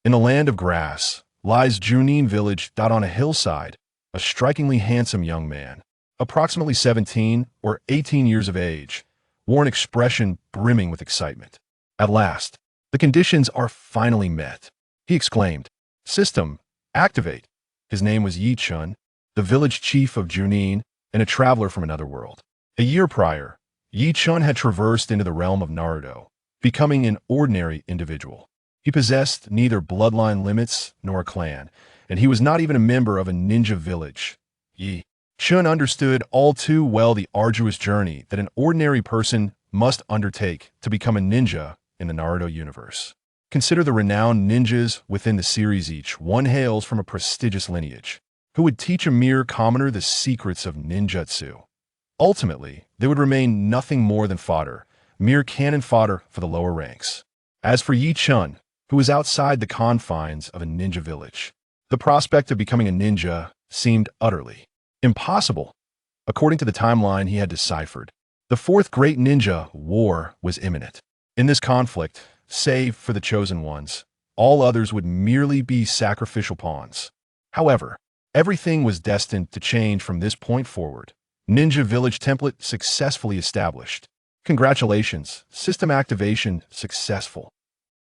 In the land of grass lies Junin Village. On a hillside, a strikingly handsome young man, approximately 17 or 18 years of age, wore an expression brimming with excitement. At last, the conditions are finally met, he exclaimed. System, activate. His name was Yi Chun, the village chief of Junin and a traveler from another world. A year prior, Yi Chun had traversed into the realm of Naruto, becoming an ordinary individual. He possessed neither bloodline limits nor a clan, and he was not even a member of a ninja village. Yi Chun understood all too well the arduous journey that an ordinary person must undertake to become a ninja in the Naruto universe. Consider the renowned ninjas within the series. Each one hails from a prestigious lineage, who would teach a mere commoner the secrets of ninjutsu. Ultimately, they would remain nothing more than fodder, mere cannon fodder for the lower ranks. As for Yi Chun, who was outside the confines of a ninja village, the prospect of becoming a ninja seemed utterly impossible. According to the timeline he had deciphered, the fourth great ninja war was imminent. In this conflict, save for the chosen ones, all others would merely be sacrificial pawns. However, everything was destined to change from this point forward. Ninja Village template successfully established. Congratulations, system activation successful.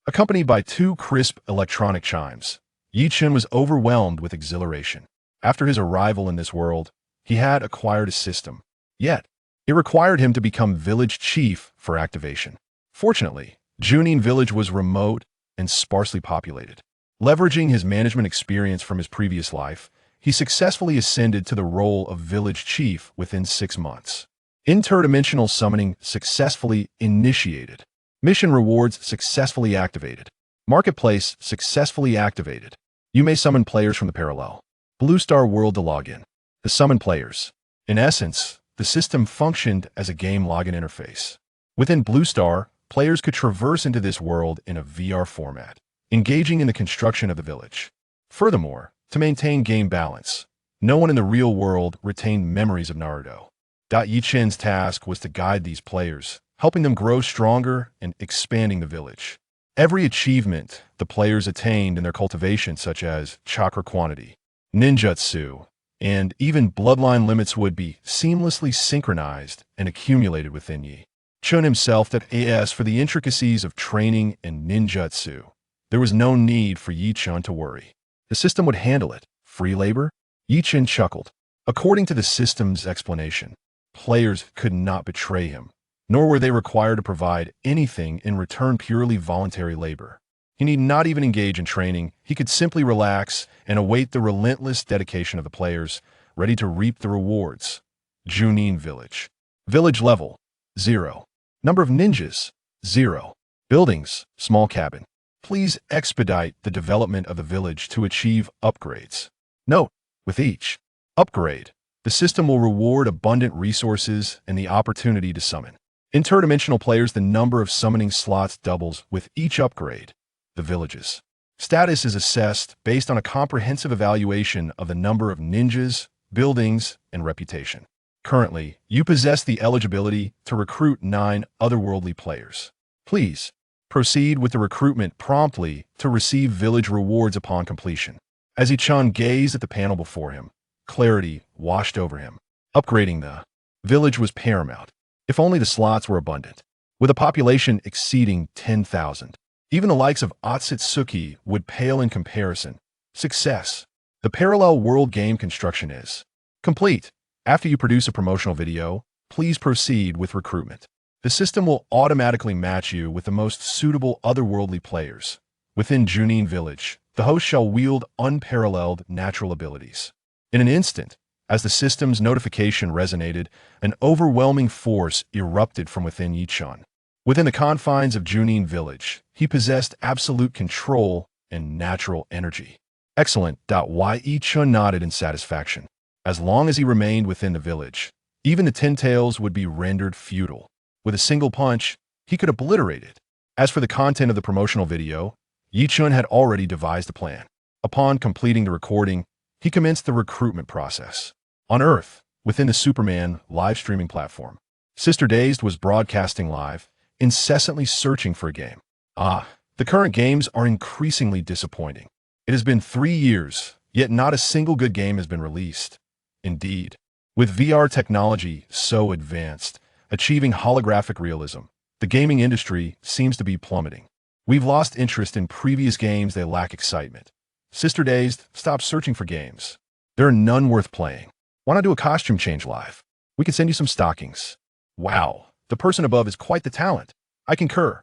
Accompanied by two crisp electronic chimes, Yi Chun was overwhelmed with exhilaration. After his arrival in this world, he had acquired a system. Yet, it required him to become village chief for activation. Fortunately, Junin Village was remote and sparsely populated. Leveraging his management experience from his previous life, he successfully ascended to the role of village chief within 6 months. Interdimensional summoning successfully initiated. Mission rewards successfully activated. Marketplace successfully activated. You may summon players from the parallel Blue Star world to log in. The summon players. In essence, the system functioned as a game login interface. Within Blue Star, players could traverse into this world in a VR format, engaging in the construction of the village. Furthermore, to maintain game balance, no one in the real world retained memories of Naruto. Yi Chun's task was to guide these players, helping them grow stronger and expanding the village. Every achievement the players attained in their cultivation, such as chakra quantity, ninjutsu, and even bloodline limits, would be seamlessly synchronized and accumulated within Yi Chun himself. As for the intricacies of training and ninjutsu, there was no need for Yi Chun to worry. The system would handle it. Free labor? Yi Chun chuckled. According to the system's explanation, players could not betray him, nor were they required to provide anything in return. Purely voluntary labor. He need not even engage in training. He could simply relax and await the relentless dedication of the players, ready to reap the rewards. Junin Village. Village level, 0. Number of ninjas, 0. Buildings, small cabin. Please expedite the development of the village to achieve upgrades. Note, with each upgrade, the system will reward abundant resources and the opportunity to summon interdimensional players. The number of summoning slots doubles with each upgrade. The village's status is assessed based on a comprehensive evaluation of the number of ninjas, buildings, and reputation. Currently, you possess the eligibility to recruit 9 otherworldly players. Please proceed with the recruitment promptly to receive village rewards upon completion. As Yi Chun gazed at the panel before him, clarity washed over him. Upgrading the village was paramount. If only the slots were abundant. With a population exceeding 10,000, even the likes of Otsutsuki would pale in comparison. Success. The parallel world game construction is complete. After you produce a promotional video, please proceed with recruitment. The system will automatically match you with the most suitable otherworldly players. Within Junin Village, the host shall wield unparalleled natural abilities. In an instant, as the system's notification resonated, an overwhelming force erupted from within Yi Chun. Within the confines of Junin Village, he possessed absolute control and natural energy. Excellent. Yi Chun nodded in satisfaction. As long as he remained within the village, even the Ten Tails would be rendered futile. With a single punch, he could obliterate it. As for the content of the promotional video, Yi Chun had already devised a plan. Upon completing the recording, he commenced the recruitment process. On Earth, within the Superman live streaming platform, Sister Dazed was broadcasting live, incessantly searching for a game. The The current games are increasingly disappointing. It has been 3 years, yet not a single good game has been released. Indeed, with VR technology so advanced, achieving holographic realism, the gaming industry seems to be plummeting. We've lost interest in previous games that lack excitement. Sister Dazed, stop searching for games. There are none worth playing. Why not do a costume change live? We can send you some stockings. Wow, the person above is quite the talent. I concur.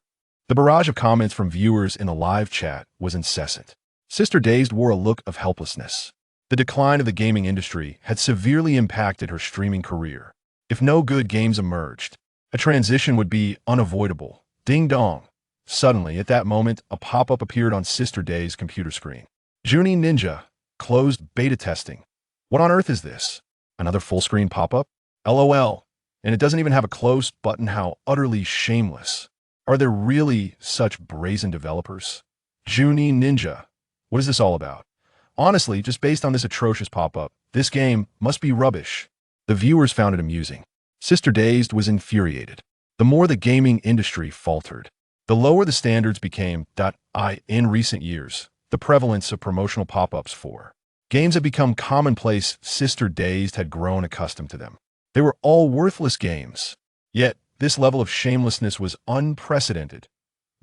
The barrage of comments from viewers in the live chat was incessant. Sister Dazed wore a look of helplessness. The decline of the gaming industry had severely impacted her streaming career. If no good games emerged, a transition would be unavoidable. Ding dong. Suddenly, at that moment, a pop-up appeared on Sister Dazed's computer screen. Junin Ninja, closed beta testing. What on earth is this? Another full-screen pop-up? LOL. And it doesn't even have a close button. How utterly shameless. Are there really such brazen developers? Junin Ninja. What is this all about? Honestly, just based on this atrocious pop-up, this game must be rubbish. The viewers found it amusing. Sister Dazed was infuriated. The more the gaming industry faltered, the lower the standards became. In recent years, the prevalence of promotional pop-ups for games had become commonplace. Sister Dazed had grown accustomed to them. They were all worthless games. Yet, this level of shamelessness was unprecedented.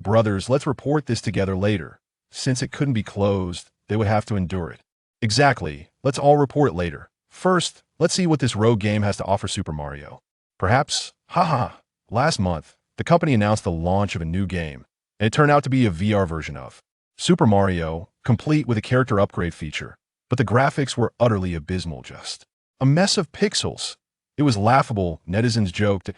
Brothers, let's report this together later. Since it couldn't be closed, they would have to endure it. Exactly. Let's all report later. First, let's see what this rogue game has to offer. Super Mario. Perhaps? Haha. Last month, the company announced the launch of a new game, and it turned out to be a VR version of Super Mario, complete with a character upgrade feature. But the graphics were utterly abysmal, just a mess of pixels. It was laughable. Netizens joked,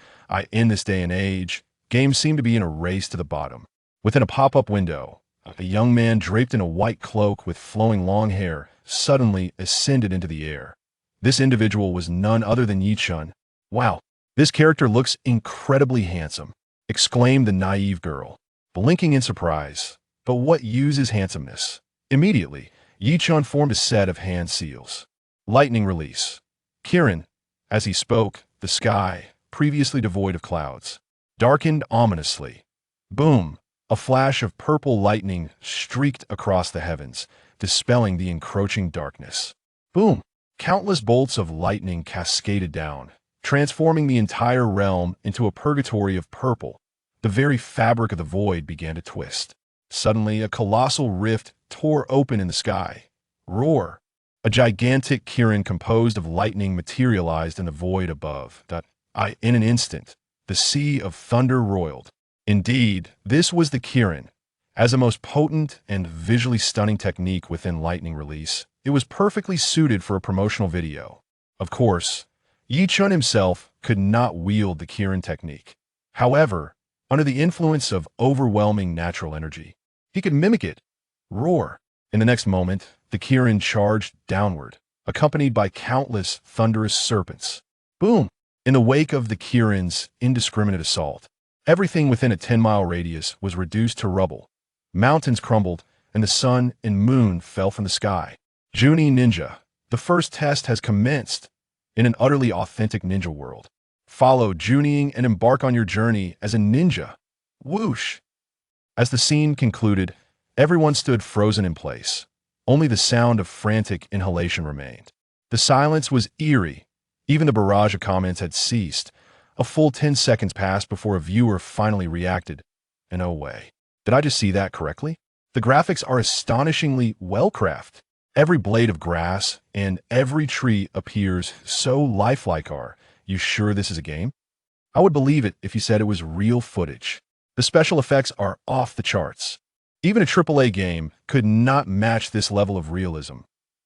in this day and age, games seem to be in a race to the bottom. Within a pop-up window, a young man draped in a white cloak with flowing long hair suddenly ascended into the air. This individual was none other than Yi-chun. Wow, this character looks incredibly handsome, exclaimed the naive girl, blinking in surprise. But what use is handsomeness? Immediately, Yi-chun formed a set of hand seals. Lightning release. Kirin. As he spoke, the sky, previously devoid of clouds, darkened ominously. Boom! A flash of purple lightning streaked across the heavens, dispelling the encroaching darkness. Boom! Countless bolts of lightning cascaded down, transforming the entire realm into a purgatory of purple. The very fabric of the void began to twist. Suddenly, a colossal rift tore open in the sky. Roar! A gigantic Kirin composed of lightning materialized in the void above. In an instant, the sea of thunder roiled. Indeed, this was the Kirin. As a most potent and visually stunning technique within lightning release, it was perfectly suited for a promotional video. Of course, Yi-chun himself could not wield the Kirin technique. However, under the influence of overwhelming natural energy, he could mimic it. Roar! In the next moment, the Kirin charged downward, accompanied by countless thunderous serpents. Boom! In the wake of the Kirin's indiscriminate assault, everything within a 10-mile radius was reduced to rubble. Mountains crumbled, and the sun and moon fell from the sky. Junin Ninja. The first test has commenced. In an utterly authentic ninja world, follow Junin and embark on your journey as a ninja. Whoosh! As the scene concluded, everyone stood frozen in place. Only the sound of frantic inhalation remained. The silence was eerie. Even the barrage of comments had ceased. A full 10 seconds passed before a viewer finally reacted. And oh way. Did I just see that correctly? The graphics are astonishingly well-crafted. Every blade of grass and every tree appears so lifelike. Are you sure this is a game? I would believe it if you said it was real footage. The special effects are off the charts. Even a AAA game could not match this level of realism.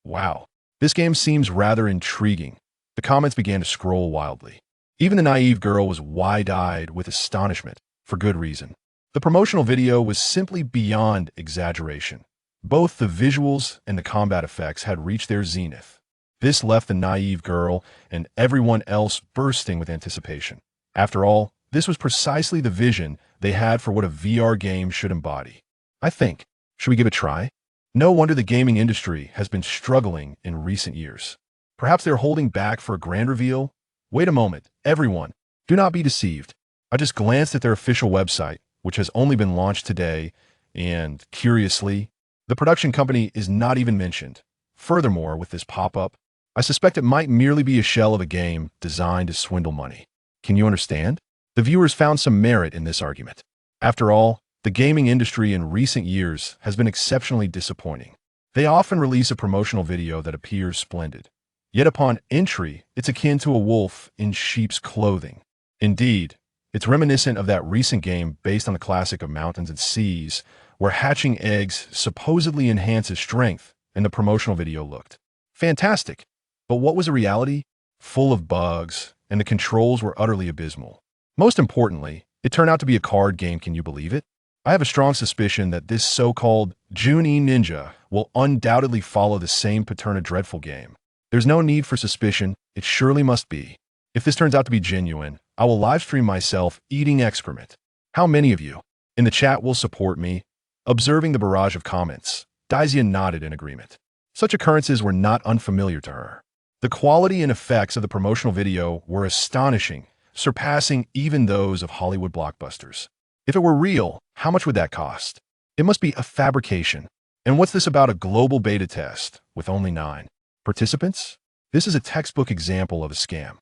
Wow, this game seems rather intriguing. The comments began to scroll wildly. Even the naive girl was wide-eyed with astonishment, for good reason. The promotional video was simply beyond exaggeration. Both the visuals and the combat effects had reached their zenith. This left the naive girl and everyone else bursting with anticipation. After all, this was precisely the vision they had for what a VR game should embody. I think, should we give it a try? No wonder the gaming industry has been struggling in recent years. Perhaps they're holding back for a grand reveal? Wait a moment, everyone. Do not be deceived. I just glanced at their official website, which has only been launched today, And, curiously, the production company is not even mentioned. Furthermore, with this pop-up, I suspect it might merely be a shell of a game designed to swindle money. Can you understand? The viewers found some merit in this argument. After all, the gaming industry in recent years has been exceptionally disappointing. They often release a promotional video that appears splendid. Yet upon entry, it's akin to a wolf in sheep's clothing. Indeed, it's reminiscent of that recent game based on the classic of Mountains and Seas, where hatching eggs supposedly enhances strength, and the promotional video looked fantastic. But what was the reality? Full of bugs, and the controls were utterly abysmal. Most importantly, it turned out to be a card game, can you believe it? I have a strong suspicion that this so-called Junin ninja will undoubtedly follow the same pattern of dreadful game. There's no need for suspicion, it surely must be. If this turns out to be genuine, I will livestream myself eating excrement. How many of you in the chat will support me? Observing the barrage of comments, Daisia nodded in agreement. Such occurrences were not unfamiliar to her. The quality and effects of the promotional video were astonishing, surpassing even those of Hollywood blockbusters. If it were real, how much would that cost? It must be a fabrication. And what's this about a global beta test with only 9 participants? This is a textbook example of a scam.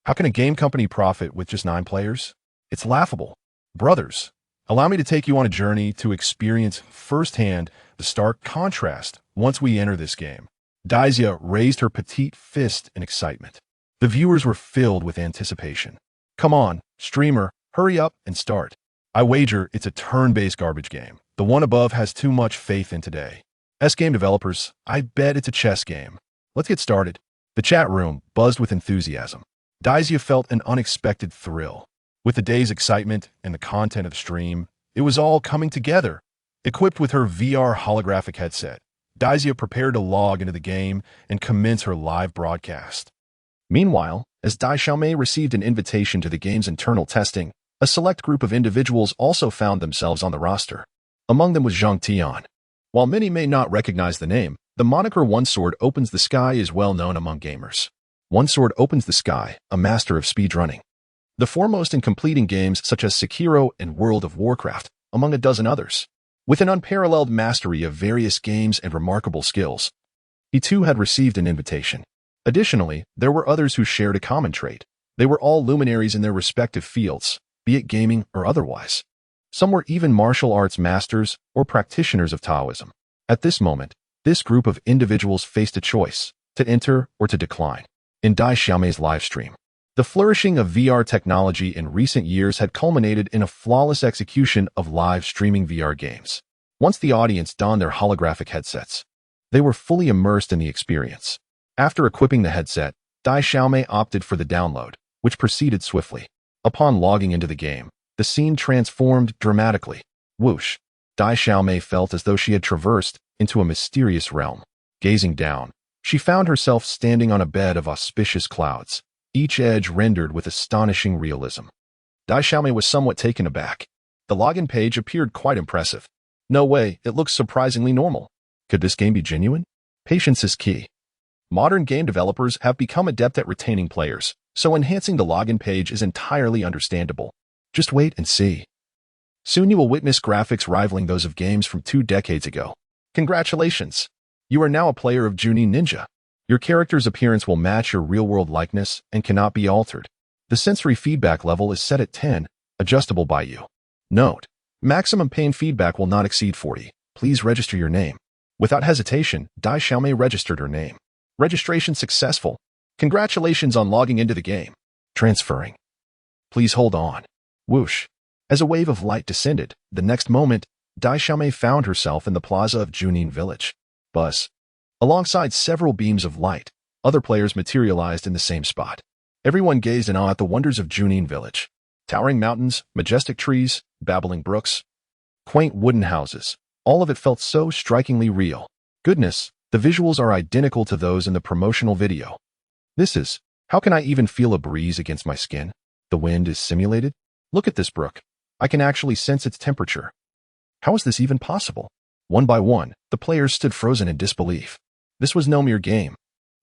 How can a game company profit with just 9 players? It's laughable. Brothers, allow me to take you on a journey to experience firsthand the stark contrast once we enter this game. Daisia raised her petite fist in excitement. The viewers were filled with anticipation. Come on, streamer, hurry up and start. I wager it's a turn-based garbage game. The one above has too much faith in today. S-game developers, I bet it's a chess game. Let's get started. The chat room buzzed with enthusiasm. Daisia felt an unexpected thrill. With the day's excitement and the content of the stream, it was all coming together. Equipped with her VR holographic headset, Daisia prepared to log into the game and commence her live broadcast. Meanwhile, as Dai Xiaomei received an invitation to the game's internal testing, a select group of individuals also found themselves on the roster. Among them was Zhang Tian. While many may not recognize the name, the moniker One Sword Opens the Sky is well known among gamers. One Sword Opens the Sky, a master of speedrunning. The foremost in completing games such as Sekiro and World of Warcraft, among a dozen others. With an unparalleled mastery of various games and remarkable skills, he too had received an invitation. Additionally, there were others who shared a common trait. They were all luminaries in their respective fields, be it gaming or otherwise. Some were even martial arts masters or practitioners of Taoism. At this moment, this group of individuals faced a choice, to enter or to decline. In Dai Xiaomei's livestream, the flourishing of VR technology in recent years had culminated in a flawless execution of live streaming VR games. Once the audience donned their holographic headsets, they were fully immersed in the experience. After equipping the headset, Dai Xiaomei opted for the download, which proceeded swiftly. Upon logging into the game, the scene transformed dramatically. Whoosh! Dai Xiaomei felt as though she had traversed into a mysterious realm. Gazing down, she found herself standing on a bed of auspicious clouds, each edge rendered with astonishing realism. Dai Xiaomei was somewhat taken aback. The login page appeared quite impressive. No way, it looks surprisingly normal. Could this game be genuine? Patience is key. Modern game developers have become adept at retaining players, so enhancing the login page is entirely understandable. Just wait and see. Soon you will witness graphics rivaling those of games from 2 decades ago. Congratulations! You are now a player of Junin Ninja. Your character's appearance will match your real-world likeness and cannot be altered. The sensory feedback level is set at 10, adjustable by you. Note: maximum pain feedback will not exceed 40. Please register your name. Without hesitation, Dai Xiaomei registered her name. Registration successful. Congratulations on logging into the game. Transferring. Please hold on. Whoosh. As a wave of light descended, the next moment, Dai Xiaomei found herself in the plaza of Junin Village. Buzz. Alongside several beams of light, other players materialized in the same spot. Everyone gazed in awe at the wonders of Junin Village. Towering mountains, majestic trees, babbling brooks, quaint wooden houses. All of it felt so strikingly real. Goodness, the visuals are identical to those in the promotional video. How can I even feel a breeze against my skin? The wind is simulated? Look at this brook. I can actually sense its temperature. How is this even possible? One by one, the players stood frozen in disbelief. This was no mere game.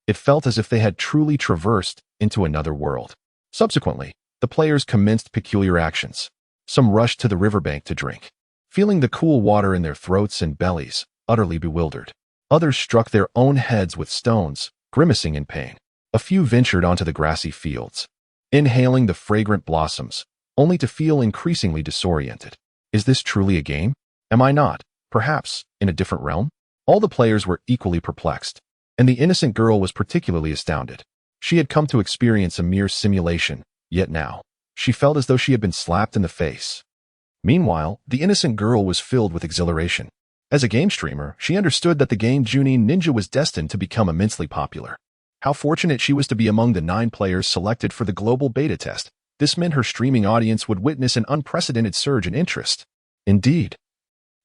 It felt as if they had truly traversed into another world. Subsequently, the players commenced peculiar actions. Some rushed to the riverbank to drink, feeling the cool water in their throats and bellies, utterly bewildered. Others struck their own heads with stones, grimacing in pain. A few ventured onto the grassy fields, inhaling the fragrant blossoms, only to feel increasingly disoriented. Is this truly a game? Am I not, perhaps, in a different realm? All the players were equally perplexed, and the innocent girl was particularly astounded. She had come to experience a mere simulation, yet now, she felt as though she had been slapped in the face. Meanwhile, the innocent girl was filled with exhilaration. As a game streamer, she understood that the game Junin Ninja was destined to become immensely popular. How fortunate she was to be among the 9 players selected for the global beta test. This meant her streaming audience would witness an unprecedented surge in interest. Indeed.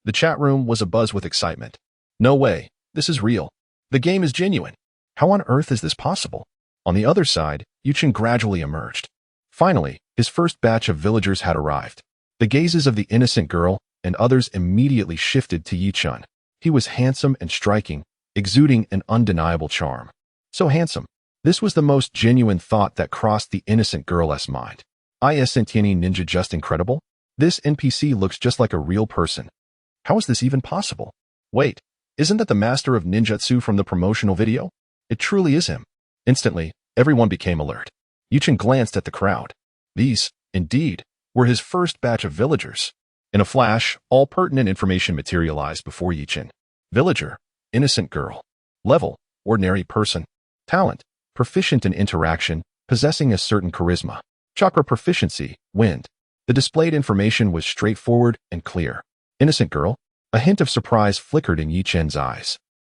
The chat room was abuzz with excitement. No way, this is real. The game is genuine. How on earth is this possible? On the other side, Yuchen gradually emerged. Finally, his first batch of villagers had arrived. The gazes of the innocent girl and others immediately shifted to Yichun. He was handsome and striking, exuding an undeniable charm. So handsome. This was the most genuine thought that crossed the innocent girl's mind. Isn't Genin Ninja just incredible? This NPC looks just like a real person. How is this even possible? Wait, isn't that the master of ninjutsu from the promotional video? It truly is him. Instantly, everyone became alert. Yuchen glanced at the crowd. These, indeed, were his first batch of villagers. In a flash, all pertinent information materialized before Yuchen. Villager, innocent girl. Level, ordinary person. Talent, proficient in interaction, possessing a certain charisma. Chakra proficiency, wind. The displayed information was straightforward and clear. Innocent girl. A hint of surprise flickered in Yichen's eyes.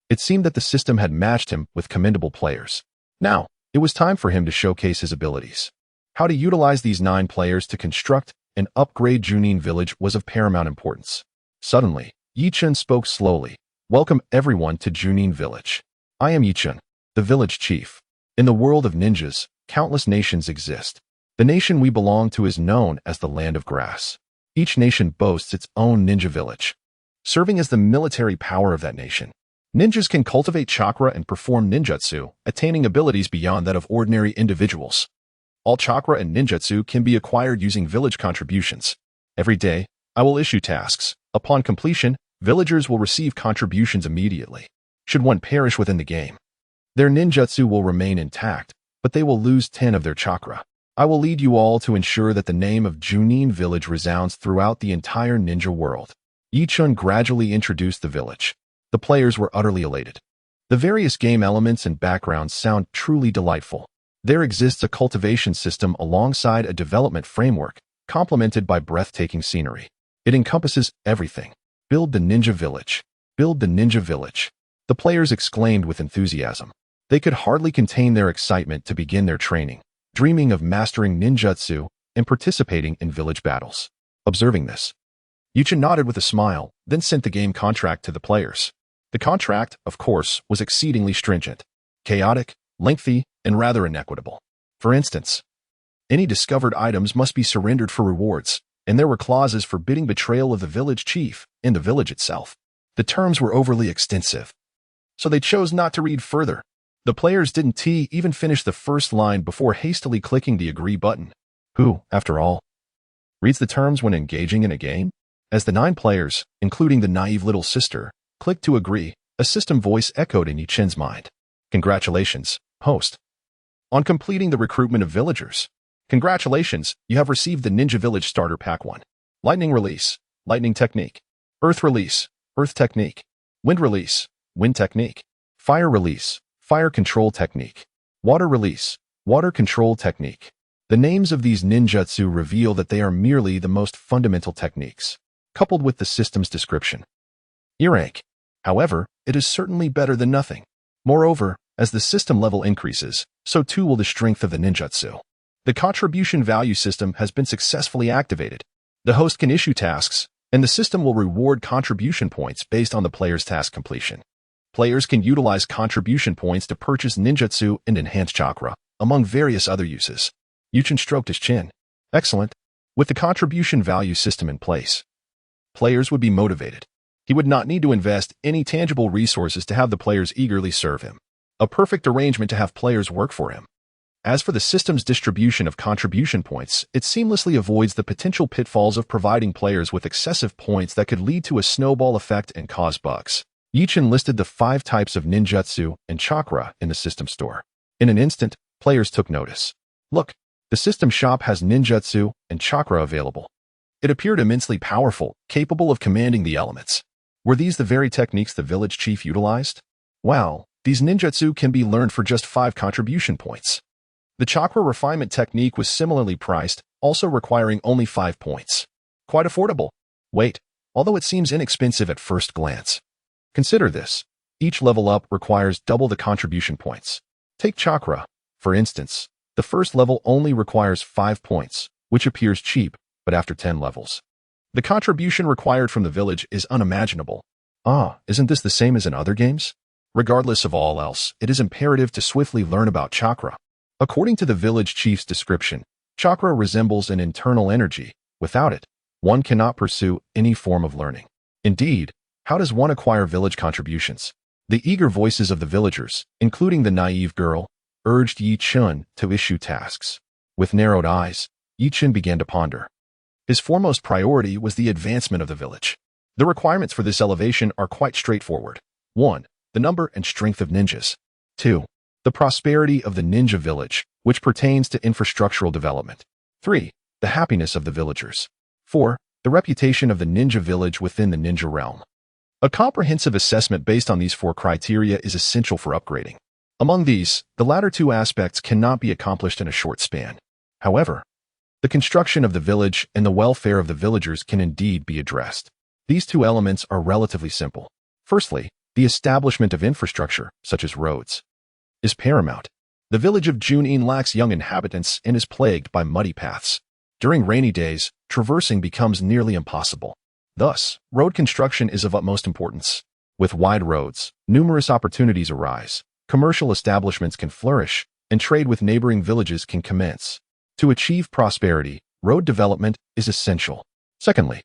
It seemed that the system had matched him with commendable players. Now, it was time for him to showcase his abilities. How to utilize these 9 players to construct and upgrade Junin Village was of paramount importance. Suddenly, Yichen spoke slowly. Welcome everyone to Junin Village. I am Yichen, the village chief. In the world of ninjas, countless nations exist. The nation we belong to is known as the Land of Grass. Each nation boasts its own ninja village, serving as the military power of that nation. Ninjas can cultivate chakra and perform ninjutsu, attaining abilities beyond that of ordinary individuals. All chakra and ninjutsu can be acquired using village contributions. Every day, I will issue tasks. Upon completion, villagers will receive contributions immediately. Should one perish within the game, their ninjutsu will remain intact, but they will lose 10 of their chakra. I will lead you all to ensure that the name of Junin Village resounds throughout the entire ninja world. Yichun gradually introduced the village. The players were utterly elated. The various game elements and backgrounds sound truly delightful. There exists a cultivation system alongside a development framework, complemented by breathtaking scenery. It encompasses everything. Build the ninja village. Build the ninja village. The players exclaimed with enthusiasm. They could hardly contain their excitement to begin their training, dreaming of mastering ninjutsu and participating in village battles. Observing this, Yuchen nodded with a smile, then sent the game contract to the players. The contract, of course, was exceedingly stringent, chaotic, lengthy, and rather inequitable. For instance, any discovered items must be surrendered for rewards, and there were clauses forbidding betrayal of the village chief and the village itself. The terms were overly extensive, so they chose not to read further. The players didn't even finish the first line before hastily clicking the agree button. Who, after all, reads the terms when engaging in a game? As the 9 players, including the naive little sister, clicked to agree, a system voice echoed in Yichen's mind. Congratulations, host, on completing the recruitment of villagers. Congratulations, you have received the Ninja Village Starter Pack 1. Lightning Release, Lightning Technique. Earth Release, Earth Technique. Wind Release, Wind Technique. Fire Release, Fire Control Technique. Water Release, Water Control Technique. The names of these ninjutsu reveal that they are merely the most fundamental techniques, coupled with the system's description. Earache. However, it is certainly better than nothing. Moreover, as the system level increases, so too will the strength of the ninjutsu. The contribution value system has been successfully activated. The host can issue tasks, and the system will reward contribution points based on the player's task completion. Players can utilize contribution points to purchase ninjutsu and enhance chakra, among various other uses. Yuchen stroked his chin. Excellent. With the contribution value system in place, players would be motivated. He would not need to invest any tangible resources to have the players eagerly serve him. A perfect arrangement to have players work for him. As for the system's distribution of contribution points, it seamlessly avoids the potential pitfalls of providing players with excessive points that could lead to a snowball effect and cause bugs. Yichin listed the 5 types of ninjutsu and chakra in the system store. In an instant, players took notice. Look, the system shop has ninjutsu and chakra available. It appeared immensely powerful, capable of commanding the elements. Were these the very techniques the village chief utilized? Wow, these ninjutsu can be learned for just 5 contribution points. The chakra refinement technique was similarly priced, also requiring only 5 points. Quite affordable. Wait, although it seems inexpensive at first glance. Consider this. Each level up requires double the contribution points. Take chakra, for instance. The first level only requires 5 points, which appears cheap, but after 10 levels. The contribution required from the village is unimaginable. Isn't this the same as in other games? Regardless of all else, it is imperative to swiftly learn about chakra. According to the village chief's description, chakra resembles an internal energy. Without it, one cannot pursue any form of learning. Indeed, how does one acquire village contributions? The eager voices of the villagers, including the naive girl, urged Yichin to issue tasks. With narrowed eyes, Yichin began to ponder. His foremost priority was the advancement of the village. The requirements for this elevation are quite straightforward. 1. The number and strength of ninjas. 2. The prosperity of the ninja village, which pertains to infrastructural development. 3. The happiness of the villagers. 4. The reputation of the ninja village within the ninja realm. A comprehensive assessment based on these 4 criteria is essential for upgrading. Among these, the latter 2 aspects cannot be accomplished in a short span. However, the construction of the village and the welfare of the villagers can indeed be addressed. These 2 elements are relatively simple. Firstly, the establishment of infrastructure, such as roads, is paramount. The village of Junin lacks young inhabitants and is plagued by muddy paths. During rainy days, traversing becomes nearly impossible. Thus, road construction is of utmost importance. With wide roads, numerous opportunities arise, commercial establishments can flourish, and trade with neighboring villages can commence. To achieve prosperity, road development is essential. Secondly,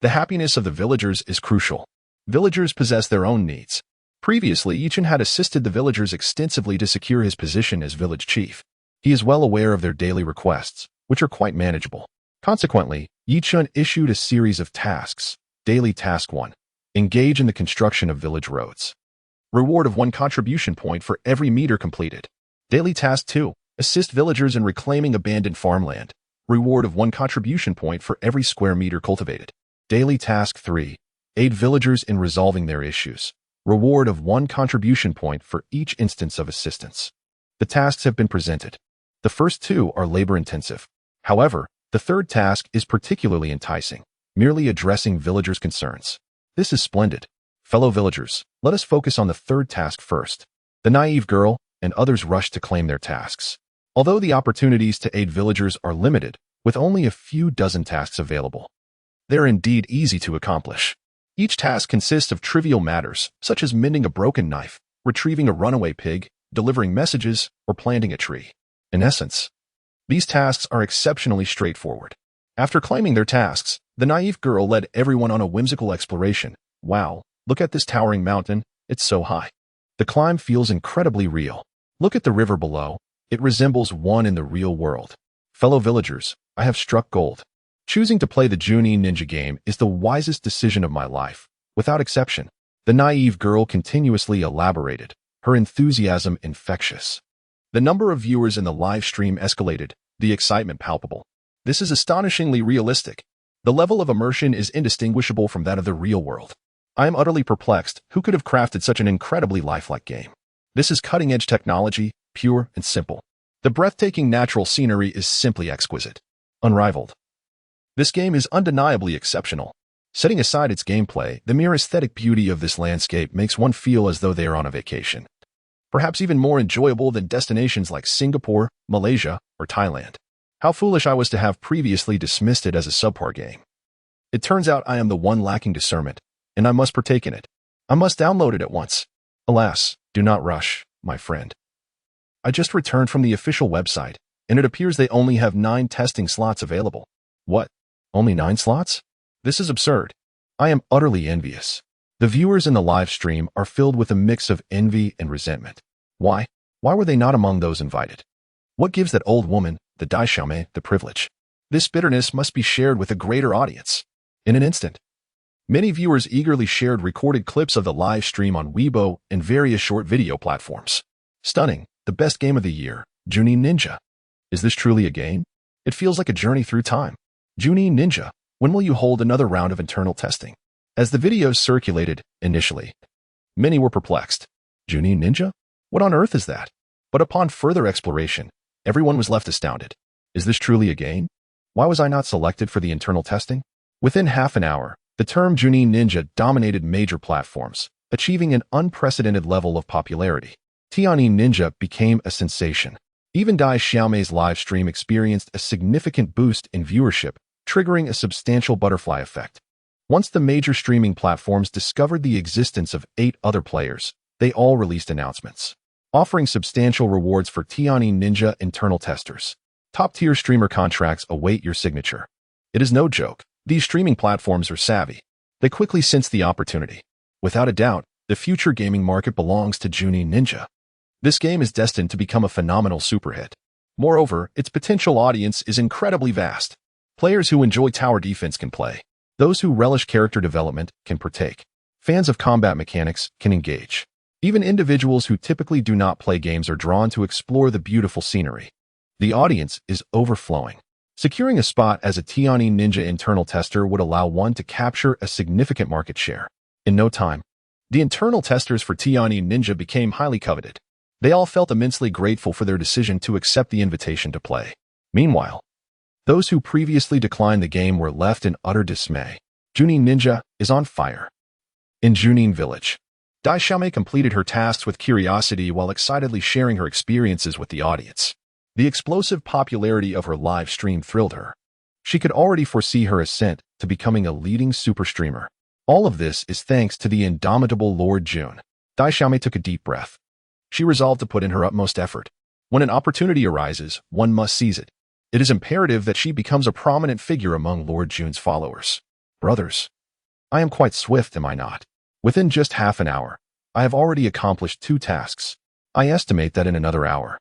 the happiness of the villagers is crucial. Villagers possess their own needs. Previously, Yichin had assisted the villagers extensively to secure his position as village chief. He is well aware of their daily requests, which are quite manageable. Consequently, Yichin issued a series of tasks. Daily Task 1. Engage in the construction of village roads. Reward of 1 contribution point for every meter completed. Daily Task 2. Assist villagers in reclaiming abandoned farmland. Reward of 1 contribution point for every square meter cultivated. Daily Task 3. Aid villagers in resolving their issues. Reward of 1 contribution point for each instance of assistance. The tasks have been presented. The first 2 are labor-intensive. However, the third task is particularly enticing, merely addressing villagers' concerns. This is splendid. Fellow villagers, let us focus on the third task first. The naive girl and others rush to claim their tasks. Although the opportunities to aid villagers are limited, with only a few dozen tasks available, they're indeed easy to accomplish. Each task consists of trivial matters, such as mending a broken knife, retrieving a runaway pig, delivering messages, or planting a tree. In essence, these tasks are exceptionally straightforward. After claiming their tasks, the naive girl led everyone on a whimsical exploration. Wow, look at this towering mountain, it's so high. The climb feels incredibly real. Look at the river below, it resembles one in the real world. Fellow villagers, I have struck gold. Choosing to play the Junin ninja game is the wisest decision of my life, without exception. The naive girl continuously elaborated, her enthusiasm infectious. The number of viewers in the live stream escalated, the excitement palpable. This is astonishingly realistic. The level of immersion is indistinguishable from that of the real world. I am utterly perplexed. Who could have crafted such an incredibly lifelike game? This is cutting-edge technology, pure and simple. The breathtaking natural scenery is simply exquisite, unrivaled. This game is undeniably exceptional. Setting aside its gameplay, the mere aesthetic beauty of this landscape makes one feel as though they are on a vacation. Perhaps even more enjoyable than destinations like Singapore, Malaysia, or Thailand. How foolish I was to have previously dismissed it as a subpar game. It turns out I am the one lacking discernment, and I must partake in it. I must download it at once. Alas, do not rush, my friend. I just returned from the official website, and it appears they only have 9 testing slots available. What? Only 9 slots? This is absurd. I am utterly envious. The viewers in the live stream are filled with a mix of envy and resentment. Why? Why were they not among those invited? What gives that old woman, the daishoumei, the privilege? This bitterness must be shared with a greater audience. In an instant, many viewers eagerly shared recorded clips of the live stream on Weibo and various short video platforms. Stunning, the best game of the year, Junin Ninja. Is this truly a game? It feels like a journey through time. Junin Ninja, when will you hold another round of internal testing? As the videos circulated, initially, many were perplexed. Junin Ninja? What on earth is that? But upon further exploration, everyone was left astounded. Is this truly a game? Why was I not selected for the internal testing? Within half an hour, the term Junin Ninja dominated major platforms, achieving an unprecedented level of popularity. Junin Ninja became a sensation. Even Dai Xiaomei's live stream experienced a significant boost in viewership, triggering a substantial butterfly effect. Once the major streaming platforms discovered the existence of 8 other players, they all released announcements, offering substantial rewards for Junin Ninja internal testers. Top-tier streamer contracts await your signature. It is no joke. These streaming platforms are savvy. They quickly sense the opportunity. Without a doubt, the future gaming market belongs to Junin Ninja. This game is destined to become a phenomenal superhit. Moreover, its potential audience is incredibly vast. Players who enjoy tower defense can play. Those who relish character development can partake. Fans of combat mechanics can engage. Even individuals who typically do not play games are drawn to explore the beautiful scenery. The audience is overflowing. Securing a spot as a Junin Ninja internal tester would allow one to capture a significant market share. In no time, the internal testers for Junin Ninja became highly coveted. They all felt immensely grateful for their decision to accept the invitation to play. Meanwhile, those who previously declined the game were left in utter dismay. Junin Ninja is on fire. In Junin Village, Dai Xiaomei completed her tasks with curiosity while excitedly sharing her experiences with the audience. The explosive popularity of her live stream thrilled her. She could already foresee her ascent to becoming a leading super streamer. All of this is thanks to the indomitable Lord Jun. Dai Xiaomei took a deep breath. She resolved to put in her utmost effort. When an opportunity arises, one must seize it. It is imperative that she becomes a prominent figure among Lord Jun's followers. Brothers, I am quite swift, am I not? Within just half an hour, I have already accomplished 2 tasks. I estimate that in another hour,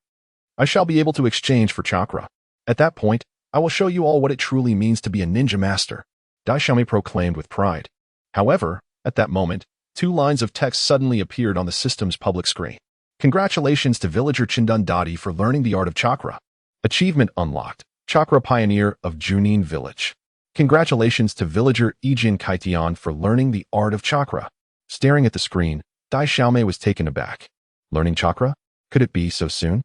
I shall be able to exchange for Chakra. At that point, I will show you all what it truly means to be a ninja master, Dai Xiaomei proclaimed with pride. However, at that moment, 2 lines of text suddenly appeared on the system's public screen. Congratulations to villager Chindan Dadi for learning the art of Chakra. Achievement unlocked. Chakra Pioneer of Junin Village. Congratulations to villager Ijin Kaitian for learning the art of Chakra. Staring at the screen, Dai Xiaomei was taken aback. Learning Chakra? Could it be so soon?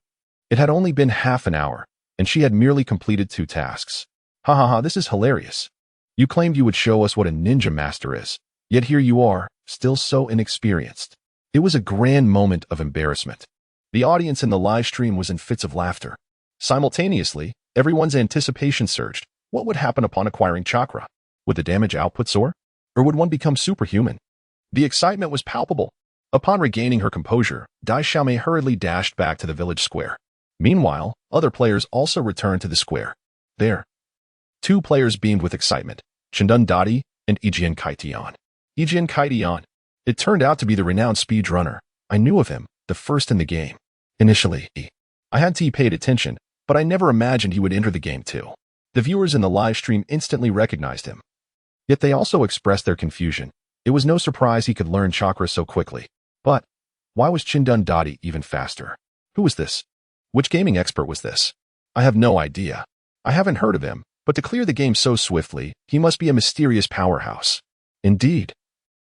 It had only been half an hour, and she had merely completed 2 tasks. Ha ha ha, this is hilarious. You claimed you would show us what a ninja master is, yet here you are, still so inexperienced. It was a grand moment of embarrassment. The audience in the live stream was in fits of laughter. Simultaneously, everyone's anticipation surged. What would happen upon acquiring Chakra? Would the damage output soar? Or would one become superhuman? The excitement was palpable. Upon regaining her composure, Dai Xiaomei hurriedly dashed back to the village square. Meanwhile, other players also returned to the square. There, 2 players beamed with excitement, Chindan Dadi and Ijin Kaitian. Ijin Kaitian. It turned out to be the renowned speedrunner. I knew of him, the first in the game. Initially, I hadn't paid attention, but I never imagined he would enter the game too. The viewers in the live stream instantly recognized him. Yet they also expressed their confusion. It was no surprise he could learn Chakra so quickly. But why was Chindan Dadi even faster? Who was this? Which gaming expert was this? I have no idea. I haven't heard of him, but to clear the game so swiftly, he must be a mysterious powerhouse. Indeed.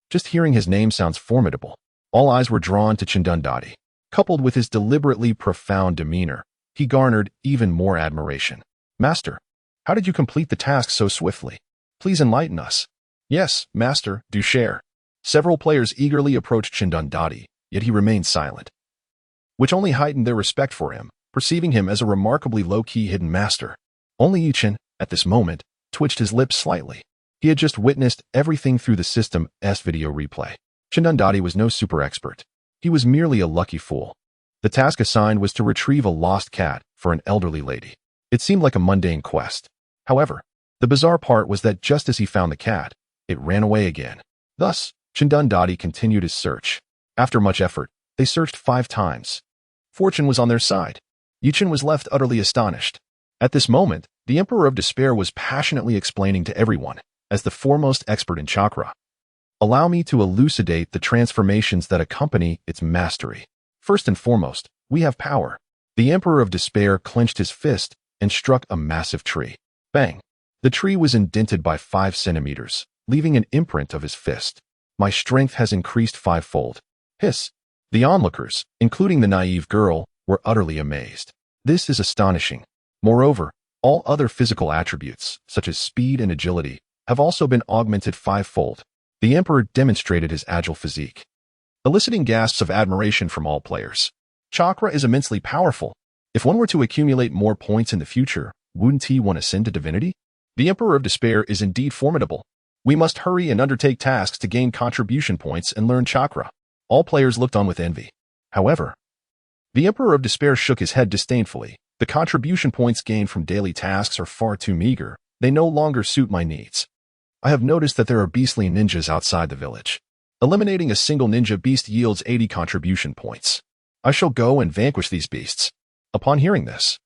Just hearing his name sounds formidable. All eyes were drawn to Chindan Dadi. Coupled with his deliberately profound demeanor, he garnered even more admiration. Master, how did you complete the task so swiftly? Please enlighten us. Yes, Master, do share. Several players eagerly approached Chindan Dadi, yet he remained silent, which only heightened their respect for him, perceiving him as a remarkably low-key hidden master. Only Ichin, at this moment, twitched his lips slightly. He had just witnessed everything through the system's video replay. Chindan Dadi was no super expert. He was merely a lucky fool. The task assigned was to retrieve a lost cat for an elderly lady. It seemed like a mundane quest. However, the bizarre part was that just as he found the cat, it ran away again. Thus, Chindan Dadi continued his search. After much effort, they searched 5 times. Fortune was on their side. Yuchen was left utterly astonished. At this moment, the Emperor of Despair was passionately explaining to everyone, as the foremost expert in chakra. Allow me to elucidate the transformations that accompany its mastery. First and foremost, we have power. The Emperor of Despair clenched his fist and struck a massive tree. Bang! The tree was indented by 5 centimeters, leaving an imprint of his fist. My strength has increased 5-fold. Hiss! The onlookers, including the naive girl, were utterly amazed. This is astonishing. Moreover, all other physical attributes, such as speed and agility, have also been augmented 5-fold. The Emperor demonstrated his agile physique, eliciting gasps of admiration from all players. Chakra is immensely powerful. If one were to accumulate more points in the future, wouldn't one ascend to divinity? The Emperor of Despair is indeed formidable. We must hurry and undertake tasks to gain contribution points and learn chakra. All players looked on with envy. However, the Emperor of Despair shook his head disdainfully. The contribution points gained from daily tasks are far too meager. They no longer suit my needs. I have noticed that there are beastly ninjas outside the village. Eliminating a single ninja beast yields 80 contribution points. I shall go and vanquish these beasts. Upon hearing this,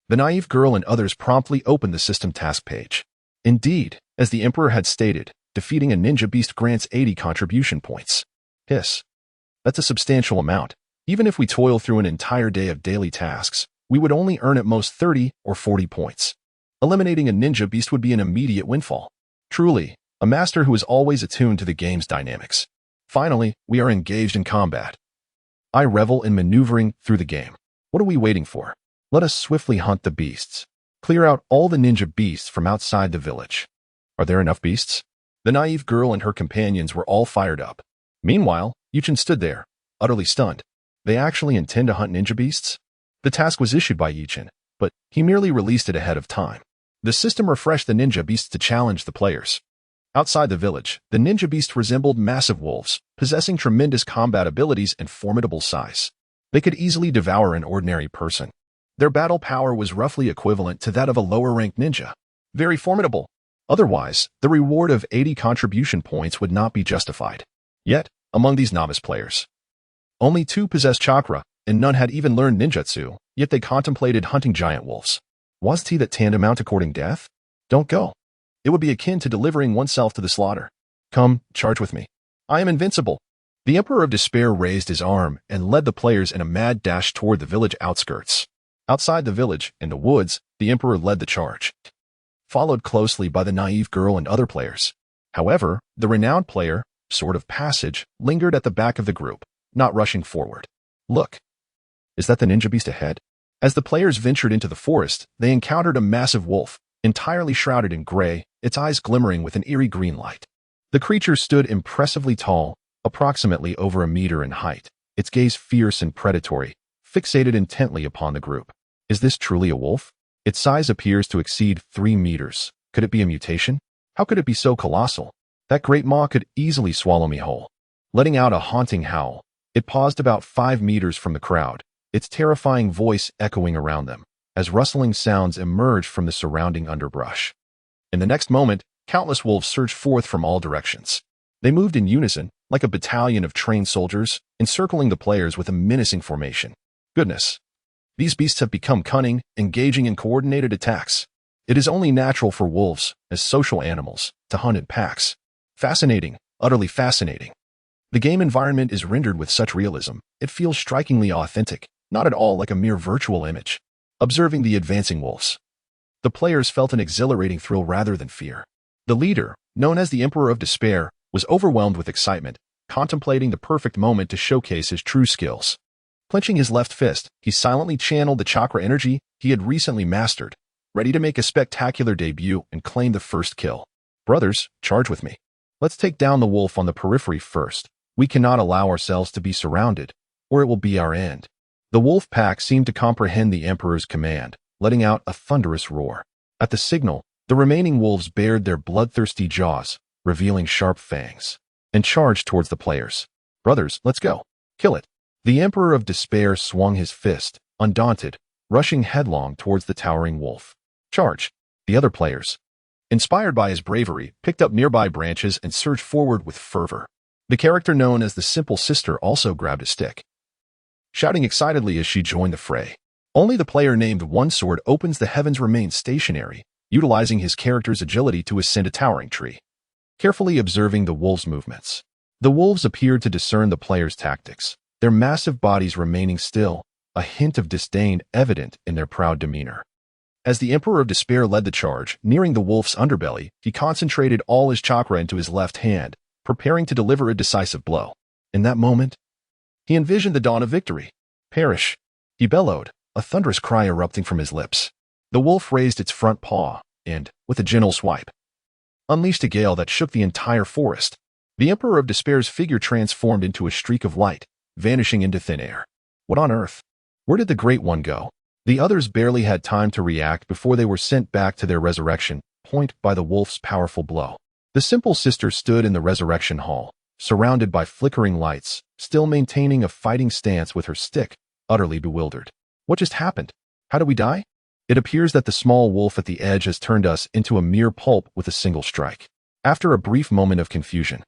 the naive girl and others promptly opened the system task page. Indeed, as the Emperor had stated, defeating a ninja beast grants 80 contribution points. Hiss. That's a substantial amount. Even if we toil through an entire day of daily tasks, we would only earn at most 30 or 40 points. Eliminating a ninja beast would be an immediate windfall. Truly, a master who is always attuned to the game's dynamics. Finally, we are engaged in combat. I revel in maneuvering through the game. What are we waiting for? Let us swiftly hunt the beasts. Clear out all the ninja beasts from outside the village. Are there enough beasts? The naive girl and her companions were all fired up. Meanwhile, Yuchen stood there, utterly stunned. They actually intend to hunt ninja beasts? The task was issued by Yuchen, but he merely released it ahead of time. The system refreshed the ninja beasts to challenge the players. Outside the village, the ninja beasts resembled massive wolves, possessing tremendous combat abilities and formidable size. They could easily devour an ordinary person. Their battle power was roughly equivalent to that of a lower-ranked ninja. Very formidable. Otherwise, the reward of 80 contribution points would not be justified. Yet, among these novice players, only 2 possessed chakra, and none had even learned ninjutsu, yet they contemplated hunting giant wolves. Was that tantamount to courting death? Don't go. It would be akin to delivering oneself to the slaughter. Come, charge with me. I am invincible. The Emperor of Despair raised his arm and led the players in a mad dash toward the village outskirts. Outside the village, in the woods, the Emperor led the charge, followed closely by the naive girl and other players. However, the renowned player, Sword of Passage, lingered at the back of the group, not rushing forward. Look. Is that the ninja beast ahead? As the players ventured into the forest, they encountered a massive wolf, entirely shrouded in gray, its eyes glimmering with an eerie green light. The creature stood impressively tall, approximately over a meter in height, its gaze fierce and predatory, fixated intently upon the group. Is this truly a wolf? Its size appears to exceed 3 meters. Could it be a mutation? How could it be so colossal? That great maw could easily swallow me whole. Letting out a haunting howl, it paused about 5 meters from the crowd, its terrifying voice echoing around them, as rustling sounds emerged from the surrounding underbrush. In the next moment, countless wolves surged forth from all directions. They moved in unison, like a battalion of trained soldiers, encircling the players with a menacing formation. Goodness. These beasts have become cunning, engaging in coordinated attacks. It is only natural for wolves, as social animals, to hunt in packs. Fascinating, utterly fascinating. The game environment is rendered with such realism, it feels strikingly authentic, not at all like a mere virtual image. Observing the advancing wolves, the players felt an exhilarating thrill rather than fear. The leader, known as the Emperor of Despair, was overwhelmed with excitement, contemplating the perfect moment to showcase his true skills. Clenching his left fist, he silently channeled the chakra energy he had recently mastered, ready to make a spectacular debut and claim the first kill. Brothers, charge with me. Let's take down the wolf on the periphery first. We cannot allow ourselves to be surrounded, or it will be our end. The wolf pack seemed to comprehend the Emperor's command, letting out a thunderous roar. At the signal, the remaining wolves bared their bloodthirsty jaws, revealing sharp fangs, and charged towards the players. Brothers, let's go. Kill it. The Emperor of Despair swung his fist, undaunted, rushing headlong towards the towering wolf. Charge. The other players, inspired by his bravery, picked up nearby branches and surged forward with fervor. The character known as the Simple Sister also grabbed a stick, shouting excitedly as she joined the fray. Only the player named One Sword Opens the Heavens remains stationary, utilizing his character's agility to ascend a towering tree, carefully observing the wolves' movements. The wolves appeared to discern the player's tactics, their massive bodies remaining still, a hint of disdain evident in their proud demeanor. As the Emperor of Despair led the charge, nearing the wolf's underbelly, he concentrated all his chakra into his left hand, preparing to deliver a decisive blow. In that moment, he envisioned the dawn of victory. Perish! He bellowed, a thunderous cry erupting from his lips. The wolf raised its front paw and, with a gentle swipe, unleashed a gale that shook the entire forest. The Emperor of Despair's figure transformed into a streak of light, vanishing into thin air. What on earth? Where did the Great One go? The others barely had time to react before they were sent back to their resurrection point by the wolf's powerful blow. The simple sister stood in the resurrection hall, surrounded by flickering lights, still maintaining a fighting stance with her stick, utterly bewildered. What just happened? How did we die? It appears that the small wolf at the edge has turned us into a mere pulp with a single strike. After a brief moment of confusion,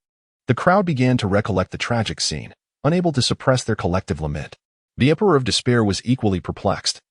the crowd began to recollect the tragic scene, unable to suppress their collective lament. The Emperor of Despair was equally perplexed,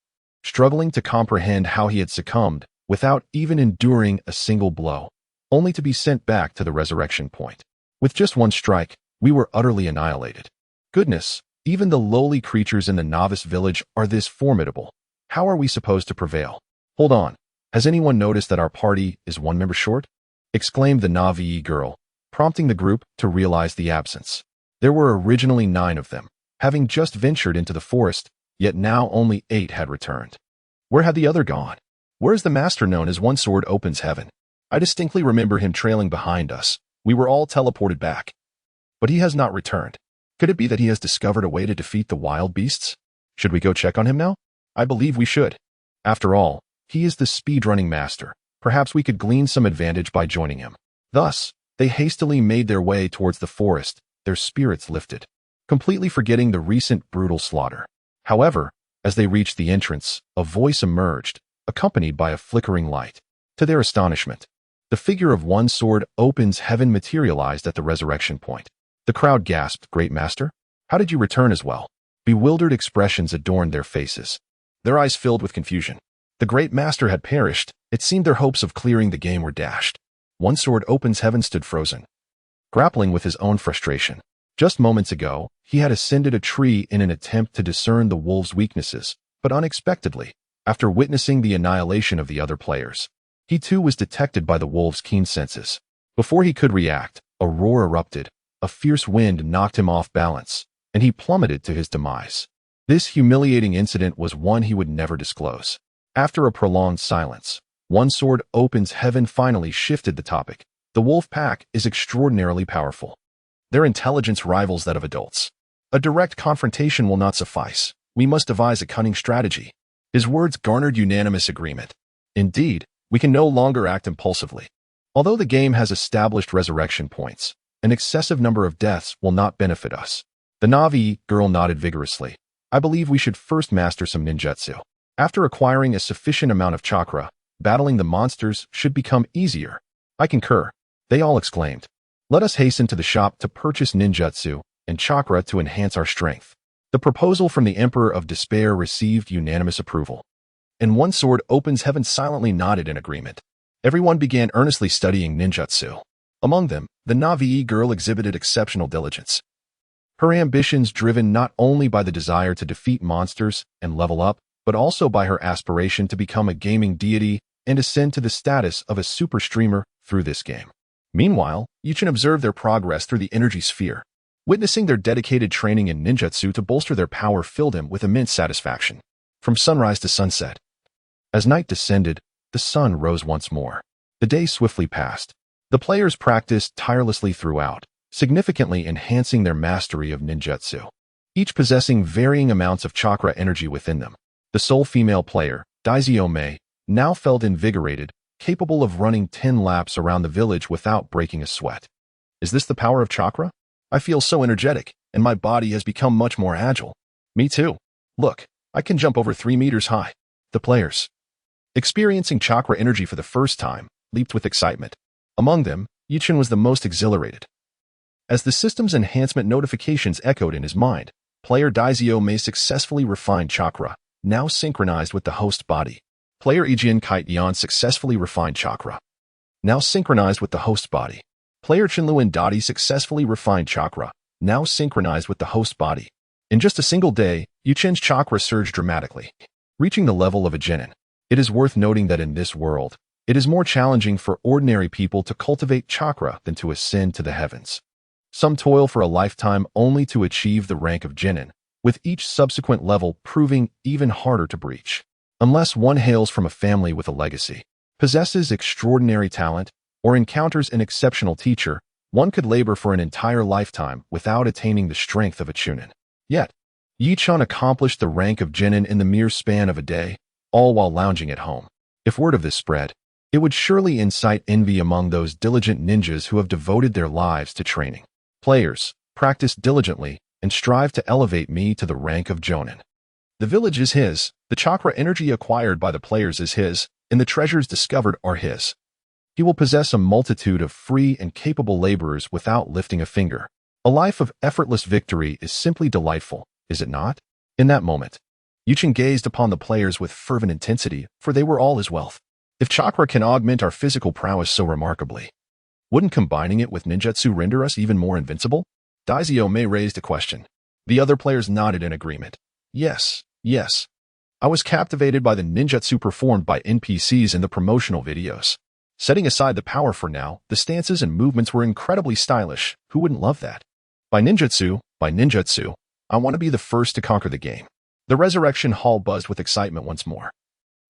struggling to comprehend how he had succumbed without even enduring a single blow, only to be sent back to the resurrection point. With just one strike, we were utterly annihilated. Goodness, even the lowly creatures in the novice village are this formidable. How are we supposed to prevail? Hold on, has anyone noticed that our party is one member short? Exclaimed the Navi girl, prompting the group to realize the absence. There were originally 9 of them, having just ventured into the forest, yet now only 8 had returned. Where had the other gone? Where is the master known as One Sword Opens Heaven? I distinctly remember him trailing behind us. We were all teleported back. But he has not returned. Could it be that he has discovered a way to defeat the wild beasts? Should we go check on him now? I believe we should. After all, he is the speedrunning master. Perhaps we could glean some advantage by joining him. Thus, they hastily made their way towards the forest, their spirits lifted, completely forgetting the recent brutal slaughter. However, as they reached the entrance, a voice emerged, accompanied by a flickering light. To their astonishment, the figure of One Sword Opens Heaven materialized at the resurrection point. The crowd gasped, "Great Master? How did you return as well?" Bewildered expressions adorned their faces, their eyes filled with confusion. The Great Master had perished. It seemed their hopes of clearing the game were dashed. One Sword Opens Heaven stood frozen, grappling with his own frustration. Just moments ago, he had ascended a tree in an attempt to discern the wolves' weaknesses, but unexpectedly, after witnessing the annihilation of the other players, he too was detected by the wolves' keen senses. Before he could react, a roar erupted, a fierce wind knocked him off balance, and he plummeted to his demise. This humiliating incident was one he would never disclose. After a prolonged silence, One Sword Opens Heaven finally shifted the topic. The wolf pack is extraordinarily powerful. Their intelligence rivals that of adults. A direct confrontation will not suffice. We must devise a cunning strategy. His words garnered unanimous agreement. Indeed, we can no longer act impulsively. Although the game has established resurrection points, an excessive number of deaths will not benefit us. The Navi girl nodded vigorously. I believe we should first master some ninjutsu. After acquiring a sufficient amount of chakra, battling the monsters should become easier. I concur, they all exclaimed. Let us hasten to the shop to purchase ninjutsu and chakra to enhance our strength. The proposal from the Emperor of Despair received unanimous approval, and One Sword Opens Heaven silently nodded in agreement. Everyone began earnestly studying ninjutsu. Among them, the Navi girl exhibited exceptional diligence. Her ambitions driven not only by the desire to defeat monsters and level up, but also by her aspiration to become a gaming deity and ascend to the status of a super streamer through this game. Meanwhile, Junin observed their progress through the energy sphere. Witnessing their dedicated training in ninjutsu to bolster their power filled him with immense satisfaction. From sunrise to sunset, as night descended, the sun rose once more. The day swiftly passed. The players practiced tirelessly throughout, significantly enhancing their mastery of ninjutsu, each possessing varying amounts of chakra energy within them. The sole female player, Daizyo, now felt invigorated, capable of running 10 laps around the village without breaking a sweat. Is this the power of chakra? I feel so energetic, and my body has become much more agile. Me too. Look, I can jump over 3 meters high. The players, experiencing chakra energy for the first time, leaped with excitement. Among them, Junin was the most exhilarated. As the system's enhancement notifications echoed in his mind, player Daizyo successfully refined chakra, now synchronized with the host body. Player Kekkei Genkai successfully refined Chakra. Now synchronized with the host body. Player Dadi successfully refined Chakra, now synchronized with the host body. In just a single day, Yuchin's Chakra surged dramatically, reaching the level of a Genin. It is worth noting that in this world, it is more challenging for ordinary people to cultivate Chakra than to ascend to the heavens. Some toil for a lifetime only to achieve the rank of Genin, with each subsequent level proving even harder to breach. Unless one hails from a family with a legacy, possesses extraordinary talent, or encounters an exceptional teacher, one could labor for an entire lifetime without attaining the strength of a Chunin. Yet, Yichun accomplished the rank of Genin in the mere span of a day, all while lounging at home. If word of this spread, it would surely incite envy among those diligent ninjas who have devoted their lives to training. Players, practice diligently and strive to elevate me to the rank of Jonin. The village is his, the chakra energy acquired by the players is his, and the treasures discovered are his. He will possess a multitude of free and capable laborers without lifting a finger. A life of effortless victory is simply delightful, is it not? In that moment, Yuchin gazed upon the players with fervent intensity, for they were all his wealth. If chakra can augment our physical prowess so remarkably, wouldn't combining it with ninjutsu render us even more invincible? Daizio Mei raised a question. The other players nodded in agreement. Yes. I was captivated by the ninjutsu performed by NPCs in the promotional videos. Setting aside the power for now, the stances and movements were incredibly stylish. Who wouldn't love that? By ninjutsu, I want to be the first to conquer the game. The Resurrection Hall buzzed with excitement once more,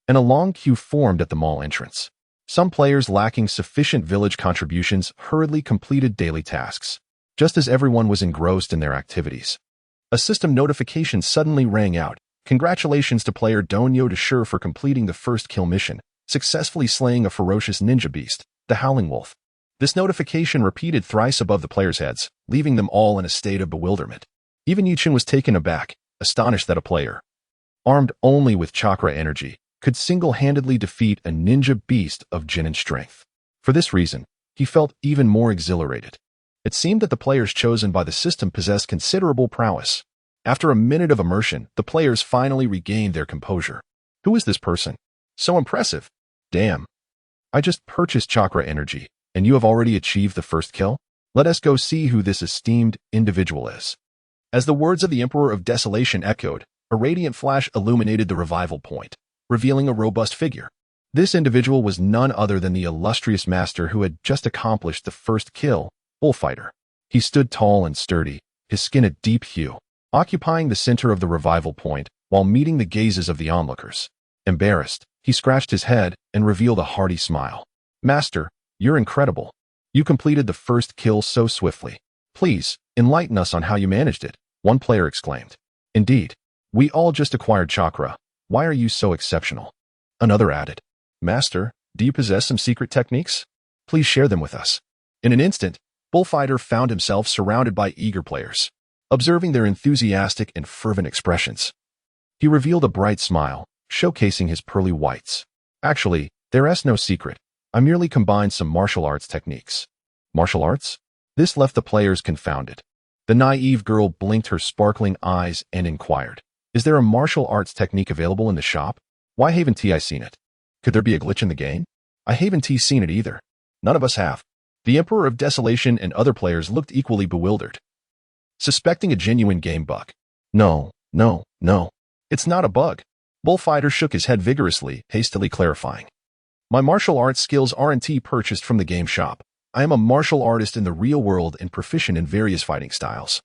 and a long queue formed at the mall entrance. Some players lacking sufficient village contributions hurriedly completed daily tasks. Just as everyone was engrossed in their activities, a system notification suddenly rang out. Congratulations to player Donyo Deshur for completing the first kill mission, successfully slaying a ferocious ninja beast, the Howling Wolf. This notification repeated thrice above the players' heads, leaving them all in a state of bewilderment. Even Yuchin was taken aback, astonished that a player, armed only with chakra energy, could single-handedly defeat a ninja beast of Genin strength. For this reason, he felt even more exhilarated. It seemed that the players chosen by the system possessed considerable prowess. After a minute of immersion, the players finally regained their composure. Who is this person? So impressive. Damn. I just purchased chakra energy, and you have already achieved the first kill? Let us go see who this esteemed individual is. As the words of the Emperor of Desolation echoed, a radiant flash illuminated the revival point, revealing a robust figure. This individual was none other than the illustrious master who had just accomplished the first kill, Bullfighter. He stood tall and sturdy, his skin a deep hue, occupying the center of the revival point while meeting the gazes of the onlookers. Embarrassed, he scratched his head and revealed a hearty smile. Master, you're incredible. You completed the first kill so swiftly. Please, enlighten us on how you managed it, one player exclaimed. Indeed, we all just acquired chakra. Why are you so exceptional? Another added. Master, do you possess some secret techniques? Please share them with us. In an instant, Bullfighter found himself surrounded by eager players. Observing their enthusiastic and fervent expressions, he revealed a bright smile, showcasing his pearly whites. Actually, there's no secret. I merely combined some martial arts techniques. Martial arts? This left the players confounded. The naive girl blinked her sparkling eyes and inquired, is there a martial arts technique available in the shop? Why haven't I seen it? Could there be a glitch in the game? I haven't seen it either. None of us have. The Emperor of Desolation and other players looked equally bewildered, suspecting a genuine game bug. No. It's not a bug. Bullfighter shook his head vigorously, hastily clarifying. My martial arts skills aren't purchased from the game shop. I am a martial artist in the real world and proficient in various fighting styles,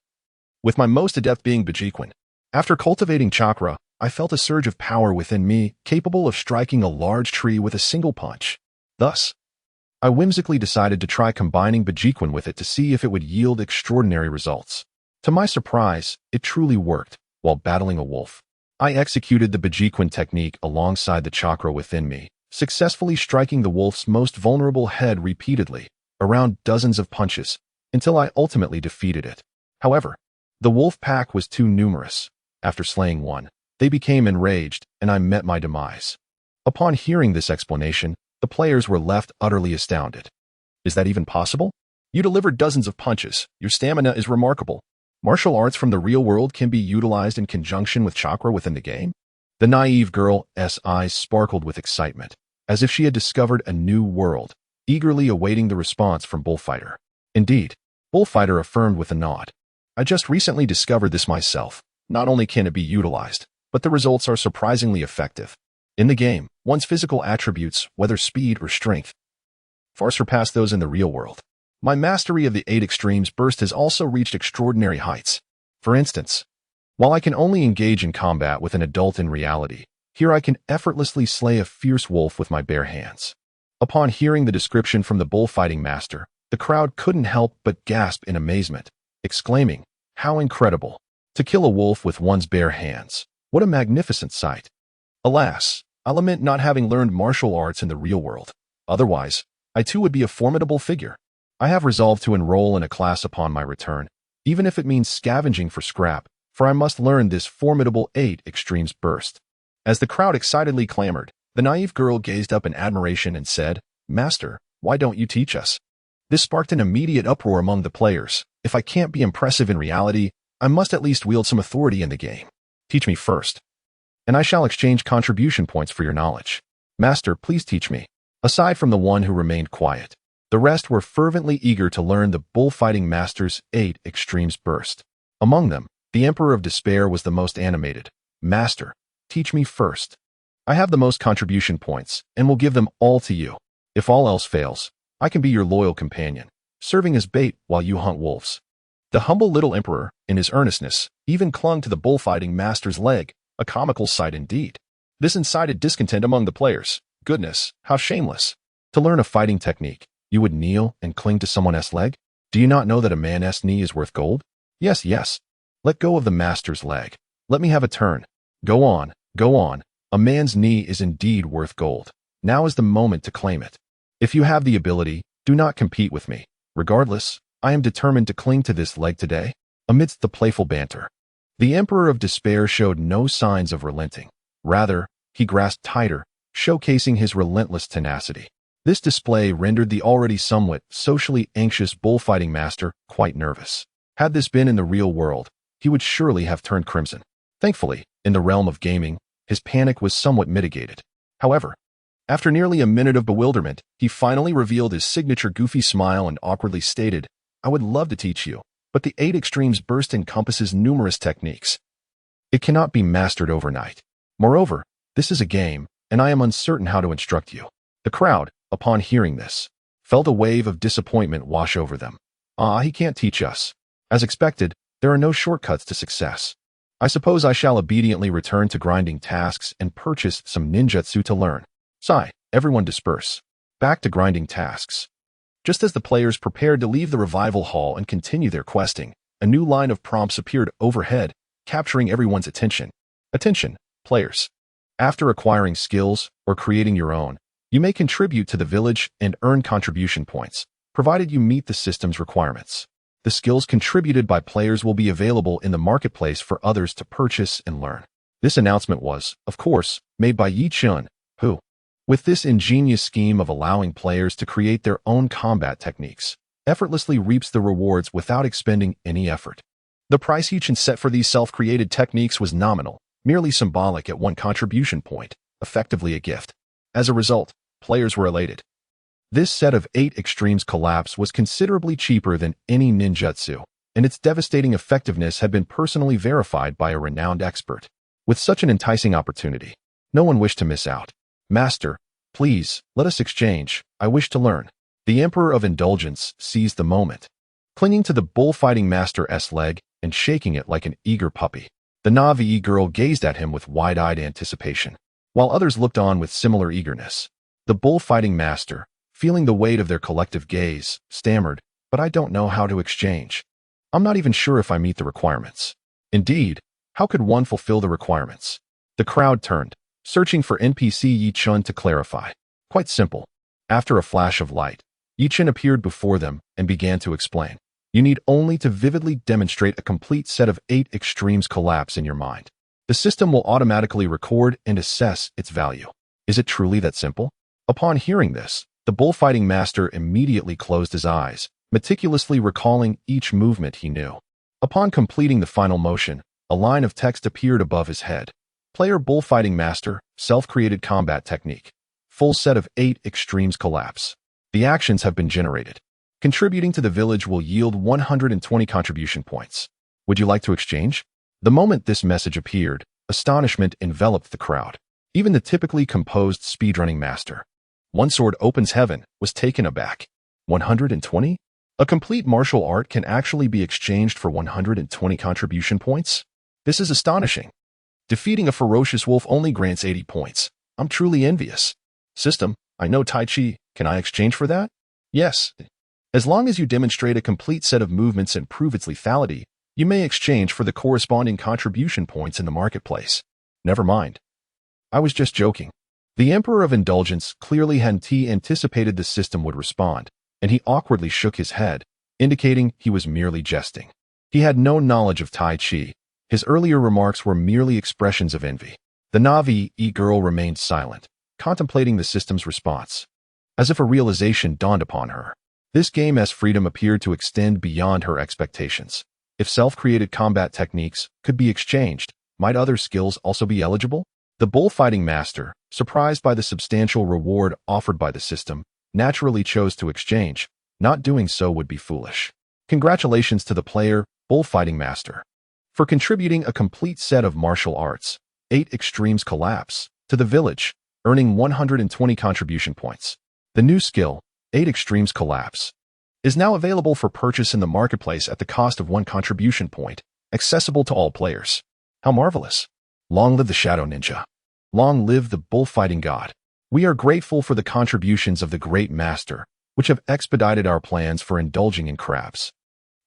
with my most adept being Bajiquan. After cultivating chakra, I felt a surge of power within me, capable of striking a large tree with a single punch. Thus, I whimsically decided to try combining Bajiquan with it to see if it would yield extraordinary results. To my surprise, it truly worked. While battling a wolf, I executed the Bajiquan technique alongside the chakra within me, successfully striking the wolf's most vulnerable head repeatedly, around dozens of punches, until I ultimately defeated it. However, the wolf pack was too numerous. After slaying one, they became enraged, and I met my demise. Upon hearing this explanation, the players were left utterly astounded. Is that even possible? You delivered dozens of punches. Your stamina is remarkable. Martial arts from the real world can be utilized in conjunction with chakra within the game? The naive girl's eyes sparkled with excitement, as if she had discovered a new world, eagerly awaiting the response from Bullfighter. Indeed, Bullfighter affirmed with a nod. I just recently discovered this myself. Not only can it be utilized, but the results are surprisingly effective. In the game, one's physical attributes, whether speed or strength, far surpass those in the real world. My mastery of the 8 extremes burst has also reached extraordinary heights. For instance, while I can only engage in combat with an adult in reality, here I can effortlessly slay a fierce wolf with my bare hands. Upon hearing the description from the bullfighting master, the crowd couldn't help but gasp in amazement, exclaiming, "How incredible! To kill a wolf with one's bare hands. What a magnificent sight!" Alas, I lament not having learned martial arts in the real world. Otherwise, I too would be a formidable figure. I have resolved to enroll in a class upon my return, even if it means scavenging for scrap, for I must learn this formidable 8 extremes burst. As the crowd excitedly clamored, the naive girl gazed up in admiration and said, "Master, why don't you teach us?" This sparked an immediate uproar among the players. If I can't be impressive in reality, I must at least wield some authority in the game. Teach me first, and I shall exchange contribution points for your knowledge. Master, please teach me. Aside from the one who remained quiet, the rest were fervently eager to learn the bullfighting master's 8 extremes burst. Among them, the Emperor of Despair was the most animated. "Master, teach me first. I have the most contribution points, and will give them all to you. If all else fails, I can be your loyal companion, serving as bait while you hunt wolves." The humble little emperor, in his earnestness, even clung to the bullfighting master's leg, a comical sight indeed. This incited discontent among the players. Goodness, how shameless. To learn a fighting technique, you would kneel and cling to someone's leg? Do you not know that a man's knee is worth gold? Yes, yes. Let go of the master's leg. Let me have a turn. Go on, go on. A man's knee is indeed worth gold. Now is the moment to claim it. If you have the ability, do not compete with me. Regardless, I am determined to cling to this leg today. Amidst the playful banter, the Emperor of Despair showed no signs of relenting. Rather, he grasped tighter, showcasing his relentless tenacity. This display rendered the already somewhat socially anxious bullfighting master quite nervous. Had this been in the real world, he would surely have turned crimson. Thankfully, in the realm of gaming, his panic was somewhat mitigated. However, after nearly a minute of bewilderment, he finally revealed his signature goofy smile and awkwardly stated, "I would love to teach you, but the 8 extremes burst encompasses numerous techniques. It cannot be mastered overnight. Moreover, this is a game, and I am uncertain how to instruct you." The crowd, upon hearing this, felt a wave of disappointment wash over them. He can't teach us. As expected, there are no shortcuts to success. I suppose I shall obediently return to grinding tasks and purchase some ninjutsu to learn. Sigh, everyone disperse. Back to grinding tasks. Just as the players prepared to leave the revival hall and continue their questing, a new line of prompts appeared overhead, capturing everyone's attention. Attention, players. After acquiring skills or creating your own, you may contribute to the village and earn contribution points, provided you meet the system's requirements. The skills contributed by players will be available in the marketplace for others to purchase and learn. This announcement was, of course, made by Yi Chun, who, with this ingenious scheme of allowing players to create their own combat techniques, effortlessly reaps the rewards without expending any effort. The price Yi Chun set for these self-created techniques was nominal, merely symbolic at 1 contribution point, effectively a gift. As a result, players were elated. This set of 8 extremes collapse was considerably cheaper than any ninjutsu, and its devastating effectiveness had been personally verified by a renowned expert. With such an enticing opportunity, no one wished to miss out. "Master, please, let us exchange. I wish to learn." The Emperor of Indulgence seized the moment, clinging to the bullfighting master's leg and shaking it like an eager puppy. The Navi girl gazed at him with wide-eyed anticipation, while others looked on with similar eagerness. The bullfighting master, feeling the weight of their collective gaze, stammered, "But I don't know how to exchange. I'm not even sure if I meet the requirements." Indeed, how could one fulfill the requirements? The crowd turned, searching for NPC Yi Chun to clarify. Quite simple. After a flash of light, Yi Chun appeared before them and began to explain. You need only to vividly demonstrate a complete set of 8 extremes collapse in your mind. The system will automatically record and assess its value. Is it truly that simple? Upon hearing this, the bullfighting master immediately closed his eyes, meticulously recalling each movement he knew. Upon completing the final motion, a line of text appeared above his head. Player Bullfighting Master, self-created combat technique. Full set of 8 extremes collapse. The actions have been generated. Contributing to the village will yield 120 contribution points. Would you like to exchange? The moment this message appeared, astonishment enveloped the crowd. Even the typically composed speedrunning master, One Sword Opens Heaven, was taken aback. 120? A complete martial art can actually be exchanged for 120 contribution points? This is astonishing. Defeating a ferocious wolf only grants 80 points. I'm truly envious. System, I know Tai Chi. Can I exchange for that? Yes. As long as you demonstrate a complete set of movements and prove its lethality, you may exchange for the corresponding contribution points in the marketplace. Never mind. I was just joking. The Emperor of Indulgence clearly hadn't anticipated the system would respond, and he awkwardly shook his head, indicating he was merely jesting. He had no knowledge of Tai Chi. His earlier remarks were merely expressions of envy. The Navi girl remained silent, contemplating the system's response. As if a realization dawned upon her. This game's freedom appeared to extend beyond her expectations. If self-created combat techniques could be exchanged, might other skills also be eligible? The bullfighting master, surprised by the substantial reward offered by the system, naturally chose to exchange. Not doing so would be foolish. Congratulations to the player, bullfighting master, for contributing a complete set of martial arts, 8 extremes collapse, to the village, earning 120 contribution points. The new skill, 8 extremes collapse, is now available for purchase in the marketplace at the cost of 1 contribution point, accessible to all players. How marvelous! Long live the Shadow Ninja. Long live the bullfighting god. We are grateful for the contributions of the great master, which have expedited our plans for indulging in crabs.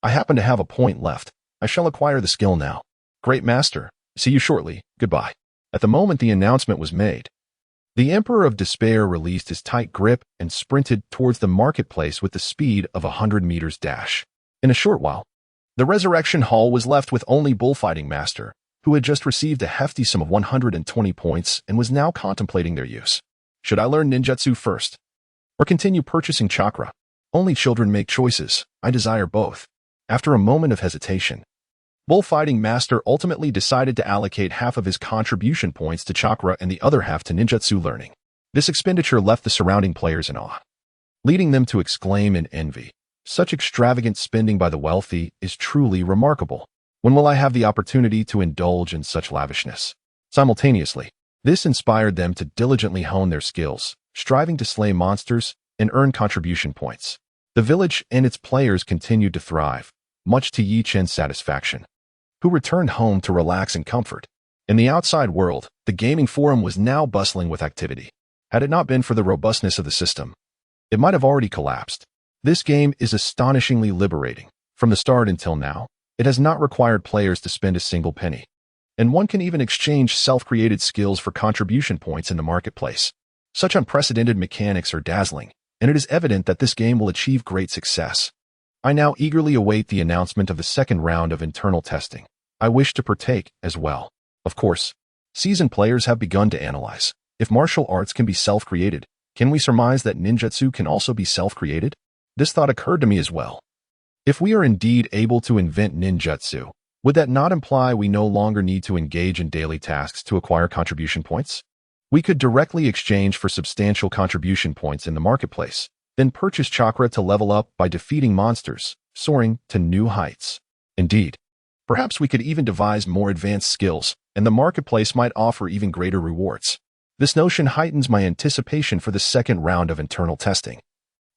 I happen to have a point left. I shall acquire the skill now. Great master, see you shortly. Goodbye. At the moment the announcement was made, the Emperor of Despair released his tight grip and sprinted towards the marketplace with the speed of 100 meters dash. In a short while, the Resurrection Hall was left with only Bullfighting Master, who had just received a hefty sum of 120 points and was now contemplating their use. Should I learn ninjutsu first, or continue purchasing chakra? Only children make choices. I desire both. After a moment of hesitation, Bullfighting Master ultimately decided to allocate half of his contribution points to chakra and the other half to ninjutsu learning. This expenditure left the surrounding players in awe, leading them to exclaim in envy. Such extravagant spending by the wealthy is truly remarkable. When will I have the opportunity to indulge in such lavishness? Simultaneously, this inspired them to diligently hone their skills, striving to slay monsters and earn contribution points. The village and its players continued to thrive, much to Yi Chen's satisfaction, who returned home to relax in comfort. In the outside world, the gaming forum was now bustling with activity. Had it not been for the robustness of the system, it might have already collapsed. This game is astonishingly liberating. From the start until now, it has not required players to spend a single penny. And one can even exchange self-created skills for contribution points in the marketplace. Such unprecedented mechanics are dazzling, and it is evident that this game will achieve great success. I now eagerly await the announcement of the second round of internal testing. I wish to partake as well. Of course, seasoned players have begun to analyze. If martial arts can be self-created, can we surmise that ninjutsu can also be self-created? This thought occurred to me as well. If we are indeed able to invent ninjutsu, would that not imply we no longer need to engage in daily tasks to acquire contribution points? We could directly exchange for substantial contribution points in the marketplace, then purchase chakra to level up by defeating monsters, soaring to new heights. Indeed, perhaps we could even devise more advanced skills, and the marketplace might offer even greater rewards. This notion heightens my anticipation for the second round of internal testing.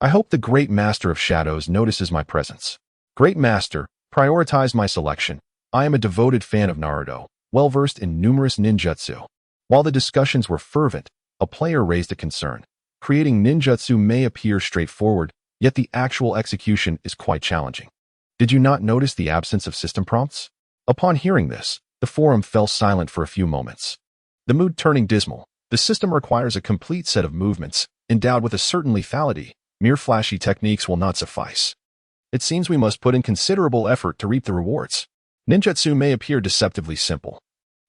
I hope the Great Master of Shadows notices my presence. Great Master, prioritize my selection. I am a devoted fan of Naruto, well-versed in numerous ninjutsu. While the discussions were fervent, a player raised a concern. Creating ninjutsu may appear straightforward, yet the actual execution is quite challenging. Did you not notice the absence of system prompts? Upon hearing this, the forum fell silent for a few moments. The mood turning dismal, the system requires a complete set of movements, endowed with a certain lethality. Mere flashy techniques will not suffice. It seems we must put in considerable effort to reap the rewards. Ninjutsu may appear deceptively simple,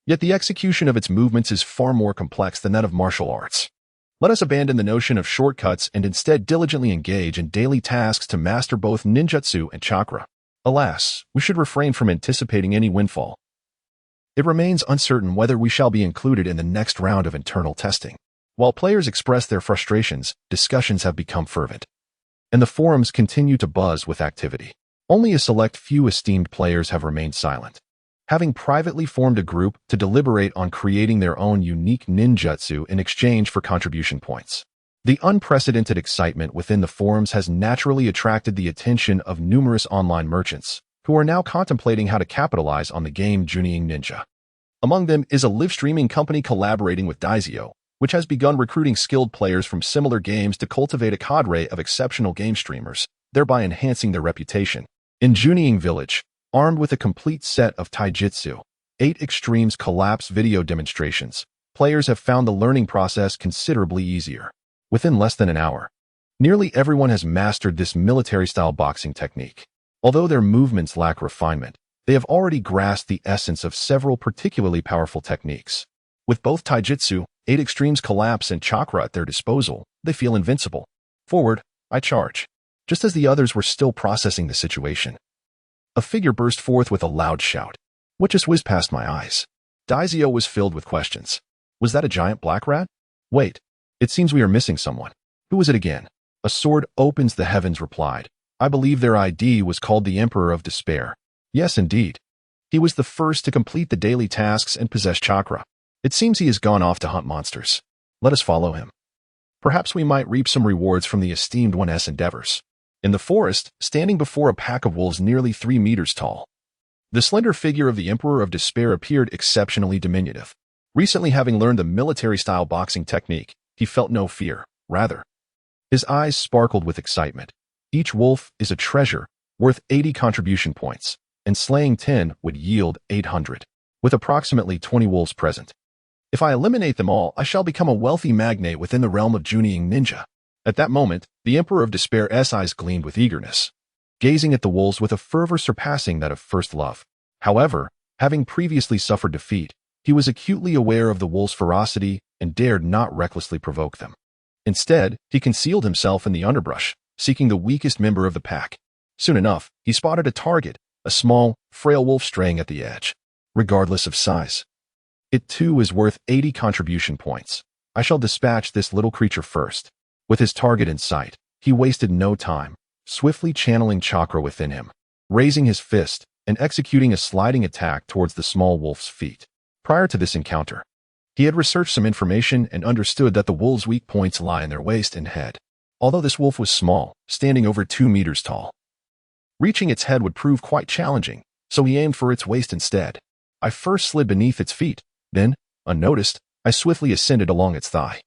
yet the execution of its movements is far more complex than that of martial arts. Let us abandon the notion of shortcuts and instead diligently engage in daily tasks to master both ninjutsu and chakra. Alas, we should refrain from anticipating any windfall. It remains uncertain whether we shall be included in the next round of internal testing. While players express their frustrations, discussions have become fervent, and the forums continue to buzz with activity. Only a select few esteemed players have remained silent, having privately formed a group to deliberate on creating their own unique ninjutsu in exchange for contribution points. The unprecedented excitement within the forums has naturally attracted the attention of numerous online merchants, who are now contemplating how to capitalize on the game Junin Ninja. Among them is a live-streaming company collaborating with Daizio, which has begun recruiting skilled players from similar games to cultivate a cadre of exceptional game streamers, thereby enhancing their reputation. In Junin Village, armed with a complete set of taijutsu, 8 extremes collapse video demonstrations, players have found the learning process considerably easier. Within less than an hour, nearly everyone has mastered this military-style boxing technique. Although their movements lack refinement, they have already grasped the essence of several particularly powerful techniques. With both taijutsu, 8 extremes collapse, and chakra at their disposal, they feel invincible. Forward, I charge. Just as the others were still processing the situation, a figure burst forth with a loud shout. What just whizzed past my eyes? Daizio was filled with questions. Was that a giant black rat? Wait, it seems we are missing someone. Who was it again? A sword opens the heavens replied. I believe their ID was called the Emperor of Despair. Yes, indeed. He was the first to complete the daily tasks and possess chakra. It seems he has gone off to hunt monsters. Let us follow him. Perhaps we might reap some rewards from the esteemed one's endeavors. In the forest, standing before a pack of wolves nearly 3 meters tall, the slender figure of the Emperor of Despair appeared exceptionally diminutive. Recently having learned the military-style boxing technique, he felt no fear. Rather, his eyes sparkled with excitement. Each wolf is a treasure, worth 80 contribution points, and slaying 10 would yield 800, with approximately 20 wolves present. If I eliminate them all, I shall become a wealthy magnate within the realm of Junin Ninja. At that moment, the Emperor of Despair's eyes gleamed with eagerness, gazing at the wolves with a fervor surpassing that of first love. However, having previously suffered defeat, he was acutely aware of the wolves' ferocity and dared not recklessly provoke them. Instead, he concealed himself in the underbrush, seeking the weakest member of the pack. Soon enough, he spotted a target, a small, frail wolf straying at the edge. Regardless of size, it too is worth 80 contribution points. I shall dispatch this little creature first. With his target in sight, he wasted no time, swiftly channeling chakra within him, raising his fist and executing a sliding attack towards the small wolf's feet. Prior to this encounter, he had researched some information and understood that the wolves' weak points lie in their waist and head. Although this wolf was small, standing over 2 meters tall, reaching its head would prove quite challenging, so he aimed for its waist instead. I first slid beneath its feet, then, unnoticed, I swiftly ascended along its thigh,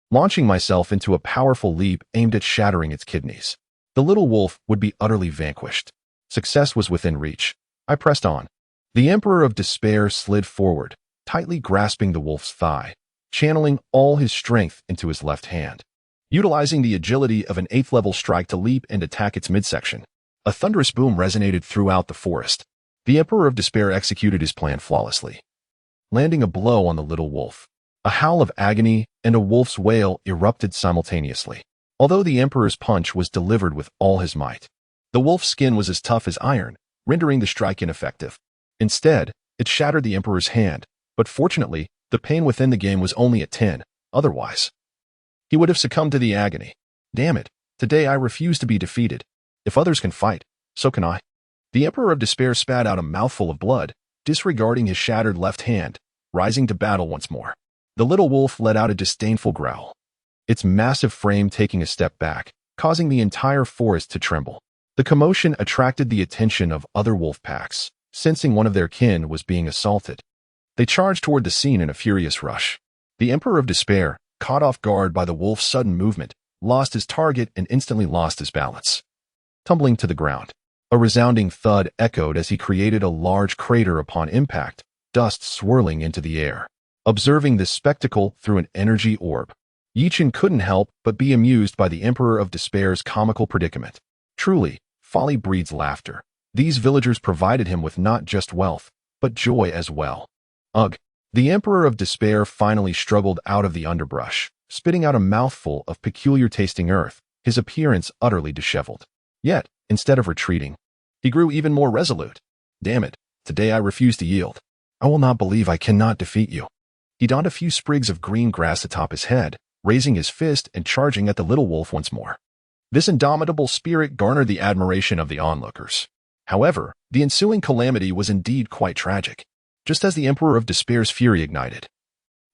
launching myself into a powerful leap aimed at shattering its kidneys. The little wolf would be utterly vanquished. Success was within reach. I pressed on. The Emperor of Despair slid forward, tightly grasping the wolf's thigh, channeling all his strength into his left hand, utilizing the agility of an 8th-level strike to leap and attack its midsection. A thunderous boom resonated throughout the forest. The Emperor of Despair executed his plan flawlessly, landing a blow on the little wolf. A howl of agony and a wolf's wail erupted simultaneously. Although the Emperor's punch was delivered with all his might, the wolf's skin was as tough as iron, rendering the strike ineffective. Instead, it shattered the Emperor's hand, but fortunately, the pain within the game was only at 10, otherwise he would have succumbed to the agony. Damn it, today I refuse to be defeated. If others can fight, so can I. The Emperor of Despair spat out a mouthful of blood, disregarding his shattered left hand, rising to battle once more. The little wolf let out a disdainful growl, its massive frame taking a step back, causing the entire forest to tremble. The commotion attracted the attention of other wolf packs, sensing one of their kin was being assaulted. They charged toward the scene in a furious rush. The Emperor of Despair, caught off guard by the wolf's sudden movement, lost his target and instantly lost his balance, tumbling to the ground. A resounding thud echoed as he created a large crater upon impact, dust swirling into the air. Observing this spectacle through an energy orb, Yichin couldn't help but be amused by the Emperor of Despair's comical predicament. Truly, folly breeds laughter. These villagers provided him with not just wealth, but joy as well. Ugh. The Emperor of Despair finally struggled out of the underbrush, spitting out a mouthful of peculiar-tasting earth, his appearance utterly disheveled. Yet, instead of retreating, he grew even more resolute. Damn it, today I refuse to yield. I will not believe I cannot defeat you. He donned a few sprigs of green grass atop his head, raising his fist and charging at the little wolf once more. This indomitable spirit garnered the admiration of the onlookers. However, the ensuing calamity was indeed quite tragic. Just as the Emperor of Despair's fury ignited,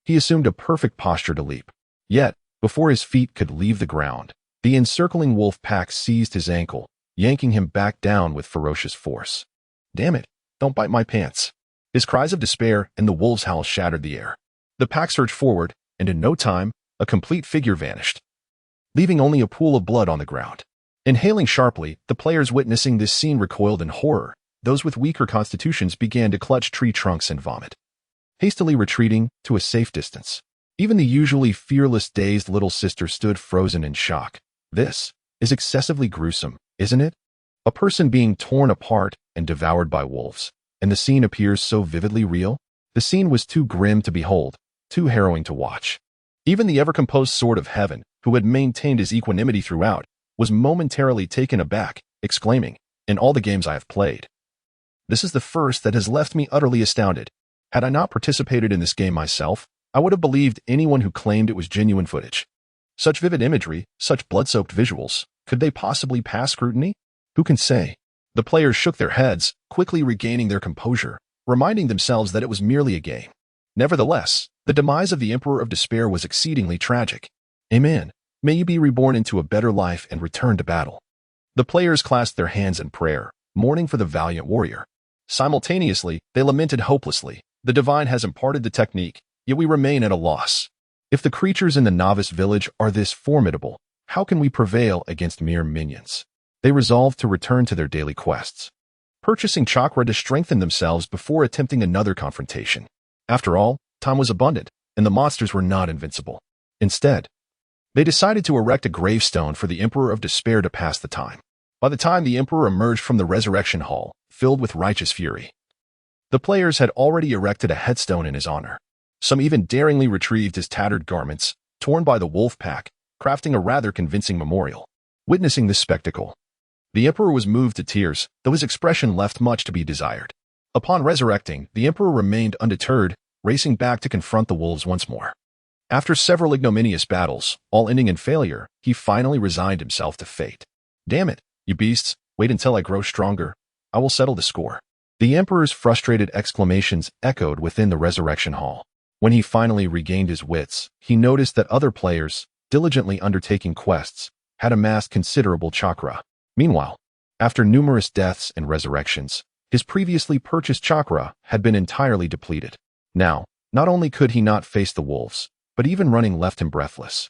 he assumed a perfect posture to leap. Yet, before his feet could leave the ground, the encircling wolf pack seized his ankle, yanking him back down with ferocious force. Damn it, don't bite my pants. His cries of despair and the wolf's howl shattered the air. The pack surged forward, and in no time, a complete figure vanished, leaving only a pool of blood on the ground. Inhaling sharply, the players witnessing this scene recoiled in horror. Those with weaker constitutions began to clutch tree trunks and vomit, hastily retreating to a safe distance. Even the usually fearless, dazed little sister stood frozen in shock. This is excessively gruesome, isn't it? A person being torn apart and devoured by wolves, and the scene appears so vividly real? The scene was too grim to behold, too harrowing to watch. Even the ever-composed Sword of Heaven, who had maintained his equanimity throughout, was momentarily taken aback, exclaiming, "In all the games I have played, this is the first that has left me utterly astounded. Had I not participated in this game myself, I would have believed anyone who claimed it was genuine footage. Such vivid imagery, such blood-soaked visuals, could they possibly pass scrutiny? Who can say?" The players shook their heads, quickly regaining their composure, reminding themselves that it was merely a game. Nevertheless, the demise of the Emperor of Despair was exceedingly tragic. Amen. May you be reborn into a better life and return to battle. The players clasped their hands in prayer, mourning for the valiant warrior. Simultaneously, they lamented hopelessly. The divine has imparted the technique, yet we remain at a loss. If the creatures in the novice village are this formidable, how can we prevail against mere minions? They resolved to return to their daily quests, purchasing Chakra to strengthen themselves before attempting another confrontation. After all, time was abundant, and the monsters were not invincible. Instead, they decided to erect a gravestone for the Emperor of Despair to pass the time. By the time the Emperor emerged from the Resurrection Hall, filled with righteous fury, the players had already erected a headstone in his honor. Some even daringly retrieved his tattered garments, torn by the wolf pack, crafting a rather convincing memorial. Witnessing this spectacle, the Emperor was moved to tears, though his expression left much to be desired. Upon resurrecting, the Emperor remained undeterred, racing back to confront the wolves once more. After several ignominious battles, all ending in failure, he finally resigned himself to fate. "Damn it, you beasts, wait until I grow stronger. I will settle the score." The Emperor's frustrated exclamations echoed within the Resurrection Hall. When he finally regained his wits, he noticed that other players, diligently undertaking quests, had amassed considerable chakra. Meanwhile, after numerous deaths and resurrections, his previously purchased chakra had been entirely depleted. Now, not only could he not face the wolves, but even running left him breathless.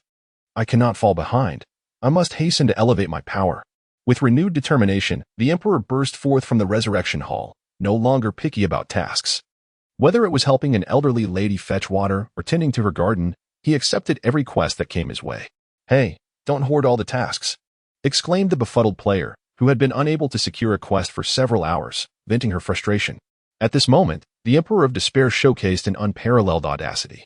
"I cannot fall behind. I must hasten to elevate my power." With renewed determination, the Emperor burst forth from the Resurrection Hall, no longer picky about tasks. Whether it was helping an elderly lady fetch water or tending to her garden, he accepted every quest that came his way. "Hey, don't hoard all the tasks," exclaimed the befuddled player, who had been unable to secure a quest for several hours, venting her frustration. At this moment, the Emperor of Despair showcased an unparalleled audacity,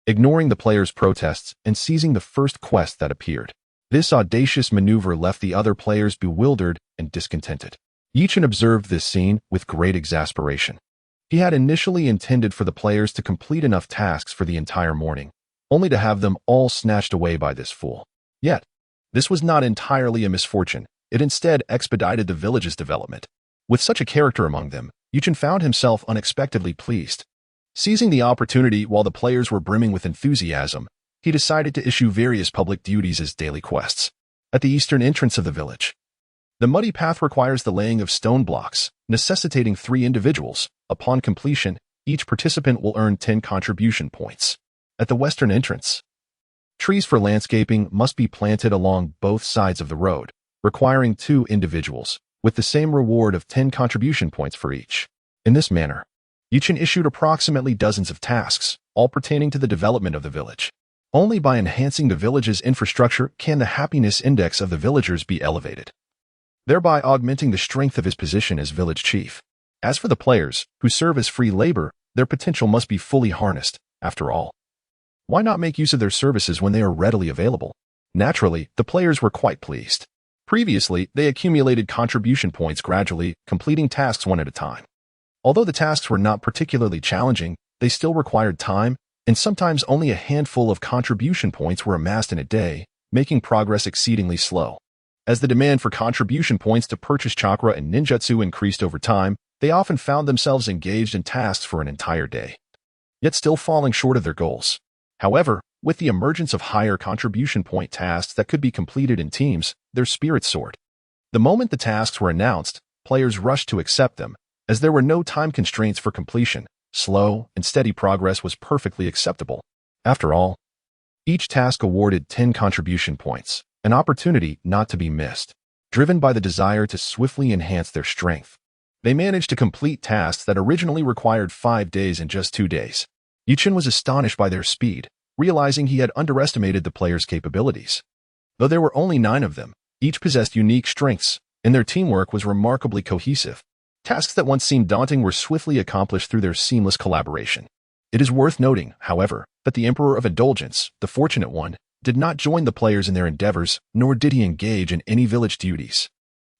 ignoring the players' protests and seizing the first quest that appeared. This audacious maneuver left the other players bewildered and discontented. Yichen observed this scene with great exasperation. He had initially intended for the players to complete enough tasks for the entire morning, only to have them all snatched away by this fool. Yet, this was not entirely a misfortune. It instead expedited the village's development. With such a character among them, Yichen found himself unexpectedly pleased. Seizing the opportunity while the players were brimming with enthusiasm, he decided to issue various public duties as daily quests. At the eastern entrance of the village, the muddy path requires the laying of stone blocks, necessitating 3 individuals. Upon completion, each participant will earn 10 contribution points. At the western entrance, trees for landscaping must be planted along both sides of the road, requiring 2 individuals, with the same reward of 10 contribution points for each. In this manner, Yichen issued approximately dozens of tasks, all pertaining to the development of the village. Only by enhancing the village's infrastructure can the happiness index of the villagers be elevated, thereby augmenting the strength of his position as village chief. As for the players, who serve as free labor, their potential must be fully harnessed. After all, why not make use of their services when they are readily available? Naturally, the players were quite pleased. Previously, they accumulated contribution points gradually, completing tasks one at a time. Although the tasks were not particularly challenging, they still required time, and sometimes only a handful of contribution points were amassed in a day, making progress exceedingly slow. As the demand for contribution points to purchase chakra and ninjutsu increased over time, they often found themselves engaged in tasks for an entire day, yet still falling short of their goals. However, with the emergence of higher contribution point tasks that could be completed in teams, their spirits soared. The moment the tasks were announced, players rushed to accept them, as there were no time constraints for completion. Slow and steady progress was perfectly acceptable. After all, each task awarded 10 contribution points, an opportunity not to be missed. Driven by the desire to swiftly enhance their strength, they managed to complete tasks that originally required 5 days in just 2 days. Junin was astonished by their speed, realizing he had underestimated the players' capabilities. Though there were only 9 of them, each possessed unique strengths, and their teamwork was remarkably cohesive. Tasks that once seemed daunting were swiftly accomplished through their seamless collaboration. It is worth noting, however, that the Emperor of Indulgence, the Fortunate One, did not join the players in their endeavors, nor did he engage in any village duties.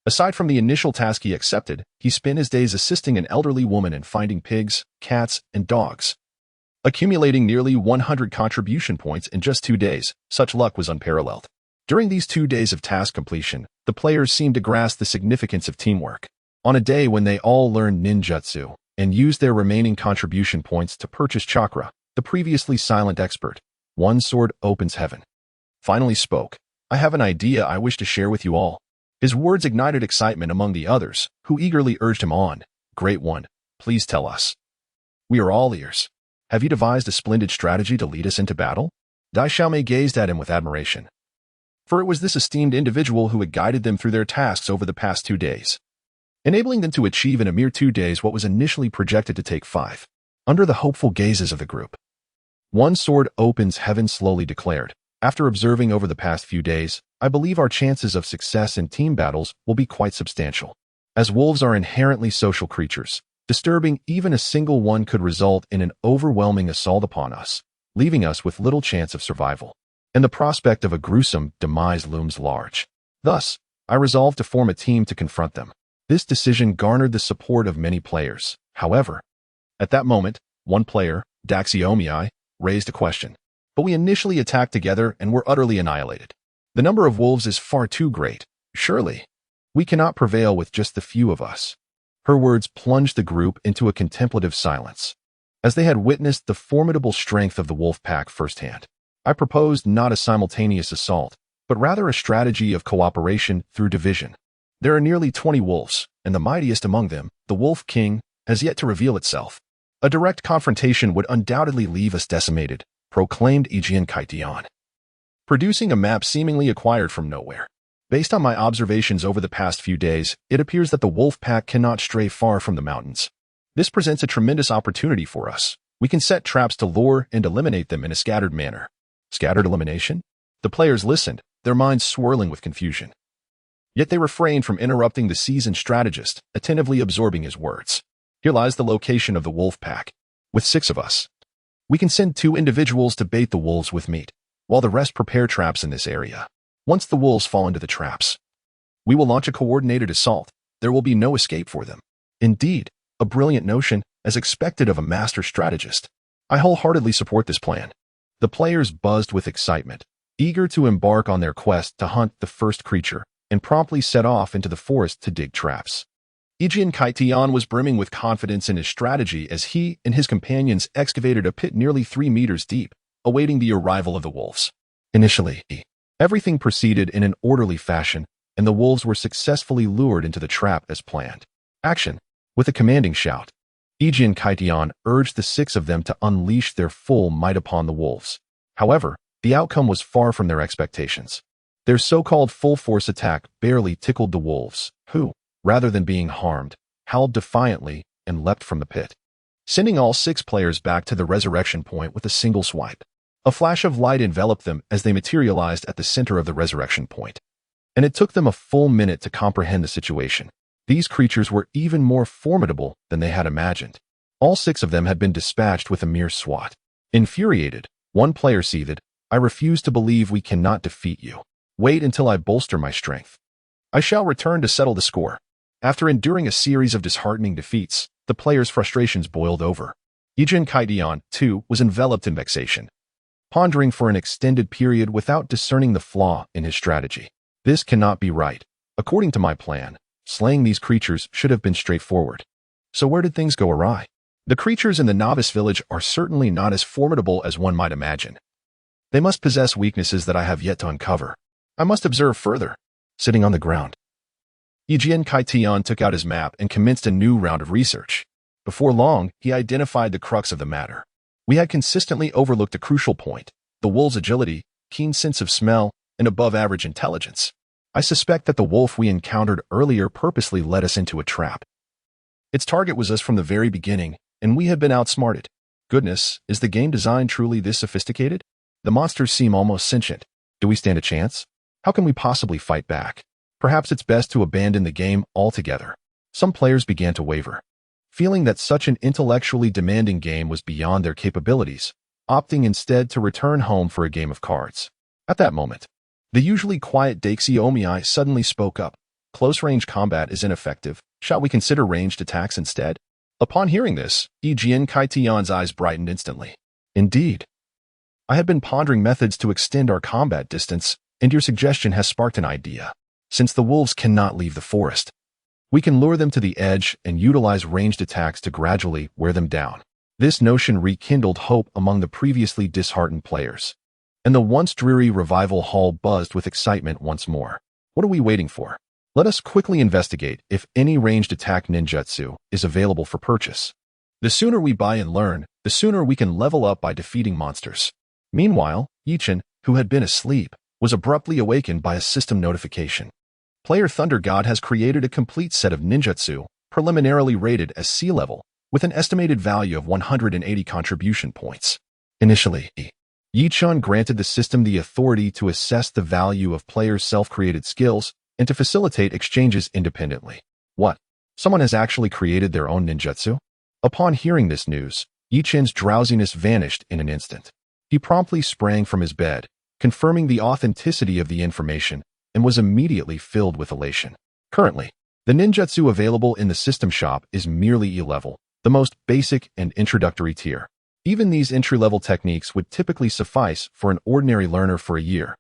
Aside from the initial task he accepted, he spent his days assisting an elderly woman in finding pigs, cats, and dogs. Accumulating nearly 100 contribution points in just 2 days, such luck was unparalleled. During these 2 days of task completion, the players seemed to grasp the significance of teamwork. On a day when they all learned ninjutsu and used their remaining contribution points to purchase chakra, the previously silent expert, One Sword Opens Heaven, finally spoke. "I have an idea I wish to share with you all." His words ignited excitement among the others, who eagerly urged him on. "Great One, please tell us. We are all ears. Have you devised a splendid strategy to lead us into battle?" Dai Xiaomei gazed at him with admiration, for it was this esteemed individual who had guided them through their tasks over the past 2 days, enabling them to achieve in a mere 2 days what was initially projected to take 5. Under the hopeful gazes of the group, One Sword Opens Heaven slowly declared, "After observing over the past few days, I believe our chances of success in team battles will be quite substantial. As wolves are inherently social creatures, disturbing even a single one could result in an overwhelming assault upon us, leaving us with little chance of survival. And the prospect of a gruesome demise looms large. Thus, I resolved to form a team to confront them." This decision garnered the support of many players. However, at that moment, one player, Daxiomii, raised a question. "But we initially attacked together and were utterly annihilated. The number of wolves is far too great. Surely, we cannot prevail with just the few of us." Her words plunged the group into a contemplative silence, as they had witnessed the formidable strength of the wolf pack firsthand. "I proposed not a simultaneous assault, but rather a strategy of cooperation through division. There are nearly 20 wolves, and the mightiest among them, the Wolf King, has yet to reveal itself. A direct confrontation would undoubtedly leave us decimated," proclaimed Kekkei Genkai, producing a map seemingly acquired from nowhere. "Based on my observations over the past few days, it appears that the wolf pack cannot stray far from the mountains. This presents a tremendous opportunity for us. We can set traps to lure and eliminate them in a scattered manner." Scattered elimination? The players listened, their minds swirling with confusion. Yet they refrained from interrupting the seasoned strategist, attentively absorbing his words. "Here lies the location of the wolf pack. With 6 of us, we can send 2 individuals to bait the wolves with meat, while the rest prepare traps in this area. Once the wolves fall into the traps, we will launch a coordinated assault. There will be no escape for them." Indeed, a brilliant notion, as expected of a master strategist. I wholeheartedly support this plan. The players buzzed with excitement, eager to embark on their quest to hunt the first creature, and promptly set off into the forest to dig traps. Kekkei Genkai was brimming with confidence in his strategy as he and his companions excavated a pit nearly 3 meters deep, awaiting the arrival of the wolves. Initially, everything proceeded in an orderly fashion, and the wolves were successfully lured into the trap as planned. "Action!" With a commanding shout, Kekkei Genkai urged the 6 of them to unleash their full might upon the wolves. However, the outcome was far from their expectations. Their so-called full-force attack barely tickled the wolves, who, rather than being harmed, howled defiantly and leapt from the pit, sending all 6 players back to the resurrection point with a single swipe. A flash of light enveloped them as they materialized at the center of the resurrection point, and it took them a full minute to comprehend the situation. These creatures were even more formidable than they had imagined. All 6 of them had been dispatched with a mere swat. Infuriated, one player seethed, "I refuse to believe we cannot defeat you. Wait until I bolster my strength. I shall return to settle the score." After enduring a series of disheartening defeats, the player's frustrations boiled over. Genkai, too, was enveloped in vexation, pondering for an extended period without discerning the flaw in his strategy. This cannot be right. According to my plan, slaying these creatures should have been straightforward. So where did things go awry? The creatures in the novice village are certainly not as formidable as one might imagine. They must possess weaknesses that I have yet to uncover. I must observe further. Sitting on the ground, Genkai took out his map and commenced a new round of research. Before long, he identified the crux of the matter. We had consistently overlooked a crucial point: the wolf's agility, keen sense of smell, and above-average intelligence. I suspect that the wolf we encountered earlier purposely led us into a trap. Its target was us from the very beginning, and we had been outsmarted. Goodness, is the game design truly this sophisticated? The monsters seem almost sentient. Do we stand a chance? How can we possibly fight back? Perhaps it's best to abandon the game altogether. Some players began to waver, feeling that such an intellectually demanding game was beyond their capabilities, opting instead to return home for a game of cards. At that moment, the usually quiet Daixi Omiyai suddenly spoke up. Close-range combat is ineffective. Shall we consider ranged attacks instead? Upon hearing this, Genkai eyes brightened instantly. Indeed. I had been pondering methods to extend our combat distance, and your suggestion has sparked an idea. Since the wolves cannot leave the forest, we can lure them to the edge and utilize ranged attacks to gradually wear them down. This notion rekindled hope among the previously disheartened players, and the once dreary revival hall buzzed with excitement once more. What are we waiting for? Let us quickly investigate if any ranged attack ninjutsu is available for purchase. The sooner we buy and learn, the sooner we can level up by defeating monsters. Meanwhile, Ichin, who had been asleep, was abruptly awakened by a system notification. Player Thunder God has created a complete set of ninjutsu, preliminarily rated as sea level, with an estimated value of 180 contribution points. Initially, Yichun granted the system the authority to assess the value of players' self-created skills and to facilitate exchanges independently. What? Someone has actually created their own ninjutsu? Upon hearing this news, Yichin's drowsiness vanished in an instant. He promptly sprang from his bed, confirming the authenticity of the information, and was immediately filled with elation. Currently, the ninjutsu available in the system shop is merely E-level, the most basic and introductory tier. Even these entry-level techniques would typically suffice for an ordinary learner for a year.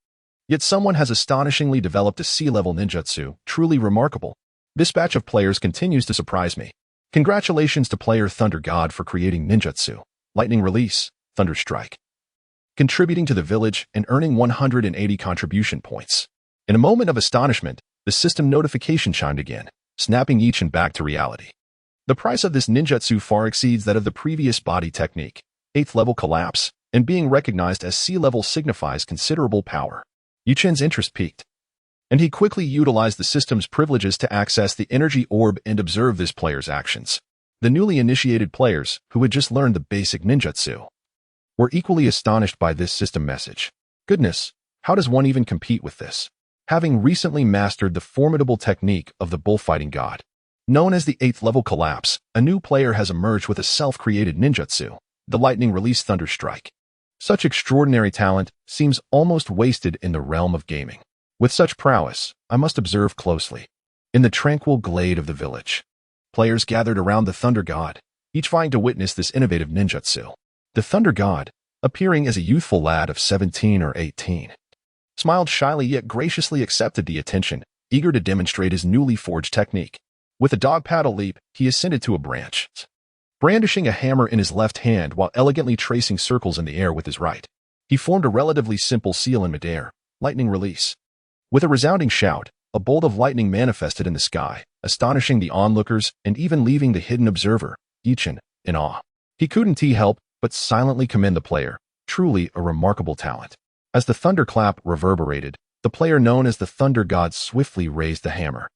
Yet someone has astonishingly developed a C-level ninjutsu, truly remarkable. This batch of players continues to surprise me. Congratulations to player Thunder God for creating ninjutsu, lightning release, thunder strike, contributing to the village and earning 180 contribution points. In a moment of astonishment, the system notification chimed again, snapping Ichin back to reality. The price of this ninjutsu far exceeds that of the previous body technique. 8th level collapse, and being recognized as C-level signifies considerable power. Ichin's interest peaked, and he quickly utilized the system's privileges to access the energy orb and observe this player's actions. The newly initiated players, who had just learned the basic ninjutsu, were equally astonished by this system message. Goodness, how does one even compete with this? Having recently mastered the formidable technique of the bullfighting god, known as the 8th level collapse, a new player has emerged with a self-created ninjutsu, the lightning release thunder strike. Such extraordinary talent seems almost wasted in the realm of gaming. With such prowess, I must observe closely. In the tranquil glade of the village, players gathered around the Thunder God, each vying to witness this innovative ninjutsu. The Thunder God, appearing as a youthful lad of 17 or 18, smiled shyly yet graciously accepted the attention, eager to demonstrate his newly forged technique. With a dog paddle leap, he ascended to a branch, brandishing a hammer in his left hand while elegantly tracing circles in the air with his right. He formed a relatively simple seal in midair, lightning release. With a resounding shout, a bolt of lightning manifested in the sky, astonishing the onlookers and even leaving the hidden observer, Ichin, in awe. He couldn't help but silently commend the player, truly a remarkable talent. As the thunderclap reverberated, the player known as the Thunder God swiftly raised the hammer,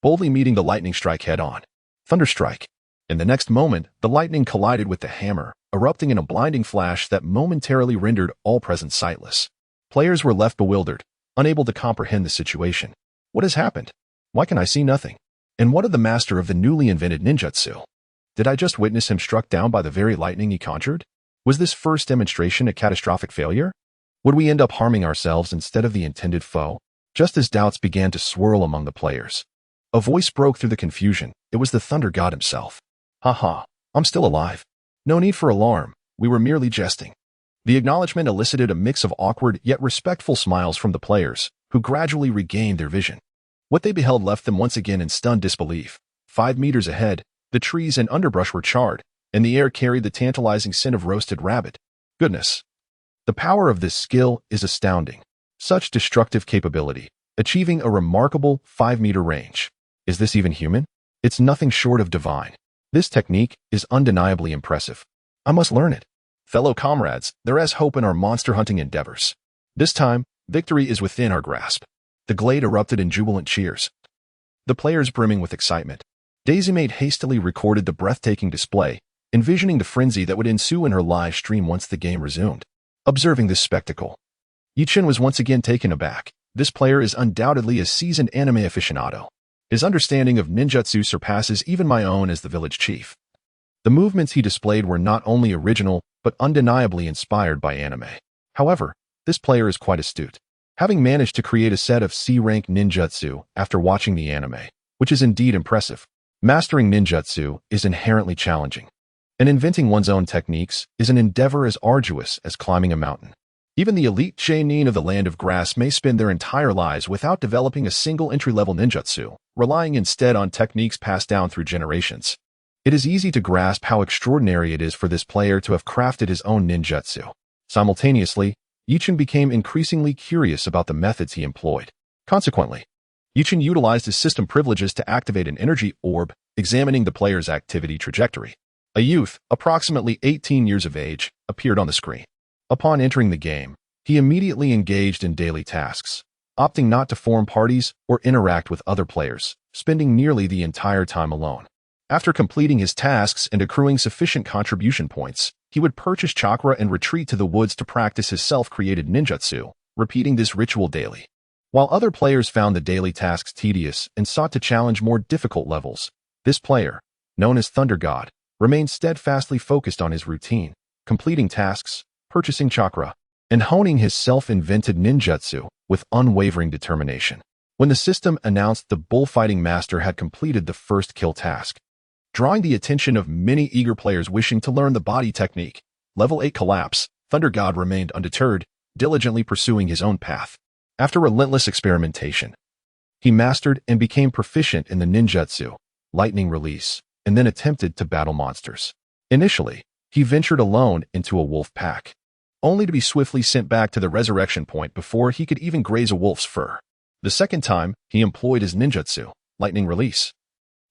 boldly meeting the lightning strike head-on. Thunderstrike. In the next moment, the lightning collided with the hammer, erupting in a blinding flash that momentarily rendered all present sightless. Players were left bewildered, unable to comprehend the situation. What has happened? Why can I see nothing? And what of the master of the newly invented ninjutsu? Did I just witness him struck down by the very lightning he conjured? Was this first demonstration a catastrophic failure? Would we end up harming ourselves instead of the intended foe? Just as doubts began to swirl among the players, a voice broke through the confusion. It was the Thunder God himself. Haha, I'm still alive. No need for alarm, we were merely jesting. The acknowledgement elicited a mix of awkward yet respectful smiles from the players, who gradually regained their vision. What they beheld left them once again in stunned disbelief. 5 meters ahead, the trees and underbrush were charred, and the air carried the tantalizing scent of roasted rabbit. Goodness! The power of this skill is astounding. Such destructive capability, achieving a remarkable 5-meter range. Is this even human? It's nothing short of divine. This technique is undeniably impressive. I must learn it. Fellow comrades, there is hope in our monster hunting endeavors. This time, victory is within our grasp. The glade erupted in jubilant cheers. The players brimming with excitement. Daisymate hastily recorded the breathtaking display, envisioning the frenzy that would ensue in her live stream once the game resumed. Observing this spectacle, Yuchin was once again taken aback. This player is undoubtedly a seasoned anime aficionado. His understanding of ninjutsu surpasses even my own as the village chief. The movements he displayed were not only original, but undeniably inspired by anime. However, this player is quite astute, having managed to create a set of C-rank ninjutsu after watching the anime, which is indeed impressive. Mastering ninjutsu is inherently challenging, and inventing one's own techniques is an endeavor as arduous as climbing a mountain. Even the elite Genin of the Land of Grass may spend their entire lives without developing a single entry-level ninjutsu, relying instead on techniques passed down through generations. It is easy to grasp how extraordinary it is for this player to have crafted his own ninjutsu. Simultaneously, Yuchin became increasingly curious about the methods he employed. Consequently, Yuchin utilized his system privileges to activate an energy orb, examining the player's activity trajectory. A youth, approximately 18 years of age, appeared on the screen. Upon entering the game, he immediately engaged in daily tasks, opting not to form parties or interact with other players, spending nearly the entire time alone. After completing his tasks and accruing sufficient contribution points, he would purchase Chakra and retreat to the woods to practice his self-created ninjutsu, repeating this ritual daily. While other players found the daily tasks tedious and sought to challenge more difficult levels, this player, known as Thunder God, remained steadfastly focused on his routine, completing tasks, purchasing Chakra, and honing his self-invented ninjutsu with unwavering determination. When the system announced the bullfighting master had completed the first kill task, drawing the attention of many eager players wishing to learn the body technique, Level 8 Collapse, Thunder God remained undeterred, diligently pursuing his own path. After relentless experimentation, he mastered and became proficient in the ninjutsu, Lightning Release, and then attempted to battle monsters. Initially, he ventured alone into a wolf pack, only to be swiftly sent back to the resurrection point before he could even graze a wolf's fur. The second time, he employed his ninjutsu, Lightning Release,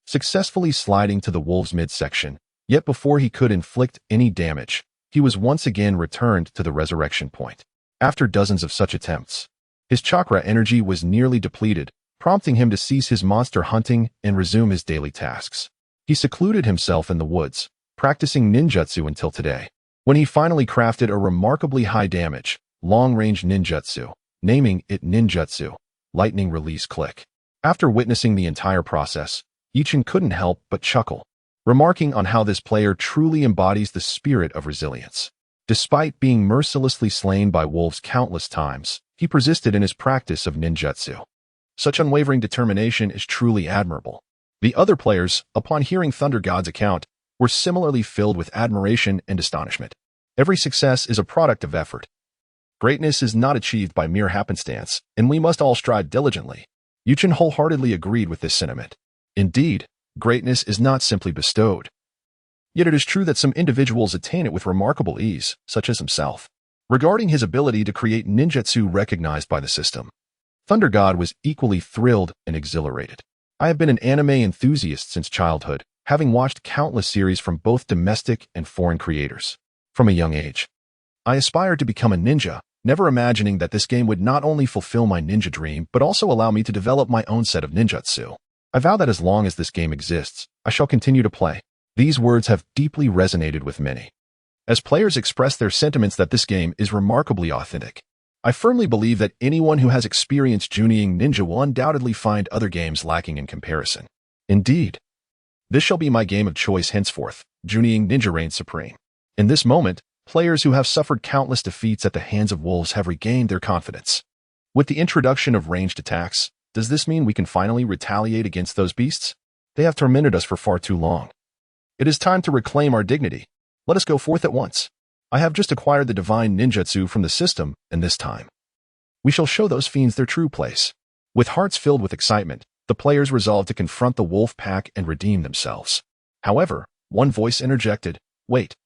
successfully sliding to the wolf's midsection, yet before he could inflict any damage, he was once again returned to the resurrection point. After dozens of such attempts, his chakra energy was nearly depleted, prompting him to cease his monster hunting and resume his daily tasks. He secluded himself in the woods, practicing ninjutsu until today, when he finally crafted a remarkably high-damage, long-range ninjutsu, naming it Ninjutsu, Lightning Release Click. After witnessing the entire process, Yuchin couldn't help but chuckle, remarking on how this player truly embodies the spirit of resilience. Despite being mercilessly slain by wolves countless times, he persisted in his practice of ninjutsu. Such unwavering determination is truly admirable. The other players, upon hearing Thunder God's account, were similarly filled with admiration and astonishment. Every success is a product of effort. Greatness is not achieved by mere happenstance, and we must all strive diligently. Yuchin wholeheartedly agreed with this sentiment. Indeed, greatness is not simply bestowed. Yet it is true that some individuals attain it with remarkable ease, such as himself. Regarding his ability to create ninjutsu recognized by the system, Thunder God was equally thrilled and exhilarated. I have been an anime enthusiast since childhood, having watched countless series from both domestic and foreign creators. From a young age, I aspired to become a ninja, never imagining that this game would not only fulfill my ninja dream, but also allow me to develop my own set of ninjutsu. I vow that as long as this game exists, I shall continue to play. These words have deeply resonated with many, as players express their sentiments that this game is remarkably authentic. I firmly believe that anyone who has experienced Junin Ninja will undoubtedly find other games lacking in comparison. Indeed, this shall be my game of choice henceforth. Junin Ninja reigns supreme. In this moment, players who have suffered countless defeats at the hands of wolves have regained their confidence. With the introduction of ranged attacks, does this mean we can finally retaliate against those beasts? They have tormented us for far too long. It is time to reclaim our dignity. Let us go forth at once. I have just acquired the divine ninjutsu from the system, and this time we shall show those fiends their true place. With hearts filled with excitement, the players resolved to confront the wolf pack and redeem themselves. However, one voice interjected, "Wait.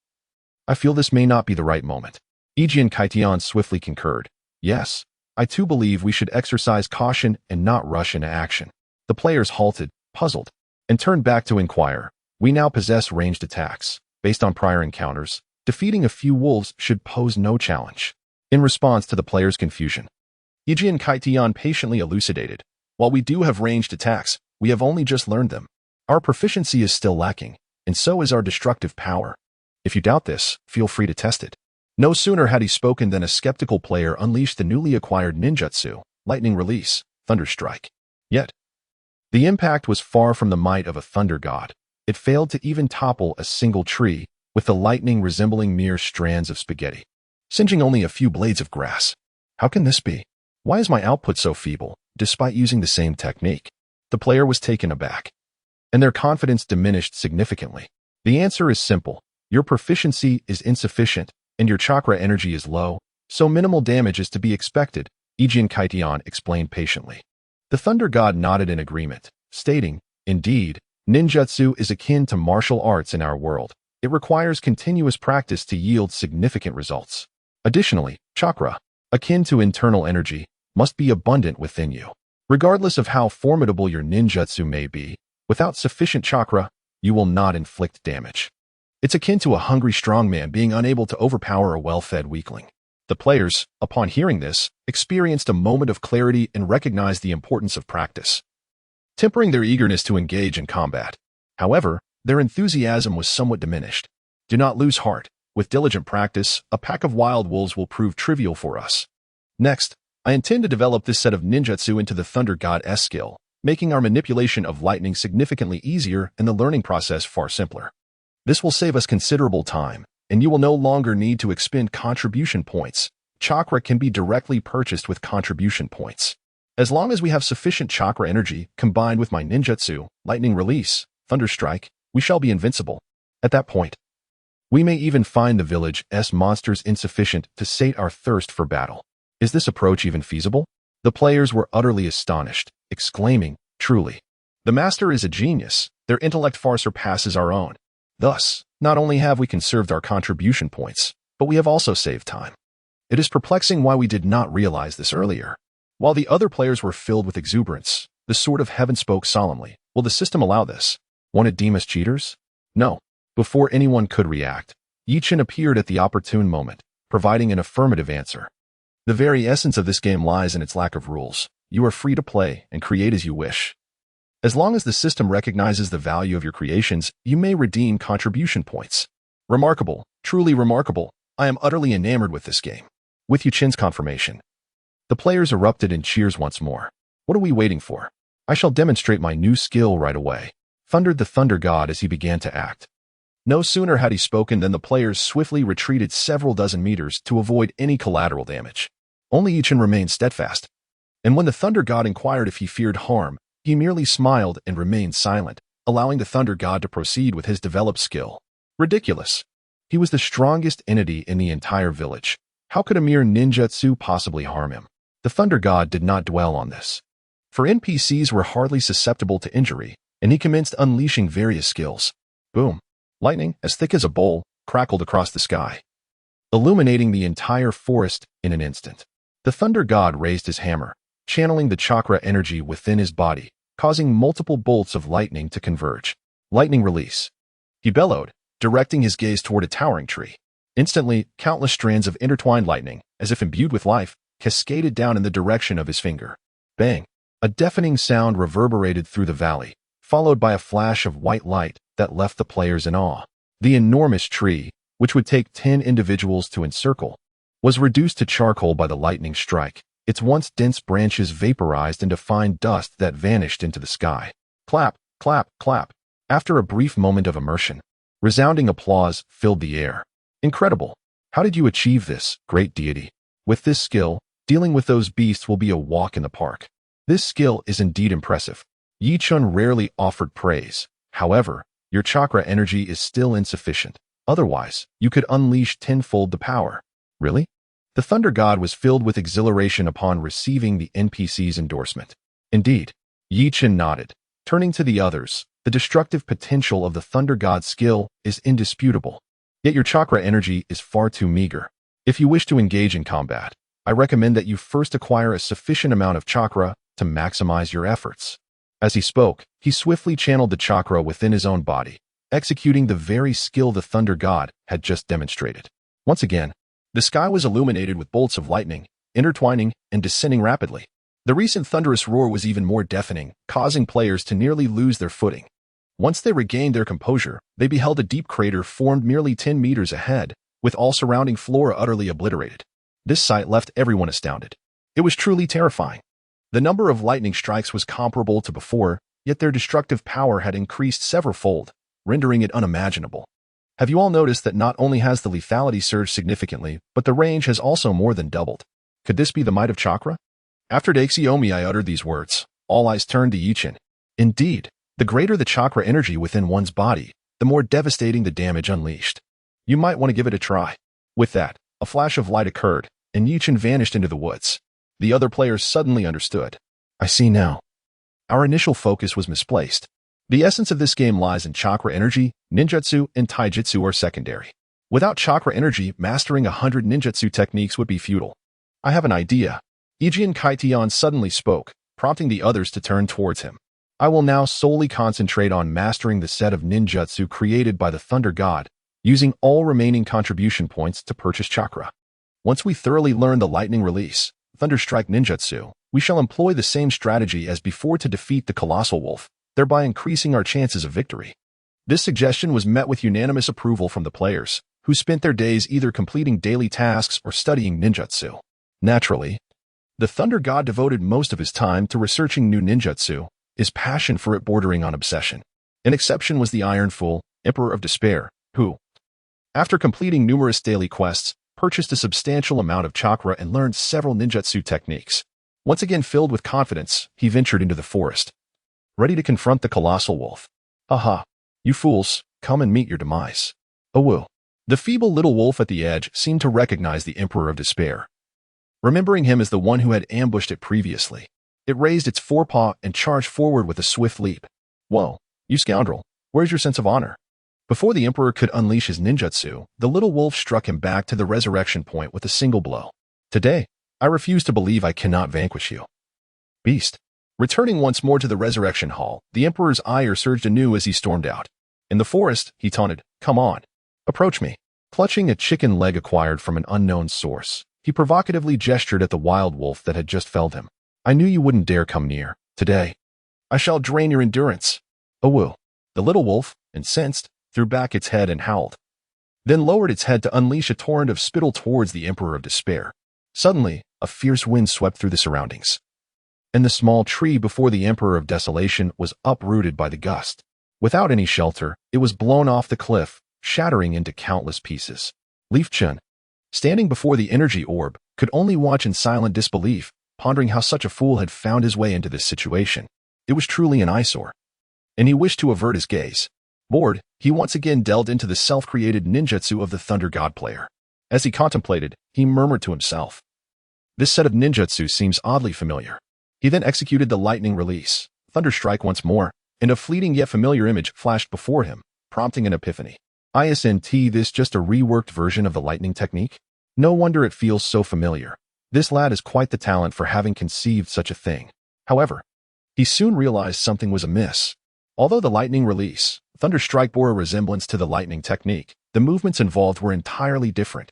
I feel this may not be the right moment." Kekkei Genkai swiftly concurred. "Yes, I too believe we should exercise caution and not rush into action." The players halted, puzzled, and turned back to inquire. We now possess ranged attacks. Based on prior encounters, defeating a few wolves should pose no challenge. In response to the players' confusion, Kekkei Genkai patiently elucidated. While we do have ranged attacks, we have only just learned them. Our proficiency is still lacking, and so is our destructive power. If you doubt this, feel free to test it. No sooner had he spoken than a skeptical player unleashed the newly acquired ninjutsu, lightning release, thunder strike. Yet, the impact was far from the might of a thunder god. It failed to even topple a single tree, with the lightning resembling mere strands of spaghetti, singeing only a few blades of grass. How can this be? Why is my output so feeble, despite using the same technique? The player was taken aback, and their confidence diminished significantly. The answer is simple. Your proficiency is insufficient, and your chakra energy is low, so minimal damage is to be expected, Kekkei Genkai explained patiently. The thunder god nodded in agreement, stating, "Indeed, ninjutsu is akin to martial arts in our world. It requires continuous practice to yield significant results. Additionally, chakra, akin to internal energy, must be abundant within you. Regardless of how formidable your ninjutsu may be, without sufficient chakra, you will not inflict damage. It's akin to a hungry strongman being unable to overpower a well-fed weakling." The players, upon hearing this, experienced a moment of clarity and recognized the importance of practice, tempering their eagerness to engage in combat. However, their enthusiasm was somewhat diminished. Do not lose heart. With diligent practice, a pack of wild wolves will prove trivial for us. Next, I intend to develop this set of ninjutsu into the Thunder God-S skill, making our manipulation of lightning significantly easier and the learning process far simpler. This will save us considerable time, and you will no longer need to expend contribution points. Chakra can be directly purchased with contribution points. As long as we have sufficient chakra energy combined with my ninjutsu, lightning release, thunder strike, we shall be invincible. At that point, we may even find the village's monsters insufficient to sate our thirst for battle. Is this approach even feasible? The players were utterly astonished, exclaiming, "Truly, the master is a genius. Their intellect far surpasses our own. Thus, not only have we conserved our contribution points, but we have also saved time. It is perplexing why we did not realize this earlier." While the other players were filled with exuberance, the Sword of Heaven spoke solemnly. "Will the system allow this? Won't it deem us cheaters?" No. Before anyone could react, Kekkei appeared at the opportune moment, providing an affirmative answer. "The very essence of this game lies in its lack of rules. You are free to play and create as you wish. As long as the system recognizes the value of your creations, you may redeem contribution points." Remarkable, truly remarkable. I am utterly enamored with this game. With Kekkei's confirmation, the players erupted in cheers once more. "What are we waiting for? I shall demonstrate my new skill right away," thundered the Thunder God as he began to act. No sooner had he spoken than the players swiftly retreated several dozen meters to avoid any collateral damage. Only Kekkei remained steadfast, and when the Thunder God inquired if he feared harm, he merely smiled and remained silent, allowing the Thunder God to proceed with his developed skill. Ridiculous. He was the strongest entity in the entire village. How could a mere ninjutsu possibly harm him? The Thunder God did not dwell on this, for NPCs were hardly susceptible to injury, and he commenced unleashing various skills. Boom! Lightning, as thick as a bowl, crackled across the sky, illuminating the entire forest in an instant. The Thunder God raised his hammer, channeling the chakra energy within his body, causing multiple bolts of lightning to converge. Lightning release. He bellowed, directing his gaze toward a towering tree. Instantly, countless strands of intertwined lightning, as if imbued with life, cascaded down in the direction of his finger. Bang! A deafening sound reverberated through the valley, followed by a flash of white light that left the players in awe. The enormous tree, which would take 10 individuals to encircle, was reduced to charcoal by the lightning strike. Its once dense branches vaporized into fine dust that vanished into the sky. Clap, clap, clap. After a brief moment of immersion, resounding applause filled the air. Incredible! How did you achieve this, great deity? With this skill, dealing with those beasts will be a walk in the park. This skill is indeed impressive. Kekkei rarely offered praise. However, your chakra energy is still insufficient. Otherwise, you could unleash tenfold the power. Really? The Thunder God was filled with exhilaration upon receiving the NPC's endorsement. Indeed, Yi Chen nodded. Turning to the others, the destructive potential of the Thunder God's skill is indisputable. Yet your chakra energy is far too meager. If you wish to engage in combat, I recommend that you first acquire a sufficient amount of chakra to maximize your efforts. As he spoke, he swiftly channeled the chakra within his own body, executing the very skill the Thunder God had just demonstrated. Once again, the sky was illuminated with bolts of lightning, intertwining and descending rapidly. The recent thunderous roar was even more deafening, causing players to nearly lose their footing. Once they regained their composure, they beheld a deep crater formed merely 10 meters ahead, with all surrounding flora utterly obliterated. This sight left everyone astounded. It was truly terrifying. The number of lightning strikes was comparable to before, yet their destructive power had increased several-fold, rendering it unimaginable. Have you all noticed that not only has the lethality surged significantly, but the range has also more than doubled? Could this be the might of Chakra? After Daixiomi uttered these words, all eyes turned to Yi Chen. Indeed, the greater the chakra energy within one's body, the more devastating the damage unleashed. You might want to give it a try. With that, a flash of light occurred, and Yi Chen vanished into the woods. The other players suddenly understood. I see now. Our initial focus was misplaced. The essence of this game lies in chakra energy. Ninjutsu and taijutsu are secondary. Without chakra energy, mastering 100 ninjutsu techniques would be futile. I have an idea. Ijian Kaitian suddenly spoke, prompting the others to turn towards him. I will now solely concentrate on mastering the set of ninjutsu created by the Thunder God, using all remaining contribution points to purchase chakra. Once we thoroughly learn the lightning release, Thunder Strike ninjutsu, we shall employ the same strategy as before to defeat the colossal wolf, thereby increasing our chances of victory. This suggestion was met with unanimous approval from the players, who spent their days either completing daily tasks or studying ninjutsu. Naturally, the Thunder God devoted most of his time to researching new ninjutsu, his passion for it bordering on obsession. An exception was the Iron Fool, Emperor of Despair, who, after completing numerous daily quests, purchased a substantial amount of chakra and learned several ninjutsu techniques. Once again filled with confidence, he ventured into the forest, ready to confront the colossal wolf. Aha! You fools, come and meet your demise. Awoo! The feeble little wolf at the edge seemed to recognize the Emperor of Despair. Remembering him as the one who had ambushed it previously, it raised its forepaw and charged forward with a swift leap. Whoa, you scoundrel, where's your sense of honor? Before the Emperor could unleash his ninjutsu, the little wolf struck him back to the resurrection point with a single blow. Today, I refuse to believe I cannot vanquish you. Beast. Returning once more to the resurrection hall, the Emperor's ire surged anew as he stormed out. In the forest, he taunted, Come on, approach me. Clutching a chicken leg acquired from an unknown source, he provocatively gestured at the wild wolf that had just felled him. I knew you wouldn't dare come near. Today, I shall drain your endurance. Awoo. The little wolf, incensed, threw back its head and howled, then lowered its head to unleash a torrent of spittle towards the Emperor of Despair. Suddenly, a fierce wind swept through the surroundings, and the small tree before the Emperor of Desolation was uprooted by the gust. Without any shelter, it was blown off the cliff, shattering into countless pieces. Leaf Chun, standing before the energy orb, could only watch in silent disbelief, pondering how such a fool had found his way into this situation. It was truly an eyesore, and he wished to avert his gaze. Bored, he once again delved into the self-created ninjutsu of the Thunder God player. As he contemplated, he murmured to himself, This set of ninjutsu seems oddly familiar. He then executed the lightning release, Thunder Strike once more, and a fleeting yet familiar image flashed before him, prompting an epiphany. Isn't this just a reworked version of the lightning technique? No wonder it feels so familiar. This lad is quite the talent for having conceived such a thing. However, he soon realized something was amiss. Although the lightning release, Thunder Strike bore a resemblance to the lightning technique, the movements involved were entirely different.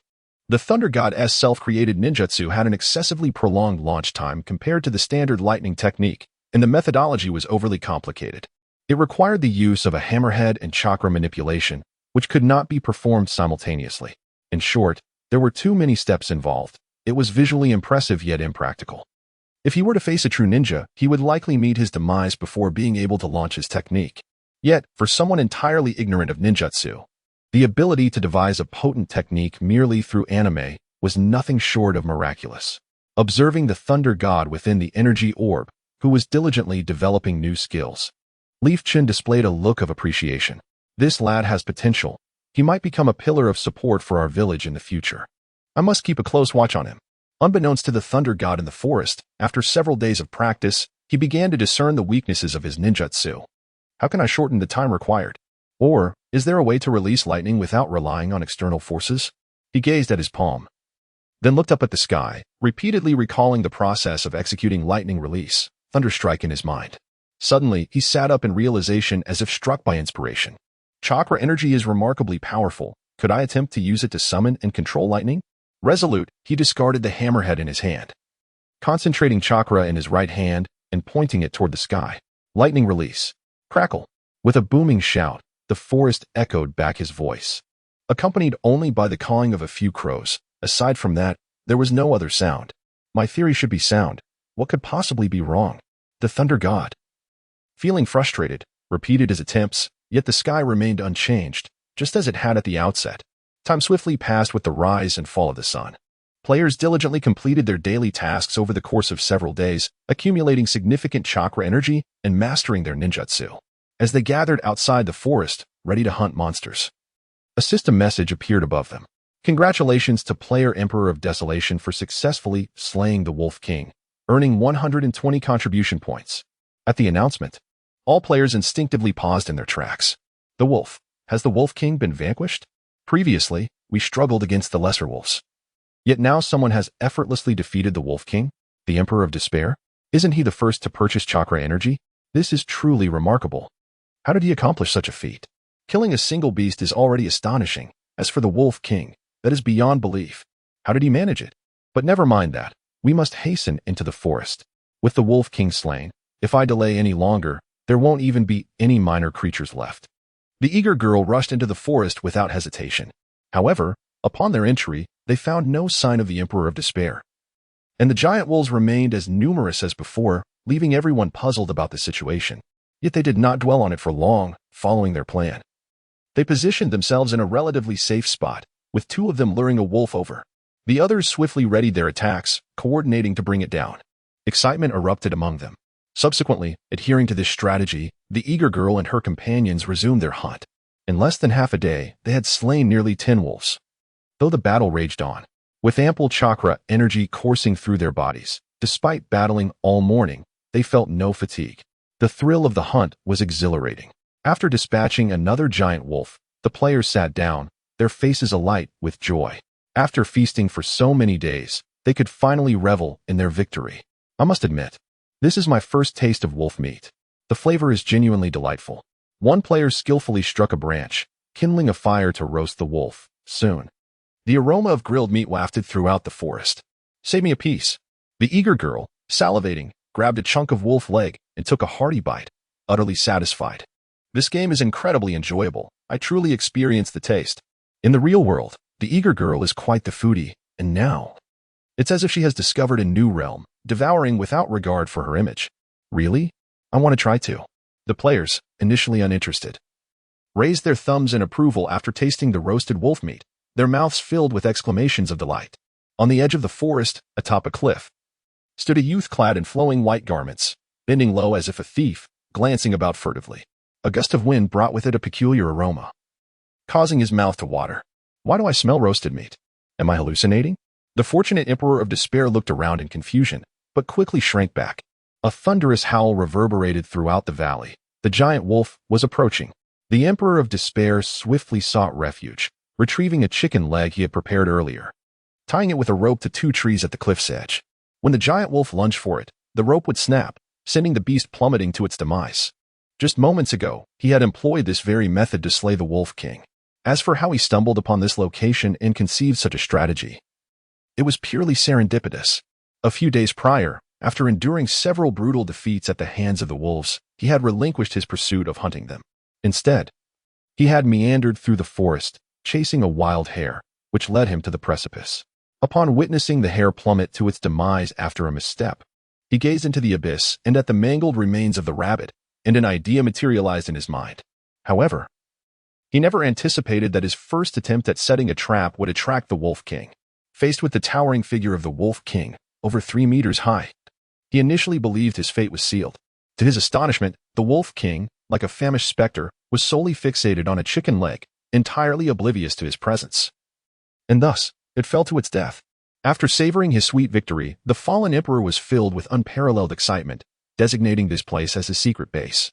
The Thunder God's self-created ninjutsu had an excessively prolonged launch time compared to the standard lightning technique, and the methodology was overly complicated. It required the use of a hammerhead and chakra manipulation, which could not be performed simultaneously. In short, there were too many steps involved. It was visually impressive yet impractical. If he were to face a true ninja, he would likely meet his demise before being able to launch his technique. Yet, for someone entirely ignorant of ninjutsu, the ability to devise a potent technique merely through anime was nothing short of miraculous. Observing the Thunder God within the energy orb, who was diligently developing new skills, Leaf Chin displayed a look of appreciation. This lad has potential. He might become a pillar of support for our village in the future. I must keep a close watch on him. Unbeknownst to the thunder god in the forest, after several days of practice, he began to discern the weaknesses of his ninjutsu. How can I shorten the time required? Or, is there a way to release lightning without relying on external forces? He gazed at his palm, then looked up at the sky, repeatedly recalling the process of executing lightning release, thunderstrike in his mind. Suddenly, he sat up in realization as if struck by inspiration. Chakra energy is remarkably powerful. Could I attempt to use it to summon and control lightning? Resolute, he discarded the hammerhead in his hand, concentrating chakra in his right hand and pointing it toward the sky. Lightning release. Crackle. With a booming shout, the forest echoed back his voice, accompanied only by the cawing of a few crows. Aside from that, there was no other sound. My theory should be sound. What could possibly be wrong? The thunder god, feeling frustrated, repeated his attempts, yet the sky remained unchanged, just as it had at the outset. Time swiftly passed with the rise and fall of the sun. Players diligently completed their daily tasks over the course of several days, accumulating significant chakra energy and mastering their ninjutsu. As they gathered outside the forest, ready to hunt monsters, a system message appeared above them. Congratulations to player Emperor of Desolation for successfully slaying the Wolf King, earning 120 contribution points. At the announcement, all players instinctively paused in their tracks. The wolf. Has the Wolf King been vanquished? Previously, we struggled against the lesser wolves. Yet now someone has effortlessly defeated the Wolf King, the Emperor of Despair? Isn't he the first to purchase chakra energy? This is truly remarkable. How did he accomplish such a feat? Killing a single beast is already astonishing. As for the Wolf King, that is beyond belief. How did he manage it? But never mind that. We must hasten into the forest. With the Wolf King slain, if I delay any longer, there won't even be any minor creatures left. The eager girl rushed into the forest without hesitation. However, upon their entry, they found no sign of the Emperor of Despair, and the giant wolves remained as numerous as before, leaving everyone puzzled about the situation. Yet they did not dwell on it for long, following their plan. They positioned themselves in a relatively safe spot, with two of them luring a wolf over. The others swiftly readied their attacks, coordinating to bring it down. Excitement erupted among them. Subsequently, adhering to this strategy, the eager girl and her companions resumed their hunt. In less than half a day, they had slain nearly 10 wolves. Though the battle raged on, with ample chakra energy coursing through their bodies, despite battling all morning, they felt no fatigue. The thrill of the hunt was exhilarating. After dispatching another giant wolf, the players sat down, their faces alight with joy. After feasting for so many days, they could finally revel in their victory. I must admit, this is my first taste of wolf meat. The flavor is genuinely delightful. One player skillfully struck a branch, kindling a fire to roast the wolf. Soon, the aroma of grilled meat wafted throughout the forest. Save me a piece. The eager girl, salivating, grabbed a chunk of wolf leg and took a hearty bite, utterly satisfied. This game is incredibly enjoyable. I truly experienced the taste. In the real world, the eager girl is quite the foodie, and now it's as if she has discovered a new realm, devouring without regard for her image. Really? I want to try too. The players, initially uninterested, raised their thumbs in approval after tasting the roasted wolf meat, their mouths filled with exclamations of delight. On the edge of the forest, atop a cliff, stood a youth clad in flowing white garments, bending low as if a thief, glancing about furtively. A gust of wind brought with it a peculiar aroma, causing his mouth to water. Why do I smell roasted meat? Am I hallucinating? The fortunate Emperor of Despair looked around in confusion, but quickly shrank back. A thunderous howl reverberated throughout the valley. The giant wolf was approaching. The Emperor of Despair swiftly sought refuge, retrieving a chicken leg he had prepared earlier, tying it with a rope to 2 trees at the cliff's edge. When the giant wolf lunged for it, the rope would snap, sending the beast plummeting to its demise. Just moments ago, he had employed this very method to slay the Wolf King. As for how he stumbled upon this location and conceived such a strategy, it was purely serendipitous. A few days prior, after enduring several brutal defeats at the hands of the wolves, he had relinquished his pursuit of hunting them. Instead, he had meandered through the forest, chasing a wild hare, which led him to the precipice. Upon witnessing the hare plummet to its demise after a misstep, he gazed into the abyss and at the mangled remains of the rabbit, and an idea materialized in his mind. However, he never anticipated that his first attempt at setting a trap would attract the Wolf King. Faced with the towering figure of the Wolf King, over 3 meters high, he initially believed his fate was sealed. To his astonishment, the Wolf King, like a famished specter, was solely fixated on a chicken leg, entirely oblivious to his presence. And thus, it fell to its death. After savoring his sweet victory, the fallen emperor was filled with unparalleled excitement, designating this place as his secret base,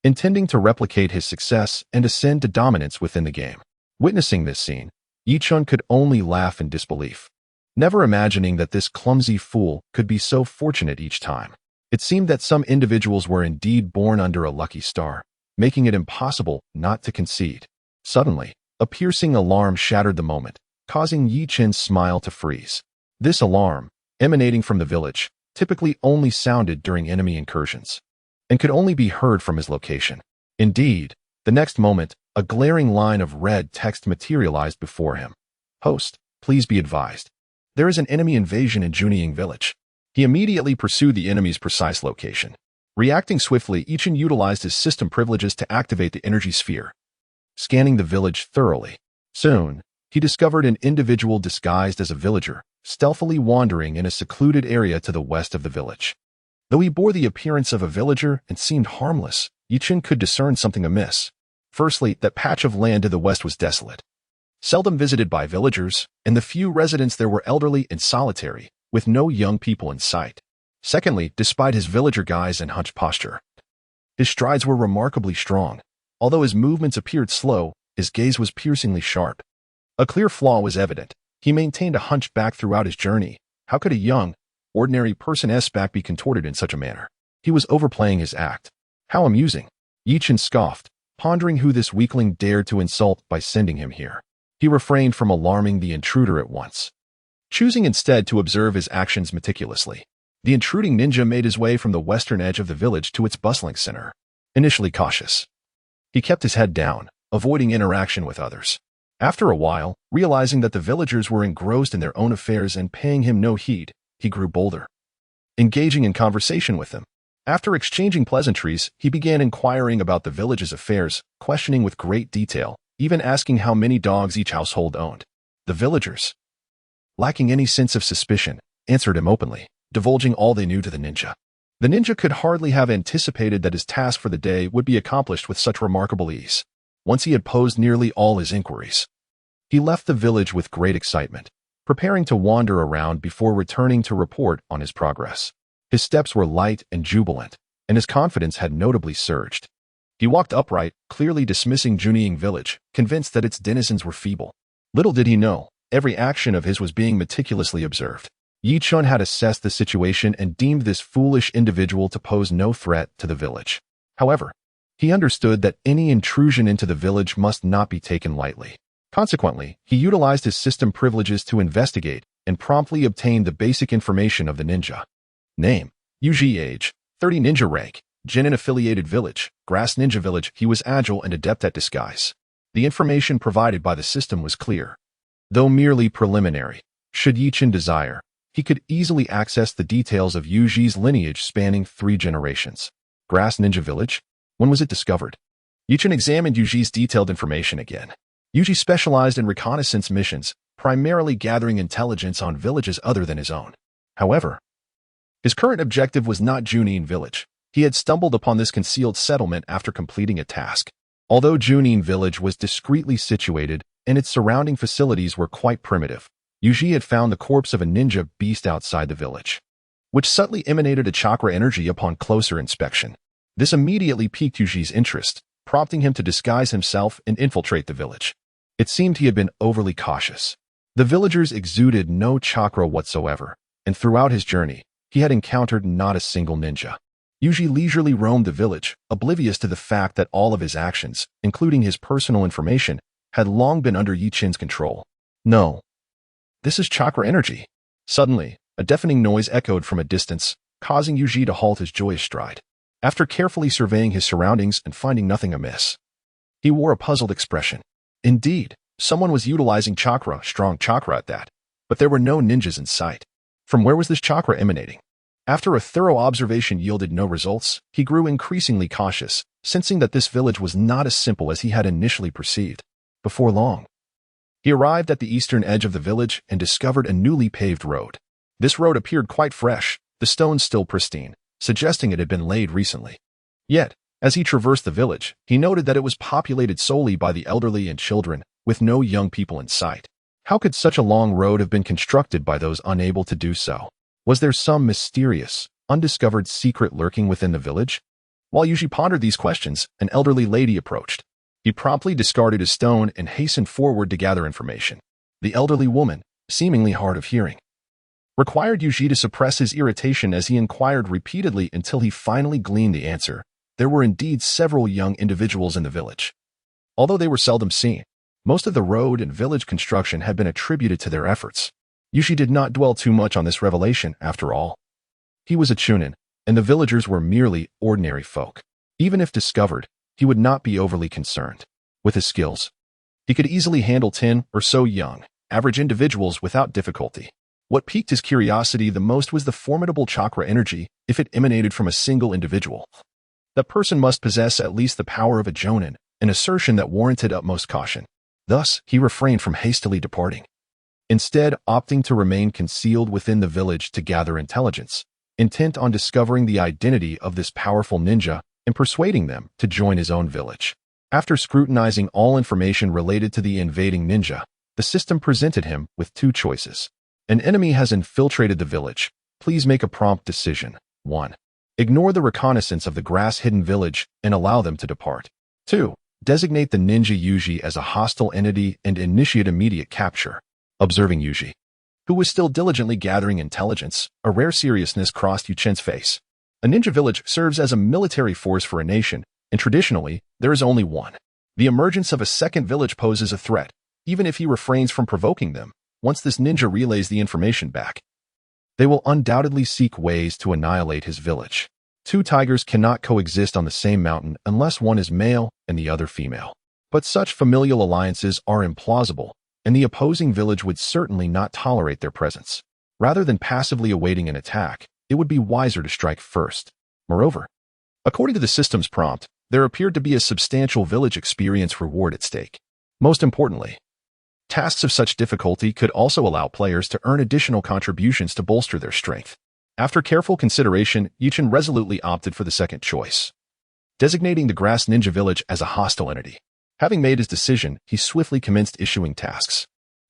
intending to replicate his success and ascend to dominance within the game. Witnessing this scene, Yi-chun could only laugh in disbelief, never imagining that this clumsy fool could be so fortunate each time. It seemed that some individuals were indeed born under a lucky star, making it impossible not to concede. Suddenly, a piercing alarm shattered the moment, causing Yi-chun's smile to freeze. This alarm, emanating from the village, typically only sounded during enemy incursions, and could only be heard from his location. Indeed, the next moment, a glaring line of red text materialized before him. "Host, please be advised. There is an enemy invasion in Junin Village." He immediately pursued the enemy's precise location. Reacting swiftly, Yi-chun utilized his system privileges to activate the energy sphere, scanning the village thoroughly. Soon, he discovered an individual disguised as a villager, stealthily wandering in a secluded area to the west of the village. Though he bore the appearance of a villager and seemed harmless, Yi-chun could discern something amiss. Firstly, that patch of land to the west was desolate, seldom visited by villagers, and the few residents there were elderly and solitary, with no young people in sight. Secondly, despite his villager guise and hunched posture, his strides were remarkably strong. Although his movements appeared slow, his gaze was piercingly sharp. A clear flaw was evident. He maintained a hunch back throughout his journey. How could a young, ordinary person's back be contorted in such a manner? He was overplaying his act. How amusing. Yi-chun scoffed, pondering who this weakling dared to insult by sending him here. He refrained from alarming the intruder at once, choosing instead to observe his actions meticulously. The intruding ninja made his way from the western edge of the village to its bustling center. Initially cautious, he kept his head down, avoiding interaction with others. After a while, realizing that the villagers were engrossed in their own affairs and paying him no heed, he grew bolder, engaging in conversation with them. After exchanging pleasantries, he began inquiring about the village's affairs, questioning with great detail, even asking how many dogs each household owned. The villagers, lacking any sense of suspicion, answered him openly, divulging all they knew to the ninja. The ninja could hardly have anticipated that his task for the day would be accomplished with such remarkable ease. Once he had posed nearly all his inquiries, he left the village with great excitement, preparing to wander around before returning to report on his progress. His steps were light and jubilant, and his confidence had notably surged. He walked upright, clearly dismissing Junin Village, convinced that its denizens were feeble. Little did he know, every action of his was being meticulously observed. Yi-chun had assessed the situation and deemed this foolish individual to pose no threat to the village. However, he understood that any intrusion into the village must not be taken lightly. Consequently, he utilized his system privileges to investigate and promptly obtained the basic information of the ninja. Name: Yuji. Age: 30. Ninja rank: Genin affiliated village, Grass Ninja Village. He was agile and adept at disguise. The information provided by the system was clear, though merely preliminary. Should Yi-chun desire, he could easily access the details of Yuji's lineage spanning 3 generations. Grass Ninja Village? When was it discovered? Yi-chun examined Yuji's detailed information again. Yuji specialized in reconnaissance missions, primarily gathering intelligence on villages other than his own. However, his current objective was not Junin Village. He had stumbled upon this concealed settlement after completing a task. Although Junin Village was discreetly situated and its surrounding facilities were quite primitive, Yuji had found the corpse of a ninja beast outside the village, which subtly emanated a chakra energy upon closer inspection. This immediately piqued Yuji's interest, prompting him to disguise himself and infiltrate the village. It seemed he had been overly cautious. The villagers exuded no chakra whatsoever, and throughout his journey, he had encountered not a single ninja. Yuji leisurely roamed the village, oblivious to the fact that all of his actions, including his personal information, had long been under Yi-chun's control. No. This is chakra energy. Suddenly, a deafening noise echoed from a distance, causing Yuji to halt his joyous stride. After carefully surveying his surroundings and finding nothing amiss, he wore a puzzled expression. Indeed, someone was utilizing chakra, strong chakra at that, but there were no ninjas in sight. From where was this chakra emanating? After a thorough observation yielded no results, he grew increasingly cautious, sensing that this village was not as simple as he had initially perceived. Before long, he arrived at the eastern edge of the village and discovered a newly paved road. This road appeared quite fresh, the stones still pristine, suggesting it had been laid recently. Yet, As he traversed the village, he noted that it was populated solely by the elderly and children, with no young people in sight. How could such a long road have been constructed by those unable to do so? Was there some mysterious, undiscovered secret lurking within the village? While Yuji pondered these questions, an elderly lady approached. He promptly discarded his stone and hastened forward to gather information. The elderly woman, seemingly hard of hearing, required Yuji to suppress his irritation as he inquired repeatedly until he finally gleaned the answer. There were indeed several young individuals in the village. Although they were seldom seen, most of the road and village construction had been attributed to their efforts. Yuji did not dwell too much on this revelation, after all. He was a Chunin, and the villagers were merely ordinary folk. Even if discovered, he would not be overly concerned. With his skills, he could easily handle 10 or so young, average individuals without difficulty. What piqued his curiosity the most was the formidable chakra energy if it emanated from a single individual. That person must possess at least the power of a Jonin, an assertion that warranted utmost caution. Thus, he refrained from hastily departing, instead opting to remain concealed within the village to gather intelligence, intent on discovering the identity of this powerful ninja and persuading them to join his own village. After scrutinizing all information related to the invading ninja, the system presented him with two choices. An enemy has infiltrated the village. Please make a prompt decision. 1. Ignore the reconnaissance of the grass-hidden village and allow them to depart. 2. Designate the ninja Yuji as a hostile entity and initiate immediate capture. Observing Yuji, who was still diligently gathering intelligence, a rare seriousness crossed Yuchen's face. A ninja village serves as a military force for a nation, and traditionally, there is only one. The emergence of a second village poses a threat, even if he refrains from provoking them. Once this ninja relays the information back, they will undoubtedly seek ways to annihilate his village. Two tigers cannot coexist on the same mountain unless one is male and the other female. But such familial alliances are implausible, and the opposing village would certainly not tolerate their presence. Rather than passively awaiting an attack, it would be wiser to strike first. Moreover, according to the system's prompt, there appeared to be a substantial village experience reward at stake. Most importantly, tasks of such difficulty could also allow players to earn additional contributions to bolster their strength. After careful consideration, Yuchen resolutely opted for the second choice, designating the Grass Ninja Village as a hostile entity. Having made his decision, he swiftly commenced issuing tasks.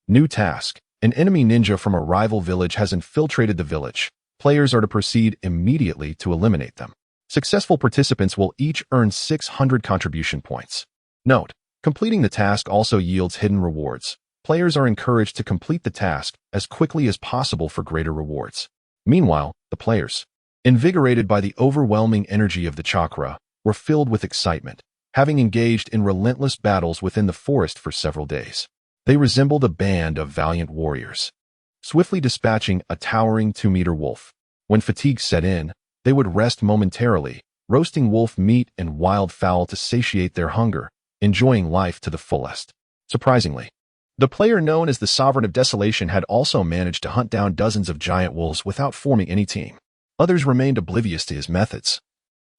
New task: an enemy ninja from a rival village has infiltrated the village. Players are to proceed immediately to eliminate them. Successful participants will each earn 600 contribution points. Note: completing the task also yields hidden rewards. Players are encouraged to complete the task as quickly as possible for greater rewards. Meanwhile, the players, invigorated by the overwhelming energy of the chakra, were filled with excitement, having engaged in relentless battles within the forest for several days. They resembled a band of valiant warriors, swiftly dispatching a towering 2-meter wolf. When fatigue set in, they would rest momentarily, roasting wolf meat and wild fowl to satiate their hunger, enjoying life to the fullest. Surprisingly, the player known as the Sovereign of Desolation had also managed to hunt down dozens of giant wolves without forming any team. Others remained oblivious to his methods,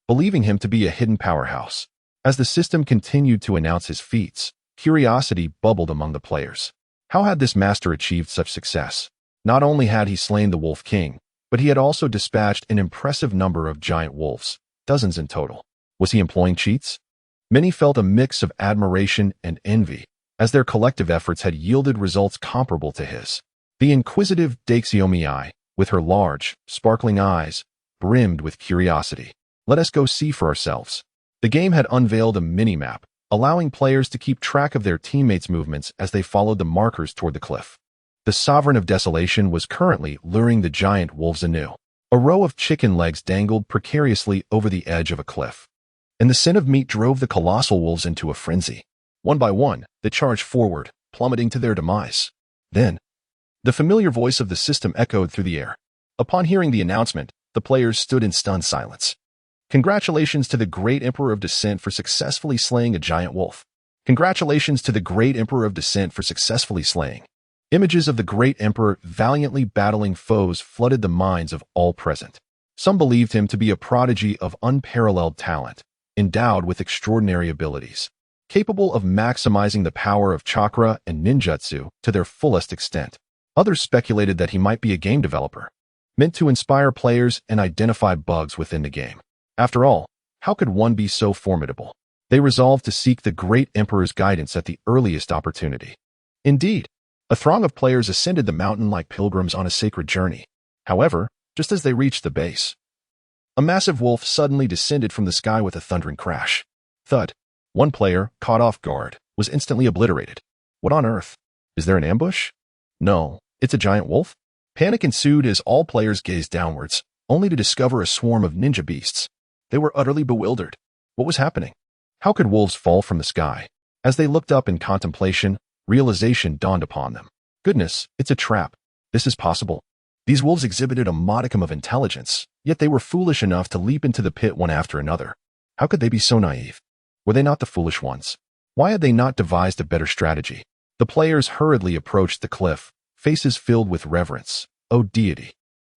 believing him to be a hidden powerhouse. As the system continued to announce his feats, curiosity bubbled among the players. How had this master achieved such success? Not only had he slain the Wolf King, but he had also dispatched an impressive number of giant wolves, dozens in total. Was he employing cheats? Many felt a mix of admiration and envy, as their collective efforts had yielded results comparable to his. The inquisitive Daixiomi, with her large, sparkling eyes, brimmed with curiosity. Let us go see for ourselves. The game had unveiled a mini-map, allowing players to keep track of their teammates' movements as they followed the markers toward the cliff. The Sovereign of Desolation was currently luring the giant wolves anew. A row of chicken legs dangled precariously over the edge of a cliff, and the scent of meat drove the colossal wolves into a frenzy. One by one, they charged forward, plummeting to their demise. Then, the familiar voice of the system echoed through the air. Upon hearing the announcement, the players stood in stunned silence. Congratulations to the Great Emperor of Descent for successfully slaying a giant wolf. Congratulations to the Great Emperor of Descent for successfully slaying. Images of the Great Emperor valiantly battling foes flooded the minds of all present. Some believed him to be a prodigy of unparalleled talent, endowed with extraordinary abilities, capable of maximizing the power of chakra and ninjutsu to their fullest extent. Others speculated that he might be a game developer, meant to inspire players and identify bugs within the game. After all, How could one be so formidable? They resolved to seek the great emperor's guidance at the earliest opportunity. Indeed, a throng of players ascended the mountain like pilgrims on a sacred journey. However, just as they reached the base, a massive wolf suddenly descended from the sky with a thundering crash. Thud. One player, caught off guard, was instantly obliterated. What on earth? Is there an ambush? No, it's a giant wolf? Panic ensued as all players gazed downwards, only to discover a swarm of ninja beasts. They were utterly bewildered. What was happening? How could wolves fall from the sky? As they looked up in contemplation, realization dawned upon them. Goodness, it's a trap. This is possible. These wolves exhibited a modicum of intelligence, yet they were foolish enough to leap into the pit one after another. How could they be so naive? Were they not the foolish ones? Why had they not devised a better strategy? The players hurriedly approached the cliff, faces filled with reverence. "O deity,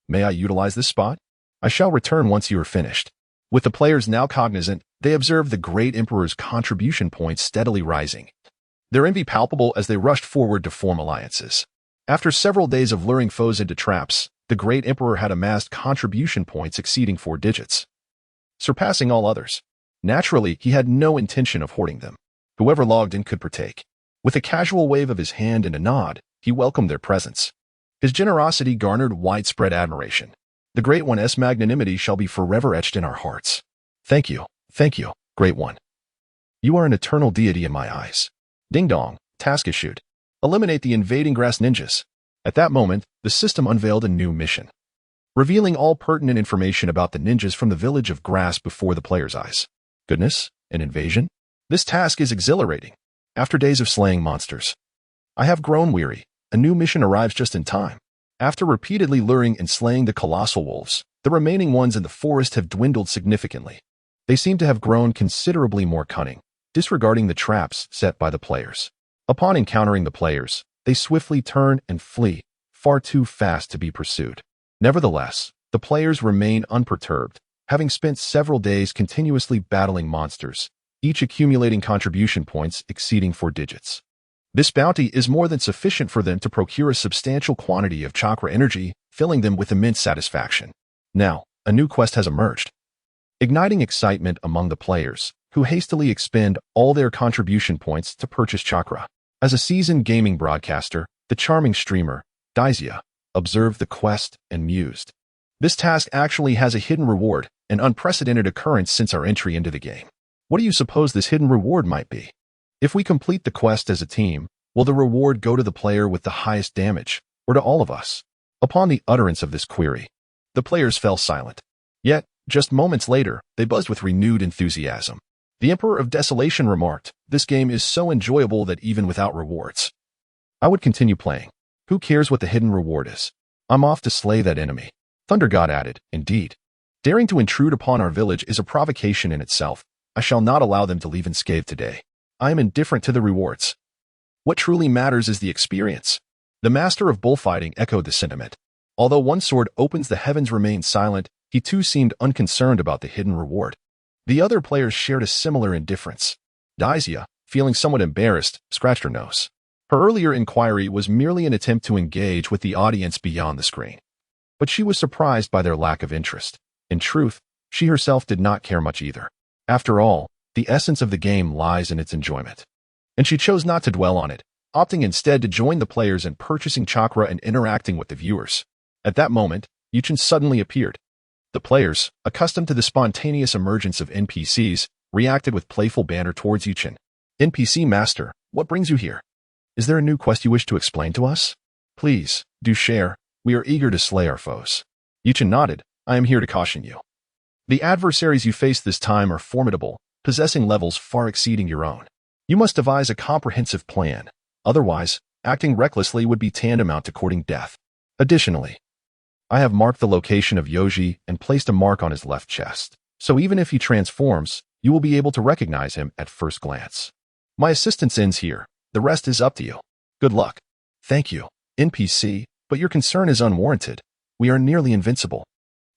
may I utilize this spot? I shall return once you are finished." With the players now cognizant, they observed the great emperor's contribution points steadily rising. Their envy palpable as they rushed forward to form alliances. After several days of luring foes into traps, the great emperor had amassed contribution points exceeding 4 digits, surpassing all others. Naturally, he had no intention of hoarding them. Whoever logged in could partake. With a casual wave of his hand and a nod, he welcomed their presence. His generosity garnered widespread admiration. The Great One's magnanimity shall be forever etched in our hearts. Thank you, Great One. You are an eternal deity in my eyes. Ding dong, task issued. Eliminate the invading grass ninjas. At that moment, the system unveiled a new mission, revealing all pertinent information about the ninjas from the village of grass before the players' eyes. Goodness, an invasion? This task is exhilarating. After days of slaying monsters, I have grown weary. A new mission arrives just in time. After repeatedly luring and slaying the colossal wolves, the remaining ones in the forest have dwindled significantly. They seem to have grown considerably more cunning, disregarding the traps set by the players. Upon encountering the players, they swiftly turn and flee, far too fast to be pursued. Nevertheless, the players remain unperturbed, having spent several days continuously battling monsters, each accumulating contribution points exceeding 4 digits. This bounty is more than sufficient for them to procure a substantial quantity of chakra energy, filling them with immense satisfaction. Now, a new quest has emerged, igniting excitement among the players, who hastily expend all their contribution points to purchase chakra. As a seasoned gaming broadcaster, the charming streamer, Daizia, observed the quest and mused. This task actually has a hidden reward, an unprecedented occurrence since our entry into the game. What do you suppose this hidden reward might be? If we complete the quest as a team, will the reward go to the player with the highest damage, or to all of us? Upon the utterance of this query, the players fell silent. Yet, just moments later, they buzzed with renewed enthusiasm. The Emperor of Desolation remarked, "This game is so enjoyable that even without rewards, I would continue playing. Who cares what the hidden reward is? I'm off to slay that enemy." Thunder God added, "Indeed. Daring to intrude upon our village is a provocation in itself. I shall not allow them to leave unscathed today. I am indifferent to the rewards. What truly matters is the experience." The master of bullfighting echoed the sentiment. Although one sword opens the heavens remained silent, he too seemed unconcerned about the hidden reward. The other players shared a similar indifference. Daizia, feeling somewhat embarrassed, scratched her nose. Her earlier inquiry was merely an attempt to engage with the audience beyond the screen. But she was surprised by their lack of interest. In truth, she herself did not care much either. After all, the essence of the game lies in its enjoyment. And she chose not to dwell on it, opting instead to join the players in purchasing chakra and interacting with the viewers. At that moment, Yuchen suddenly appeared. The players, accustomed to the spontaneous emergence of NPCs, reacted with playful banter towards Yuchen. "NPC Master, what brings you here? Is there a new quest you wish to explain to us? Please, do share. We are eager to slay our foes." Yuchen nodded. "I am here to caution you. The adversaries you face this time are formidable, possessing levels far exceeding your own. You must devise a comprehensive plan. Otherwise, acting recklessly would be tantamount to courting death. Additionally, I have marked the location of Yoji and placed a mark on his left chest, so even if he transforms, you will be able to recognize him at first glance. My assistance ends here. The rest is up to you. Good luck." "Thank you, NPC, but your concern is unwarranted. We are nearly invincible."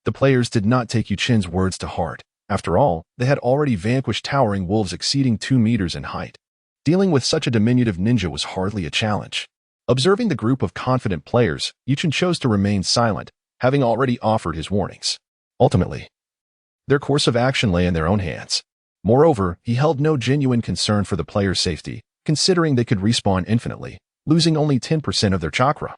The players did not take Yuchen's words to heart. After all, they had already vanquished towering wolves exceeding 2 meters in height. Dealing with such a diminutive ninja was hardly a challenge. Observing the group of confident players, Yuchen chose to remain silent, having already offered his warnings. Ultimately, Their course of action lay in their own hands. Moreover, he held no genuine concern for the player's safety, considering they could respawn infinitely, losing only 10% of their chakra.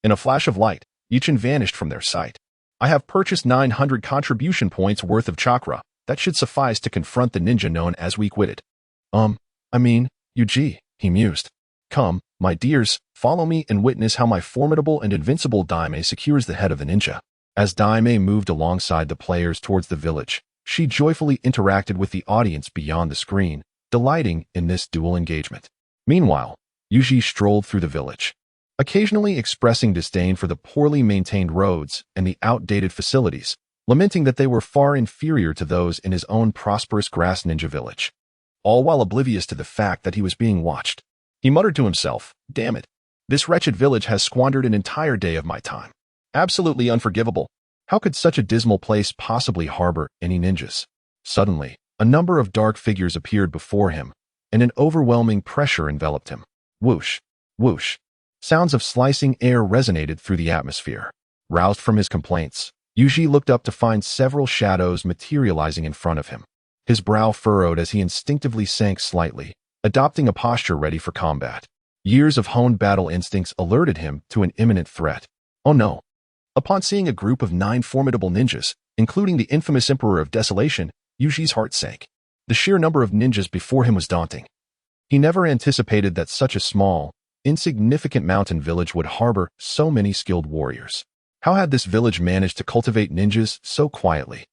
In a flash of light, Junin vanished from their sight. I have purchased 900 contribution points worth of chakra. That should suffice to confront the ninja known as weak-witted. Yuji, he mused. Come, my dears, follow me and witness how my formidable and invincible Daime secures the head of the ninja. As Daime moved alongside the players towards the village, she joyfully interacted with the audience beyond the screen, delighting in this dual engagement. Meanwhile, Yuji strolled through the village, occasionally expressing disdain for the poorly maintained roads and the outdated facilities, lamenting that they were far inferior to those in his own prosperous grass ninja village. All while oblivious to the fact that he was being watched. He muttered to himself, "Damn it. This wretched village has squandered an entire day of my time. Absolutely unforgivable. How could such a dismal place possibly harbor any ninjas?" Suddenly, a number of dark figures appeared before him, and an overwhelming pressure enveloped him. Whoosh, whoosh. Sounds of slicing air resonated through the atmosphere. Roused from his complaints, Yuji looked up to find several shadows materializing in front of him. His brow furrowed as he instinctively sank slightly, adopting a posture ready for combat. Years of honed battle instincts alerted him to an imminent threat. Oh no. Upon seeing a group of 9 formidable ninjas, including the infamous Emperor of Desolation, Yuji's heart sank. The sheer number of ninjas before him was daunting. He never anticipated that such a small, insignificant mountain village would harbor so many skilled warriors. How had this village managed to cultivate ninjas so quietly?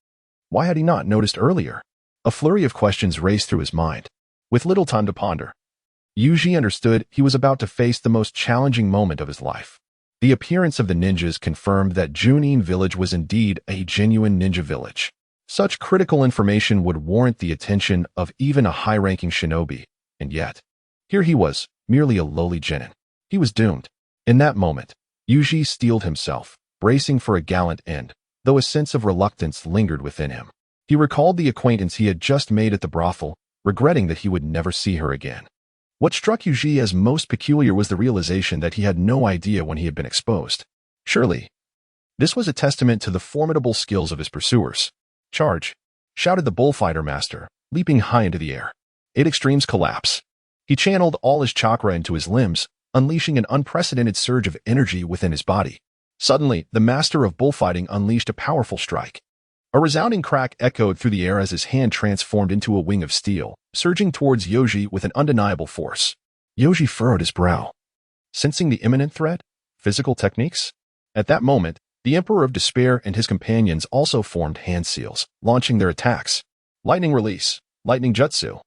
Why had he not noticed earlier? A flurry of questions raced through his mind. With little time to ponder, Yuji understood he was about to face the most challenging moment of his life. The appearance of the ninjas confirmed that Junin Village was indeed a genuine ninja village. Such critical information would warrant the attention of even a high-ranking shinobi, and yet, here he was, merely a lowly genin. He was doomed. In that moment, Yuji steeled himself, bracing for a gallant end, though a sense of reluctance lingered within him. He recalled the acquaintance he had just made at the brothel, regretting that he would never see her again. What struck Yuji as most peculiar was the realization that he had no idea when he had been exposed. Surely, this was a testament to the formidable skills of his pursuers. "Charge!" shouted the bullfighter master, leaping high into the air. 8 extremes collapse. He channeled all his chakra into his limbs, unleashing an unprecedented surge of energy within his body. Suddenly, the master of bullfighting unleashed a powerful strike. A resounding crack echoed through the air as his hand transformed into a wing of steel, surging towards Yuji with an undeniable force. Yuji furrowed his brow. Sensing the imminent threat? Physical techniques? At that moment, the Emperor of Despair and his companions also formed hand seals, launching their attacks. Lightning release, lightning jutsu.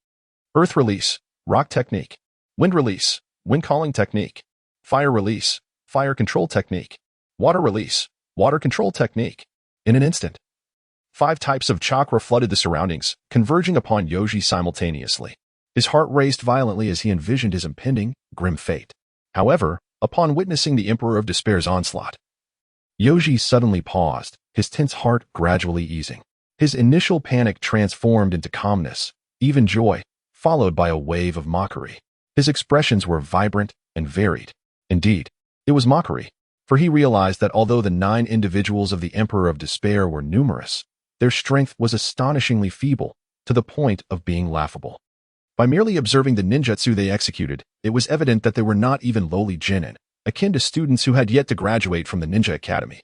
Earth release, rock technique. Wind release, wind calling technique. Fire release, fire control technique. Water release, water control technique. In an instant, 5 types of chakra flooded the surroundings, converging upon Yuji simultaneously. His heart raced violently as he envisioned his impending, grim fate. However, upon witnessing the Emperor of Despair's onslaught, Yuji suddenly paused, his tense heart gradually easing. His initial panic transformed into calmness, even joy, followed by a wave of mockery. His expressions were vibrant and varied. Indeed, it was mockery, for he realized that although the 9 individuals of the Emperor of Despair were numerous, their strength was astonishingly feeble, to the point of being laughable. By merely observing the ninjutsu they executed, it was evident that they were not even lowly genin, akin to students who had yet to graduate from the ninja academy.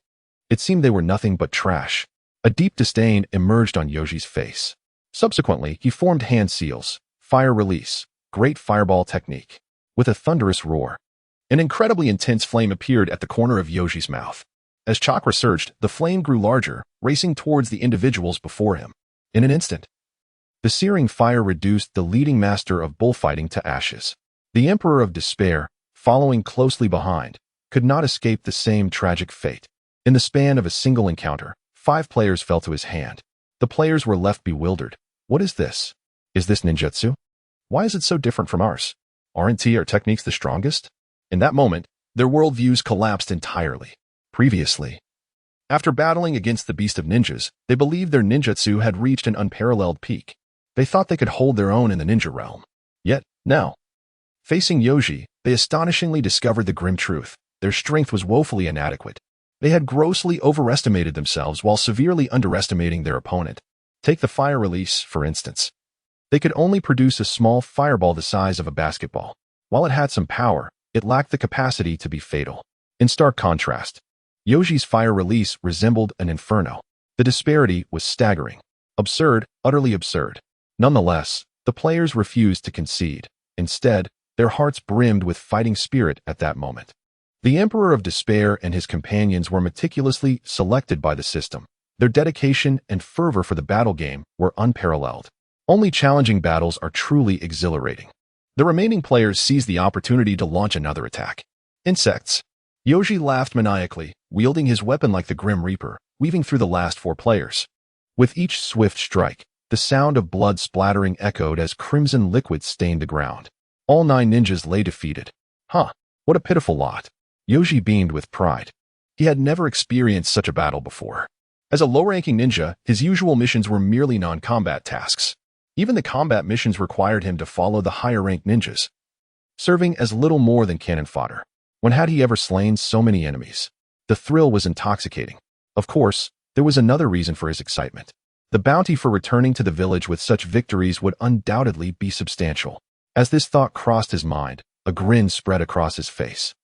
It seemed they were nothing but trash. A deep disdain emerged on Yuji's face. Subsequently, he formed hand seals, fire release, great fireball technique. With a thunderous roar, an incredibly intense flame appeared at the corner of Yuji's mouth. As chakra surged, the flame grew larger, racing towards the individuals before him. In an instant, the searing fire reduced the leading master of bullfighting to ashes. The Emperor of Despair, following closely behind, could not escape the same tragic fate. In the span of a single encounter, 5 players fell to his hand. The players were left bewildered. What is this? Is this ninjutsu? Why is it so different from ours? Aren't our techniques the strongest? In that moment, their worldviews collapsed entirely. Previously, after battling against the beast of ninjas, they believed their ninjutsu had reached an unparalleled peak. They thought they could hold their own in the ninja realm. Yet, now, facing Yuji, they astonishingly discovered the grim truth. Their strength was woefully inadequate. They had grossly overestimated themselves while severely underestimating their opponent. Take the fire release, for instance. They could only produce a small fireball the size of a basketball. While it had some power, it lacked the capacity to be fatal. In stark contrast, Yoji's fire release resembled an inferno. The disparity was staggering. Absurd, utterly absurd. Nonetheless, the players refused to concede. Instead, their hearts brimmed with fighting spirit at that moment. The Emperor of Despair and his companions were meticulously selected by the system. Their dedication and fervor for the battle game were unparalleled. Only challenging battles are truly exhilarating. The remaining players seized the opportunity to launch another attack. Insects. Yoji laughed maniacally, wielding his weapon like the Grim Reaper, weaving through the last 4 players. With each swift strike, the sound of blood splattering echoed as crimson liquid stained the ground. All 9 ninjas lay defeated. What a pitiful lot. Yoji beamed with pride. He had never experienced such a battle before. As a low-ranking ninja, his usual missions were merely non-combat tasks. Even the combat missions required him to follow the higher-ranked ninjas, serving as little more than cannon fodder. When had he ever slain so many enemies? The thrill was intoxicating. Of course, there was another reason for his excitement. The bounty for returning to the village with such victories would undoubtedly be substantial. As this thought crossed his mind, a grin spread across his face,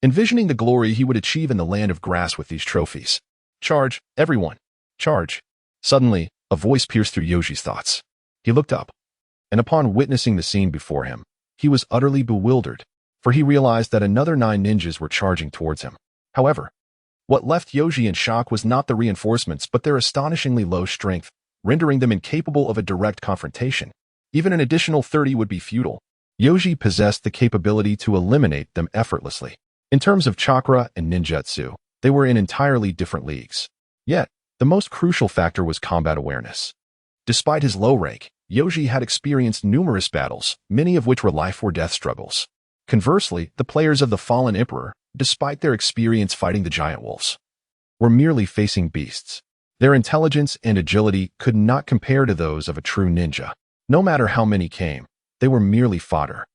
envisioning the glory he would achieve in the land of grass with these trophies. Charge, everyone! Charge! Suddenly, a voice pierced through Yoji's thoughts. He looked up, and upon witnessing the scene before him, he was utterly bewildered, for he realized that another 9 ninjas were charging towards him. However, what left Yoji in shock was not the reinforcements but their astonishingly low strength, rendering them incapable of a direct confrontation. Even an additional 30 would be futile. Yoji possessed the capability to eliminate them effortlessly. In terms of chakra and ninjutsu, they were in entirely different leagues. Yet, the most crucial factor was combat awareness. Despite his low rank, Yoji had experienced numerous battles, many of which were life-or-death struggles. Conversely, the players of the Fallen Emperor, despite their experience fighting the giant wolves, were merely facing beasts. Their intelligence and agility could not compare to those of a true ninja. No matter how many came, they were merely fodder.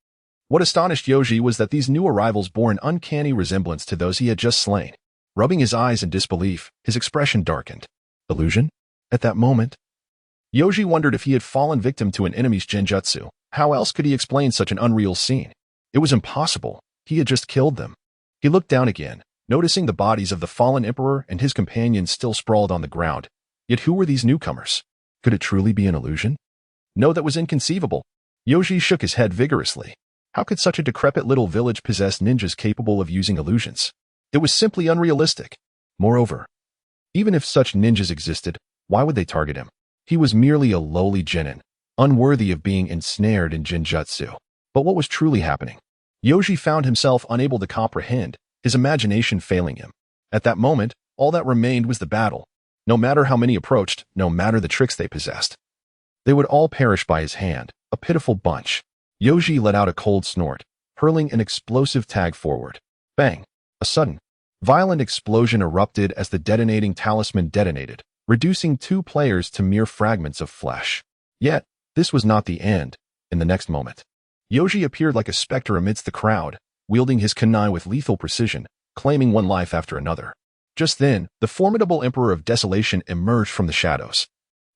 What astonished Yoji was that these new arrivals bore an uncanny resemblance to those he had just slain. Rubbing his eyes in disbelief, his expression darkened. Illusion? At that moment, Yoji wondered if he had fallen victim to an enemy's genjutsu. How else could he explain such an unreal scene? It was impossible. He had just killed them. He looked down again, noticing the bodies of the fallen emperor and his companions still sprawled on the ground. Yet who were these newcomers? Could it truly be an illusion? No, that was inconceivable. Yoji shook his head vigorously. How could such a decrepit little village possess ninjas capable of using illusions? It was simply unrealistic. Moreover, even if such ninjas existed, why would they target him? He was merely a lowly genin, unworthy of being ensnared in genjutsu. But what was truly happening? Yoji found himself unable to comprehend, his imagination failing him. At that moment, all that remained was the battle. No matter how many approached, no matter the tricks they possessed, they would all perish by his hand, a pitiful bunch. Yoji let out a cold snort, hurling an explosive tag forward. Bang! A sudden, violent explosion erupted as the detonating talisman detonated, reducing 2 players to mere fragments of flesh. Yet, this was not the end. In the next moment, Yoji appeared like a specter amidst the crowd, wielding his kunai with lethal precision, claiming one life after another. Just then, the formidable Emperor of Desolation emerged from the shadows,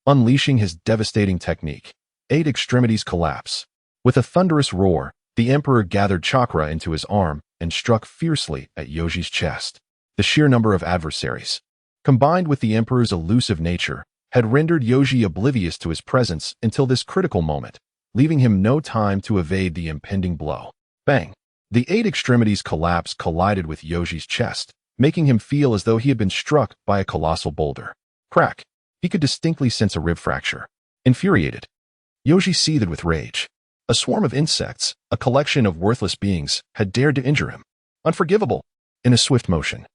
unleashing his devastating technique. 8 extremities collapse. With a thunderous roar, the Emperor gathered chakra into his arm and struck fiercely at Yoji's chest. The sheer number of adversaries, combined with the Emperor's elusive nature, had rendered Yoji oblivious to his presence until this critical moment, leaving him no time to evade the impending blow. Bang! The 8 extremities collapse collided with Yoji's chest, making him feel as though he had been struck by a colossal boulder. Crack! He could distinctly sense a rib fracture. Infuriated, Yoji seethed with rage. A swarm of insects, a collection of worthless beings, had dared to injure him. Unforgivable! In a swift motion,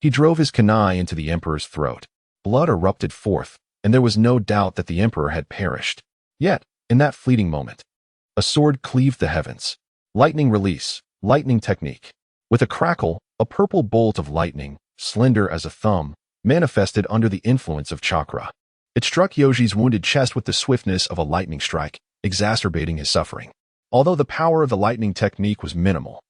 he drove his kunai into the Emperor's throat. Blood erupted forth, and there was no doubt that the Emperor had perished. Yet, in that fleeting moment, a sword cleaved the heavens. Lightning release, lightning technique. With a crackle, a purple bolt of lightning, slender as a thumb, manifested under the influence of chakra. It struck Yoji's wounded chest with the swiftness of a lightning strike, exacerbating his suffering. Although the power of the lightning technique was minimal,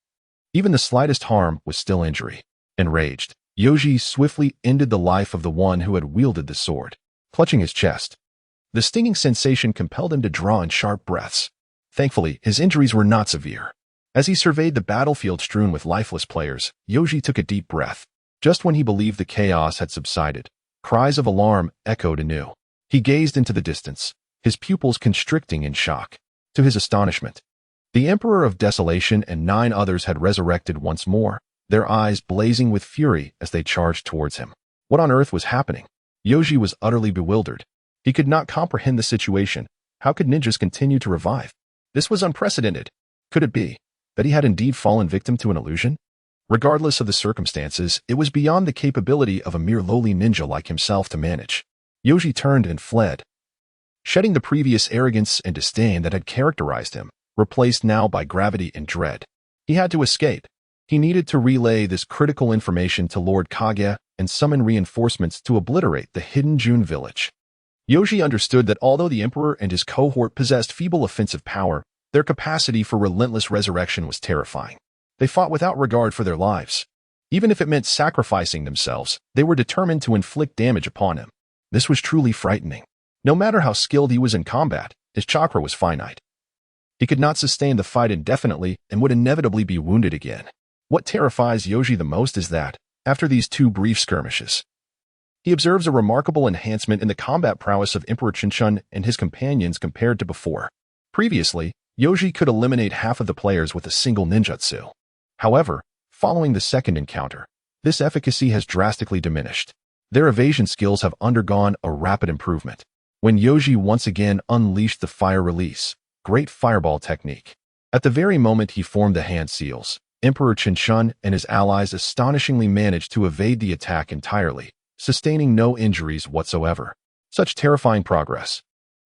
even the slightest harm was still injury. Enraged, Yoji swiftly ended the life of the one who had wielded the sword. Clutching his chest, The stinging sensation compelled him to draw in sharp breaths. Thankfully, his injuries were not severe. As he surveyed the battlefield strewn with lifeless players, Yoji took a deep breath. Just when he believed the chaos had subsided, cries of alarm echoed anew. He gazed into the distance, his pupils constricting in shock. To his astonishment, the Emperor of Desolation and 9 others had resurrected once more, their eyes blazing with fury as they charged towards him. What on earth was happening? Yoji was utterly bewildered. He could not comprehend the situation. How could ninjas continue to revive? This was unprecedented. Could it be that he had indeed fallen victim to an illusion? Regardless of the circumstances, it was beyond the capability of a mere lowly ninja like himself to manage. Yoji turned and fled, shedding the previous arrogance and disdain that had characterized him, replaced now by gravity and dread. He had to escape. He needed to relay this critical information to Lord Kage and summon reinforcements to obliterate the hidden Junin Village. Yoji understood that although the Emperor and his cohort possessed feeble offensive power, their capacity for relentless resurrection was terrifying. They fought without regard for their lives. Even if it meant sacrificing themselves, they were determined to inflict damage upon him. This was truly frightening. No matter how skilled he was in combat, his chakra was finite. He could not sustain the fight indefinitely and would inevitably be wounded again. What terrifies Yoji the most is that, after these 2 brief skirmishes, he observes a remarkable enhancement in the combat prowess of Emperor Chinchun and his companions compared to before. Previously, Yoji could eliminate half of the players with a single ninjutsu. However, following the second encounter, this efficacy has drastically diminished. Their evasion skills have undergone a rapid improvement. When Yoji once again unleashed the fire release, great fireball technique. At the very moment he formed the hand seals, Emperor Chinchun and his allies astonishingly managed to evade the attack entirely, sustaining no injuries whatsoever. Such terrifying progress.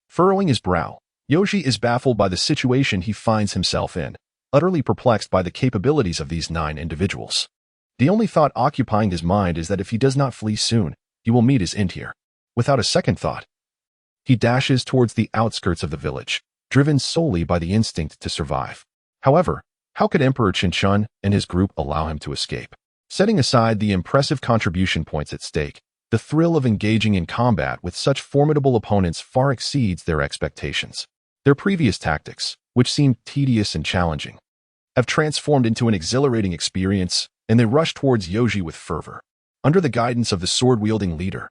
Furrowing his brow, Yoji is baffled by the situation he finds himself in, utterly perplexed by the capabilities of these 9 individuals. The only thought occupying his mind is that if he does not flee soon, he will meet his end here. Without a second thought, he dashes towards the outskirts of the village, driven solely by the instinct to survive. However, how could Emperor Chinchun and his group allow him to escape? Setting aside the impressive contribution points at stake, the thrill of engaging in combat with such formidable opponents far exceeds their expectations. Their previous tactics, which seemed tedious and challenging, have transformed into an exhilarating experience, and they rush towards Yoji with fervor. Under the guidance of the sword-wielding leader,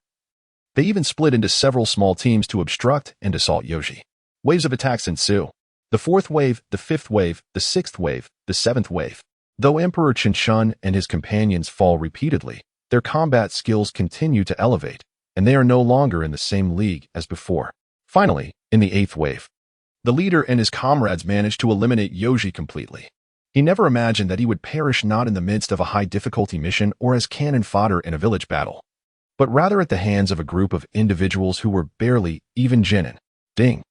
they even split into several small teams to obstruct and assault Yoji. Waves of attacks ensue. The 4th wave, the 5th wave, the 6th wave, the 7th wave. Though Emperor Chinchun and his companions fall repeatedly, their combat skills continue to elevate, and they are no longer in the same league as before. Finally, in the 8th wave, the leader and his comrades manage to eliminate Yoji completely. He never imagined that he would perish not in the midst of a high-difficulty mission or as cannon fodder in a village battle, but rather at the hands of a group of individuals who were barely even Genin. Ding.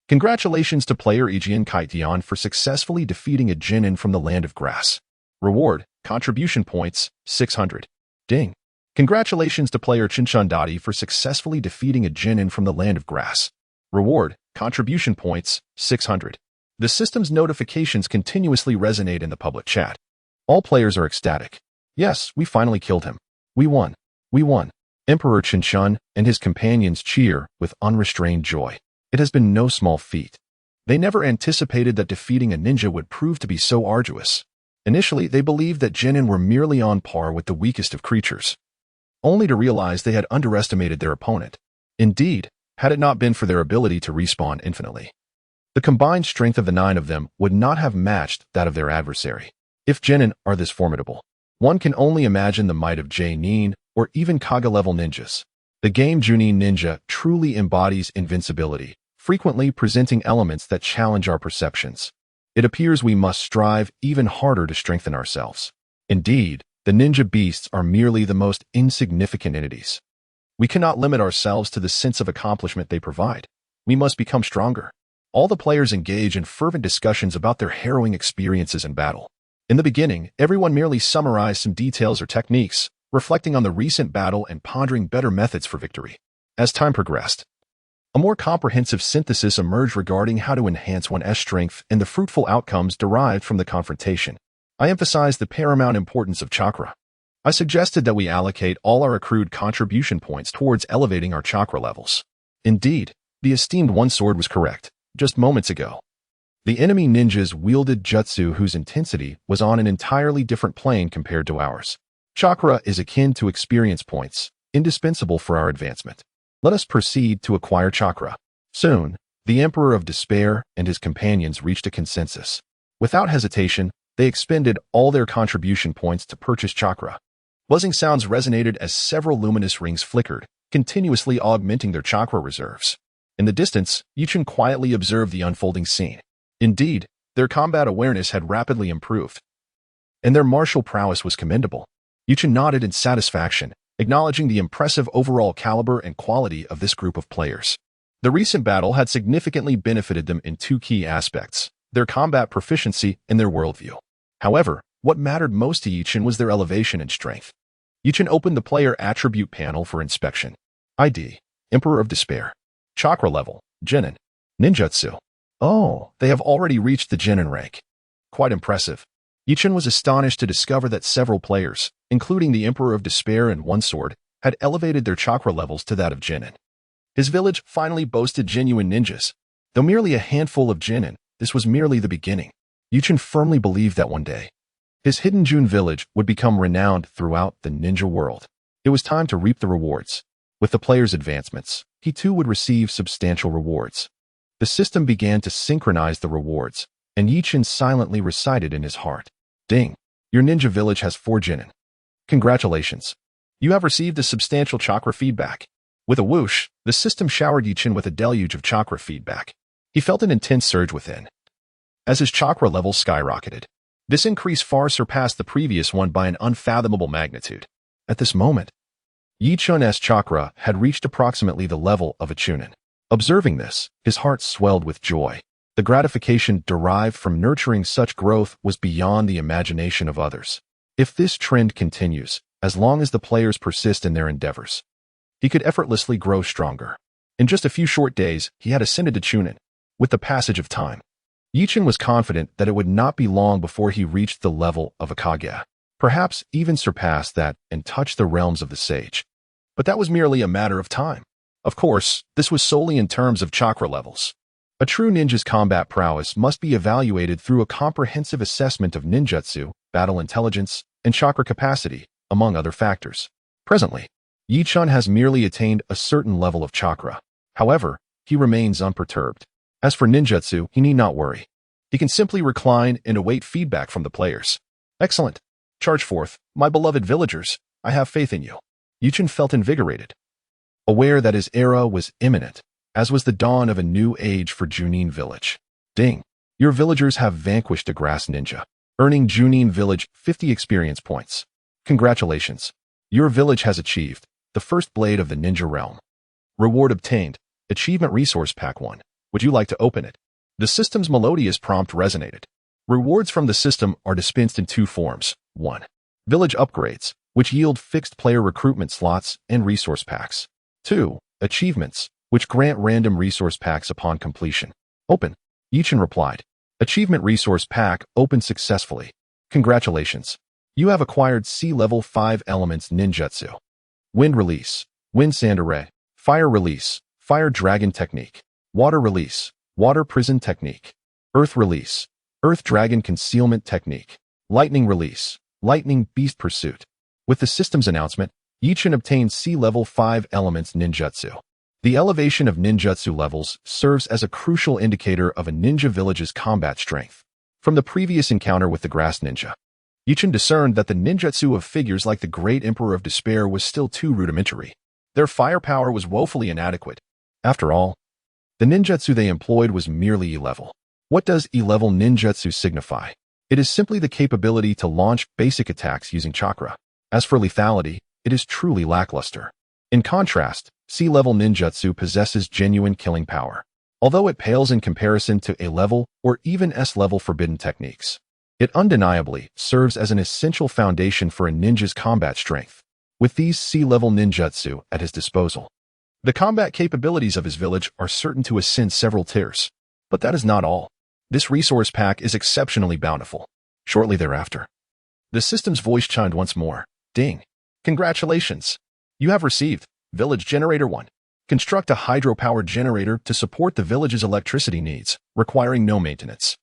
Congratulations to player Kekkei Genkai for successfully defeating a Genin from the Land of Grass. Reward, contribution points, 600. Ding. Congratulations to player Chinchun Dadi for successfully defeating a Genin from the Land of Grass. Reward, contribution points, 600. The system's notifications continuously resonate in the public chat. All players are ecstatic. Yes, we finally killed him. We won. We won. Emperor Chinchun and his companions cheer with unrestrained joy. It has been no small feat. They never anticipated that defeating a ninja would prove to be so arduous. Initially, they believed that Genin were merely on par with the weakest of creatures, only to realize they had underestimated their opponent. Indeed, had it not been for their ability to respawn infinitely, the combined strength of the 9 of them would not have matched that of their adversary. If Genin are this formidable, one can only imagine the might of Jonin or even Kage-level ninjas. The game Junin Ninja truly embodies invincibility, frequently presenting elements that challenge our perceptions. It appears we must strive even harder to strengthen ourselves. Indeed, the ninja beasts are merely the most insignificant entities. We cannot limit ourselves to the sense of accomplishment they provide. We must become stronger. All the players engage in fervent discussions about their harrowing experiences in battle. In the beginning, everyone merely summarized some details or techniques, reflecting on the recent battle and pondering better methods for victory. As time progressed, a more comprehensive synthesis emerged regarding how to enhance one's strength and the fruitful outcomes derived from the confrontation. I emphasized the paramount importance of chakra. I suggested that we allocate all our accrued contribution points towards elevating our chakra levels. Indeed, The esteemed one sword was correct, just moments ago. The enemy ninjas wielded jutsu whose intensity was on an entirely different plane compared to ours. Chakra is akin to experience points, indispensable for our advancement. Let us proceed to acquire chakra. Soon, the Emperor of Despair and his companions reached a consensus. Without hesitation, they expended all their contribution points to purchase chakra. Buzzing sounds resonated as several luminous rings flickered, continuously augmenting their chakra reserves. In the distance, Yuchen quietly observed the unfolding scene. Indeed, their combat awareness had rapidly improved, and their martial prowess was commendable. Yuchen nodded in satisfaction, acknowledging the impressive overall caliber and quality of this group of players. The recent battle had significantly benefited them in two key aspects: their combat proficiency and their worldview. However, what mattered most to Yuchen was their elevation and strength. Yuchen opened the player attribute panel for inspection. ID: Emperor of Despair. Chakra level: Genin. Ninjutsu. Oh, they have already reached the Genin rank. Quite impressive. Yuchen was astonished to discover that several players, including the Emperor of Despair and One Sword, had elevated their chakra levels to that of Genin. His village finally boasted genuine ninjas. Though merely a handful of Genin, this was merely the beginning. Yuchen firmly believed that one day, his hidden Junin Village would become renowned throughout the ninja world. It was time to reap the rewards. With the player's advancements, he too would receive substantial rewards. The system began to synchronize the rewards, and Yuchen silently recited in his heart, "Ding! Your ninja village has 4 Genin. Congratulations! You have received a substantial chakra feedback." With a whoosh, the system showered Yuchen with a deluge of chakra feedback. He felt an intense surge within, as his chakra level skyrocketed. This increase far surpassed the previous one by an unfathomable magnitude. At this moment, Yuchen's chakra had reached approximately the level of a Chunin. Observing this, his heart swelled with joy. The gratification derived from nurturing such growth was beyond the imagination of others. If this trend continues, as long as the players persist in their endeavors, he could effortlessly grow stronger. In just a few short days, he had ascended to Chunin. With the passage of time, Yuchen was confident that it would not be long before he reached the level of a Kage, perhaps even surpassed that and touched the realms of the sage. But that was merely a matter of time. Of course, this was solely in terms of chakra levels. A true ninja's combat prowess must be evaluated through a comprehensive assessment of ninjutsu, battle intelligence, and chakra capacity, among other factors. Presently, Yuchen has merely attained a certain level of chakra. However, he remains unperturbed. As for ninjutsu, he need not worry. He can simply recline and await feedback from the players. Excellent. Charge forth, my beloved villagers. I have faith in you. Yuchen felt invigorated, aware that his era was imminent, as was the dawn of a new age for Junin Village. Ding! Your villagers have vanquished a grass ninja, earning Junin Village 50 experience points. Congratulations! Your village has achieved the first blade of the ninja realm. Reward obtained. Achievement Resource Pack 1. Would you like to open it? The system's melodious prompt resonated. Rewards from the system are dispensed in 2 forms. 1. Village upgrades, which yield fixed player recruitment slots and resource packs. 2. Achievements, which grant random resource packs upon completion. Open. Yuchen replied. Achievement Resource Pack opened successfully. Congratulations. You have acquired C-level 5 elements ninjutsu. Wind Release, Wind Sand Array. Fire Release, Fire Dragon Technique. Water Release, Water Prison Technique. Earth Release, Earth Dragon Concealment Technique. Lightning Release, Lightning Beast Pursuit. With the system's announcement, Yuchen obtained C-level 5 elements ninjutsu. The elevation of ninjutsu levels serves as a crucial indicator of a ninja village's combat strength. From the previous encounter with the grass ninja, Yuchen discerned that the ninjutsu of figures like the Great Emperor of Despair was still too rudimentary. Their firepower was woefully inadequate. After all, the ninjutsu they employed was merely E-level. What does E-level ninjutsu signify? It is simply the capability to launch basic attacks using chakra. As for lethality, it is truly lackluster. In contrast, C-level ninjutsu possesses genuine killing power, although it pales in comparison to A-level or even S-level forbidden techniques. It undeniably serves as an essential foundation for a ninja's combat strength. With these C-level ninjutsu at his disposal, the combat capabilities of his village are certain to ascend several tiers. But that is not all. This resource pack is exceptionally bountiful. Shortly thereafter, the system's voice chimed once more. Ding! Congratulations! You have received Village Generator 1. Construct a hydropower generator to support the village's electricity needs, requiring no maintenance,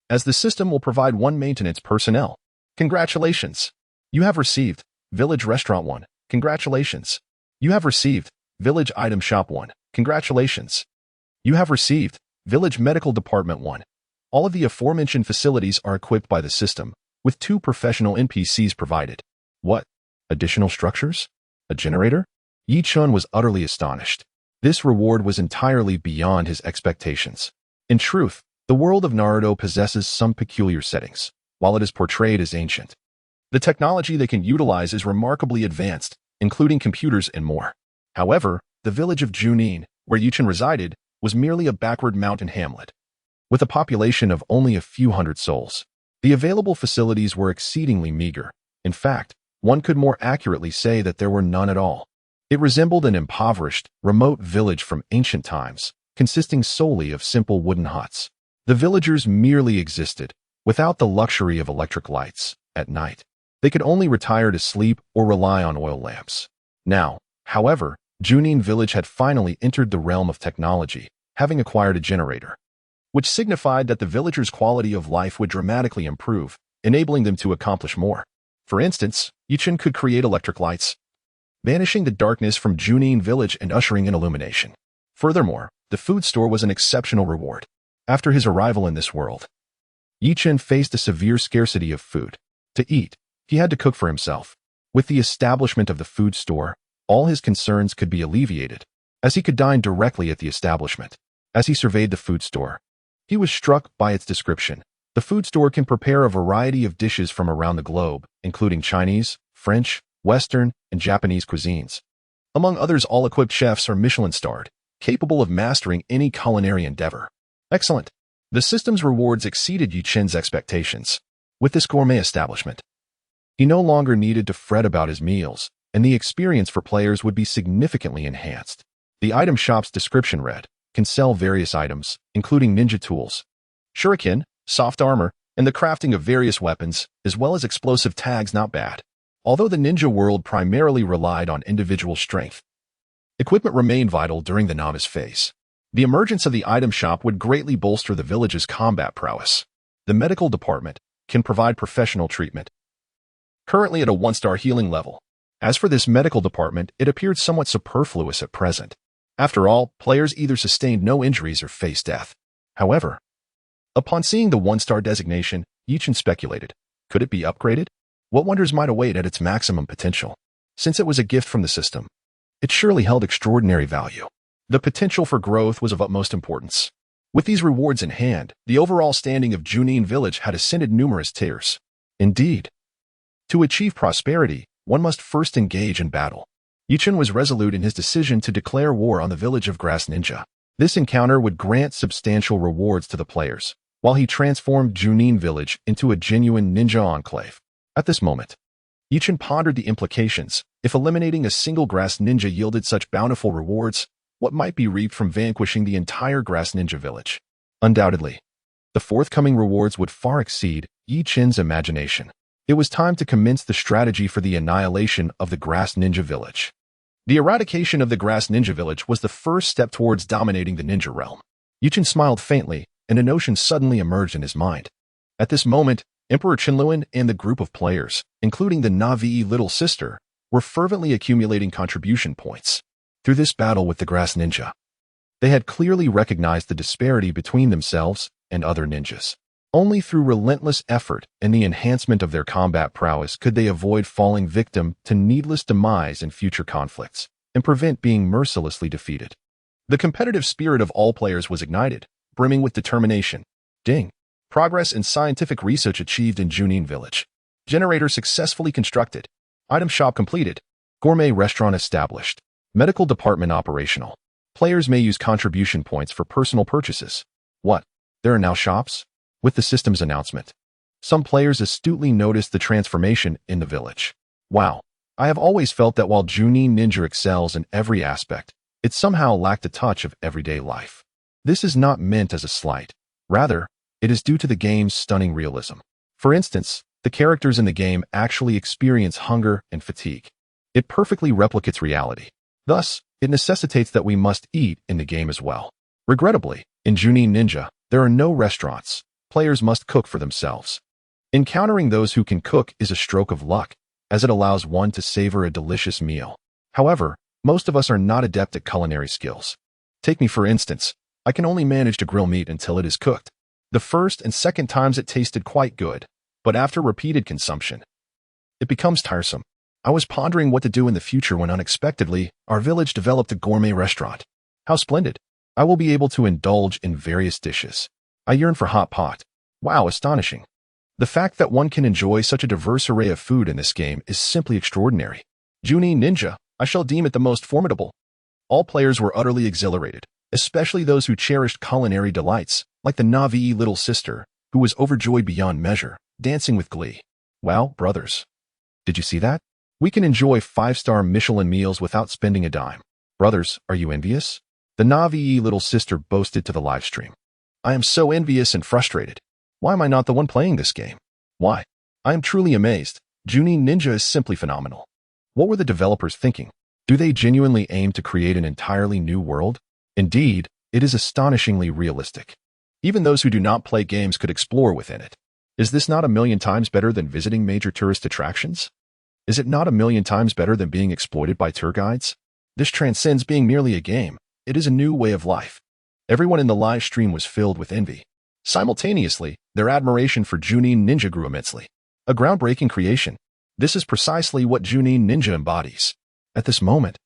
as the system will provide one maintenance personnel. Congratulations! You have received Village Restaurant 1. Congratulations! You have received Village Item Shop 1. Congratulations! You have received Village Medical Department 1. All of the aforementioned facilities are equipped by the system, with 2 professional NPCs provided. What? Additional structures? A generator? Yi Chun was utterly astonished. This reward was entirely beyond his expectations. In truth, the world of Naruto possesses some peculiar settings, while it is portrayed as ancient. The technology they can utilize is remarkably advanced, including computers and more. However, the village of Junin, where Yi Chun resided, was merely a backward mountain hamlet, with a population of only a few hundred souls. The available facilities were exceedingly meager. In fact, one could more accurately say that there were none at all. It resembled an impoverished, remote village from ancient times, consisting solely of simple wooden huts. The villagers merely existed, without the luxury of electric lights. At night, they could only retire to sleep or rely on oil lamps. Now, however, Junin Village had finally entered the realm of technology, having acquired a generator, which signified that the villagers' quality of life would dramatically improve, enabling them to accomplish more. For instance, Yi Chun could create electric lights, banishing the darkness from Junin Village and ushering in illumination. Furthermore, the food store was an exceptional reward. After his arrival in this world, Yi Chun faced a severe scarcity of food. To eat, he had to cook for himself. With the establishment of the food store, all his concerns could be alleviated, as he could dine directly at the establishment. As he surveyed the food store, he was struck by its description. The food store can prepare a variety of dishes from around the globe, including Chinese, French, Western, and Japanese cuisines. Among others, all equipped chefs are Michelin-starred, capable of mastering any culinary endeavor. Excellent. The system's rewards exceeded Yi Chun's expectations. With this gourmet establishment, he no longer needed to fret about his meals, and the experience for players would be significantly enhanced. The item shop's description read, can sell various items, including ninja tools, shuriken, soft armor, and the crafting of various weapons, as well as explosive tags. Not bad. Although the ninja world primarily relied on individual strength, equipment remained vital during the novice phase. The emergence of the item shop would greatly bolster the village's combat prowess. The medical department can provide professional treatment, currently at a 1-star healing level. As for this medical department, it appeared somewhat superfluous at present. After all, players either sustained no injuries or faced death. However, upon seeing the 1-star designation, Yi Chun speculated, could it be upgraded? What wonders might await at its maximum potential? Since it was a gift from the system, it surely held extraordinary value. The potential for growth was of utmost importance. With these rewards in hand, the overall standing of Junin Village had ascended numerous tiers. Indeed, to achieve prosperity, one must first engage in battle. Yi Chun was resolute in his decision to declare war on the village of Grass Ninja. This encounter would grant substantial rewards to the players, while he transformed Junin Village into a genuine ninja enclave. At this moment, Yi Chun pondered the implications. If eliminating a single Grass Ninja yielded such bountiful rewards, what might be reaped from vanquishing the entire Grass Ninja village? Undoubtedly, the forthcoming rewards would far exceed Yi Chun's imagination. It was time to commence the strategy for the annihilation of the Grass Ninja village. The eradication of the Grass Ninja village was the first step towards dominating the ninja realm. Yi Chun smiled faintly, and a notion suddenly emerged in his mind. At this moment, Emperor Qinluan and the group of players, including the Na'vi's little sister, were fervently accumulating contribution points. Through this battle with the Grass Ninja, they had clearly recognized the disparity between themselves and other ninjas. Only through relentless effort and the enhancement of their combat prowess could they avoid falling victim to needless demise in future conflicts, and prevent being mercilessly defeated. The competitive spirit of all players was ignited, brimming with determination. Ding! Progress in scientific research achieved in Junin Village. Generator successfully constructed. Item shop completed. Gourmet restaurant established. Medical department operational. Players may use contribution points for personal purchases. What? There are now shops? With the system's announcement, some players astutely noticed the transformation in the village. Wow, I have always felt that while Junin Ninja excels in every aspect, it somehow lacked a touch of everyday life. This is not meant as a slight. Rather, it is due to the game's stunning realism. For instance, the characters in the game actually experience hunger and fatigue. It perfectly replicates reality. Thus, it necessitates that we must eat in the game as well. Regrettably, in Junin Ninja, there are no restaurants. Players must cook for themselves. Encountering those who can cook is a stroke of luck, as it allows one to savor a delicious meal. However, most of us are not adept at culinary skills. Take me for instance. I can only manage to grill meat until it is cooked. The first and second times it tasted quite good, but after repeated consumption, it becomes tiresome. I was pondering what to do in the future when unexpectedly, our village developed a gourmet restaurant. How splendid! I will be able to indulge in various dishes. I yearn for hot pot. Wow, astonishing. The fact that one can enjoy such a diverse array of food in this game is simply extraordinary. Junin Ninja, I shall deem it the most formidable. All players were utterly exhilarated, especially those who cherished culinary delights, like the Navi little sister, who was overjoyed beyond measure, dancing with glee. Wow, brothers. Did you see that? We can enjoy 5-star Michelin meals without spending a dime. Brothers, are you envious? The Navi little sister boasted to the live stream. I am so envious and frustrated. Why am I not the one playing this game? Why? I am truly amazed. Junin Ninja is simply phenomenal. What were the developers thinking? Do they genuinely aim to create an entirely new world? Indeed, it is astonishingly realistic. Even those who do not play games could explore within it. Is this not a million times better than visiting major tourist attractions? Is it not a million times better than being exploited by tour guides? This transcends being merely a game. It is a new way of life. Everyone in the live stream was filled with envy. Simultaneously, their admiration for Junin Ninja grew immensely. A groundbreaking creation. This is precisely what Junin Ninja embodies. At this moment,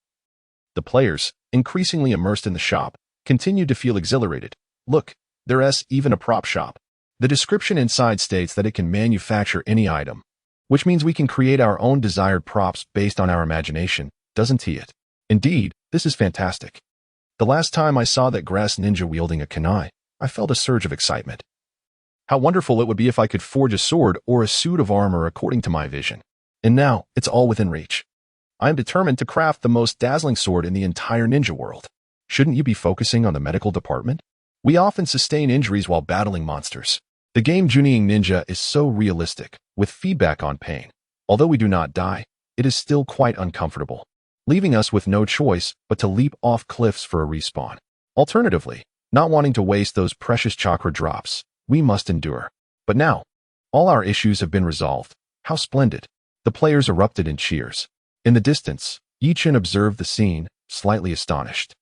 the players, increasingly immersed in the shop, continued to feel exhilarated. Look, there's even a prop shop. The description inside states that it can manufacture any item, which means we can create our own desired props based on our imagination, doesn't it? Indeed, this is fantastic. The last time I saw that grass ninja wielding a kunai, I felt a surge of excitement. How wonderful it would be if I could forge a sword or a suit of armor according to my vision. And now, it's all within reach. I am determined to craft the most dazzling sword in the entire ninja world. Shouldn't you be focusing on the medical department? We often sustain injuries while battling monsters. The game Junin Ninja is so realistic, with feedback on pain. Although we do not die, it is still quite uncomfortable, leaving us with no choice but to leap off cliffs for a respawn. Alternatively, not wanting to waste those precious chakra drops, we must endure. But now, all our issues have been resolved. How splendid! The players erupted in cheers. In the distance, Yichin observed the scene, slightly astonished.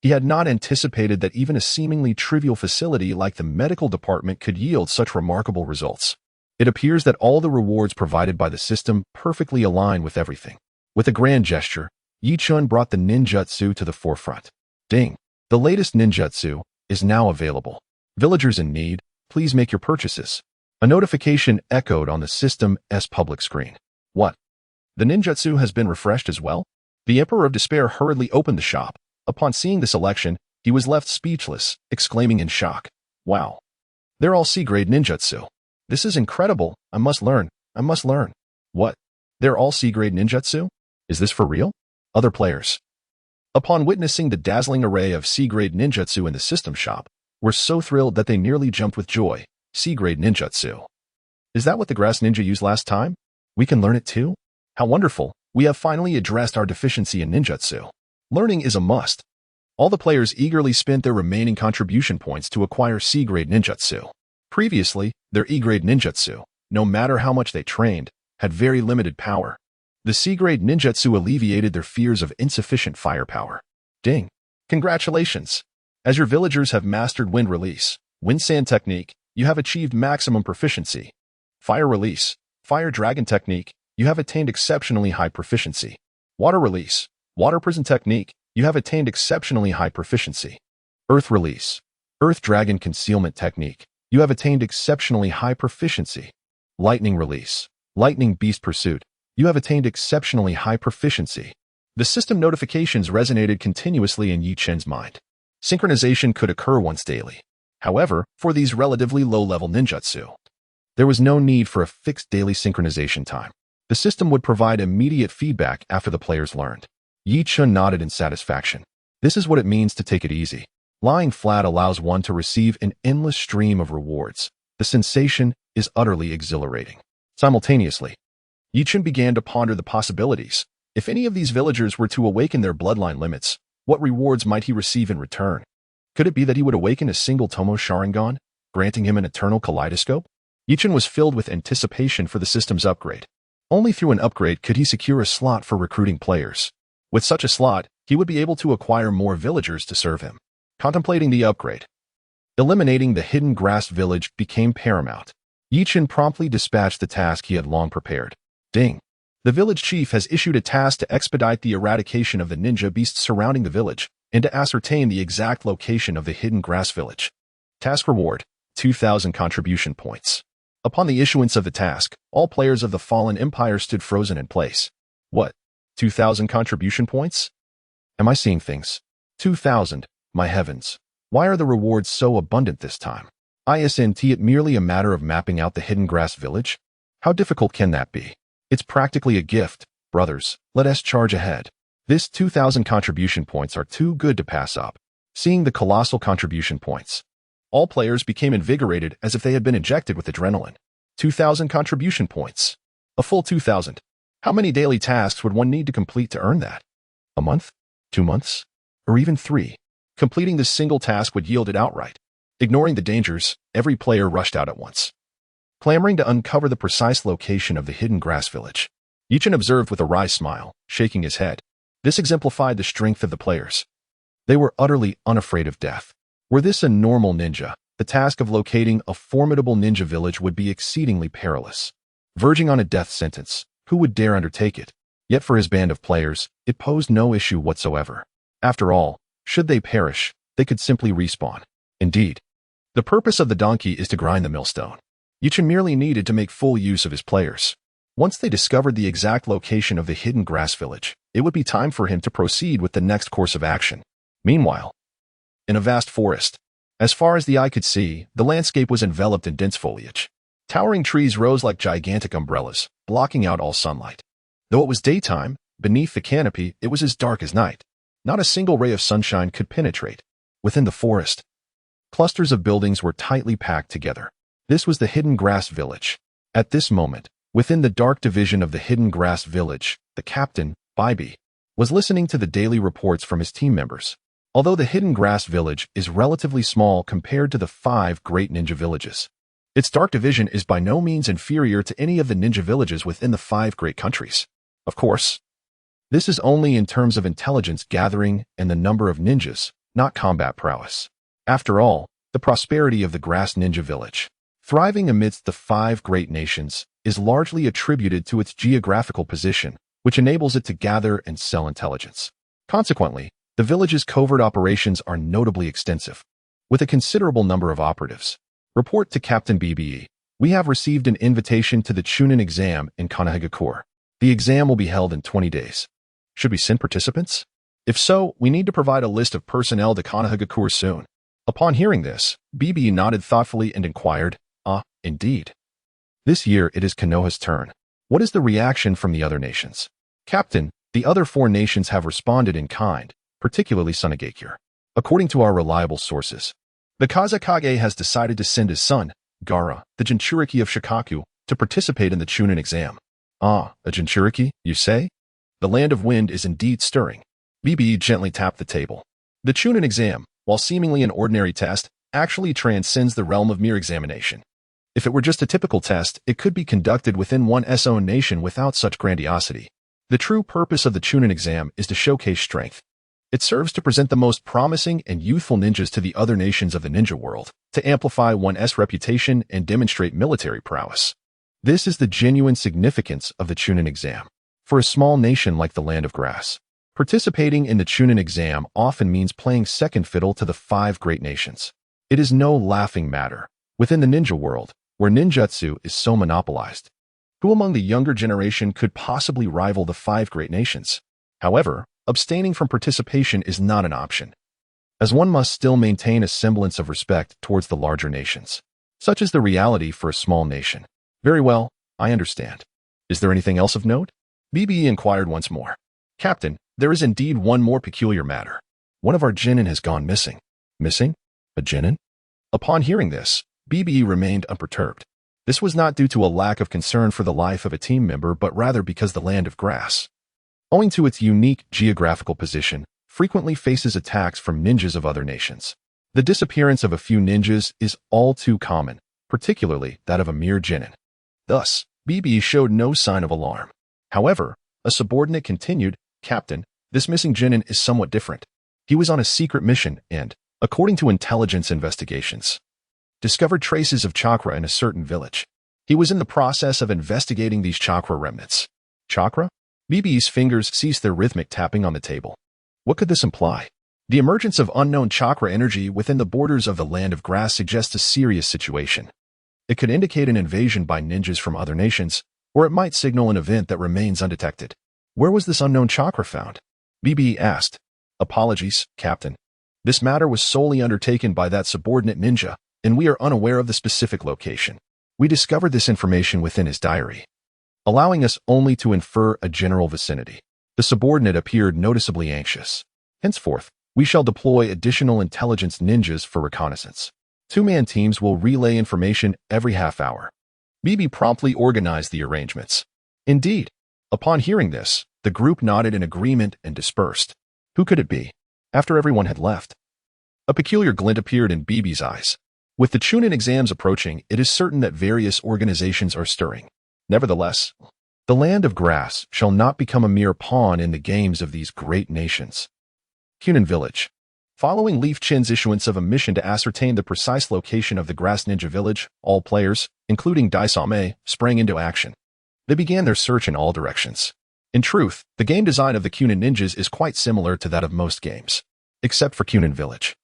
He had not anticipated that even a seemingly trivial facility like the medical department could yield such remarkable results. It appears that all the rewards provided by the system perfectly align with everything. With a grand gesture, Yichin brought the ninjutsu to the forefront. Ding! The latest ninjutsu is now available. Villagers in need, please make your purchases. A notification echoed on the system's public screen. What? The ninjutsu has been refreshed as well? The Emperor of Despair hurriedly opened the shop. Upon seeing the selection, he was left speechless, exclaiming in shock. Wow! They're all C-grade ninjutsu. This is incredible. I must learn. I must learn. What? They're all C-grade ninjutsu? Is this for real? Other players, upon witnessing the dazzling array of C-grade ninjutsu in the system shop, were so thrilled that they nearly jumped with joy. C-grade ninjutsu. Is that what the grass ninja used last time? We can learn it too? How wonderful! We have finally addressed our deficiency in ninjutsu. Learning is a must. All the players eagerly spent their remaining contribution points to acquire C-grade ninjutsu. Previously, their E-grade ninjutsu, no matter how much they trained, had very limited power. The C-grade ninjutsu alleviated their fears of insufficient firepower. Ding! Congratulations! As your villagers have mastered wind release, wind sand technique, you have achieved maximum proficiency. Fire release, fire dragon technique, you have attained exceptionally high proficiency. Water release, water prison technique, you have attained exceptionally high proficiency. Earth release, earth dragon concealment technique, you have attained exceptionally high proficiency. Lightning release, lightning beast pursuit, you have attained exceptionally high proficiency. The system notifications resonated continuously in Yichin's mind. Synchronization could occur once daily. However, for these relatively low-level ninjutsu, there was no need for a fixed daily synchronization time. The system would provide immediate feedback after the players learned. Yichin nodded in satisfaction. This is what it means to take it easy. Lying flat allows one to receive an endless stream of rewards. The sensation is utterly exhilarating. Simultaneously, Yichin began to ponder the possibilities. If any of these villagers were to awaken their bloodline limits, What rewards might he receive in return? Could it be that he would awaken a single Tomo Sharingan, granting him an eternal kaleidoscope? Yichen was filled with anticipation for the system's upgrade. Only through an upgrade could he secure a slot for recruiting players. With such a slot, he would be able to acquire more villagers to serve him. Contemplating the upgrade, eliminating the hidden grass village became paramount. Yichen promptly dispatched the task he had long prepared. Ding! The village chief has issued a task to expedite the eradication of the ninja beasts surrounding the village and to ascertain the exact location of the hidden grass village. Task reward, 2,000 contribution points. Upon the issuance of the task, all players of the fallen empire stood frozen in place. What? 2,000 contribution points? Am I seeing things? 2,000, my heavens. Why are the rewards so abundant this time? Isn't it merely a matter of mapping out the hidden grass village? How difficult can that be? It's practically a gift. Brothers, let us charge ahead. This 2,000 contribution points are too good to pass up. Seeing the colossal contribution points, all players became invigorated as if they had been injected with adrenaline. 2,000 contribution points. A full 2,000. How many daily tasks would one need to complete to earn that? A month? 2 months? Or even 3? Completing this single task would yield it outright. Ignoring the dangers, every player rushed out at once, clamoring to uncover the precise location of the hidden grass village. Yichen observed with a wry smile, shaking his head. This exemplified the strength of the players. They were utterly unafraid of death. Were this a normal ninja, the task of locating a formidable ninja village would be exceedingly perilous. Verging on a death sentence, who would dare undertake it? Yet for his band of players, it posed no issue whatsoever. After all, should they perish, they could simply respawn. Indeed, the purpose of the donkey is to grind the millstone. Yichen merely needed to make full use of his players. Once they discovered the exact location of the hidden grass village, it would be time for him to proceed with the next course of action. Meanwhile, in a vast forest, as far as the eye could see, the landscape was enveloped in dense foliage. Towering trees rose like gigantic umbrellas, blocking out all sunlight. Though it was daytime, beneath the canopy, it was as dark as night. Not a single ray of sunshine could penetrate. Within the forest, clusters of buildings were tightly packed together. This was the hidden grass village. At this moment, within the dark division of the hidden grass village, the captain, Bibi, was listening to the daily reports from his team members. Although the hidden grass village is relatively small compared to the 5 great ninja villages, its dark division is by no means inferior to any of the ninja villages within the 5 great countries. Of course, this is only in terms of intelligence gathering and the number of ninjas, not combat prowess. After all, the prosperity of the grass ninja village, thriving amidst the 5 great nations, is largely attributed to its geographical position, which enables it to gather and sell intelligence. Consequently, the village's covert operations are notably extensive, with a considerable number of operatives. Report to Captain BBE. We have received an invitation to the Chunin exam in Kanahagakur. The exam will be held in 20 days. Should we send participants? If so, we need to provide a list of personnel to Kanahagakur soon. Upon hearing this, BBE nodded thoughtfully and inquired, indeed. This year it is Konoha's turn. What is the reaction from the other nations? Captain, the other 4 nations have responded in kind, particularly Sunagakure. According to our reliable sources, the Kazakage has decided to send his son, Gara, the Jinchuriki of Shikaku, to participate in the Chunin exam. A Jinchuriki, you say? The land of wind is indeed stirring. BBE gently tapped the table. The Chunin exam, while seemingly an ordinary test, actually transcends the realm of mere examination. If it were just a typical test, it could be conducted within one's own nation without such grandiosity. The true purpose of the Chunin exam is to showcase strength. It serves to present the most promising and youthful ninjas to the other nations of the ninja world, to amplify one's reputation and demonstrate military prowess. This is the genuine significance of the Chunin exam. For a small nation like the Land of Grass, participating in the Chunin exam often means playing second fiddle to the 5 great nations. It is no laughing matter. Within the ninja world, where ninjutsu is so monopolized, who among the younger generation could possibly rival the 5 great nations? However, abstaining from participation is not an option, as one must still maintain a semblance of respect towards the larger nations. Such is the reality for a small nation. Very well, I understand. Is there anything else of note? BBE inquired once more. Captain, there is indeed one more peculiar matter. One of our Genin has gone missing. Missing? A Genin? Upon hearing this, BBE remained unperturbed. This was not due to a lack of concern for the life of a team member, but rather because the Land of Grass, owing to its unique geographical position, frequently faces attacks from ninjas of other nations. The disappearance of a few ninjas is all too common, particularly that of a mere Genin. Thus, BB showed no sign of alarm. However, a subordinate continued, "Captain, this missing Genin is somewhat different. He was on a secret mission and, according to intelligence investigations, discovered traces of Chakra in a certain village. He was in the process of investigating these Chakra remnants." Chakra? BB's fingers ceased their rhythmic tapping on the table. What could this imply? The emergence of unknown Chakra energy within the borders of the Land of Grass suggests a serious situation. It could indicate an invasion by ninjas from other nations, or it might signal an event that remains undetected. Where was this unknown Chakra found? BB asked. "Apologies, Captain. This matter was solely undertaken by that subordinate ninja, and we are unaware of the specific location. We discovered this information within his diary, allowing us only to infer a general vicinity." The subordinate appeared noticeably anxious. "Henceforth, we shall deploy additional intelligence ninjas for reconnaissance. Two-man teams will relay information every half hour." BB promptly organized the arrangements. Indeed, upon hearing this, the group nodded in agreement and dispersed. Who could it be? After everyone had left, a peculiar glint appeared in BB's eyes. With the Chunin exams approaching, it is certain that various organizations are stirring. Nevertheless, the Land of Grass shall not become a mere pawn in the games of these great nations. Junin Village. Following Leaf Chin's issuance of a mission to ascertain the precise location of the Grass Ninja Village, all players, including Daisame, sprang into action. They began their search in all directions. In truth, the game design of the Junin ninjas is quite similar to that of most games, except for Junin Village.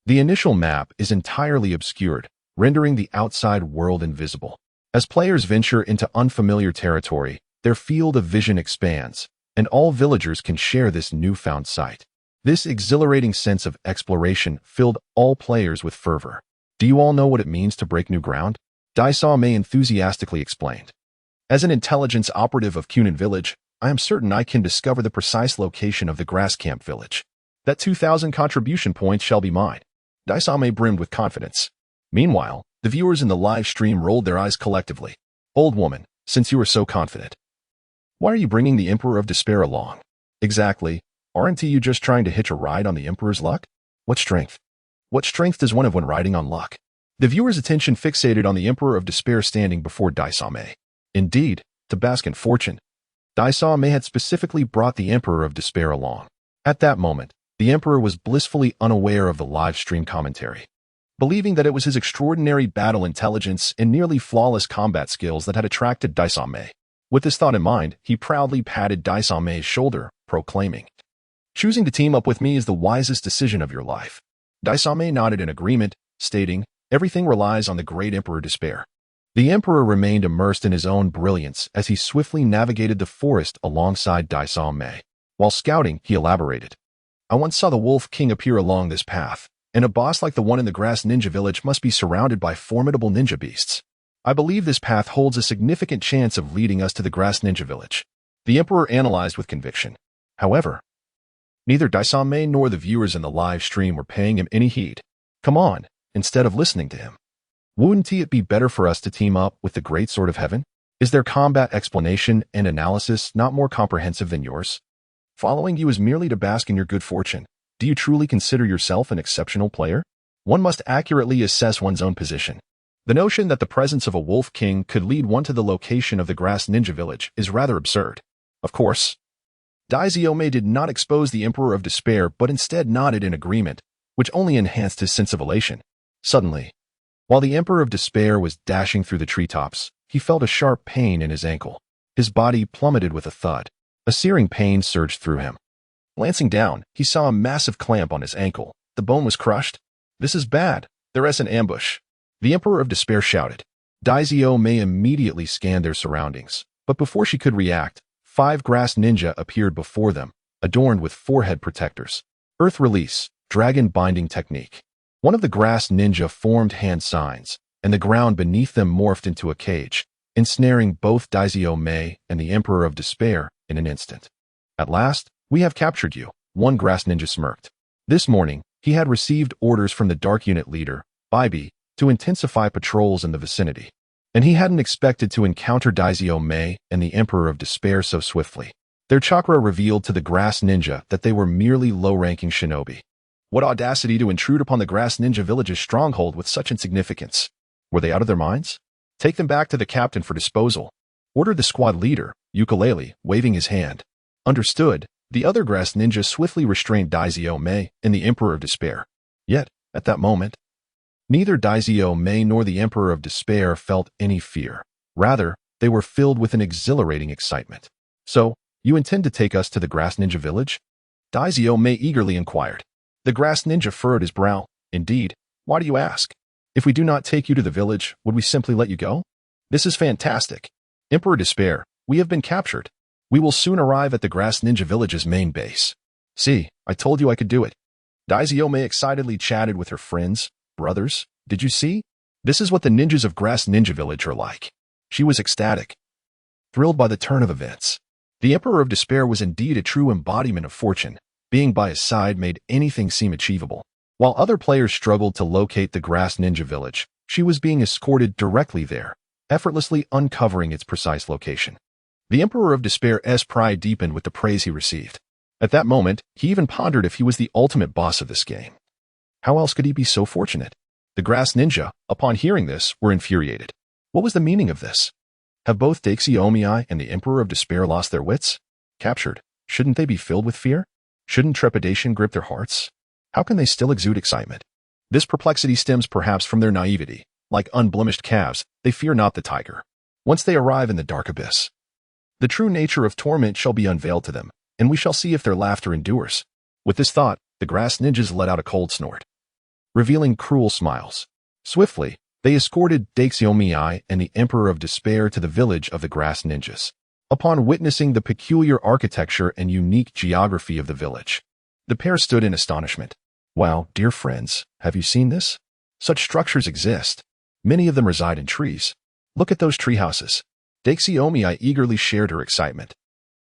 The initial map is entirely obscured, rendering the outside world invisible. As players venture into unfamiliar territory, their field of vision expands, and all villagers can share this newfound sight. This exhilarating sense of exploration filled all players with fervor. "Do you all know what it means to break new ground?" Daisame enthusiastically explained. "As an intelligence operative of Junin Village, I am certain I can discover the precise location of the Grass Camp Village. That 2,000 contribution points shall be mine." Daisame brimmed with confidence. Meanwhile, the viewers in the live stream rolled their eyes collectively. "Old woman, since you are so confident, why are you bringing the Emperor of Despair along?" "Exactly. Aren't you just trying to hitch a ride on the Emperor's luck?" "What strength? What strength does one have when riding on luck?" The viewer's attention fixated on the Emperor of Despair standing before Daisame. Indeed, to bask in fortune, Daisame had specifically brought the Emperor of Despair along. At that moment, the Emperor was blissfully unaware of the live stream commentary, believing that it was his extraordinary battle intelligence and nearly flawless combat skills that had attracted Daisame. With this thought in mind, he proudly patted Daisame's shoulder, proclaiming, "Choosing to team up with me is the wisest decision of your life." Daisame nodded in agreement, stating, "Everything relies on the great Emperor Despair." The Emperor remained immersed in his own brilliance as he swiftly navigated the forest alongside Daisame. While scouting, he elaborated, "I once saw the Wolf King appear along this path, and a boss like the one in the Grass Ninja Village must be surrounded by formidable ninja beasts. I believe this path holds a significant chance of leading us to the Grass Ninja Village." The Emperor analyzed with conviction. However, neither Daisame nor the viewers in the live stream were paying him any heed. "Come on, instead of listening to him, wouldn't it be better for us to team up with the Great Sword of Heaven? Is their combat explanation and analysis not more comprehensive than yours? Following you is merely to bask in your good fortune. Do you truly consider yourself an exceptional player? One must accurately assess one's own position. The notion that the presence of a Wolf King could lead one to the location of the Grass Ninja Village is rather absurd. Of course, Daisame did not expose the Emperor of Despair, but instead nodded in agreement, which only enhanced his sense of elation. Suddenly, while the Emperor of Despair was dashing through the treetops, he felt a sharp pain in his ankle. His body plummeted with a thud. A searing pain surged through him. Glancing down, he saw a massive clamp on his ankle. The bone was crushed. "This is bad. There is an ambush." The Emperor of Despair shouted. Daisame immediately scanned their surroundings, but before she could react, 5 grass ninja appeared before them, adorned with forehead protectors. Earth Release, Dragon Binding Technique. One of the grass ninja formed hand signs, and the ground beneath them morphed into a cage, ensnaring both Daisame and the Emperor of Despair in an instant. "At last, we have captured you," one grass ninja smirked. This morning, he had received orders from the Dark Unit leader, Bibi, to intensify patrols in the vicinity, and he hadn't expected to encounter Daisame and the Emperor of Despair so swiftly. Their chakra revealed to the grass ninja that they were merely low-ranking shinobi. What audacity to intrude upon the grass ninja village's stronghold with such insignificance. Were they out of their minds? Take them back to the captain for disposal, ordered the squad leader, Ukulele, waving his hand. Understood. The other grass ninja swiftly restrained Daizio Mei and the Emperor of Despair. Yet, at that moment, neither Daizio Mei nor the Emperor of Despair felt any fear. Rather, they were filled with an exhilarating excitement. So, you intend to take us to the grass ninja village? Daizio Mei eagerly inquired. The grass ninja furrowed his brow. Indeed, why do you ask? If we do not take you to the village, would we simply let you go? This is fantastic. Emperor Despair, we have been captured. We will soon arrive at the grass ninja village's main base. See, I told you I could do it. Daizio Mei excitedly chatted with her friends. Brothers, did you see? This is what the ninjas of grass ninja village are like. She was ecstatic, thrilled by the turn of events. The Emperor of Despair was indeed a true embodiment of fortune. Being by his side made anything seem achievable. While other players struggled to locate the grass ninja village, she was being escorted directly there, effortlessly uncovering its precise location. The Emperor of Despair's pride deepened with the praise he received. At that moment, he even pondered if he was the ultimate boss of this game. How else could he be so fortunate? The grass ninja, upon hearing this, were infuriated. What was the meaning of this? Have both Daizio and the Emperor of Despair lost their wits? Captured, shouldn't they be filled with fear? Shouldn't trepidation grip their hearts? How can they still exude excitement? This perplexity stems perhaps from their naivety. Like unblemished calves, they fear not the tiger. Once they arrive in the dark abyss, the true nature of torment shall be unveiled to them, and we shall see if their laughter endures. With this thought, the grass ninjas let out a cold snort, revealing cruel smiles. Swiftly, they escorted Daizio and the Emperor of Despair to the village of the grass ninjas. Upon witnessing the peculiar architecture and unique geography of the village, the pair stood in astonishment. Wow, dear friends, have you seen this? Such structures exist. Many of them reside in trees. Look at those tree houses. Daizio eagerly shared her excitement.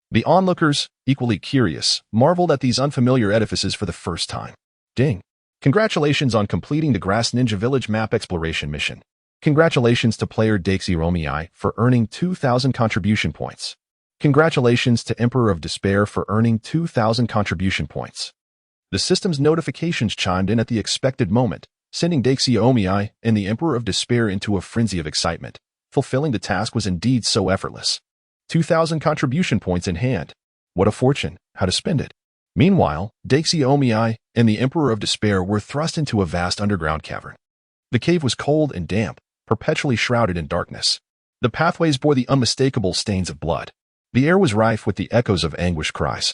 The onlookers, equally curious, marveled at these unfamiliar edifices for the first time. Ding! Congratulations on completing the Grass Ninja Village map exploration mission. Congratulations to player Daizio for earning 2,000 contribution points. Congratulations to Emperor of Despair for earning 2,000 contribution points. The system's notifications chimed in at the expected moment, sending Daizio and the Emperor of Despair into a frenzy of excitement. Fulfilling the task was indeed so effortless. 2,000 contribution points in hand. What a fortune, how to spend it. Meanwhile, Daizio and the Emperor of Despair were thrust into a vast underground cavern. The cave was cold and damp, perpetually shrouded in darkness. The pathways bore the unmistakable stains of blood. The air was rife with the echoes of anguished cries,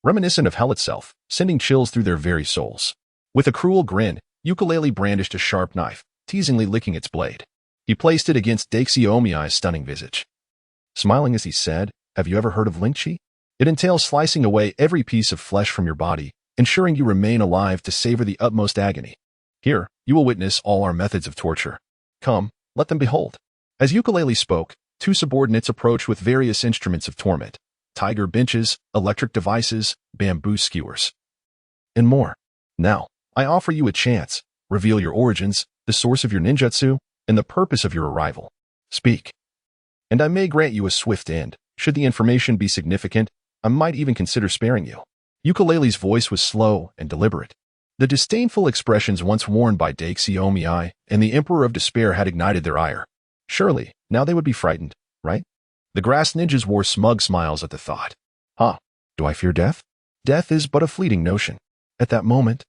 reminiscent of hell itself, sending chills through their very souls. With a cruel grin, Ukulele brandished a sharp knife, teasingly licking its blade. He placed it against Daizio's stunning visage, smiling as he said, "Have you ever heard of Link Chi? It entails slicing away every piece of flesh from your body, ensuring you remain alive to savor the utmost agony. Here, you will witness all our methods of torture. Come, let them behold." As Ukulele spoke, two subordinates approached with various instruments of torment: tiger benches, electric devices, bamboo skewers, and more. Now, I offer you a chance. Reveal your origins, the source of your ninjutsu, and the purpose of your arrival. Speak, and I may grant you a swift end. Should the information be significant, I might even consider sparing you. Ukulele's voice was slow and deliberate. The disdainful expressions once worn by Daizio and the Emperor of Despair had ignited their ire. Surely, now they would be frightened, right? The grass ninjas wore smug smiles at the thought. Do I fear death? Death is but a fleeting notion. At that moment,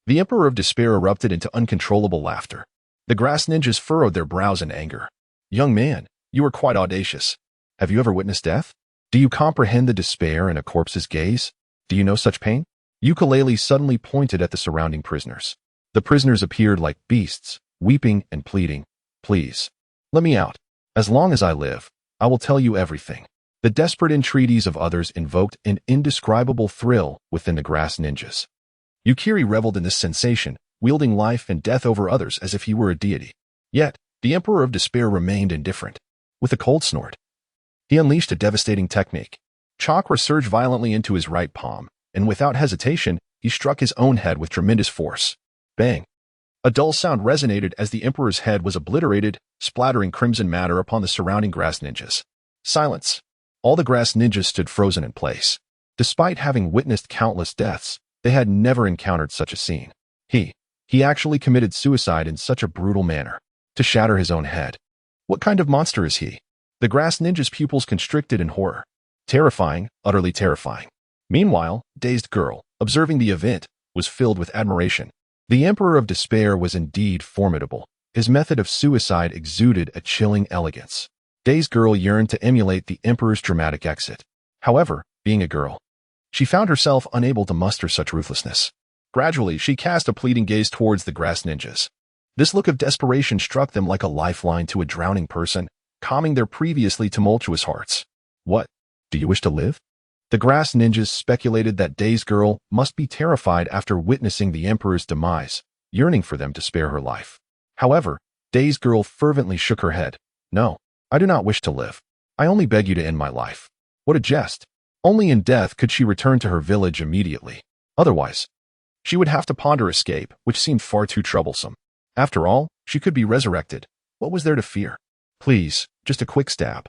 the Emperor of Despair erupted into uncontrollable laughter. The grass ninjas furrowed their brows in anger. Young man, you are quite audacious. Have you ever witnessed death? Do you comprehend the despair in a corpse's gaze? Do you know such pain? Ukulele suddenly pointed at the surrounding prisoners. The prisoners appeared like beasts, weeping and pleading. Please, let me out. As long as I live, I will tell you everything. The desperate entreaties of others invoked an indescribable thrill within the grass ninjas. Yukiri reveled in this sensation, wielding life and death over others as if he were a deity. Yet, the Emperor of Despair remained indifferent. With a cold snort, he unleashed a devastating technique. Chakra surged violently into his right palm, and without hesitation, he struck his own head with tremendous force. Bang! A dull sound resonated as the Emperor's head was obliterated, splattering crimson matter upon the surrounding grass ninjas. Silence! All the grass ninjas stood frozen in place. Despite having witnessed countless deaths, they had never encountered such a scene. He actually committed suicide in such a brutal manner, to shatter his own head. What kind of monster is he? The grass ninja's pupils constricted in horror. Terrifying, utterly terrifying. Meanwhile, dazed girl, observing the event, was filled with admiration. The Emperor of Despair was indeed formidable. His method of suicide exuded a chilling elegance. Dazed girl yearned to emulate the Emperor's dramatic exit. However, being a girl, she found herself unable to muster such ruthlessness. Gradually, she cast a pleading gaze towards the grass ninjas. This look of desperation struck them like a lifeline to a drowning person, calming their previously tumultuous hearts. What? Do you wish to live? The grass ninjas speculated that dazed girl must be terrified after witnessing the Emperor's demise, yearning for them to spare her life. However, dazed girl fervently shook her head. No, I do not wish to live. I only beg you to end my life. What a jest. Only in death could she return to her village immediately. Otherwise, she would have to ponder escape, which seemed far too troublesome. After all, she could be resurrected. What was there to fear? Please, just a quick stab.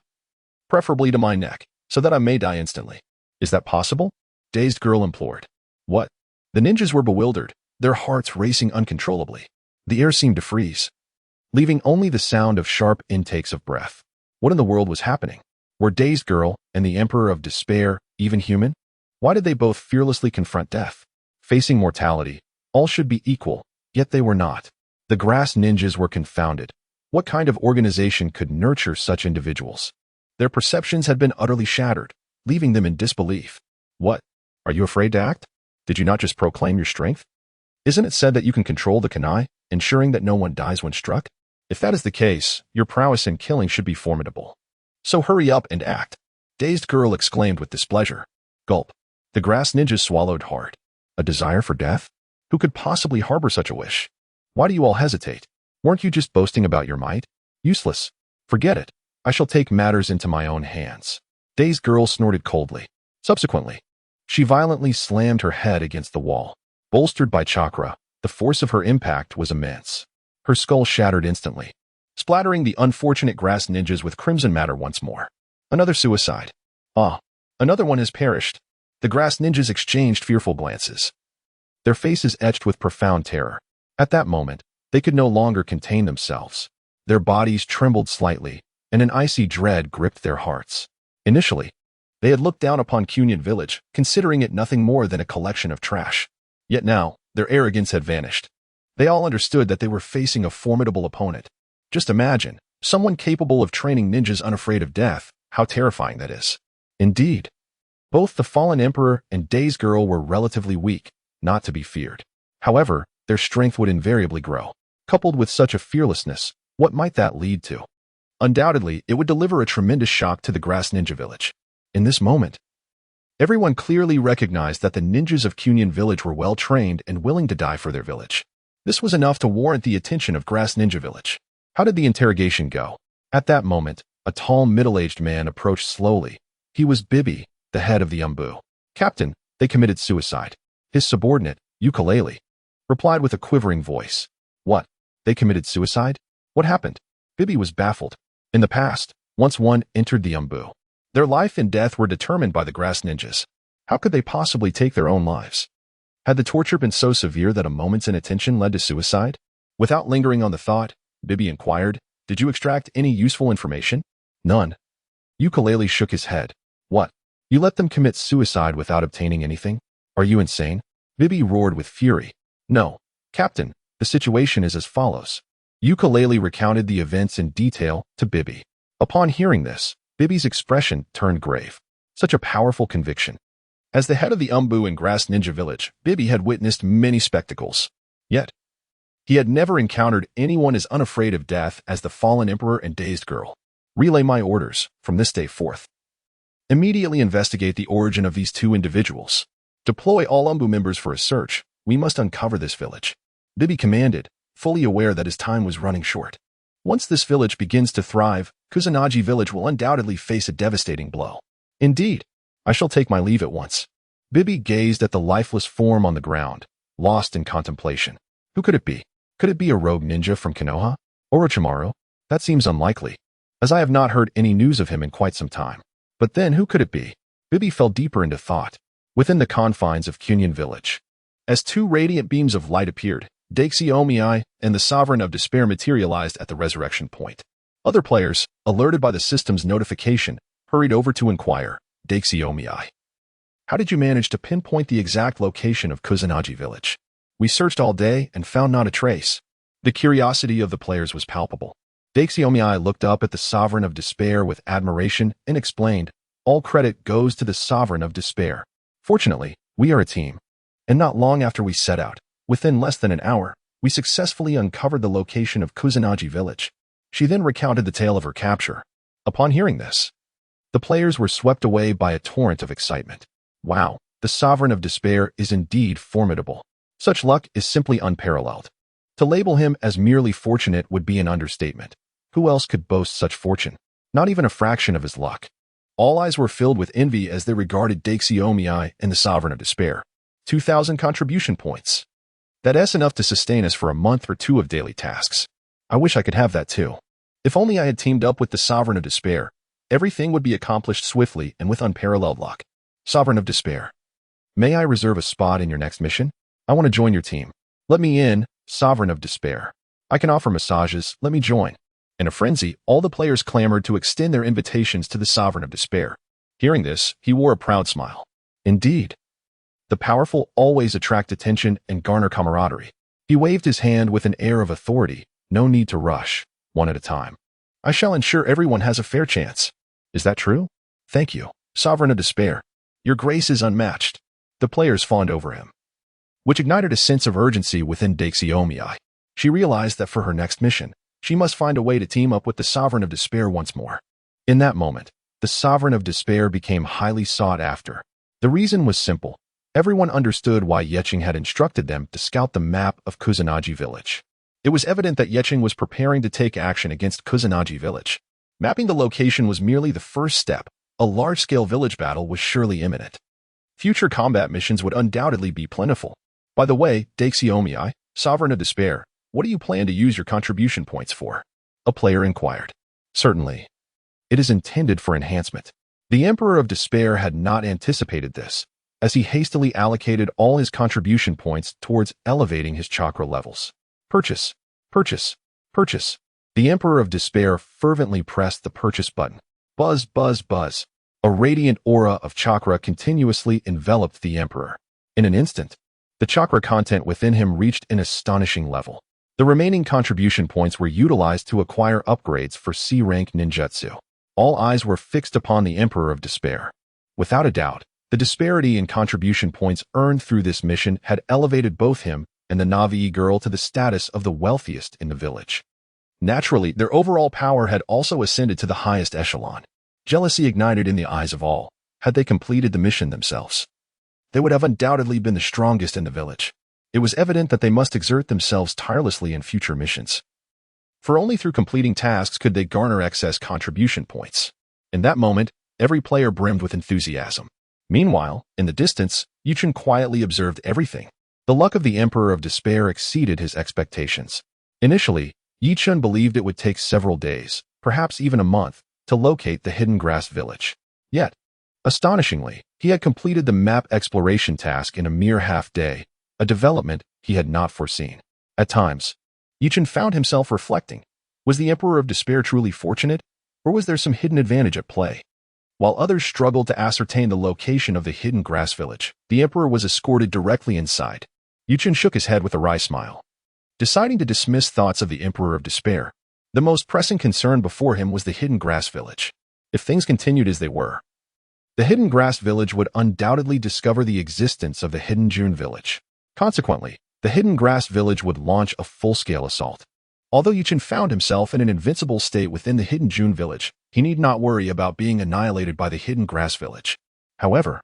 Preferably to my neck, so that I may die instantly. Is that possible? Dazed girl implored. What? The ninjas were bewildered, their hearts racing uncontrollably. The air seemed to freeze, leaving only the sound of sharp intakes of breath. What in the world was happening? Were dazed girl and the Emperor of Despair even human? Why did they both fearlessly confront death? Facing mortality, all should be equal, yet they were not. The grass ninjas were confounded. What kind of organization could nurture such individuals? Their perceptions had been utterly shattered, leaving them in disbelief. What? Are you afraid to act? Did you not just proclaim your strength? Isn't it said that you can control the kunai, ensuring that no one dies when struck? If that is the case, your prowess in killing should be formidable. So hurry up and act. Dazed girl exclaimed with displeasure. Gulp. The grass ninjas swallowed hard. A desire for death? Who could possibly harbor such a wish? Why do you all hesitate? Weren't you just boasting about your might? Useless. Forget it. I shall take matters into my own hands. Dazed girl snorted coldly. Subsequently, she violently slammed her head against the wall. Bolstered by chakra, the force of her impact was immense. Her skull shattered instantly, splattering the unfortunate grass ninjas with crimson matter once more. Another suicide. Ah, another one has perished. The grass ninjas exchanged fearful glances, their faces etched with profound terror. At that moment, they could no longer contain themselves. Their bodies trembled slightly, and an icy dread gripped their hearts. Initially, they had looked down upon Junin Village, considering it nothing more than a collection of trash. Yet now, their arrogance had vanished. They all understood that they were facing a formidable opponent. Just imagine, someone capable of training ninjas unafraid of death, how terrifying that is. Indeed, both the fallen emperor and dazed girl were relatively weak, not to be feared. However, their strength would invariably grow. Coupled with such a fearlessness, what might that lead to? Undoubtedly, it would deliver a tremendous shock to the grass ninja village. In this moment, everyone clearly recognized that the ninjas of Junin Village were well-trained and willing to die for their village. This was enough to warrant the attention of Grass Ninja Village. How did the interrogation go? At that moment, a tall middle-aged man approached slowly. He was Bibi, the head of the Umbu. Captain, they committed suicide. His subordinate, Ukulele, replied with a quivering voice. What? They committed suicide? What happened? Bibi was baffled. In the past, once one entered the Umbu, their life and death were determined by the grass ninjas. How could they possibly take their own lives? Had the torture been so severe that a moment's inattention led to suicide? Without lingering on the thought, Bibi inquired, did you extract any useful information? None. Ukulele shook his head. What? You let them commit suicide without obtaining anything? Are you insane? Bibi roared with fury. No, Captain, the situation is as follows. Ukulele recounted the events in detail to Bibi. Upon hearing this, Bibi's expression turned grave. Such a powerful conviction. As the head of the Umbu in Grass Ninja Village, Bibi had witnessed many spectacles. Yet, he had never encountered anyone as unafraid of death as the fallen emperor and dazed girl. Relay my orders from this day forth. Immediately investigate the origin of these two individuals. Deploy all Umbu members for a search. We must uncover this village. Bibi commanded, fully aware that his time was running short. Once this village begins to thrive, Kusanagi village will undoubtedly face a devastating blow. Indeed, I shall take my leave at once. Bibi gazed at the lifeless form on the ground, lost in contemplation. Who could it be? Could it be a rogue ninja from Konoha? Orochimaru? That seems unlikely, as I have not heard any news of him in quite some time. But then who could it be? Bibi fell deeper into thought. Within the confines of Junin Village, as two radiant beams of light appeared, Kekkei and the Sovereign of Despair materialized at the resurrection point. Other players, alerted by the system's notification, hurried over to inquire, Kekkei, how did you manage to pinpoint the exact location of Kusanagi Village? We searched all day and found not a trace. The curiosity of the players was palpable. Kekkei looked up at the Sovereign of Despair with admiration and explained, all credit goes to the Sovereign of Despair. Fortunately, we are a team. And not long after we set out, within less than an hour, we successfully uncovered the location of Kusanagi Village. She then recounted the tale of her capture. Upon hearing this, the players were swept away by a torrent of excitement. Wow, the Sovereign of Despair is indeed formidable. Such luck is simply unparalleled. To label him as merely fortunate would be an understatement. Who else could boast such fortune? Not even a fraction of his luck. All eyes were filled with envy as they regarded Kekkei and the Sovereign of Despair. 2,000 contribution points. That's enough to sustain us for a month or two of daily tasks. I wish I could have that too. If only I had teamed up with the Sovereign of Despair, everything would be accomplished swiftly and with unparalleled luck. Sovereign of Despair, may I reserve a spot in your next mission? I want to join your team. Let me in, Sovereign of Despair. I can offer massages, let me join. In a frenzy, all the players clamored to extend their invitations to the Sovereign of Despair. Hearing this, he wore a proud smile. Indeed. The powerful always attract attention and garner camaraderie. He waved his hand with an air of authority. No need to rush, one at a time. I shall ensure everyone has a fair chance. Is that true? Thank you, Sovereign of Despair. Your grace is unmatched. The players fawned over him, which ignited a sense of urgency within Kekkei. She realized that for her next mission, she must find a way to team up with the Sovereign of Despair once more. In that moment, the Sovereign of Despair became highly sought after. The reason was simple. Everyone understood why Yeching had instructed them to scout the map of Kusanagi Village. It was evident that Yeching was preparing to take action against Kusanagi Village. Mapping the location was merely the first step. A large-scale village battle was surely imminent. Future combat missions would undoubtedly be plentiful. By the way, Kekkei, Sovereign of Despair, what do you plan to use your contribution points for? A player inquired. Certainly. It is intended for enhancement. The Emperor of Despair had not anticipated this, as he hastily allocated all his contribution points towards elevating his chakra levels. Purchase, purchase, purchase. The Emperor of Despair fervently pressed the purchase button. Buzz, buzz, buzz. A radiant aura of chakra continuously enveloped the Emperor. In an instant, the chakra content within him reached an astonishing level. The remaining contribution points were utilized to acquire upgrades for C-rank ninjutsu. All eyes were fixed upon the Emperor of Despair. Without a doubt, the disparity in contribution points earned through this mission had elevated both him and the Navi girl to the status of the wealthiest in the village. Naturally, their overall power had also ascended to the highest echelon. Jealousy ignited in the eyes of all. Had they completed the mission themselves, they would have undoubtedly been the strongest in the village. It was evident that they must exert themselves tirelessly in future missions. For only through completing tasks could they garner excess contribution points. In that moment, every player brimmed with enthusiasm. Meanwhile, in the distance, Yuchen quietly observed everything. The luck of the Emperor of Despair exceeded his expectations. Initially, Yichun believed it would take several days, perhaps even a month, to locate the hidden grass village. Yet, astonishingly, he had completed the map exploration task in a mere half-day, a development he had not foreseen. At times, Yichun found himself reflecting. Was the Emperor of Despair truly fortunate, or was there some hidden advantage at play? While others struggled to ascertain the location of the hidden grass village, the Emperor was escorted directly inside. Yichun shook his head with a wry smile. Deciding to dismiss thoughts of the Emperor of Despair, the most pressing concern before him was the hidden grass village. If things continued as they were, the hidden grass village would undoubtedly discover the existence of the hidden Junin Village. Consequently, the hidden grass village would launch a full-scale assault. Although Yichun found himself in an invincible state within the hidden Junin Village, he need not worry about being annihilated by the hidden grass village. However,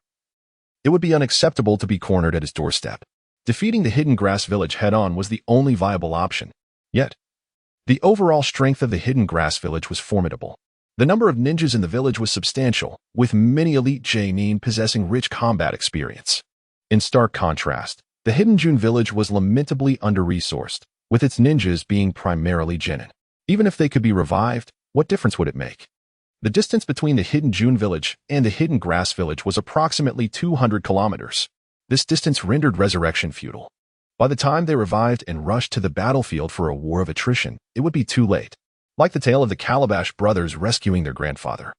it would be unacceptable to be cornered at his doorstep. Defeating the hidden grass village head-on was the only viable option. Yet, the overall strength of the hidden grass village was formidable. The number of ninjas in the village was substantial, with many elite Genin possessing rich combat experience. In stark contrast, the hidden Junin Village was lamentably under-resourced, with its ninjas being primarily Genin. Even if they could be revived, what difference would it make? The distance between the hidden Junin Village and the hidden Grass Village was approximately 200 kilometers. This distance rendered resurrection futile. By the time they revived and rushed to the battlefield for a war of attrition, it would be too late. Like the tale of the Calabash brothers rescuing their grandfather.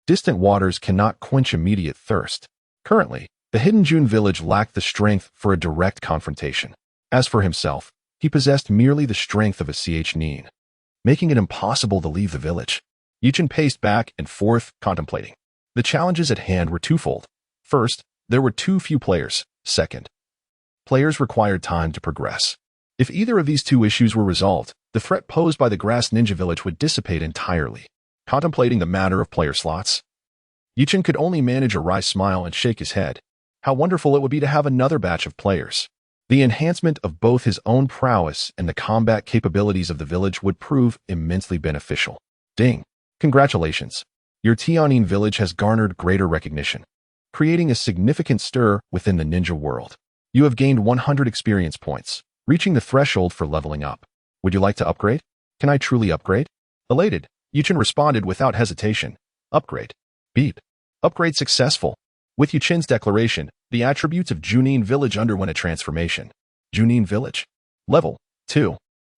Distant waters cannot quench immediate thirst. Currently, the hidden Junin Village lacked the strength for a direct confrontation. As for himself, he possessed merely the strength of a Nin, making it impossible to leave the village. Yuchen paced back and forth, contemplating. The challenges at hand were twofold. First, there were too few players. Second, players required time to progress. If either of these two issues were resolved, the threat posed by the Grass Ninja Village would dissipate entirely. Contemplating the matter of player slots, Yuchen could only manage a wry smile and shake his head. How wonderful it would be to have another batch of players. The enhancement of both his own prowess and the combat capabilities of the village would prove immensely beneficial. Ding! Congratulations! Your Junin Village has garnered greater recognition, creating a significant stir within the ninja world. You have gained 100 experience points, reaching the threshold for leveling up. Would you like to upgrade? Can I truly upgrade? Elated, Yuchen responded without hesitation. Upgrade. Beep. Upgrade successful. With Yuchen's declaration, the attributes of Junin Village underwent a transformation. Junin Village. Level 2.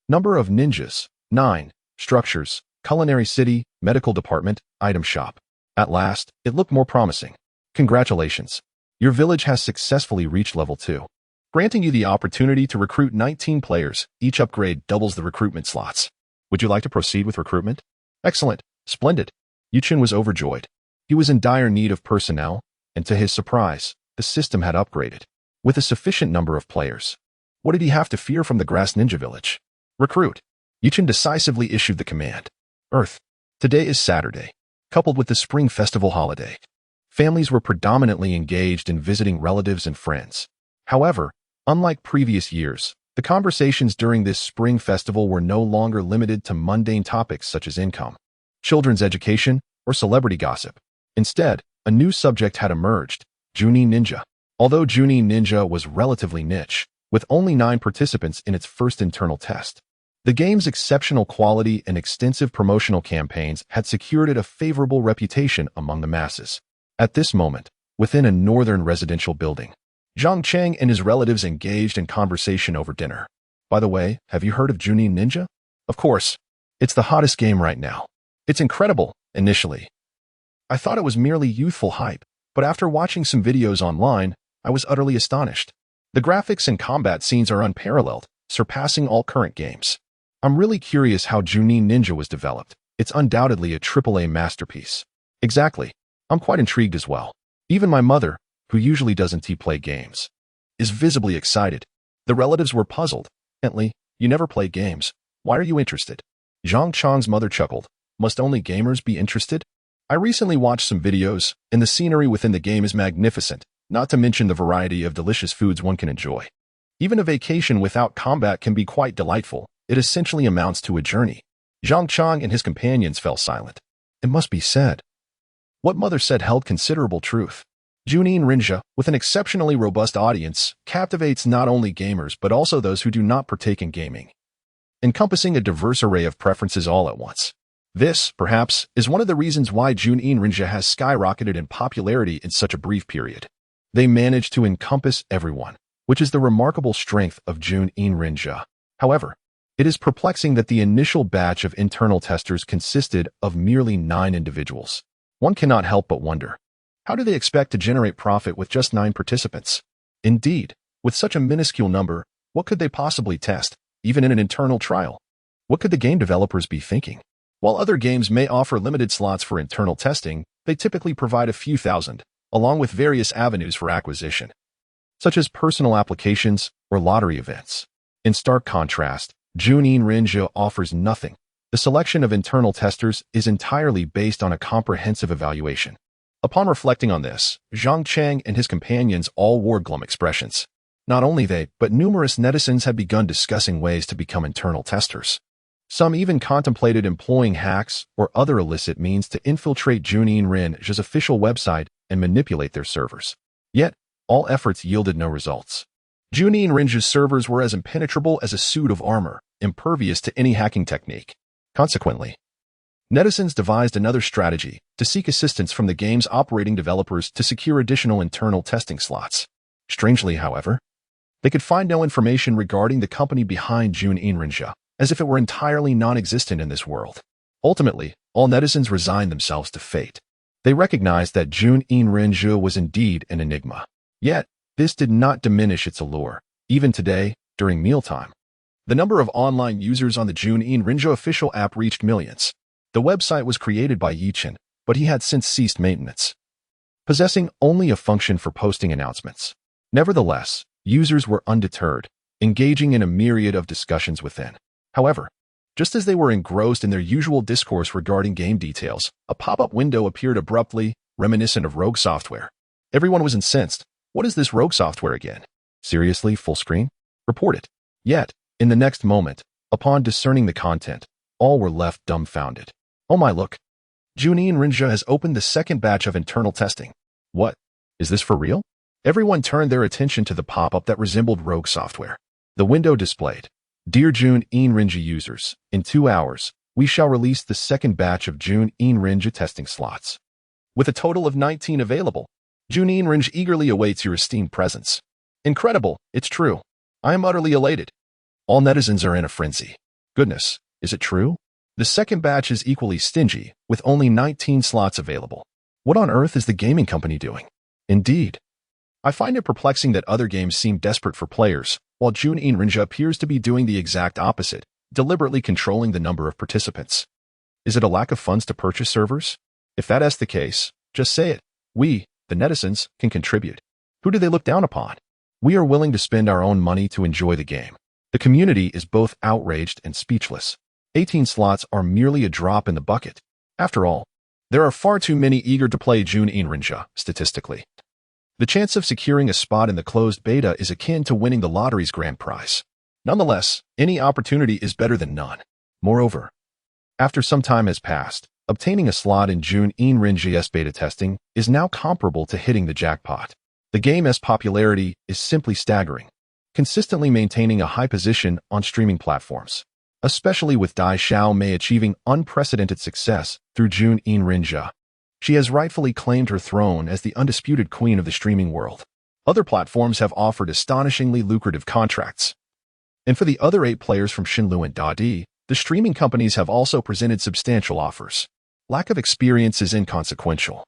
Number of ninjas 9. Structures: culinary city, medical department, item shop. At last, it looked more promising. Congratulations. Your village has successfully reached level 2, granting you the opportunity to recruit 19 players. Each upgrade doubles the recruitment slots. Would you like to proceed with recruitment? Excellent. Splendid. Yuchen was overjoyed. He was in dire need of personnel, and to his surprise, the system had upgraded. With a sufficient number of players, what did he have to fear from the Grass Ninja Village? Recruit. Yuchen decisively issued the command. Earth. Today is Saturday, coupled with the Spring Festival holiday. Families were predominantly engaged in visiting relatives and friends. However, unlike previous years, the conversations during this Spring Festival were no longer limited to mundane topics such as income, children's education, or celebrity gossip. Instead, a new subject had emerged: Junin Ninja. Although Junin Ninja was relatively niche, with only 9 participants in its first internal test, the game's exceptional quality and extensive promotional campaigns had secured it a favorable reputation among the masses. At this moment, within a northern residential building, Zhang Cheng and his relatives engaged in conversation over dinner. By the way, have you heard of Junin Ninja? Of course. It's the hottest game right now. It's incredible, initially. I thought it was merely youthful hype, but after watching some videos online, I was utterly astonished. The graphics and combat scenes are unparalleled, surpassing all current games. I'm really curious how Junin Ninja was developed. It's undoubtedly a AAA masterpiece. Exactly. I'm quite intrigued as well. Even my mother, who usually doesn't play games, is visibly excited. The relatives were puzzled. Bentley, you never play games. Why are you interested? Zhang Chang's mother chuckled. Must only gamers be interested? I recently watched some videos, and the scenery within the game is magnificent, not to mention the variety of delicious foods one can enjoy. Even a vacation without combat can be quite delightful. It essentially amounts to a journey. Zhang Chang and his companions fell silent. It must be said. What mother said held considerable truth. Junin Ninja, with an exceptionally robust audience, captivates not only gamers but also those who do not partake in gaming, encompassing a diverse array of preferences all at once. This, perhaps, is one of the reasons why Junin Ninja has skyrocketed in popularity in such a brief period. They managed to encompass everyone, which is the remarkable strength of Junin Ninja. However, it is perplexing that the initial batch of internal testers consisted of merely 9 individuals. One cannot help but wonder, how do they expect to generate profit with just 9 participants? Indeed, with such a minuscule number, what could they possibly test, even in an internal trial? What could the game developers be thinking? While other games may offer limited slots for internal testing, they typically provide a few thousand, along with various avenues for acquisition, such as personal applications or lottery events. In stark contrast, Junin Ninja offers nothing. The selection of internal testers is entirely based on a comprehensive evaluation. Upon reflecting on this, Zhang Cheng and his companions all wore glum expressions. Not only they, but numerous netizens had begun discussing ways to become internal testers. Some even contemplated employing hacks or other illicit means to infiltrate Junin Ninja's official website and manipulate their servers. Yet, all efforts yielded no results. Junin Ninja's servers were as impenetrable as a suit of armor, impervious to any hacking technique. Consequently, netizens devised another strategy to seek assistance from the game's operating developers to secure additional internal testing slots. Strangely, however, they could find no information regarding the company behind Junin Village, as if it were entirely non-existent in this world. Ultimately, all netizens resigned themselves to fate. They recognized that Junin Village was indeed an enigma. Yet, this did not diminish its allure. Even today, during mealtime, the number of online users on the Junin Village official app reached millions. The website was created by Yichin, but he had since ceased maintenance, possessing only a function for posting announcements. Nevertheless, users were undeterred, engaging in a myriad of discussions within. However, just as they were engrossed in their usual discourse regarding game details, a pop-up window appeared abruptly, reminiscent of rogue software. Everyone was incensed. What is this rogue software again? Seriously, full screen? Report it. Yet, in the next moment, upon discerning the content, all were left dumbfounded. Oh my, look. Junin Village has opened the second batch of internal testing. What? Is this for real? Everyone turned their attention to the pop-up that resembled rogue software. The window displayed, "Dear Junin Village users, in 2 hours, we shall release the second batch of Junin Village testing slots. With a total of 19 available, Junin Village eagerly awaits your esteemed presence." Incredible, it's true. I am utterly elated. All netizens are in a frenzy. Goodness, is it true? The second batch is equally stingy, with only 19 slots available. What on earth is the gaming company doing? Indeed. I find it perplexing that other games seem desperate for players, while Junin Village appears to be doing the exact opposite, deliberately controlling the number of participants. Is it a lack of funds to purchase servers? If that is the case, just say it. We, the netizens, can contribute. Who do they look down upon? We are willing to spend our own money to enjoy the game. The community is both outraged and speechless. 18 slots are merely a drop in the bucket. After all, there are far too many eager to play Junin Village, statistically. The chance of securing a spot in the closed beta is akin to winning the lottery's grand prize. Nonetheless, any opportunity is better than none. Moreover, after some time has passed, obtaining a slot in Junin Village's beta testing is now comparable to hitting the jackpot. The game's popularity is simply staggering, consistently maintaining a high position on streaming platforms, especially with Dai Xiaomei achieving unprecedented success through Junin Village. She has rightfully claimed her throne as the undisputed queen of the streaming world. Other platforms have offered astonishingly lucrative contracts. And for the other 8 players from Shenlu and Dadi, the streaming companies have also presented substantial offers. Lack of experience is inconsequential.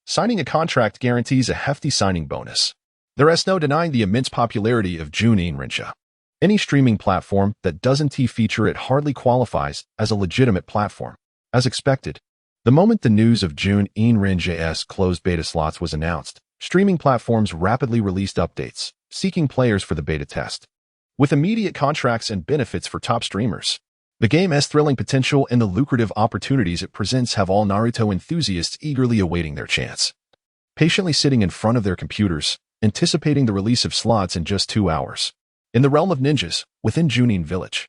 Signing a contract guarantees a hefty signing bonus. There is no denying the immense popularity of Junin Village. Any streaming platform that doesn't feature it hardly qualifies as a legitimate platform. As expected, the moment the news of Junin Village's closed beta slots was announced, streaming platforms rapidly released updates, seeking players for the beta test. With immediate contracts and benefits for top streamers, the game's thrilling potential and the lucrative opportunities it presents have all Naruto enthusiasts eagerly awaiting their chance. Patiently sitting in front of their computers, anticipating the release of slots in just 2 hours. In the realm of ninjas, within Junin Village.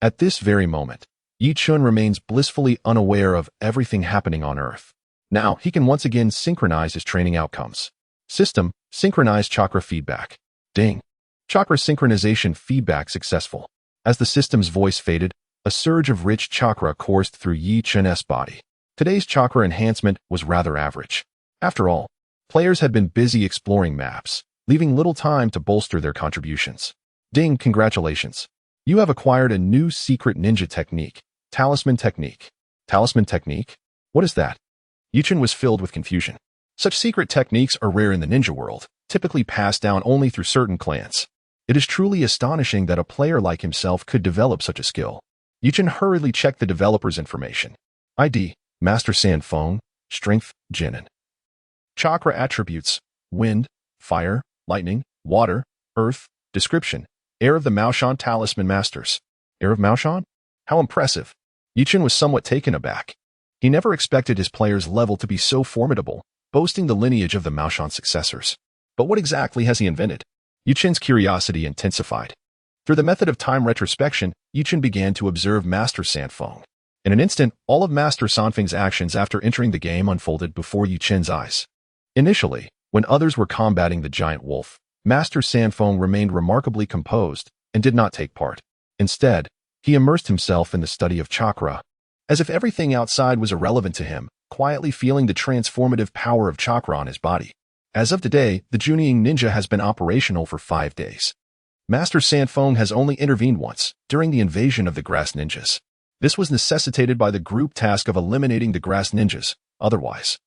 At this very moment, Yichun remains blissfully unaware of everything happening on Earth. Now, he can once again synchronize his training outcomes. System, synchronize chakra feedback. Ding. Chakra synchronization feedback successful. As the system's voice faded, a surge of rich chakra coursed through Yichun's body. Today's chakra enhancement was rather average. After all, players had been busy exploring maps, leaving little time to bolster their contributions. Ding, congratulations. You have acquired a new secret ninja technique. Talisman technique. Talisman technique? What is that? Yichun was filled with confusion. Such secret techniques are rare in the ninja world, typically passed down only through certain clans. It is truly astonishing that a player like himself could develop such a skill. Yichun hurriedly checked the developer's information. ID, Master Sanfeng, Strength, Genin. Chakra attributes, Wind, Fire, Lightning, Water, Earth, Description, Heir of the Maoshan Talisman Masters. Heir of Maoshan? How impressive. Yichun was somewhat taken aback. He never expected his player's level to be so formidable, boasting the lineage of the Maoshan successors. But what exactly has he invented? Yichun's curiosity intensified. Through the method of time retrospection, Yichun began to observe Master Sanfeng. In an instant, all of Master Sanfeng's actions after entering the game unfolded before Yichun's eyes. Initially, when others were combating the giant wolf, Master Sanfeng remained remarkably composed and did not take part. Instead, he immersed himself in the study of chakra. as if everything outside was irrelevant to him, quietly feeling the transformative power of chakra on his body. As of today, the Junin ninja has been operational for 5 days. Master Sanfeng has only intervened once, during the invasion of the grass ninjas. This was necessitated by the group task of eliminating the grass ninjas. Otherwise,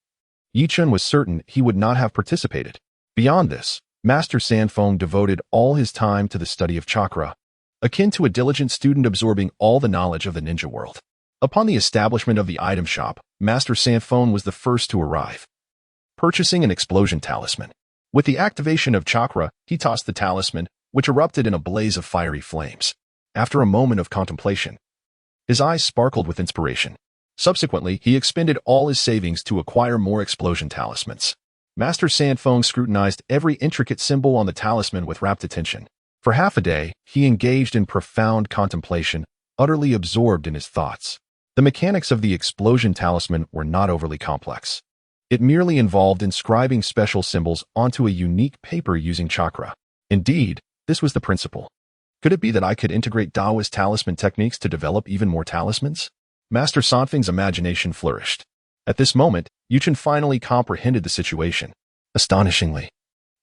Yichun was certain he would not have participated. Beyond this, Master Sanfeng devoted all his time to the study of chakra, akin to a diligent student absorbing all the knowledge of the ninja world. Upon the establishment of the item shop, Master Sanfeng was the first to arrive, purchasing an explosion talisman. With the activation of chakra, he tossed the talisman, which erupted in a blaze of fiery flames. After a moment of contemplation, his eyes sparkled with inspiration. Subsequently, he expended all his savings to acquire more explosion talismans. Master Sanfeng scrutinized every intricate symbol on the talisman with rapt attention. For half a day, he engaged in profound contemplation, utterly absorbed in his thoughts. The mechanics of the explosion talisman were not overly complex. It merely involved inscribing special symbols onto a unique paper using chakra. Indeed, this was the principle. Could it be that I could integrate Taoist talisman techniques to develop even more talismans? Master Sanfeng's imagination flourished. At this moment, Yichun finally comprehended the situation. Astonishingly,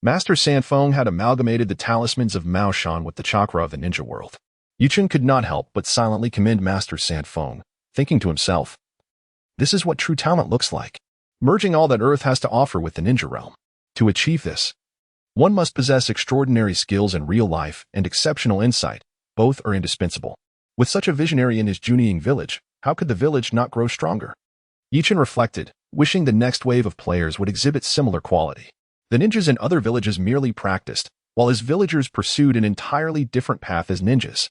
Master Sanfeng had amalgamated the talismans of Mao Shan with the chakra of the ninja world. Yichun could not help but silently commend Master Sanfeng, thinking to himself, "This is what true talent looks like, merging all that Earth has to offer with the ninja realm. To achieve this, one must possess extraordinary skills in real life and exceptional insight. Both are indispensable. With such a visionary in his Junin Village, how could the village not grow stronger?" Yichun reflected, wishing the next wave of players would exhibit similar quality. The ninjas in other villages merely practiced, while his villagers pursued an entirely different path as ninjas.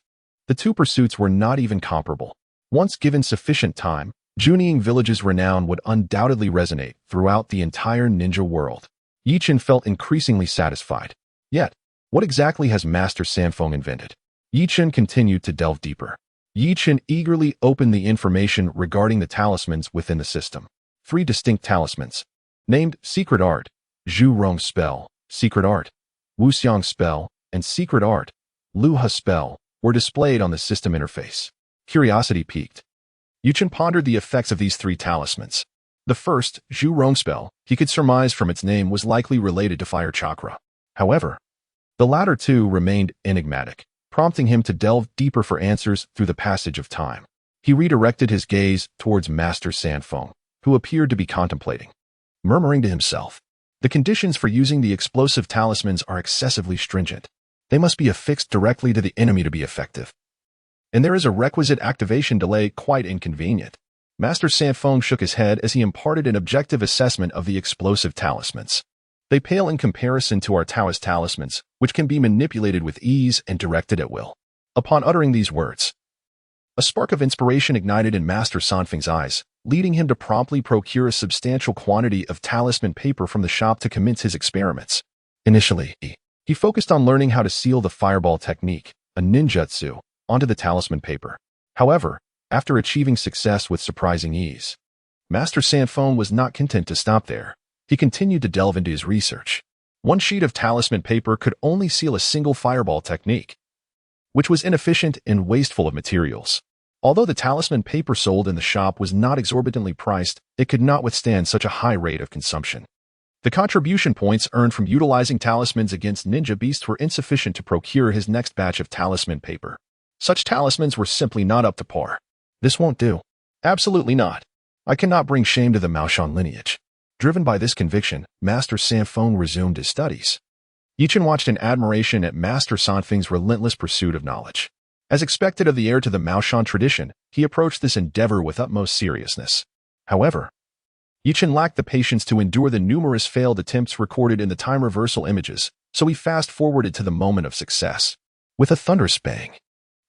The two pursuits were not even comparable. Once given sufficient time, Junin Village's renown would undoubtedly resonate throughout the entire ninja world. Yichun felt increasingly satisfied. Yet, what exactly has Master Sanfeng invented? Yichun continued to delve deeper. Yichun eagerly opened the information regarding the talismans within the system. 3 distinct talismans, named Secret Art, Zhu Rong Spell, Secret Art, Wuxiang Spell, and Secret Art, Luha Spell, were displayed on the system interface. Curiosity piqued. Yichun pondered the effects of these 3 talismans. The first, Zhu Rong Spell, he could surmise from its name was likely related to fire chakra. However, the latter 2 remained enigmatic, prompting him to delve deeper for answers through the passage of time. He redirected his gaze towards Master Sanfeng, who appeared to be contemplating, murmuring to himself, "The conditions for using the explosive talismans are excessively stringent. They must be affixed directly to the enemy to be effective. And there is a requisite activation delay quite inconvenient." Master Sanfeng shook his head as he imparted an objective assessment of the explosive talismans. "They pale in comparison to our Taoist talismans, which can be manipulated with ease and directed at will." Upon uttering these words, a spark of inspiration ignited in Master Sanfeng's eyes, leading him to promptly procure a substantial quantity of talisman paper from the shop to commence his experiments. Initially, he focused on learning how to seal the fireball technique, a ninjutsu, onto the talisman paper. However, after achieving success with surprising ease, Master Sanfeng was not content to stop there. He continued to delve into his research. One sheet of talisman paper could only seal a single fireball technique, which was inefficient and wasteful of materials. Although the talisman paper sold in the shop was not exorbitantly priced, it could not withstand such a high rate of consumption. The contribution points earned from utilizing talismans against ninja beasts were insufficient to procure his next batch of talisman paper. Such talismans were simply not up to par. "This won't do. Absolutely not. I cannot bring shame to the Mao Shan lineage." Driven by this conviction, Master Sanfeng resumed his studies. Yichun watched in admiration at Master Sanfeng's relentless pursuit of knowledge. As expected of the heir to the Mao Shan tradition, he approached this endeavor with utmost seriousness. However, Yichun lacked the patience to endure the numerous failed attempts recorded in the time reversal images, so he fast-forwarded to the moment of success. With a thunderous bang,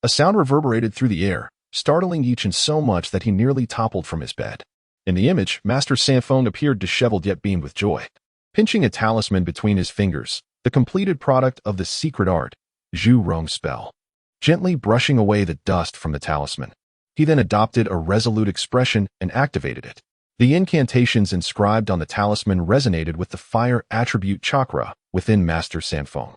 a sound reverberated through the air, startling Yichun so much that he nearly toppled from his bed. In the image, Master Sanfeng appeared disheveled yet beamed with joy. Pinching a talisman between his fingers, the completed product of the secret art, Zhu Rong Spell, gently brushing away the dust from the talisman. He then adopted a resolute expression and activated it. The incantations inscribed on the talisman resonated with the fire attribute chakra within Master Sanfeng,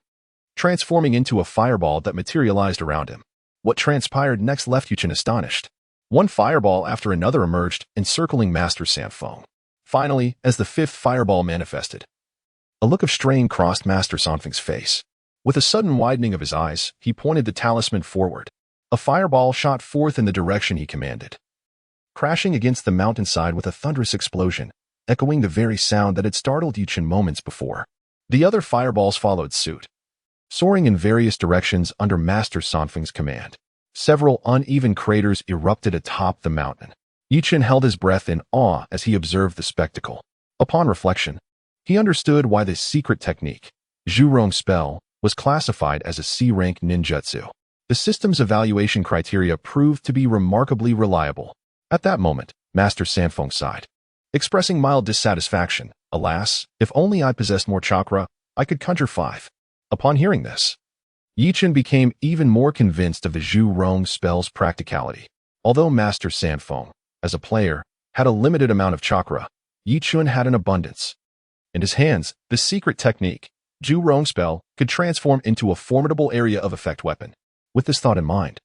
transforming into a fireball that materialized around him. What transpired next left Yichun astonished. One fireball after another emerged, encircling Master Sanfeng. Finally, as the fifth fireball manifested, a look of strain crossed Master Sanfeng's face. With a sudden widening of his eyes, he pointed the talisman forward. A fireball shot forth in the direction he commanded, crashing against the mountainside with a thunderous explosion, echoing the very sound that had startled Yuchen moments before. The other fireballs followed suit, soaring in various directions under Master Sanfeng's command. Several uneven craters erupted atop the mountain. Yuchen held his breath in awe as he observed the spectacle. Upon reflection, he understood why this secret technique, Zhurong spell, was classified as a C-rank ninjutsu. The system's evaluation criteria proved to be remarkably reliable. At that moment, Master Sanfeng sighed, expressing mild dissatisfaction. Alas, if only I possessed more chakra, I could conjure 5. Upon hearing this, Yuchen became even more convinced of the Zhurong spell's practicality. Although Master Sanfeng, as a player, had a limited amount of chakra, Yuchen had an abundance. In his hands, the secret technique, Zhurong spell, could transform into a formidable area of effect weapon. With this thought in mind,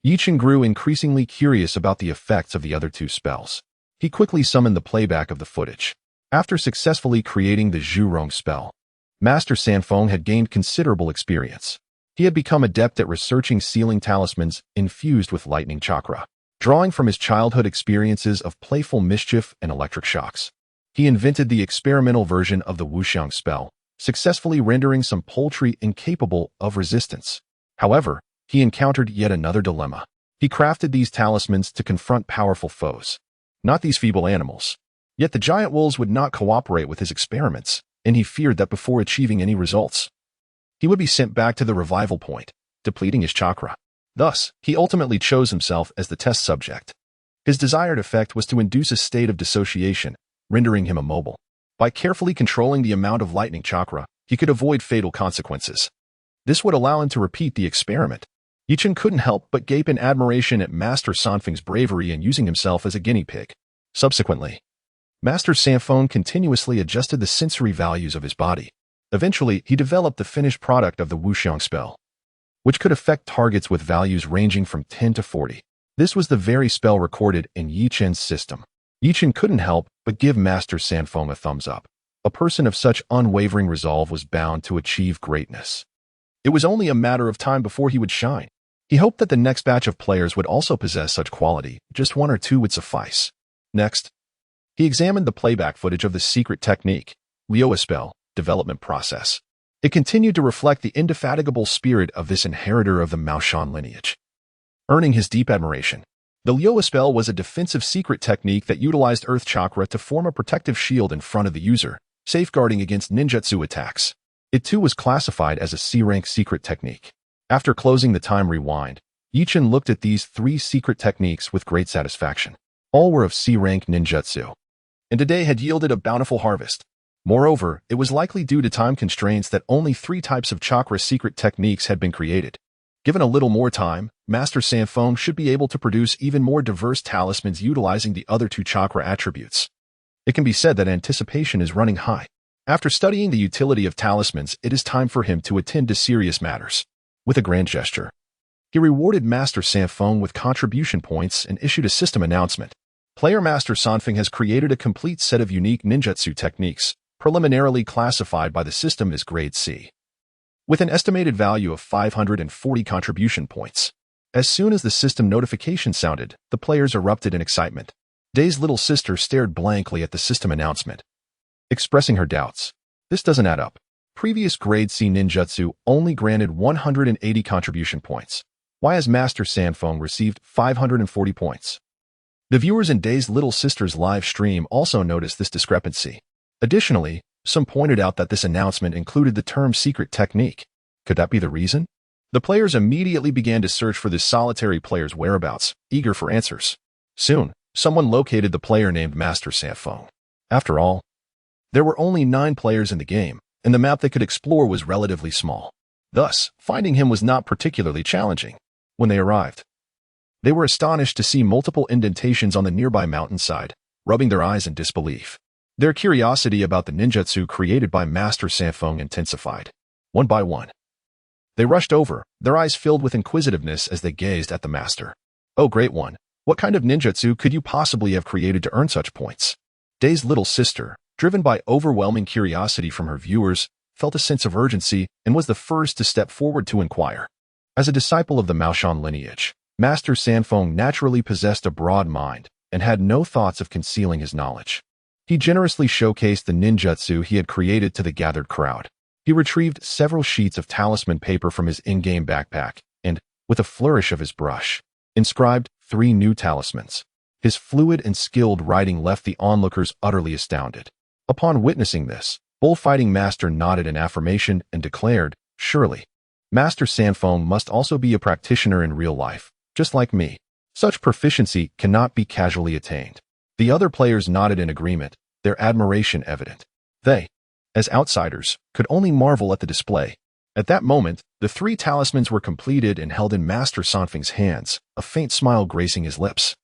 Yuchen grew increasingly curious about the effects of the other two spells. He quickly summoned the playback of the footage. After successfully creating the Zhurong spell, Master Sanfeng had gained considerable experience. He had become adept at researching sealing talismans infused with lightning chakra. Drawing from his childhood experiences of playful mischief and electric shocks, he invented the experimental version of the Wuxiang spell, successfully rendering some poultry incapable of resistance. However, he encountered yet another dilemma. He crafted these talismans to confront powerful foes, not these feeble animals. Yet the giant wolves would not cooperate with his experiments, and he feared that before achieving any results, he would be sent back to the revival point, depleting his chakra. Thus, he ultimately chose himself as the test subject. His desired effect was to induce a state of dissociation, rendering him immobile. By carefully controlling the amount of lightning chakra, he could avoid fatal consequences. This would allow him to repeat the experiment. Yuchen couldn't help but gape in admiration at Master Sanfeng's bravery in using himself as a guinea pig. Subsequently, Master Sanfeng continuously adjusted the sensory values of his body. Eventually, he developed the finished product of the Wuxiang spell, which could affect targets with values ranging from 10 to 40. This was the very spell recorded in Yuchen's system. Yuchen couldn't help but give Master Sanfeng a thumbs up. A person of such unwavering resolve was bound to achieve greatness. It was only a matter of time before he would shine. He hoped that the next batch of players would also possess such quality. Just 1 or 2 would suffice. Next, he examined the playback footage of the secret technique, Lioa spell, development process. It continued to reflect the indefatigable spirit of this inheritor of the Maoshan lineage, earning his deep admiration. The Lioa spell was a defensive secret technique that utilized earth chakra to form a protective shield in front of the user, safeguarding against ninjutsu attacks. It too was classified as a C-rank secret technique. After closing the time rewind, Yuchen looked at these 3 secret techniques with great satisfaction. All were of C-rank ninjutsu, and today had yielded a bountiful harvest. Moreover, it was likely due to time constraints that only 3 types of chakra secret techniques had been created. Given a little more time, Master Sanfeng should be able to produce even more diverse talismans utilizing the other 2 chakra attributes. It can be said that anticipation is running high. After studying the utility of talismans, it is time for him to attend to serious matters. With a grand gesture, he rewarded Master Sanfeng with contribution points and issued a system announcement. Player Master Sanfeng has created a complete set of unique ninjutsu techniques, preliminarily classified by the system as Grade C, with an estimated value of 540 contribution points. As soon as the system notification sounded, the players erupted in excitement. Day's little sister stared blankly at the system announcement, expressing her doubts. This doesn't add up. Previous Grade C ninjutsu only granted 180 contribution points. Why has Master Sanfeng received 540 points? The viewers in Day's little sister's live stream also noticed this discrepancy. Additionally, some pointed out that this announcement included the term secret technique. Could that be the reason? The players immediately began to search for this solitary player's whereabouts, eager for answers. Soon, someone located the player named Master Sanfeng. After all, there were only 9 players in the game, and the map they could explore was relatively small. Thus, finding him was not particularly challenging. When they arrived, they were astonished to see multiple indentations on the nearby mountainside, rubbing their eyes in disbelief. Their curiosity about the ninjutsu created by Master Sanfeng intensified. One by one, they rushed over, their eyes filled with inquisitiveness as they gazed at the master. "Oh, great one, What kind of ninjutsu could you possibly have created to earn such points? Day's little sister, driven by overwhelming curiosity from her viewers, felt a sense of urgency and was the first to step forward to inquire. As a disciple of the Maoshan lineage, Master Sanfeng naturally possessed a broad mind and had no thoughts of concealing his knowledge. He generously showcased the ninjutsu he had created to the gathered crowd. He retrieved several sheets of talisman paper from his in-game backpack and, with a flourish of his brush, inscribed 3 new talismans. His fluid and skilled writing left the onlookers utterly astounded. Upon witnessing this, Bullfighting Master nodded in affirmation and declared, "Surely, Master Sanfeng must also be a practitioner in real life, just like me. Such proficiency cannot be casually attained." The other players nodded in agreement, their admiration evident. They, as outsiders, could only marvel at the display. At that moment, the 3 talismans were completed and held in Master Sanfeng's hands, a faint smile gracing his lips.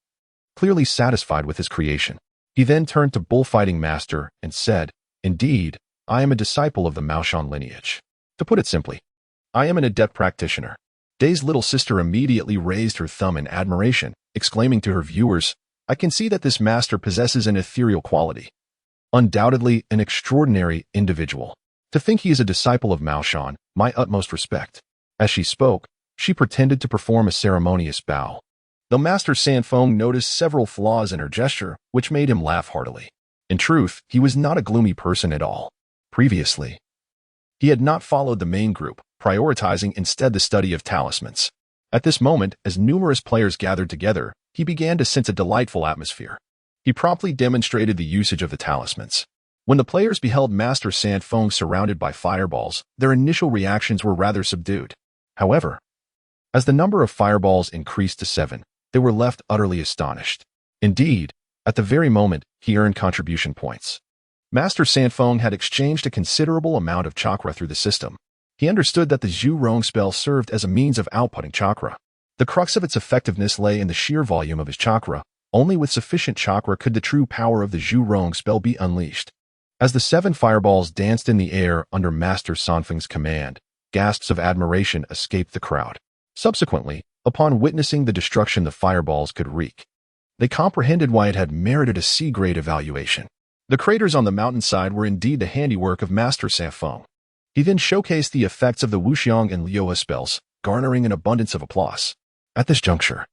Clearly satisfied with his creation, he then turned to Bullfighting Master and said, "Indeed, I am a disciple of the Maoshan lineage. To put it simply, I am an adept practitioner." Day's little sister immediately raised her thumb in admiration, exclaiming to her viewers, "I can see that this master possesses an ethereal quality. Undoubtedly an extraordinary individual. To think he is a disciple of Maoshan, my utmost respect." As she spoke, she pretended to perform a ceremonious bow. Though Master Sanfeng noticed several flaws in her gesture, which made him laugh heartily. In truth, he was not a gloomy person at all. Previously, he had not followed the main group, prioritizing instead the study of talismans. At this moment, as numerous players gathered together, he began to sense a delightful atmosphere. He promptly demonstrated the usage of the talismans. When the players beheld Master Sanfeng surrounded by fireballs, their initial reactions were rather subdued. However, as the number of fireballs increased to 7, they were left utterly astonished. Indeed, at the very moment, he earned contribution points. Master Sanfeng had exchanged a considerable amount of chakra through the system. He understood that the Zhu Rong spell served as a means of outputting chakra. The crux of its effectiveness lay in the sheer volume of his chakra. Only with sufficient chakra could the true power of the Zhu Rong spell be unleashed. As the 7 fireballs danced in the air under Master Sanfeng's command, gasps of admiration escaped the crowd. Subsequently, upon witnessing the destruction the fireballs could wreak, they comprehended why it had merited a C-grade evaluation. The craters on the mountainside were indeed the handiwork of Master Sanfeng. He then showcased the effects of the Wuxiang and Liuhe spells, garnering an abundance of applause. At this juncture,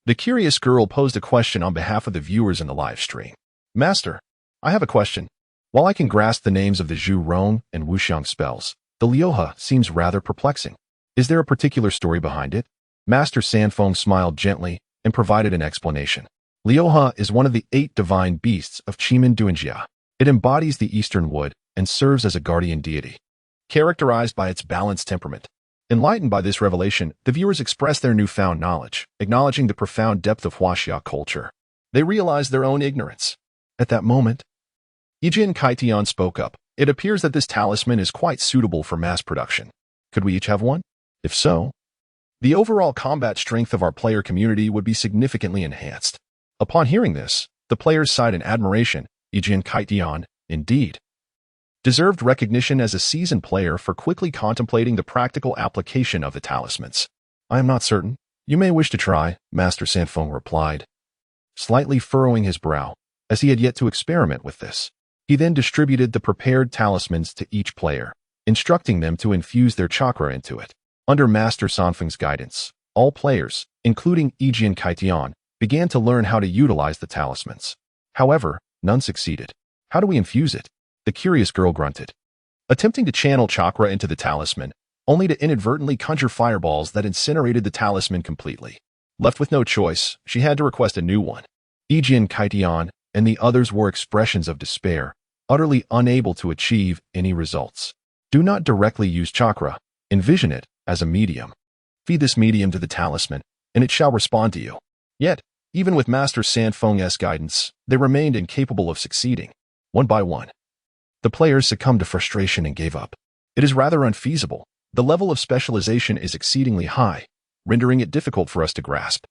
the curious girl posed a question on behalf of the viewers in the live stream. "Master, I have a question. While I can grasp the names of the Zhu Rong and Wuxiang spells, the Liuhe seems rather perplexing. Is there a particular story behind it?" Master Sanfeng smiled gently and provided an explanation. Liuhe is one of the 8 divine beasts of Chimen Duanjia. It embodies the Eastern Wood and serves as a guardian deity, characterized by its balanced temperament. Enlightened by this revelation, the viewers expressed their newfound knowledge, acknowledging the profound depth of Huaxia culture. They realized their own ignorance. At that moment, Yijin Kaitian spoke up. "It appears that this talisman is quite suitable for mass production. Could we each have one? If so, the overall combat strength of our player community would be significantly enhanced." Upon hearing this, the players sighed in admiration. Yijin Kaitian, indeed, deserved recognition as a seasoned player for quickly contemplating the practical application of the talismans. "I am not certain. You may wish to try," Master Sanfeng replied, slightly furrowing his brow, as he had yet to experiment with this. He then distributed the prepared talismans to each player, instructing them to infuse their chakra into it. Under Master Sanfeng's guidance, all players, including Yijin Kaitian, began to learn how to utilize the talismans. However, none succeeded. "How do we infuse it?" the curious girl grunted, attempting to channel chakra into the talisman, only to inadvertently conjure fireballs that incinerated the talisman completely. Left with no choice, she had to request a new one. Yijin Kaitian and the others wore expressions of despair, utterly unable to achieve any results. Do not directly use chakra. Envision it as a medium. Feed this medium to the talisman, and it shall respond to you. Yet, even with Master Sanfeng's guidance, they remained incapable of succeeding. One by one, the players succumbed to frustration and gave up. It is rather unfeasible. The level of specialization is exceedingly high, rendering it difficult for us to grasp.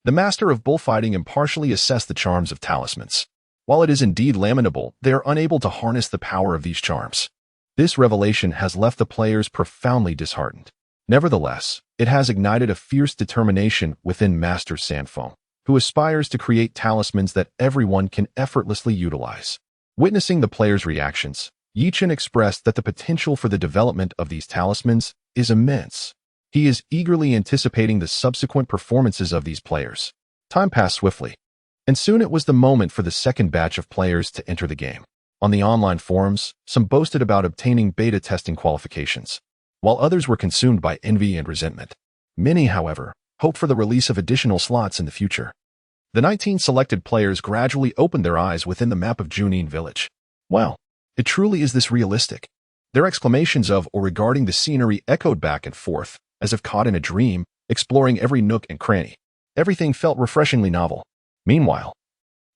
The master of bullfighting impartially assessed the charms of talismans. While it is indeed lamentable, they are unable to harness the power of these charms. This revelation has left the players profoundly disheartened. Nevertheless, it has ignited a fierce determination within Master Sanfeng. who aspires to create talismans that everyone can effortlessly utilize. Witnessing the players' reactions, Yichin expressed that the potential for the development of these talismans is immense. He is eagerly anticipating the subsequent performances of these players. Time passed swiftly, and soon it was the moment for the second batch of players to enter the game. On the online forums, some boasted about obtaining beta testing qualifications, while others were consumed by envy and resentment. Many, however, hoped for the release of additional slots in the future. The 19 selected players gradually opened their eyes within the map of Junin Village. Wow, it truly is this realistic. Their exclamations of or regarding the scenery echoed back and forth, as if caught in a dream, exploring every nook and cranny. Everything felt refreshingly novel. Meanwhile,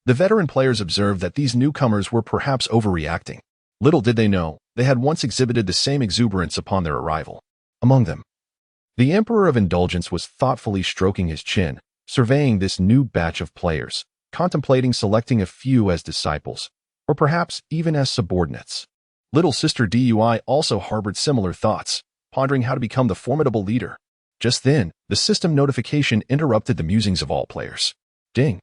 the veteran players observed that these newcomers were perhaps overreacting. Little did they know, they had once exhibited the same exuberance upon their arrival. Among them, the Emperor of Indulgence was thoughtfully stroking his chin, surveying this new batch of players, contemplating selecting a few as disciples, or perhaps even as subordinates. Little Sister Dui also harbored similar thoughts, pondering how to become the formidable leader. Just then, the system notification interrupted the musings of all players. Ding.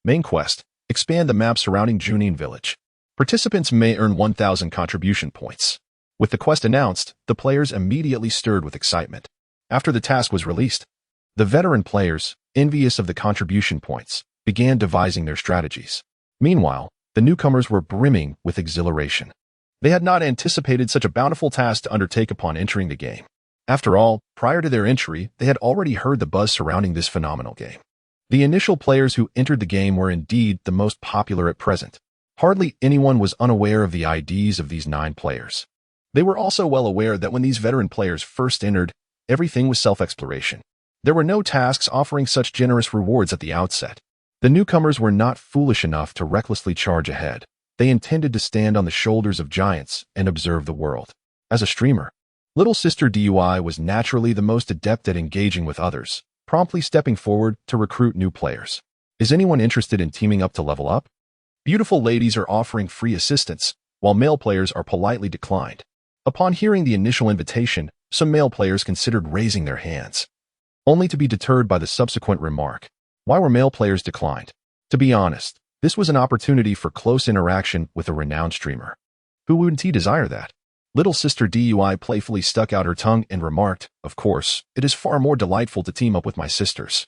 Main quest: expand the map surrounding Junin Village. Participants may earn 1,000 contribution points. With the quest announced, the players immediately stirred with excitement. After the task was released, the veteran players, envious of the contribution points, began devising their strategies. Meanwhile, the newcomers were brimming with exhilaration. They had not anticipated such a bountiful task to undertake upon entering the game. After all, prior to their entry, they had already heard the buzz surrounding this phenomenal game. The initial players who entered the game were indeed the most popular at present. Hardly anyone was unaware of the IDs of these 9 players. They were also well aware that when these veteran players first entered, everything was self-exploration. There were no tasks offering such generous rewards at the outset. The newcomers were not foolish enough to recklessly charge ahead. They intended to stand on the shoulders of giants and observe the world. As a streamer, Little Sister Dui was naturally the most adept at engaging with others, promptly stepping forward to recruit new players. Is anyone interested in teaming up to level up? Beautiful ladies are offering free assistance, while male players are politely declined. Upon hearing the initial invitation, some male players considered raising their hands, only to be deterred by the subsequent remark. Why were male players declined? To be honest, this was an opportunity for close interaction with a renowned streamer. Who wouldn't desire that? Little Sister Dui playfully stuck out her tongue and remarked, "Of course, it is far more delightful to team up with my sisters."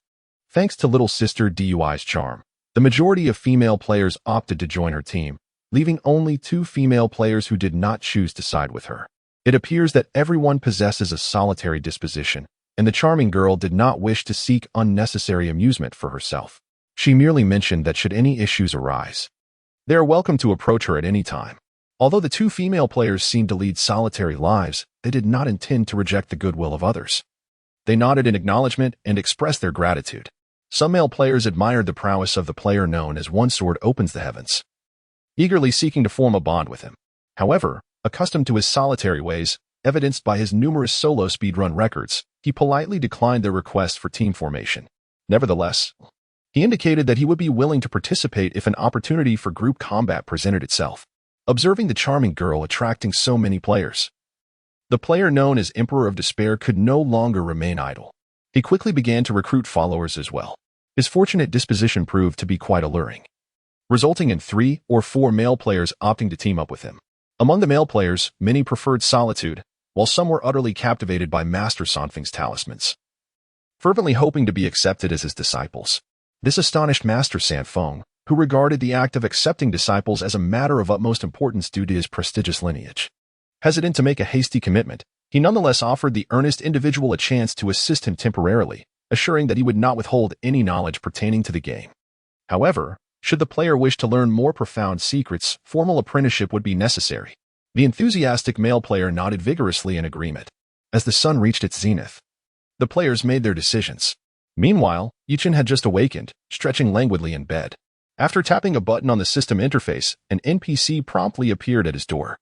Thanks to Little Sister Dui's charm, the majority of female players opted to join her team, leaving only 2 female players who did not choose to side with her. It appears that everyone possesses a solitary disposition, and the charming girl did not wish to seek unnecessary amusement for herself. She merely mentioned that should any issues arise, they are welcome to approach her at any time. Although the 2 female players seemed to lead solitary lives, they did not intend to reject the goodwill of others. They nodded in acknowledgement and expressed their gratitude. Some male players admired the prowess of the player known as One Sword Opens the Heavens, eagerly seeking to form a bond with him. However, accustomed to his solitary ways, evidenced by his numerous solo speedrun records, he politely declined their request for team formation. Nevertheless, he indicated that he would be willing to participate if an opportunity for group combat presented itself. Observing the charming girl attracting so many players, the player known as Emperor of Despair could no longer remain idle. He quickly began to recruit followers as well. His fortunate disposition proved to be quite alluring, resulting in 3 or 4 male players opting to team up with him. Among the male players, many preferred solitude, while some were utterly captivated by Master Sanfeng's talismans, fervently hoping to be accepted as his disciples. This astonished Master Sanfeng, who regarded the act of accepting disciples as a matter of utmost importance due to his prestigious lineage. Hesitant to make a hasty commitment, he nonetheless offered the earnest individual a chance to assist him temporarily, assuring that he would not withhold any knowledge pertaining to the game. However, should the player wish to learn more profound secrets, formal apprenticeship would be necessary. The enthusiastic male player nodded vigorously in agreement. As the sun reached its zenith, the players made their decisions. Meanwhile, Yichin had just awakened, stretching languidly in bed. After tapping a button on the system interface, an NPC promptly appeared at his door,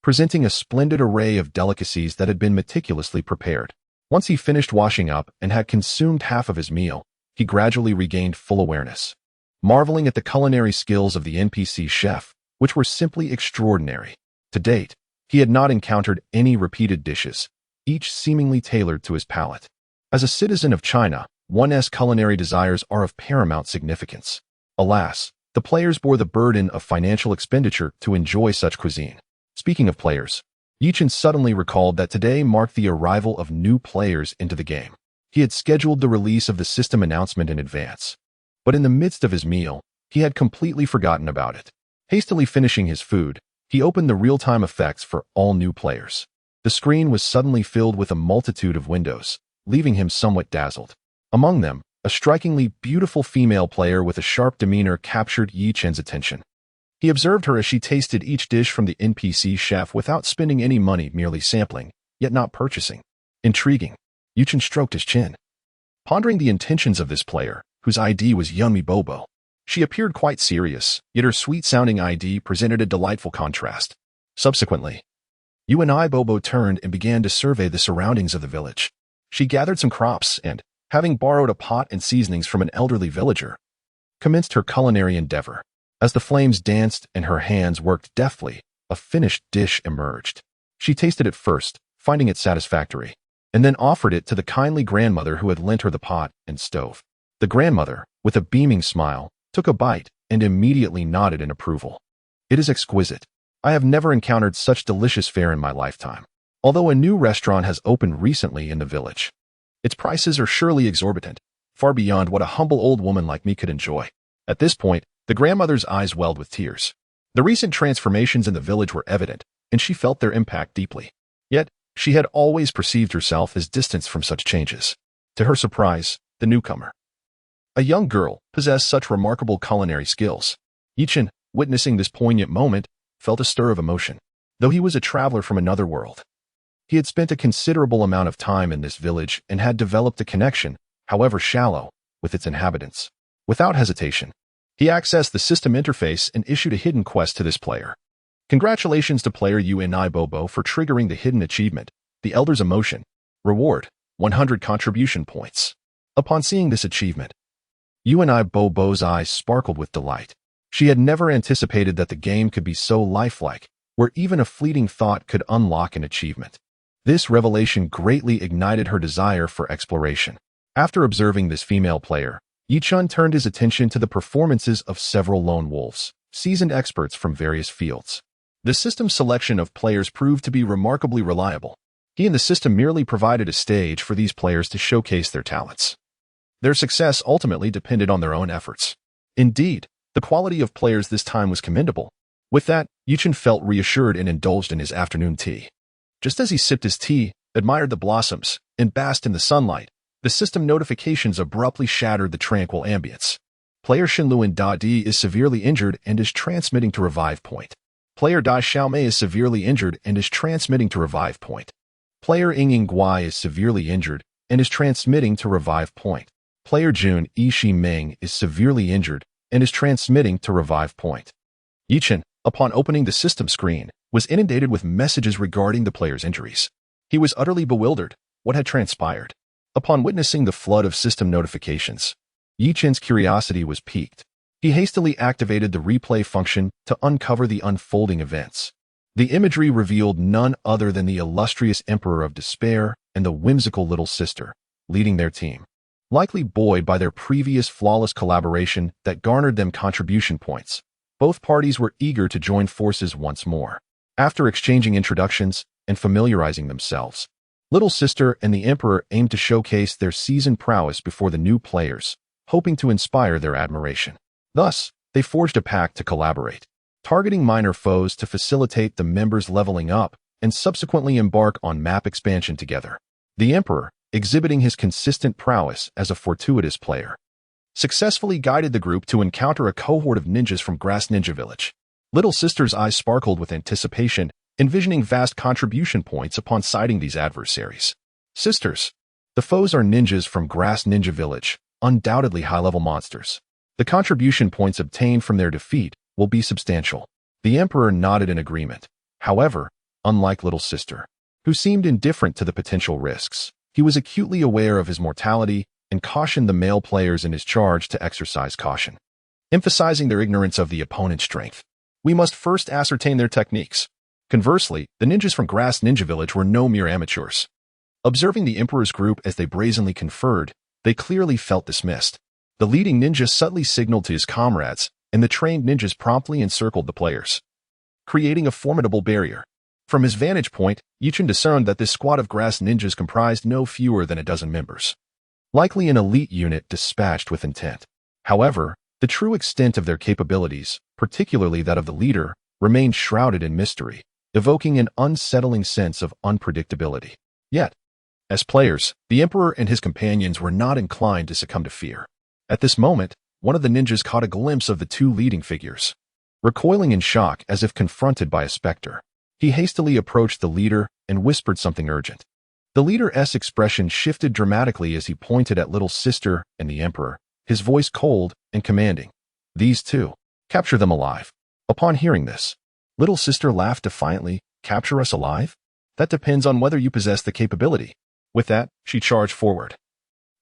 presenting a splendid array of delicacies that had been meticulously prepared. Once he finished washing up and had consumed half of his meal, he gradually regained full awareness, marveling at the culinary skills of the NPC chef, which were simply extraordinary. To date, he had not encountered any repeated dishes, each seemingly tailored to his palate. As a citizen of China, one's culinary desires are of paramount significance. Alas, the players bore the burden of financial expenditure to enjoy such cuisine. Speaking of players, Junin suddenly recalled that today marked the arrival of new players into the game. He had scheduled the release of the system announcement in advance. But in the midst of his meal, he had completely forgotten about it. Hastily finishing his food, he opened the real-time effects for all new players. The screen was suddenly filled with a multitude of windows, leaving him somewhat dazzled. Among them, a strikingly beautiful female player with a sharp demeanor captured Junin's attention. He observed her as she tasted each dish from the NPC chef without spending any money, merely sampling, yet not purchasing. Intriguing. Junin stroked his chin. Pondering the intentions of this player, whose ID was Yummy Bobo, she appeared quite serious, yet her sweet-sounding ID presented a delightful contrast. Subsequently, Yummy Bobo turned and began to survey the surroundings of the village. She gathered some crops and, having borrowed a pot and seasonings from an elderly villager, commenced her culinary endeavor. As the flames danced and her hands worked deftly, a finished dish emerged. She tasted it first, finding it satisfactory, and then offered it to the kindly grandmother who had lent her the pot and stove. The grandmother, with a beaming smile, took a bite and immediately nodded in approval. "It is exquisite. I have never encountered such delicious fare in my lifetime. Although a new restaurant has opened recently in the village, its prices are surely exorbitant, far beyond what a humble old woman like me could enjoy." At this point, the grandmother's eyes welled with tears. The recent transformations in the village were evident, and she felt their impact deeply. Yet, she had always perceived herself as distant from such changes. To her surprise, the newcomer, a young girl, possessed such remarkable culinary skills. Junin, witnessing this poignant moment, felt a stir of emotion. Though he was a traveler from another world, he had spent a considerable amount of time in this village and had developed a connection, however shallow, with its inhabitants. Without hesitation, he accessed the system interface and issued a hidden quest to this player. Congratulations to player Yummy Bobo for triggering the hidden achievement, the Elder's Emotion. Reward, 100 contribution points. Upon seeing this achievement, Yummy Bobo's eyes sparkled with delight. She had never anticipated that the game could be so lifelike, where even a fleeting thought could unlock an achievement. This revelation greatly ignited her desire for exploration. After observing this female player, Junin turned his attention to the performances of several lone wolves, seasoned experts from various fields. The system's selection of players proved to be remarkably reliable. He and the system merely provided a stage for these players to showcase their talents. Their success ultimately depended on their own efforts. Indeed, the quality of players this time was commendable. With that, Junin felt reassured and indulged in his afternoon tea. Just as he sipped his tea, admired the blossoms, and basked in the sunlight, the system notifications abruptly shattered the tranquil ambience. Player Shinluan Da-Di is severely injured and is transmitting to revive point. Player Da Xiaomei is severely injured and is transmitting to revive point. Player Ying Guai is severely injured and is transmitting to revive point. Player Jun Ishi Meng is severely injured and is transmitting to revive point. Junin, upon opening the system screen, was inundated with messages regarding the player's injuries. He was utterly bewildered. What had transpired? Upon witnessing the flood of system notifications, Junin's curiosity was piqued. He hastily activated the replay function to uncover the unfolding events. The imagery revealed none other than the illustrious Emperor of Despair and the whimsical little sister, leading their team. Likely buoyed by their previous flawless collaboration that garnered them contribution points, both parties were eager to join forces once more. After exchanging introductions and familiarizing themselves, Little Sister and the Emperor aimed to showcase their seasoned prowess before the new players, hoping to inspire their admiration. Thus, they forged a pact to collaborate, targeting minor foes to facilitate the members leveling up and subsequently embark on map expansion together. The Emperor, exhibiting his consistent prowess as a fortuitous player, successfully guided the group to encounter a cohort of ninjas from Grass Ninja Village. Little Sister's eyes sparkled with anticipation, envisioning vast contribution points upon sighting these adversaries. Sisters, the foes are ninjas from Grass Ninja Village, undoubtedly high-level monsters. The contribution points obtained from their defeat will be substantial. The Emperor nodded in agreement. However, unlike Little Sister, who seemed indifferent to the potential risks, he was acutely aware of his mortality and cautioned the male players in his charge to exercise caution, emphasizing their ignorance of the opponent's strength. We must first ascertain their techniques. Conversely, the ninjas from Grass Ninja Village were no mere amateurs. Observing the Emperor's group as they brazenly conferred, They clearly felt dismissed. The leading ninja subtly signaled to his comrades, and the trained ninjas promptly encircled the players, creating a formidable barrier. From his vantage point, Yuchen discerned that this squad of grass ninjas comprised no fewer than a dozen members, likely an elite unit dispatched with intent. However, the true extent of their capabilities, particularly that of the leader, remained shrouded in mystery, evoking an unsettling sense of unpredictability. Yet, as players, the Emperor and his companions were not inclined to succumb to fear. At this moment, one of the ninjas caught a glimpse of the two leading figures. Recoiling in shock as if confronted by a specter, he hastily approached the leader and whispered something urgent. The leader's expression shifted dramatically as he pointed at Little Sister and the Emperor, his voice cold and commanding. "These two. Capture them alive." Upon hearing this, Little Sister laughed defiantly. "Capture us alive? That depends on whether you possess the capability." With that, she charged forward,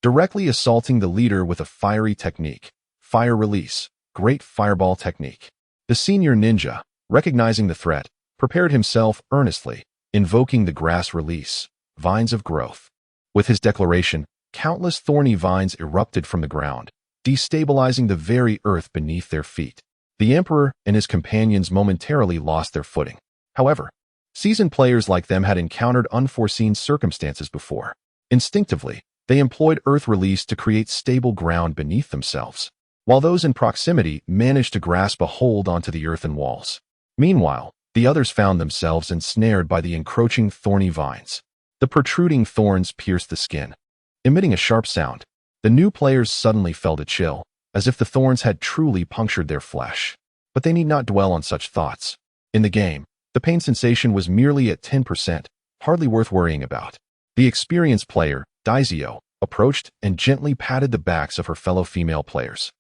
directly assaulting the leader with a fiery technique. Fire release. Great fireball technique. The senior ninja, recognizing the threat, prepared himself earnestly, invoking the grass release, vines of growth. With his declaration, countless thorny vines erupted from the ground, destabilizing the very earth beneath their feet. The Emperor and his companions momentarily lost their footing. However, seasoned players like them had encountered unforeseen circumstances before. Instinctively, they employed earth release to create stable ground beneath themselves, while those in proximity managed to grasp a hold onto the earthen walls. Meanwhile, the others found themselves ensnared by the encroaching thorny vines. The protruding thorns pierced the skin. Emitting a sharp sound, the new players suddenly felt a chill, as if the thorns had truly punctured their flesh. But they need not dwell on such thoughts. In the game, the pain sensation was merely at 10%, hardly worth worrying about. The experienced player, Daizio, approached and gently patted the backs of her fellow female players,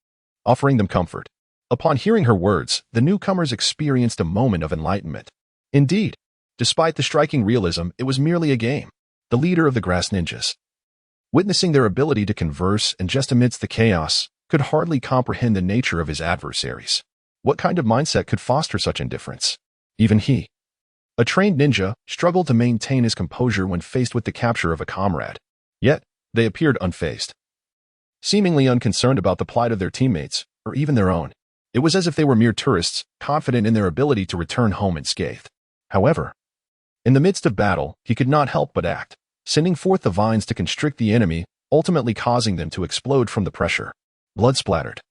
offering them comfort. Upon hearing her words, the newcomers experienced a moment of enlightenment. Indeed, despite the striking realism, it was merely a game. The leader of the grass ninjas, witnessing their ability to converse and just amidst the chaos, could hardly comprehend the nature of his adversaries. What kind of mindset could foster such indifference? Even he, a trained ninja, struggled to maintain his composure when faced with the capture of a comrade. Yet, they appeared unfazed, seemingly unconcerned about the plight of their teammates, or even their own. It was as if they were mere tourists, confident in their ability to return home unscathed. However, in the midst of battle, he could not help but act, sending forth the vines to constrict the enemy, ultimately causing them to explode from the pressure. Blood splattered,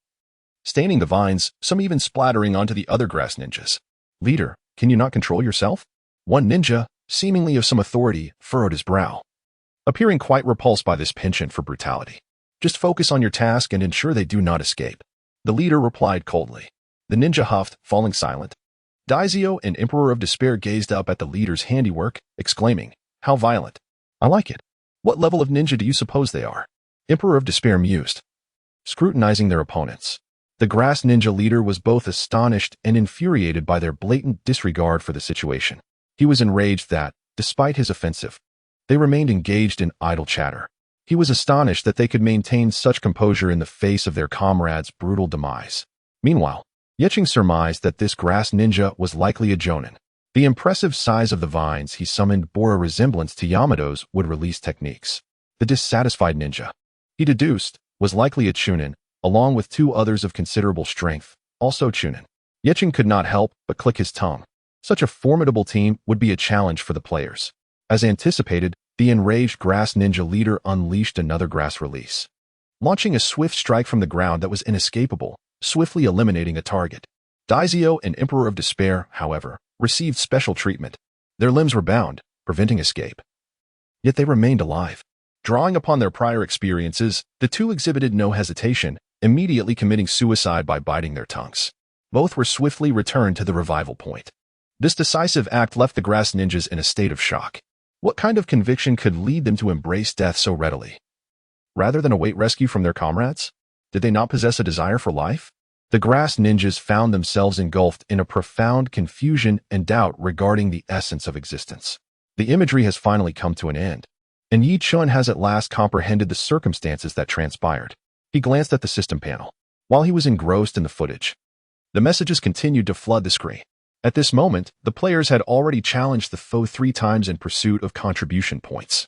staining the vines, some even splattering onto the other grass ninjas. "Leader, can you not control yourself?" One ninja, seemingly of some authority, furrowed his brow, appearing quite repulsed by this penchant for brutality. "Just focus on your task and ensure they do not escape," the leader replied coldly. The ninja huffed, falling silent. Daizio and Emperor of Despair gazed up at the leader's handiwork, exclaiming, "How violent! I like it. What level of ninja do you suppose they are?" Emperor of Despair mused, scrutinizing their opponents. The grass ninja leader was both astonished and infuriated by their blatant disregard for the situation. He was enraged that, despite his offensive, they remained engaged in idle chatter. He was astonished that they could maintain such composure in the face of their comrades' brutal demise. Meanwhile, Yeching surmised that this grass ninja was likely a Jonin. The impressive size of the vines he summoned bore a resemblance to Yamato's would-release techniques. The dissatisfied ninja, he deduced, was likely a Chunin, along with two others of considerable strength, also Chunin. Yeching could not help but click his tongue. Such a formidable team would be a challenge for the players. As anticipated, the enraged grass ninja leader unleashed another grass release, launching a swift strike from the ground that was inescapable, swiftly eliminating a target. Daizio and Emperor of Despair, however, received special treatment. Their limbs were bound, preventing escape. Yet they remained alive. Drawing upon their prior experiences, the two exhibited no hesitation, immediately committing suicide by biting their tongues. Both were swiftly returned to the revival point. This decisive act left the grass ninjas in a state of shock. What kind of conviction could lead them to embrace death so readily, rather than await rescue from their comrades? Did they not possess a desire for life? The grass ninjas found themselves engulfed in a profound confusion and doubt regarding the essence of existence. The imagery has finally come to an end, and Yi Chun has at last comprehended the circumstances that transpired. He glanced at the system panel. While he was engrossed in the footage, the messages continued to flood the screen. At this moment, the players had already challenged the foe 3 times in pursuit of contribution points,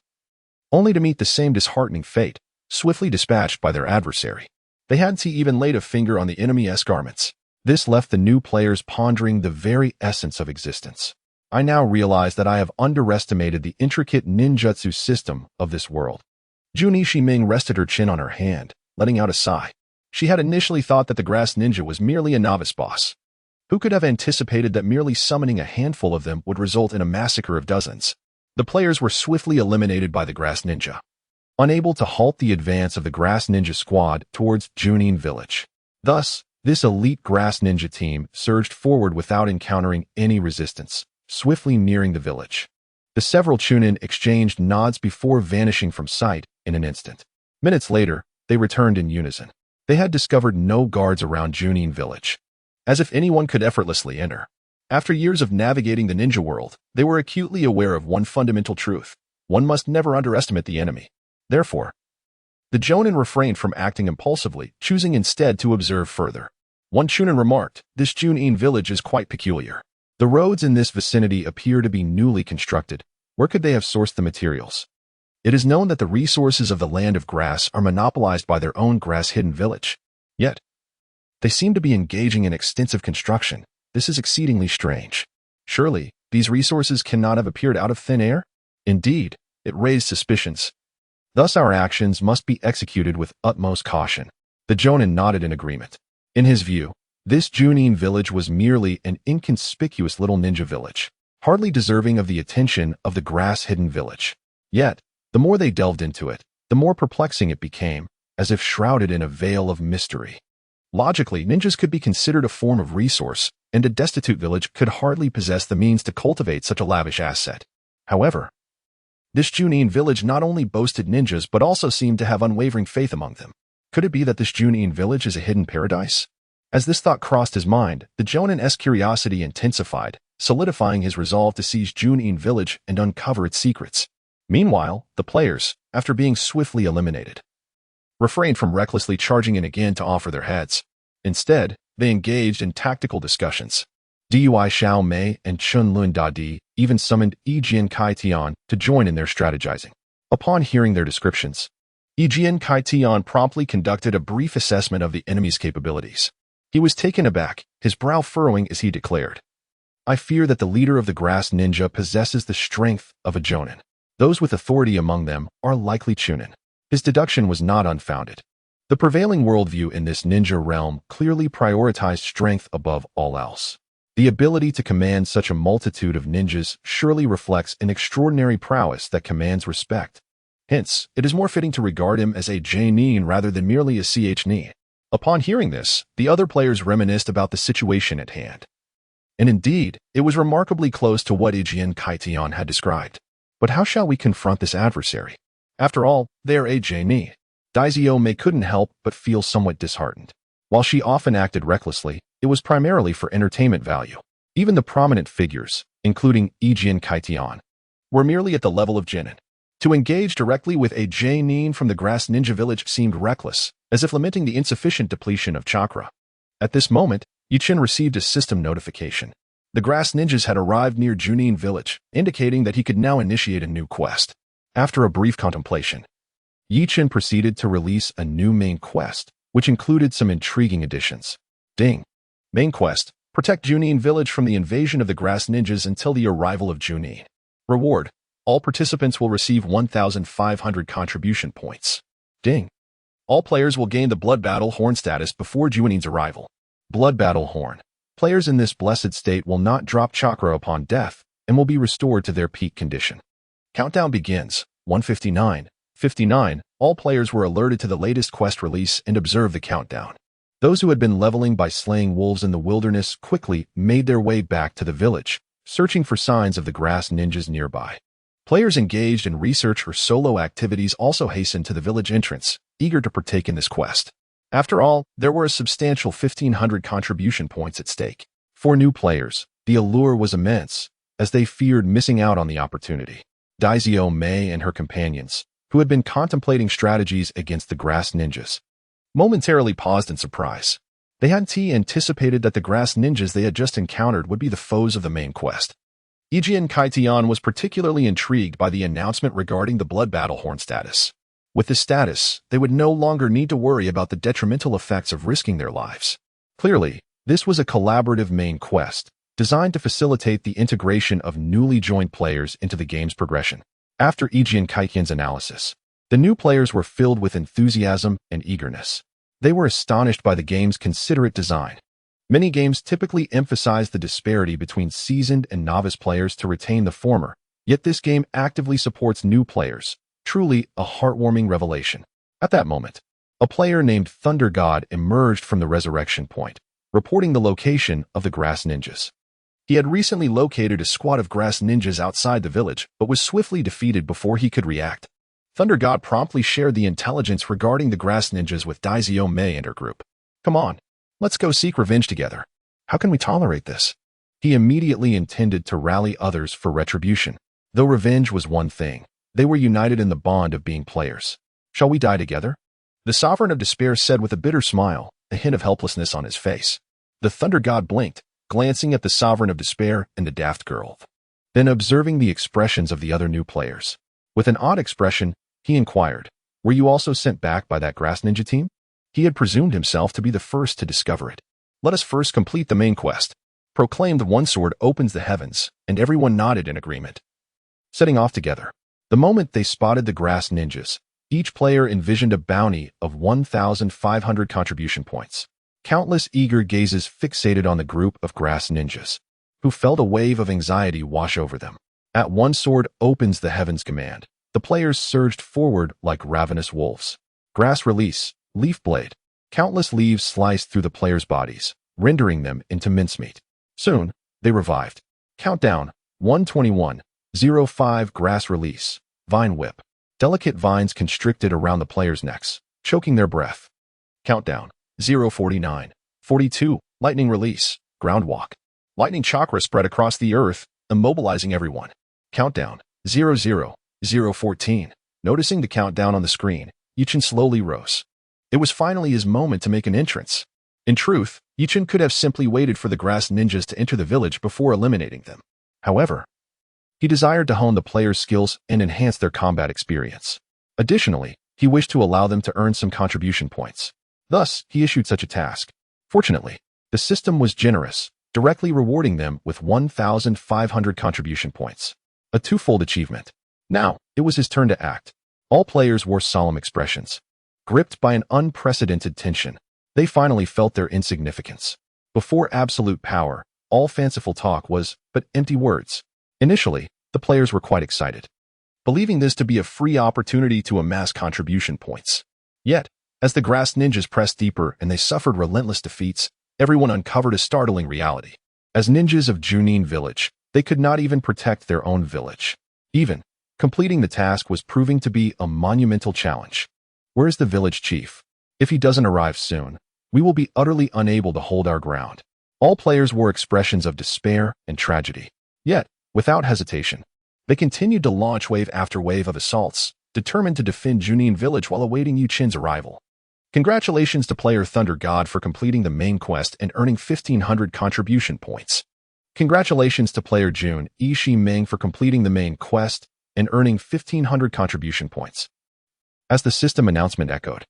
only to meet the same disheartening fate. swiftly dispatched by their adversary. They hadn't even laid a finger on the enemy's garments. This left the new players pondering the very essence of existence. I now realize that I have underestimated the intricate ninjutsu system of this world. Junin Shiming rested her chin on her hand, letting out a sigh. She had initially thought that the grass ninja was merely a novice boss. Who could have anticipated that merely summoning a handful of them would result in a massacre of dozens? The players were swiftly eliminated by the grass ninja, unable to halt the advance of the grass ninja squad towards Junin Village. Thus, this elite grass ninja team surged forward without encountering any resistance, swiftly nearing the village. The several Chunin exchanged nods before vanishing from sight in an instant. Minutes later, they returned in unison. They had discovered no guards around Junin Village, as if anyone could effortlessly enter. After years of navigating the ninja world, they were acutely aware of one fundamental truth: one must never underestimate the enemy. Therefore, the Jonin refrained from acting impulsively, choosing instead to observe further. One Chunin remarked, "This Junin village is quite peculiar. The roads in this vicinity appear to be newly constructed. Where could they have sourced the materials? It is known that the resources of the land of grass are monopolized by their own grass-hidden village. Yet, they seem to be engaging in extensive construction. This is exceedingly strange. Surely, these resources cannot have appeared out of thin air? Indeed, it raised suspicions. Thus our actions must be executed with utmost caution." The Jonin nodded in agreement. In his view, this Junin village was merely an inconspicuous little ninja village, hardly deserving of the attention of the grass-hidden village. Yet, the more they delved into it, the more perplexing it became, as if shrouded in a veil of mystery. Logically, ninjas could be considered a form of resource, and a destitute village could hardly possess the means to cultivate such a lavish asset. However, this Junin village not only boasted ninjas but also seemed to have unwavering faith among them. Could it be that this Junin village is a hidden paradise? As this thought crossed his mind, the Jonin's curiosity intensified, solidifying his resolve to seize Junin village and uncover its secrets. Meanwhile, the players, after being swiftly eliminated, refrained from recklessly charging in again to offer their heads. Instead, they engaged in tactical discussions. Dui Xiao Mei and Chun Lun Dadi even summoned Genkai Tian to join in their strategizing. Upon hearing their descriptions, Genkai Tian promptly conducted a brief assessment of the enemy's capabilities. He was taken aback, his brow furrowing as he declared, "I fear that the leader of the grass ninja possesses the strength of a Jonin. Those with authority among them are likely Chunin." His deduction was not unfounded. The prevailing worldview in this ninja realm clearly prioritized strength above all else. The ability to command such a multitude of ninjas surely reflects an extraordinary prowess that commands respect. Hence, it is more fitting to regard him as a Genin rather than merely a Chni. Upon hearing this, the other players reminisced about the situation at hand. And indeed, it was remarkably close to what Genkai Tian had described. But how shall we confront this adversary? After all, they are a Genin. Daizio Mei couldn't help but feel somewhat disheartened. While she often acted recklessly, it was primarily for entertainment value. Even the prominent figures, including Genkai Tian, were merely at the level of Genin. To engage directly with a Genin from the grass ninja village seemed reckless, as if lamenting the insufficient depletion of Chakra. At this moment, Yichin received a system notification. The grass ninjas had arrived near Junin Village, indicating that he could now initiate a new quest. After a brief contemplation, Yichin proceeded to release a new main quest, which included some intriguing additions. Ding. Main quest: protect Junin Village from the invasion of the grass ninjas until the arrival of Junin. Reward: all participants will receive 1,500 contribution points. Ding. All players will gain the Blood Battle Horn status before Junin's arrival. Blood Battle Horn. Players in this blessed state will not drop chakra upon death and will be restored to their peak condition. Countdown begins. 159. 59. All players were alerted to the latest quest release and observed the countdown. Those who had been leveling by slaying wolves in the wilderness quickly made their way back to the village, searching for signs of the grass ninjas nearby. Players engaged in research or solo activities also hastened to the village entrance, eager to partake in this quest. After all, there were a substantial 1,500 contribution points at stake. For new players, the allure was immense, as they feared missing out on the opportunity. Daizio Mei and her companions, who had been contemplating strategies against the grass ninjas, momentarily paused in surprise. They hadn't anticipated that the grass ninjas they had just encountered would be the foes of the main quest. Genkai Tian was particularly intrigued by the announcement regarding the Blood Battle Horn status. With this status, they would no longer need to worry about the detrimental effects of risking their lives. Clearly, this was a collaborative main quest, designed to facilitate the integration of newly joined players into the game's progression. After Kekkei Genkai's analysis, the new players were filled with enthusiasm and eagerness. They were astonished by the game's considerate design. Many games typically emphasize the disparity between seasoned and novice players to retain the former, yet this game actively supports new players, truly a heartwarming revelation. At that moment, a player named Thunder God emerged from the resurrection point, reporting the location of the grass ninjas. He had recently located a squad of grass ninjas outside the village, but was swiftly defeated before he could react. Thunder God promptly shared the intelligence regarding the grass ninjas with Daizio Mei and her group. Come on, let's go seek revenge together. How can we tolerate this? He immediately intended to rally others for retribution. Though revenge was one thing, they were united in the bond of being players. Shall we die together? The Sovereign of Despair said with a bitter smile, a hint of helplessness on his face. The Thunder God blinked, glancing at the Sovereign of Despair and the daft girl. Then observing the expressions of the other new players. With an odd expression, he inquired, "Were you also sent back by that grass ninja team?" He had presumed himself to be the first to discover it. "Let us first complete the main quest," proclaimed. One sword opens the heavens, and everyone nodded in agreement. Setting off together. The moment they spotted the grass ninjas, each player envisioned a bounty of 1,500 contribution points. Countless eager gazes fixated on the group of grass ninjas, who felt a wave of anxiety wash over them. At one sword opens the heavens command, the players surged forward like ravenous wolves. Grass release, leaf blade. Countless leaves sliced through the players' bodies, rendering them into mincemeat. Soon, they revived. Countdown, 121, 05 grass release, vine whip. Delicate vines constricted around the players' necks, choking their breath. Countdown, 049, 42, lightning release, ground walk. Lightning chakra spread across the earth, immobilizing everyone. Countdown, 014. Noticing the countdown on the screen, Junin slowly rose. It was finally his moment to make an entrance. In truth, Junin could have simply waited for the grass ninjas to enter the village before eliminating them. However, he desired to hone the players' skills and enhance their combat experience. Additionally, he wished to allow them to earn some contribution points. Thus, he issued such a task. Fortunately, the system was generous, directly rewarding them with 1,500 contribution points. A twofold achievement. Now, it was his turn to act. All players wore solemn expressions. Gripped by an unprecedented tension, they finally felt their insignificance. Before absolute power, all fanciful talk was but empty words. Initially, the players were quite excited, believing this to be a free opportunity to amass contribution points. Yet, as the grass ninjas pressed deeper and they suffered relentless defeats, everyone uncovered a startling reality. As ninjas of Junin Village, they could not even protect their own village. Even completing the task was proving to be a monumental challenge. Where is the village chief? If he doesn't arrive soon, we will be utterly unable to hold our ground. All players wore expressions of despair and tragedy. Yet, without hesitation, they continued to launch wave after wave of assaults, determined to defend Junin Village while awaiting Junin's arrival. Congratulations to player Thunder God for completing the main quest and earning 1,500 contribution points. Congratulations to player Jun Ishi Meng for completing the main quest and earning 1,500 contribution points. As the system announcement echoed,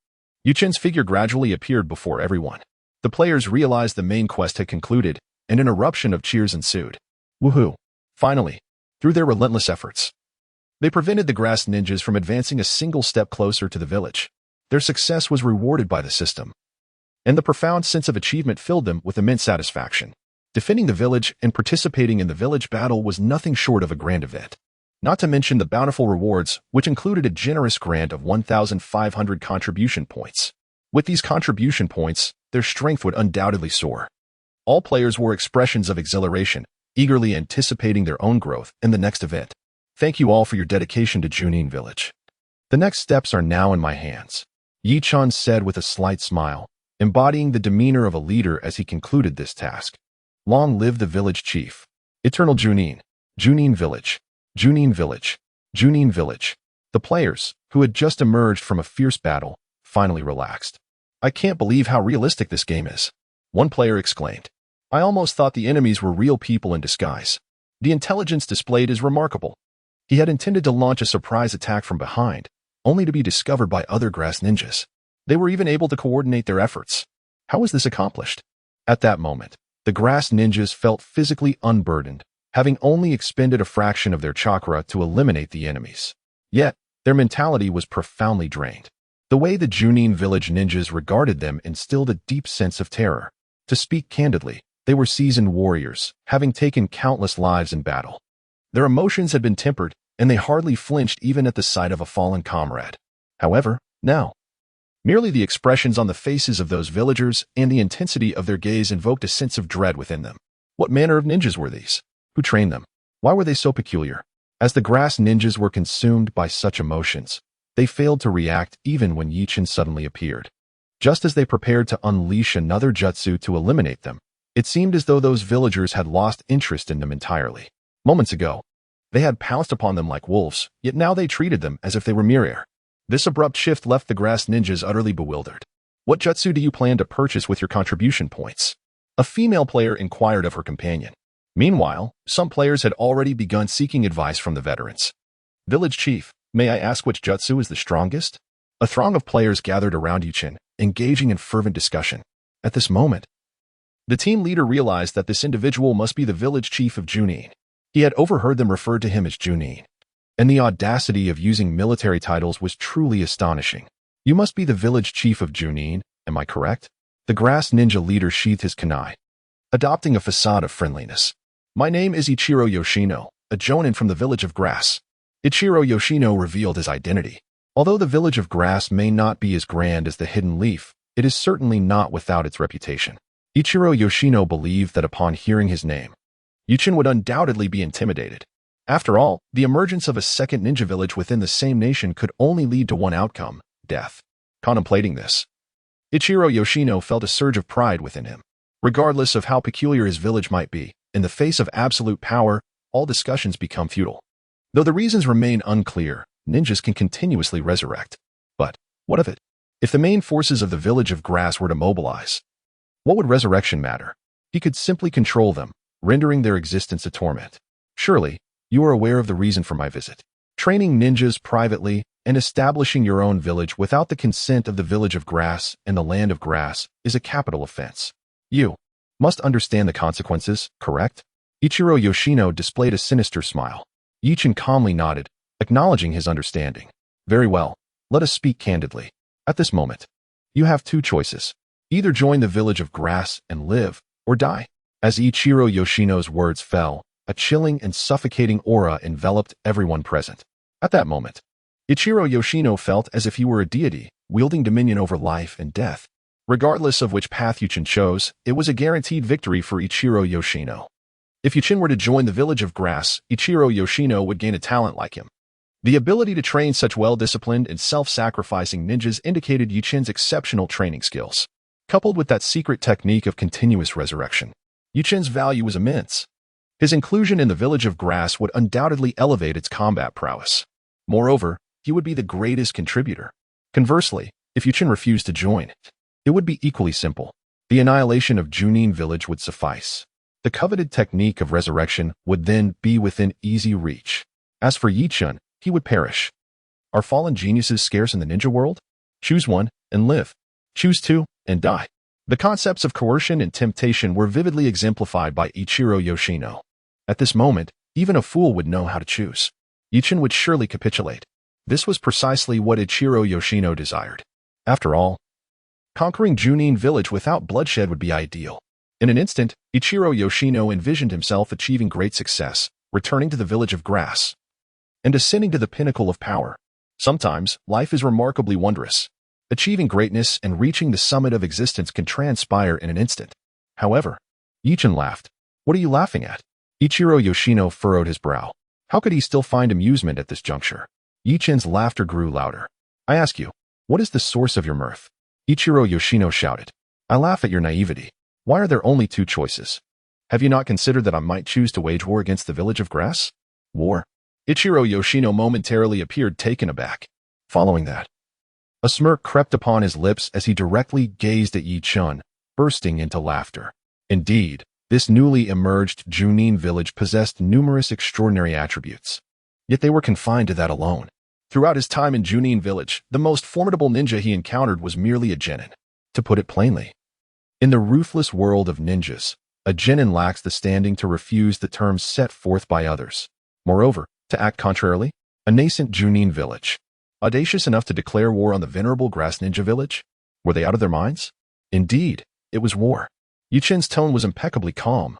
Junin's figure gradually appeared before everyone. The players realized the main quest had concluded, and an eruption of cheers ensued. Woohoo! Finally, through their relentless efforts, they prevented the grass ninjas from advancing a single step closer to the village. Their success was rewarded by the system, and the profound sense of achievement filled them with immense satisfaction. Defending the village and participating in the village battle was nothing short of a grand event. Not to mention the bountiful rewards, which included a generous grant of 1,500 contribution points. With these contribution points, their strength would undoubtedly soar. All players wore expressions of exhilaration, eagerly anticipating their own growth in the next event. Thank you all for your dedication to Junin Village. The next steps are now in my hands, Yi-chan said with a slight smile, embodying the demeanor of a leader as he concluded this task. Long live the village chief. Eternal Junin. Junin Village. Junin Village. Junin Village. The players, who had just emerged from a fierce battle, finally relaxed. I can't believe how realistic this game is, one player exclaimed. I almost thought the enemies were real people in disguise. The intelligence displayed is remarkable. He had intended to launch a surprise attack from behind, only to be discovered by other grass ninjas. They were even able to coordinate their efforts. How was this accomplished? At that moment, the grass ninjas felt physically unburdened, having only expended a fraction of their chakra to eliminate the enemies. Yet, their mentality was profoundly drained. The way the Junin Village ninjas regarded them instilled a deep sense of terror. To speak candidly, they were seasoned warriors, having taken countless lives in battle. Their emotions had been tempered, and they hardly flinched even at the sight of a fallen comrade. However, now, merely the expressions on the faces of those villagers and the intensity of their gaze invoked a sense of dread within them. What manner of ninjas were these? Who trained them? Why were they so peculiar? As the grass ninjas were consumed by such emotions, they failed to react even when Yichin suddenly appeared. Just as they prepared to unleash another jutsu to eliminate them, it seemed as though those villagers had lost interest in them entirely. Moments ago, they had pounced upon them like wolves, yet now they treated them as if they were mere air. This abrupt shift left the grass ninjas utterly bewildered. What jutsu do you plan to purchase with your contribution points? A female player inquired of her companion. Meanwhile, some players had already begun seeking advice from the veterans. Village chief, may I ask which jutsu is the strongest? A throng of players gathered around Yichin, engaging in fervent discussion. At this moment, the team leader realized that this individual must be the village chief of Junin. He had overheard them refer to him as Junin, and the audacity of using military titles was truly astonishing. You must be the village chief of Junin, am I correct? The grass ninja leader sheathed his kunai, adopting a facade of friendliness. My name is Ichiro Yoshino, a Jonin from the village of Grass. Ichiro Yoshino revealed his identity. Although the village of Grass may not be as grand as the Hidden Leaf, it is certainly not without its reputation. Ichiro Yoshino believed that upon hearing his name, Yichin would undoubtedly be intimidated. After all, the emergence of a second ninja village within the same nation could only lead to one outcome, death. Contemplating this, Ichiro Yoshino felt a surge of pride within him. Regardless of how peculiar his village might be, in the face of absolute power, all discussions become futile. Though the reasons remain unclear, ninjas can continuously resurrect. But what of it? If the main forces of the village of Grass were to mobilize, what would resurrection matter? He could simply control them, rendering their existence a torment. Surely, you are aware of the reason for my visit. Training ninjas privately and establishing your own village without the consent of the village of Grass and the land of Grass is a capital offense. You must understand the consequences, correct? Ichiro Yoshino displayed a sinister smile. Yichin calmly nodded, acknowledging his understanding. Very well, let us speak candidly. At this moment, you have two choices. Either join the village of Grass and live, or die. As Ichiro Yoshino's words fell, a chilling and suffocating aura enveloped everyone present. At that moment, Ichiro Yoshino felt as if he were a deity, wielding dominion over life and death. Regardless of which path Yichin chose, it was a guaranteed victory for Ichiro Yoshino. If Yichin were to join the village of Grass, Ichiro Yoshino would gain a talent like him. The ability to train such well-disciplined and self-sacrificing ninjas indicated Yichin's exceptional training skills. Coupled with that secret technique of continuous resurrection, Yichin's value was immense. His inclusion in the village of Grass would undoubtedly elevate its combat prowess. Moreover, he would be the greatest contributor. Conversely, if Yichin refused to join, it would be equally simple. The annihilation of Junin Village would suffice. The coveted technique of resurrection would then be within easy reach. As for Yichin, he would perish. Are fallen geniuses scarce in the ninja world? Choose one and live. Choose two and die. The concepts of coercion and temptation were vividly exemplified by Ichiro Yoshino. At this moment, even a fool would know how to choose. Yichin would surely capitulate. This was precisely what Ichiro Yoshino desired. After all, conquering Junin Village without bloodshed would be ideal. In an instant, Ichiro Yoshino envisioned himself achieving great success, returning to the village of Grass, and ascending to the pinnacle of power. Sometimes, life is remarkably wondrous. Achieving greatness and reaching the summit of existence can transpire in an instant. However, Yichin laughed. What are you laughing at? Ichiro Yoshino furrowed his brow. How could he still find amusement at this juncture? Yichin's laughter grew louder. I ask you, what is the source of your mirth? Ichiro Yoshino shouted. I laugh at your naivety. Why are there only two choices? Have you not considered that I might choose to wage war against the village of Grass? War? Ichiro Yoshino momentarily appeared taken aback. Following that, a smirk crept upon his lips as he directly gazed at Yichin, bursting into laughter. Indeed, this newly emerged Junin village possessed numerous extraordinary attributes. Yet they were confined to that alone. Throughout his time in Junin Village, the most formidable ninja he encountered was merely a genin. To put it plainly, in the ruthless world of ninjas, a genin lacks the standing to refuse the terms set forth by others. Moreover, to act contrarily, a nascent Junin Village, audacious enough to declare war on the venerable grass ninja village? Were they out of their minds? Indeed, it was war. Yuchin's tone was impeccably calm,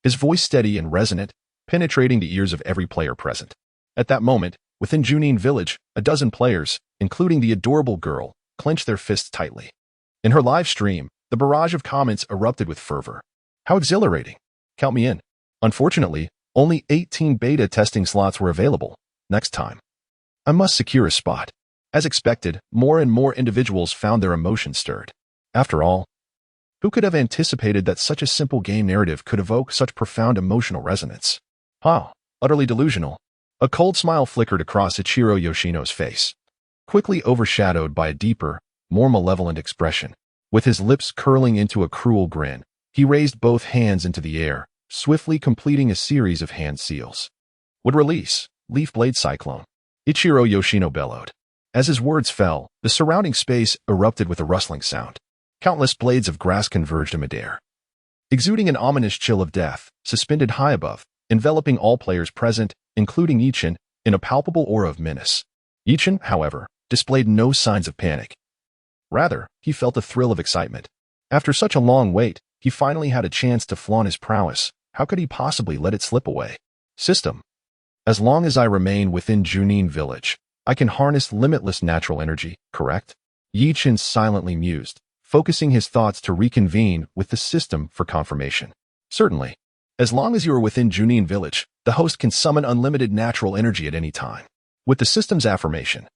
his voice steady and resonant, penetrating the ears of every player present. At that moment, within Junin Village, a dozen players, including the adorable girl, clenched their fists tightly. In her live stream, the barrage of comments erupted with fervor. How exhilarating! Count me in. Unfortunately, only 18 beta testing slots were available. Next time, I must secure a spot. As expected, more and more individuals found their emotions stirred. After all, who could have anticipated that such a simple game narrative could evoke such profound emotional resonance? How utterly delusional. A cold smile flickered across Ichiro Yoshino's face, quickly overshadowed by a deeper, more malevolent expression. With his lips curling into a cruel grin, he raised both hands into the air, swiftly completing a series of hand seals. Would release, leaf blade cyclone. Ichiro Yoshino bellowed. As his words fell, the surrounding space erupted with a rustling sound. Countless blades of grass converged in midair, exuding an ominous chill of death, suspended high above, enveloping all players present, including Ichin, in a palpable aura of menace. Ichin, however, displayed no signs of panic. Rather, he felt a thrill of excitement. After such a long wait, he finally had a chance to flaunt his prowess. How could he possibly let it slip away? System. As long as I remain within Junin Village, I can harness limitless natural energy, correct? Yichin silently mused, focusing his thoughts to reconvene with the system for confirmation. Certainly. As long as you are within Junin Village, the host can summon unlimited natural energy at any time. With the system's affirmation,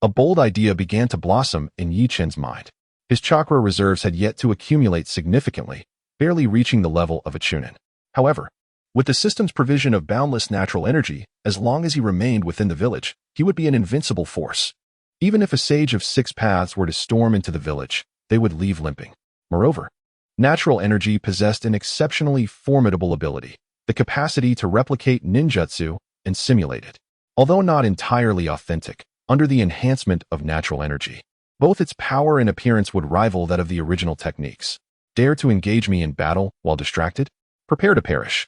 a bold idea began to blossom in Yichin's mind. His chakra reserves had yet to accumulate significantly, barely reaching the level of a Chunin. However, with the system's provision of boundless natural energy, as long as he remained within the village, he would be an invincible force. Even if a sage of 6 paths were to storm into the village, they would leave limping. Moreover, natural energy possessed an exceptionally formidable ability, the capacity to replicate ninjutsu and simulate it. Although not entirely authentic, under the enhancement of natural energy, both its power and appearance would rival that of the original techniques. Dare to engage me in battle while distracted? Prepare to perish.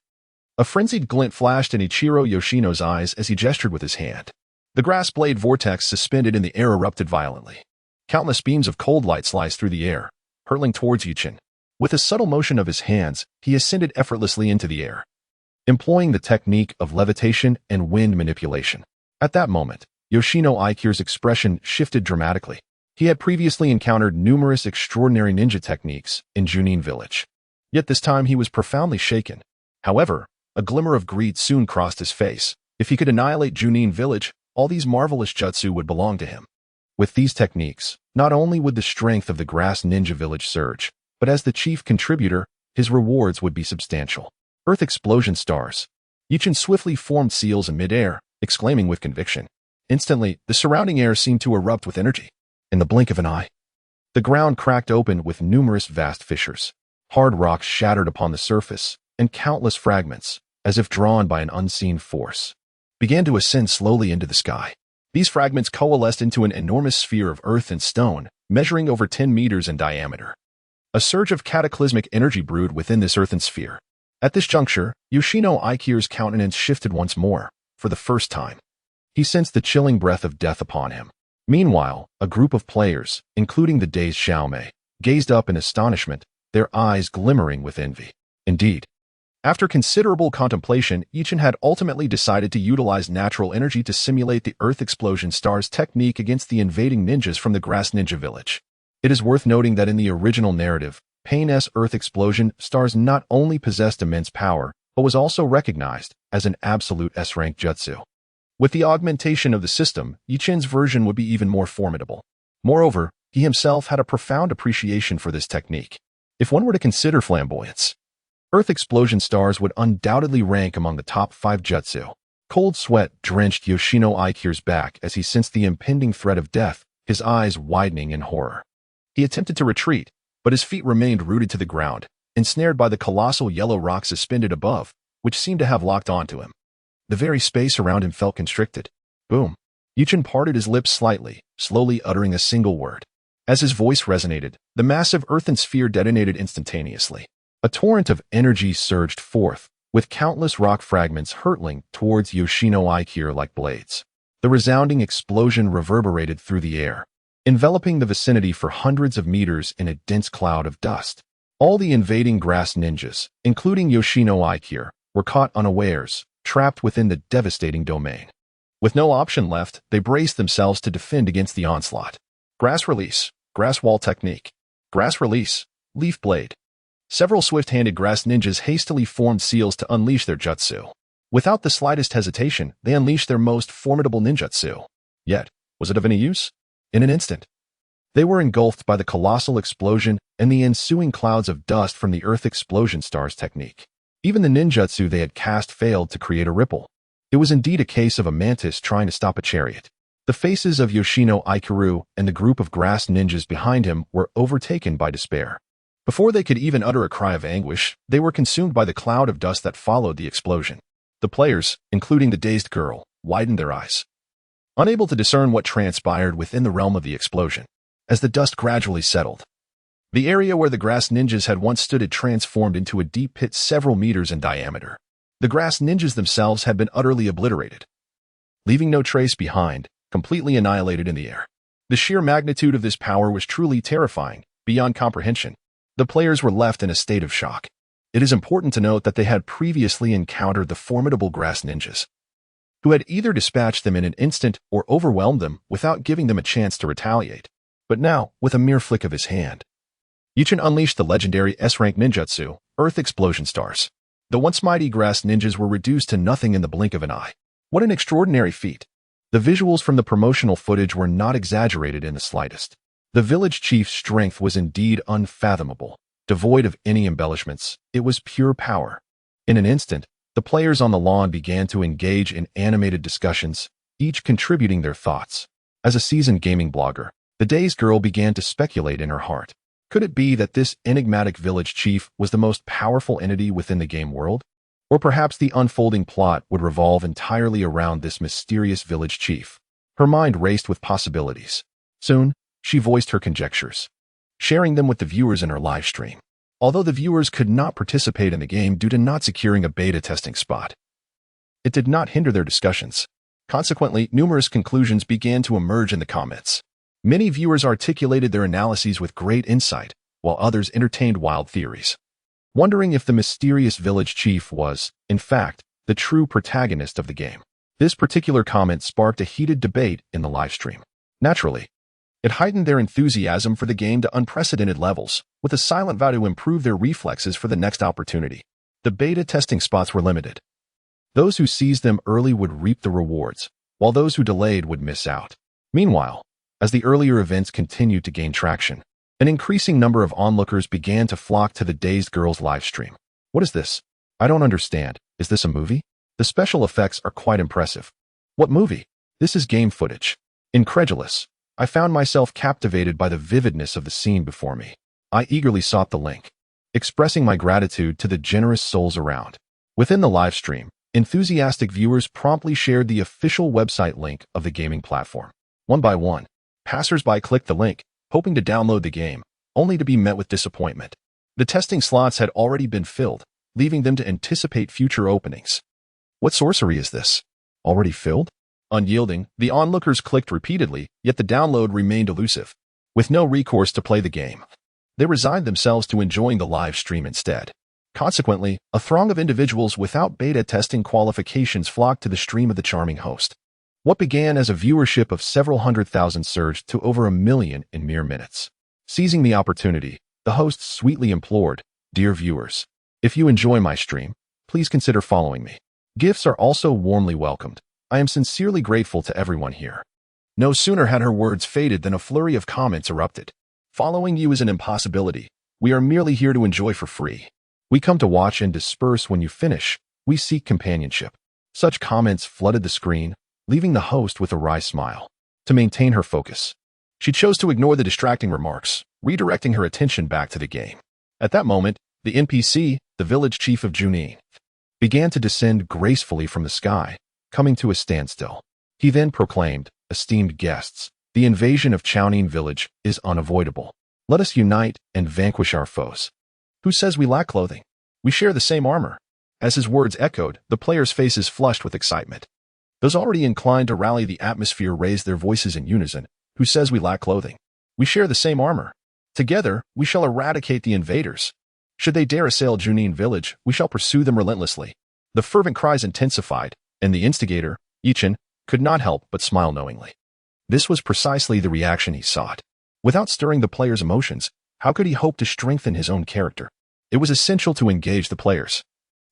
A frenzied glint flashed in Ichiro Yoshino's eyes as he gestured with his hand. The grass blade vortex suspended in the air erupted violently. Countless beams of cold light sliced through the air, hurtling towards Yichin. With a subtle motion of his hands, he ascended effortlessly into the air, employing the technique of levitation and wind manipulation. At that moment, Yoshino Ikir's expression shifted dramatically. He had previously encountered numerous extraordinary ninja techniques in Junin Village. Yet this time he was profoundly shaken. However, a glimmer of greed soon crossed his face. If he could annihilate Junin Village, all these marvelous jutsu would belong to him. With these techniques, not only would the strength of the Grass Ninja Village surge, but as the chief contributor, his rewards would be substantial. Earth explosion stars. Yichin swiftly formed seals in midair, exclaiming with conviction. Instantly, the surrounding air seemed to erupt with energy. In the blink of an eye, the ground cracked open with numerous vast fissures. Hard rocks shattered upon the surface, and countless fragments, as if drawn by an unseen force, began to ascend slowly into the sky. These fragments coalesced into an enormous sphere of earth and stone, measuring over 10 meters in diameter. A surge of cataclysmic energy brewed within this earthen sphere. At this juncture, Yoshino Ikir's countenance shifted once more. For the first time, he sensed the chilling breath of death upon him. Meanwhile, a group of players, including the dazed Xiaomei, gazed up in astonishment, their eyes glimmering with envy. Indeed, after considerable contemplation, Ichin had ultimately decided to utilize natural energy to simulate the Earth Explosion Star's technique against the invading ninjas from the Grass Ninja Village. It is worth noting that in the original narrative, Pain's Earth Explosion Stars not only possessed immense power, but was also recognized as an absolute S-rank jutsu. With the augmentation of the system, Yichin's version would be even more formidable. Moreover, he himself had a profound appreciation for this technique. If one were to consider flamboyance, Earth Explosion Stars would undoubtedly rank among the top 5 jutsu. Cold sweat drenched Yoshino Ikir's back as he sensed the impending threat of death, his eyes widening in horror. He attempted to retreat, but his feet remained rooted to the ground, ensnared by the colossal yellow rock suspended above, which seemed to have locked onto him. The very space around him felt constricted. Boom. Yuchen parted his lips slightly, slowly uttering a single word. As his voice resonated, the massive earthen sphere detonated instantaneously. A torrent of energy surged forth, with countless rock fragments hurtling towards Yoshino Aikir like blades. The resounding explosion reverberated through the air, enveloping the vicinity for hundreds of meters in a dense cloud of dust. All the invading grass ninjas, including Yoshino Aikir, were caught unawares, trapped within the devastating domain. With no option left, they braced themselves to defend against the onslaught. Grass release, grass wall technique. Grass release, leaf blade. Several swift-handed grass ninjas hastily formed seals to unleash their jutsu. Without the slightest hesitation, they unleashed their most formidable ninjutsu. Yet, was it of any use? In an instant, they were engulfed by the colossal explosion and the ensuing clouds of dust from the Earth Explosion Stars technique. Even the ninjutsu they had cast failed to create a ripple. It was indeed a case of a mantis trying to stop a chariot. The faces of Yoshino Aikiru and the group of grass ninjas behind him were overtaken by despair. Before they could even utter a cry of anguish, they were consumed by the cloud of dust that followed the explosion. The players, including the dazed girl, widened their eyes, unable to discern what transpired within the realm of the explosion. As the dust gradually settled, the area where the grass ninjas had once stood had transformed into a deep pit several meters in diameter. The grass ninjas themselves had been utterly obliterated, leaving no trace behind, completely annihilated in the air. The sheer magnitude of this power was truly terrifying, beyond comprehension. The players were left in a state of shock. It is important to note that they had previously encountered the formidable grass ninjas, who had either dispatched them in an instant or overwhelmed them without giving them a chance to retaliate. But now, with a mere flick of his hand, Yuchen unleashed the legendary S-rank ninjutsu, Earth Explosion Stars. The once mighty grass ninjas were reduced to nothing in the blink of an eye. What an extraordinary feat! The visuals from the promotional footage were not exaggerated in the slightest. The village chief's strength was indeed unfathomable. Devoid of any embellishments, it was pure power. In an instant, the players on the lawn began to engage in animated discussions, each contributing their thoughts. As a seasoned gaming blogger, the dazed girl began to speculate in her heart. Could it be that this enigmatic village chief was the most powerful entity within the game world? Or perhaps the unfolding plot would revolve entirely around this mysterious village chief. Her mind raced with possibilities. Soon, she voiced her conjectures, sharing them with the viewers in her live stream. Although the viewers could not participate in the game due to not securing a beta testing spot, it did not hinder their discussions. Consequently, numerous conclusions began to emerge in the comments. Many viewers articulated their analyses with great insight, while others entertained wild theories, wondering if the mysterious village chief was, in fact, the true protagonist of the game. This particular comment sparked a heated debate in the livestream. Naturally, it heightened their enthusiasm for the game to unprecedented levels, with a silent vow to improve their reflexes for the next opportunity. The beta testing spots were limited. Those who seized them early would reap the rewards, while those who delayed would miss out. Meanwhile, as the earlier events continued to gain traction, an increasing number of onlookers began to flock to the dazed girl's livestream. What is this? I don't understand. Is this a movie? The special effects are quite impressive. What movie? This is game footage. Incredulous, I found myself captivated by the vividness of the scene before me. I eagerly sought the link, expressing my gratitude to the generous souls around. Within the live stream, enthusiastic viewers promptly shared the official website link of the gaming platform. One by one, passers-by clicked the link, hoping to download the game, only to be met with disappointment. The testing slots had already been filled, leaving them to anticipate future openings. What sorcery is this? Already filled? Unyielding, the onlookers clicked repeatedly, yet the download remained elusive. With no recourse to play the game, they resigned themselves to enjoying the live stream instead. Consequently, a throng of individuals without beta testing qualifications flocked to the stream of the charming host. What began as a viewership of several 100,000 surged to over 1 million in mere minutes. Seizing the opportunity, the host sweetly implored, "Dear viewers, if you enjoy my stream, please consider following me. Gifts are also warmly welcomed. I am sincerely grateful to everyone here." No sooner had her words faded than a flurry of comments erupted. "Following you is an impossibility. We are merely here to enjoy for free. We come to watch and disperse when you finish. We seek companionship." Such comments flooded the screen, leaving the host with a wry smile. To maintain her focus, she chose to ignore the distracting remarks, redirecting her attention back to the game. At that moment, the NPC, the village chief of Junin, began to descend gracefully from the sky, coming to a standstill. He then proclaimed, esteemed guests, the invasion of Junin Village is unavoidable. Let us unite and vanquish our foes. Who says we lack clothing? We share the same armor. As his words echoed, the players' faces flushed with excitement. Those already inclined to rally the atmosphere raised their voices in unison. Who says we lack clothing? We share the same armor. Together, we shall eradicate the invaders. Should they dare assail Junin Village, we shall pursue them relentlessly. The fervent cries intensified, and the instigator, Ichin, could not help but smile knowingly. This was precisely the reaction he sought. Without stirring the players' emotions, how could he hope to strengthen his own character? It was essential to engage the players,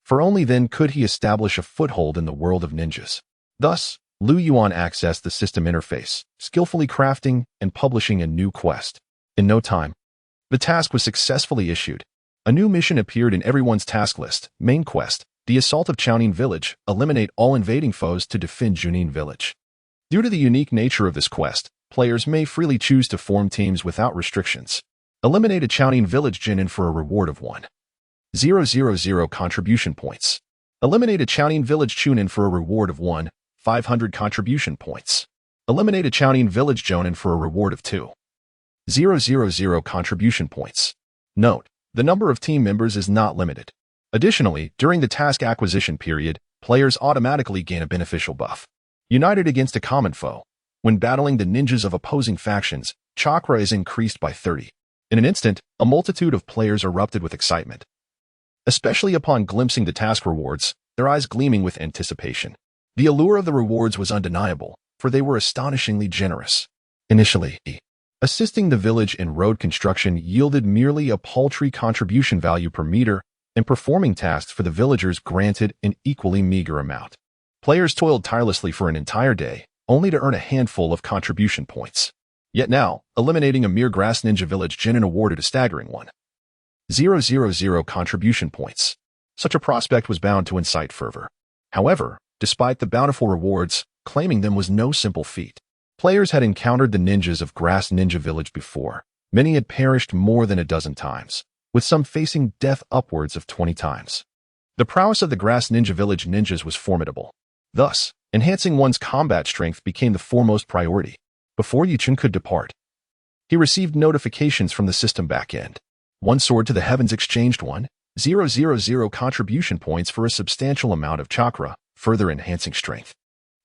for only then could he establish a foothold in the world of ninjas. Thus, Liu Yuan accessed the system interface, skillfully crafting and publishing a new quest. In no time, the task was successfully issued. A new mission appeared in everyone's task list. Main quest: the assault of Junin Village, eliminate all invading foes to defend Junin Village. Due to the unique nature of this quest, players may freely choose to form teams without restrictions. Eliminate a Junin Village Genin for a reward of 1,000 contribution points. Eliminate a Junin Village Chunin for a reward of 1,500 contribution points. Eliminate a Junin Village Jonin for a reward of 2,000 contribution points. Note: the number of team members is not limited. Additionally, during the task acquisition period, players automatically gain a beneficial buff. United against a common foe. When battling the ninjas of opposing factions, Chakra is increased by 30. In an instant, a multitude of players erupted with excitement. Especially upon glimpsing the task rewards, their eyes gleaming with anticipation. The allure of the rewards was undeniable, for they were astonishingly generous. Initially, assisting the village in road construction yielded merely a paltry contribution value per meter, and performing tasks for the villagers granted an equally meager amount. Players toiled tirelessly for an entire day, only to earn a handful of contribution points. Yet now, eliminating a mere grass ninja village Genin awarded a staggering 1,000 contribution points. Such a prospect was bound to incite fervor. However, despite the bountiful rewards, claiming them was no simple feat. Players had encountered the ninjas of Grass Ninja Village before. Many had perished more than a dozen times, with some facing death upwards of 20 times. The prowess of the Grass Ninja Village ninjas was formidable. Thus, enhancing one's combat strength became the foremost priority. Before Yuchen could depart, he received notifications from the system backend. One sword to the heavens exchanged 1,000 contribution points for a substantial amount of chakra, further enhancing strength.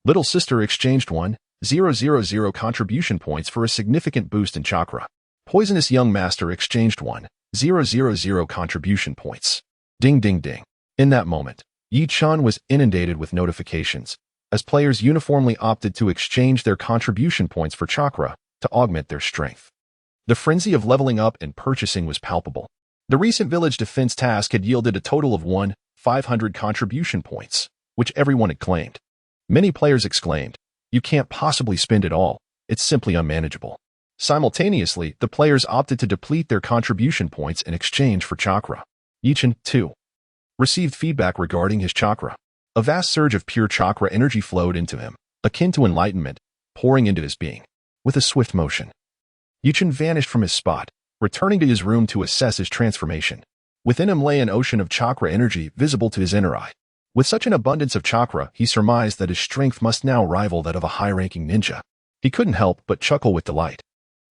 Little sister exchanged 1,000 contribution points for a significant boost in chakra. Poisonous young master exchanged 1,000 contribution points. Ding ding ding. In that moment, Yi Chun was inundated with notifications, as players uniformly opted to exchange their contribution points for chakra to augment their strength. The frenzy of leveling up and purchasing was palpable. The recent village defense task had yielded a total of 1,500 contribution points, which everyone had claimed. Many players exclaimed, "You can't possibly spend it all, it's simply unmanageable." Simultaneously, the players opted to deplete their contribution points in exchange for chakra. Yichen, too, received feedback regarding his chakra. A vast surge of pure chakra energy flowed into him, akin to enlightenment, pouring into his being. With a swift motion, Yichen vanished from his spot, returning to his room to assess his transformation. Within him lay an ocean of chakra energy visible to his inner eye. With such an abundance of chakra, he surmised that his strength must now rival that of a high-ranking ninja. He couldn't help but chuckle with delight.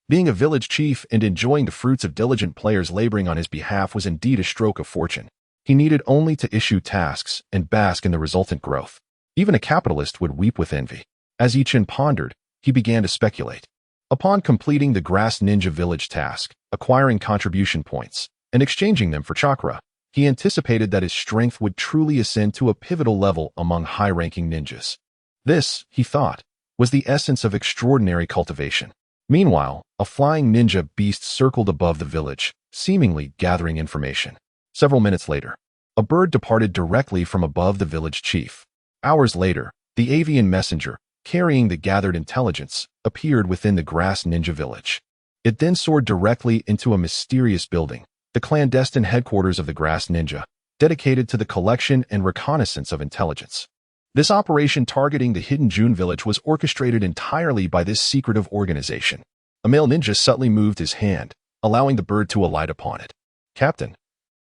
Being a village chief and enjoying the fruits of diligent players laboring on his behalf was indeed a stroke of fortune. He needed only to issue tasks and bask in the resultant growth. Even a capitalist would weep with envy. As Ichin pondered, he began to speculate. Upon completing the Grass Ninja Village task, acquiring contribution points, and exchanging them for chakra, he anticipated that his strength would truly ascend to a pivotal level among high-ranking ninjas. This, he thought, was the essence of extraordinary cultivation. Meanwhile, a flying ninja beast circled above the village, seemingly gathering information. Several minutes later, a bird departed directly from above the village chief. Hours later, the avian messenger, carrying the gathered intelligence, appeared within the Grass Ninja Village. It then soared directly into a mysterious building, the clandestine headquarters of the Grass Ninja, dedicated to the collection and reconnaissance of intelligence. This operation targeting the hidden Junin Village was orchestrated entirely by this secretive organization. A male ninja subtly moved his hand, allowing the bird to alight upon it. "Captain,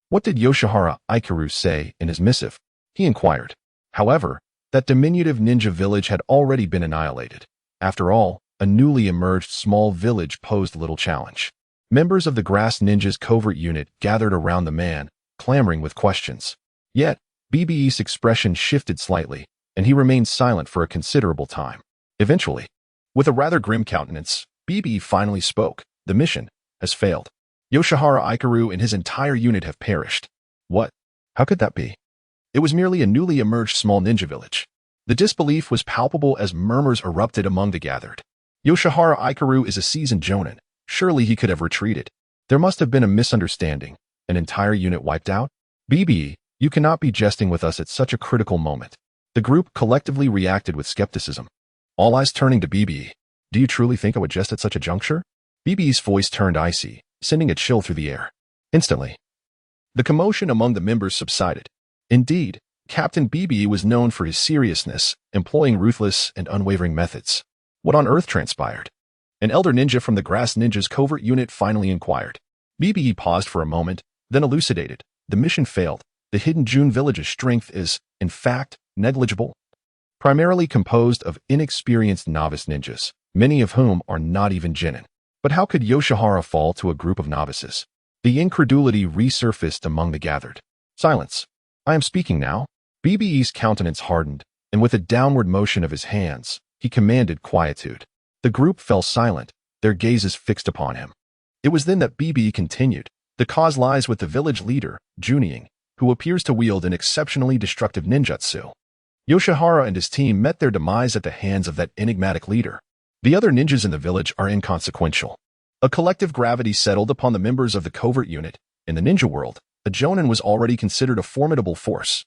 what did Yoshihara Ikaru say in his missive?" he inquired. However, that diminutive ninja village had already been annihilated. After all, a newly emerged small village posed little challenge. Members of the Grass Ninjas covert unit gathered around the man, clamoring with questions. Yet, BBE's expression shifted slightly, and he remained silent for a considerable time. Eventually, with a rather grim countenance, BBE finally spoke. The mission has failed. Yoshihara Ikaru and his entire unit have perished. What? How could that be? It was merely a newly emerged small ninja village. The disbelief was palpable as murmurs erupted among the gathered. Yoshihara Ikaru is a seasoned Jonin. Surely he could have retreated. There must have been a misunderstanding. An entire unit wiped out? BBE, you cannot be jesting with us at such a critical moment. The group collectively reacted with skepticism. All eyes turning to BBE. Do you truly think I would jest at such a juncture? BBE's voice turned icy, sending a chill through the air. Instantly, the commotion among the members subsided. Indeed, Captain BBE was known for his seriousness, employing ruthless and unwavering methods. What on earth transpired? An elder ninja from the Grass Ninjas covert unit finally inquired. BBE paused for a moment, then elucidated. The mission failed. The hidden Junin Village's strength is, in fact, negligible. Primarily composed of inexperienced novice ninjas, many of whom are not even Genin. But how could Yoshihara fall to a group of novices? The incredulity resurfaced among the gathered. Silence. I am speaking now. BBE's countenance hardened, and with a downward motion of his hands, he commanded quietude. The group fell silent, their gazes fixed upon him. It was then that BBE continued. The cause lies with the village leader, Junin, who appears to wield an exceptionally destructive ninjutsu. Yoshihara and his team met their demise at the hands of that enigmatic leader. The other ninjas in the village are inconsequential. A collective gravity settled upon the members of the covert unit. In the ninja world, a Jonin was already considered a formidable force,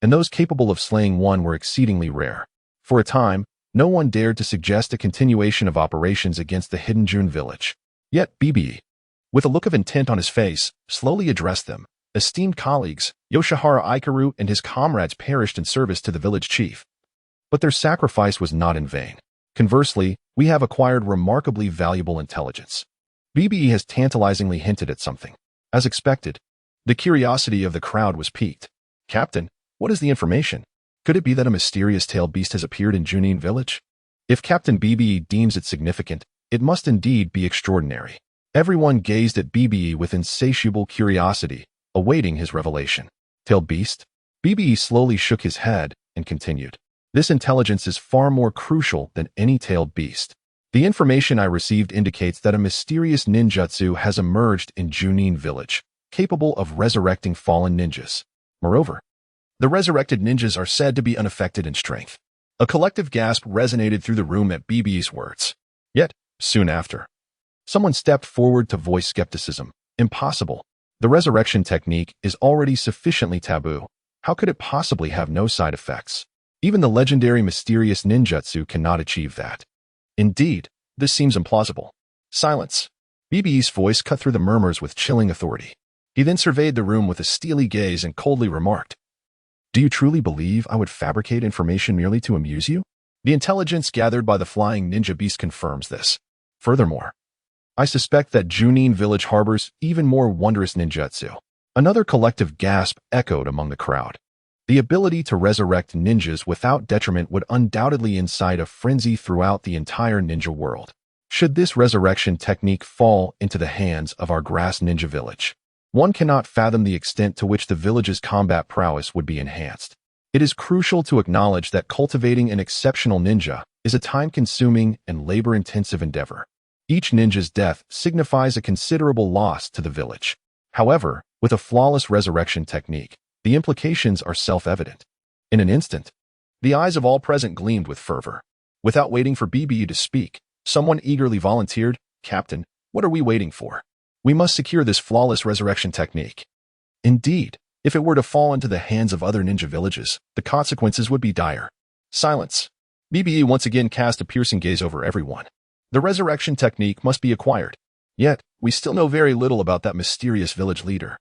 and those capable of slaying one were exceedingly rare. For a time, no one dared to suggest a continuation of operations against the hidden Junin Village. Yet BBE, with a look of intent on his face, slowly addressed them. Esteemed colleagues, Yoshihara Ikaru and his comrades perished in service to the village chief. But their sacrifice was not in vain. Conversely, we have acquired remarkably valuable intelligence. BBE has tantalizingly hinted at something. As expected, the curiosity of the crowd was piqued. Captain, what is the information? Could it be that a mysterious tailed beast has appeared in Junin Village? If Captain BBE deems it significant, it must indeed be extraordinary. Everyone gazed at BBE with insatiable curiosity, awaiting his revelation. Tailed beast? BBE slowly shook his head and continued. This intelligence is far more crucial than any tailed beast. The information I received indicates that a mysterious ninjutsu has emerged in Junin Village, capable of resurrecting fallen ninjas. Moreover, the resurrected ninjas are said to be unaffected in strength. A collective gasp resonated through the room at BBE's words. Yet, soon after, someone stepped forward to voice skepticism. Impossible. The resurrection technique is already sufficiently taboo. How could it possibly have no side effects? Even the legendary mysterious ninjutsu cannot achieve that. Indeed, this seems implausible. Silence. BBE's voice cut through the murmurs with chilling authority. He then surveyed the room with a steely gaze and coldly remarked, Do you truly believe I would fabricate information merely to amuse you? The intelligence gathered by the flying ninja beast confirms this. Furthermore, I suspect that Junin Village harbors even more wondrous ninjutsu. Another collective gasp echoed among the crowd. The ability to resurrect ninjas without detriment would undoubtedly incite a frenzy throughout the entire ninja world. Should this resurrection technique fall into the hands of our Grass Ninja Village, one cannot fathom the extent to which the village's combat prowess would be enhanced. It is crucial to acknowledge that cultivating an exceptional ninja is a time-consuming and labor-intensive endeavor. Each ninja's death signifies a considerable loss to the village. However, with a flawless resurrection technique, the implications are self-evident. In an instant, the eyes of all present gleamed with fervor. Without waiting for BBE to speak, someone eagerly volunteered, Captain, what are we waiting for? We must secure this flawless resurrection technique. Indeed, if it were to fall into the hands of other ninja villages, the consequences would be dire. Silence. BBE once again cast a piercing gaze over everyone. The resurrection technique must be acquired. Yet, we still know very little about that mysterious village leader.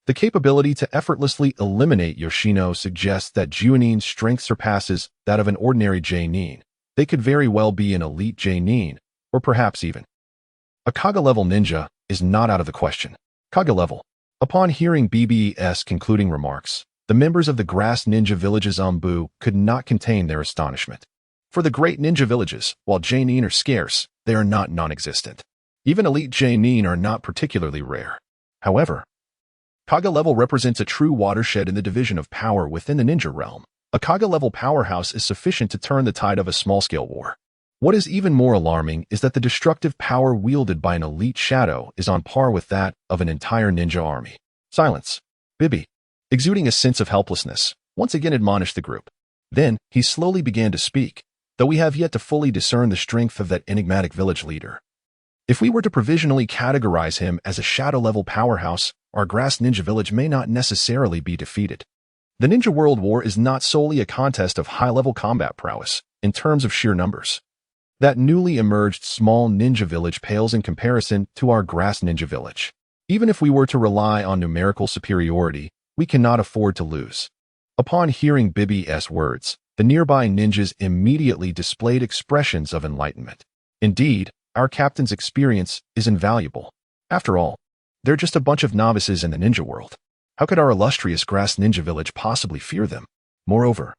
The capability to effortlessly eliminate Yoshino suggests that Junin's strength surpasses that of an ordinary Genin. They could very well be an elite Genin, or perhaps even a Kaga-level ninja is not out of the question. Kaga-level. Upon hearing BBE's concluding remarks, the members of the Grass Ninja Village's Umbu could not contain their astonishment. For the great ninja villages, while Genin are scarce, they are not non-existent. Even elite Genin are not particularly rare. However, Kaga level represents a true watershed in the division of power within the ninja realm. A Kaga-level powerhouse is sufficient to turn the tide of a small-scale war. What is even more alarming is that the destructive power wielded by an elite shadow is on par with that of an entire ninja army. Silence. Bibi, exuding a sense of helplessness, once again admonished the group. Then, he slowly began to speak, though we have yet to fully discern the strength of that enigmatic village leader. If we were to provisionally categorize him as a shadow-level powerhouse, our grass ninja village may not necessarily be defeated. The Ninja World War is not solely a contest of high-level combat prowess, in terms of sheer numbers. That newly emerged small ninja village pales in comparison to our grass ninja village. Even if we were to rely on numerical superiority, we cannot afford to lose. Upon hearing Bibi's words, the nearby ninjas immediately displayed expressions of enlightenment. Indeed, our captain's experience is invaluable. After all, they're just a bunch of novices in the ninja world. How could our illustrious grass ninja village possibly fear them? Moreover,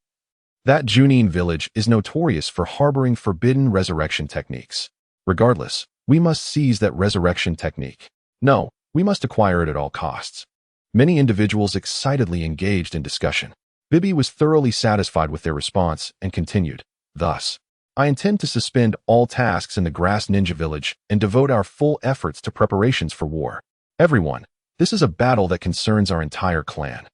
that Junin Village is notorious for harboring forbidden resurrection techniques. Regardless, we must seize that resurrection technique. No, we must acquire it at all costs. Many individuals excitedly engaged in discussion. Bibi was thoroughly satisfied with their response and continued, "Thus, I intend to suspend all tasks in the grass ninja village and devote our full efforts to preparations for war. Everyone, this is a battle that concerns our entire clan.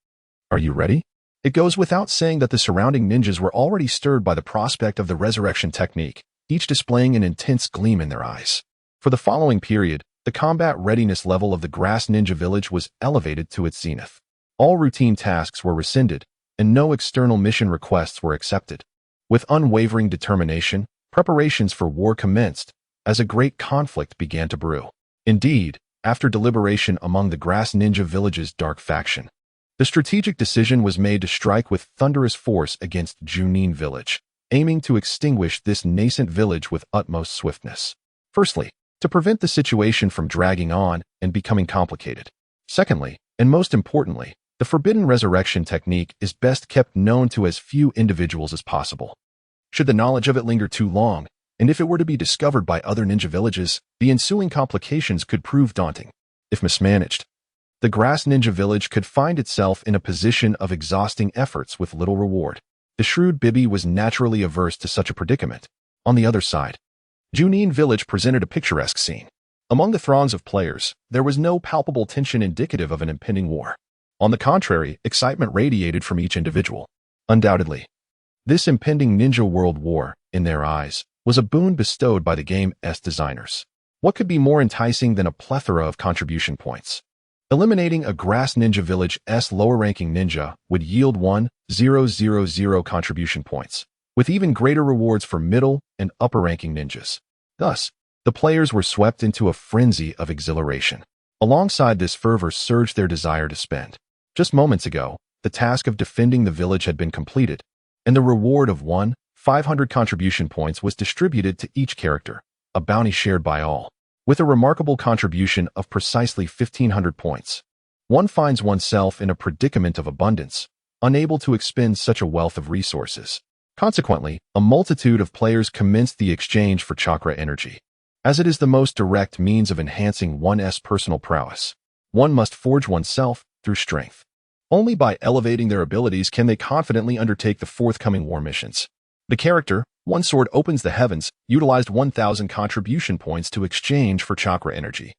Are you ready?" It goes without saying that the surrounding ninjas were already stirred by the prospect of the resurrection technique, each displaying an intense gleam in their eyes. For the following period, the combat readiness level of the grass ninja village was elevated to its zenith. All routine tasks were rescinded, and no external mission requests were accepted. With unwavering determination, preparations for war commenced, as a great conflict began to brew. Indeed, after deliberation among the grass ninja village's dark faction, the strategic decision was made to strike with thunderous force against Junin Village, aiming to extinguish this nascent village with utmost swiftness. Firstly, to prevent the situation from dragging on and becoming complicated. Secondly, and most importantly, the forbidden resurrection technique is best kept known to as few individuals as possible. Should the knowledge of it linger too long, and if it were to be discovered by other ninja villages, the ensuing complications could prove daunting. If mismanaged, the grass ninja village could find itself in a position of exhausting efforts with little reward. The shrewd Bibi was naturally averse to such a predicament. On the other side, Junin Village presented a picturesque scene. Among the throngs of players, there was no palpable tension indicative of an impending war. On the contrary, excitement radiated from each individual. Undoubtedly, this impending ninja world war, in their eyes, was a boon bestowed by the game's designers. What could be more enticing than a plethora of contribution points? Eliminating a grass ninja village's lower-ranking ninja would yield 1,000 contribution points, with even greater rewards for middle and upper-ranking ninjas. Thus, the players were swept into a frenzy of exhilaration. Alongside this fervor surged their desire to spend. Just moments ago, the task of defending the village had been completed, and the reward of 1,500 contribution points was distributed to each character, a bounty shared by all. With a remarkable contribution of precisely 1,500 points, one finds oneself in a predicament of abundance, unable to expend such a wealth of resources. Consequently, a multitude of players commenced the exchange for chakra energy. As it is the most direct means of enhancing one's personal prowess, one must forge oneself through strength. Only by elevating their abilities can they confidently undertake the forthcoming war missions. The character, One Sword Opens the Heavens, utilized 1,000 contribution points to exchange for chakra energy,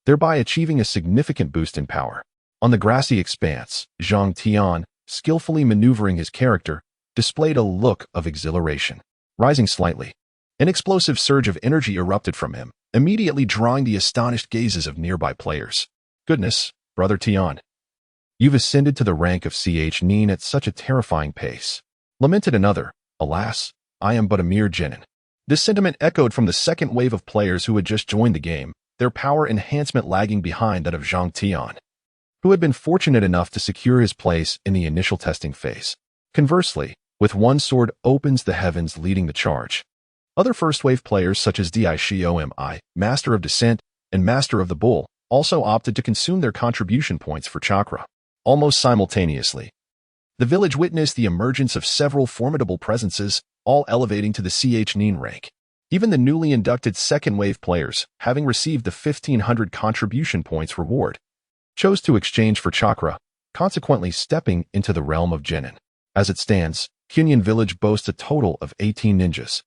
thereby achieving a significant boost in power. On the grassy expanse, Zhang Tian, skillfully maneuvering his character, displayed a look of exhilaration. Rising slightly, an explosive surge of energy erupted from him, immediately drawing the astonished gazes of nearby players. "Goodness, Brother Tian, you've ascended to the rank of Nin at such a terrifying pace," lamented another. "Alas, I am but a mere Genin." This sentiment echoed from the second wave of players who had just joined the game, their power enhancement lagging behind that of Zhang Tian, who had been fortunate enough to secure his place in the initial testing phase. Conversely, with One Sword Opens the Heavens leading the charge, other first-wave players such as Dai Shiomi, Master of Descent, and Master of the Bull, also opted to consume their contribution points for chakra. Almost simultaneously, The village witnessed the emergence of several formidable presences, all elevating to the Nin rank. Even the newly inducted second-wave players, having received the 1,500 contribution points reward, chose to exchange for Chakra, consequently stepping into the realm of Genin. As it stands, Junin Village boasts a total of 18 ninjas,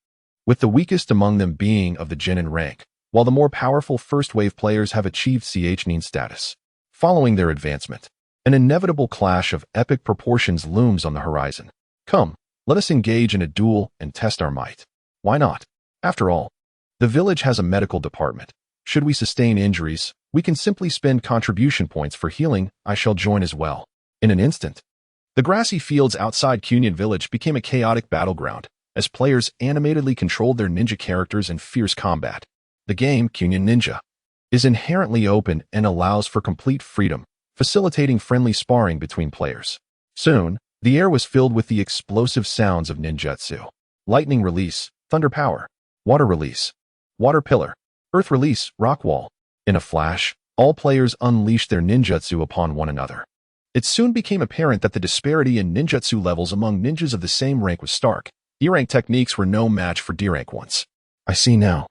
with the weakest among them being of the Genin rank, while the more powerful first-wave players have achieved Nin status. Following their advancement, an inevitable clash of epic proportions looms on the horizon. Come, let us engage in a duel and test our might. Why not? After all, the village has a medical department. Should we sustain injuries, we can simply spend contribution points for healing. I shall join as well. In an instant, the grassy fields outside Junin Village became a chaotic battleground, as players animatedly controlled their ninja characters in fierce combat. The game, Junin Ninja, is inherently open and allows for complete freedom, facilitating friendly sparring between players. Soon, the air was filled with the explosive sounds of ninjutsu. Lightning release, thunder power. Water release, water pillar. Earth release, rock wall. In a flash, all players unleashed their ninjutsu upon one another. It soon became apparent that the disparity in ninjutsu levels among ninjas of the same rank was stark. E-rank techniques were no match for D-rank ones. I see now.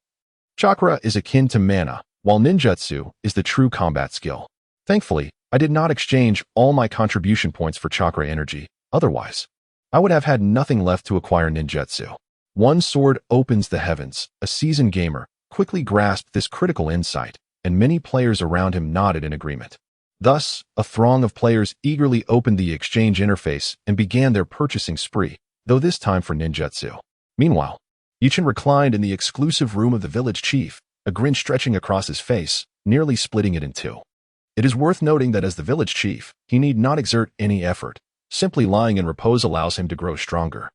Chakra is akin to mana, while ninjutsu is the true combat skill. Thankfully, I did not exchange all my contribution points for chakra energy. Otherwise, I would have had nothing left to acquire ninjutsu. One sword opens the heavens. A seasoned gamer quickly grasped this critical insight, and many players around him nodded in agreement. Thus, a throng of players eagerly opened the exchange interface and began their purchasing spree, though this time for ninjutsu. Meanwhile, Yuchen reclined in the exclusive room of the village chief, a grin stretching across his face, nearly splitting it in two. It is worth noting that as the village chief, he need not exert any effort. Simply lying in repose allows him to grow stronger.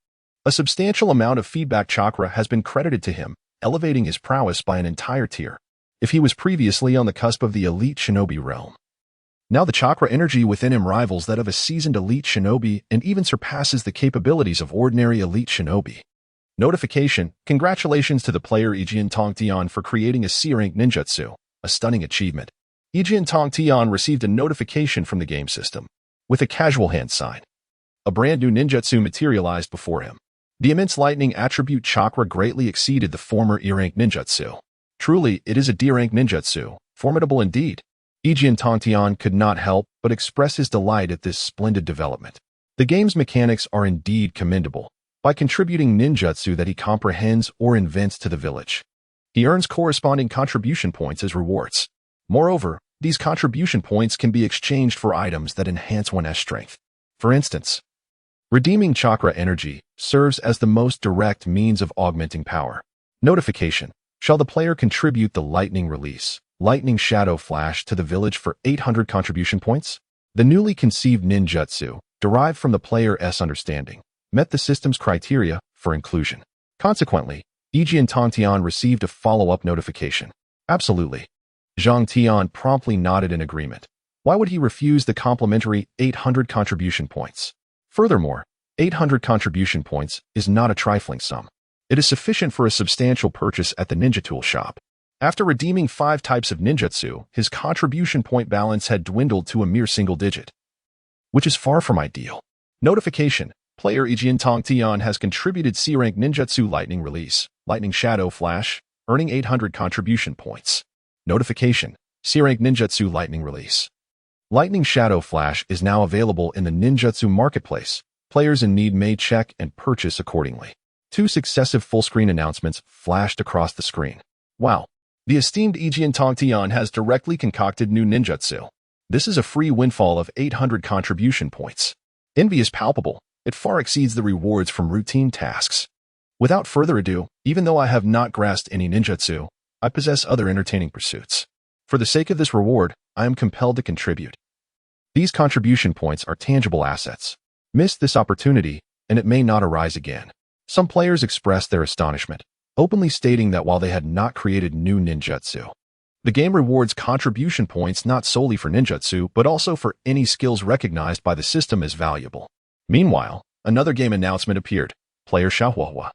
A substantial amount of feedback chakra has been credited to him, elevating his prowess by an entire tier, if he was previously on the cusp of the elite shinobi realm. Now the chakra energy within him rivals that of a seasoned elite shinobi and even surpasses the capabilities of ordinary elite shinobi. Notification: congratulations to the player Ejian Tongtian for creating a C-rank ninjutsu, a stunning achievement. Ejian Tongtian received a notification from the game system. With a casual hand sign, a brand new ninjutsu materialized before him. The immense lightning attribute chakra greatly exceeded the former E-rank ninjutsu. Truly, it is a D-rank ninjutsu, formidable indeed. Ejian Tongtian could not help but express his delight at this splendid development. The game's mechanics are indeed commendable. By contributing ninjutsu that he comprehends or invents to the village, he earns corresponding contribution points as rewards. Moreover, these contribution points can be exchanged for items that enhance one's strength. For instance, redeeming chakra energy serves as the most direct means of augmenting power. Notification: shall the player contribute the lightning release, lightning shadow flash to the village for 800 contribution points? The newly conceived ninjutsu, derived from the player's understanding, met the system's criteria for inclusion. Consequently, Ejian Tongtian received a follow-up notification. Absolutely. Zhang Tian promptly nodded in agreement. Why would he refuse the complimentary 800 contribution points? Furthermore, 800 contribution points is not a trifling sum. It is sufficient for a substantial purchase at the ninja tool shop. After redeeming 5 types of ninjutsu, his contribution point balance had dwindled to a mere single digit, which is far from ideal. Notification: player Ejian Tongtian has contributed C-rank ninjutsu lightning release, lightning shadow flash, earning 800 contribution points. Notification: C-rank ninjutsu lightning release. Lightning shadow flash is now available in the ninjutsu marketplace. Players in need may check and purchase accordingly. 2 successive full-screen announcements flashed across the screen. Wow! The esteemed Ejian Tongtian has directly concocted new ninjutsu. This is a free windfall of 800 contribution points. Envy is palpable. It far exceeds the rewards from routine tasks. Without further ado, even though I have not grasped any ninjutsu, I possess other entertaining pursuits. For the sake of this reward, I am compelled to contribute. These contribution points are tangible assets. Miss this opportunity, and it may not arise again. Some players expressed their astonishment, openly stating that while they had not created new ninjutsu, the game rewards contribution points not solely for ninjutsu but also for any skills recognized by the system as valuable. Meanwhile, another game announcement appeared. Player Xiaohuahua,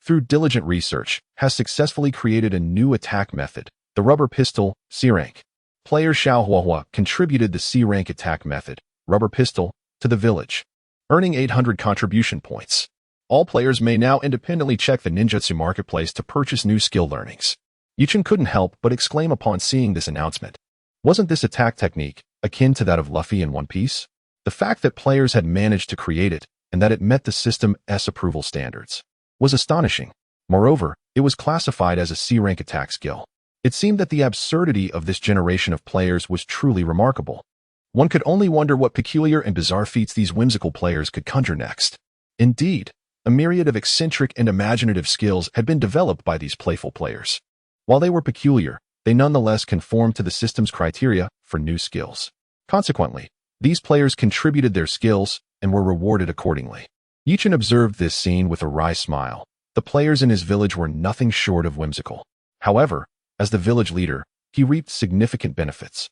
through diligent research, has successfully created a new attack method, the rubber pistol, C-rank. Player Xiaohuahua contributed the C-rank attack method, rubber pistol, to the village. earning 800 contribution points. All players may now independently check the ninjutsu marketplace to purchase new skill learnings. Yuchen couldn't help but exclaim upon seeing this announcement. Wasn't this attack technique akin to that of Luffy in One Piece? The fact that players had managed to create it and that it met the system's approval standards was astonishing. Moreover, it was classified as a C-rank attack skill. It seemed that the absurdity of this generation of players was truly remarkable. One could only wonder what peculiar and bizarre feats these whimsical players could conjure next. Indeed, a myriad of eccentric and imaginative skills had been developed by these playful players. While they were peculiar, they nonetheless conformed to the system's criteria for new skills. Consequently, these players contributed their skills and were rewarded accordingly. Yuchen observed this scene with a wry smile. The players in his village were nothing short of whimsical. However, as the village leader, he reaped significant benefits.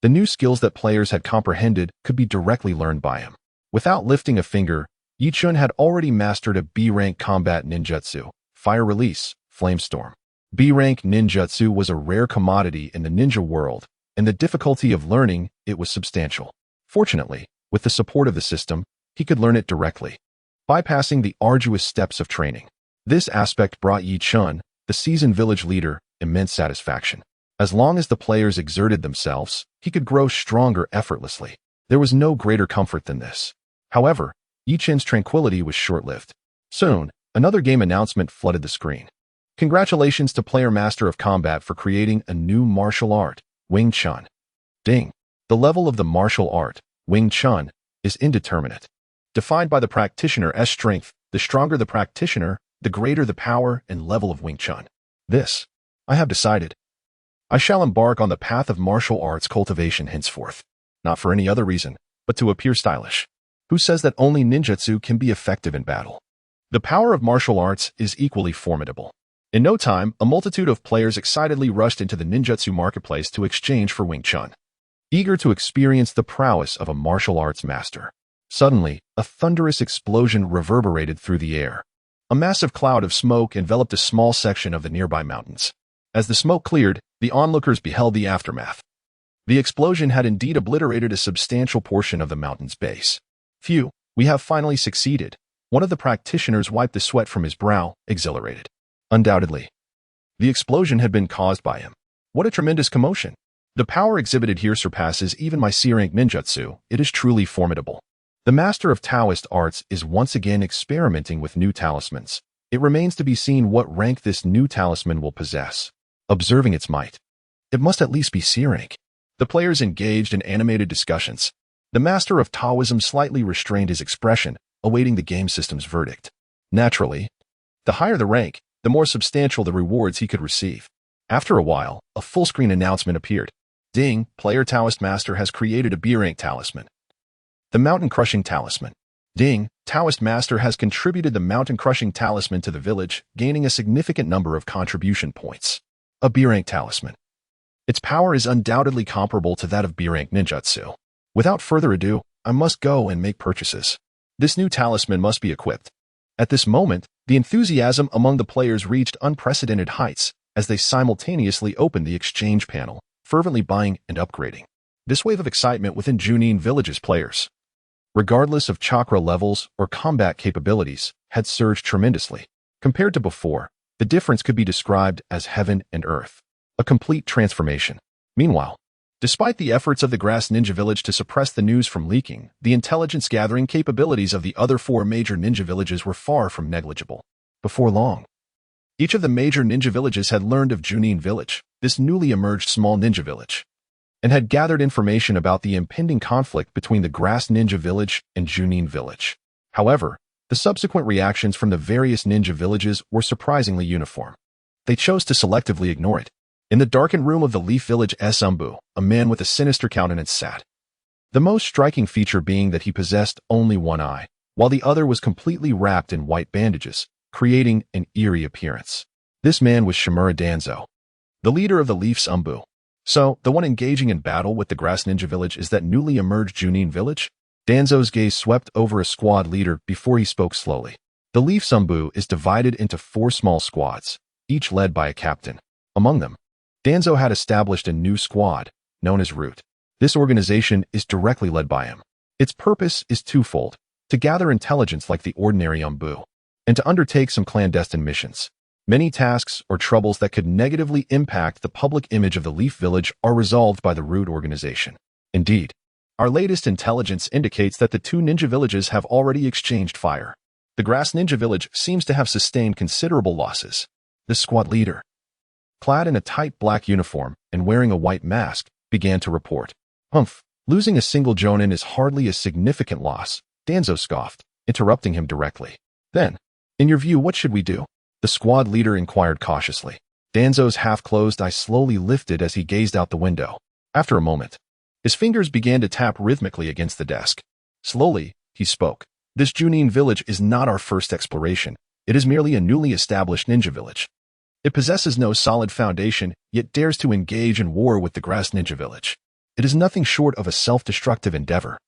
The new skills that players had comprehended could be directly learned by him. Without lifting a finger, Yuchen had already mastered a B-rank combat ninjutsu, Fire Release, Flamestorm. B-rank ninjutsu was a rare commodity in the ninja world, and the difficulty of learning it was substantial. Fortunately, with the support of the system, he could learn it directly, bypassing the arduous steps of training. This aspect brought Yuchen, the seasoned village leader, immense satisfaction. As long as the players exerted themselves, he could grow stronger effortlessly. There was no greater comfort than this. However, Yuchen's tranquility was short-lived. Soon, another game announcement flooded the screen. Congratulations to Player Master of Combat for creating a new martial art, Wing Chun. Ding. The level of the martial art, Wing Chun, is indeterminate. Defined by the practitioner's strength, the stronger the practitioner, the greater the power and level of Wing Chun. This, I have decided. I shall embark on the path of martial arts cultivation henceforth. Not for any other reason, but to appear stylish. Who says that only ninjutsu can be effective in battle? The power of martial arts is equally formidable. In no time, a multitude of players excitedly rushed into the ninjutsu marketplace to exchange for Wing Chun, eager to experience the prowess of a martial arts master. Suddenly, a thunderous explosion reverberated through the air. A massive cloud of smoke enveloped a small section of the nearby mountains. As the smoke cleared, the onlookers beheld the aftermath. The explosion had indeed obliterated a substantial portion of the mountain's base. Phew, we have finally succeeded. One of the practitioners wiped the sweat from his brow, exhilarated. Undoubtedly, the explosion had been caused by him. What a tremendous commotion! The power exhibited here surpasses even my C-rank ninjutsu. It is truly formidable. The master of Taoist arts is once again experimenting with new talismans. It remains to be seen what rank this new talisman will possess. Observing its might, it must at least be C-rank. The players engaged in animated discussions. The master of Taoism slightly restrained his expression, awaiting the game system's verdict. Naturally, the higher the rank, the more substantial the rewards he could receive. After a while, a full-screen announcement appeared. Ding, player Taoist master has created a B-rank talisman. The mountain-crushing talisman. Ding, Taoist master has contributed the mountain-crushing talisman to the village, gaining a significant number of contribution points. A B-rank talisman. Its power is undoubtedly comparable to that of B-rank ninjutsu. Without further ado, I must go and make purchases. This new talisman must be equipped. At this moment, the enthusiasm among the players reached unprecedented heights as they simultaneously opened the exchange panel, fervently buying and upgrading. This wave of excitement within Junin Village's players, regardless of chakra levels or combat capabilities, had surged tremendously. Compared to before, the difference could be described as heaven and earth. A complete transformation. Meanwhile, despite the efforts of the Grass Ninja Village to suppress the news from leaking, the intelligence-gathering capabilities of the other 4 major ninja villages were far from negligible. Before long, each of the major ninja villages had learned of Junin Village, this newly emerged small ninja village, and had gathered information about the impending conflict between the Grass Ninja Village and Junin Village. However, the subsequent reactions from the various ninja villages were surprisingly uniform. They chose to selectively ignore it. In the darkened room of the Leaf Village Umbu, a man with a sinister countenance sat. The most striking feature being that he possessed only one eye, while the other was completely wrapped in white bandages, creating an eerie appearance. This man was Shimura Danzo, the leader of the Leaf's Umbu. So, the one engaging in battle with the Grass Ninja Village is that newly emerged Junin Village? Danzo's gaze swept over a squad leader before he spoke slowly. The Leaf's Umbu is divided into 4 small squads, each led by a captain. Among them, Danzo had established a new squad, known as Root. This organization is directly led by him. Its purpose is twofold: to gather intelligence like the ordinary Umbu, and to undertake some clandestine missions. Many tasks or troubles that could negatively impact the public image of the Leaf Village are resolved by the Root organization. Indeed, our latest intelligence indicates that the two ninja villages have already exchanged fire. The Grass Ninja Village seems to have sustained considerable losses. The squad leader, clad in a tight black uniform and wearing a white mask, began to report. Humph, losing a single Jonin is hardly a significant loss, Danzo scoffed, interrupting him directly. Then, in your view, what should we do? The squad leader inquired cautiously. Danzo's half-closed eyes slowly lifted as he gazed out the window. After a moment, his fingers began to tap rhythmically against the desk. Slowly, he spoke. This Junin village is not our first exploration. It is merely a newly established ninja village. It possesses no solid foundation, yet dares to engage in war with the Grass Ninja Village. It is nothing short of a self-destructive endeavor.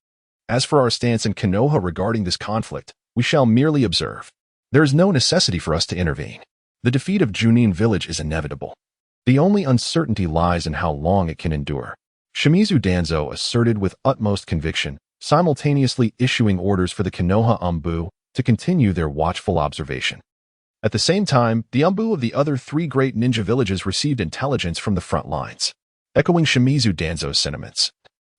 As for our stance in Konoha regarding this conflict, we shall merely observe. There is no necessity for us to intervene. The defeat of Junin Village is inevitable. The only uncertainty lies in how long it can endure. Shimizu Danzo asserted with utmost conviction, simultaneously issuing orders for the Konoha Umbu to continue their watchful observation. At the same time, the Umbu of the other three great ninja villages received intelligence from the front lines. Echoing Shimizu Danzo's sentiments,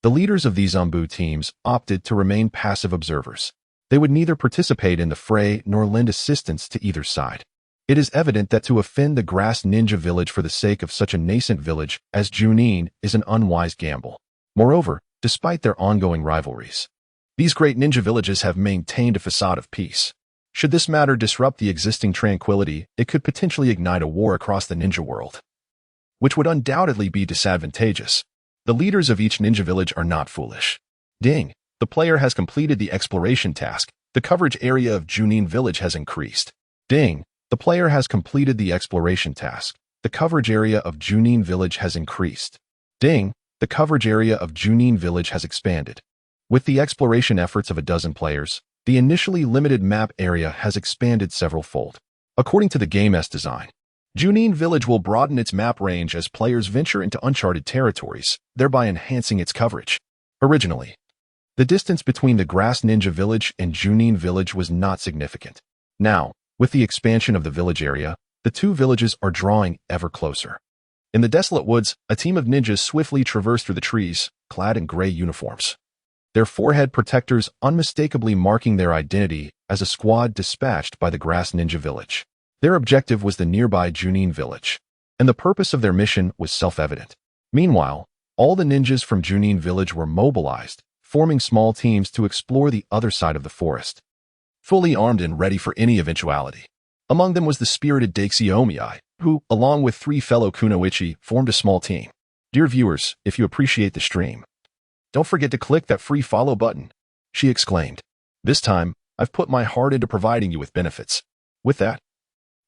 the leaders of these Umbu teams opted to remain passive observers. They would neither participate in the fray nor lend assistance to either side. It is evident that to offend the Grass Ninja Village for the sake of such a nascent village as Junin is an unwise gamble. Moreover, despite their ongoing rivalries, these great ninja villages have maintained a facade of peace. Should this matter disrupt the existing tranquility, it could potentially ignite a war across the ninja world, which would undoubtedly be disadvantageous. The leaders of each ninja village are not foolish. Ding! The player has completed the exploration task. The coverage area of Junin Village has increased. Ding! The player has completed the exploration task. The coverage area of Junin Village has increased. Ding! The coverage area of Junin Village has expanded. With the exploration efforts of a dozen players, the initially limited map area has expanded several-fold. According to the game's design, Junin Village will broaden its map range as players venture into uncharted territories, thereby enhancing its coverage. Originally, the distance between the Grass Ninja Village and Junin Village was not significant. Now, with the expansion of the village area, the two villages are drawing ever closer. In the desolate woods, a team of ninjas swiftly traverse through the trees, clad in gray uniforms, their forehead protectors unmistakably marking their identity as a squad dispatched by the Grass Ninja Village. Their objective was the nearby Junin Village, and the purpose of their mission was self-evident. Meanwhile, all the ninjas from Junin Village were mobilized, forming small teams to explore the other side of the forest, fully armed and ready for any eventuality. Among them was the spirited Daixi Omiyai, who, along with three fellow kunoichi, formed a small team. Dear viewers, if you appreciate the stream, don't forget to click that free follow button, she exclaimed. This time, I've put my heart into providing you with benefits. With that,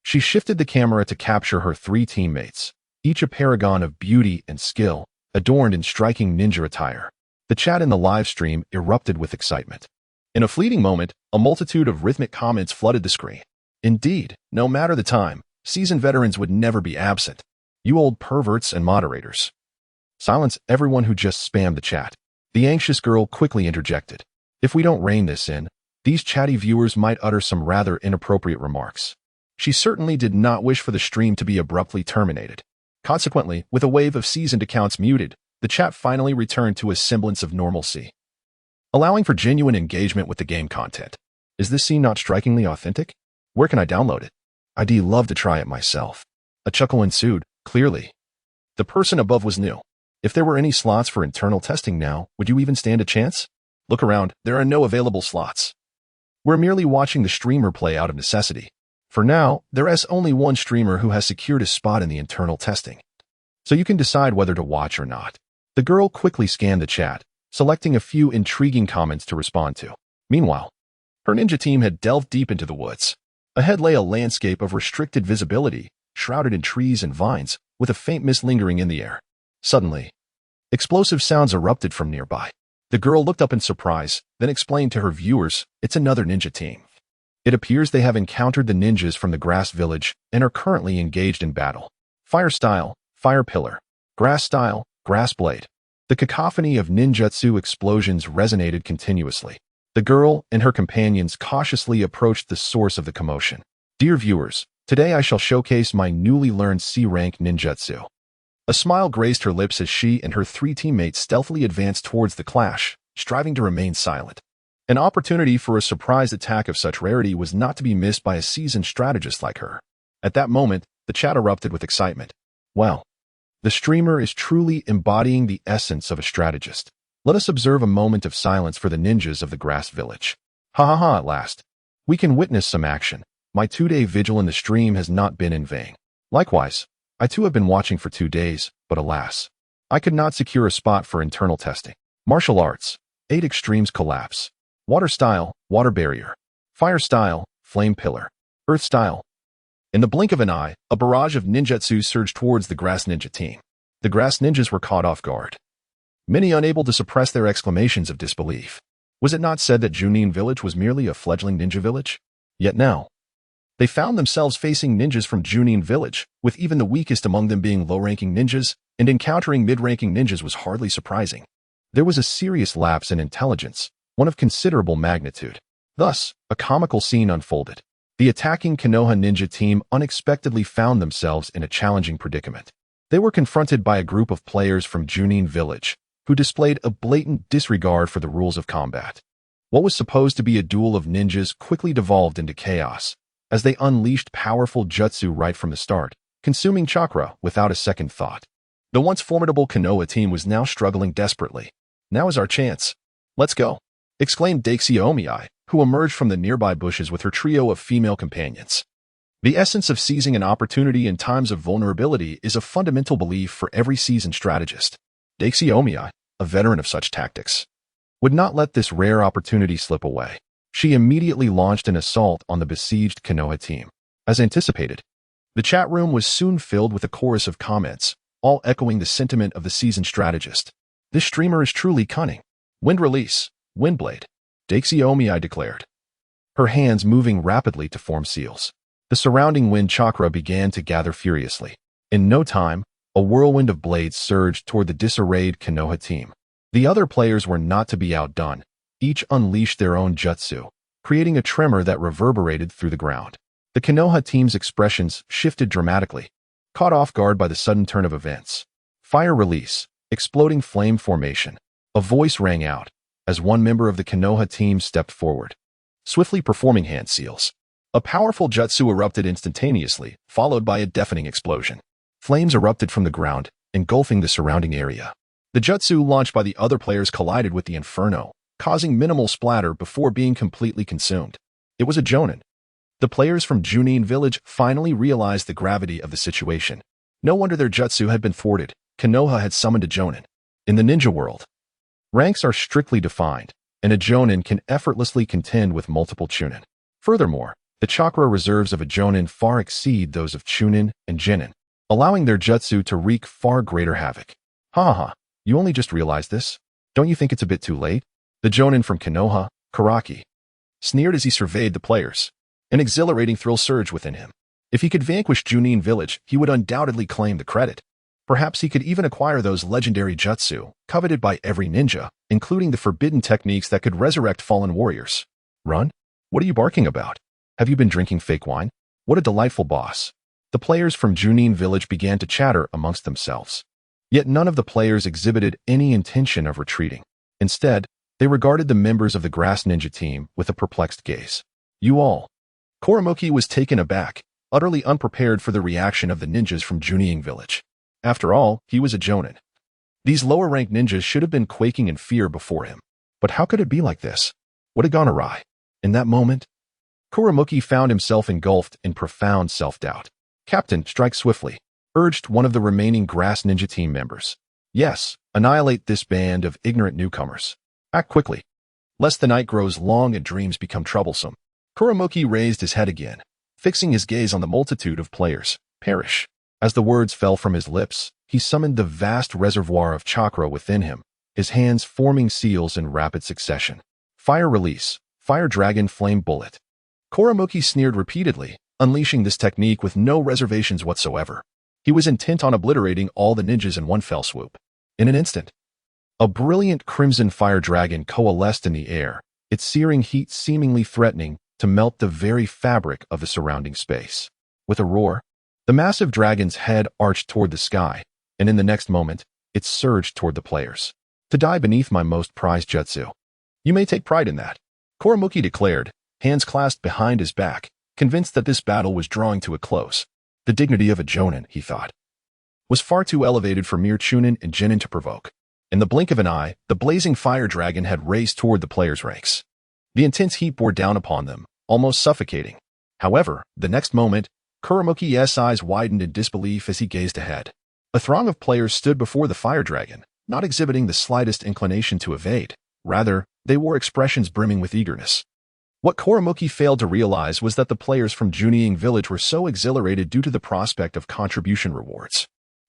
she shifted the camera to capture her three teammates, each a paragon of beauty and skill, adorned in striking ninja attire. The chat in the live stream erupted with excitement. In a fleeting moment, a multitude of rhythmic comments flooded the screen. Indeed, no matter the time, seasoned veterans would never be absent. You old perverts and moderators. Silence everyone who just spammed the chat. The anxious girl quickly interjected. If we don't rein this in, these chatty viewers might utter some rather inappropriate remarks. She certainly did not wish for the stream to be abruptly terminated. Consequently, with a wave of seasoned accounts muted, the chat finally returned to a semblance of normalcy, allowing for genuine engagement with the game content. Is this scene not strikingly authentic? Where can I download it? I'd love to try it myself. A chuckle ensued, clearly. The person above was new. If there were any slots for internal testing now, would you even stand a chance? Look around, there are no available slots. We're merely watching the streamer play out of necessity. For now, there is only one streamer who has secured a spot in the internal testing, so you can decide whether to watch or not. The girl quickly scanned the chat, selecting a few intriguing comments to respond to. Meanwhile, her ninja team had delved deep into the woods. Ahead lay a landscape of restricted visibility, shrouded in trees and vines, with a faint mist lingering in the air. Suddenly, explosive sounds erupted from nearby. The girl looked up in surprise, then explained to her viewers, it's another ninja team. It appears they have encountered the ninjas from the Grass Village and are currently engaged in battle. Fire style, fire pillar. Grass style, grass blade. The cacophony of ninjutsu explosions resonated continuously. The girl and her companions cautiously approached the source of the commotion. Dear viewers, today I shall showcase my newly learned C-rank ninjutsu. A smile graced her lips as she and her three teammates stealthily advanced towards the clash, striving to remain silent. An opportunity for a surprise attack of such rarity was not to be missed by a seasoned strategist like her. At that moment, the chat erupted with excitement. Well, the streamer is truly embodying the essence of a strategist. Let us observe a moment of silence for the ninjas of the Grass Village. Ha ha ha, at last. We can witness some action. My 2-day vigil in the stream has not been in vain. Likewise, I too have been watching for 2 days, but alas, I could not secure a spot for internal testing. Martial arts, 8 extremes collapse. Water style, water barrier. Fire style, flame pillar. Earth style. In the blink of an eye, a barrage of ninjutsu surged towards the Grass Ninja team. The Grass Ninjas were caught off guard, many unable to suppress their exclamations of disbelief. Was it not said that Junin Village was merely a fledgling ninja village? Yet now, they found themselves facing ninjas from Junin Village, with even the weakest among them being low-ranking ninjas, and encountering mid-ranking ninjas was hardly surprising. There was a serious lapse in intelligence, one of considerable magnitude. Thus, a comical scene unfolded. The attacking Konoha ninja team unexpectedly found themselves in a challenging predicament. They were confronted by a group of players from Junin Village, who displayed a blatant disregard for the rules of combat. What was supposed to be a duel of ninjas quickly devolved into chaos, as they unleashed powerful jutsu right from the start, consuming Chakra without a second thought. The once formidable Konoha team was now struggling desperately. Now is our chance. Let's go, exclaimed Kekkei Genkai, who emerged from the nearby bushes with her trio of female companions. The essence of seizing an opportunity in times of vulnerability is a fundamental belief for every seasoned strategist. Kekkei Genkai, a veteran of such tactics, would not let this rare opportunity slip away. She immediately launched an assault on the besieged Konoha team. As anticipated, the chat room was soon filled with a chorus of comments, all echoing the sentiment of the seasoned strategist. This streamer is truly cunning. Wind release, Windblade, Kekkei Genkai declared, her hands moving rapidly to form seals. The surrounding wind chakra began to gather furiously. In no time, a whirlwind of blades surged toward the disarrayed Konoha team. The other players were not to be outdone. Each unleashed their own jutsu, creating a tremor that reverberated through the ground. The Konoha team's expressions shifted dramatically, caught off guard by the sudden turn of events. Fire release, exploding flame formation. A voice rang out as one member of the Konoha team stepped forward, swiftly performing hand seals. A powerful jutsu erupted instantaneously, followed by a deafening explosion. Flames erupted from the ground, engulfing the surrounding area. The jutsu launched by the other players collided with the inferno, causing minimal splatter before being completely consumed. It was a Jonin. The players from Junin Village finally realized the gravity of the situation. No wonder their jutsu had been thwarted. Konoha had summoned a Jonin. In the ninja world, ranks are strictly defined, and a Jonin can effortlessly contend with multiple Chunin. Furthermore, the chakra reserves of a Jonin far exceed those of Chunin and Genin, allowing their jutsu to wreak far greater havoc. Ha ha, you only just realized this? Don't you think it's a bit too late? The Jonin from Konoha, Karaki, sneered as he surveyed the players. An exhilarating thrill surged within him. If he could vanquish Junin Village, he would undoubtedly claim the credit. Perhaps he could even acquire those legendary jutsu, coveted by every ninja, including the forbidden techniques that could resurrect fallen warriors. Run? What are you barking about? Have you been drinking fake wine? What a delightful boss. The players from Junin Village began to chatter amongst themselves. Yet none of the players exhibited any intention of retreating. Instead, they regarded the members of the Grass Ninja team with a perplexed gaze. You all. Kuramoki was taken aback, utterly unprepared for the reaction of the ninjas from Junin Village. After all, he was a Jonin. These lower-ranked ninjas should have been quaking in fear before him. But how could it be like this? What had gone awry? In that moment, Kuramoki found himself engulfed in profound self-doubt. Captain, strike swiftly, urged one of the remaining Grass Ninja team members. Yes, annihilate this band of ignorant newcomers. Act quickly, lest the night grows long and dreams become troublesome. Kuramoki raised his head again, fixing his gaze on the multitude of players. Perish. As the words fell from his lips, he summoned the vast reservoir of chakra within him, his hands forming seals in rapid succession. Fire release, fire dragon flame bullet. Kuramoki sneered repeatedly, unleashing this technique with no reservations whatsoever. He was intent on obliterating all the ninjas in one fell swoop. In an instant, a brilliant crimson fire dragon coalesced in the air, its searing heat seemingly threatening to melt the very fabric of the surrounding space. With a roar, the massive dragon's head arched toward the sky, and in the next moment, it surged toward the players. To die beneath my most prized jutsu. You may take pride in that, Kuramuki declared, hands clasped behind his back, convinced that this battle was drawing to a close. The dignity of a Jonin, he thought, was far too elevated for mere Chunin and Genin to provoke. In the blink of an eye, the blazing fire dragon had raced toward the players' ranks. The intense heat bore down upon them, almost suffocating. However, the next moment, Kuramuki's eyes widened in disbelief as he gazed ahead. A throng of players stood before the fire dragon, not exhibiting the slightest inclination to evade. Rather, they wore expressions brimming with eagerness. What Kuramuki failed to realize was that the players from Junin Village were so exhilarated due to the prospect of contribution rewards.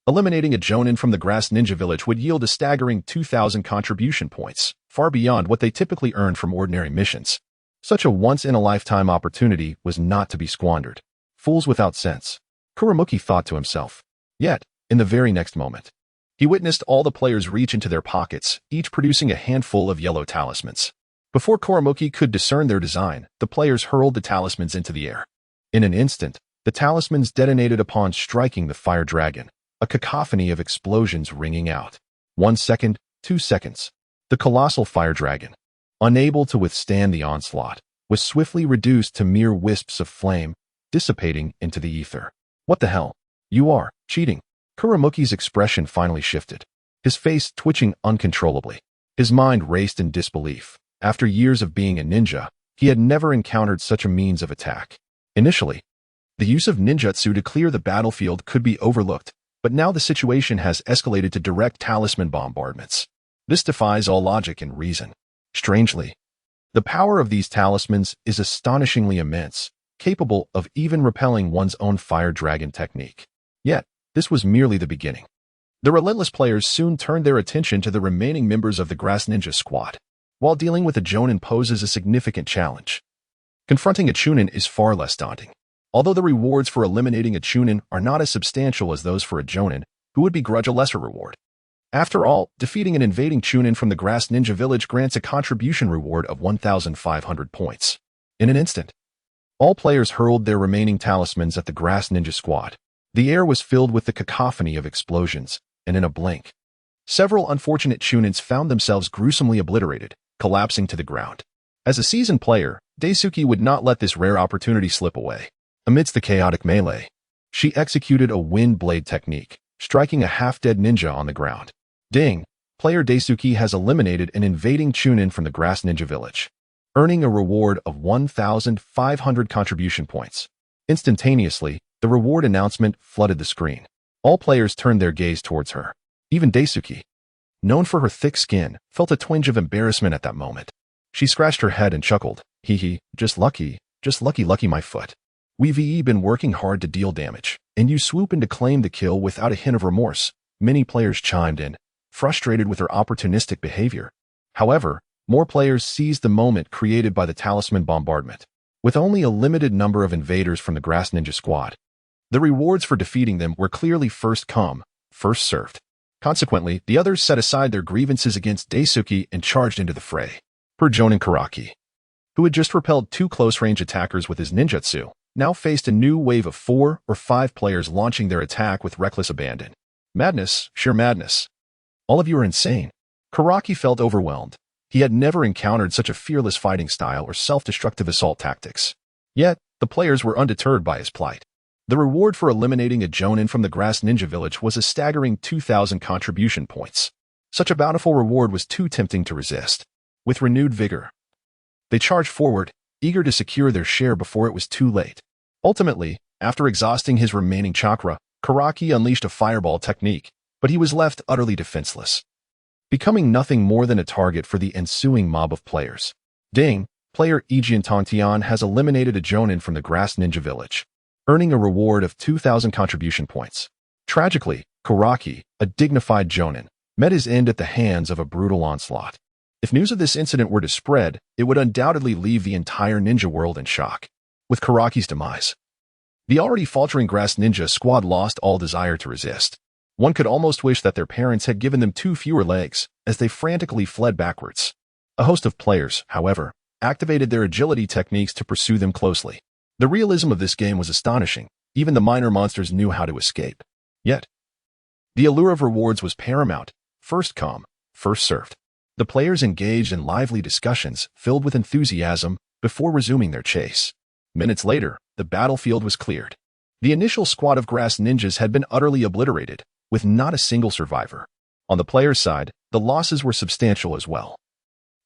Eliminating a Jonin from the Grass Ninja Village would yield a staggering 2,000 contribution points, far beyond what they typically earned from ordinary missions. Such a once-in-a-lifetime opportunity was not to be squandered. Fools without sense, Kuramuki thought to himself. Yet, in the very next moment, he witnessed all the players reach into their pockets, each producing a handful of yellow talismans. Before Kuramuki could discern their design, the players hurled the talismans into the air. In an instant, the talismans detonated upon striking the fire dragon, a cacophony of explosions ringing out. 1 second, 2 seconds. The colossal fire dragon, unable to withstand the onslaught, was swiftly reduced to mere wisps of flame, dissipating into the ether. What the hell? You are cheating. Kuramuki's expression finally shifted, his face twitching uncontrollably. His mind raced in disbelief. After years of being a ninja, he had never encountered such a means of attack. Initially, the use of ninjutsu to clear the battlefield could be overlooked, but now the situation has escalated to direct talisman bombardments. This defies all logic and reason. Strangely, the power of these talismans is astonishingly immense, capable of even repelling one's own fire dragon technique. Yet, this was merely the beginning. The relentless players soon turned their attention to the remaining members of the Grass Ninja squad. While dealing with a Jonin poses a significant challenge, confronting a Chunin is far less daunting. Although the rewards for eliminating a Chunin are not as substantial as those for a Jonin, who would begrudge a lesser reward. After all, defeating an invading Chunin from the Grass Ninja Village grants a contribution reward of 1,500 points. In an instant, all players hurled their remaining talismans at the Grass Ninja squad. The air was filled with the cacophony of explosions, and in a blink, several unfortunate Chunins found themselves gruesomely obliterated, collapsing to the ground. As a seasoned player, Daisuke would not let this rare opportunity slip away. Amidst the chaotic melee, she executed a wind blade technique, striking a half-dead ninja on the ground. Ding! Player Daisuke has eliminated an invading Chunin from the Grass Ninja Village, earning a reward of 1,500 contribution points. Instantaneously, the reward announcement flooded the screen. All players turned their gaze towards her. Even Daisuke, known for her thick skin, felt a twinge of embarrassment at that moment. She scratched her head and chuckled. Hee, just lucky my foot. We've been working hard to deal damage, and you swoop in to claim the kill without a hint of remorse. Many players chimed in, frustrated with her opportunistic behavior. However, more players seized the moment created by the talisman bombardment. With only a limited number of invaders from the Grass Ninja squad, the rewards for defeating them were clearly first come, first served. Consequently, the others set aside their grievances against Daisuke and charged into the fray. Per Jonin Karaki, who had just repelled 2 close-range attackers with his ninjutsu, now faced a new wave of 4 or 5 players launching their attack with reckless abandon. Madness, sheer madness. All of you are insane. Karaki felt overwhelmed. He had never encountered such a fearless fighting style or self-destructive assault tactics. Yet, the players were undeterred by his plight. The reward for eliminating a Jonin from the Grass Ninja Village was a staggering 2,000 contribution points. Such a bountiful reward was too tempting to resist. With renewed vigor, they charged forward, eager to secure their share before it was too late. Ultimately, after exhausting his remaining chakra, Karaki unleashed a fireball technique, but he was left utterly defenseless, becoming nothing more than a target for the ensuing mob of players. Ding! Player Ejian Tongtian has eliminated a Jonin from the Grass Ninja Village, earning a reward of 2,000 contribution points. Tragically, Karaki, a dignified Jonin, met his end at the hands of a brutal onslaught. If news of this incident were to spread, it would undoubtedly leave the entire ninja world in shock. With Karaki's demise, the already faltering Grass Ninja squad lost all desire to resist. One could almost wish that their parents had given them 2 fewer legs, as they frantically fled backwards. A host of players, however, activated their agility techniques to pursue them closely. The realism of this game was astonishing. Even the minor monsters knew how to escape. Yet, the allure of rewards was paramount. First come, first served. The players engaged in lively discussions filled with enthusiasm before resuming their chase. Minutes later, the battlefield was cleared. The initial squad of grass ninjas had been utterly obliterated, with not a single survivor. On the player's side, the losses were substantial as well,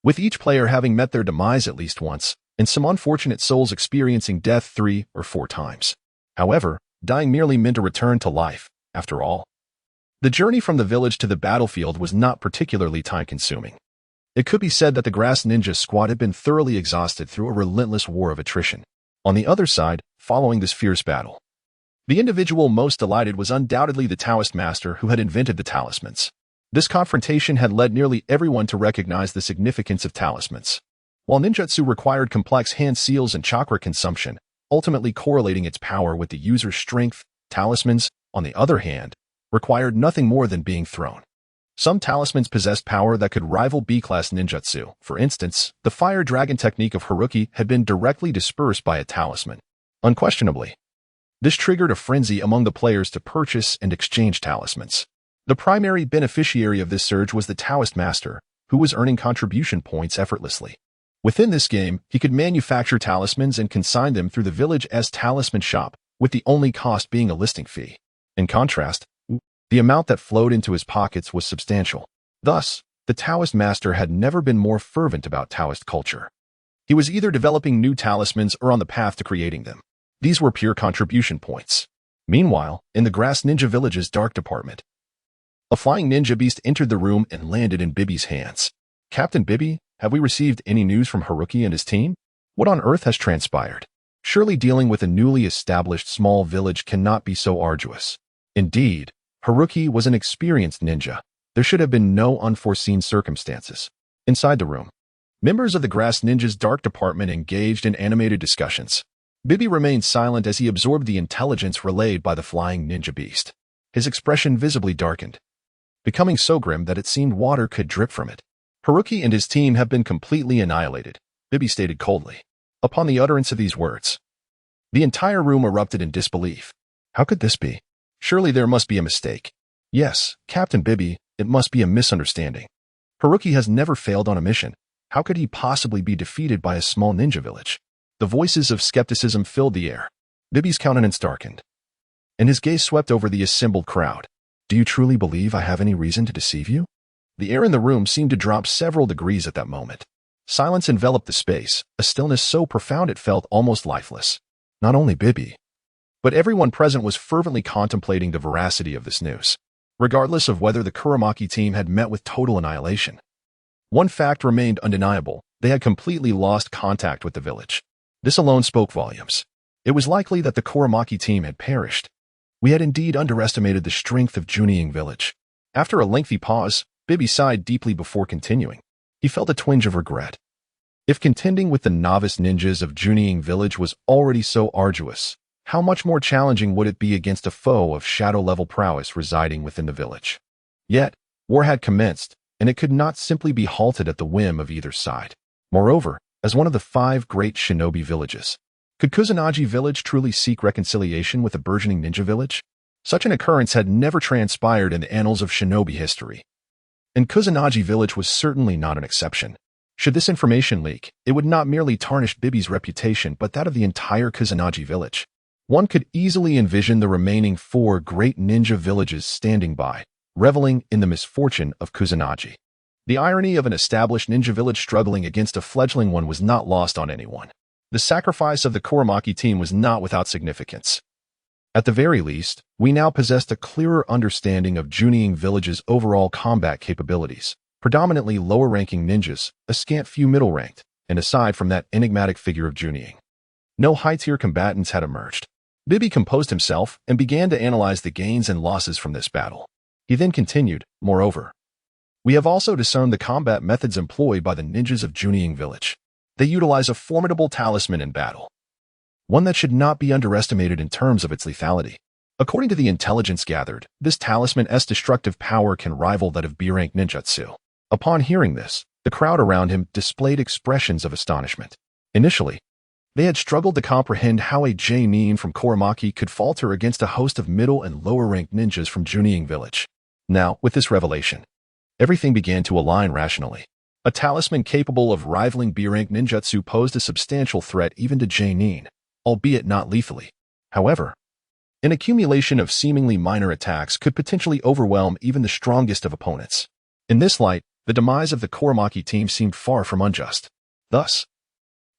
with each player having met their demise at least once, and some unfortunate souls experiencing death 3 or 4 times. However, dying merely meant a return to life, after all. The journey from the village to the battlefield was not particularly time-consuming. It could be said that the grass ninja squad had been thoroughly exhausted through a relentless war of attrition. On the other side, following this fierce battle, the individual most delighted was undoubtedly the Taoist master who had invented the talismans. This confrontation had led nearly everyone to recognize the significance of talismans. While ninjutsu required complex hand seals and chakra consumption, ultimately correlating its power with the user's strength, talismans, on the other hand, required nothing more than being thrown. Some talismans possessed power that could rival B-class ninjutsu. For instance, the fire dragon technique of Haruki had been directly dispersed by a talisman. Unquestionably, this triggered a frenzy among the players to purchase and exchange talismans. The primary beneficiary of this surge was the Taoist master, who was earning contribution points effortlessly. Within this game, he could manufacture talismans and consign them through the village's talisman shop, with the only cost being a listing fee. In contrast, the amount that flowed into his pockets was substantial. Thus, the Taoist master had never been more fervent about Taoist culture. He was either developing new talismans or on the path to creating them. These were pure contribution points. Meanwhile, in the Grass Ninja Village's dark department, a flying ninja beast entered the room and landed in Bibi's hands. Captain Bibi, have we received any news from Haruki and his team? What on earth has transpired? Surely dealing with a newly established small village cannot be so arduous. Indeed, Haruki was an experienced ninja. There should have been no unforeseen circumstances. Inside the room, members of the Grass Ninja's dark department engaged in animated discussions. Bibi remained silent as he absorbed the intelligence relayed by the flying ninja beast. His expression visibly darkened, becoming so grim that it seemed water could drip from it. Haruki and his team have been completely annihilated, Bibi stated coldly. Upon the utterance of these words, the entire room erupted in disbelief. How could this be? Surely there must be a mistake. Yes, Captain Bibi, it must be a misunderstanding. Haruki has never failed on a mission. How could he possibly be defeated by a small ninja village? The voices of skepticism filled the air. Bibi's countenance darkened, and his gaze swept over the assembled crowd. Do you truly believe I have any reason to deceive you? The air in the room seemed to drop several degrees at that moment. Silence enveloped the space, a stillness so profound it felt almost lifeless. Not only Bibi, but everyone present was fervently contemplating the veracity of this news, regardless of whether the Kuramaki team had met with total annihilation. One fact remained undeniable: they had completely lost contact with the village. This alone spoke volumes. It was likely that the Kuramaki team had perished. We had indeed underestimated the strength of Junin Village. After a lengthy pause, Bibi sighed deeply before continuing. He felt a twinge of regret. If contending with the novice ninjas of Junin Village was already so arduous, how much more challenging would it be against a foe of shadow-level prowess residing within the village? Yet, war had commenced, and it could not simply be halted at the whim of either side. Moreover, as one of the 5 great shinobi villages, could Kusanagi Village truly seek reconciliation with a burgeoning ninja village? Such an occurrence had never transpired in the annals of shinobi history, and Kusanagi Village was certainly not an exception. Should this information leak, it would not merely tarnish Bibi's reputation but that of the entire Kusanagi Village. One could easily envision the remaining 4 great ninja villages standing by, reveling in the misfortune of Kusanagi. The irony of an established ninja village struggling against a fledgling one was not lost on anyone. The sacrifice of the Kuramaki team was not without significance. At the very least, we now possessed a clearer understanding of Junin Village's overall combat capabilities, predominantly lower-ranking ninjas, a scant few middle-ranked, and aside from that enigmatic figure of Junin, no high-tier combatants had emerged. Bibi composed himself and began to analyze the gains and losses from this battle. He then continued, moreover, we have also discerned the combat methods employed by the ninjas of Junin Village. They utilize a formidable talisman in battle, one that should not be underestimated in terms of its lethality. According to the intelligence gathered, this talisman's destructive power can rival that of B-rank ninjutsu. Upon hearing this, The crowd around him displayed expressions of astonishment. Initially, they had struggled to comprehend how a Genin from Kuramaki could falter against a host of middle and lower-ranked ninjas from Junin Village. Now, with this revelation, everything began to align rationally. A talisman capable of rivaling B-rank ninjutsu posed a substantial threat even to Genin, albeit not lethally. However, an accumulation of seemingly minor attacks could potentially overwhelm even the strongest of opponents. In this light, the demise of the Kuramaki team seemed far from unjust. Thus,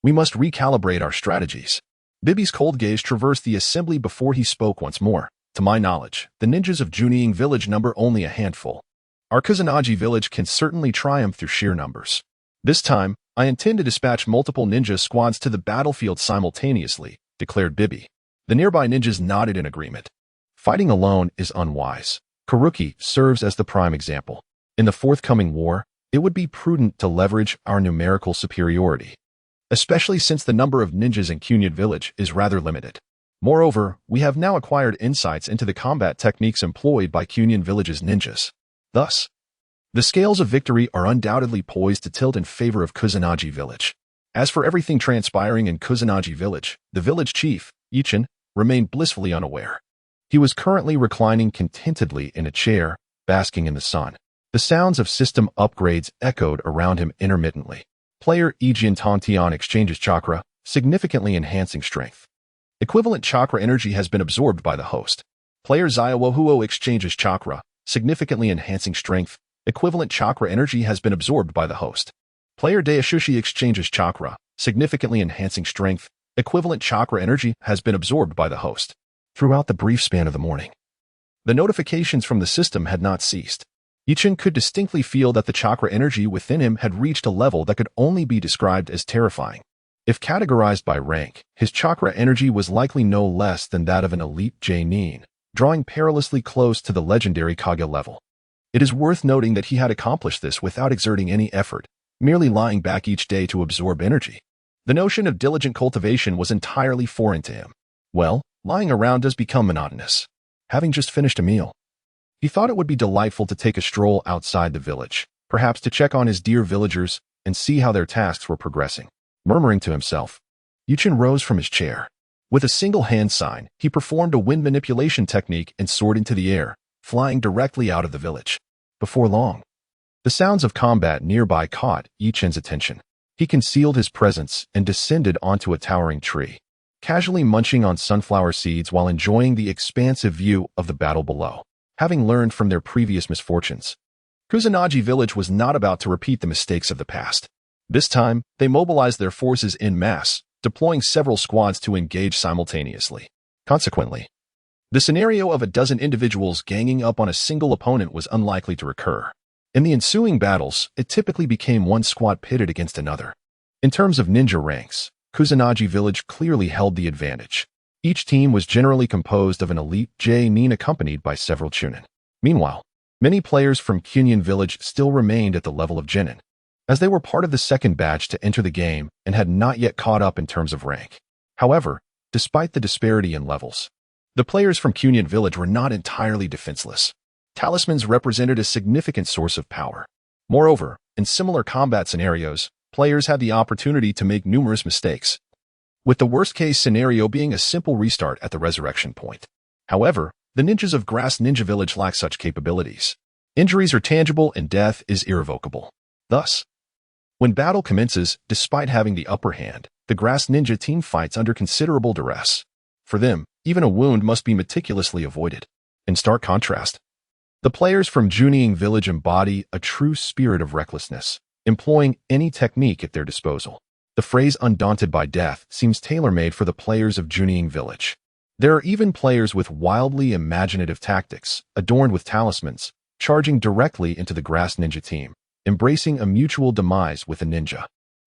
we must recalibrate our strategies. Bibi's cold gaze traversed the assembly before he spoke once more. To my knowledge, the ninjas of Junin Village number only a handful. Our Kusanagi village can certainly triumph through sheer numbers. This time, I intend to dispatch multiple ninja squads to the battlefield simultaneously, declared Bibi. The nearby ninjas nodded in agreement. Fighting alone is unwise. Karuki serves as the prime example. In the forthcoming war, it would be prudent to leverage our numerical superiority, especially since the number of ninjas in Junin Village is rather limited. Moreover, we have now acquired insights into the combat techniques employed by Junin Village's ninjas. Thus, the scales of victory are undoubtedly poised to tilt in favor of Kusanagi Village. As for everything transpiring in Kusanagi Village, the village chief, Ichin, remained blissfully unaware. He was currently reclining contentedly in a chair, basking in the sun. The sounds of system upgrades echoed around him intermittently. Player Ijin Tontian exchanges chakra, significantly enhancing strength. Equivalent chakra energy has been absorbed by the host. Player Zaiwohuo exchanges chakra, significantly enhancing strength. Equivalent chakra energy has been absorbed by the host. Player Daishushi exchanges chakra, significantly enhancing strength. Equivalent chakra energy has been absorbed by the host. Throughout the brief span of the morning, the notifications from the system had not ceased. Ichin could distinctly feel that the chakra energy within him had reached a level that could only be described as terrifying. If categorized by rank, his chakra energy was likely no less than that of an elite Genin, drawing perilously close to the legendary Kage level. It is worth noting that he had accomplished this without exerting any effort, merely lying back each day to absorb energy. The notion of diligent cultivation was entirely foreign to him. Well, lying around does become monotonous. Having just finished a meal, he thought it would be delightful to take a stroll outside the village, perhaps to check on his dear villagers and see how their tasks were progressing. Murmuring to himself, Ichin rose from his chair. With a single hand sign, he performed a wind manipulation technique and soared into the air, flying directly out of the village. Before long, the sounds of combat nearby caught Ichin's attention. He concealed his presence and descended onto a towering tree, casually munching on sunflower seeds while enjoying the expansive view of the battle below. Having learned from their previous misfortunes, Kusanagi Village was not about to repeat the mistakes of the past. This time, they mobilized their forces en masse, deploying several squads to engage simultaneously. Consequently, the scenario of a dozen individuals ganging up on a single opponent was unlikely to recur. In the ensuing battles, it typically became one squad pitted against another. In terms of ninja ranks, Kusanagi Village clearly held the advantage. Each team was generally composed of an elite Genin accompanied by several Chunin. Meanwhile, many players from Junin Village still remained at the level of Genin, as they were part of the second batch to enter the game and had not yet caught up in terms of rank. However, despite the disparity in levels, the players from Junin Village were not entirely defenseless. Talismans represented a significant source of power. Moreover, in similar combat scenarios, players had the opportunity to make numerous mistakes, with the worst-case scenario being a simple restart at the resurrection point. However, the ninjas of Grass Ninja Village lack such capabilities. Injuries are tangible and death is irrevocable. Thus, when battle commences, despite having the upper hand, the Grass Ninja team fights under considerable duress. For them, even a wound must be meticulously avoided. In stark contrast, the players from Junin Village embody a true spirit of recklessness, employing any technique at their disposal. The phrase undaunted by death seems tailor-made for the players of Junin Village. There are even players with wildly imaginative tactics, adorned with talismans, charging directly into the Grass Ninja team, embracing a mutual demise with a ninja.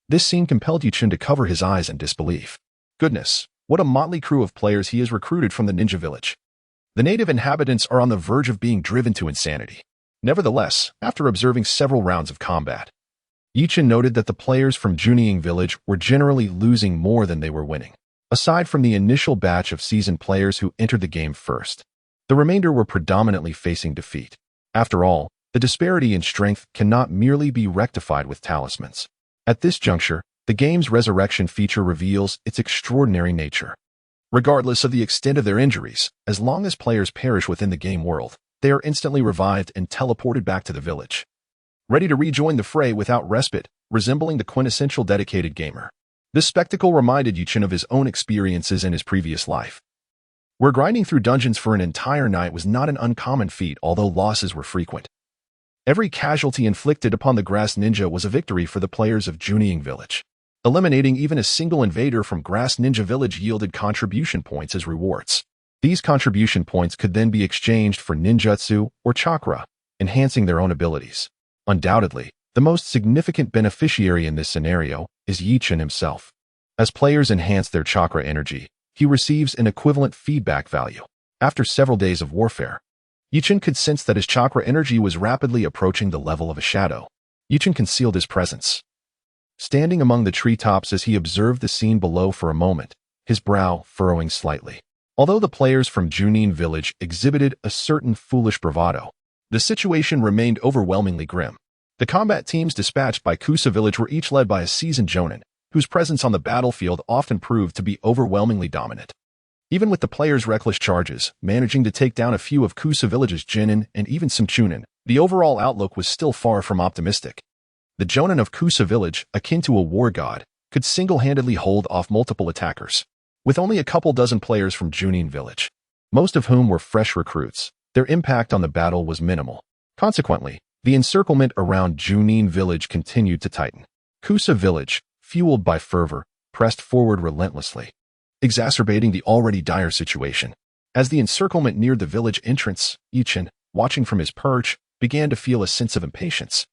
This scene compelled Yuchin to cover his eyes in disbelief. Goodness, what a motley crew of players he has recruited from the ninja village. The native inhabitants are on the verge of being driven to insanity. Nevertheless, after observing several rounds of combat, Yuchin noted that the players from Junin Village were generally losing more than they were winning. Aside from the initial batch of seasoned players who entered the game first, the remainder were predominantly facing defeat. After all, The disparity in strength cannot merely be rectified with talismans. At this juncture, the game's resurrection feature reveals its extraordinary nature. Regardless of the extent of their injuries, as long as players perish within the game world, they are instantly revived and teleported back to the village, ready to rejoin the fray without respite, resembling the quintessential dedicated gamer. This spectacle reminded Junin of his own experiences in his previous life, where grinding through dungeons for an entire night was not an uncommon feat, although losses were frequent. Every casualty inflicted upon the grass ninja was a victory for the players of Junin Village. Eliminating even a single invader from Grass Ninja Village yielded contribution points as rewards. These contribution points could then be exchanged for ninjutsu or chakra, enhancing their own abilities. Undoubtedly, the most significant beneficiary in this scenario is Junin himself. As players enhance their chakra energy, he receives an equivalent feedback value. After several days of warfare, Junin could sense that his chakra energy was rapidly approaching the level of a shadow. Junin concealed his presence, standing among the treetops as he observed the scene below for a moment, his brow furrowing slightly. Although the players from Junin Village exhibited a certain foolish bravado, the situation remained overwhelmingly grim. The combat teams dispatched by Kakuzu Village were each led by a seasoned Jonin, whose presence on the battlefield often proved to be overwhelmingly dominant. Even with the players' reckless charges, managing to take down a few of Kakuzu Village's Genin and even some Chunin, the overall outlook was still far from optimistic. The Jonin of Kakuzu Village, akin to a war god, could single-handedly hold off multiple attackers. With only a couple dozen players from Junin Village, most of whom were fresh recruits, their impact on the battle was minimal. Consequently, the encirclement around Junin Village continued to tighten. Kakuzu Village, fueled by fervor, pressed forward relentlessly, exacerbating the already dire situation. As the encirclement neared the village entrance, Junin, watching from his perch, began to feel a sense of impatience.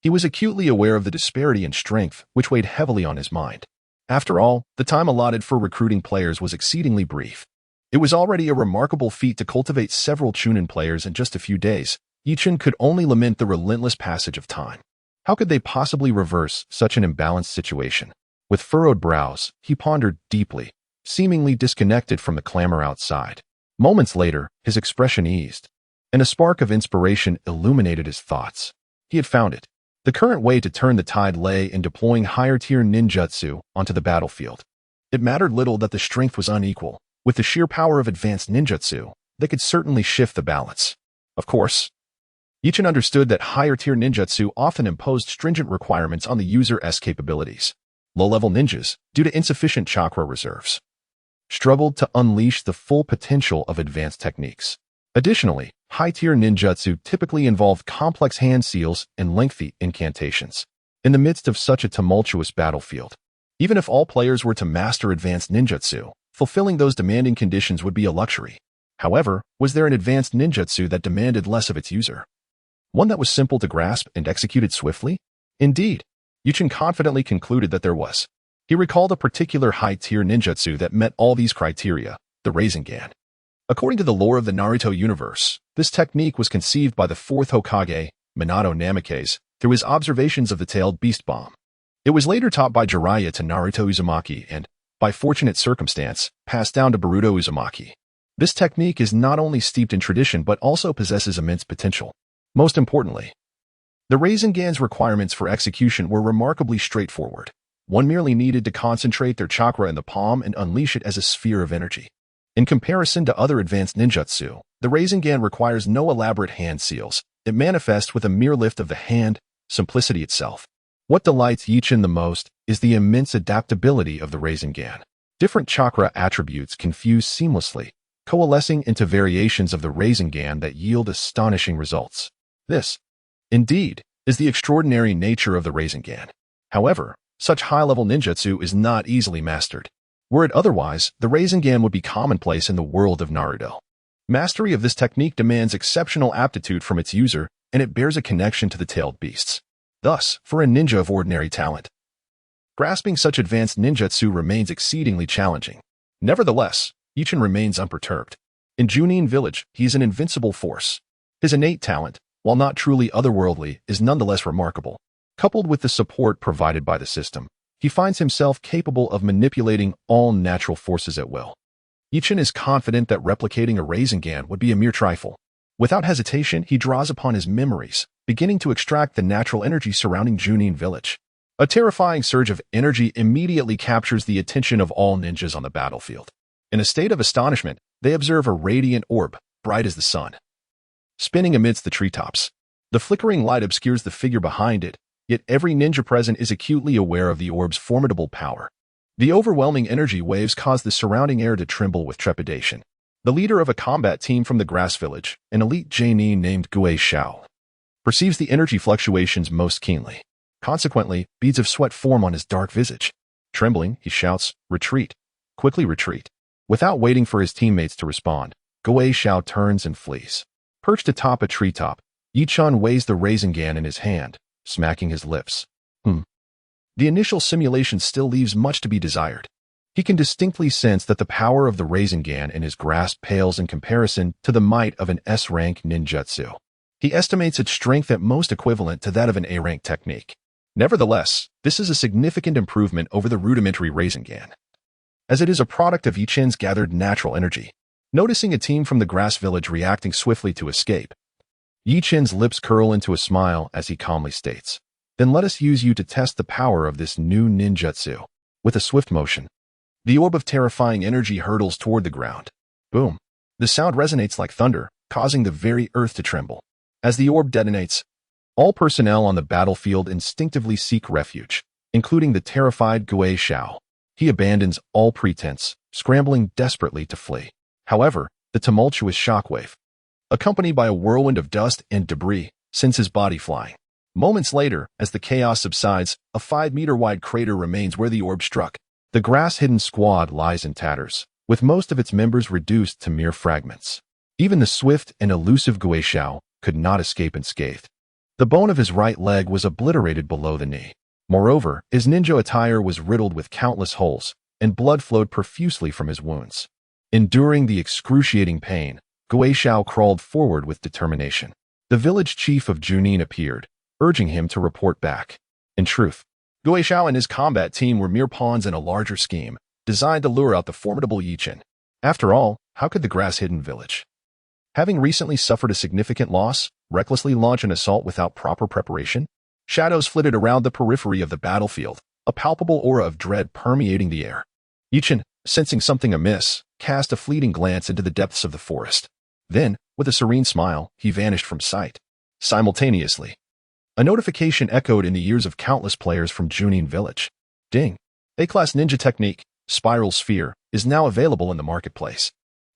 He was acutely aware of the disparity in strength, which weighed heavily on his mind. After all, the time allotted for recruiting players was exceedingly brief. It was already a remarkable feat to cultivate several Chunin players in just a few days. Junin could only lament the relentless passage of time. How could they possibly reverse such an imbalanced situation? With furrowed brows, he pondered deeply, seemingly disconnected from the clamor outside. Moments later, his expression eased, and a spark of inspiration illuminated his thoughts. He had found it. The current way to turn the tide lay in deploying higher-tier ninjutsu onto the battlefield. It mattered little that the strength was unequal. With the sheer power of advanced ninjutsu, they could certainly shift the balance. Of course, Junin understood that higher-tier ninjutsu often imposed stringent requirements on the user's capabilities. Low-level ninjas, due to insufficient chakra reserves, struggled to unleash the full potential of advanced techniques. Additionally, high-tier ninjutsu typically involved complex hand seals and lengthy incantations. In the midst of such a tumultuous battlefield, even if all players were to master advanced ninjutsu, fulfilling those demanding conditions would be a luxury. However, was there an advanced ninjutsu that demanded less of its user? One that was simple to grasp and executed swiftly? Indeed, Junin confidently concluded that there was. He recalled a particular high-tier ninjutsu that met all these criteria, the Rasengan. According to the lore of the Naruto universe, this technique was conceived by the fourth Hokage, Minato Namikaze, through his observations of the tailed beast bomb. It was later taught by Jiraiya to Naruto Uzumaki and, by fortunate circumstance, passed down to Boruto Uzumaki. This technique is not only steeped in tradition but also possesses immense potential. Most importantly, the Rasengan's requirements for execution were remarkably straightforward. One merely needed to concentrate their chakra in the palm and unleash it as a sphere of energy. In comparison to other advanced ninjutsu, the Rasengan requires no elaborate hand seals. It manifests with a mere lift of the hand, simplicity itself. What delights Junin the most is the immense adaptability of the Rasengan. Different chakra attributes can fuse seamlessly, coalescing into variations of the Rasengan that yield astonishing results. This, indeed, is the extraordinary nature of the Rasengan. However, such high-level ninjutsu is not easily mastered. Were it otherwise, the Rasengan would be commonplace in the world of Naruto. Mastery of this technique demands exceptional aptitude from its user, and it bears a connection to the tailed beasts. Thus, for a ninja of ordinary talent, grasping such advanced ninjutsu remains exceedingly challenging. Nevertheless, Junin remains unperturbed. In Junin Village, he is an invincible force. His innate talent, while not truly otherworldly, is nonetheless remarkable. Coupled with the support provided by the system, he finds himself capable of manipulating all natural forces at will. Junin is confident that replicating a Rasengan would be a mere trifle. Without hesitation, he draws upon his memories, beginning to extract the natural energy surrounding Junin Village. A terrifying surge of energy immediately captures the attention of all ninjas on the battlefield. In a state of astonishment, they observe a radiant orb, bright as the sun, spinning amidst the treetops. The flickering light obscures the figure behind it, yet every ninja present is acutely aware of the orb's formidable power. The overwhelming energy waves cause the surrounding air to tremble with trepidation. The leader of a combat team from the grass village, an elite Genin named Gui Xiao, perceives the energy fluctuations most keenly. Consequently, beads of sweat form on his dark visage. Trembling, he shouts, "Retreat! Quickly retreat!" Without waiting for his teammates to respond, Gui Xiao turns and flees. Perched atop a treetop, Yichun weighs the Rasengan in his hand, smacking his lips. The initial simulation still leaves much to be desired. He can distinctly sense that the power of the Rasengan in his grasp pales in comparison to the might of an S-rank ninjutsu. He estimates its strength at most equivalent to that of an A-rank technique. Nevertheless, this is a significant improvement over the rudimentary Rasengan, as it is a product of Yichun's gathered natural energy. Noticing a team from the grass village reacting swiftly to escape, Yichun's lips curl into a smile as he calmly states, "Then let us use you to test the power of this new ninjutsu." With a swift motion, the orb of terrifying energy hurtles toward the ground. Boom! The sound resonates like thunder, causing the very earth to tremble. As the orb detonates, all personnel on the battlefield instinctively seek refuge, including the terrified Gui Xiao. He abandons all pretense, scrambling desperately to flee. However, the tumultuous shockwave, accompanied by a whirlwind of dust and debris, sends his body flying. Moments later, as the chaos subsides, a 5-meter-wide crater remains where the orb struck. The grass-hidden squad lies in tatters, with most of its members reduced to mere fragments. Even the swift and elusive Gui Xiao could not escape unscathed. The bone of his right leg was obliterated below the knee. Moreover, his ninja attire was riddled with countless holes, and blood flowed profusely from his wounds. Enduring the excruciating pain, Gui Xiao crawled forward with determination. The village chief of Junin appeared, urging him to report back. In truth, Gui Xiao and his combat team were mere pawns in a larger scheme, designed to lure out the formidable Yichun. After all, how could the grass-hidden village, having recently suffered a significant loss, recklessly launch an assault without proper preparation? Shadows flitted around the periphery of the battlefield, a palpable aura of dread permeating the air. Yichun, sensing something amiss, cast a fleeting glance into the depths of the forest. Then, with a serene smile, he vanished from sight. Simultaneously, a notification echoed in the ears of countless players from Junin Village. Ding! A-class ninja technique, Spiral Sphere, is now available in the marketplace.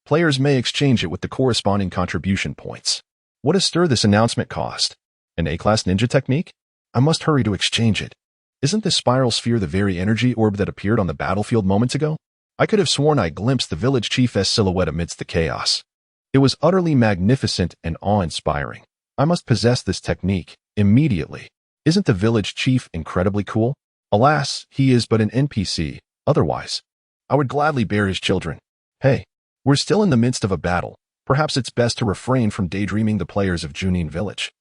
Players may exchange it with the corresponding contribution points. What a stir this announcement caused. An A-class ninja technique? I must hurry to exchange it. Isn't this Spiral Sphere the very energy orb that appeared on the battlefield moments ago? I could have sworn I glimpsed the village chief's silhouette amidst the chaos. It was utterly magnificent and awe-inspiring. I must possess this technique immediately. Isn't the village chief incredibly cool? Alas, he is but an NPC. Otherwise, I would gladly bear his children. Hey, we're still in the midst of a battle. Perhaps it's best to refrain from daydreaming. The players of Junin Village,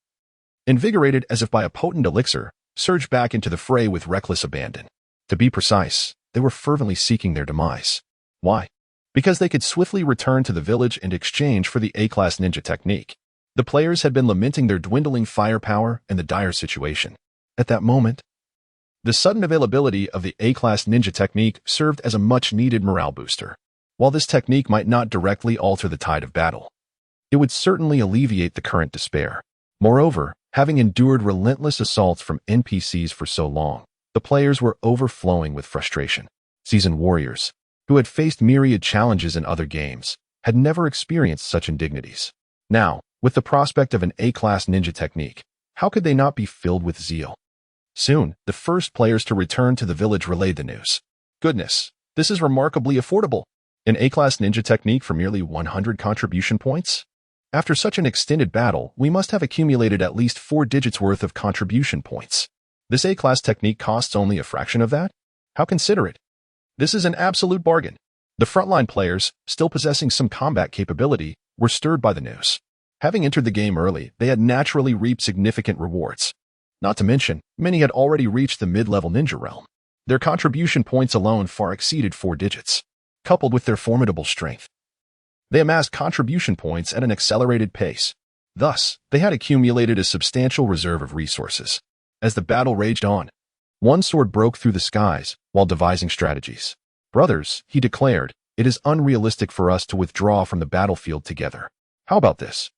invigorated as if by a potent elixir, surged back into the fray with reckless abandon. To be precise, they were fervently seeking their demise. Why? Because they could swiftly return to the village in exchange for the A-class ninja technique. The players had been lamenting their dwindling firepower and the dire situation. At that moment, the sudden availability of the A-class ninja technique served as a much-needed morale booster. While this technique might not directly alter the tide of battle, it would certainly alleviate the current despair. Moreover, having endured relentless assaults from NPCs for so long, the players were overflowing with frustration. Seasoned warriors, who had faced myriad challenges in other games, had never experienced such indignities. Now, with the prospect of an A-class ninja technique, how could they not be filled with zeal? Soon, the first players to return to the village relayed the news. Goodness, this is remarkably affordable. An A-class ninja technique for merely 100 contribution points? After such an extended battle, we must have accumulated at least 4 digits worth of contribution points. This A-class technique costs only a fraction of that? How considerate. This is an absolute bargain. The frontline players, still possessing some combat capability, were stirred by the news. Having entered the game early, they had naturally reaped significant rewards. Not to mention, many had already reached the mid-level ninja realm. Their contribution points alone far exceeded 4 digits. Coupled with their formidable strength, they amassed contribution points at an accelerated pace. Thus, they had accumulated a substantial reserve of resources. As the battle raged on, one sword broke through the skies while devising strategies. "Brothers," he declared, "it is unrealistic for us to withdraw from the battlefield together. How about this?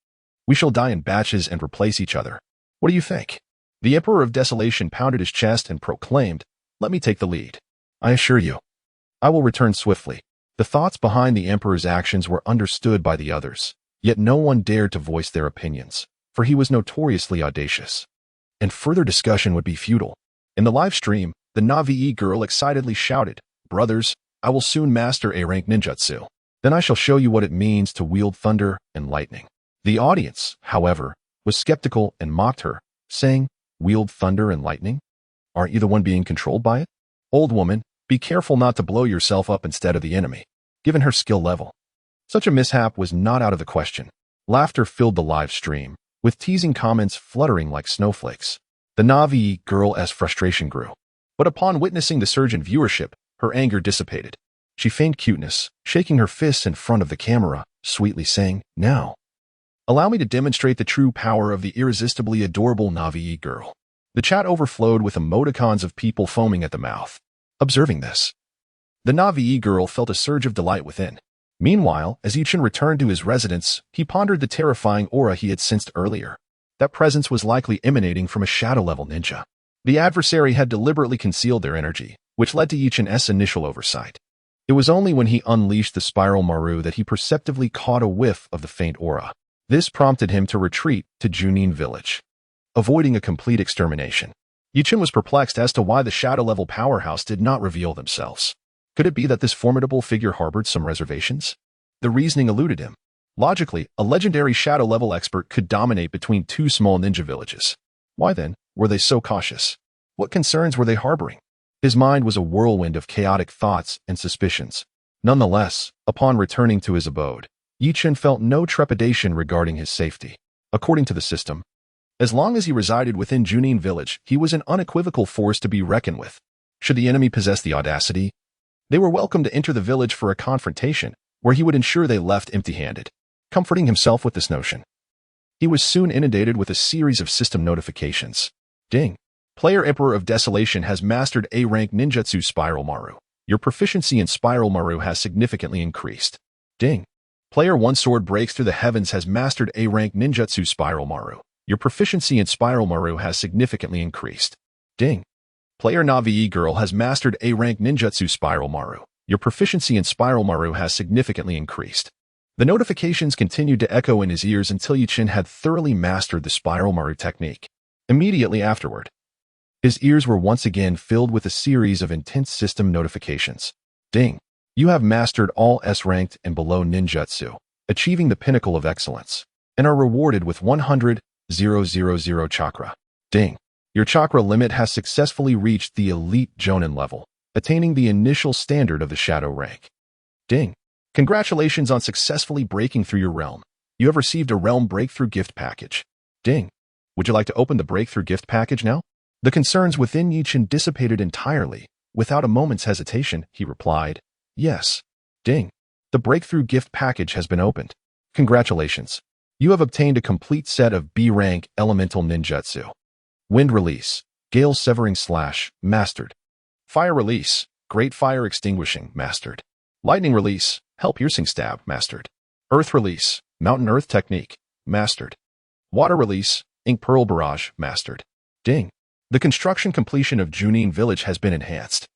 We shall die in batches and replace each other. What do you think?" The Emperor of Desolation pounded his chest and proclaimed, "Let me take the lead. I assure you, I will return swiftly." The thoughts behind the Emperor's actions were understood by the others, yet no one dared to voice their opinions, for he was notoriously audacious. And further discussion would be futile. In the live stream, the Navi girl excitedly shouted, "Brothers, I will soon master A-rank ninjutsu. Then I shall show you what it means to wield thunder and lightning." The audience, however, was skeptical and mocked her, saying, "Wield thunder and lightning? Aren't you the one being controlled by it? Old woman, be careful not to blow yourself up instead of the enemy." Given her skill level, such a mishap was not out of the question. Laughter filled the live stream, with teasing comments fluttering like snowflakes. The Navi girl's frustration grew. But upon witnessing the surge in viewership, her anger dissipated. She feigned cuteness, shaking her fists in front of the camera, sweetly saying, "Now, allow me to demonstrate the true power of the irresistibly adorable Navi girl." The chat overflowed with emoticons of people foaming at the mouth. Observing this, the Navi girl felt a surge of delight within. Meanwhile, as Ichin returned to his residence, he pondered the terrifying aura he had sensed earlier. That presence was likely emanating from a shadow-level ninja. The adversary had deliberately concealed their energy, which led to Ichin's initial oversight. It was only when he unleashed the spiral Maru that he perceptively caught a whiff of the faint aura. This prompted him to retreat to Junin Village, avoiding a complete extermination. Ichin was perplexed as to why the shadow-level powerhouse did not reveal themselves. Could it be that this formidable figure harbored some reservations? The reasoning eluded him. Logically, a legendary shadow-level expert could dominate between two small ninja villages. Why then were they so cautious? What concerns were they harboring? His mind was a whirlwind of chaotic thoughts and suspicions. Nonetheless, upon returning to his abode, Ichin felt no trepidation regarding his safety. According to the system, as long as he resided within Junin Village, he was an unequivocal force to be reckoned with. Should the enemy possess the audacity, they were welcome to enter the village for a confrontation, where he would ensure they left empty-handed. Comforting himself with this notion, he was soon inundated with a series of system notifications. Ding! Player Emperor of Desolation has mastered A-rank ninjutsu Spiral Maru. Your proficiency in Spiral Maru has significantly increased. Ding! Player One Sword Breaks Through the Heavens has mastered A-rank ninjutsu Spiral Maru. Your proficiency in Spiral Maru has significantly increased. Ding! Player Navi Girl has mastered A-rank ninjutsu Spiral Maru. Your proficiency in Spiral Maru has significantly increased. The notifications continued to echo in his ears until Ichin had thoroughly mastered the Spiral Maru technique. Immediately afterward, his ears were once again filled with a series of intense system notifications. Ding! You have mastered all S-ranked and below ninjutsu, achieving the pinnacle of excellence, and are rewarded with 100,000 chakra. Ding! Your chakra limit has successfully reached the elite Jonin level, attaining the initial standard of the shadow rank. Ding! Congratulations on successfully breaking through your realm. You have received a realm breakthrough gift package. Ding! Would you like to open the breakthrough gift package now? The concerns within Ichin dissipated entirely. Without a moment's hesitation, he replied, "Yes." Ding! The breakthrough gift package has been opened. Congratulations. You have obtained a complete set of B-rank elemental ninjutsu. Wind Release, Gale Severing Slash, mastered. Fire Release, Great Fire Extinguishing, mastered. Lightning Release, Hell Piercing Stab, mastered. Earth Release, Mountain Earth Technique, mastered. Water Release, Ink Pearl Barrage, mastered. Ding! The construction completion of Junin Village has been enhanced.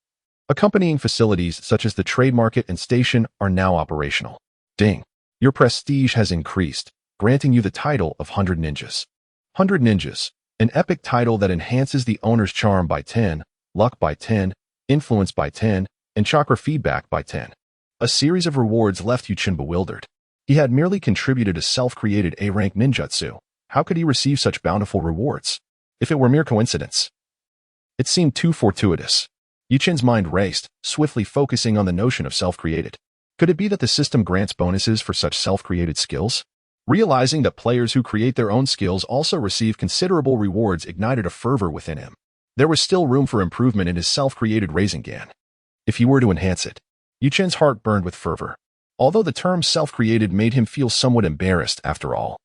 Accompanying facilities such as the trade market and station are now operational. Ding! Your prestige has increased, granting you the title of 100 Ninjas. 100 Ninjas, an epic title that enhances the owner's charm by 10, luck by 10, influence by 10, and chakra feedback by 10. A series of rewards left Ichin bewildered. He had merely contributed a self-created A-rank ninjutsu. How could he receive such bountiful rewards? If it were mere coincidence, it seemed too fortuitous. Ichin's mind raced, swiftly focusing on the notion of self-created. Could it be that the system grants bonuses for such self-created skills? Realizing that players who create their own skills also receive considerable rewards ignited a fervor within him. There was still room for improvement in his self-created Rasengan. If he were to enhance it, Ichin's heart burned with fervor. Although the term self-created made him feel somewhat embarrassed after all.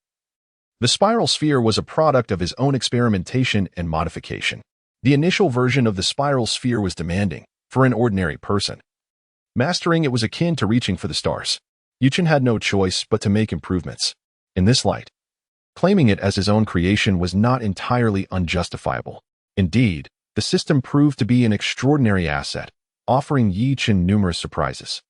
The spiral sphere was a product of his own experimentation and modification. The initial version of the spiral sphere was demanding for an ordinary person. Mastering it was akin to reaching for the stars. Junin had no choice but to make improvements. In this light, claiming it as his own creation was not entirely unjustifiable. Indeed, the system proved to be an extraordinary asset, offering Junin numerous surprises.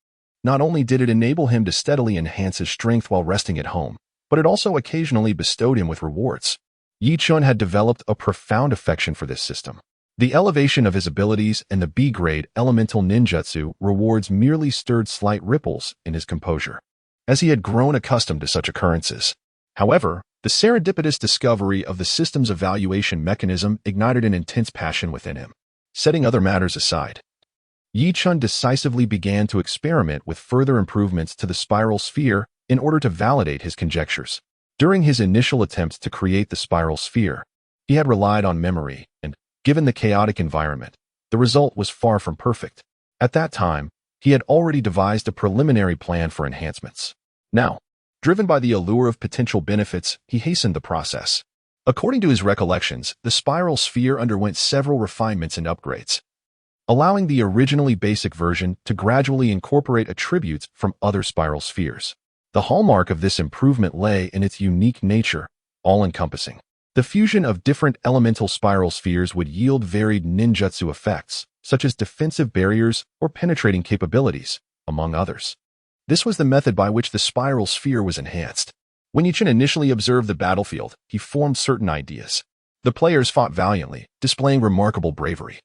Not only did it enable him to steadily enhance his strength while resting at home, but it also occasionally bestowed him with rewards. Junin had developed a profound affection for this system. The elevation of his abilities and the B-grade elemental ninjutsu rewards merely stirred slight ripples in his composure, as he had grown accustomed to such occurrences. However, the serendipitous discovery of the system's evaluation mechanism ignited an intense passion within him. Setting other matters aside, Junin decisively began to experiment with further improvements to the spiral sphere in order to validate his conjectures. During his initial attempts to create the spiral sphere, he had relied on memory, and, given the chaotic environment, the result was far from perfect. At that time, he had already devised a preliminary plan for enhancements. Now, driven by the allure of potential benefits, he hastened the process. According to his recollections, the spiral sphere underwent several refinements and upgrades, allowing the originally basic version to gradually incorporate attributes from other spiral spheres. The hallmark of this improvement lay in its unique nature, all-encompassing. The fusion of different elemental spiral spheres would yield varied ninjutsu effects, such as defensive barriers or penetrating capabilities, among others. This was the method by which the spiral sphere was enhanced. When Junin initially observed the battlefield, he formed certain ideas. The players fought valiantly, displaying remarkable bravery.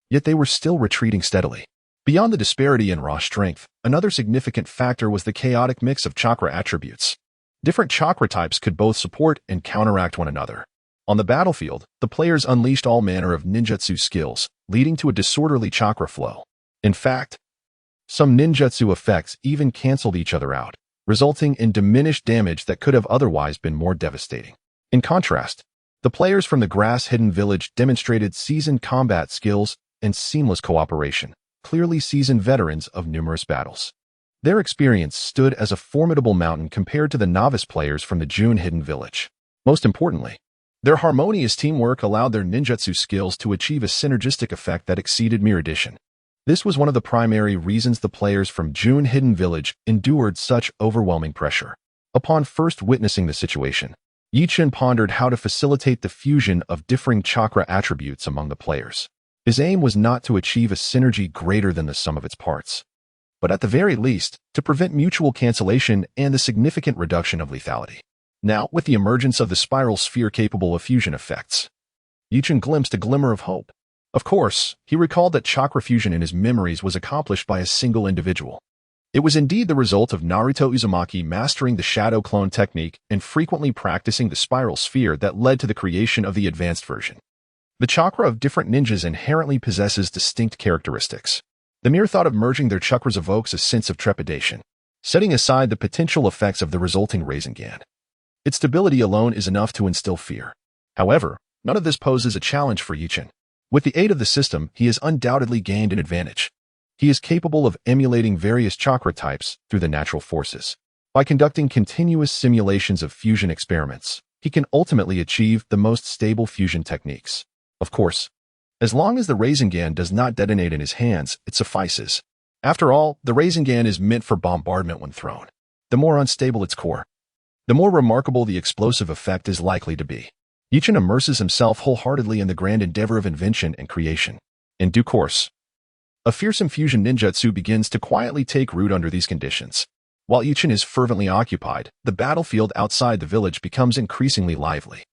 Yet they were still retreating steadily. Beyond the disparity in raw strength, another significant factor was the chaotic mix of chakra attributes. Different chakra types could both support and counteract one another. On the battlefield, the players unleashed all manner of ninjutsu skills, leading to a disorderly chakra flow. In fact, some ninjutsu effects even canceled each other out, resulting in diminished damage that could have otherwise been more devastating. In contrast, the players from the grass-hidden village demonstrated seasoned combat skills and seamless cooperation, clearly seasoned veterans of numerous battles. Their experience stood as a formidable mountain compared to the novice players from the Junin Village. Most importantly, their harmonious teamwork allowed their ninjutsu skills to achieve a synergistic effect that exceeded mere addition. This was one of the primary reasons the players from Junin Village endured such overwhelming pressure. Upon first witnessing the situation, Junin pondered how to facilitate the fusion of differing chakra attributes among the players. His aim was not to achieve a synergy greater than the sum of its parts, but at the very least, to prevent mutual cancellation and the significant reduction of lethality. Now, with the emergence of the spiral sphere capable of fusion effects, Junin glimpsed a glimmer of hope. Of course, he recalled that chakra fusion in his memories was accomplished by a single individual. It was indeed the result of Naruto Uzumaki mastering the shadow clone technique and frequently practicing the spiral sphere that led to the creation of the advanced version. The chakra of different ninjas inherently possesses distinct characteristics. The mere thought of merging their chakras evokes a sense of trepidation, setting aside the potential effects of the resulting Rasengan. Its stability alone is enough to instill fear. However, none of this poses a challenge for Junin. With the aid of the system, he has undoubtedly gained an advantage. He is capable of emulating various chakra types through the natural forces. By conducting continuous simulations of fusion experiments, he can ultimately achieve the most stable fusion techniques. Of course, as long as the Rasengan does not detonate in his hands, it suffices. After all, the Rasengan is meant for bombardment when thrown. The more unstable its core, the more remarkable the explosive effect is likely to be. Junin immerses himself wholeheartedly in the grand endeavor of invention and creation. In due course, a fearsome fusion ninjutsu begins to quietly take root under these conditions. While Junin is fervently occupied, the battlefield outside the village becomes increasingly lively.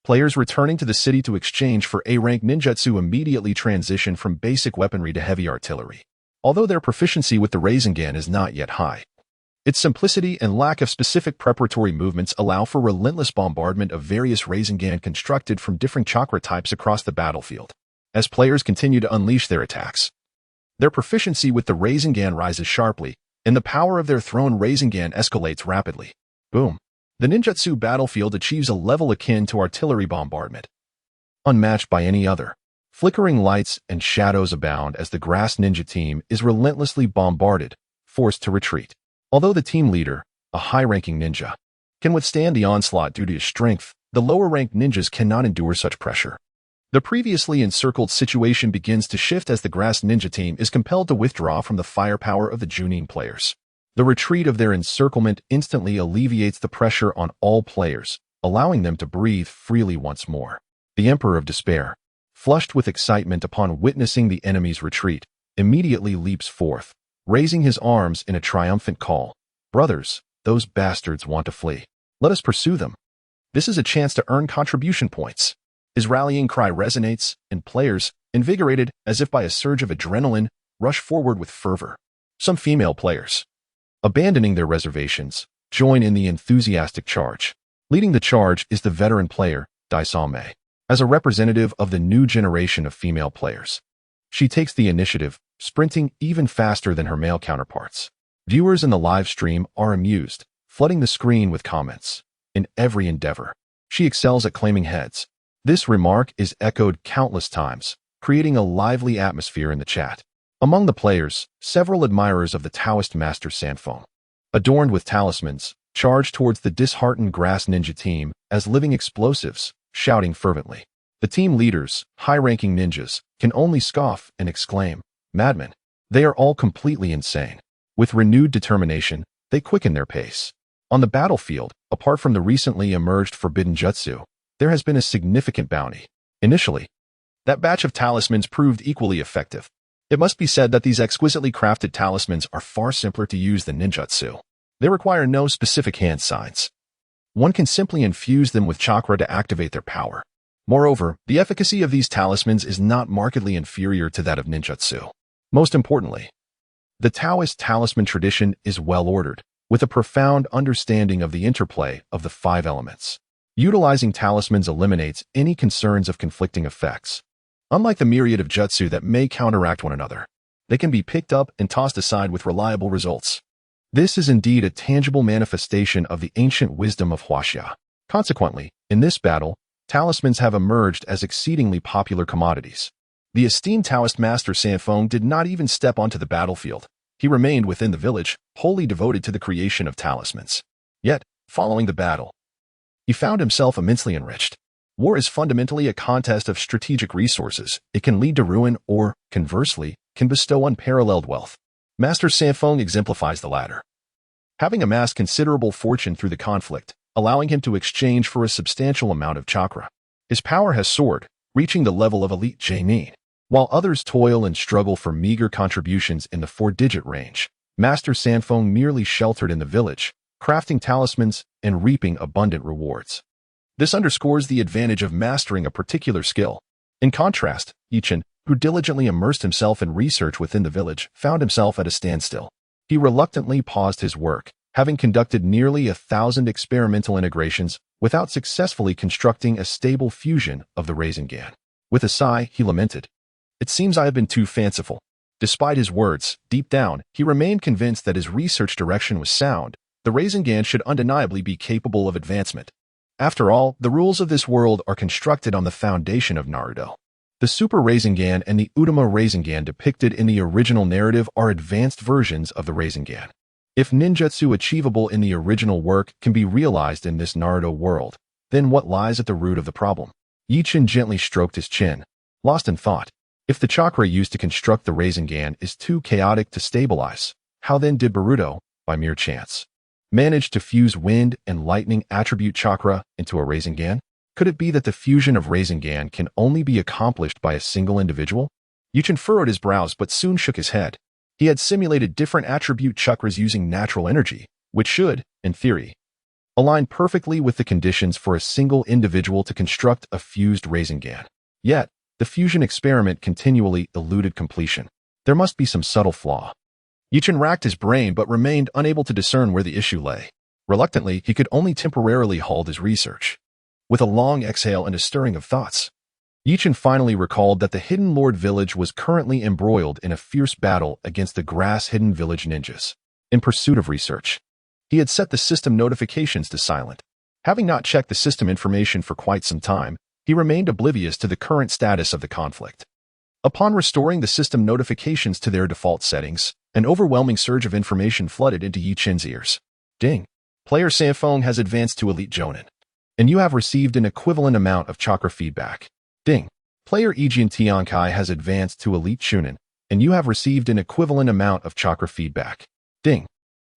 Players returning to the city to exchange for A-rank ninjutsu immediately transition from basic weaponry to heavy artillery. Although their proficiency with the Rasengan is not yet high, its simplicity and lack of specific preparatory movements allow for relentless bombardment of various Rasengan constructed from different chakra types across the battlefield. As players continue to unleash their attacks, their proficiency with the Rasengan rises sharply, and the power of their thrown Rasengan escalates rapidly. Boom! The ninjutsu battlefield achieves a level akin to artillery bombardment, unmatched by any other. Flickering lights and shadows abound as the grass ninja team is relentlessly bombarded, forced to retreat. Although the team leader, a high-ranking ninja, can withstand the onslaught due to his strength, the lower-ranked ninjas cannot endure such pressure. The previously encircled situation begins to shift as the Grass Ninja team is compelled to withdraw from the firepower of the Junin players. The retreat of their encirclement instantly alleviates the pressure on all players, allowing them to breathe freely once more. The Emperor of Despair, flushed with excitement upon witnessing the enemy's retreat, immediately leaps forth, raising his arms in a triumphant call. "Brothers, those bastards want to flee. Let us pursue them. This is a chance to earn contribution points." His rallying cry resonates, and players, invigorated as if by a surge of adrenaline, rush forward with fervor. Some female players, abandoning their reservations, join in the enthusiastic charge. Leading the charge is the veteran player, Daisame. As a representative of the new generation of female players, she takes the initiative, sprinting even faster than her male counterparts. Viewers in the live stream are amused, flooding the screen with comments. In every endeavor, she excels at claiming heads. This remark is echoed countless times, creating a lively atmosphere in the chat. Among the players, several admirers of the Taoist master Sanfeng, adorned with talismans, charge towards the disheartened Grass Ninja team as living explosives, shouting fervently. The team leaders, high-ranking ninjas, can only scoff and exclaim, "Madmen! They are all completely insane." With renewed determination, they quicken their pace. On the battlefield, apart from the recently emerged forbidden jutsu, there has been a significant bounty. Initially, that batch of talismans proved equally effective. It must be said that these exquisitely crafted talismans are far simpler to use than ninjutsu. They require no specific hand signs. One can simply infuse them with chakra to activate their power. Moreover, the efficacy of these talismans is not markedly inferior to that of ninjutsu. Most importantly, the Taoist talisman tradition is well-ordered, with a profound understanding of the interplay of the 5 elements. Utilizing talismans eliminates any concerns of conflicting effects. Unlike the myriad of jutsu that may counteract one another, they can be picked up and tossed aside with reliable results. This is indeed a tangible manifestation of the ancient wisdom of Huaxia. Consequently, in this battle, talismans have emerged as exceedingly popular commodities. The esteemed Taoist master Sanfeng did not even step onto the battlefield. He remained within the village, wholly devoted to the creation of talismans. Yet, following the battle, he found himself immensely enriched. War is fundamentally a contest of strategic resources. It can lead to ruin or, conversely, can bestow unparalleled wealth. Master Sanfeng exemplifies the latter, having amassed considerable fortune through the conflict, allowing him to exchange for a substantial amount of chakra. His power has soared, reaching the level of elite Genin. While others toil and struggle for meager contributions in the 4-digit range, Master Sanfeng merely sheltered in the village, crafting talismans and reaping abundant rewards. This underscores the advantage of mastering a particular skill. In contrast, Yichen, who diligently immersed himself in research within the village, found himself at a standstill. He reluctantly paused his work, having conducted nearly 1,000 experimental integrations without successfully constructing a stable fusion of the Rasengan. With a sigh, he lamented, "It seems I have been too fanciful." Despite his words, deep down, he remained convinced that his research direction was sound. The Rasengan should undeniably be capable of advancement. After all, the rules of this world are constructed on the foundation of Naruto. The Super Rasengan and the Utama Rasengan depicted in the original narrative are advanced versions of the Rasengan. If ninjutsu achievable in the original work can be realized in this Naruto world, then what lies at the root of the problem? Yichen gently stroked his chin, lost in thought. If the chakra used to construct the Rasengan is too chaotic to stabilize, how then did Boruto, by mere chance, manage to fuse wind and lightning attribute chakra into a Rasengan? Could it be that the fusion of Rasengan can only be accomplished by a single individual? Yichen furrowed his brows but soon shook his head. He had simulated different attribute chakras using natural energy, which should, in theory, align perfectly with the conditions for a single individual to construct a fused Rasengan. Yet, the fusion experiment continually eluded completion. There must be some subtle flaw. Yichen racked his brain but remained unable to discern where the issue lay. Reluctantly, he could only temporarily halt his research. With a long exhale and a stirring of thoughts, Yichen finally recalled that the Hidden Lord village was currently embroiled in a fierce battle against the Grass Hidden Village ninjas. In pursuit of research, he had set the system notifications to silent. Having not checked the system information for quite some time, he remained oblivious to the current status of the conflict. Upon restoring the system notifications to their default settings, an overwhelming surge of information flooded into Yichen's ears. Ding! Player Sanfeng has advanced to Elite Jonin, and you have received an equivalent amount of chakra feedback. Ding. Player Kekkei Genkai has advanced to Elite Chunin, and you have received an equivalent amount of chakra feedback. Ding.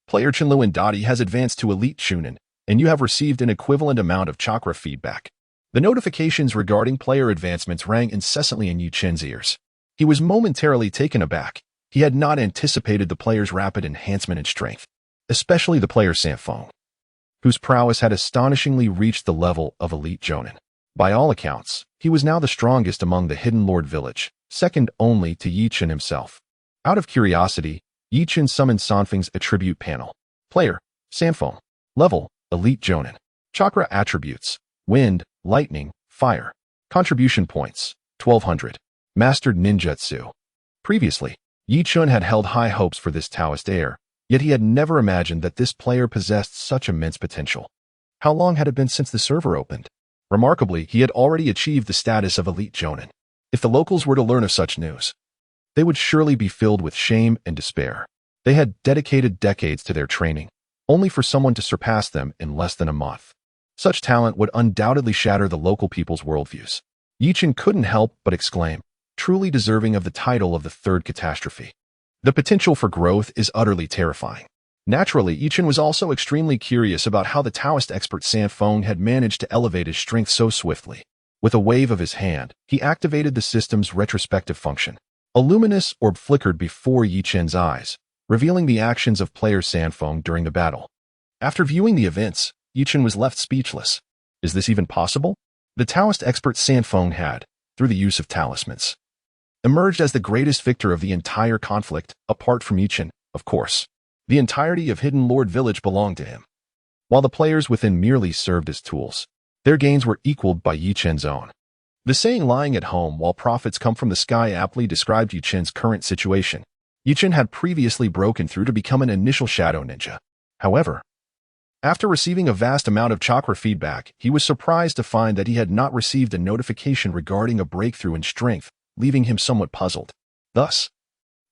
Player Chinluan Dadi has advanced to Elite Chunin, and you have received an equivalent amount of chakra feedback. The notifications regarding player advancements rang incessantly in Yu Chen's ears. He was momentarily taken aback. He had not anticipated the player's rapid enhancement in strength, especially the player Sanfeng, whose prowess had astonishingly reached the level of Elite Jonin. By all accounts, he was now the strongest among the Hidden Lord Village, second only to Yi Chen himself. Out of curiosity, Yi Chen summoned Sanfeng's attribute panel. Player, Sanfeng. Level, Elite Jonin. Chakra attributes, wind, lightning, fire. Contribution points, 1200. Mastered ninjutsu. Previously, Yi Chen had held high hopes for this Taoist heir, yet he had never imagined that this player possessed such immense potential. How long had it been since the server opened? Remarkably, he had already achieved the status of Elite Jonin. If the locals were to learn of such news, they would surely be filled with shame and despair. They had dedicated decades to their training, only for someone to surpass them in less than a month. Such talent would undoubtedly shatter the local people's worldviews. Yi Chen couldn't help but exclaim, truly deserving of the title of the third catastrophe. The potential for growth is utterly terrifying. Naturally, Yi Chen was also extremely curious about how the Taoist expert Sanfeng had managed to elevate his strength so swiftly. With a wave of his hand, he activated the system's retrospective function. A luminous orb flickered before Yi Chen's eyes, revealing the actions of player Sanfeng during the battle. After viewing the events, Yi Chen was left speechless. Is this even possible? The Taoist expert Sanfeng had, through the use of talismans, emerged as the greatest victor of the entire conflict, apart from Yi Chen, of course. The entirety of Hidden Lord Village belonged to him, while the players within merely served as tools. Their gains were equaled by Yi Chen's own. The saying lying at home while profits come from the sky aptly described Yi Chen's current situation. Yi Chen had previously broken through to become an initial shadow ninja. However, after receiving a vast amount of chakra feedback, he was surprised to find that he had not received a notification regarding a breakthrough in strength, leaving him somewhat puzzled. Thus,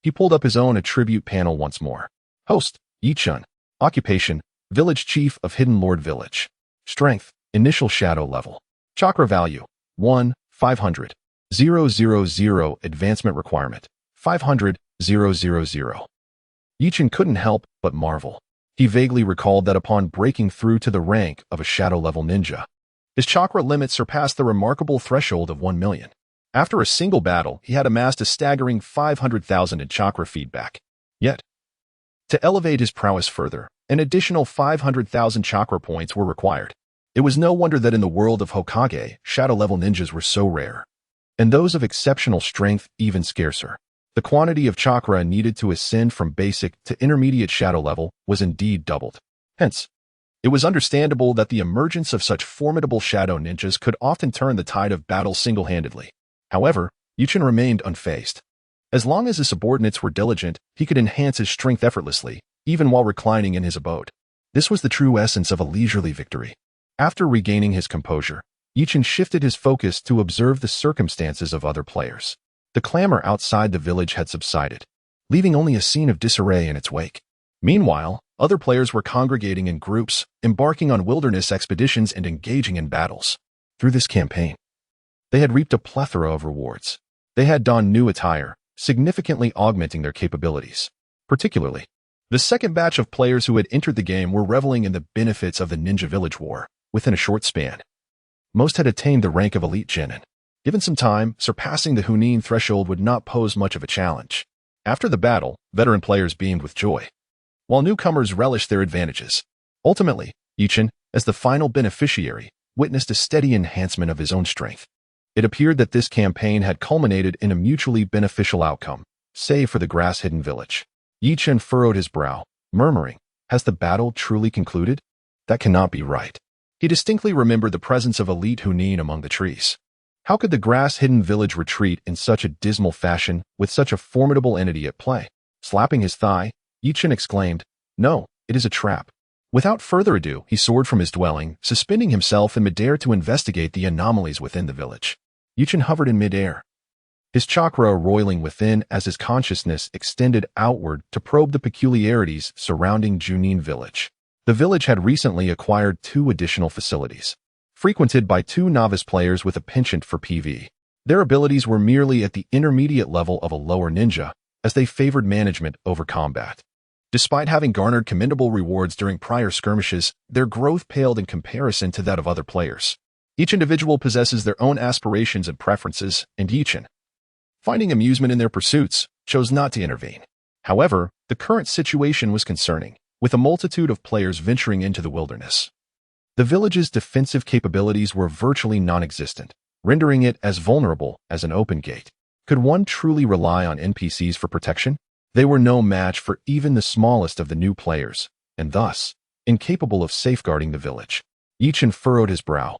he pulled up his own attribute panel once more. Host, Yi Chen. Occupation, Village Chief of Hidden Lord Village. Strength, Initial Shadow Level. Chakra Value, 1, 500. 000 Advancement Requirement, 500, 000. Yi Chen couldn't help but marvel. He vaguely recalled that upon breaking through to the rank of a shadow-level ninja, his chakra limit surpassed the remarkable threshold of 1 million. After a single battle, he had amassed a staggering 500,000 in chakra feedback. Yet, to elevate his prowess further, an additional 500,000 chakra points were required. It was no wonder that in the world of Hokage, shadow-level ninjas were so rare, and those of exceptional strength even scarcer. The quantity of chakra needed to ascend from basic to intermediate shadow level was indeed doubled. Hence, it was understandable that the emergence of such formidable shadow ninjas could often turn the tide of battle single-handedly. However, Yi Chen remained unfazed. As long as his subordinates were diligent, he could enhance his strength effortlessly, even while reclining in his abode. This was the true essence of a leisurely victory. After regaining his composure, Yi Chen shifted his focus to observe the circumstances of other players. The clamor outside the village had subsided, leaving only a scene of disarray in its wake. Meanwhile, other players were congregating in groups, embarking on wilderness expeditions and engaging in battles. Through this campaign, they had reaped a plethora of rewards. They had donned new attire, significantly augmenting their capabilities. Particularly, the second batch of players who had entered the game were reveling in the benefits of the Ninja Village War within a short span. Most had attained the rank of Elite Genin. Given some time, surpassing the Junin threshold would not pose much of a challenge. After the battle, veteran players beamed with joy, while newcomers relished their advantages. Ultimately, Yi Chen, as the final beneficiary, witnessed a steady enhancement of his own strength. It appeared that this campaign had culminated in a mutually beneficial outcome, save for the grass-hidden village. Yi Chen furrowed his brow, murmuring, "Has the battle truly concluded? That cannot be right." He distinctly remembered the presence of elite Junin among the trees. How could the grass-hidden village retreat in such a dismal fashion with such a formidable entity at play? Slapping his thigh, Yi Chen exclaimed, "No, it is a trap." Without further ado, he soared from his dwelling, suspending himself in midair to investigate the anomalies within the village. Yi Chen hovered in midair, his chakra roiling within as his consciousness extended outward to probe the peculiarities surrounding Junin Village. The village had recently acquired 2 additional facilities, frequented by 2 novice players with a penchant for PV. Their abilities were merely at the intermediate level of a lower ninja, as they favored management over combat. Despite having garnered commendable rewards during prior skirmishes, their growth paled in comparison to that of other players. Each individual possesses their own aspirations and preferences, and Yichin, finding amusement in their pursuits, chose not to intervene. However, the current situation was concerning, with a multitude of players venturing into the wilderness. The village's defensive capabilities were virtually non-existent, rendering it as vulnerable as an open gate. Could one truly rely on NPCs for protection? They were no match for even the smallest of the new players, and thus, incapable of safeguarding the village. Yichin furrowed his brow,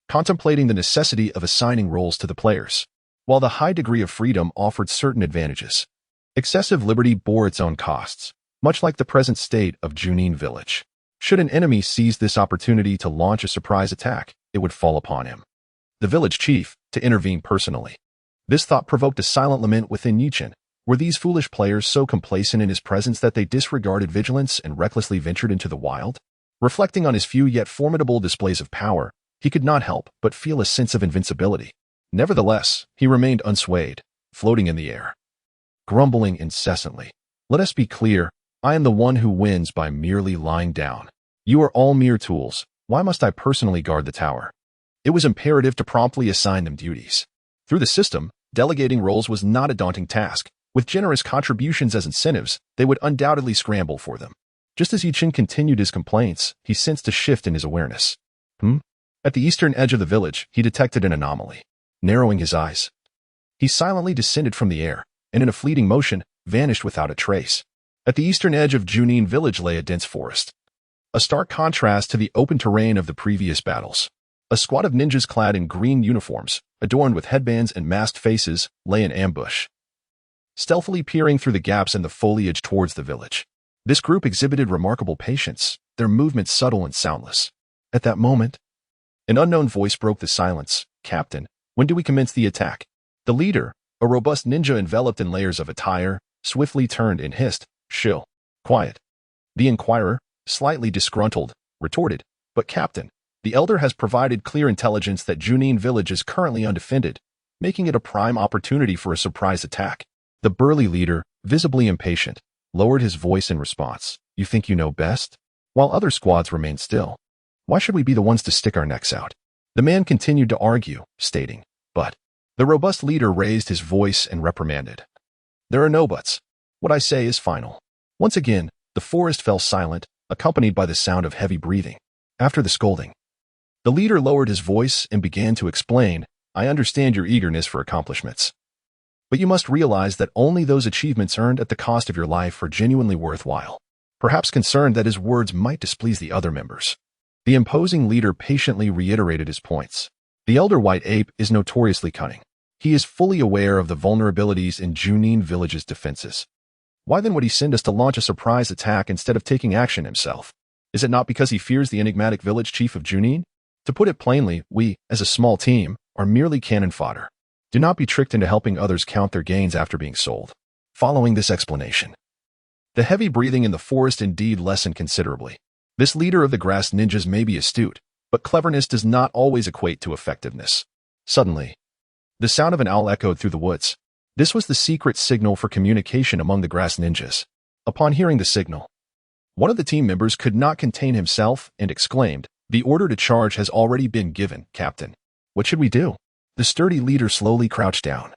contemplating the necessity of assigning roles to the players. While the high degree of freedom offered certain advantages, excessive liberty bore its own costs, much like the present state of Junin Village. Should an enemy seize this opportunity to launch a surprise attack, it would fall upon him, the village chief, to intervene personally. This thought provoked a silent lament within Yichin. Were these foolish players so complacent in his presence that they disregarded vigilance and recklessly ventured into the wild? Reflecting on his few yet formidable displays of power, he could not help but feel a sense of invincibility. Nevertheless, he remained unswayed, floating in the air, grumbling incessantly. Let us be clear, I am the one who wins by merely lying down. You are all mere tools. Why must I personally guard the tower? It was imperative to promptly assign them duties. Through the system, delegating roles was not a daunting task. With generous contributions as incentives, they would undoubtedly scramble for them. Just as Yichin continued his complaints, he sensed a shift in his awareness. At the eastern edge of the village, he detected an anomaly. Narrowing his eyes, he silently descended from the air, and in a fleeting motion, vanished without a trace. At the eastern edge of Junin Village lay a dense forest, a stark contrast to the open terrain of the previous battles. A squad of ninjas clad in green uniforms, adorned with headbands and masked faces, lay in ambush, stealthily peering through the gaps in the foliage towards the village. This group exhibited remarkable patience, their movements subtle and soundless. At that moment, an unknown voice broke the silence. Captain, when do we commence the attack? The leader, a robust ninja enveloped in layers of attire, swiftly turned and hissed, "Shill. Quiet." The inquirer, slightly disgruntled, retorted, "But Captain, the elder has provided clear intelligence that Junin Village is currently undefended, making it a prime opportunity for a surprise attack." The burly leader, visibly impatient, lowered his voice in response. "You think you know best?" While other squads remained still. "Why should we be the ones to stick our necks out?" The man continued to argue, stating, "But..." The robust leader raised his voice and reprimanded. "There are no buts. What I say is final." Once again, the forest fell silent, accompanied by the sound of heavy breathing. After the scolding, the leader lowered his voice and began to explain, "I understand your eagerness for accomplishments. But you must realize that only those achievements earned at the cost of your life are genuinely worthwhile." Perhaps concerned that his words might displease the other members, the imposing leader patiently reiterated his points. The elder white ape is notoriously cunning. He is fully aware of the vulnerabilities in Junin Village's defenses. Why then would he send us to launch a surprise attack instead of taking action himself? Is it not because he fears the enigmatic village chief of Junin? To put it plainly, we, as a small team, are merely cannon fodder. Do not be tricked into helping others count their gains after being sold. Following this explanation, the heavy breathing in the forest indeed lessened considerably. This leader of the grass ninjas may be astute, but cleverness does not always equate to effectiveness. Suddenly, the sound of an owl echoed through the woods. This was the secret signal for communication among the grass ninjas. Upon hearing the signal, one of the team members could not contain himself and exclaimed, "The order to charge has already been given, Captain. What should we do?" The sturdy leader slowly crouched down,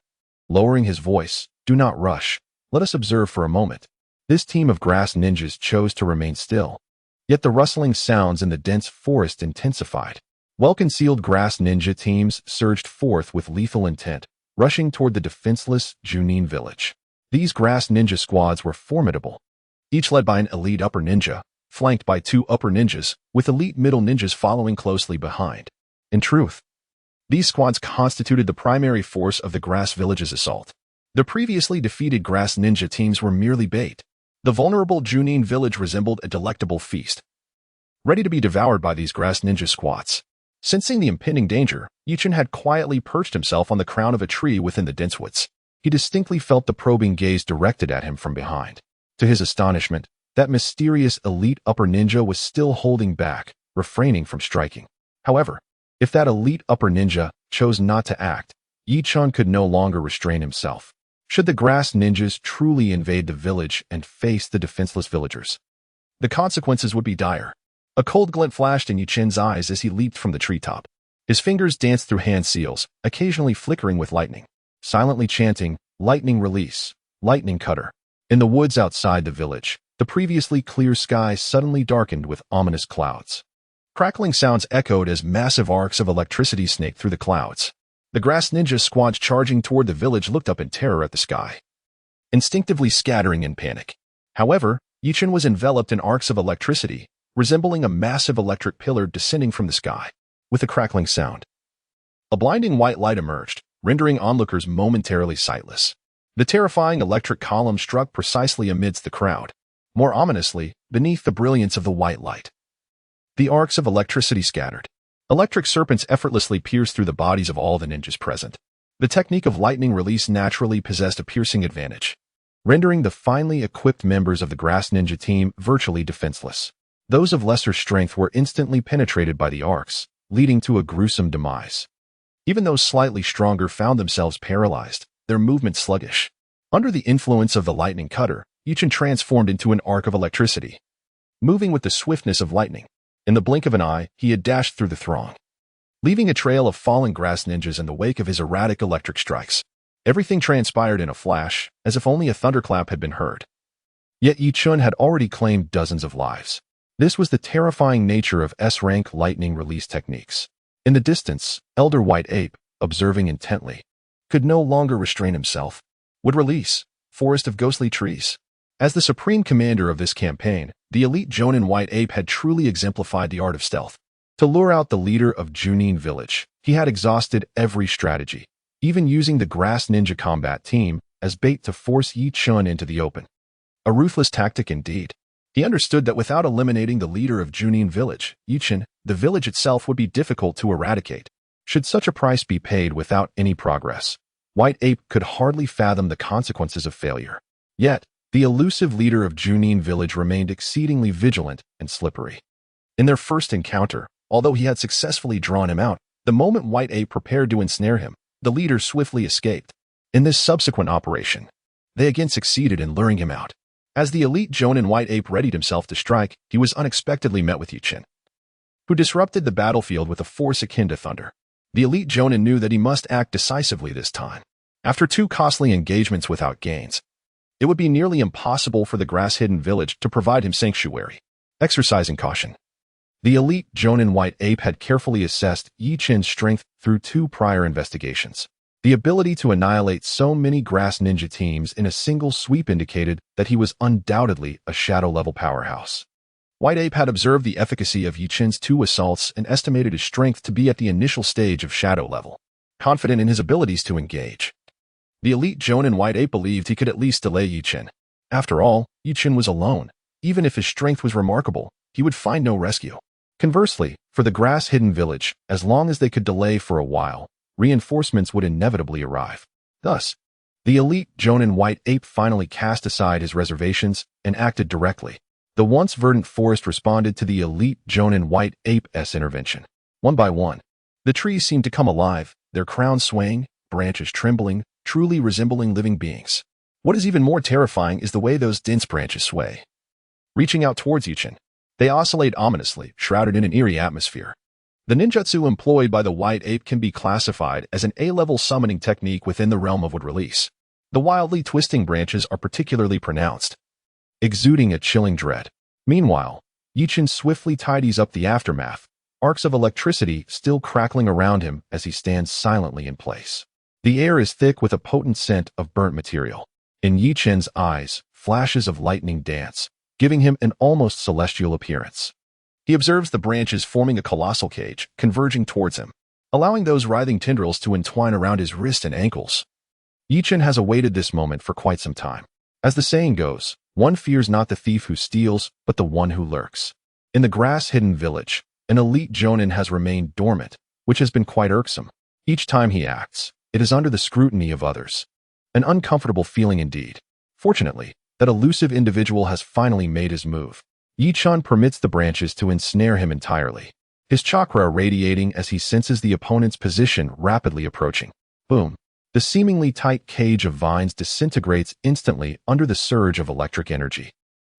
lowering his voice. "Do not rush. Let us observe for a moment." This team of grass ninjas chose to remain still. Yet the rustling sounds in the dense forest intensified. Well-concealed grass ninja teams surged forth with lethal intent, rushing toward the defenseless Junin Village. These grass ninja squads were formidable, each led by an elite upper ninja, flanked by 2 upper ninjas, with elite middle ninjas following closely behind. In truth, these squads constituted the primary force of the grass village's assault. The previously defeated grass ninja teams were merely bait. The vulnerable Junin Village resembled a delectable feast, ready to be devoured by these grass ninja squads. Sensing the impending danger, Yichin had quietly perched himself on the crown of a tree within the dense woods. He distinctly felt the probing gaze directed at him from behind. To his astonishment, That mysterious elite upper ninja was still holding back, refraining from striking. However, if that elite upper ninja chose not to act, Yi-chan could no longer restrain himself. Should the grass ninjas truly invade the village and face the defenseless villagers, the consequences would be dire. A cold glint flashed in Yi-chan's eyes as he leaped from the treetop. His fingers danced through hand seals, occasionally flickering with lightning, silently chanting, "Lightning release, lightning cutter." In the woods outside the village, the previously clear sky suddenly darkened with ominous clouds. Crackling sounds echoed as massive arcs of electricity snaked through the clouds. The grass ninja squads charging toward the village looked up in terror at the sky, instinctively scattering in panic. However, Yi-chan was enveloped in arcs of electricity, resembling a massive electric pillar descending from the sky. With a crackling sound, a blinding white light emerged, rendering onlookers momentarily sightless. The terrifying electric column struck precisely amidst the crowd, more ominously, beneath the brilliance of the white light. The arcs of electricity scattered. Electric serpents effortlessly pierced through the bodies of all the ninjas present. The technique of lightning release naturally possessed a piercing advantage, rendering the finely equipped members of the grass ninja team virtually defenseless. Those of lesser strength were instantly penetrated by the arcs, leading to a gruesome demise. Even those slightly stronger found themselves paralyzed, their movements sluggish. Under the influence of the lightning cutter, Yi-chan transformed into an arc of electricity, moving with the swiftness of lightning. In the blink of an eye, he had dashed through the throng, leaving a trail of fallen grass ninjas in the wake of his erratic electric strikes. Everything transpired in a flash, as if only a thunderclap had been heard. Yet Yi-chan had already claimed dozens of lives. This was the terrifying nature of S-rank lightning release techniques. In the distance, Elder White Ape, observing intently, could no longer restrain himself. Would release, Forest of Ghostly Trees. As the supreme commander of this campaign, the elite Jonin White Ape had truly exemplified the art of stealth. To lure out the leader of Junin Village, he had exhausted every strategy, even using the grass ninja combat team as bait to force Yi-chan into the open. A ruthless tactic indeed. He understood that without eliminating the leader of Junin Village, Yi-chan, the village itself would be difficult to eradicate. Should such a price be paid without any progress, White Ape could hardly fathom the consequences of failure. Yet, the elusive leader of Junin Village remained exceedingly vigilant and slippery. In their first encounter, although he had successfully drawn him out, the moment White Ape prepared to ensnare him, the leader swiftly escaped. In this subsequent operation, they again succeeded in luring him out. As the elite Jonin White Ape readied himself to strike, he was unexpectedly met with Yi-chan, who disrupted the battlefield with a force akin to thunder. The elite Jonin knew that he must act decisively this time. After 2 costly engagements without gains, it would be nearly impossible for the grass-hidden village to provide him sanctuary. Exercising caution, the elite Jonin White Ape had carefully assessed Yi-chan's strength through 2 prior investigations. The ability to annihilate so many grass ninja teams in a single sweep indicated that he was undoubtedly a shadow-level powerhouse. White Ape had observed the efficacy of Yi-chan's 2 assaults and estimated his strength to be at the initial stage of shadow level. Confident in his abilities to engage, the elite Jonin White Ape believed he could at least delay Yi-chan. After all, Yi-chan was alone. Even if his strength was remarkable, he would find no rescue. Conversely, for the grass-hidden village, as long as they could delay for a while, reinforcements would inevitably arrive. Thus, the elite Jonin White Ape finally cast aside his reservations and acted directly. The once verdant forest responded to the elite Jonin White Ape's intervention. One by one, the trees seemed to come alive, their crowns swaying, branches trembling, truly resembling living beings. What is even more terrifying is the way those dense branches sway, reaching out towards Yi-chan. They oscillate ominously, shrouded in an eerie atmosphere. The ninjutsu employed by the White Ape can be classified as an A-level summoning technique within the realm of wood release. The wildly twisting branches are particularly pronounced, exuding a chilling dread. Meanwhile, Yi-chan swiftly tidies up the aftermath, arcs of electricity still crackling around him as he stands silently in place. The air is thick with a potent scent of burnt material. In Yi-chan's eyes, flashes of lightning dance, giving him an almost celestial appearance. He observes the branches forming a colossal cage, converging towards him, allowing those writhing tendrils to entwine around his wrists and ankles. Yi-chan has awaited this moment for quite some time. As the saying goes, one fears not the thief who steals, but the one who lurks. In the grass-hidden village, an elite Jonin has remained dormant, which has been quite irksome. Each time he acts, it is under the scrutiny of others. An uncomfortable feeling indeed. Fortunately, That elusive individual has finally made his move. Yi-chan permits the branches to ensnare him entirely, his chakra radiating as he senses the opponent's position rapidly approaching. Boom. The seemingly tight cage of vines disintegrates instantly under the surge of electric energy.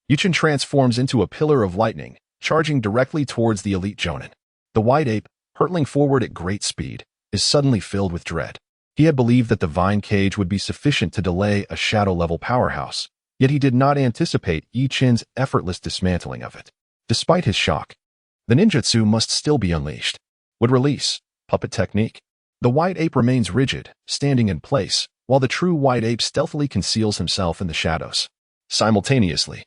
Yi-chan transforms into a pillar of lightning, charging directly towards the elite Jonin. The white ape, hurtling forward at great speed, is suddenly filled with dread. He had believed that the vine cage would be sufficient to delay a shadow-level powerhouse, yet he did not anticipate Yi-chan's effortless dismantling of it. Despite his shock, the ninjutsu must still be unleashed. Would release. Puppet technique. The white ape remains rigid, standing in place, while the true white ape stealthily conceals himself in the shadows. Simultaneously,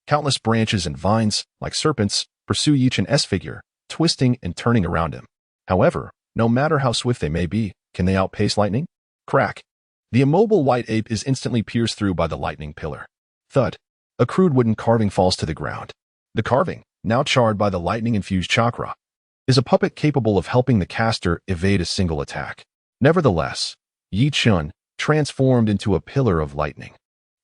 countless branches and vines, like serpents, pursue Yi-chan's figure, twisting and turning around him. However, no matter how swift they may be, can they outpace lightning? Crack. The immobile white ape is instantly pierced through by the lightning pillar. Thud. A crude wooden carving falls to the ground. The carving, now charred by the lightning-infused chakra, is a puppet capable of helping the caster evade a single attack. Nevertheless, Yi-chan, transformed into a pillar of lightning,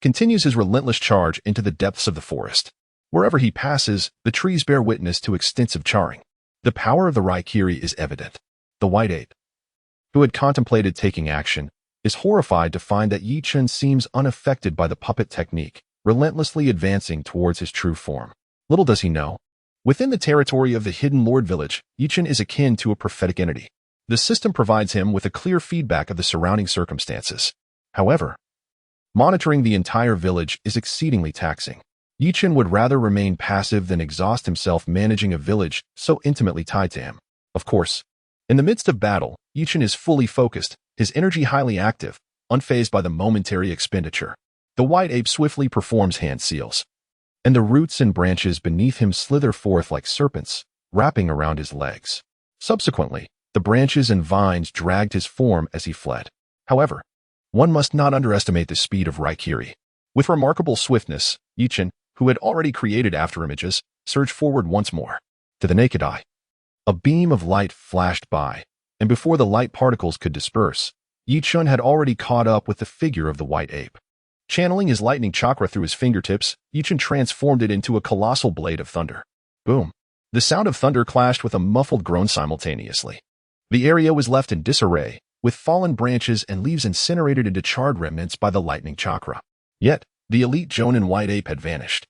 continues his relentless charge into the depths of the forest. Wherever he passes, the trees bear witness to extensive charring. The power of the Raikiri is evident. The white ape, who had contemplated taking action, is horrified to find that Yi-chan seems unaffected by the puppet technique, relentlessly advancing towards his true form. Little does he know, within the territory of the hidden Lord Village, Yi-chan is akin to a prophetic entity. The system provides him with a clear feedback of the surrounding circumstances. However, monitoring the entire village is exceedingly taxing. Yi-chan would rather remain passive than exhaust himself managing a village so intimately tied to him. Of course, in the midst of battle, Yi-chan is fully focused, his energy highly active, unfazed by the momentary expenditure. The white ape swiftly performs hand seals, and the roots and branches beneath him slither forth like serpents, wrapping around his legs. Subsequently, the branches and vines dragged his form as he fled. However, one must not underestimate the speed of Raikiri. With remarkable swiftness, Yi-chan, who had already created afterimages, surged forward once more. To the naked eye, a beam of light flashed by, and before the light particles could disperse, Yi-chan had already caught up with the figure of the white ape. Channeling his lightning chakra through his fingertips, Yi-chan transformed it into a colossal blade of thunder. Boom! The sound of thunder clashed with a muffled groan simultaneously. The area was left in disarray, with fallen branches and leaves incinerated into charred remnants by the lightning chakra. Yet, the elite Jonin white ape had vanished.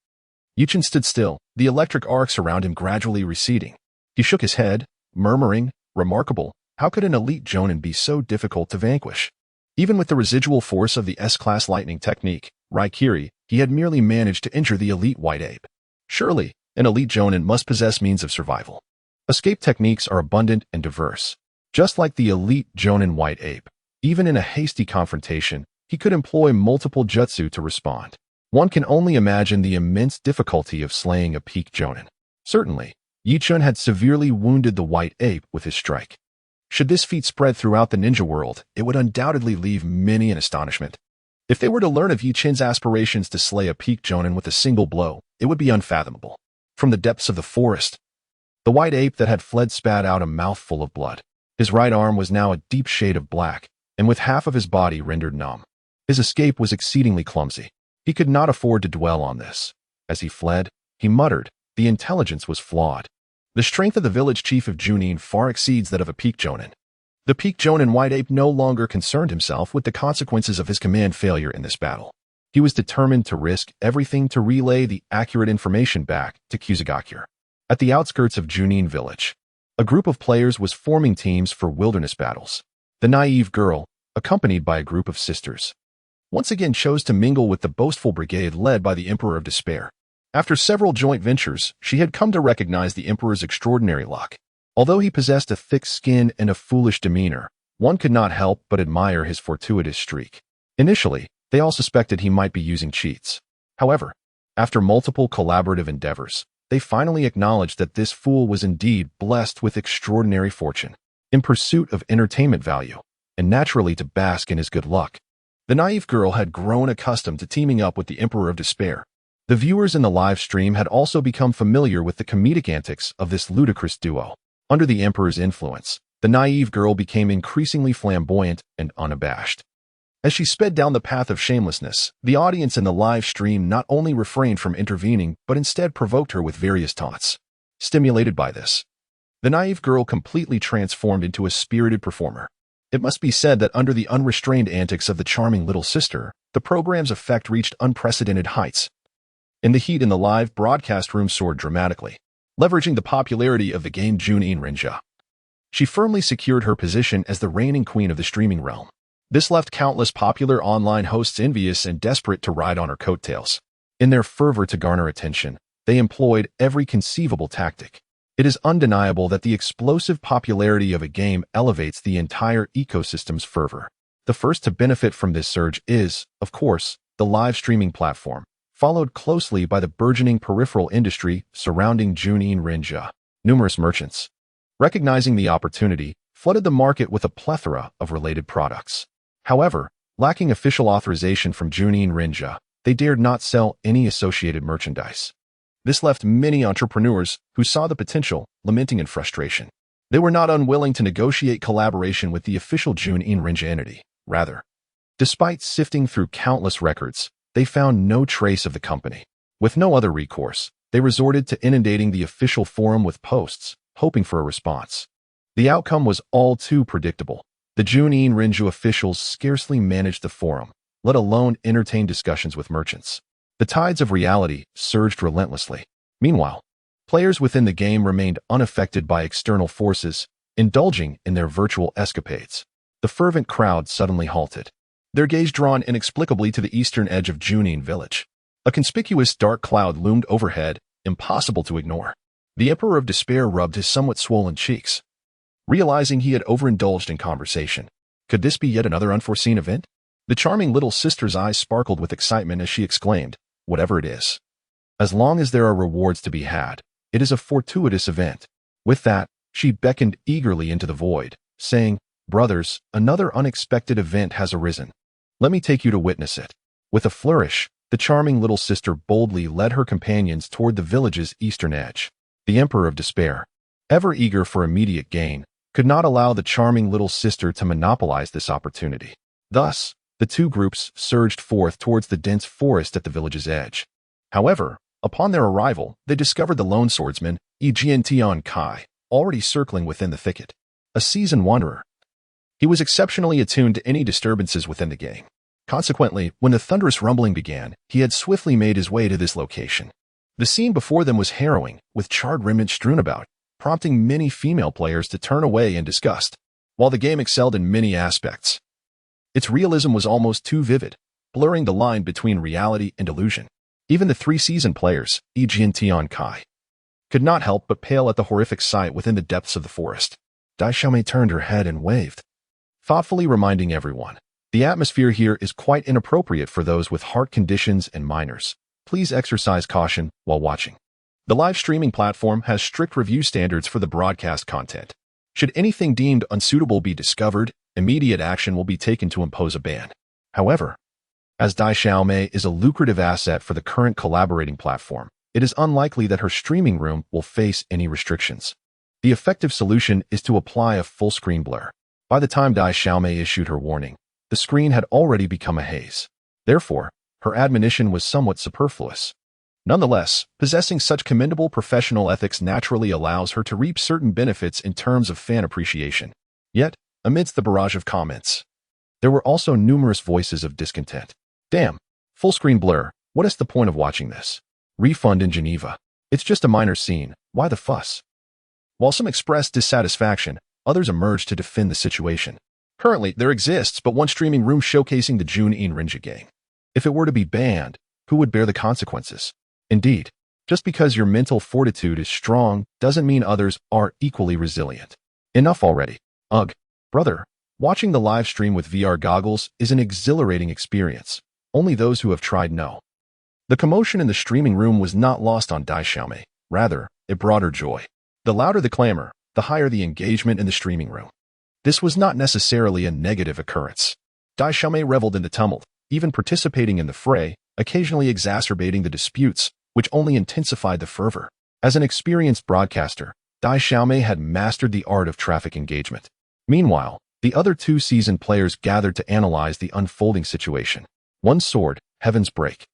Yi-chan stood still, the electric arcs around him gradually receding. He shook his head, murmuring, "Remarkable, how could an elite Jonin be so difficult to vanquish?" Even with the residual force of the S-class lightning technique, Raikiri, he had merely managed to injure the elite white ape. Surely, an elite Jonin must possess means of survival. Escape techniques are abundant and diverse. Just like the elite Jonin white ape, even in a hasty confrontation, he could employ multiple jutsu to respond. One can only imagine the immense difficulty of slaying a peak Jonin. Certainly, Yi-chan had severely wounded the white ape with his strike. Should this feat spread throughout the ninja world, it would undoubtedly leave many in astonishment. If they were to learn of Yi-chan's aspirations to slay a peak Jonin with a single blow, it would be unfathomable. From the depths of the forest, the white ape that had fled spat out a mouthful of blood. His right arm was now a deep shade of black, and with half of his body rendered numb. His escape was exceedingly clumsy. He could not afford to dwell on this. As he fled, he muttered, the intelligence was flawed. The strength of the village chief of Junin far exceeds that of a peak Jonin. The peak Jonin white ape no longer concerned himself with the consequences of his command failure in this battle. He was determined to risk everything to relay the accurate information back to Kuzugakure. At the outskirts of Junin Village, a group of players was forming teams for wilderness battles. The naive girl, accompanied by a group of sisters, once again chose to mingle with the boastful brigade led by the Emperor of Despair. After several joint ventures, she had come to recognize the Emperor's extraordinary luck. Although he possessed a thick skin and a foolish demeanor, one could not help but admire his fortuitous streak. Initially, they all suspected he might be using cheats. However, after multiple collaborative endeavors, they finally acknowledged that this fool was indeed blessed with extraordinary fortune, in pursuit of entertainment value, and naturally to bask in his good luck. The naive girl had grown accustomed to teaming up with the Emperor of Despair. The viewers in the live stream had also become familiar with the comedic antics of this ludicrous duo. Under the Emperor's influence, the naive girl became increasingly flamboyant and unabashed. As she sped down the path of shamelessness, the audience in the live stream not only refrained from intervening, but instead provoked her with various taunts. Stimulated by this, the naive girl completely transformed into a spirited performer. It must be said that under the unrestrained antics of the charming little sister, the program's effect reached unprecedented heights. In the heat in the live broadcast room soared dramatically. Leveraging the popularity of the game Junin Village, she firmly secured her position as the reigning queen of the streaming realm. This left countless popular online hosts envious and desperate to ride on her coattails. In their fervor to garner attention, they employed every conceivable tactic. It is undeniable that the explosive popularity of a game elevates the entire ecosystem's fervor. The first to benefit from this surge is, of course, the live streaming platform, followed closely by the burgeoning peripheral industry surrounding Junin Village. Numerous merchants, recognizing the opportunity, flooded the market with a plethora of related products. However, lacking official authorization from Junin Village, they dared not sell any associated merchandise. This left many entrepreneurs who saw the potential lamenting in frustration. They were not unwilling to negotiate collaboration with the official Junin Village entity. Rather, despite sifting through countless records, they found no trace of the company. With no other recourse, they resorted to inundating the official forum with posts, hoping for a response. The outcome was all too predictable. The Junin Village officials scarcely managed the forum, let alone entertain discussions with merchants. The tides of reality surged relentlessly. Meanwhile, players within the game remained unaffected by external forces, indulging in their virtual escapades. The fervent crowd suddenly halted, their gaze drawn inexplicably to the eastern edge of Junin Village. A conspicuous dark cloud loomed overhead, impossible to ignore. The Emperor of Despair rubbed his somewhat swollen cheeks, realizing he had overindulged in conversation. Could this be yet another unforeseen event? The charming little sister's eyes sparkled with excitement as she exclaimed, "Whatever it is, as long as there are rewards to be had, it is a fortuitous event." With that, she beckoned eagerly into the void, saying, "Brothers, another unexpected event has arisen. Let me take you to witness it." With a flourish, the charming little sister boldly led her companions toward the village's eastern edge. The Emperor of Despair, ever eager for immediate gain, could not allow the charming little sister to monopolize this opportunity. Thus, the two groups surged forth towards the dense forest at the village's edge. However, upon their arrival, they discovered the lone swordsman, Kekkei Genkai, already circling within the thicket. A seasoned wanderer, he was exceptionally attuned to any disturbances within the gang. Consequently, when the thunderous rumbling began, he had swiftly made his way to this location. The scene before them was harrowing, with charred remnants strewn about, prompting many female players to turn away in disgust. While the game excelled in many aspects, its realism was almost too vivid, blurring the line between reality and illusion. Even the three seasoned players, Kekkei Genkai, could not help but pale at the horrific sight within the depths of the forest. Dai Xiaomei turned her head and waved, thoughtfully reminding everyone, "The atmosphere here is quite inappropriate for those with heart conditions and minors. Please exercise caution while watching." The live streaming platform has strict review standards for the broadcast content. Should anything deemed unsuitable be discovered, immediate action will be taken to impose a ban. However, as Dai Xiaomei is a lucrative asset for the current collaborating platform, it is unlikely that her streaming room will face any restrictions. The effective solution is to apply a full-screen blur. By the time Dai Xiaomei issued her warning, the screen had already become a haze. Therefore, her admonition was somewhat superfluous. Nonetheless, possessing such commendable professional ethics naturally allows her to reap certain benefits in terms of fan appreciation. Yet, amidst the barrage of comments, there were also numerous voices of discontent. "Damn, full-screen blur, what is the point of watching this? Refund in Geneva. It's just a minor scene, why the fuss?" While some expressed dissatisfaction, others emerged to defend the situation. Currently, there exists but one streaming room showcasing the Junin Village gang. If it were to be banned, who would bear the consequences? Indeed, just because your mental fortitude is strong doesn't mean others are equally resilient. Enough already. Ugh, brother, watching the live stream with VR goggles is an exhilarating experience. Only those who have tried know. The commotion in the streaming room was not lost on Dai Xiaomei. Rather, it brought her joy. The louder the clamor, the higher the engagement in the streaming room. This was not necessarily a negative occurrence. Dai Xiaomei reveled in the tumult, even participating in the fray, occasionally exacerbating the disputes, which only intensified the fervor. As an experienced broadcaster, Dai Xiaomei had mastered the art of traffic engagement. Meanwhile, The other two seasoned players gathered to analyze the unfolding situation. One sword, Heaven's Break,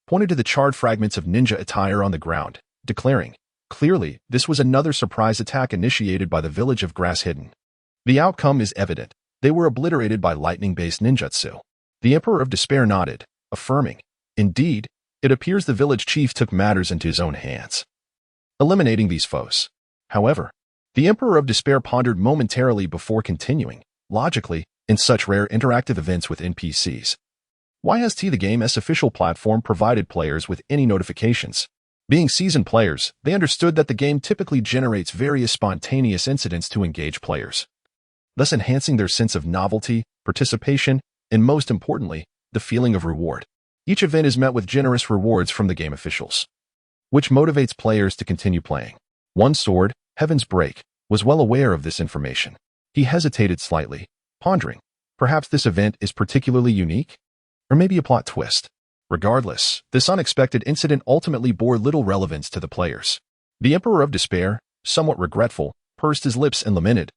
pointed to the charred fragments of ninja attire on the ground, declaring, clearly, this was another surprise attack initiated by the village of Grass Hidden. The outcome is evident. They were obliterated by lightning-based ninjutsu. The Emperor of Despair nodded, affirming, indeed, it appears the village chief took matters into his own hands, eliminating these foes. However, the Emperor of Despair pondered momentarily before continuing, logically, in such rare interactive events with NPCs. Why has the game's official platform provided players with any notifications? Being seasoned players, they understood that the game typically generates various spontaneous incidents to engage players, thus enhancing their sense of novelty, participation, and most importantly, the feeling of reward. Each event is met with generous rewards from the game officials, which motivates players to continue playing. One sword, Heaven's Break, was well aware of this information. He hesitated slightly, pondering, perhaps this event is particularly unique? Or maybe a plot twist. Regardless, this unexpected incident ultimately bore little relevance to the players. The Emperor of Despair, somewhat regretful, pursed his lips and lamented,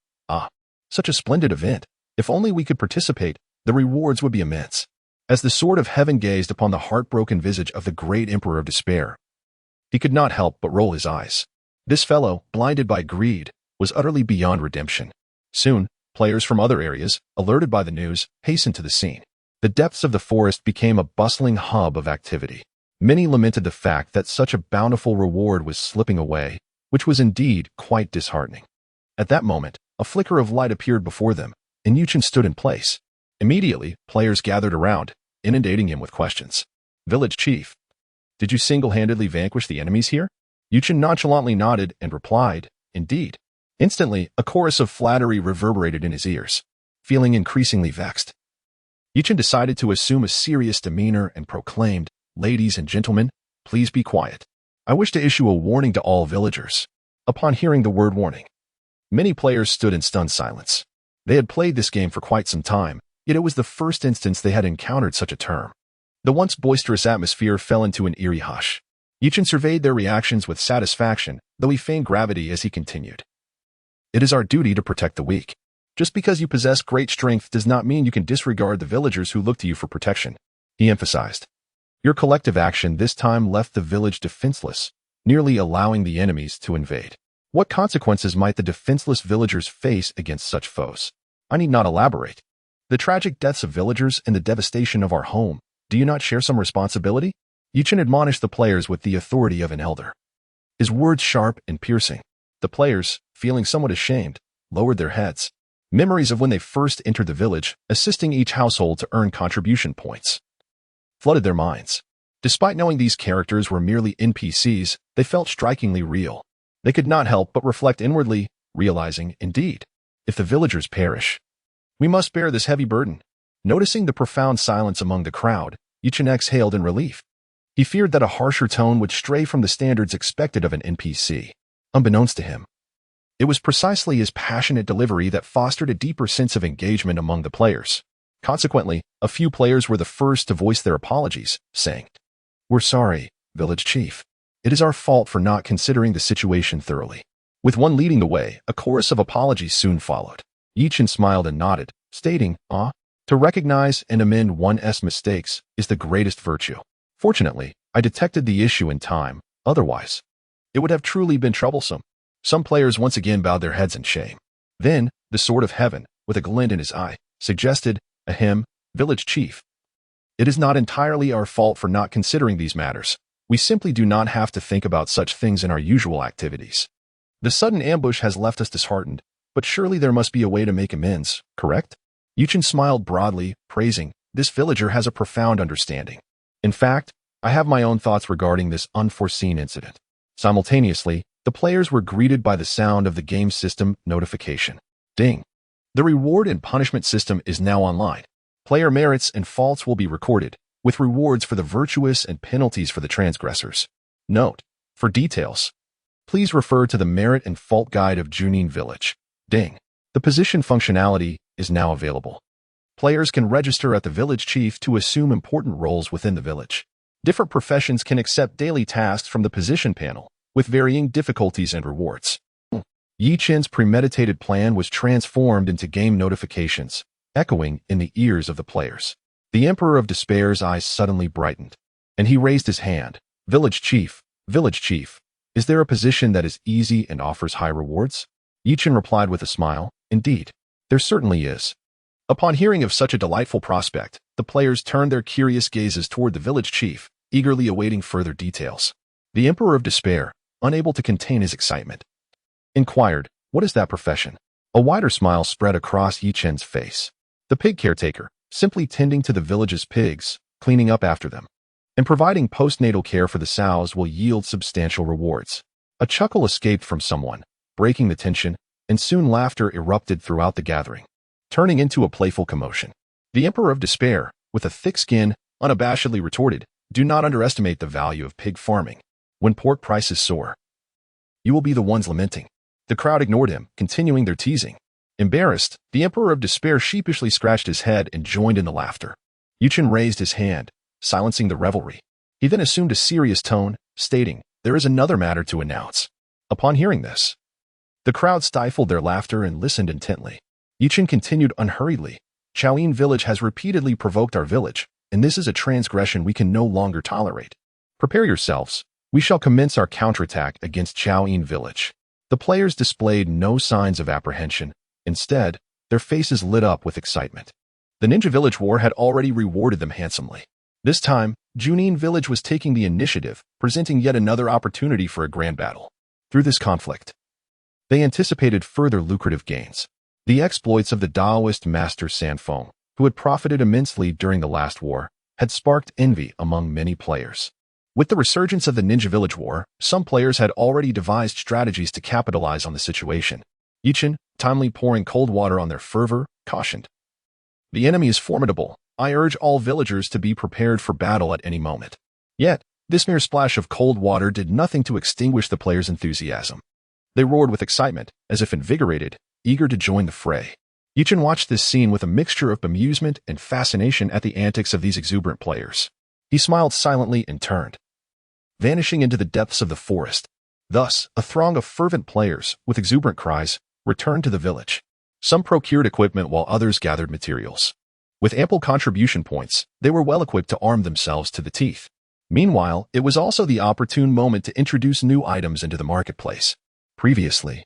such a splendid event. If only we could participate, the rewards would be immense. As the Sword of Heaven gazed upon the heartbroken visage of the great Emperor of Despair, he could not help but roll his eyes. This fellow, blinded by greed, was utterly beyond redemption. Soon, players from other areas, alerted by the news, hastened to the scene. The depths of the forest became a bustling hub of activity. Many lamented the fact that such a bountiful reward was slipping away, which was indeed quite disheartening. At that moment, a flicker of light appeared before them, and Junin stood in place. Immediately, players gathered around, inundating him with questions. Village Chief, did you single-handedly vanquish the enemies here? Junin nonchalantly nodded and replied, indeed. Instantly, a chorus of flattery reverberated in his ears. Feeling increasingly vexed, Junin decided to assume a serious demeanor and proclaimed, ladies and gentlemen, please be quiet. I wish to issue a warning to all villagers. Upon hearing the word warning, many players stood in stunned silence. They had played this game for quite some time, yet it was the first instance they had encountered such a term. The once boisterous atmosphere fell into an eerie hush. Junin surveyed their reactions with satisfaction, though he feigned gravity as he continued. It is our duty to protect the weak. Just because you possess great strength does not mean you can disregard the villagers who look to you for protection, he emphasized. Your collective action this time left the village defenseless, nearly allowing the enemies to invade. What consequences might the defenseless villagers face against such foes? I need not elaborate. The tragic deaths of villagers and the devastation of our home, do you not share some responsibility? Junin admonished the players with the authority of an elder. His words sharp and piercing. The players, feeling somewhat ashamed, lowered their heads. Memories of when they first entered the village, assisting each household to earn contribution points, flooded their minds. Despite knowing these characters were merely NPCs, they felt strikingly real. They could not help but reflect inwardly, realizing, indeed, if the villagers perish, we must bear this heavy burden. Noticing the profound silence among the crowd, Junin exhaled in relief. He feared that a harsher tone would stray from the standards expected of an NPC. Unbeknownst to him, it was precisely his passionate delivery that fostered a deeper sense of engagement among the players. Consequently, a few players were the first to voice their apologies, saying, "We're sorry, Village Chief. It is our fault for not considering the situation thoroughly." With one leading the way, a chorus of apologies soon followed. Junin smiled and nodded, stating, to recognize and amend one's mistakes is the greatest virtue. Fortunately, I detected the issue in time, otherwise, it would have truly been troublesome. Some players once again bowed their heads in shame. Then, the Sword of Heaven, with a glint in his eye, suggested, ahem, Village Chief. It is not entirely our fault for not considering these matters. We simply do not have to think about such things in our usual activities. The sudden ambush has left us disheartened, but surely there must be a way to make amends, correct? Junin smiled broadly, praising, this villager has a profound understanding. In fact, I have my own thoughts regarding this unforeseen incident. Simultaneously, the players were greeted by the sound of the game system notification. Ding! The reward and punishment system is now online. Player merits and faults will be recorded, with rewards for the virtuous and penalties for the transgressors. Note, for details, please refer to the Merit and Fault Guide of Junin Village. Ding! The position functionality is now available. Players can register at the Village Chief to assume important roles within the village. Different professions can accept daily tasks from the position panel, with varying difficulties and rewards. Yi Chen's premeditated plan was transformed into game notifications, echoing in the ears of the players. The Emperor of Despair's eyes suddenly brightened, and he raised his hand. Village Chief, is there a position that is easy and offers high rewards? Yi Chen replied with a smile, indeed, there certainly is. Upon hearing of such a delightful prospect, the players turned their curious gazes toward the village chief, eagerly awaiting further details. The Emperor of Despair, unable to contain his excitement, inquired, what is that profession? A wider smile spread across Yi Chen's face. The pig caretaker, simply tending to the village's pigs, cleaning up after them, and providing postnatal care for the sows will yield substantial rewards. A chuckle escaped from someone, breaking the tension, and soon laughter erupted throughout the gathering, turning into a playful commotion. The Emperor of Despair, with a thick skin, unabashedly retorted, do not underestimate the value of pig farming. When pork prices soar, you will be the ones lamenting. The crowd ignored him, continuing their teasing. Embarrassed, the Emperor of Despair sheepishly scratched his head and joined in the laughter. Yi Chen raised his hand, silencing the revelry. He then assumed a serious tone, stating, there is another matter to announce. Upon hearing this, the crowd stifled their laughter and listened intently. Yi Chen continued unhurriedly, Junin Village has repeatedly provoked our village, and this is a transgression we can no longer tolerate. Prepare yourselves. We shall commence our counterattack against Junin Village. The players displayed no signs of apprehension. Instead, their faces lit up with excitement. The Ninja Village War had already rewarded them handsomely. This time, Junin Village was taking the initiative, presenting yet another opportunity for a grand battle. Through this conflict, they anticipated further lucrative gains. The exploits of the Taoist master Sanfeng, who had profited immensely during the last war, had sparked envy among many players. With the resurgence of the Ninja Village War, some players had already devised strategies to capitalize on the situation. Yi Chen, timely pouring cold water on their fervor, cautioned, the enemy is formidable. I urge all villagers to be prepared for battle at any moment. Yet, this mere splash of cold water did nothing to extinguish the players' enthusiasm. They roared with excitement, as if invigorated, eager to join the fray. Yi Chen watched this scene with a mixture of bemusement and fascination at the antics of these exuberant players. He smiled silently and turned, vanishing into the depths of the forest. Thus, a throng of fervent players, with exuberant cries, returned to the village. Some procured equipment while others gathered materials. With ample contribution points, they were well equipped to arm themselves to the teeth. Meanwhile, it was also the opportune moment to introduce new items into the marketplace. Previously,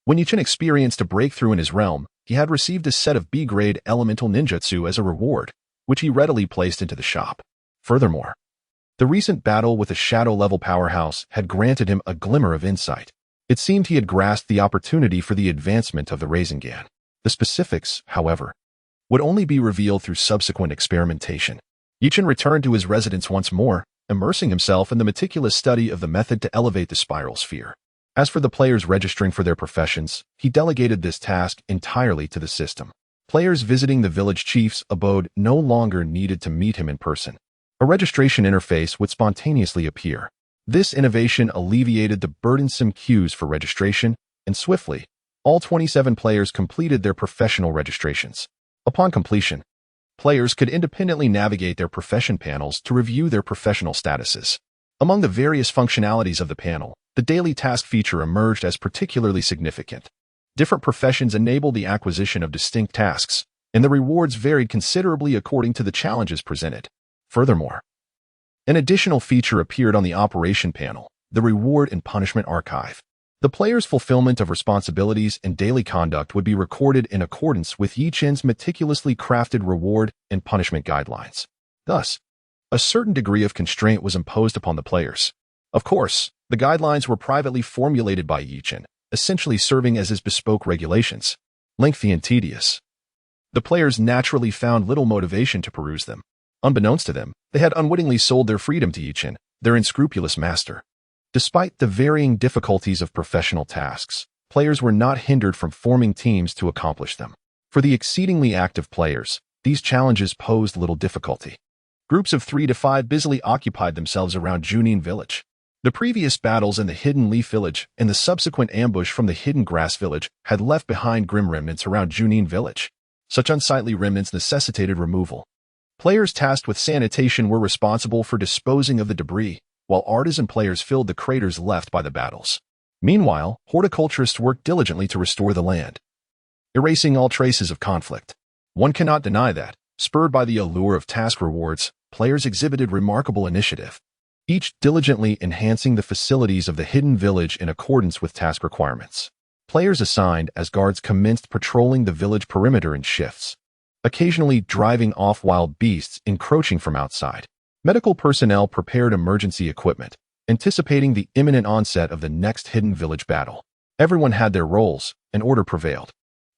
when Yi Chen experienced a breakthrough in his realm, he had received a set of B-grade elemental ninjutsu as a reward, which he readily placed into the shop. Furthermore, the recent battle with a shadow-level powerhouse had granted him a glimmer of insight. It seemed he had grasped the opportunity for the advancement of the Rasengan. The specifics, however, would only be revealed through subsequent experimentation. Yi Chen returned to his residence once more, immersing himself in the meticulous study of the method to elevate the spiral sphere. As for the players registering for their professions, he delegated this task entirely to the system. Players visiting the village chief's abode no longer needed to meet him in person. A registration interface would spontaneously appear. This innovation alleviated the burdensome queues for registration, and swiftly, all 27 players completed their professional registrations. Upon completion, players could independently navigate their profession panels to review their professional statuses. Among the various functionalities of the panel, the daily task feature emerged as particularly significant. Different professions enabled the acquisition of distinct tasks, and the rewards varied considerably according to the challenges presented. Furthermore, an additional feature appeared on the operation panel, the Reward and Punishment Archive. The player's fulfillment of responsibilities and daily conduct would be recorded in accordance with Yi Chen's meticulously crafted reward and punishment guidelines. Thus, a certain degree of constraint was imposed upon the players. Of course, the guidelines were privately formulated by Yi Chen, essentially serving as his bespoke regulations. Lengthy and tedious, the players naturally found little motivation to peruse them. Unbeknownst to them, they had unwittingly sold their freedom to Yi Chen, their unscrupulous master. Despite the varying difficulties of professional tasks, players were not hindered from forming teams to accomplish them. For the exceedingly active players, these challenges posed little difficulty. Groups of 3 to 5 busily occupied themselves around Junin Village. The previous battles in the Hidden Leaf Village and the subsequent ambush from the Hidden Grass Village had left behind grim remnants around Junin Village. Such unsightly remnants necessitated removal. Players tasked with sanitation were responsible for disposing of the debris, while artisan players filled the craters left by the battles. Meanwhile, horticulturists work diligently to restore the land, erasing all traces of conflict. One cannot deny that, spurred by the allure of task rewards, players exhibited remarkable initiative, each diligently enhancing the facilities of the hidden village in accordance with task requirements. Players assigned as guards commenced patrolling the village perimeter in shifts, occasionally driving off wild beasts encroaching from outside. Medical personnel prepared emergency equipment, anticipating the imminent onset of the next hidden village battle. Everyone had their roles, and order prevailed.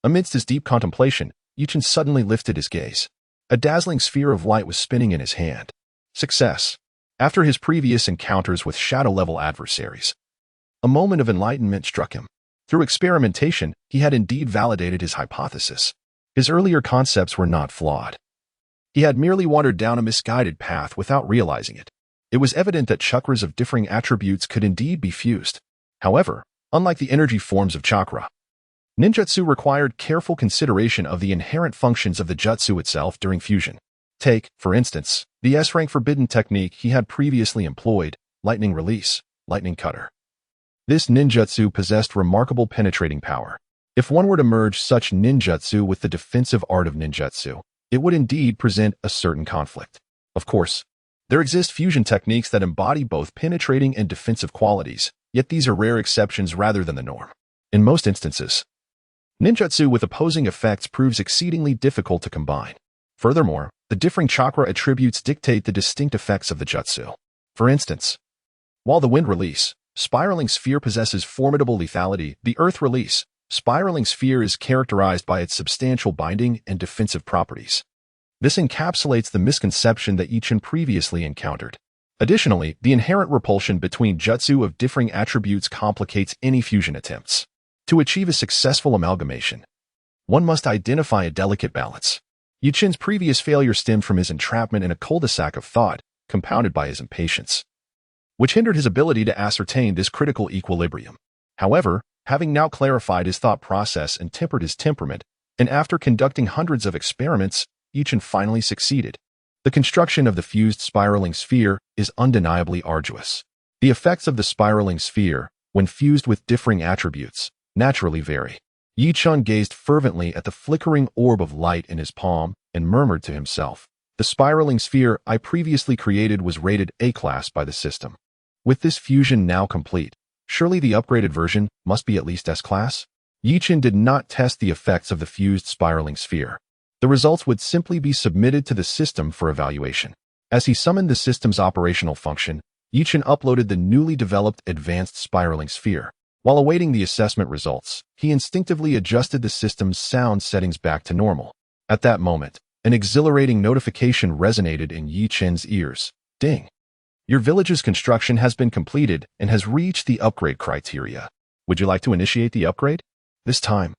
Amidst his deep contemplation, Yuchen suddenly lifted his gaze. A dazzling sphere of light was spinning in his hand. Success. After his previous encounters with shadow-level adversaries, a moment of enlightenment struck him. Through experimentation, he had indeed validated his hypothesis. His earlier concepts were not flawed. He had merely wandered down a misguided path without realizing it. It was evident that chakras of differing attributes could indeed be fused. However, unlike the energy forms of chakra, ninjutsu required careful consideration of the inherent functions of the jutsu itself during fusion. Take, for instance, the S-rank forbidden technique he had previously employed, lightning release, lightning cutter. This ninjutsu possessed remarkable penetrating power. If one were to merge such ninjutsu with the defensive art of ninjutsu, it would indeed present a certain conflict. Of course, there exist fusion techniques that embody both penetrating and defensive qualities, yet these are rare exceptions rather than the norm. In most instances, ninjutsu with opposing effects proves exceedingly difficult to combine. Furthermore, the differing chakra attributes dictate the distinct effects of the jutsu. For instance, while the wind release, spiraling sphere possesses formidable lethality, the earth release, spiraling sphere is characterized by its substantial binding and defensive properties. This encapsulates the misconception that Yuchen previously encountered. Additionally, the inherent repulsion between jutsu of differing attributes complicates any fusion attempts. To achieve a successful amalgamation, one must identify a delicate balance. Yuchen's previous failure stemmed from his entrapment in a cul-de-sac of thought, compounded by his impatience, which hindered his ability to ascertain this critical equilibrium. However, having now clarified his thought process and tempered his temperament, and after conducting hundreds of experiments, Yuchen finally succeeded. The construction of the fused spiraling sphere is undeniably arduous. The effects of the spiraling sphere, when fused with differing attributes, naturally vary. Yuchen gazed fervently at the flickering orb of light in his palm and murmured to himself, "The spiraling sphere I previously created was rated A-class by the system. With this fusion now complete, surely the upgraded version must be at least S-class?" Yuchen did not test the effects of the fused spiraling sphere. The results would simply be submitted to the system for evaluation. As he summoned the system's operational function, Yuchen uploaded the newly developed advanced spiraling sphere. While awaiting the assessment results, he instinctively adjusted the system's sound settings back to normal. At that moment, an exhilarating notification resonated in Yuchen's ears. Ding! Your village's construction has been completed and has reached the upgrade criteria. Would you like to initiate the upgrade? This time,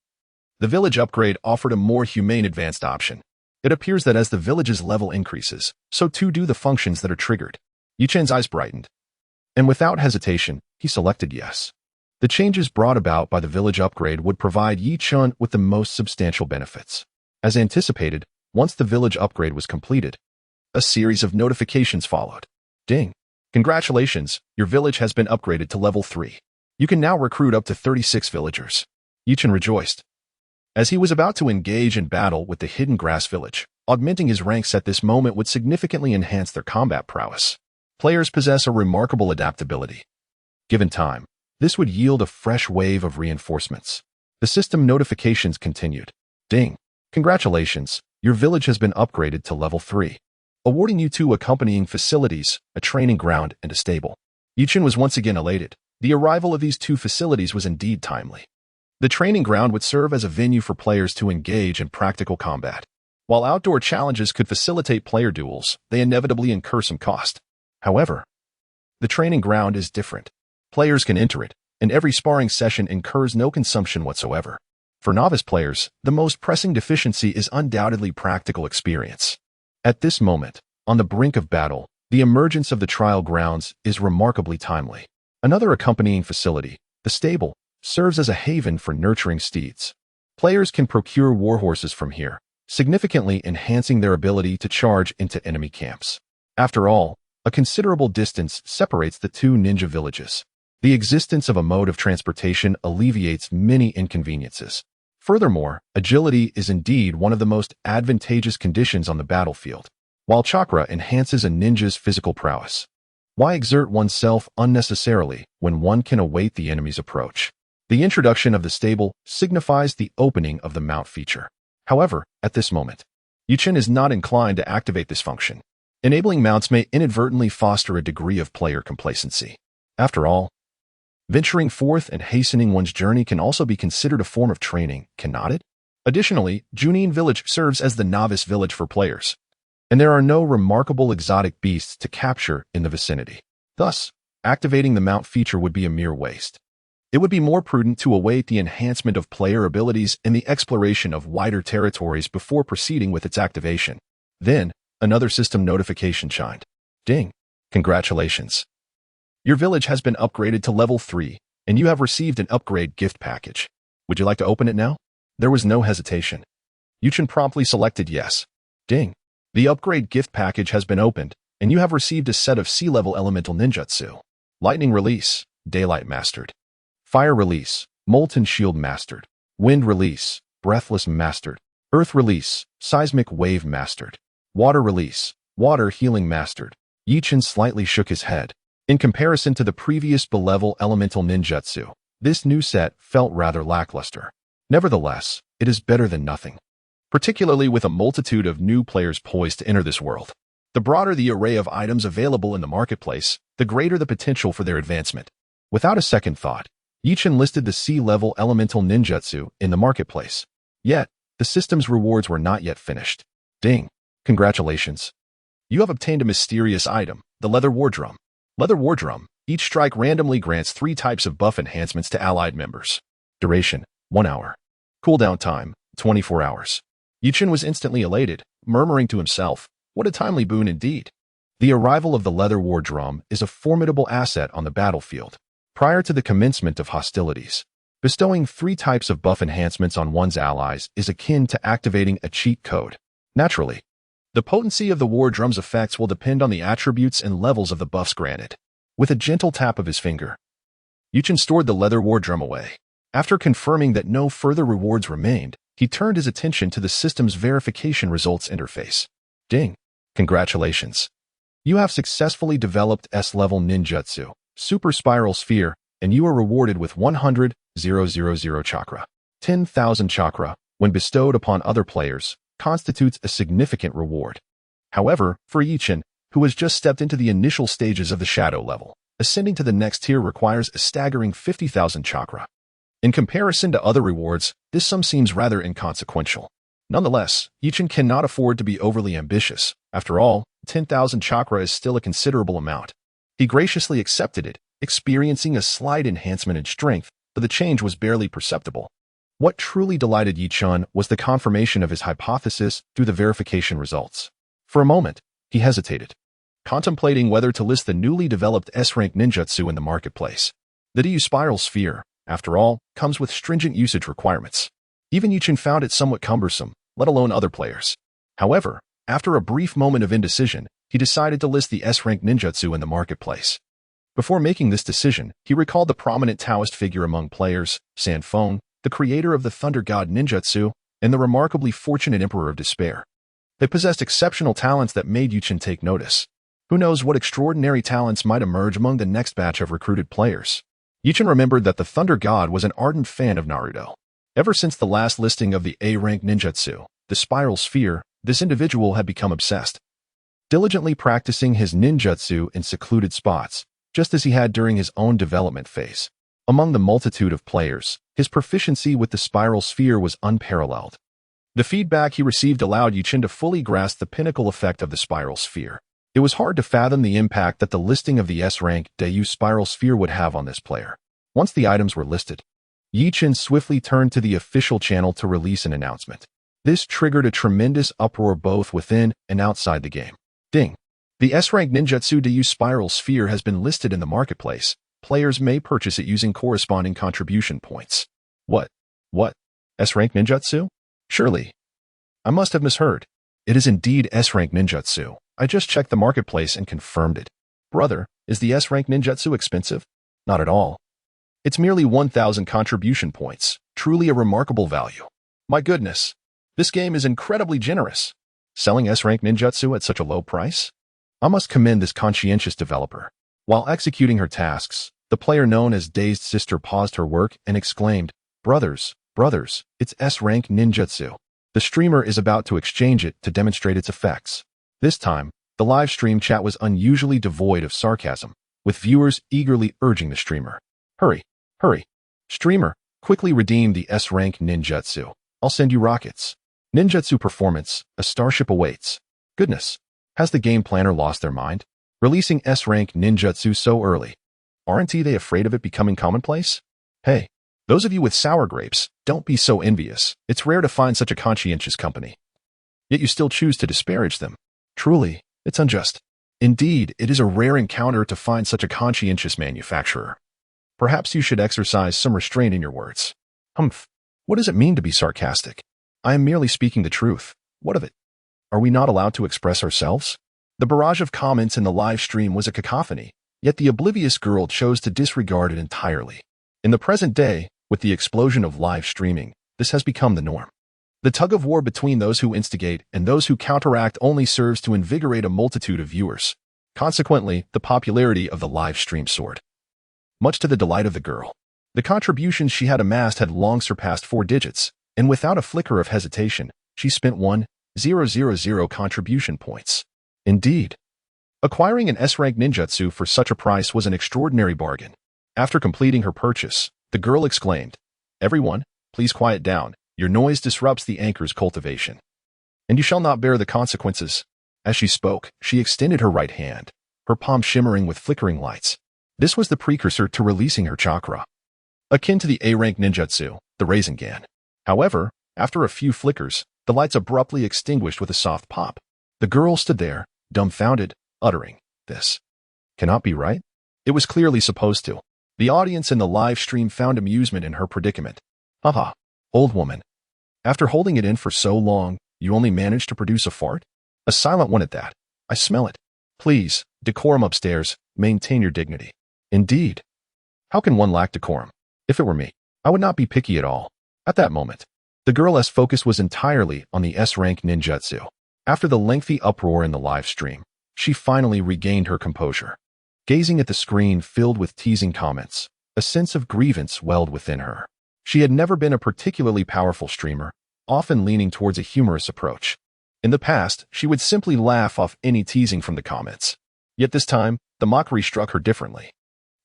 the village upgrade offered a more humane advanced option. It appears that as the village's level increases, so too do the functions that are triggered. Yuchen's eyes brightened, and without hesitation, he selected yes. The changes brought about by the village upgrade would provide Yuchen with the most substantial benefits. As anticipated, once the village upgrade was completed, a series of notifications followed. Ding! Congratulations, your village has been upgraded to level 3. You can now recruit up to 36 villagers. Yuchen rejoiced. As he was about to engage in battle with the hidden grass village, augmenting his ranks at this moment would significantly enhance their combat prowess. Players possess a remarkable adaptability. Given time, this would yield a fresh wave of reinforcements. The system notifications continued. Ding! Congratulations, your village has been upgraded to level 3, awarding you 2 accompanying facilities, a training ground, and a stable. Yuchen was once again elated. The arrival of these 2 facilities was indeed timely. The training ground would serve as a venue for players to engage in practical combat. While outdoor challenges could facilitate player duels, they inevitably incur some cost. However, the training ground is different. Players can enter it, and every sparring session incurs no consumption whatsoever. For novice players, the most pressing deficiency is undoubtedly practical experience. At this moment, on the brink of battle, the emergence of the trial grounds is remarkably timely. Another accompanying facility, the stable, serves as a haven for nurturing steeds. Players can procure warhorses from here, significantly enhancing their ability to charge into enemy camps. After all, a considerable distance separates the 2 ninja villages. The existence of a mode of transportation alleviates many inconveniences. Furthermore, agility is indeed one of the most advantageous conditions on the battlefield, while chakra enhances a ninja's physical prowess. Why exert oneself unnecessarily when one can await the enemy's approach? The introduction of the stable signifies the opening of the mount feature. However, at this moment, Yuchen is not inclined to activate this function. Enabling mounts may inadvertently foster a degree of player complacency. After all, venturing forth and hastening one's journey can also be considered a form of training, cannot it? Additionally, Junin Village serves as the novice village for players, and there are no remarkable exotic beasts to capture in the vicinity. Thus, activating the mount feature would be a mere waste. It would be more prudent to await the enhancement of player abilities and the exploration of wider territories before proceeding with its activation. Then, another system notification chimed. Ding! Congratulations! Your village has been upgraded to level 3, and you have received an upgrade gift package. Would you like to open it now? There was no hesitation. Yuchen promptly selected yes. Ding! The upgrade gift package has been opened, and you have received a set of sea-level elemental ninjutsu. Lightning Release, Daylight Mastered. Fire Release, Molten Shield Mastered. Wind Release, Breathless Mastered. Earth Release, Seismic Wave Mastered. Water Release, Water Healing Mastered. Yuchen slightly shook his head. In comparison to the previous B-level elemental ninjutsu, this new set felt rather lackluster. Nevertheless, it is better than nothing, particularly with a multitude of new players poised to enter this world. The broader the array of items available in the marketplace, the greater the potential for their advancement. Without a second thought, Yuchen listed the sea-level elemental ninjutsu in the marketplace. Yet, the system's rewards were not yet finished. Ding! Congratulations! You have obtained a mysterious item, the Leather War Drum. Leather War Drum. Each strike randomly grants 3 types of buff enhancements to allied members. Duration, 1 hour. Cooldown time, 24 hours. Yuchen was instantly elated, murmuring to himself, what a timely boon indeed. The arrival of the Leather War Drum is a formidable asset on the battlefield. Prior to the commencement of hostilities, bestowing 3 types of buff enhancements on one's allies is akin to activating a cheat code. Naturally, the potency of the War Drum's effects will depend on the attributes and levels of the buffs granted. With a gentle tap of his finger, Yuchen stored the Leather War Drum away. After confirming that no further rewards remained, he turned his attention to the system's verification results interface. Ding! Congratulations! You have successfully developed S-level ninjutsu, Super Spiral Sphere, and you are rewarded with 100,000 chakra. 10,000 chakra, when bestowed upon other players, constitutes a significant reward. However, for Yuchen, who has just stepped into the initial stages of the shadow level, ascending to the next tier requires a staggering 50,000 chakra. In comparison to other rewards, this sum seems rather inconsequential. Nonetheless, Yuchen cannot afford to be overly ambitious. After all, 10,000 chakra is still a considerable amount. He graciously accepted it, experiencing a slight enhancement in strength, but the change was barely perceptible. What truly delighted Yuchen was the confirmation of his hypothesis through the verification results. For a moment, he hesitated, contemplating whether to list the newly developed S-rank ninjutsu in the marketplace. The Du Spiral Sphere, after all, comes with stringent usage requirements. Even Yuchen found it somewhat cumbersome, let alone other players. However, after a brief moment of indecision, he decided to list the S-rank ninjutsu in the marketplace. Before making this decision, he recalled the prominent Taoist figure among players, Sanfeng, the creator of the Thunder God ninjutsu, and the remarkably fortunate Emperor of Despair. They possessed exceptional talents that made Yuchen take notice. Who knows what extraordinary talents might emerge among the next batch of recruited players? Yuchen remembered that the Thunder God was an ardent fan of Naruto. Ever since the last listing of the A-rank ninjutsu, the Spiral Sphere, this individual had become obsessed, diligently practicing his ninjutsu in secluded spots, just as he had during his own development phase. Among the multitude of players, his proficiency with the Spiral Sphere was unparalleled. The feedback he received allowed Yuchen to fully grasp the pinnacle effect of the Spiral Sphere. It was hard to fathom the impact that the listing of the S-rank Du Spiral Sphere would have on this player. Once the items were listed, Yuchen swiftly turned to the official channel to release an announcement. This triggered a tremendous uproar both within and outside the game. Ding! The S-rank ninjutsu Du Spiral Sphere has been listed in the marketplace. Players may purchase it using corresponding contribution points. What? S-rank ninjutsu? Surely. I must have misheard. It is indeed S-rank ninjutsu. I just checked the marketplace and confirmed it. Brother, is the S-rank ninjutsu expensive? Not at all. It's merely 1,000 contribution points, truly a remarkable value. My goodness, this game is incredibly generous. Selling S-rank ninjutsu at such a low price? I must commend this conscientious developer. While executing her tasks, the player known as Dazed Sister paused her work and exclaimed, Brothers, it's S-rank ninjutsu. The streamer is about to exchange it to demonstrate its effects. This time, the live stream chat was unusually devoid of sarcasm, with viewers eagerly urging the streamer. Hurry. Streamer, quickly redeem the S-rank ninjutsu. I'll send you rockets. Ninjutsu performance, a starship awaits. Goodness, has the game planner lost their mind? Releasing S-rank ninjutsu so early. Aren't they afraid of it becoming commonplace? Hey, those of you with sour grapes, don't be so envious. It's rare to find such a conscientious company. Yet you still choose to disparage them. Truly, it's unjust. Indeed, it is a rare encounter to find such a conscientious manufacturer. Perhaps you should exercise some restraint in your words. What does it mean to be sarcastic? I am merely speaking the truth. What of it? Are we not allowed to express ourselves? The barrage of comments in the live stream was a cacophony, yet the oblivious girl chose to disregard it entirely. In the present day, with the explosion of live streaming, this has become the norm. The tug-of-war between those who instigate and those who counteract only serves to invigorate a multitude of viewers. Consequently, the popularity of the live stream soared. Much to the delight of the girl, the contributions she had amassed had long surpassed 4 digits, and without a flicker of hesitation, she spent 1,000 contribution points. Indeed, acquiring an S-rank ninjutsu for such a price was an extraordinary bargain. After completing her purchase, the girl exclaimed, Everyone, please quiet down. Your noise disrupts the anchor's cultivation. And you shall not bear the consequences. As she spoke, she extended her right hand, her palm shimmering with flickering lights. This was the precursor to releasing her chakra. Akin to the A-rank ninjutsu, the Rasengan. However, after a few flickers, the lights abruptly extinguished with a soft pop. The girl stood there, dumbfounded, uttering, This cannot be right. It was clearly supposed to. The audience in the live stream found amusement in her predicament. Haha, old woman. After holding it in for so long, you only managed to produce a fart? A silent one at that. I smell it. Please, decorum upstairs, maintain your dignity. Indeed. How can one lack decorum? If it were me, I would not be picky at all. At that moment, the girl's focus was entirely on the S-rank ninjutsu. After the lengthy uproar in the live stream, she finally regained her composure. Gazing at the screen filled with teasing comments, a sense of grievance welled within her. She had never been a particularly powerful streamer, often leaning towards a humorous approach. In the past, she would simply laugh off any teasing from the comments. Yet this time, the mockery struck her differently.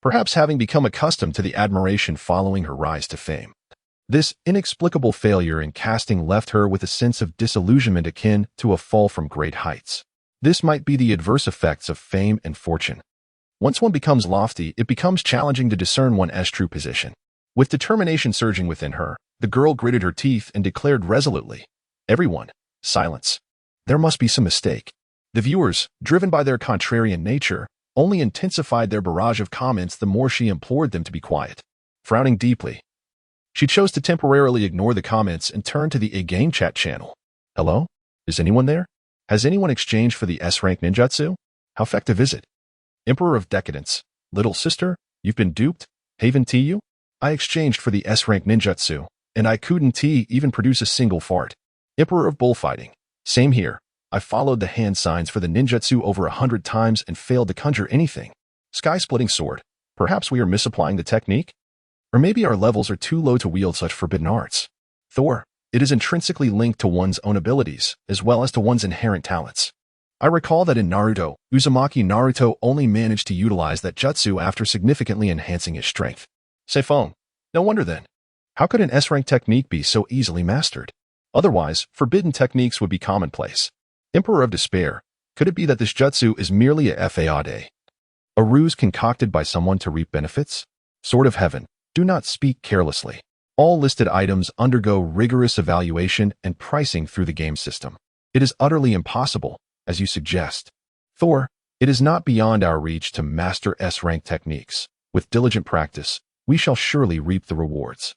Perhaps having become accustomed to the admiration following her rise to fame. This inexplicable failure in casting left her with a sense of disillusionment akin to a fall from great heights. This might be the adverse effects of fame and fortune. Once one becomes lofty, it becomes challenging to discern one's true position. With determination surging within her, the girl gritted her teeth and declared resolutely, Everyone, silence. There must be some mistake. The viewers, driven by their contrarian nature, only intensified their barrage of comments the more she implored them to be quiet. Frowning deeply, she chose to temporarily ignore the comments and turn to the A-game chat channel. Hello? Is anyone there? Has anyone exchanged for the S-rank ninjutsu? How effective is it? Emperor of Decadence, little sister, you've been duped? Haven you? I exchanged for the S-rank ninjutsu, and I couldn't even produce a single fart. Emperor of Bullfighting, same here. I followed the hand signs for the ninjutsu over 100 times and failed to conjure anything. Sky-splitting sword, perhaps we are misapplying the technique? Or maybe our levels are too low to wield such forbidden arts. Thor, it is intrinsically linked to one's own abilities, as well as to one's inherent talents. I recall that in Naruto, Uzumaki Naruto only managed to utilize that jutsu after significantly enhancing his strength. Seifong, no wonder then. How could an S-rank technique be so easily mastered? Otherwise, forbidden techniques would be commonplace. Emperor of Despair, could it be that this jutsu is merely a fade? A ruse concocted by someone to reap benefits? Sword of Heaven, do not speak carelessly. All listed items undergo rigorous evaluation and pricing through the game system. It is utterly impossible, as you suggest. Thor, it is not beyond our reach to master S-rank techniques. With diligent practice, we shall surely reap the rewards.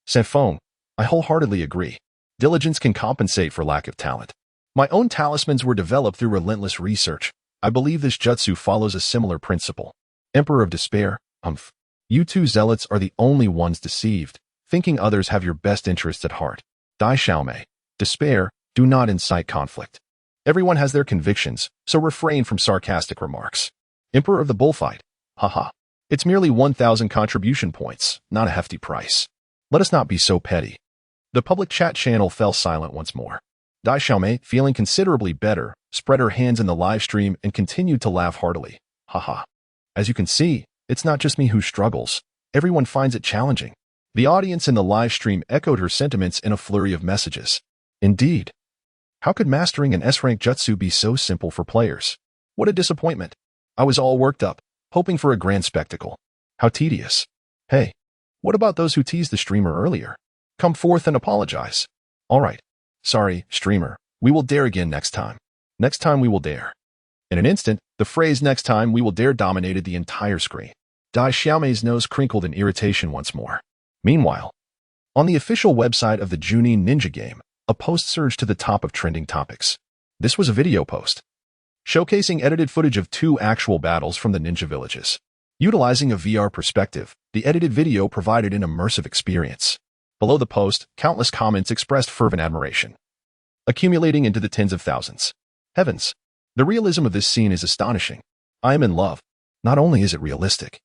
Seifong, I wholeheartedly agree. Diligence can compensate for lack of talent. My own talismans were developed through relentless research. I believe this jutsu follows a similar principle. Emperor of Despair, You two zealots are the only ones deceived, thinking others have your best interests at heart. Dai Xiaomei. Despair, do not incite conflict. Everyone has their convictions, so refrain from sarcastic remarks. Emperor of the Bullfight. Haha. It's merely 1,000 contribution points, not a hefty price. Let us not be so petty. The public chat channel fell silent once more. Dai Xiaomei, feeling considerably better, spread her hands in the live stream and continued to laugh heartily. Haha. As you can see, it's not just me who struggles. Everyone finds it challenging. The audience in the live stream echoed her sentiments in a flurry of messages. Indeed. How could mastering an S-rank jutsu be so simple for players? What a disappointment. I was all worked up, hoping for a grand spectacle. How tedious. Hey, what about those who teased the streamer earlier? Come forth and apologize. All right. Sorry, streamer. We will dare again next time. Next time we will dare. In an instant, the phrase next time we will dare dominated the entire screen. Dai Xiaomei's nose crinkled in irritation once more. Meanwhile, on the official website of the Junin Ninja game, a post surged to the top of trending topics. This was a video post, showcasing edited footage of 2 actual battles from the ninja villages. Utilizing a VR perspective, the edited video provided an immersive experience. Below the post, countless comments expressed fervent admiration, accumulating into the tens of thousands. Heavens, the realism of this scene is astonishing. I am in love. Not only is it realistic,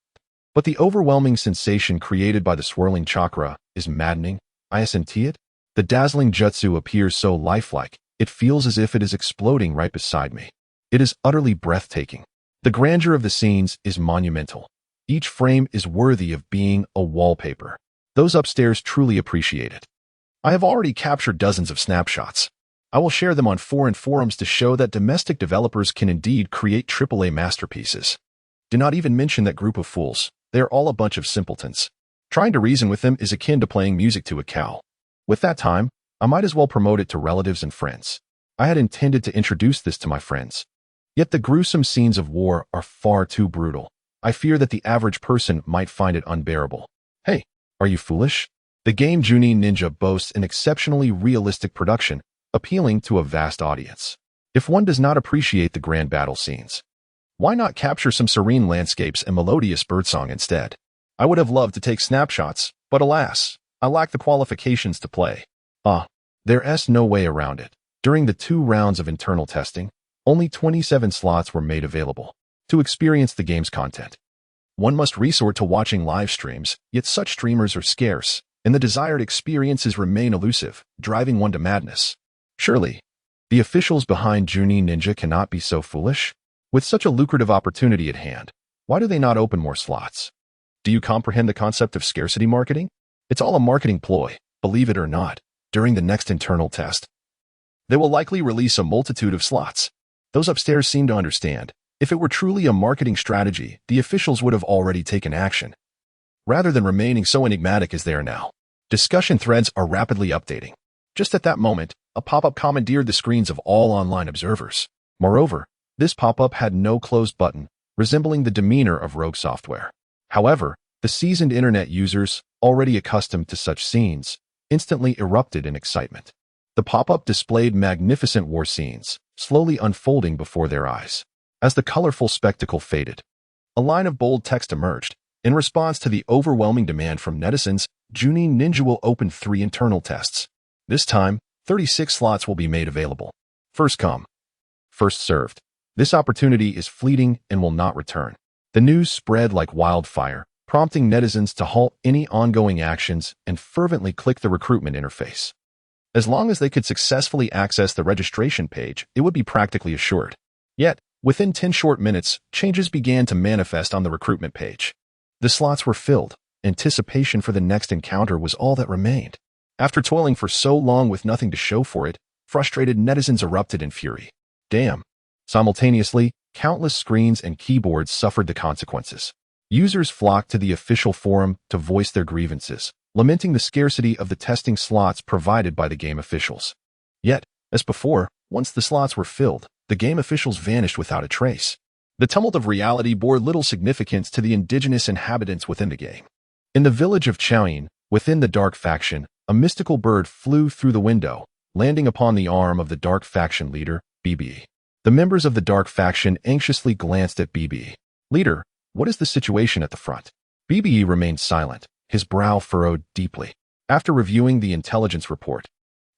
but the overwhelming sensation created by the swirling chakra is maddening. Isn't it? The dazzling jutsu appears so lifelike, it feels as if it is exploding right beside me. It is utterly breathtaking. The grandeur of the scenes is monumental. Each frame is worthy of being a wallpaper. Those upstairs truly appreciate it. I have already captured dozens of snapshots. I will share them on foreign forums to show that domestic developers can indeed create AAA masterpieces. Do not even mention that group of fools. They are all a bunch of simpletons. Trying to reason with them is akin to playing music to a cow. With that time, I might as well promote it to relatives and friends. I had intended to introduce this to my friends. Yet the gruesome scenes of war are far too brutal. I fear that the average person might find it unbearable. Hey, are you foolish? The game Junin Ninja boasts an exceptionally realistic production, appealing to a vast audience. If one does not appreciate the grand battle scenes, why not capture some serene landscapes and melodious birdsong instead? I would have loved to take snapshots, but alas, I lack the qualifications to play. There's no way around it. During the 2 rounds of internal testing, only 27 slots were made available to experience the game's content. One must resort to watching live streams, yet such streamers are scarce, and the desired experiences remain elusive, driving one to madness. Surely, the officials behind Junin Ninja cannot be so foolish? With such a lucrative opportunity at hand, why do they not open more slots? Do you comprehend the concept of scarcity marketing? It's all a marketing ploy, believe it or not. During the next internal test, they will likely release a multitude of slots. Those upstairs seem to understand. If it were truly a marketing strategy, the officials would have already taken action, rather than remaining so enigmatic as they are now. Discussion threads are rapidly updating. Just at that moment, a pop-up commandeered the screens of all online observers. Moreover, this pop-up had no close button, resembling the demeanor of rogue software. However, the seasoned internet users, already accustomed to such scenes, instantly erupted in excitement. The pop-up displayed magnificent war scenes, slowly unfolding before their eyes. As the colorful spectacle faded, a line of bold text emerged. In response to the overwhelming demand from netizens, Junin Ninja will open 3 internal tests. This time, 36 slots will be made available. First come, first served. This opportunity is fleeting and will not return. The news spread like wildfire, prompting netizens to halt any ongoing actions and fervently click the recruitment interface. As long as they could successfully access the registration page, it would be practically assured. Yet, within 10 short minutes, changes began to manifest on the recruitment page. The slots were filled. Anticipation for the next encounter was all that remained. After toiling for so long with nothing to show for it, frustrated netizens erupted in fury. Damn. Simultaneously, countless screens and keyboards suffered the consequences. Users flocked to the official forum to voice their grievances, lamenting the scarcity of the testing slots provided by the game officials. Yet, as before, once the slots were filled, the game officials vanished without a trace. The tumult of reality bore little significance to the indigenous inhabitants within the game. In the village of Chaoyin, within the Dark Faction, a mystical bird flew through the window, landing upon the arm of the Dark Faction leader, BB. The members of the Dark Faction anxiously glanced at BB. Leader, what is the situation at the front? BBE remained silent, his brow furrowed deeply. After reviewing the intelligence report,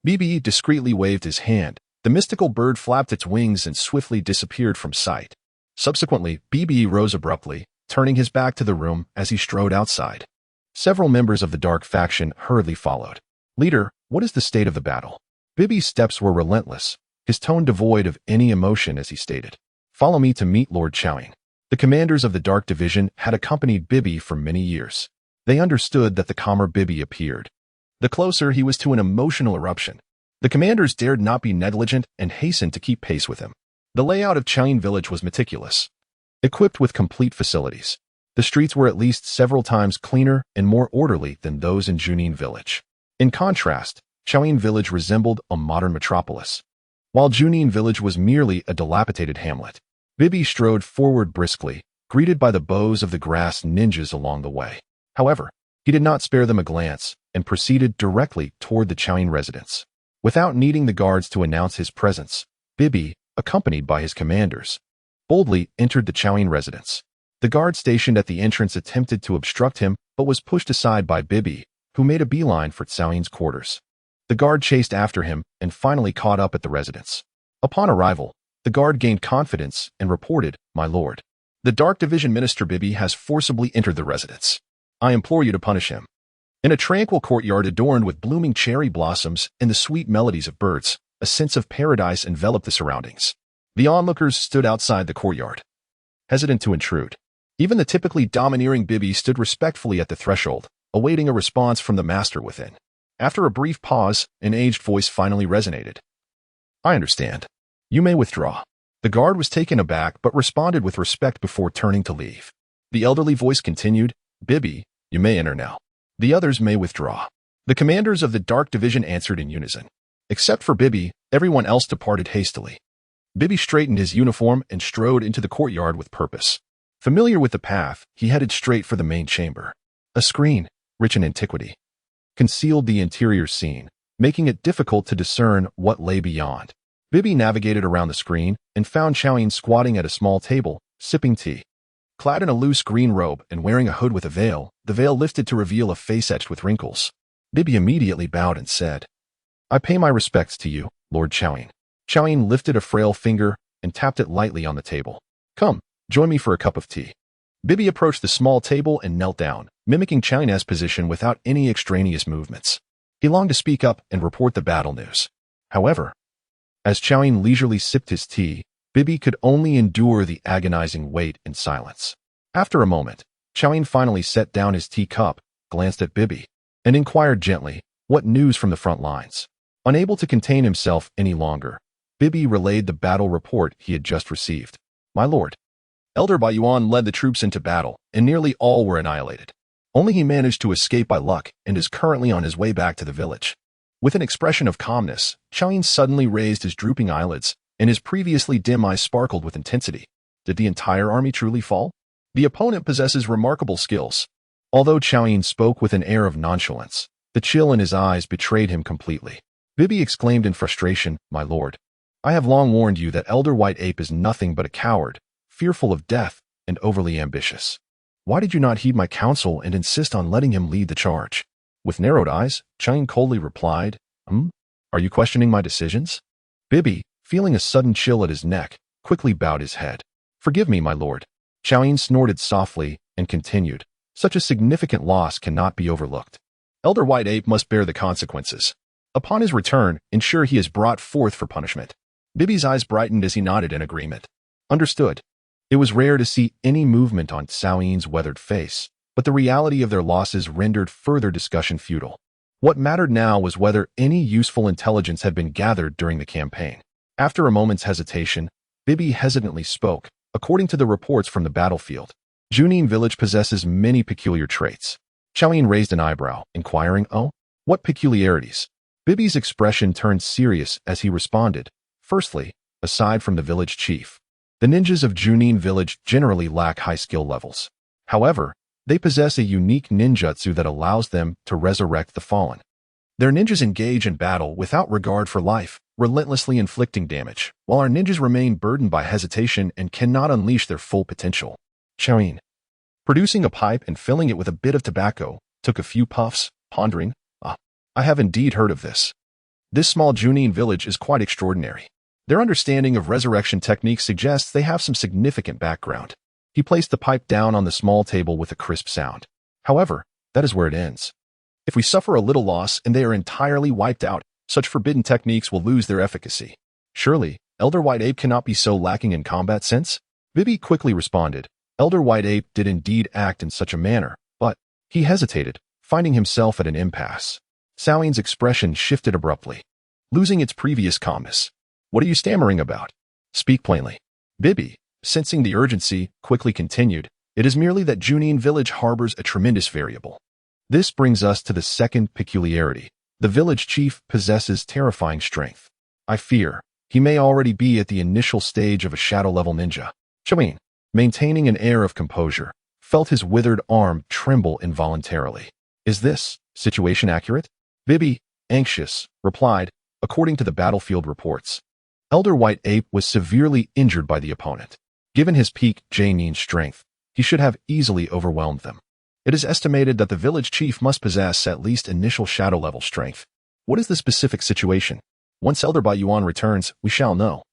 BBE discreetly waved his hand. The mystical bird flapped its wings and swiftly disappeared from sight. Subsequently, BBE rose abruptly, turning his back to the room as he strode outside. Several members of the dark faction hurriedly followed. "Leader, what is the state of the battle?" BBE's steps were relentless, his tone devoid of any emotion as he stated, "Follow me to meet Lord Chowing." The commanders of the Dark Division had accompanied BBE for many years. They understood that the calmer BBE appeared, the closer he was to an emotional eruption. The commanders dared not be negligent and hastened to keep pace with him. The layout of Junin Village was meticulous, equipped with complete facilities. The streets were at least several times cleaner and more orderly than those in Junin Village. In contrast, Junin Village resembled a modern metropolis, while Junin Village was merely a dilapidated hamlet. BBE strode forward briskly, greeted by the bows of the grass ninjas along the way. However, he did not spare them a glance and proceeded directly toward the Chowing residence. Without needing the guards to announce his presence, BBE, accompanied by his commanders, boldly entered the Chowing residence. The guard stationed at the entrance attempted to obstruct him but was pushed aside by BBE, who made a beeline for Chowing's quarters. The guard chased after him and finally caught up at the residence. Upon arrival, the guard gained confidence and reported, "My lord, the Dark Division Minister BBE has forcibly entered the residence. I implore you to punish him." In a tranquil courtyard adorned with blooming cherry blossoms and the sweet melodies of birds, a sense of paradise enveloped the surroundings. The onlookers stood outside the courtyard, hesitant to intrude. Even the typically domineering BBE stood respectfully at the threshold, awaiting a response from the master within. After a brief pause, an aged voice finally resonated. "I understand. You may withdraw." The guard was taken aback but responded with respect before turning to leave. The elderly voice continued, "BBE, you may enter now. The others may withdraw." The commanders of the Dark Division answered in unison. Except for BBE, everyone else departed hastily. BBE straightened his uniform and strode into the courtyard with purpose. Familiar with the path, he headed straight for the main chamber. A screen, rich in antiquity, concealed the interior scene, making it difficult to discern what lay beyond. BBE navigated around the screen and found Chowing squatting at a small table, sipping tea. Clad in a loose green robe and wearing a hood with a veil, the veil lifted to reveal a face etched with wrinkles. BBE immediately bowed and said, "I pay my respects to you, Lord Chowing." Chowing lifted a frail finger and tapped it lightly on the table. "Come, join me for a cup of tea." BBE approached the small table and knelt down, mimicking Chowing's position without any extraneous movements. He longed to speak up and report the battle news. However, as Chowing leisurely sipped his tea, BBE could only endure the agonizing wait in silence. After a moment, Chowing finally set down his teacup, glanced at BBE, and inquired gently, "What news from the front lines?" Unable to contain himself any longer, BBE relayed the battle report he had just received. "My lord, Elder Bayuan led the troops into battle, and nearly all were annihilated. Only he managed to escape by luck and is currently on his way back to the village." With an expression of calmness, Chowing suddenly raised his drooping eyelids, and his previously dim eyes sparkled with intensity. Did the entire army truly fall? The opponent possesses remarkable skills. Although Chowing spoke with an air of nonchalance, the chill in his eyes betrayed him completely. BBE exclaimed in frustration, "My lord, I have long warned you that Elder White Ape is nothing but a coward, fearful of death, and overly ambitious. Why did you not heed my counsel and insist on letting him lead the charge?" With narrowed eyes, Chowing coldly replied, Are you questioning my decisions?" BBE, feeling a sudden chill at his neck, quickly bowed his head. "Forgive me, my lord." Chowing snorted softly and continued, "Such a significant loss cannot be overlooked. Elder White Ape must bear the consequences. Upon his return, ensure he is brought forth for punishment." BBE's eyes brightened as he nodded in agreement. Understood. It was rare to see any movement on Chowing's weathered face, but the reality of their losses rendered further discussion futile. What mattered now was whether any useful intelligence had been gathered during the campaign. After a moment's hesitation, BBE hesitantly spoke. "According to the reports from the battlefield, Junin Village possesses many peculiar traits." Chowing raised an eyebrow, inquiring, "Oh, what peculiarities?" BBE's expression turned serious as he responded, "Firstly, aside from the village chief, the ninjas of Junin Village generally lack high skill levels. However, they possess a unique ninjutsu that allows them to resurrect the fallen. Their ninjas engage in battle without regard for life, relentlessly inflicting damage, while our ninjas remain burdened by hesitation and cannot unleash their full potential." Chowing, Producing a pipe and filling it with a bit of tobacco, took a few puffs, pondering, I have indeed heard of this. This small Junin village is quite extraordinary. Their understanding of resurrection techniques suggests they have some significant background. He placed the pipe down on the small table with a crisp sound. However, that is where it ends. If we suffer a little loss and they are entirely wiped out, such forbidden techniques will lose their efficacy. Surely, Elder White Ape cannot be so lacking in combat sense? Bibi quickly responded. Elder White Ape did indeed act in such a manner, but he hesitated, finding himself at an impasse. Xiaoyin's expression shifted abruptly, losing its previous calmness. What are you stammering about? Speak plainly. Bibi, sensing the urgency, quickly continued. It is merely that Junin Village harbors a tremendous variable. This brings us to the second peculiarity. The village chief possesses terrifying strength. I fear he may already be at the initial stage of a shadow-level ninja. Xiaoyin, maintaining an air of composure, felt his withered arm tremble involuntarily. Is this situation accurate? Bibi, anxious, replied, according to the battlefield reports. Elder White Ape was severely injured by the opponent. Given his peak Genin strength, he should have easily overwhelmed them. It is estimated that the village chief must possess at least initial shadow-level strength. What is the specific situation? Once Elder Baiyuan returns, we shall know.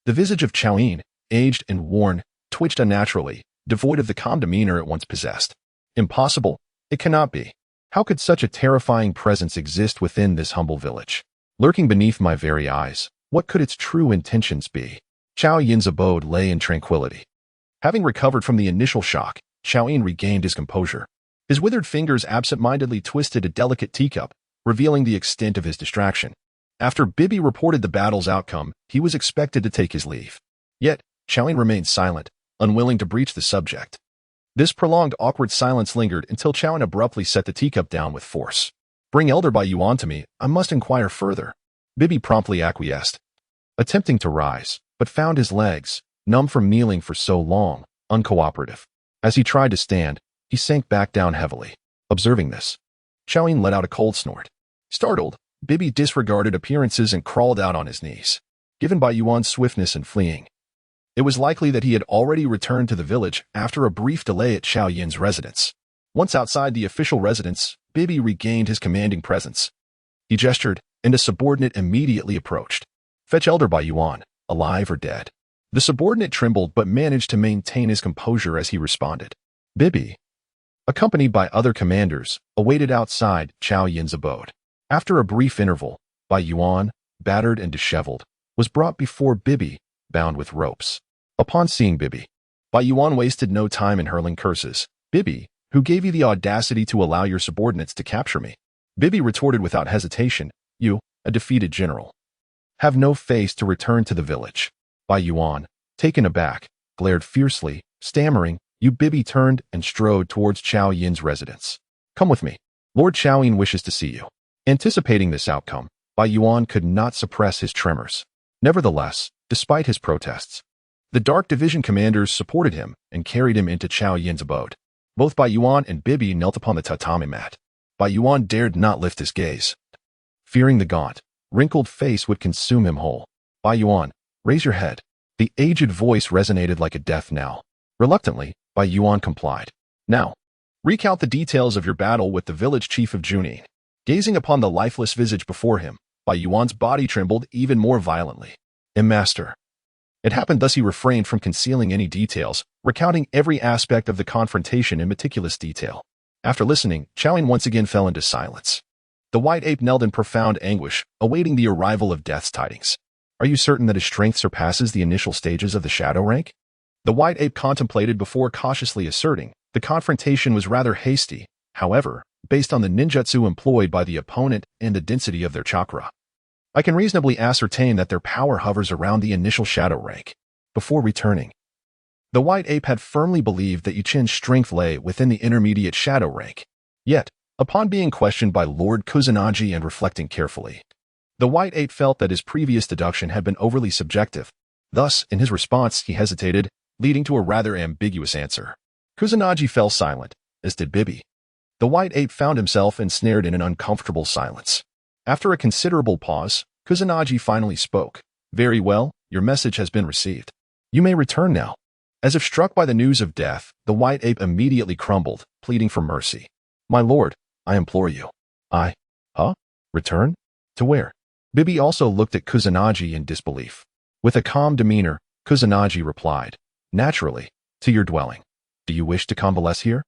The visage of Xiaoyin, aged and worn, twitched unnaturally, devoid of the calm demeanor it once possessed. Impossible. It cannot be. How could such a terrifying presence exist within this humble village? Lurking beneath my very eyes, what could its true intentions be? Xiaoyin's abode lay in tranquility. Having recovered from the initial shock, Xiaoyin regained his composure. His withered fingers absent-mindedly twisted a delicate teacup, revealing the extent of his distraction. After Bibi reported the battle's outcome, he was expected to take his leave. Yet, Xiaoyin remained silent, unwilling to breach the subject. This prolonged awkward silence lingered until Xiaoyin abruptly set the teacup down with force. Bring Elder Baiyuan to me, I must inquire further. Bibi promptly acquiesced, attempting to rise, but found his legs, numb from kneeling for so long, uncooperative. As he tried to stand, he sank back down heavily. Observing this, Xiaoyin let out a cold snort. Startled, Bibi disregarded appearances and crawled out on his knees. Given Baiyuan's swiftness in fleeing, it was likely that he had already returned to the village after a brief delay at Xiaoyin's residence. Once outside the official residence, Bibi regained his commanding presence. He gestured, and a subordinate immediately approached. Fetch Elder Baiyuan, alive or dead. The subordinate trembled but managed to maintain his composure as he responded. Bibi, accompanied by other commanders, awaited outside Xiaoyin's abode. After a brief interval, Baiyuan, battered and disheveled, was brought before Bibi, bound with ropes. Upon seeing Bibi, Baiyuan wasted no time in hurling curses. Bibi, who gave you the audacity to allow your subordinates to capture me? Bibi retorted without hesitation, you, a defeated general, have no face to return to the village. Baiyuan, taken aback, glared fiercely, stammering, Bibi turned and strode towards Xiaoyin's residence. Come with me. Lord Xiaoyin wishes to see you. Anticipating this outcome, Baiyuan could not suppress his tremors. Nevertheless, despite his protests, the Dark Division commanders supported him and carried him into Xiaoyin's abode. Both Baiyuan and Bibi knelt upon the tatami mat. Baiyuan dared not lift his gaze, fearing the gaunt, wrinkled face would consume him whole. Baiyuan, raise your head. The aged voice resonated like a death knell. Reluctantly, Baiyuan complied. Now, recount the details of your battle with the village chief of Junin. Gazing upon the lifeless visage before him, Baiyuan's body trembled even more violently. Master. It happened thus he refrained from concealing any details, recounting every aspect of the confrontation in meticulous detail. After listening, Xiaoyin once again fell into silence. The white ape knelt in profound anguish, awaiting the arrival of death's tidings. Are you certain that his strength surpasses the initial stages of the shadow rank? The white ape contemplated before cautiously asserting. The confrontation was rather hasty, however, based on the ninjutsu employed by the opponent and the density of their chakra. I can reasonably ascertain that their power hovers around the initial shadow rank. Before returning, the white ape had firmly believed that Yuchin's strength lay within the intermediate shadow rank. Yet, upon being questioned by Lord Kusanagi and reflecting carefully, the white ape felt that his previous deduction had been overly subjective. Thus, in his response, he hesitated, leading to a rather ambiguous answer. Kusanagi fell silent, as did Bibi. The white ape found himself ensnared in an uncomfortable silence. After a considerable pause, Kusanagi finally spoke. Very well, your message has been received. You may return now. As if struck by the news of death, the white ape immediately crumbled, pleading for mercy. My lord, I implore you. Return? To where? Bibi also looked at Kusanagi in disbelief. With a calm demeanor, Kusanagi replied, naturally, to your dwelling. Do you wish to convalesce here?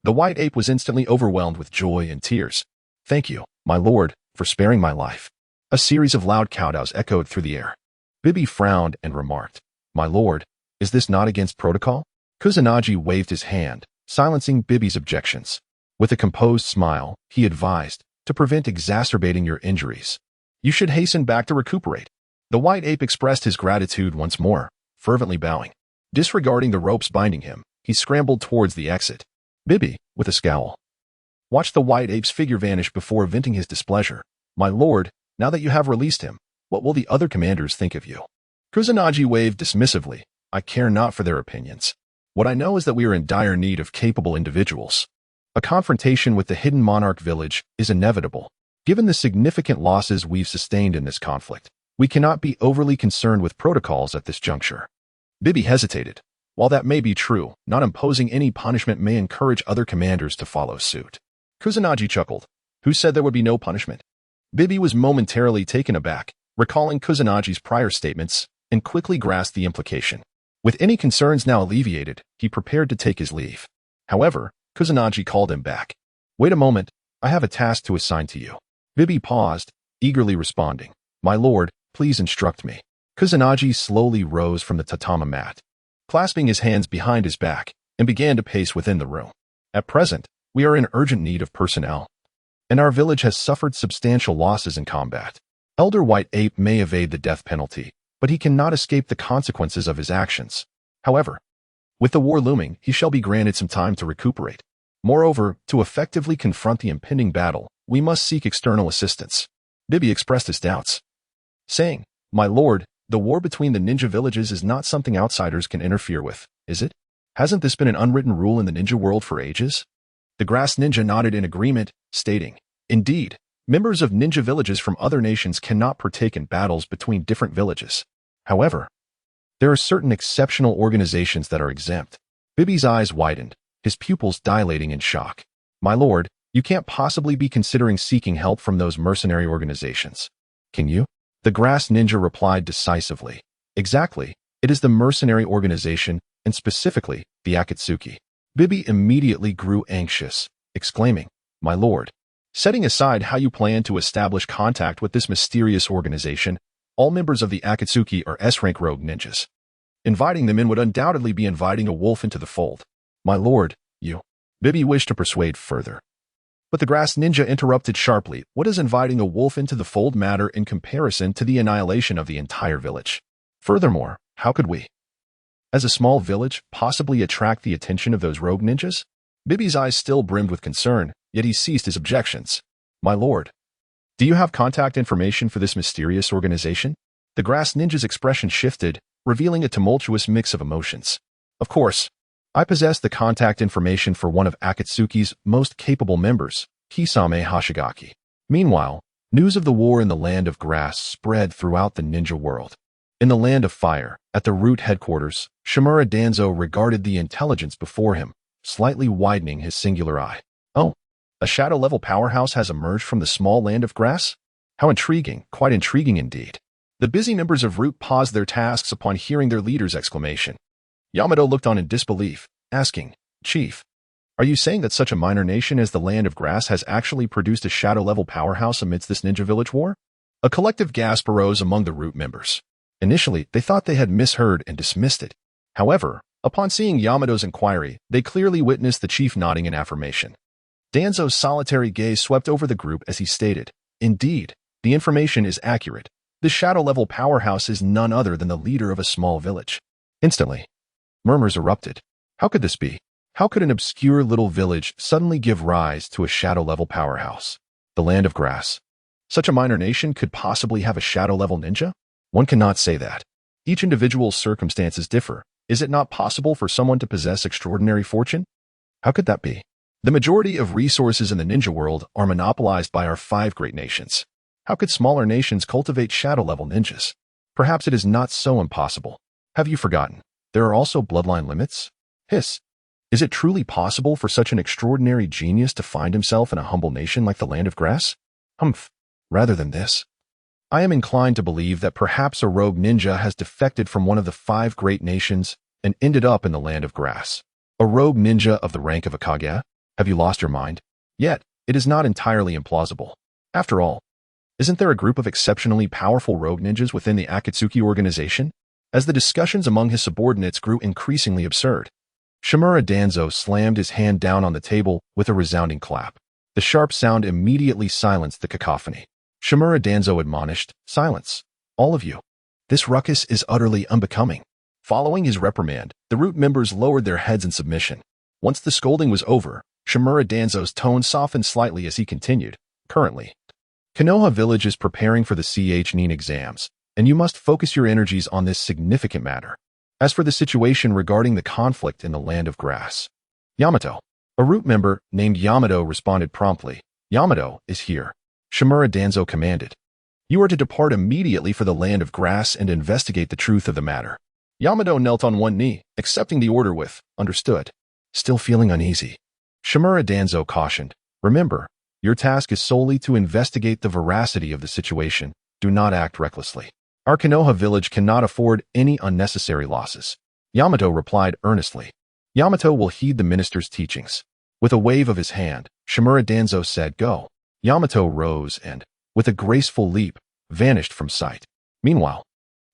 The white ape was instantly overwhelmed with joy and tears. Thank you, my lord, for sparing my life. A series of loud kowtows echoed through the air. Bibi frowned and remarked, my lord, is this not against protocol? Kusanagi waved his hand, silencing Bibi's objections. With a composed smile, he advised, to prevent exacerbating your injuries, you should hasten back to recuperate. The white ape expressed his gratitude once more, fervently bowing. Disregarding the ropes binding him, he scrambled towards the exit. Bibi, with a scowl, watched the white ape's figure vanish before venting his displeasure. My lord, now that you have released him, what will the other commanders think of you? Kusanagi waved dismissively. I care not for their opinions. What I know is that we are in dire need of capable individuals. A confrontation with the hidden monarch village is inevitable. Given the significant losses we've sustained in this conflict, we cannot be overly concerned with protocols at this juncture. Bibi hesitated. While that may be true, not imposing any punishment may encourage other commanders to follow suit. Kusanagi chuckled. Who said there would be no punishment? Bibi was momentarily taken aback, recalling Kusanagi's prior statements, and quickly grasped the implication. With any concerns now alleviated, he prepared to take his leave. However, Kusanagi called him back. Wait a moment, I have a task to assign to you. Bibi paused, eagerly responding. My lord, please instruct me. Kusanagi slowly rose from the tatami mat, clasping his hands behind his back, and began to pace within the room. At present, we are in urgent need of personnel, and our village has suffered substantial losses in combat. Elder White Ape may evade the death penalty, but he cannot escape the consequences of his actions. However, with the war looming, he shall be granted some time to recuperate. Moreover, to effectively confront the impending battle, we must seek external assistance. Bibi expressed his doubts, saying, My lord, the war between the ninja villages is not something outsiders can interfere with, is it? Hasn't this been an unwritten rule in the ninja world for ages? The grass ninja nodded in agreement, stating, Indeed, members of ninja villages from other nations cannot partake in battles between different villages. However, there are certain exceptional organizations that are exempt. Bibi's eyes widened, his pupils dilating in shock. My lord, you can't possibly be considering seeking help from those mercenary organizations. Can you? The grass ninja replied decisively. Exactly, it is the mercenary organization, and specifically, the Akatsuki. Bibi immediately grew anxious, exclaiming, My lord, setting aside how you plan to establish contact with this mysterious organization, all members of the Akatsuki are S-rank rogue ninjas. Inviting them in would undoubtedly be inviting a wolf into the fold. My lord, Bibi wished to persuade further. But the grass ninja interrupted sharply. What does inviting a wolf into the fold matter in comparison to the annihilation of the entire village? Furthermore, how could we, as a small village, possibly attract the attention of those rogue ninjas? Bibi's eyes still brimmed with concern, yet he ceased his objections. My lord, do you have contact information for this mysterious organization? The grass ninja's expression shifted, revealing a tumultuous mix of emotions. Of course, I possess the contact information for one of Akatsuki's most capable members, Kisame Hashigaki. Meanwhile, news of the war in the Land of Grass spread throughout the ninja world. In the Land of Fire, at the root headquarters, Shimura Danzo regarded the intelligence before him, slightly widening his singular eye. Oh, a shadow-level powerhouse has emerged from the small Land of Grass? How intriguing, quite intriguing indeed. The busy members of Root paused their tasks upon hearing their leader's exclamation. Yamato looked on in disbelief, asking, Chief, are you saying that such a minor nation as the Land of Grass has actually produced a shadow-level powerhouse amidst this ninja village war? A collective gasp arose among the Root members. Initially, they thought they had misheard and dismissed it. However, upon seeing Yamato's inquiry, they clearly witnessed the chief nodding in affirmation. Danzo's solitary gaze swept over the group as he stated, Indeed, the information is accurate. This shadow-level powerhouse is none other than the leader of a small village. Instantly, murmurs erupted. How could this be? How could an obscure little village suddenly give rise to a shadow-level powerhouse? The Land of Grass. Such a minor nation could possibly have a shadow-level ninja? One cannot say that. Each individual's circumstances differ. Is it not possible for someone to possess extraordinary fortune? How could that be? The majority of resources in the ninja world are monopolized by our 5 great nations. How could smaller nations cultivate shadow-level ninjas? Perhaps it is not so impossible. Have you forgotten? There are also bloodline limits? Hiss. Is it truly possible for such an extraordinary genius to find himself in a humble nation like the Land of Grass? Humph. Rather than this, I am inclined to believe that perhaps a rogue ninja has defected from one of the 5 great nations and ended up in the Land of Grass. A rogue ninja of the rank of a Kage? Have you lost your mind? Yet, it is not entirely implausible. After all, isn't there a group of exceptionally powerful rogue ninjas within the Akatsuki organization? As the discussions among his subordinates grew increasingly absurd, Shimura Danzo slammed his hand down on the table with a resounding clap. The sharp sound immediately silenced the cacophony. Shimura Danzo admonished, "Silence, all of you. This ruckus is utterly unbecoming." Following his reprimand, the root members lowered their heads in submission. Once the scolding was over, Shimura Danzo's tone softened slightly as he continued, "Currently, Konoha Village is preparing for the Genin exams, and you must focus your energies on this significant matter. As for the situation regarding the conflict in the Land of Grass, Yamato." A root member named Yamato responded promptly. "Yamato is here," Shimura Danzo commanded. "You are to depart immediately for the Land of Grass and investigate the truth of the matter." Yamato knelt on one knee, accepting the order with, "Understood." Still feeling uneasy, Shimura Danzo cautioned, "Remember, your task is solely to investigate the veracity of the situation. Do not act recklessly. Our Konoha village cannot afford any unnecessary losses." Yamato replied earnestly. Yamato will heed the minister's teachings. With a wave of his hand, Shimura Danzo said, "Go." Yamato rose and, with a graceful leap, vanished from sight. Meanwhile,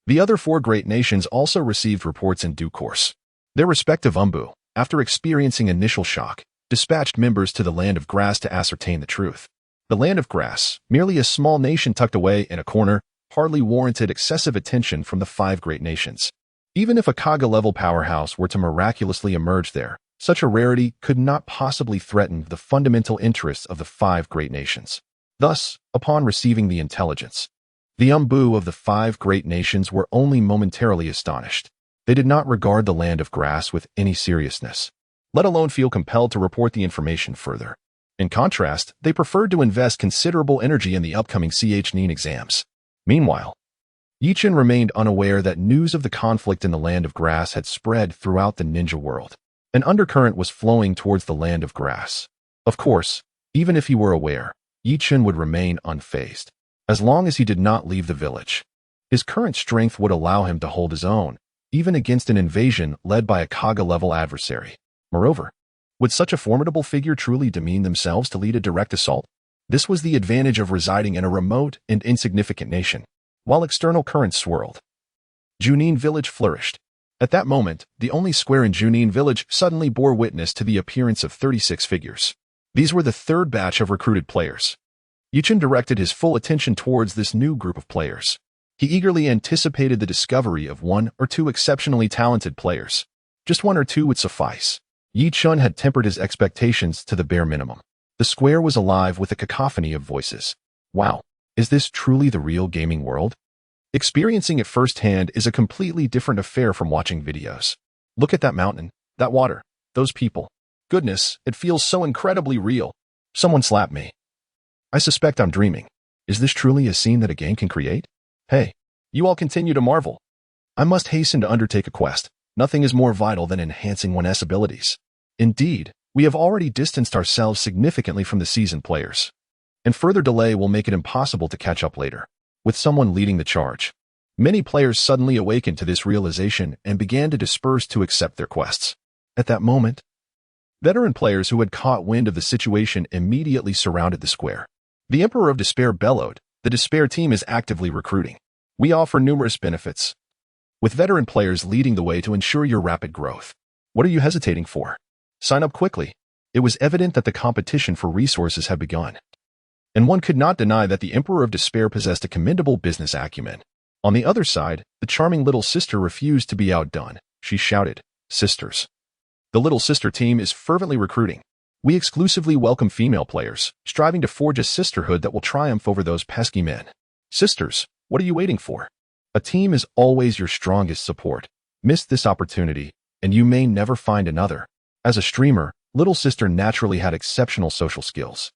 the other 4 great nations also received reports in due course. Their respective Umbu, after experiencing initial shock, dispatched members to the Land of Grass to ascertain the truth. The Land of Grass, merely a small nation tucked away in a corner, hardly warranted excessive attention from the 5 great nations. Even if a Kage-level powerhouse were to miraculously emerge there, such a rarity could not possibly threaten the fundamental interests of the 5 great nations. Thus, upon receiving the intelligence, the Umbu of the 5 great nations were only momentarily astonished. They did not regard the Land of Grass with any seriousness, let alone feel compelled to report the information further. In contrast, they preferred to invest considerable energy in the upcoming Genin exams. Meanwhile, Yichen remained unaware that news of the conflict in the Land of Grass had spread throughout the ninja world. An undercurrent was flowing towards the Land of Grass. Of course, even if he were aware, Yichen would remain unfazed. As long as he did not leave the village, his current strength would allow him to hold his own, even against an invasion led by a Kage-level adversary. Moreover, would such a formidable figure truly demean themselves to lead a direct assault? This was the advantage of residing in a remote and insignificant nation. While external currents swirled, Junin Village flourished. At that moment, the only square in Junin Village suddenly bore witness to the appearance of 36 figures. These were the 3rd batch of recruited players. Yichen directed his full attention towards this new group of players. He eagerly anticipated the discovery of 1 or 2 exceptionally talented players. Just 1 or 2 would suffice. Yichen had tempered his expectations to the bare minimum. The square was alive with a cacophony of voices. Wow, is this truly the real gaming world? Experiencing it firsthand is a completely different affair from watching videos. Look at that mountain, that water, those people. Goodness, it feels so incredibly real. Someone slapped me. I suspect I'm dreaming. Is this truly a scene that a game can create? Hey, you all continue to marvel. I must hasten to undertake a quest. Nothing is more vital than enhancing one's abilities. Indeed, we have already distanced ourselves significantly from the seasoned players, and further delay will make it impossible to catch up later. With someone leading the charge, many players suddenly awakened to this realization and began to disperse to accept their quests. At that moment, veteran players who had caught wind of the situation immediately surrounded the square. The Emperor of Despair bellowed, "The Despair team is actively recruiting. We offer numerous benefits, with veteran players leading the way to ensure your rapid growth. What are you hesitating for? Sign up quickly." It was evident that the competition for resources had begun, and one could not deny that the Emperor of Despair possessed a commendable business acumen. On the other side, the charming little sister refused to be outdone. She shouted, "Sisters, the little sister team is fervently recruiting. We exclusively welcome female players, striving to forge a sisterhood that will triumph over those pesky men. Sisters, what are you waiting for? A team is always your strongest support. Miss this opportunity, and you may never find another." As a streamer, Little Sister naturally had exceptional social skills.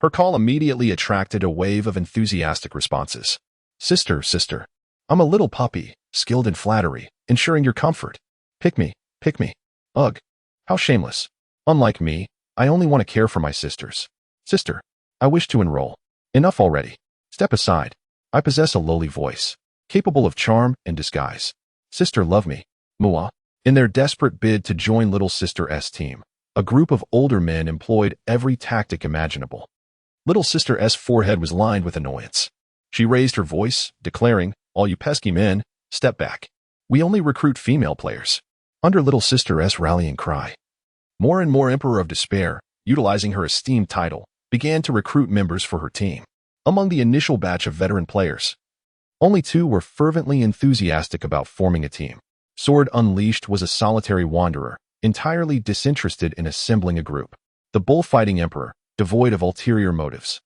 Her call immediately attracted a wave of enthusiastic responses. Sister, I'm a little puppy, skilled in flattery, ensuring your comfort. Pick me, pick me. Ugh, how shameless. Unlike me, I only want to care for my sisters. Sister, I wish to enroll. Enough already. Step aside. I possess a lowly voice, capable of charm and disguise. Sister, love me. Mua. In their desperate bid to join Little Sister S team, a group of older men employed every tactic imaginable. Little Sister S' forehead was lined with annoyance. She raised her voice, declaring, "All you pesky men, step back. We only recruit female players." Under Little Sister S' rallying cry, more and more Emperor of Despair, utilizing her esteemed title, began to recruit members for her team. Among the initial batch of veteran players, only 2 were fervently enthusiastic about forming a team. Sword Unleashed was a solitary wanderer, entirely disinterested in assembling a group. The bullfighting Emperor, devoid of ulterior motives,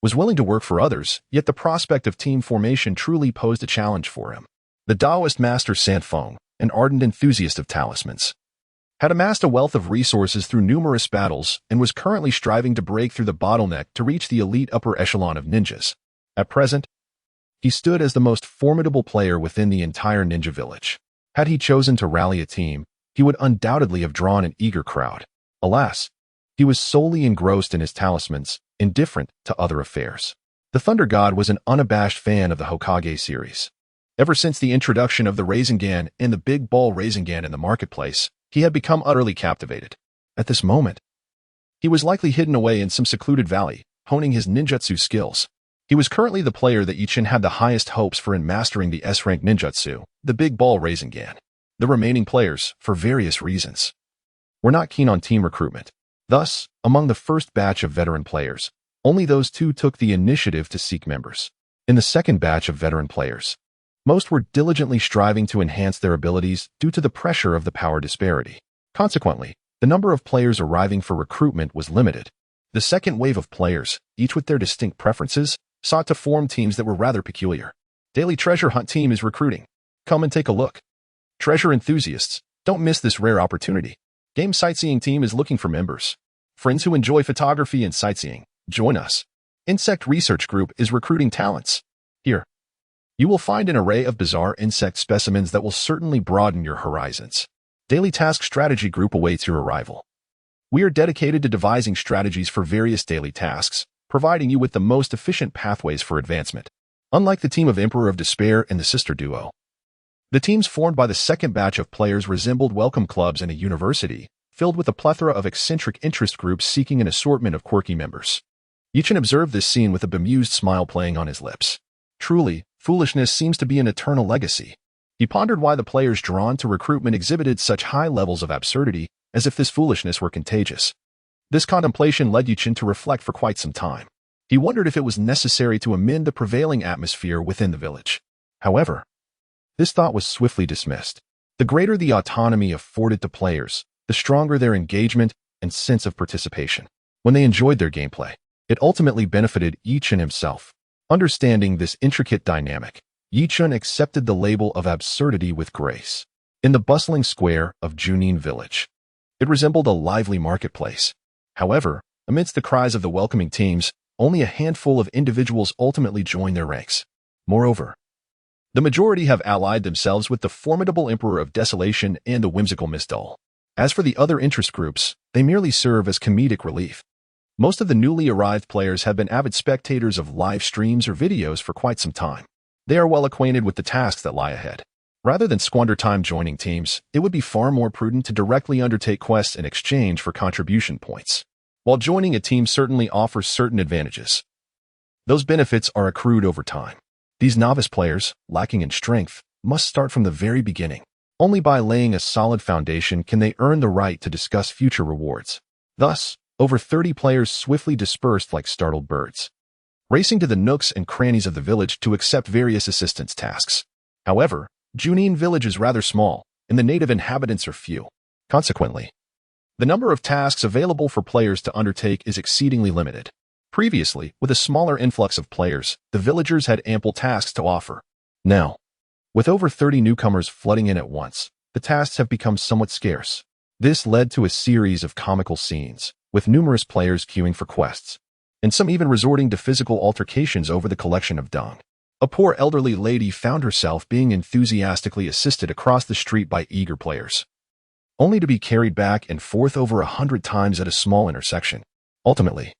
was willing to work for others, yet the prospect of team formation truly posed a challenge for him. The Taoist master Sanfeng, an ardent enthusiast of talismans, had amassed a wealth of resources through numerous battles and was currently striving to break through the bottleneck to reach the elite upper echelon of ninjas. At present, he stood as the most formidable player within the entire ninja village. Had he chosen to rally a team, he would undoubtedly have drawn an eager crowd. Alas, he was solely engrossed in his talismans, indifferent to other affairs. The Thunder God was an unabashed fan of the Hokage series. Ever since the introduction of the Rasengan and the Big Ball Rasengan in the marketplace, he had become utterly captivated. At this moment, he was likely hidden away in some secluded valley, honing his ninjutsu skills. He was currently the player that Ichin had the highest hopes for in mastering the S-rank ninjutsu, the Big Ball Rasengan. The remaining players, for various reasons, were not keen on team recruitment. Thus, among the first batch of veteran players, only those 2 took the initiative to seek members. In the second batch of veteran players, most were diligently striving to enhance their abilities due to the pressure of the power disparity. Consequently, the number of players arriving for recruitment was limited. The second wave of players, each with their distinct preferences, sought to form teams that were rather peculiar. Daily Treasure Hunt team is recruiting. Come and take a look. Treasure enthusiasts, don't miss this rare opportunity. Game Sightseeing team is looking for members. Friends who enjoy photography and sightseeing, join us. Insect Research Group is recruiting talents. Here, you will find an array of bizarre insect specimens that will certainly broaden your horizons. Daily Task Strategy Group awaits your arrival. We are dedicated to devising strategies for various daily tasks, providing you with the most efficient pathways for advancement. Unlike the team of Emperor of Despair and the Sister Duo, the teams formed by the second batch of players resembled welcome clubs in a university, filled with a plethora of eccentric interest groups seeking an assortment of quirky members. Ichin observed this scene with a bemused smile playing on his lips. Truly, foolishness seems to be an eternal legacy. He pondered why the players drawn to recruitment exhibited such high levels of absurdity, as if this foolishness were contagious. This contemplation led Ichin to reflect for quite some time. He wondered if it was necessary to amend the prevailing atmosphere within the village. However, this thought was swiftly dismissed. The greater the autonomy afforded to players, the stronger their engagement and sense of participation. When they enjoyed their gameplay, it ultimately benefited Ichin himself. Understanding this intricate dynamic, Ichin accepted the label of absurdity with grace. In the bustling square of Junin Village, it resembled a lively marketplace. However, amidst the cries of the welcoming teams, only a handful of individuals ultimately joined their ranks. Moreover, the majority have allied themselves with the formidable Emperor of Desolation and the whimsical Miss Dull. As for the other interest groups, they merely serve as comedic relief. Most of the newly arrived players have been avid spectators of live streams or videos for quite some time. They are well acquainted with the tasks that lie ahead. Rather than squander time joining teams, it would be far more prudent to directly undertake quests in exchange for contribution points. While joining a team certainly offers certain advantages, those benefits are accrued over time. These novice players, lacking in strength, must start from the very beginning. Only by laying a solid foundation can they earn the right to discuss future rewards. Thus, over 30 players swiftly dispersed like startled birds, racing to the nooks and crannies of the village to accept various assistance tasks. However, Junin Village is rather small, and the native inhabitants are few. Consequently, the number of tasks available for players to undertake is exceedingly limited. Previously, with a smaller influx of players, the villagers had ample tasks to offer. Now, with over 30 newcomers flooding in at once, the tasks have become somewhat scarce. This led to a series of comical scenes, with numerous players queuing for quests, and some even resorting to physical altercations over the collection of dung. A poor elderly lady found herself being enthusiastically assisted across the street by eager players. only to be carried back and forth over 100 times at a small intersection. Ultimately,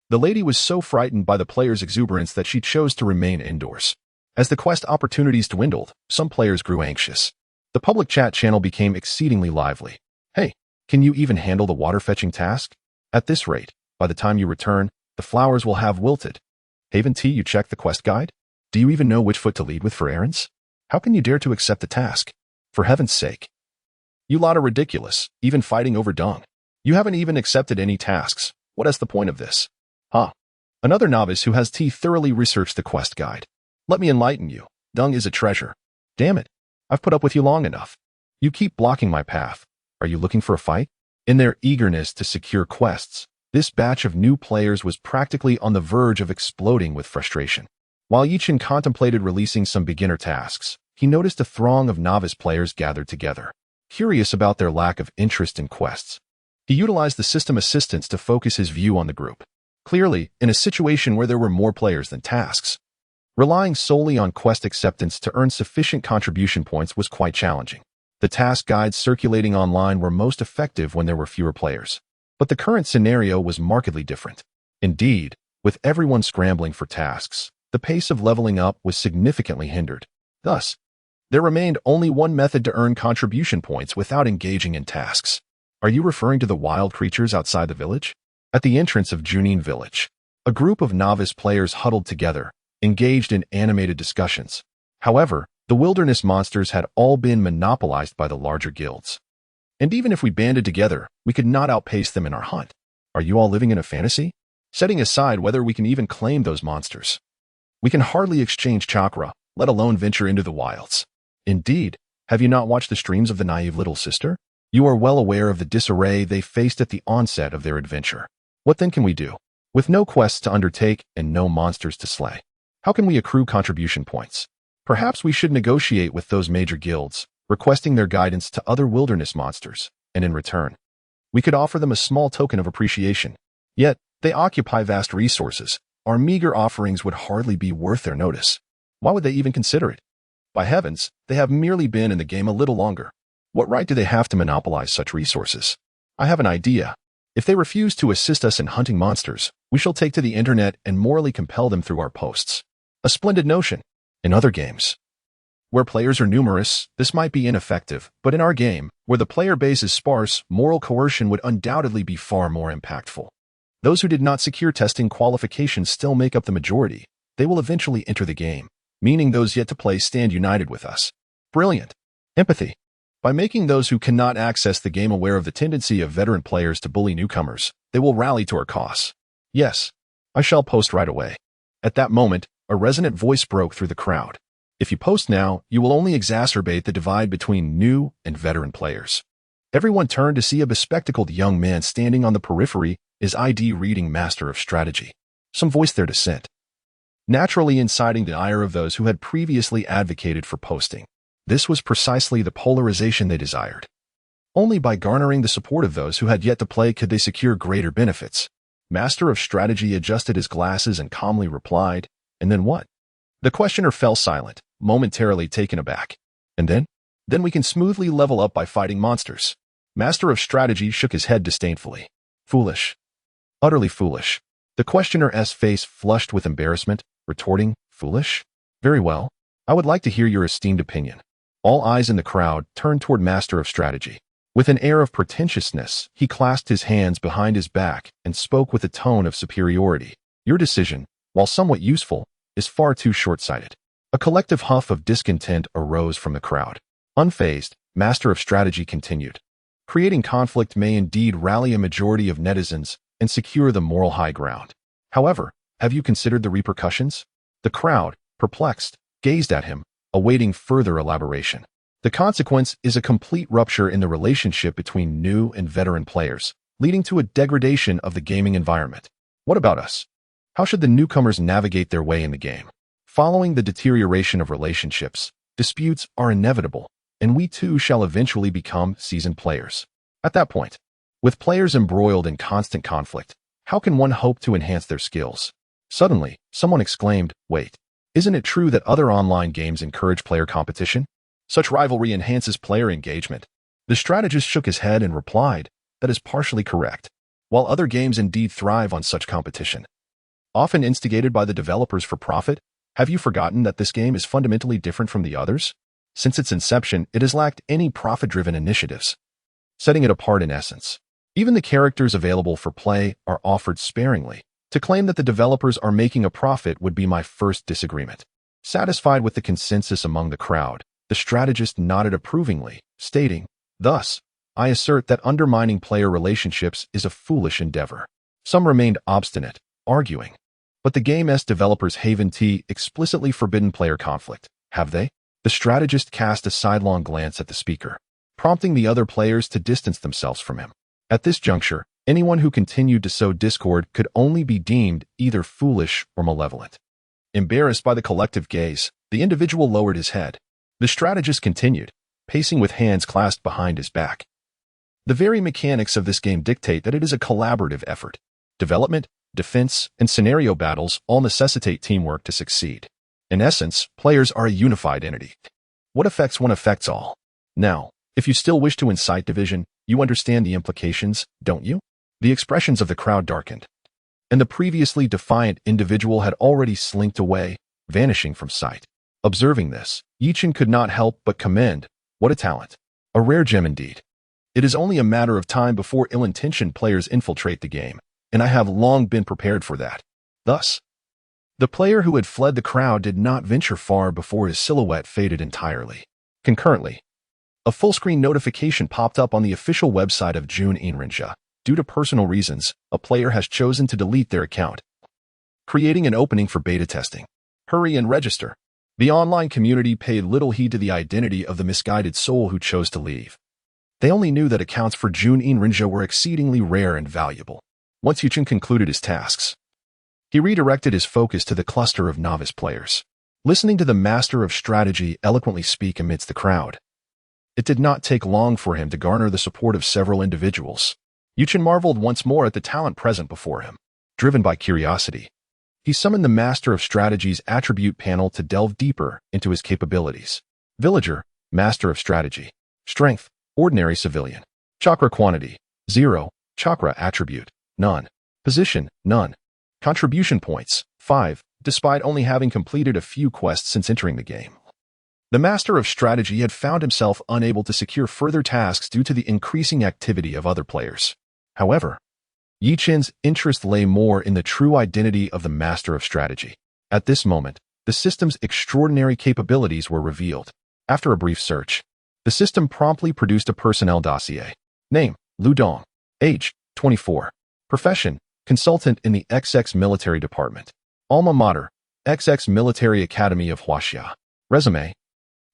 the lady was so frightened by the players' exuberance that she chose to remain indoors. As the quest opportunities dwindled, some players grew anxious. The public chat channel became exceedingly lively. Hey, can you even handle the water-fetching task? At this rate, by the time you return, the flowers will have wilted. Haven't you checked the quest guide? Do you even know which foot to lead with for errands? How can you dare to accept the task? For heaven's sake. You lot are ridiculous, even fighting over dung. You haven't even accepted any tasks. What is the point of this? Huh. Another novice who has thoroughly researched the quest guide. Let me enlighten you. Dung is a treasure. Damn it. I've put up with you long enough. You keep blocking my path. Are you looking for a fight? In their eagerness to secure quests, this batch of new players was practically on the verge of exploding with frustration. While Yichin contemplated releasing some beginner tasks, he noticed a throng of novice players gathered together, curious about their lack of interest in quests. He utilized the system assistance to focus his view on the group. Clearly, in a situation where there were more players than tasks, relying solely on quest acceptance to earn sufficient contribution points was quite challenging. The task guides circulating online were most effective when there were fewer players. But the current scenario was markedly different. Indeed, with everyone scrambling for tasks, the pace of leveling up was significantly hindered. Thus, there remained only one method to earn contribution points without engaging in tasks. Are you referring to the wild creatures outside the village? At the entrance of Junin Village, a group of novice players huddled together, engaged in animated discussions. However, the wilderness monsters had all been monopolized by the larger guilds. And even if we banded together, we could not outpace them in our hunt. Are you all living in a fantasy? Setting aside whether we can even claim those monsters. We can hardly exchange chakra, let alone venture into the wilds. Indeed, have you not watched the streams of the naive little sister? You are well aware of the disarray they faced at the onset of their adventure. What then can we do? With no quests to undertake and no monsters to slay, how can we accrue contribution points? Perhaps we should negotiate with those major guilds, requesting their guidance to other wilderness monsters, and in return, we could offer them a small token of appreciation. Yet, they occupy vast resources. Our meager offerings would hardly be worth their notice. Why would they even consider it? By heavens, they have merely been in the game a little longer. What right do they have to monopolize such resources? I have an idea. If they refuse to assist us in hunting monsters, we shall take to the internet and morally compel them through our posts. A splendid notion. In other games, where players are numerous, this might be ineffective, but in our game, where the player base is sparse, moral coercion would undoubtedly be far more impactful. Those who did not secure testing qualifications still make up the majority. They will eventually enter the game, meaning those yet to play stand united with us. Brilliant. Empathy. By making those who cannot access the game aware of the tendency of veteran players to bully newcomers, they will rally to our cause. Yes, I shall post right away. At that moment, a resonant voice broke through the crowd. If you post now, you will only exacerbate the divide between new and veteran players. Everyone turned to see a bespectacled young man standing on the periphery, his ID reading Master of Strategy. Some voiced their dissent, naturally inciting the ire of those who had previously advocated for posting. This was precisely the polarization they desired. Only by garnering the support of those who had yet to play could they secure greater benefits. Master of Strategy adjusted his glasses and calmly replied, "And then what?" The questioner fell silent, momentarily taken aback. "And then? Then we can smoothly level up by fighting monsters." Master of Strategy shook his head disdainfully. "Foolish. Utterly foolish." The questioner's face flushed with embarrassment, retorting, "Foolish? Very well. I would like to hear your esteemed opinion." All eyes in the crowd turned toward Master of Strategy. With an air of pretentiousness, he clasped his hands behind his back and spoke with a tone of superiority. "Your decision, while somewhat useful, is far too short-sighted." A collective huff of discontent arose from the crowd. Unfazed, Master of Strategy continued. "Creating conflict may indeed rally a majority of netizens and secure the moral high ground. However, have you considered the repercussions?" The crowd, perplexed, gazed at him, awaiting further elaboration. "The consequence is a complete rupture in the relationship between new and veteran players, leading to a degradation of the gaming environment. What about us? How should the newcomers navigate their way in the game? Following the deterioration of relationships, disputes are inevitable, and we too shall eventually become seasoned players. At that point, with players embroiled in constant conflict, how can one hope to enhance their skills?" Suddenly, someone exclaimed, "Wait, isn't it true that other online games encourage player competition? Such rivalry enhances player engagement." The strategist shook his head and replied, "That is partially correct. While other games indeed thrive on such competition, often instigated by the developers for profit, have you forgotten that this game is fundamentally different from the others? Since its inception, it has lacked any profit-driven initiatives, setting it apart in essence. Even the characters available for play are offered sparingly. To claim that the developers are making a profit would be my first disagreement." Satisfied with the consensus among the crowd, the strategist nodded approvingly, stating, "Thus, I assert that undermining player relationships is a foolish endeavor." Some remained obstinate, arguing, "But the game's developers haven't explicitly forbidden player conflict, have they?" The strategist cast a sidelong glance at the speaker, prompting the other players to distance themselves from him. At this juncture, anyone who continued to sow discord could only be deemed either foolish or malevolent. Embarrassed by the collective gaze, the individual lowered his head. The strategist continued, pacing with hands clasped behind his back. "The very mechanics of this game dictate that it is a collaborative effort. Development, defense, and scenario battles all necessitate teamwork to succeed. In essence, players are a unified entity. What affects one affects all. Now, if you still wish to incite division, you understand the implications, don't you?" The expressions of the crowd darkened, and the previously defiant individual had already slinked away, vanishing from sight. Observing this, Yichin could not help but commend, "What a talent. A rare gem indeed. It is only a matter of time before ill-intentioned players infiltrate the game, and I have long been prepared for that." Thus, the player who had fled the crowd did not venture far before his silhouette faded entirely. Concurrently, a full-screen notification popped up on the official website of Junin Village. Due to personal reasons, a player has chosen to delete their account, creating an opening for beta testing. Hurry and register. The online community paid little heed to the identity of the misguided soul who chose to leave. They only knew that accounts for Junin Village were exceedingly rare and valuable. Once Yichin concluded his tasks, he redirected his focus to the cluster of novice players, listening to the master of strategy eloquently speak amidst the crowd. It did not take long for him to garner the support of several individuals. Yichin marveled once more at the talent present before him. Driven by curiosity, he summoned the Master of Strategy's attribute panel to delve deeper into his capabilities. Villager, Master of Strategy. Strength, Ordinary Civilian. Chakra quantity, 0. Chakra attribute, none. Position, none. Contribution points, 5, despite only having completed a few quests since entering the game. The Master of Strategy had found himself unable to secure further tasks due to the increasing activity of other players. However, Yichin's interest lay more in the true identity of the Master of Strategy. At this moment, the system's extraordinary capabilities were revealed. After a brief search, the system promptly produced a personnel dossier. Name, Lu Dong. Age, 24. Profession, consultant in the XX Military Department. Alma mater, XX Military Academy of Huaxia. Resume.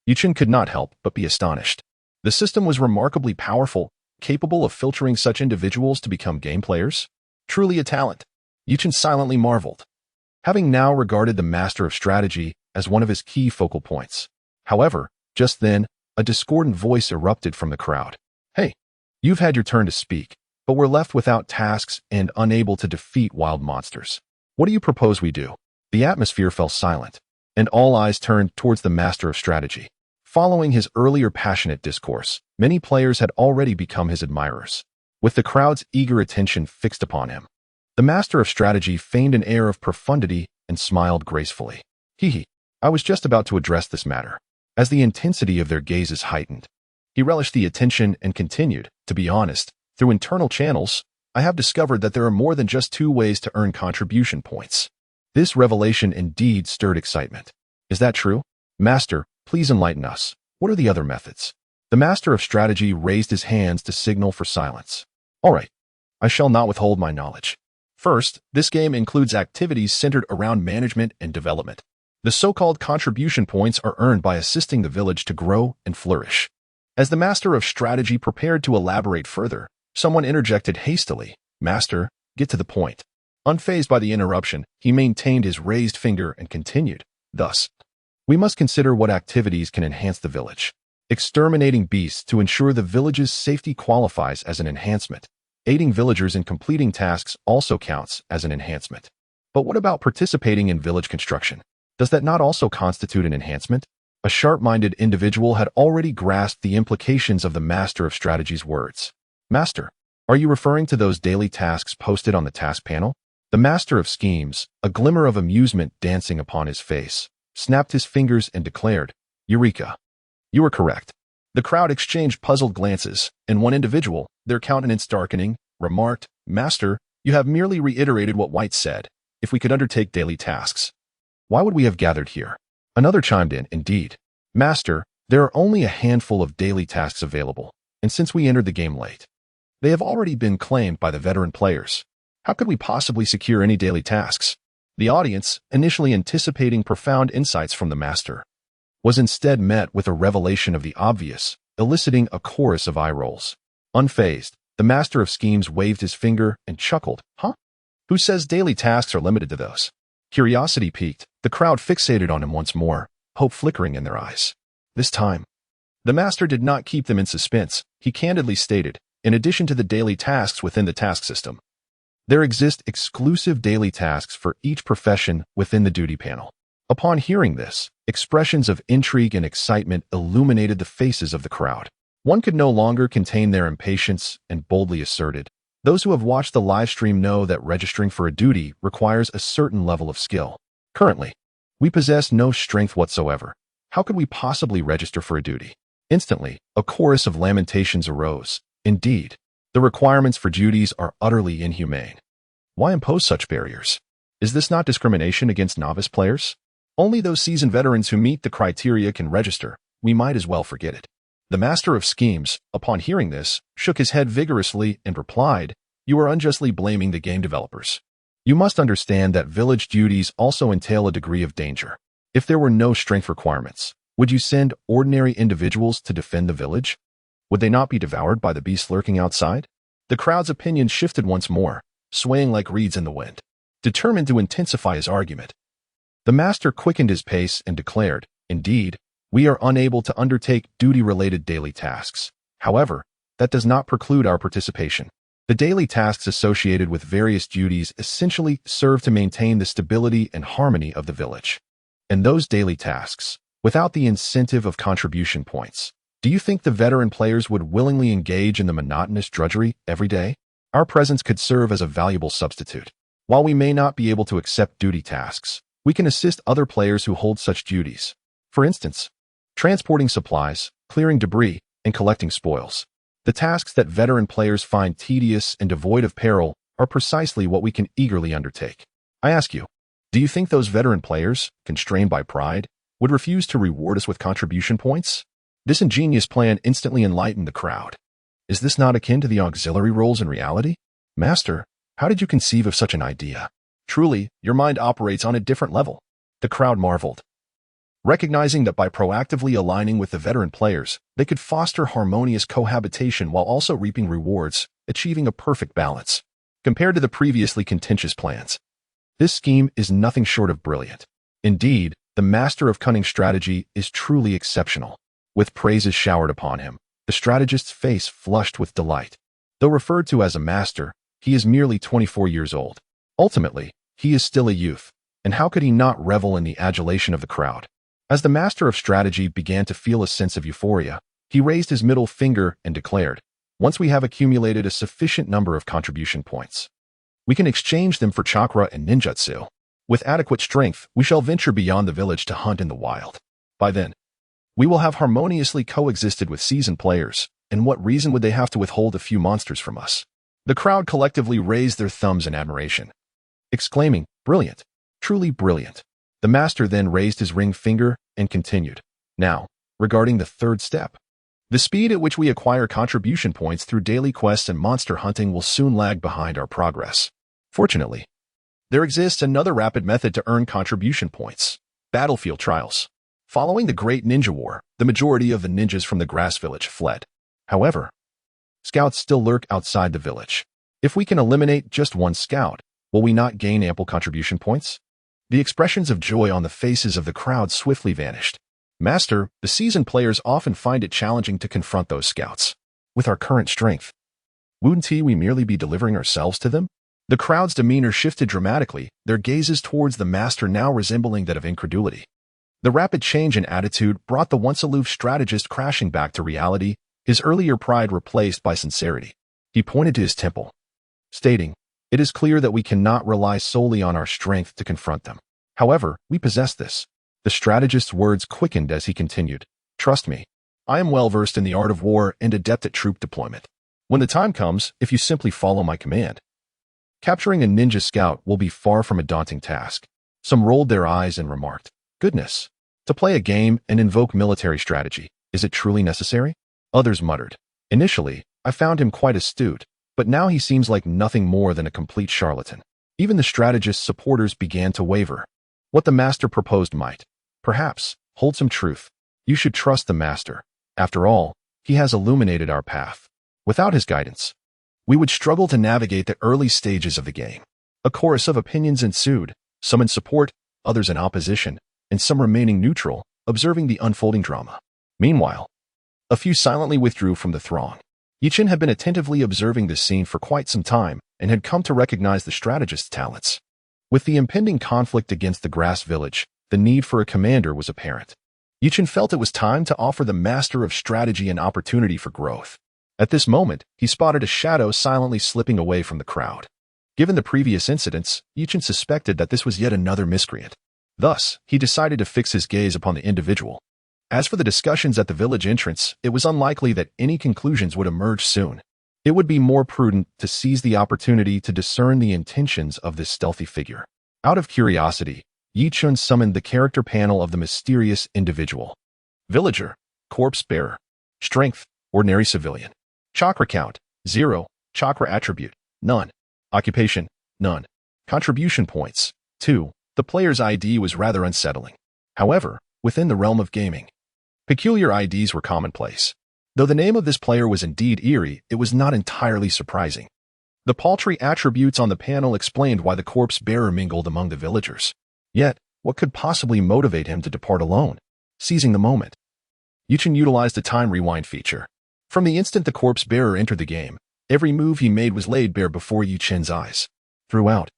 Yichin could not help but be astonished. The system was remarkably powerful, capable of filtering such individuals to become game players. Truly a talent. Yichin silently marveled, having now regarded the Master of Strategy as one of his key focal points. However, just then, a discordant voice erupted from the crowd. "Hey, you've had your turn to speak, but we're left without tasks and unable to defeat wild monsters. What do you propose we do?" The atmosphere fell silent, and all eyes turned towards the Master of Strategy. Following his earlier passionate discourse, many players had already become his admirers. With the crowd's eager attention fixed upon him, the Master of Strategy feigned an air of profundity and smiled gracefully. I was just about to address this matter." As the intensity of their gazes heightened, he relished the attention and continued, "To be honest, through internal channels, I have discovered that there are more than just 2 ways to earn contribution points." This revelation indeed stirred excitement. "Is that true? Master, please enlighten us. What are the other methods?" The Master of Strategy raised his hands to signal for silence. "All right, I shall not withhold my knowledge. First, this game includes activities centered around management and development. The so-called contribution points are earned by assisting the village to grow and flourish." As the Master of Strategy prepared to elaborate further, someone interjected hastily, "Master, get to the point." Unfazed by the interruption, he maintained his raised finger and continued, "Thus, we must consider what activities can enhance the village. Exterminating beasts to ensure the village's safety qualifies as an enhancement. Aiding villagers in completing tasks also counts as an enhancement. But what about participating in village construction? Does that not also constitute an enhancement? A sharp-minded individual had already grasped the implications of the Master of Strategy's words. Master, are you referring to those daily tasks posted on the task panel? The Master of Schemes, a glimmer of amusement dancing upon his face, snapped his fingers and declared, Eureka! You are correct. The crowd exchanged puzzled glances, and one individual, their countenance darkening, remarked, Master, you have merely reiterated what White said. If we could undertake daily tasks, why would we have gathered here? Another chimed in, Indeed. Master, there are only a handful of daily tasks available, and since we entered the game late, they have already been claimed by the veteran players. How could we possibly secure any daily tasks? The audience, initially anticipating profound insights from the Master, was instead met with a revelation of the obvious, eliciting a chorus of eye rolls. Unfazed, the Master of Schemes waved his finger and chuckled, Huh? Who says daily tasks are limited to those? Curiosity piqued, the crowd fixated on him once more, hope flickering in their eyes. This time, the Master did not keep them in suspense. He candidly stated, in addition to the daily tasks within the task system, there exist exclusive daily tasks for each profession within the duty panel. Upon hearing this, expressions of intrigue and excitement illuminated the faces of the crowd. One could no longer contain their impatience and boldly asserted, those who have watched the live stream know that registering for a duty requires a certain level of skill. Currently, we possess no strength whatsoever. How could we possibly register for a duty? Instantly, a chorus of lamentations arose. Indeed, the requirements for duties are utterly inhumane. Why impose such barriers? Is this not discrimination against novice players? Only those seasoned veterans who meet the criteria can register. We might as well forget it. The Master of Schemes, upon hearing this, shook his head vigorously and replied, You are unjustly blaming the game developers. You must understand that village duties also entail a degree of danger. If there were no strength requirements, would you send ordinary individuals to defend the village? Would they not be devoured by the beasts lurking outside? The crowd's opinion shifted once more, swaying like reeds in the wind. Determined to intensify his argument, the Master quickened his pace and declared, Indeed, we are unable to undertake duty-related daily tasks. However, that does not preclude our participation. The daily tasks associated with various duties essentially serve to maintain the stability and harmony of the village. And those daily tasks, without the incentive of contribution points, do you think the veteran players would willingly engage in the monotonous drudgery every day? Our presence could serve as a valuable substitute. While we may not be able to accept duty tasks, we can assist other players who hold such duties. For instance, transporting supplies, clearing debris, and collecting spoils. The tasks that veteran players find tedious and devoid of peril are precisely what we can eagerly undertake. I ask you, do you think those veteran players, constrained by pride, would refuse to reward us with contribution points? This ingenious plan instantly enlightened the crowd. Is this not akin to the auxiliary roles in reality? Master, how did you conceive of such an idea? Truly, your mind operates on a different level. The crowd marveled, recognizing that by proactively aligning with the veteran players, they could foster harmonious cohabitation while also reaping rewards, achieving a perfect balance. Compared to the previously contentious plans, this scheme is nothing short of brilliant. Indeed, the Master of Cunning Strategy is truly exceptional. With praises showered upon him, the strategist's face flushed with delight. Though referred to as a master, he is merely 24 years old. Ultimately, he is still a youth, and how could he not revel in the adulation of the crowd? As the Master of Strategy began to feel a sense of euphoria, he raised his middle finger and declared, Once we have accumulated a sufficient number of contribution points, we can exchange them for Chakra and ninjutsu. With adequate strength, we shall venture beyond the village to hunt in the wild. By then, we will have harmoniously coexisted with seasoned players, and what reason would they have to withhold a few monsters from us? The crowd collectively raised their thumbs in admiration, exclaiming, Brilliant, truly brilliant. The Master then raised his ring finger and continued. Now, regarding the third step, the speed at which we acquire contribution points through daily quests and monster hunting will soon lag behind our progress. Fortunately, there exists another rapid method to earn contribution points: battlefield trials. Following the Great Ninja War, the majority of the ninjas from the Grass Village fled. However, scouts still lurk outside the village. If we can eliminate just one scout, will we not gain ample contribution points? The expressions of joy on the faces of the crowd swiftly vanished. Master, the seasoned players often find it challenging to confront those scouts. With our current strength, wouldn't we merely be delivering ourselves to them? The crowd's demeanor shifted dramatically, their gazes towards the Master now resembling that of incredulity. The rapid change in attitude brought the once aloof strategist crashing back to reality, his earlier pride replaced by sincerity. He pointed to his temple, stating, "It is clear that we cannot rely solely on our strength to confront them. However, we possess this." The strategist's words quickened as he continued, "Trust me. I am well versed in the art of war and adept at troop deployment. When the time comes, if you simply follow my command, capturing a ninja scout will be far from a daunting task." Some rolled their eyes and remarked, "Goodness. To play a game and invoke military strategy, is it truly necessary?" Others muttered, "Initially, I found him quite astute, but now he seems like nothing more than a complete charlatan." Even the strategist's supporters began to waver. What the master proposed might, perhaps, hold some truth. You should trust the master. After all, he has illuminated our path. Without his guidance, we would struggle to navigate the early stages of the game. A chorus of opinions ensued, some in support, others in opposition, and some remaining neutral, observing the unfolding drama. Meanwhile, a few silently withdrew from the throng. Yichin had been attentively observing this scene for quite some time and had come to recognize the strategist's talents. With the impending conflict against the grass village, the need for a commander was apparent. Yichin felt it was time to offer the master of strategy an opportunity for growth. At this moment, he spotted a shadow silently slipping away from the crowd. Given the previous incidents, Yichin suspected that this was yet another miscreant. Thus, he decided to fix his gaze upon the individual. As for the discussions at the village entrance, it was unlikely that any conclusions would emerge soon. It would be more prudent to seize the opportunity to discern the intentions of this stealthy figure. Out of curiosity, Yichin summoned the character panel of the mysterious individual. Villager, corpse bearer. Strength, ordinary civilian. Chakra count, 0. Chakra attribute, none. Occupation, none. Contribution points, 2. The player's ID was rather unsettling. However, within the realm of gaming, peculiar IDs were commonplace. Though the name of this player was indeed eerie, it was not entirely surprising. The paltry attributes on the panel explained why the corpse bearer mingled among the villagers. Yet, what could possibly motivate him to depart alone? Seizing the moment, Yichin utilized the time rewind feature. From the instant the corpse bearer entered the game, every move he made was laid bare before Yichin's eyes. Throughout,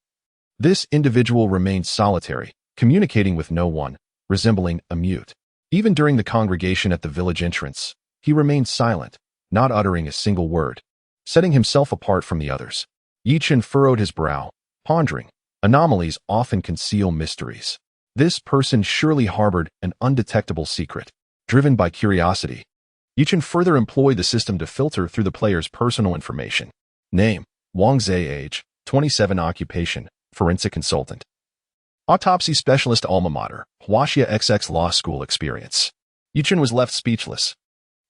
this individual remained solitary, communicating with no one, resembling a mute. Even during the congregation at the village entrance, he remained silent, not uttering a single word, setting himself apart from the others. Yichin furrowed his brow, pondering. Anomalies often conceal mysteries. This person surely harbored an undetectable secret. Driven by curiosity, Yichin further employed the system to filter through the player's personal information. Name, Wang Zhe. Age, 27. Occupation, forensic consultant. Autopsy specialist. Alma mater, Huaxia XX. Law school experience. Yichin was left speechless.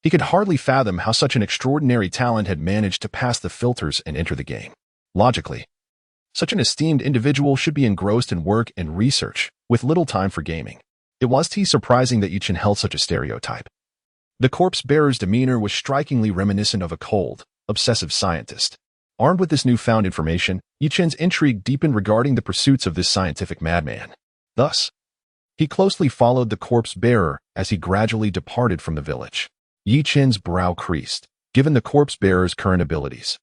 He could hardly fathom how such an extraordinary talent had managed to pass the filters and enter the game. Logically, such an esteemed individual should be engrossed in work and research, with little time for gaming. It was surprising that Yichin held such a stereotype. The corpse bearer's demeanor was strikingly reminiscent of a cold, obsessive scientist. Armed with this newfound information, Yichin's intrigue deepened regarding the pursuits of this scientific madman. Thus, he closely followed the corpse bearer as he gradually departed from the village. Yichin's brow creased, given the corpse bearer's current abilities.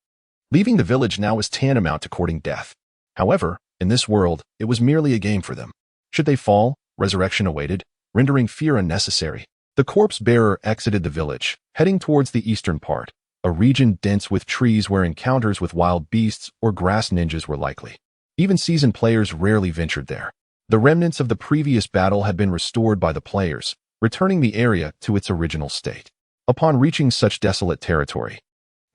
Leaving the village now was tantamount to courting death. However, in this world, it was merely a game for them. Should they fall, resurrection awaited, rendering fear unnecessary. The corpse bearer exited the village, heading towards the eastern part, a region dense with trees where encounters with wild beasts or grass ninjas were likely. Even seasoned players rarely ventured there. The remnants of the previous battle had been restored by the players, returning the area to its original state. Upon reaching such desolate territory,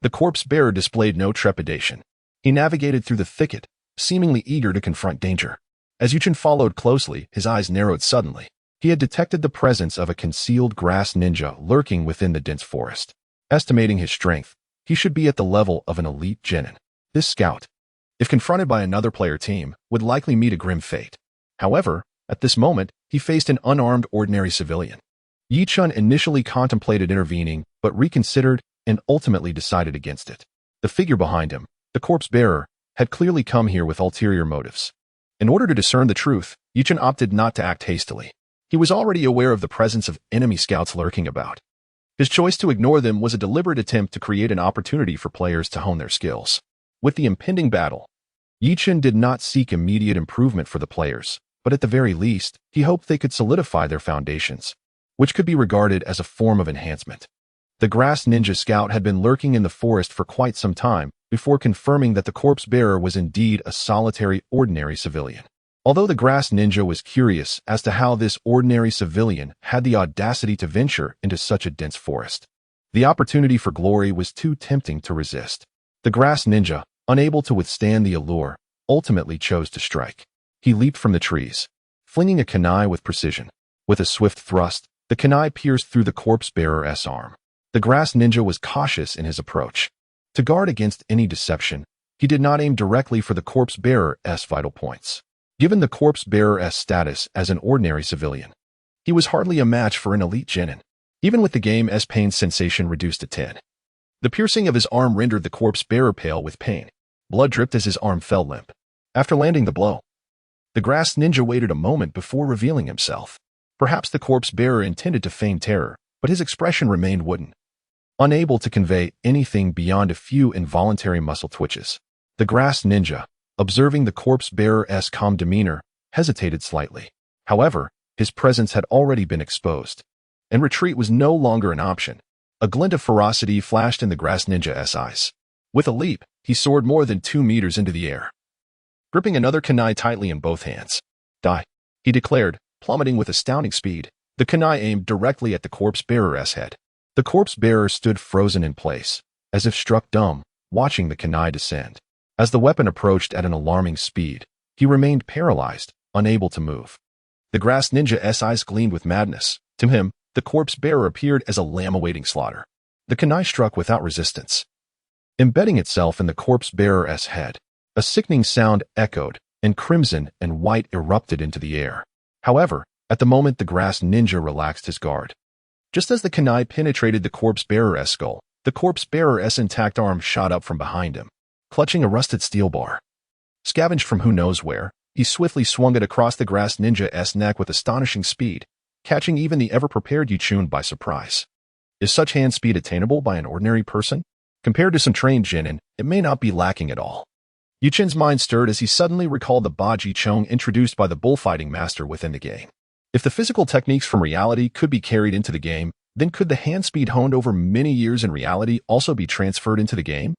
the corpse bearer displayed no trepidation. He navigated through the thicket, seemingly eager to confront danger. As Yichin followed closely, his eyes narrowed suddenly. He had detected the presence of a concealed grass ninja lurking within the dense forest. Estimating his strength, he should be at the level of an elite genin. This scout, if confronted by another player team, would likely meet a grim fate. However, at this moment, he faced an unarmed ordinary civilian. Yichin initially contemplated intervening, but reconsidered and ultimately decided against it. The figure behind him, the corpse bearer, had clearly come here with ulterior motives. In order to discern the truth, Yichin opted not to act hastily. He was already aware of the presence of enemy scouts lurking about. His choice to ignore them was a deliberate attempt to create an opportunity for players to hone their skills. With the impending battle, Yichin did not seek immediate improvement for the players, but at the very least, he hoped they could solidify their foundations, which could be regarded as a form of enhancement. The grass ninja scout had been lurking in the forest for quite some time before confirming that the corpse bearer was indeed a solitary, ordinary civilian. Although the grass ninja was curious as to how this ordinary civilian had the audacity to venture into such a dense forest, the opportunity for glory was too tempting to resist. The grass ninja, unable to withstand the allure, ultimately chose to strike. He leaped from the trees, flinging a kunai with precision. With a swift thrust, the kunai pierced through the corpse bearer's arm. The grass ninja was cautious in his approach. To guard against any deception, he did not aim directly for the corpse bearer's vital points. Given the corpse bearer's status as an ordinary civilian, he was hardly a match for an elite genin, even with the game's pain sensation reduced to 10. The piercing of his arm rendered the corpse bearer pale with pain. Blood dripped as his arm fell limp. After landing the blow, the grass ninja waited a moment before revealing himself. Perhaps the corpse bearer intended to feign terror, but his expression remained wooden, unable to convey anything beyond a few involuntary muscle twitches. The grass ninja, observing the corpse bearer's calm demeanor, hesitated slightly. However, his presence had already been exposed, and retreat was no longer an option. A glint of ferocity flashed in the grass ninja's eyes. With a leap, he soared more than 2 meters into the air, gripping another kunai tightly in both hands. Die, he declared, plummeting with astounding speed. The kunai aimed directly at the corpse bearer's head. The corpse bearer stood frozen in place, as if struck dumb, watching the kunai descend. As the weapon approached at an alarming speed, he remained paralyzed, unable to move. The grass ninja's eyes gleamed with madness. To him, the corpse bearer appeared as a lamb awaiting slaughter. The kunai struck without resistance, embedding itself in the corpse bearer's head. A sickening sound echoed, and crimson and white erupted into the air. However, at the moment the grass ninja relaxed his guard. Just as the kunai penetrated the corpse bearer's skull, the corpse bearer's intact arm shot up from behind him, clutching a rusted steel bar. Scavenged from who knows where, he swiftly swung it across the grass ninja's neck with astonishing speed, catching even the ever-prepared Yuchun by surprise. Is such hand speed attainable by an ordinary person? Compared to some trained genin, it may not be lacking at all. Yuchun's mind stirred as he suddenly recalled the Baji Chong introduced by the bullfighting master within the game. If the physical techniques from reality could be carried into the game, then could the hand speed honed over many years in reality also be transferred into the game?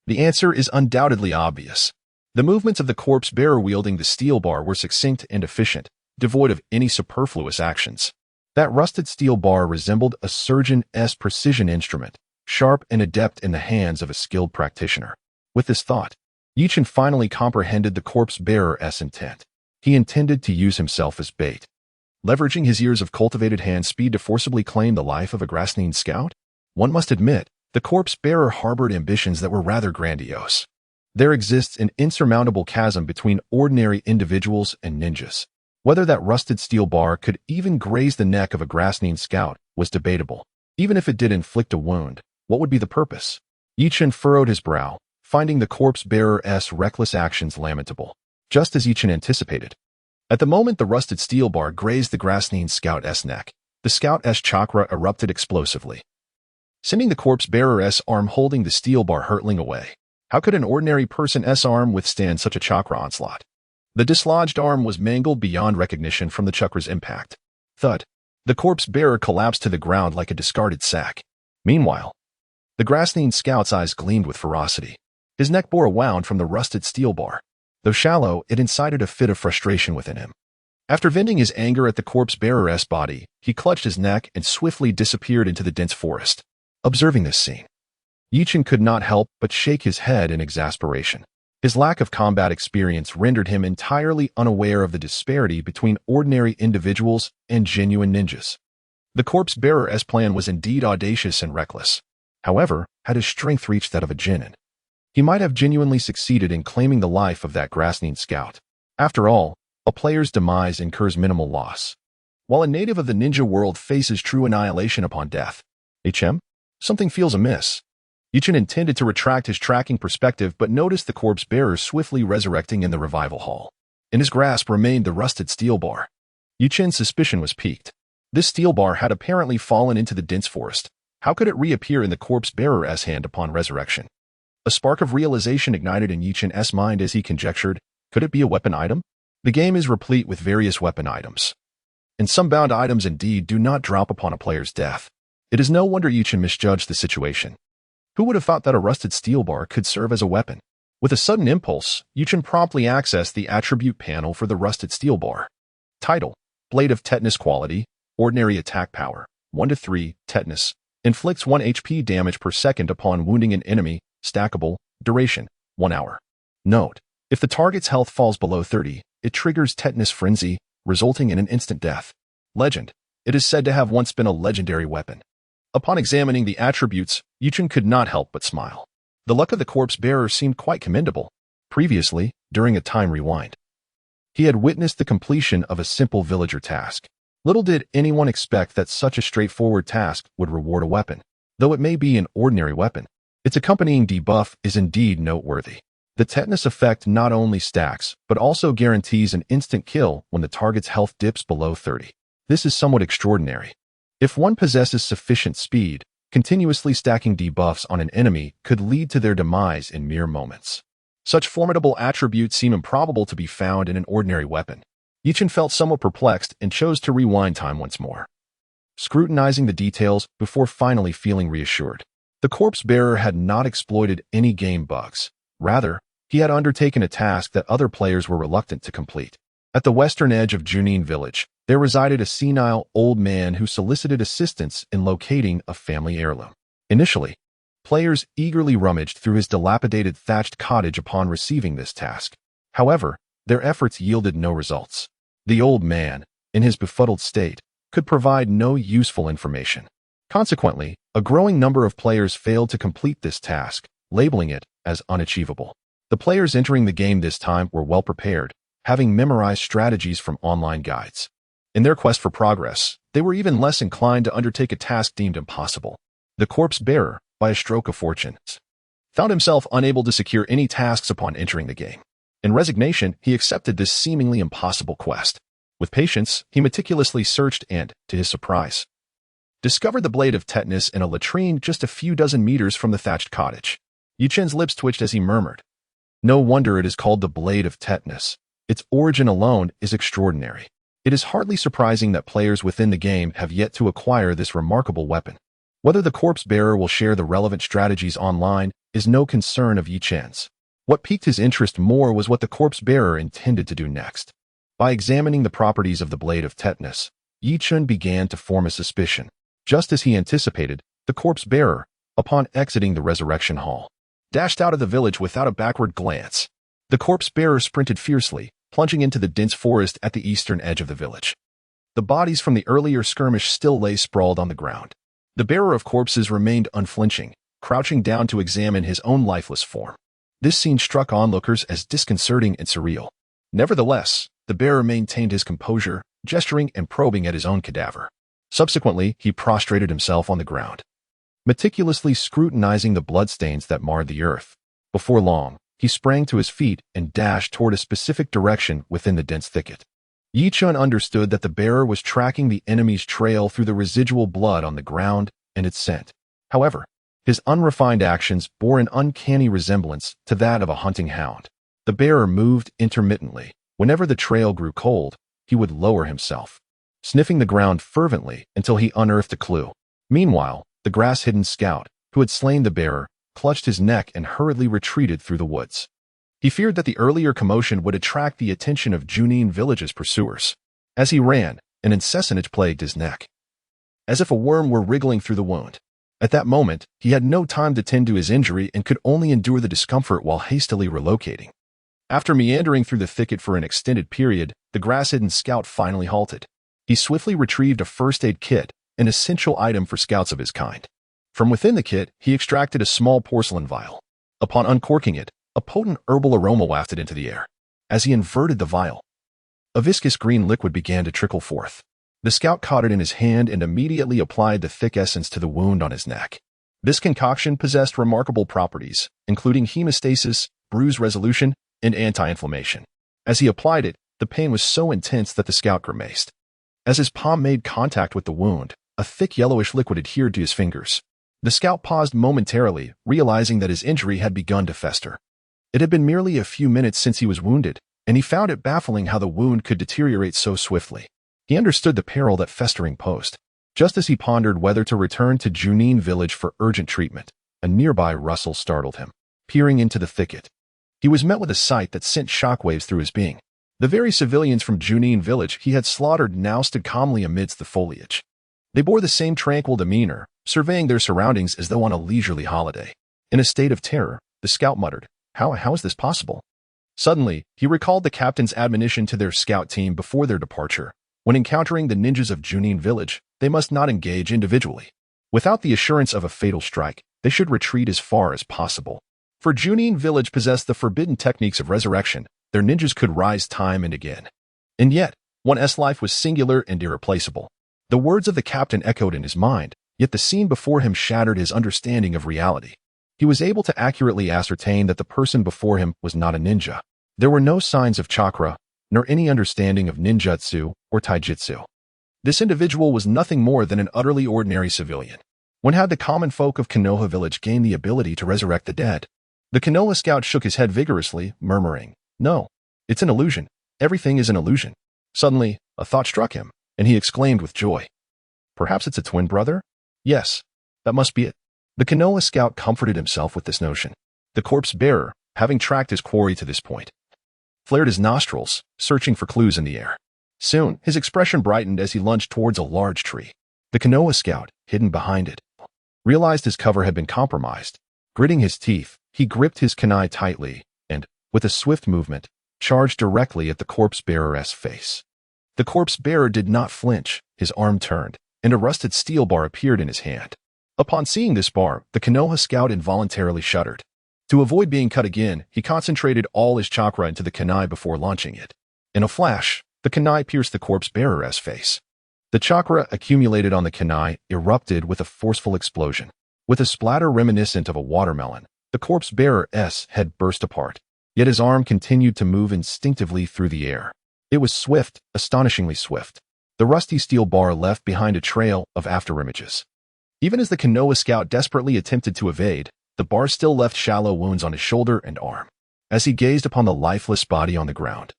The answer is undoubtedly obvious. The movements of the corpse bearer wielding the steel bar were succinct and efficient, devoid of any superfluous actions. That rusted steel bar resembled a surgeon's precision instrument, sharp and adept in the hands of a skilled practitioner. With this thought, Yuchun finally comprehended the corpse bearer's intent. He intended to use himself as bait, leveraging his years of cultivated hand speed to forcibly claim the life of a grassland scout. One must admit, the corpse bearer harbored ambitions that were rather grandiose. There exists an insurmountable chasm between ordinary individuals and ninjas. Whether that rusted steel bar could even graze the neck of a grassland scout was debatable. Even if it did inflict a wound, what would be the purpose? Yuchun furrowed his brow, finding the corpse bearer's reckless actions lamentable, just as Yuchun anticipated. At the moment the rusted steel bar grazed the grassland scout's neck, the scout's chakra erupted explosively, sending the corpse bearer's arm holding the steel bar hurtling away. How could an ordinary person's arm withstand such a chakra onslaught? The dislodged arm was mangled beyond recognition from the chakra's impact. Thud. The corpse bearer collapsed to the ground like a discarded sack. Meanwhile, the grassland scout's eyes gleamed with ferocity. His neck bore a wound from the rusted steel bar. Though shallow, it incited a fit of frustration within him. After venting his anger at the corpse bearer's body, he clutched his neck and swiftly disappeared into the dense forest. Observing this scene, Yuchun could not help but shake his head in exasperation. His lack of combat experience rendered him entirely unaware of the disparity between ordinary individuals and genuine ninjas. The corpse bearer's plan was indeed audacious and reckless. However, had his strength reached that of a genin, he might have genuinely succeeded in claiming the life of that grassland scout. After all, a player's demise incurs minimal loss, while a native of the ninja world faces true annihilation upon death. Something feels amiss. Yuchun intended to retract his tracking perspective but noticed the corpse bearer swiftly resurrecting in the revival hall. In his grasp remained the rusted steel bar. Yuchun's suspicion was piqued. This steel bar had apparently fallen into the dense forest. How could it reappear in the corpse bearer's hand upon resurrection? A spark of realization ignited in Yuchun's mind as he conjectured, could it be a weapon item? The game is replete with various weapon items, and some bound items indeed do not drop upon a player's death. It is no wonder Yuchen misjudged the situation. Who would have thought that a rusted steel bar could serve as a weapon? With a sudden impulse, Yuchen promptly accessed the attribute panel for the rusted steel bar. Title: Blade of Tetanus Quality, Ordinary Attack Power, 1-3, Tetanus. Inflicts 1 HP damage per second upon wounding an enemy, stackable, duration, 1 hour. Note: if the target's health falls below 30, it triggers Tetanus Frenzy, resulting in an instant death. Legend: it is said to have once been a legendary weapon. Upon examining the attributes, Yuchen could not help but smile. The luck of the corpse bearer seemed quite commendable. Previously, during a time rewind, he had witnessed the completion of a simple villager task. Little did anyone expect that such a straightforward task would reward a weapon. Though it may be an ordinary weapon, its accompanying debuff is indeed noteworthy. The tetanus effect not only stacks, but also guarantees an instant kill when the target's health dips below 30. This is somewhat extraordinary. If one possesses sufficient speed, continuously stacking debuffs on an enemy could lead to their demise in mere moments. Such formidable attributes seem improbable to be found in an ordinary weapon. Yuchen felt somewhat perplexed and chose to rewind time once more, scrutinizing the details before finally feeling reassured. The corpse bearer had not exploited any game bugs. Rather, he had undertaken a task that other players were reluctant to complete. At the western edge of Junin Village, there resided a senile old man who solicited assistance in locating a family heirloom. Initially, players eagerly rummaged through his dilapidated thatched cottage upon receiving this task. However, their efforts yielded no results. The old man, in his befuddled state, could provide no useful information. Consequently, a growing number of players failed to complete this task, labeling it as unachievable. The players entering the game this time were well prepared, having memorized strategies from online guides. In their quest for progress, they were even less inclined to undertake a task deemed impossible. The corpse bearer, by a stroke of fortune, found himself unable to secure any tasks upon entering the game. In resignation, he accepted this seemingly impossible quest. With patience, he meticulously searched and, to his surprise, discovered the blade of tetanus in a latrine just a few dozen meters from the thatched cottage. Yuchen's lips twitched as he murmured, "No wonder it is called the blade of tetanus. Its origin alone is extraordinary. It is hardly surprising that players within the game have yet to acquire this remarkable weapon." Whether the corpse bearer will share the relevant strategies online is no concern of Yuchen's. What piqued his interest more was what the corpse bearer intended to do next. By examining the properties of the blade of tetanus, Yuchen began to form a suspicion. Just as he anticipated, the corpse bearer, upon exiting the resurrection hall, dashed out of the village without a backward glance. The corpse bearer sprinted fiercely, plunging into the dense forest at the eastern edge of the village. The bodies from the earlier skirmish still lay sprawled on the ground. The bearer of corpses remained unflinching, crouching down to examine his own lifeless form. This scene struck onlookers as disconcerting and surreal. Nevertheless, the bearer maintained his composure, gesturing and probing at his own cadaver. Subsequently, he prostrated himself on the ground, meticulously scrutinizing the bloodstains that marred the earth. Before long, he sprang to his feet and dashed toward a specific direction within the dense thicket. Yuchen understood that the bearer was tracking the enemy's trail through the residual blood on the ground and its scent. However, his unrefined actions bore an uncanny resemblance to that of a hunting hound. The bearer moved intermittently. Whenever the trail grew cold, he would lower himself, sniffing the ground fervently until he unearthed a clue. Meanwhile, the grass-hidden scout, who had slain the bearer, clutched his neck and hurriedly retreated through the woods. He feared that the earlier commotion would attract the attention of Junin Village's pursuers. As he ran, an incessant itch plagued his neck, as if a worm were wriggling through the wound. At that moment, he had no time to tend to his injury and could only endure the discomfort while hastily relocating. After meandering through the thicket for an extended period, the grass-hidden scout finally halted. He swiftly retrieved a first aid kit, an essential item for scouts of his kind. From within the kit, he extracted a small porcelain vial. Upon uncorking it, a potent herbal aroma wafted into the air. As he inverted the vial, a viscous green liquid began to trickle forth. The scout caught it in his hand and immediately applied the thick essence to the wound on his neck. This concoction possessed remarkable properties, including hemostasis, bruise resolution, and anti-inflammation. As he applied it, the pain was so intense that the scout grimaced. As his palm made contact with the wound, a thick yellowish liquid adhered to his fingers. The scout paused momentarily, realizing that his injury had begun to fester. It had been merely a few minutes since he was wounded, and he found it baffling how the wound could deteriorate so swiftly. He understood the peril that festering posed. Just as he pondered whether to return to Junin Village for urgent treatment, a nearby rustle startled him. Peering into the thicket, he was met with a sight that sent shockwaves through his being. The very civilians from Junin Village he had slaughtered now stood calmly amidst the foliage. They bore the same tranquil demeanor, surveying their surroundings as though on a leisurely holiday. In a state of terror, the scout muttered, How is this possible? Suddenly, he recalled the captain's admonition to their scout team before their departure. When encountering the ninjas of Junin Village, they must not engage individually. Without the assurance of a fatal strike, they should retreat as far as possible. For Junin Village possessed the forbidden techniques of resurrection, their ninjas could rise time and again. And yet, one's life was singular and irreplaceable. The words of the captain echoed in his mind, yet the scene before him shattered his understanding of reality. He was able to accurately ascertain that the person before him was not a ninja. There were no signs of chakra, nor any understanding of ninjutsu or taijutsu. This individual was nothing more than an utterly ordinary civilian. When had the common folk of Konoha Village gained the ability to resurrect the dead? The Konoha scout shook his head vigorously, murmuring, No, it's an illusion. Everything is an illusion. Suddenly, a thought struck him, and he exclaimed with joy. Perhaps it's a twin brother? Yes, that must be it. The Konoha scout comforted himself with this notion. The corpse bearer, having tracked his quarry to this point, flared his nostrils, searching for clues in the air. Soon, his expression brightened as he lunged towards a large tree. The Konoha scout, hidden behind it, realized his cover had been compromised. Gritting his teeth, he gripped his kunai tightly and, with a swift movement, charged directly at the corpse bearer's face. The corpse bearer did not flinch, his arm turned, and a rusted steel bar appeared in his hand. Upon seeing this bar, the Konoha scout involuntarily shuddered. To avoid being cut again, he concentrated all his chakra into the kunai before launching it. In a flash, the kunai pierced the corpse bearer's face. The chakra accumulated on the kunai erupted with a forceful explosion. With a splatter reminiscent of a watermelon, the corpse bearer's head burst apart, yet his arm continued to move instinctively through the air. It was swift, astonishingly swift. The rusty steel bar left behind a trail of afterimages. Even as the Konoha scout desperately attempted to evade, the bar still left shallow wounds on his shoulder and arm. As he gazed upon the lifeless body on the ground,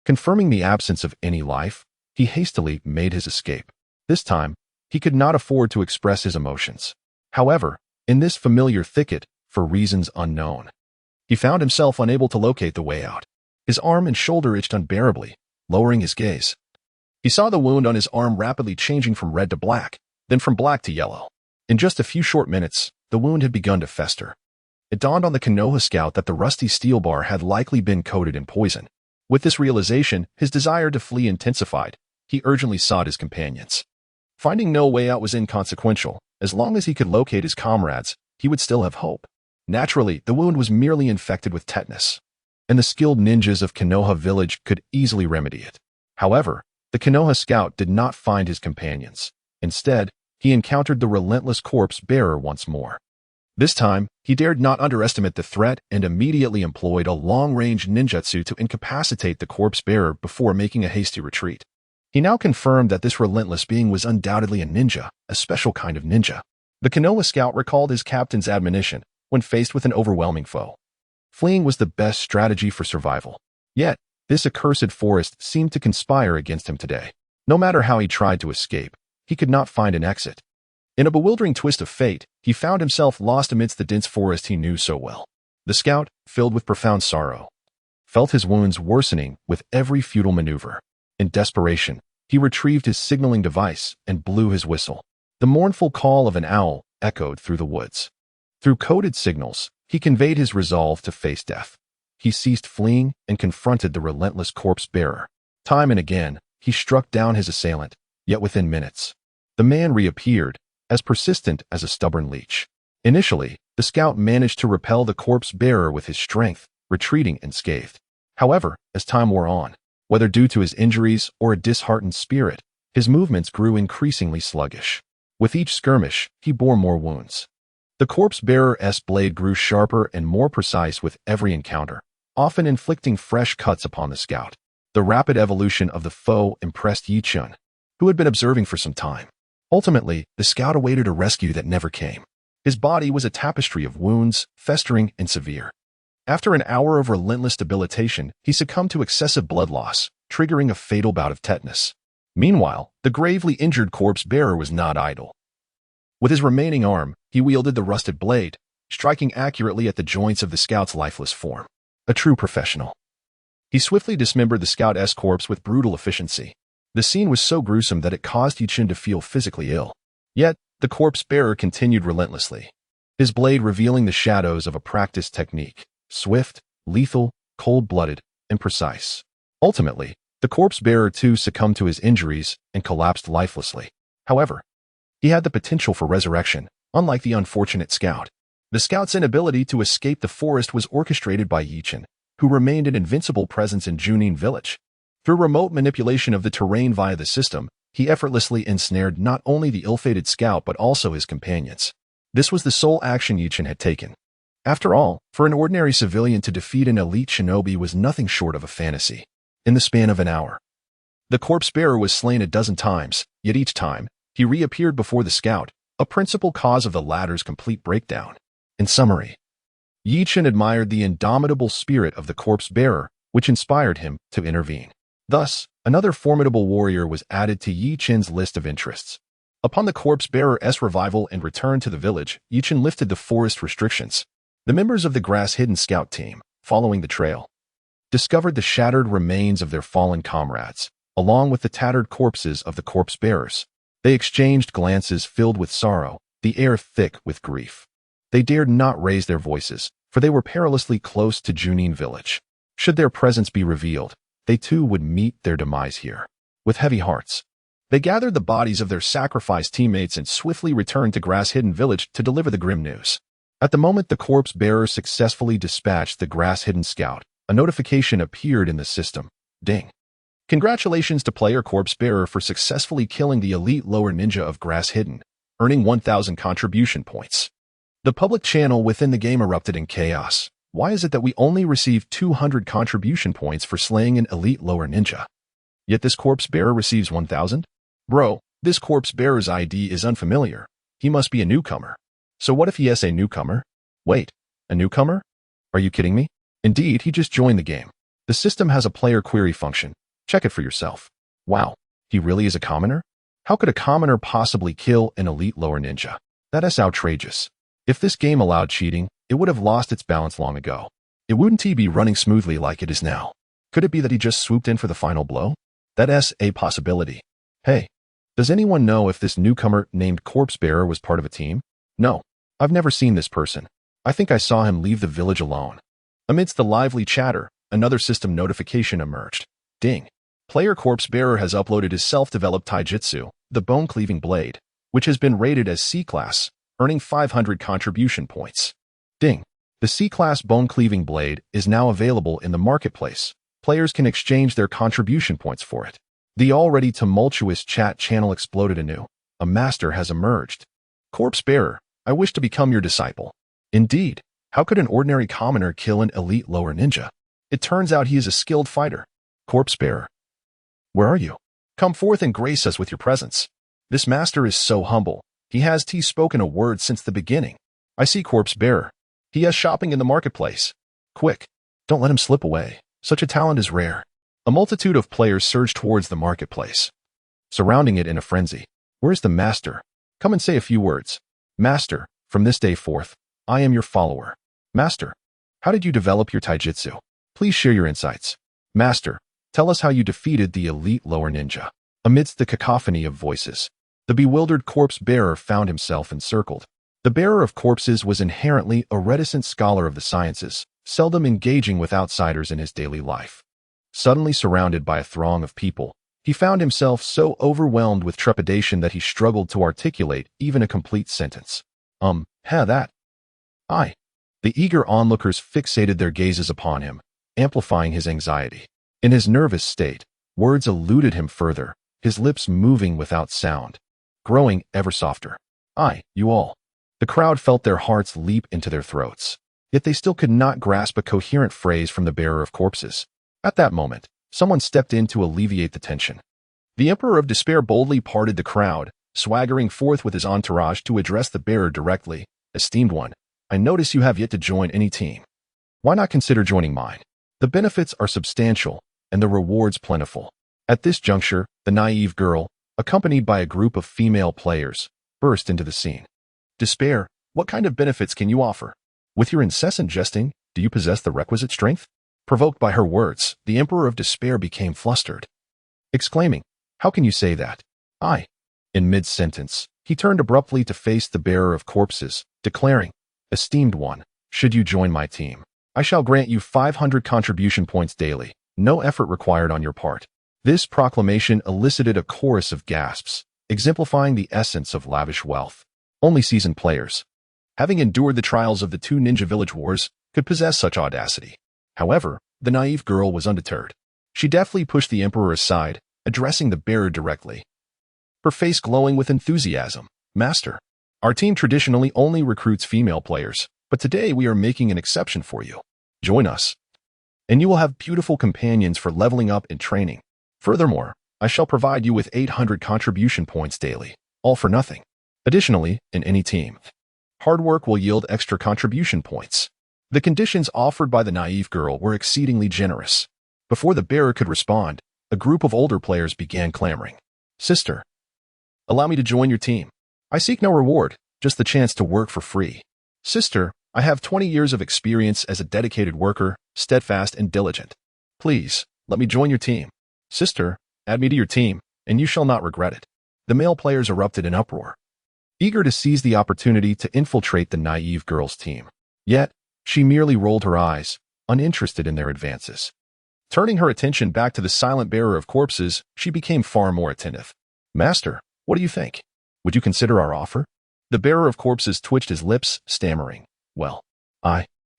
confirming the absence of any life, he hastily made his escape. This time, he could not afford to express his emotions. However, in this familiar thicket, for reasons unknown, he found himself unable to locate the way out. His arm and shoulder itched unbearably, lowering his gaze. He saw the wound on his arm rapidly changing from red to black, then from black to yellow. In just a few short minutes, the wound had begun to fester. It dawned on the Konoha scout that the rusty steel bar had likely been coated in poison. With this realization, his desire to flee intensified. He urgently sought his companions. Finding no way out was inconsequential. As long as he could locate his comrades, he would still have hope. Naturally, the wound was merely infected with tetanus, and the skilled ninjas of Konoha Village could easily remedy it. However, the Konoha scout did not find his companions. Instead, he encountered the relentless corpse bearer once more. This time, he dared not underestimate the threat and immediately employed a long-range ninjutsu to incapacitate the corpse bearer before making a hasty retreat. He now confirmed that this relentless being was undoubtedly a ninja, a special kind of ninja. The Konoha scout recalled his captain's admonition when faced with an overwhelming foe. Fleeing was the best strategy for survival. Yet, this accursed forest seemed to conspire against him today. No matter how he tried to escape, he could not find an exit. In a bewildering twist of fate, he found himself lost amidst the dense forest he knew so well. The scout, filled with profound sorrow, felt his wounds worsening with every futile maneuver. In desperation, he retrieved his signaling device and blew his whistle. The mournful call of an owl echoed through the woods. Through coded signals, he conveyed his resolve to face death. He ceased fleeing and confronted the relentless corpse bearer. Time and again, he struck down his assailant, yet within minutes, the man reappeared, as persistent as a stubborn leech. Initially, the scout managed to repel the corpse bearer with his strength, retreating unscathed. However, as time wore on, whether due to his injuries or a disheartened spirit, his movements grew increasingly sluggish. With each skirmish, he bore more wounds. The corpse bearer's blade grew sharper and more precise with every encounter, often inflicting fresh cuts upon the scout. The rapid evolution of the foe impressed Yi Chun, who had been observing for some time. Ultimately, the scout awaited a rescue that never came. His body was a tapestry of wounds, festering and severe. After an hour of relentless debilitation, he succumbed to excessive blood loss, triggering a fatal bout of tetanus. Meanwhile, the gravely injured corpse-bearer was not idle. With his remaining arm, he wielded the rusted blade, striking accurately at the joints of the scout's lifeless form. A true professional. He swiftly dismembered the scout's corpse with brutal efficiency. The scene was so gruesome that it caused Yichin to feel physically ill. Yet, the corpse-bearer continued relentlessly, his blade revealing the shadows of a practiced technique, swift, lethal, cold-blooded, and precise. Ultimately, the corpse-bearer too succumbed to his injuries and collapsed lifelessly. However, he had the potential for resurrection, unlike the unfortunate scout. The scout's inability to escape the forest was orchestrated by Yichin, who remained an invincible presence in Junin Village. Through remote manipulation of the terrain via the system, he effortlessly ensnared not only the ill-fated scout but also his companions. This was the sole action Yichin had taken. After all, for an ordinary civilian to defeat an elite shinobi was nothing short of a fantasy. In the span of an hour, the corpse-bearer was slain a dozen times, yet each time, he reappeared before the scout, a principal cause of the latter's complete breakdown. In summary, Yichin admired the indomitable spirit of the corpse-bearer, which inspired him to intervene. Thus, another formidable warrior was added to Yichin's list of interests. Upon the corpse-bearer's revival and return to the village, Yichin lifted the forest restrictions. The members of the grass-hidden scout team, following the trail, discovered the shattered remains of their fallen comrades, along with the tattered corpses of the corpse-bearers. They exchanged glances filled with sorrow, the air thick with grief. They dared not raise their voices, for they were perilously close to Junin Village. Should their presence be revealed, they too would meet their demise here. With heavy hearts, they gathered the bodies of their sacrificed teammates and swiftly returned to Grass-Hidden Village to deliver the grim news. At the moment the corpse-bearer successfully dispatched the Grass-Hidden scout, a notification appeared in the system. Ding. Congratulations to player corpse-bearer for successfully killing the elite lower ninja of Grass-Hidden, earning 1,000 contribution points. The public channel within the game erupted in chaos. Why is it that we only received 200 contribution points for slaying an elite lower ninja? Yet this corpse-bearer receives 1,000? Bro, this corpse-bearer's ID is unfamiliar. He must be a newcomer. So what if he is a newcomer? Wait, a newcomer? Are you kidding me? Indeed, he just joined the game. The system has a player query function. Check it for yourself. Wow, he really is a commoner? How could a commoner possibly kill an elite lower ninja? That is outrageous. If this game allowed cheating, it would have lost its balance long ago. It wouldn't be running smoothly like it is now. Could it be that he just swooped in for the final blow? That is a possibility. Hey, does anyone know if this newcomer named Corpse-Bearer was part of a team? No, I've never seen this person. I think I saw him leave the village alone. Amidst the lively chatter, another system notification emerged. Ding. Player Corpse-Bearer has uploaded his self-developed taijutsu, the bone-cleaving blade, which has been rated as C-class, earning 500 contribution points. Ding. The C-class bone-cleaving blade is now available in the marketplace. Players can exchange their contribution points for it. The already tumultuous chat channel exploded anew. A master has emerged. Corpse-Bearer, I wish to become your disciple. Indeed. How could an ordinary commoner kill an elite lower ninja? It turns out he is a skilled fighter. Corpse-Bearer. Where are you? Come forth and grace us with your presence. This master is so humble. He has spoken a word since the beginning. I see Corpse-Bearer. He is shopping in the marketplace. Quick, don't let him slip away. Such a talent is rare. A multitude of players surged towards the marketplace, surrounding it in a frenzy. Where's the master? Come and say a few words. Master, from this day forth, I am your follower. Master, how did you develop your taijutsu? Please share your insights. Master, tell us how you defeated the elite lower ninja. Amidst the cacophony of voices, the bewildered corpse-bearer found himself encircled. The bearer of corpses was inherently a reticent scholar of the sciences, seldom engaging with outsiders in his daily life. Suddenly surrounded by a throng of people, he found himself so overwhelmed with trepidation that he struggled to articulate even a complete sentence. That. The eager onlookers fixated their gazes upon him, amplifying his anxiety. In his nervous state, words eluded him further, his lips moving without sound, growing ever softer. You all. The crowd felt their hearts leap into their throats, yet they still could not grasp a coherent phrase from the bearer of corpses. At that moment, someone stepped in to alleviate the tension. The Emperor of Despair boldly parted the crowd, swaggering forth with his entourage to address the bearer directly. Esteemed one, I notice you have yet to join any team. Why not consider joining mine? The benefits are substantial and the rewards plentiful. At this juncture, the naive girl, accompanied by a group of female players, burst into the scene. Despair, what kind of benefits can you offer? With your incessant jesting, do you possess the requisite strength? Provoked by her words, the Emperor of Despair became flustered, exclaiming, "How can you say that?" In mid-sentence, he turned abruptly to face the bearer of corpses, declaring, "Esteemed one, should you join my team, I shall grant you 500 contribution points daily, no effort required on your part." This proclamation elicited a chorus of gasps, exemplifying the essence of lavish wealth. Only seasoned players, having endured the trials of the two Ninja Village wars, could possess such audacity. However, the naive girl was undeterred. She deftly pushed the Emperor aside, addressing the bearer directly, her face glowing with enthusiasm. "Master, our team traditionally only recruits female players, but today we are making an exception for you. Join us, and you will have beautiful companions for leveling up and training. Furthermore, I shall provide you with 800 contribution points daily, all for nothing. Additionally, in any team, hard work will yield extra contribution points." The conditions offered by the naive girl were exceedingly generous. Before the bearer could respond, a group of older players began clamoring. "Sister, allow me to join your team. I seek no reward, just the chance to work for free. Sister, I have 20 years of experience as a dedicated worker, steadfast and diligent. Please, let me join your team. Sister, add me to your team, and you shall not regret it." The male players erupted in uproar, eager to seize the opportunity to infiltrate the naive girl's team. Yet, she merely rolled her eyes, uninterested in their advances. Turning her attention back to the silent bearer of corpses, she became far more attentive. "Master, what do you think? Would you consider our offer?" The bearer of corpses twitched his lips, stammering, "Well,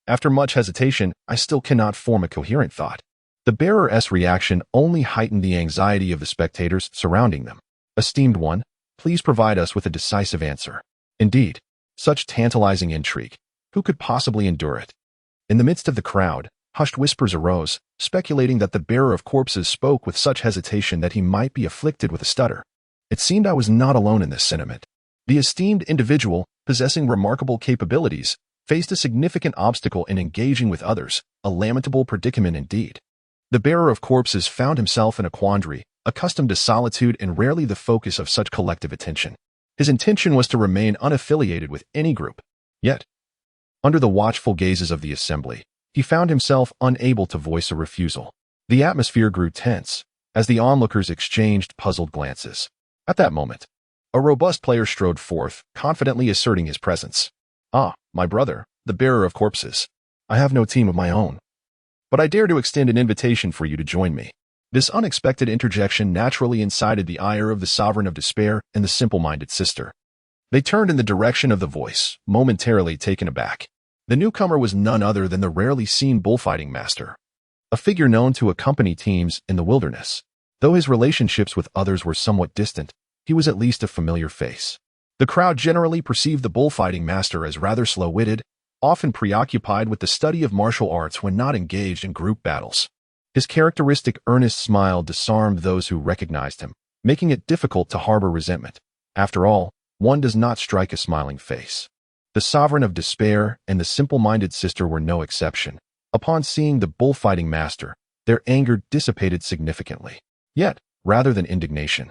after much hesitation, I still cannot form a coherent thought." The bearer's reaction only heightened the anxiety of the spectators surrounding them. "Esteemed one, please provide us with a decisive answer." Indeed, such tantalizing intrigue. Who could possibly endure it? In the midst of the crowd, hushed whispers arose, speculating that the bearer of corpses spoke with such hesitation that he might be afflicted with a stutter. It seemed I was not alone in this sentiment. The esteemed individual, possessing remarkable capabilities, faced a significant obstacle in engaging with others, a lamentable predicament indeed. The bearer of corpses found himself in a quandary, accustomed to solitude and rarely the focus of such collective attention. His intention was to remain unaffiliated with any group. Yet, under the watchful gazes of the assembly, he found himself unable to voice a refusal. The atmosphere grew tense as the onlookers exchanged puzzled glances. At that moment, a robust player strode forth, confidently asserting his presence. My brother, the bearer of corpses. I have no team of my own, but I dare to extend an invitation for you to join me." This unexpected interjection naturally incited the ire of the sovereign of despair and the simple-minded sister. They turned in the direction of the voice, momentarily taken aback. The newcomer was none other than the rarely seen bullfighting master, a figure known to accompany teams in the wilderness. Though his relationships with others were somewhat distant, he was at least a familiar face. The crowd generally perceived the bullfighting master as rather slow-witted, often preoccupied with the study of martial arts when not engaged in group battles. His characteristic earnest smile disarmed those who recognized him, making it difficult to harbor resentment. After all, one does not strike a smiling face. The sovereign of despair and the simple-minded sister were no exception. Upon seeing the bullfighting master, their anger dissipated significantly. Yet, rather than indignation,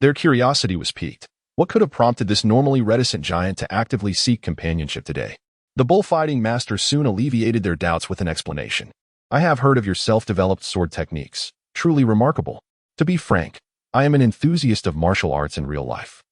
their curiosity was piqued. What could have prompted this normally reticent giant to actively seek companionship today? The bullfighting master soon alleviated their doubts with an explanation. "I have heard of your self-developed sword techniques. Truly remarkable. To be frank, I am an enthusiast of martial arts in real life.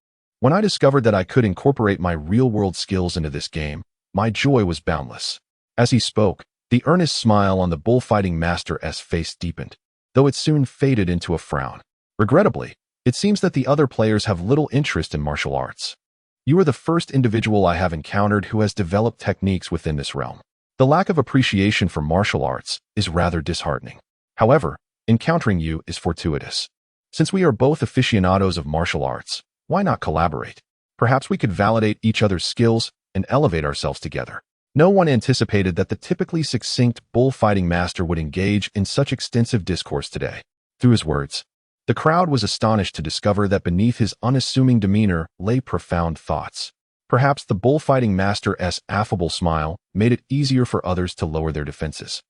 When I discovered that I could incorporate my real-world skills into this game, my joy was boundless." As he spoke, the earnest smile on the bullfighting master's face deepened, though it soon faded into a frown. "Regrettably, it seems that the other players have little interest in martial arts. You are the first individual I have encountered who has developed techniques within this realm. The lack of appreciation for martial arts is rather disheartening. However, encountering you is fortuitous. Since we are both aficionados of martial arts, why not collaborate? Perhaps we could validate each other's skills and elevate ourselves together." No one anticipated that the typically succinct bullfighting master would engage in such extensive discourse today. Through his words, the crowd was astonished to discover that beneath his unassuming demeanor lay profound thoughts. Perhaps the bullfighting master's affable smile made it easier for others to lower their defenses.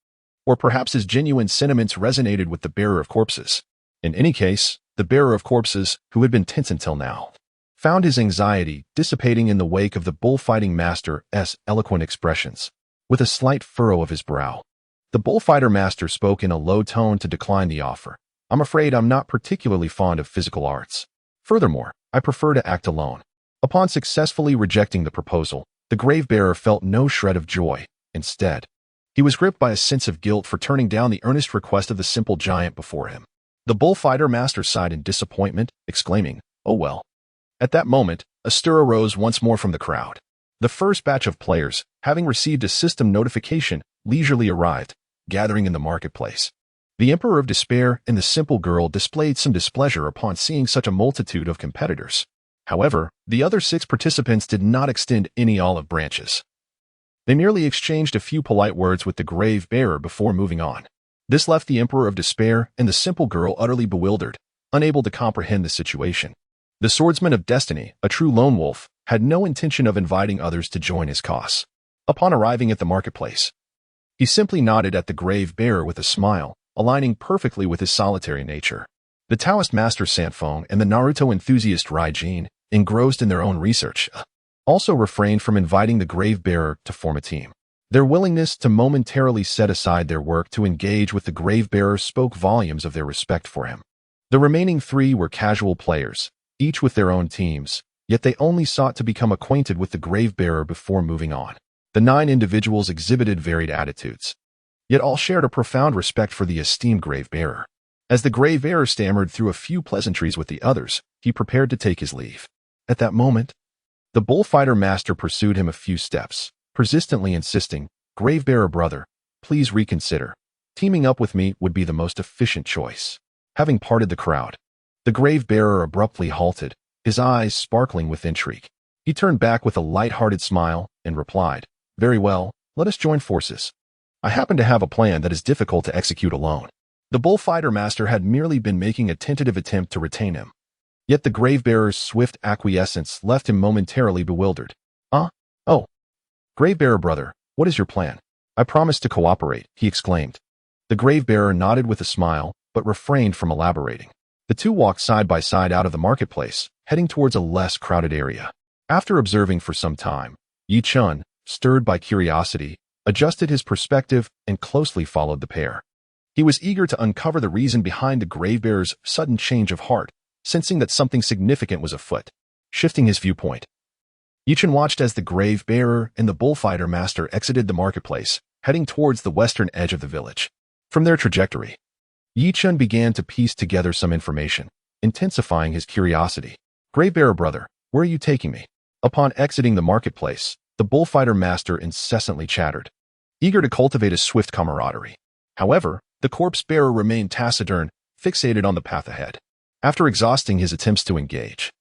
Or perhaps his genuine sentiments resonated with the bearer of corpses. In any case, the bearer of corpses, who had been tense until now, found his anxiety dissipating in the wake of the bullfighting master's eloquent expressions. With a slight furrow of his brow, the bullfighter master spoke in a low tone to decline the offer. I'm afraid I'm not particularly fond of physical arts. Furthermore, I prefer to act alone. Upon successfully rejecting the proposal, the grave bearer felt no shred of joy. Instead, he was gripped by a sense of guilt for turning down the earnest request of the simple giant before him. The bullfighter master sighed in disappointment, exclaiming, "Oh well." At that moment, a stir arose once more from the crowd. The first batch of players, having received a system notification, leisurely arrived, gathering in the marketplace. The Emperor of Despair and the simple girl displayed some displeasure upon seeing such a multitude of competitors. However, the other 6 participants did not extend any olive branches. They merely exchanged a few polite words with the grave bearer before moving on. This left the Emperor of Despair and the simple girl utterly bewildered, unable to comprehend the situation. The swordsman of destiny, a true lone wolf, had no intention of inviting others to join his cause. Upon arriving at the marketplace, he simply nodded at the grave bearer with a smile, aligning perfectly with his solitary nature. The Taoist master Sanfeng and the Naruto enthusiast Raijin, engrossed in their own research, also refrained from inviting the grave bearer to form a team. Their willingness to momentarily set aside their work to engage with the grave bearer spoke volumes of their respect for him. The remaining 3 were casual players, each with their own teams, yet they only sought to become acquainted with the grave bearer before moving on. The 9 individuals exhibited varied attitudes, yet all shared a profound respect for the esteemed grave bearer. As the grave bearer stammered through a few pleasantries with the others, he prepared to take his leave. At that moment, the bullfighter master pursued him a few steps, persistently insisting, "Grave bearer brother, please reconsider. Teaming up with me would be the most efficient choice." Having parted the crowd, the grave bearer abruptly halted, his eyes sparkling with intrigue. He turned back with a light-hearted smile and replied, "Very well, let us join forces. I happen to have a plan that is difficult to execute alone." The bullfighter master had merely been making a tentative attempt to retain him. Yet the grave bearer's swift acquiescence left him momentarily bewildered. Oh. Grave bearer brother, what is your plan? I promise to cooperate, he exclaimed. The grave bearer nodded with a smile, but refrained from elaborating. The 2 walked side by side out of the marketplace, heading towards a less crowded area. After observing for some time, Yi Chun, stirred by curiosity, adjusted his perspective and closely followed the pair. He was eager to uncover the reason behind the grave bearer's sudden change of heart, sensing that something significant was afoot. Shifting his viewpoint, Yi Chun watched as the grave bearer and the bullfighter master exited the marketplace, heading towards the western edge of the village. From their trajectory, Yi Chun began to piece together some information, intensifying his curiosity. "Grave bearer brother, where are you taking me?" Upon exiting the marketplace, the bullfighter master incessantly chattered, eager to cultivate a swift camaraderie. However, the corpse bearer remained taciturn, fixated on the path ahead. After exhausting his attempts to engage,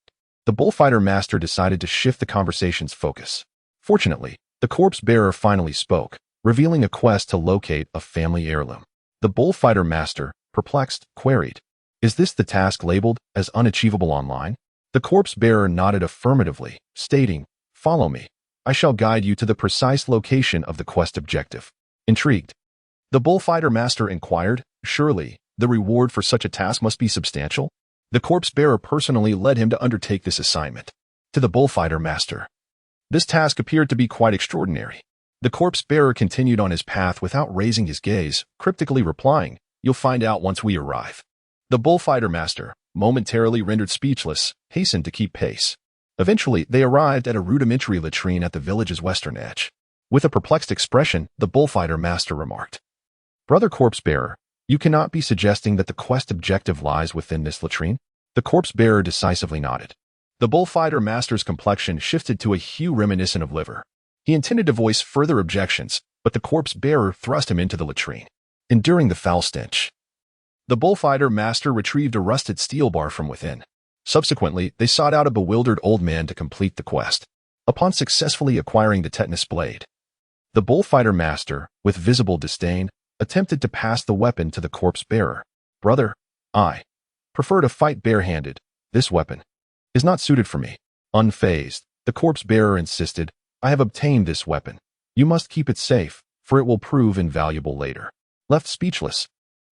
the bullfighter master decided to shift the conversation's focus. Fortunately, the corpse bearer finally spoke, revealing a quest to locate a family heirloom. The bullfighter master, perplexed, queried, "Is this the task labeled as unachievable online?" The corpse bearer nodded affirmatively, stating, "Follow me. I shall guide you to the precise location of the quest objective." Intrigued, the bullfighter master inquired, "Surely, the reward for such a task must be substantial?" The corpse bearer personally led him to undertake this assignment. To the bullfighter master, this task appeared to be quite extraordinary. The corpse bearer continued on his path without raising his gaze, cryptically replying, "You'll find out once we arrive." The bullfighter master, momentarily rendered speechless, hastened to keep pace. Eventually, they arrived at a rudimentary latrine at the village's western edge. With a perplexed expression, the bullfighter master remarked, "Brother corpse bearer, you cannot be suggesting that the quest objective lies within this latrine?" The corpse bearer decisively nodded. The bullfighter master's complexion shifted to a hue reminiscent of liver. He intended to voice further objections, but the corpse bearer thrust him into the latrine. Enduring the foul stench, the bullfighter master retrieved a rusted steel bar from within. Subsequently, they sought out a bewildered old man to complete the quest. Upon successfully acquiring the tetanus blade, the bullfighter master, with visible disdain, attempted to pass the weapon to the corpse bearer. "Brother, I prefer to fight barehanded. This weapon is not suited for me." Unfazed, The corpse bearer insisted, "I have obtained this weapon. You must keep it safe, for it will prove invaluable later." Left speechless,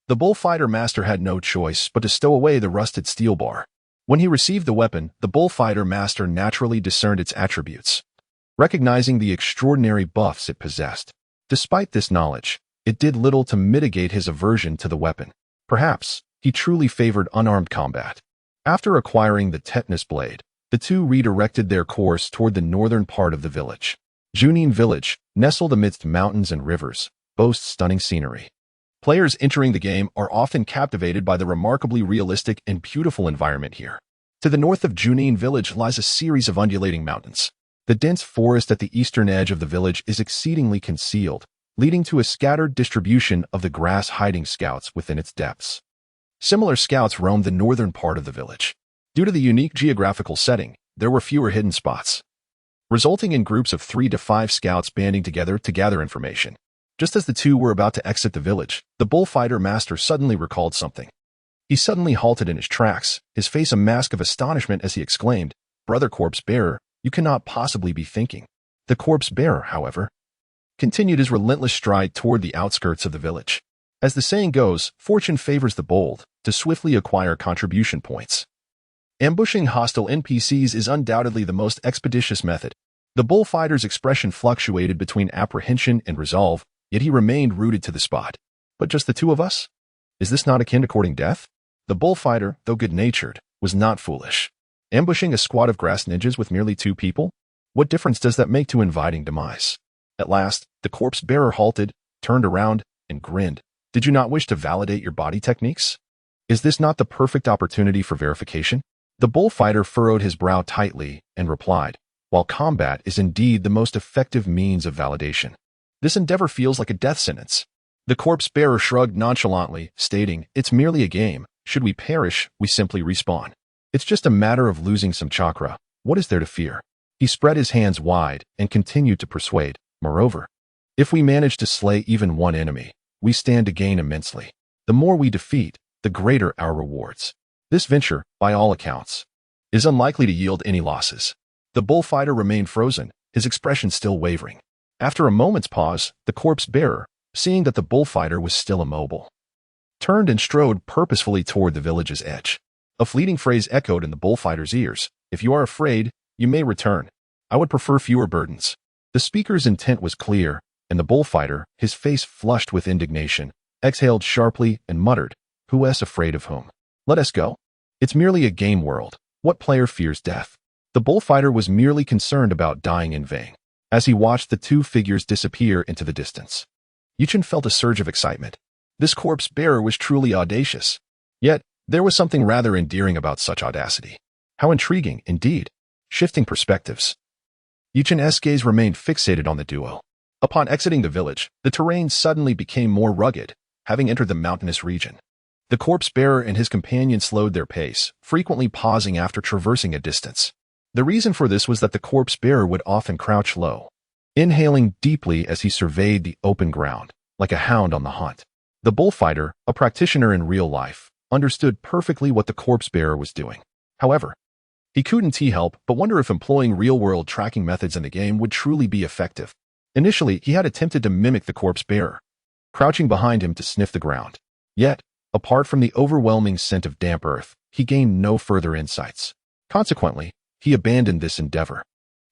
the bullfighter master had no choice but to stow away the rusted steel bar. When he received the weapon, the bullfighter master naturally discerned its attributes, recognizing the extraordinary buffs it possessed. Despite this knowledge, it did little to mitigate his aversion to the weapon. Perhaps he truly favored unarmed combat. After acquiring the tetanus blade, the two redirected their course toward the northern part of the village. Junin Village, nestled amidst mountains and rivers, boasts stunning scenery. Players entering the game are often captivated by the remarkably realistic and beautiful environment here. To the north of Junin Village lies a series of undulating mountains. The dense forest at the eastern edge of the village is exceedingly concealed, leading to a scattered distribution of the grass-hiding scouts within its depths. Similar scouts roamed the northern part of the village. Due to the unique geographical setting, there were fewer hidden spots, resulting in groups of 3 to 5 scouts banding together to gather information. Just as the two were about to exit the village, the bullfighter master suddenly recalled something. He suddenly halted in his tracks, his face a mask of astonishment as he exclaimed, "Brother corpse bearer, you cannot possibly be thinking." The corpse bearer, however, continued his relentless stride toward the outskirts of the village. As the saying goes, fortune favors the bold to swiftly acquire contribution points. Ambushing hostile NPCs is undoubtedly the most expeditious method. The bullfighter's expression fluctuated between apprehension and resolve, yet he remained rooted to the spot. But just the two of us? Is this not akin to courting death? The bullfighter, though good-natured, was not foolish. Ambushing a squad of grass ninjas with merely 2 people? What difference does that make to inviting demise? At last, the corpse bearer halted, turned around, and grinned. "Did you not wish to validate your body techniques? Is this not the perfect opportunity for verification?" The bullfighter furrowed his brow tightly and replied, "While combat is indeed the most effective means of validation, this endeavor feels like a death sentence." The corpse bearer shrugged nonchalantly, stating, "It's merely a game. Should we perish, we simply respawn. It's just a matter of losing some chakra. What is there to fear?" He spread his hands wide and continued to persuade. "Moreover, if we manage to slay even one enemy, we stand to gain immensely. The more we defeat, the greater our rewards. This venture, by all accounts, is unlikely to yield any losses." The bullfighter remained frozen, his expression still wavering. After a moment's pause, the corpse bearer, seeing that the bullfighter was still immobile, turned and strode purposefully toward the village's edge. A fleeting phrase echoed in the bullfighter's ears, "If you are afraid, you may return. I would prefer fewer burdens." The speaker's intent was clear, and the bullfighter, his face flushed with indignation, exhaled sharply and muttered, "Who is afraid of whom? Let us go. It's merely a game world. What player fears death?" The bullfighter was merely concerned about dying in vain. As he watched the 2 figures disappear into the distance, Junin felt a surge of excitement. This corpse bearer was truly audacious. Yet, there was something rather endearing about such audacity. How intriguing, indeed. Shifting perspectives, Junin's gaze remained fixated on the duo. Upon exiting the village, the terrain suddenly became more rugged, having entered the mountainous region. The corpse bearer and his companion slowed their pace, frequently pausing after traversing a distance. The reason for this was that the corpse bearer would often crouch low, inhaling deeply as he surveyed the open ground, like a hound on the hunt. The bullfighter, a practitioner in real life, understood perfectly what the corpse bearer was doing. However, he couldn't help but wonder if employing real-world tracking methods in the game would truly be effective. Initially, he had attempted to mimic the corpse bearer, crouching behind him to sniff the ground. Yet, apart from the overwhelming scent of damp earth, he gained no further insights. Consequently, he abandoned this endeavor.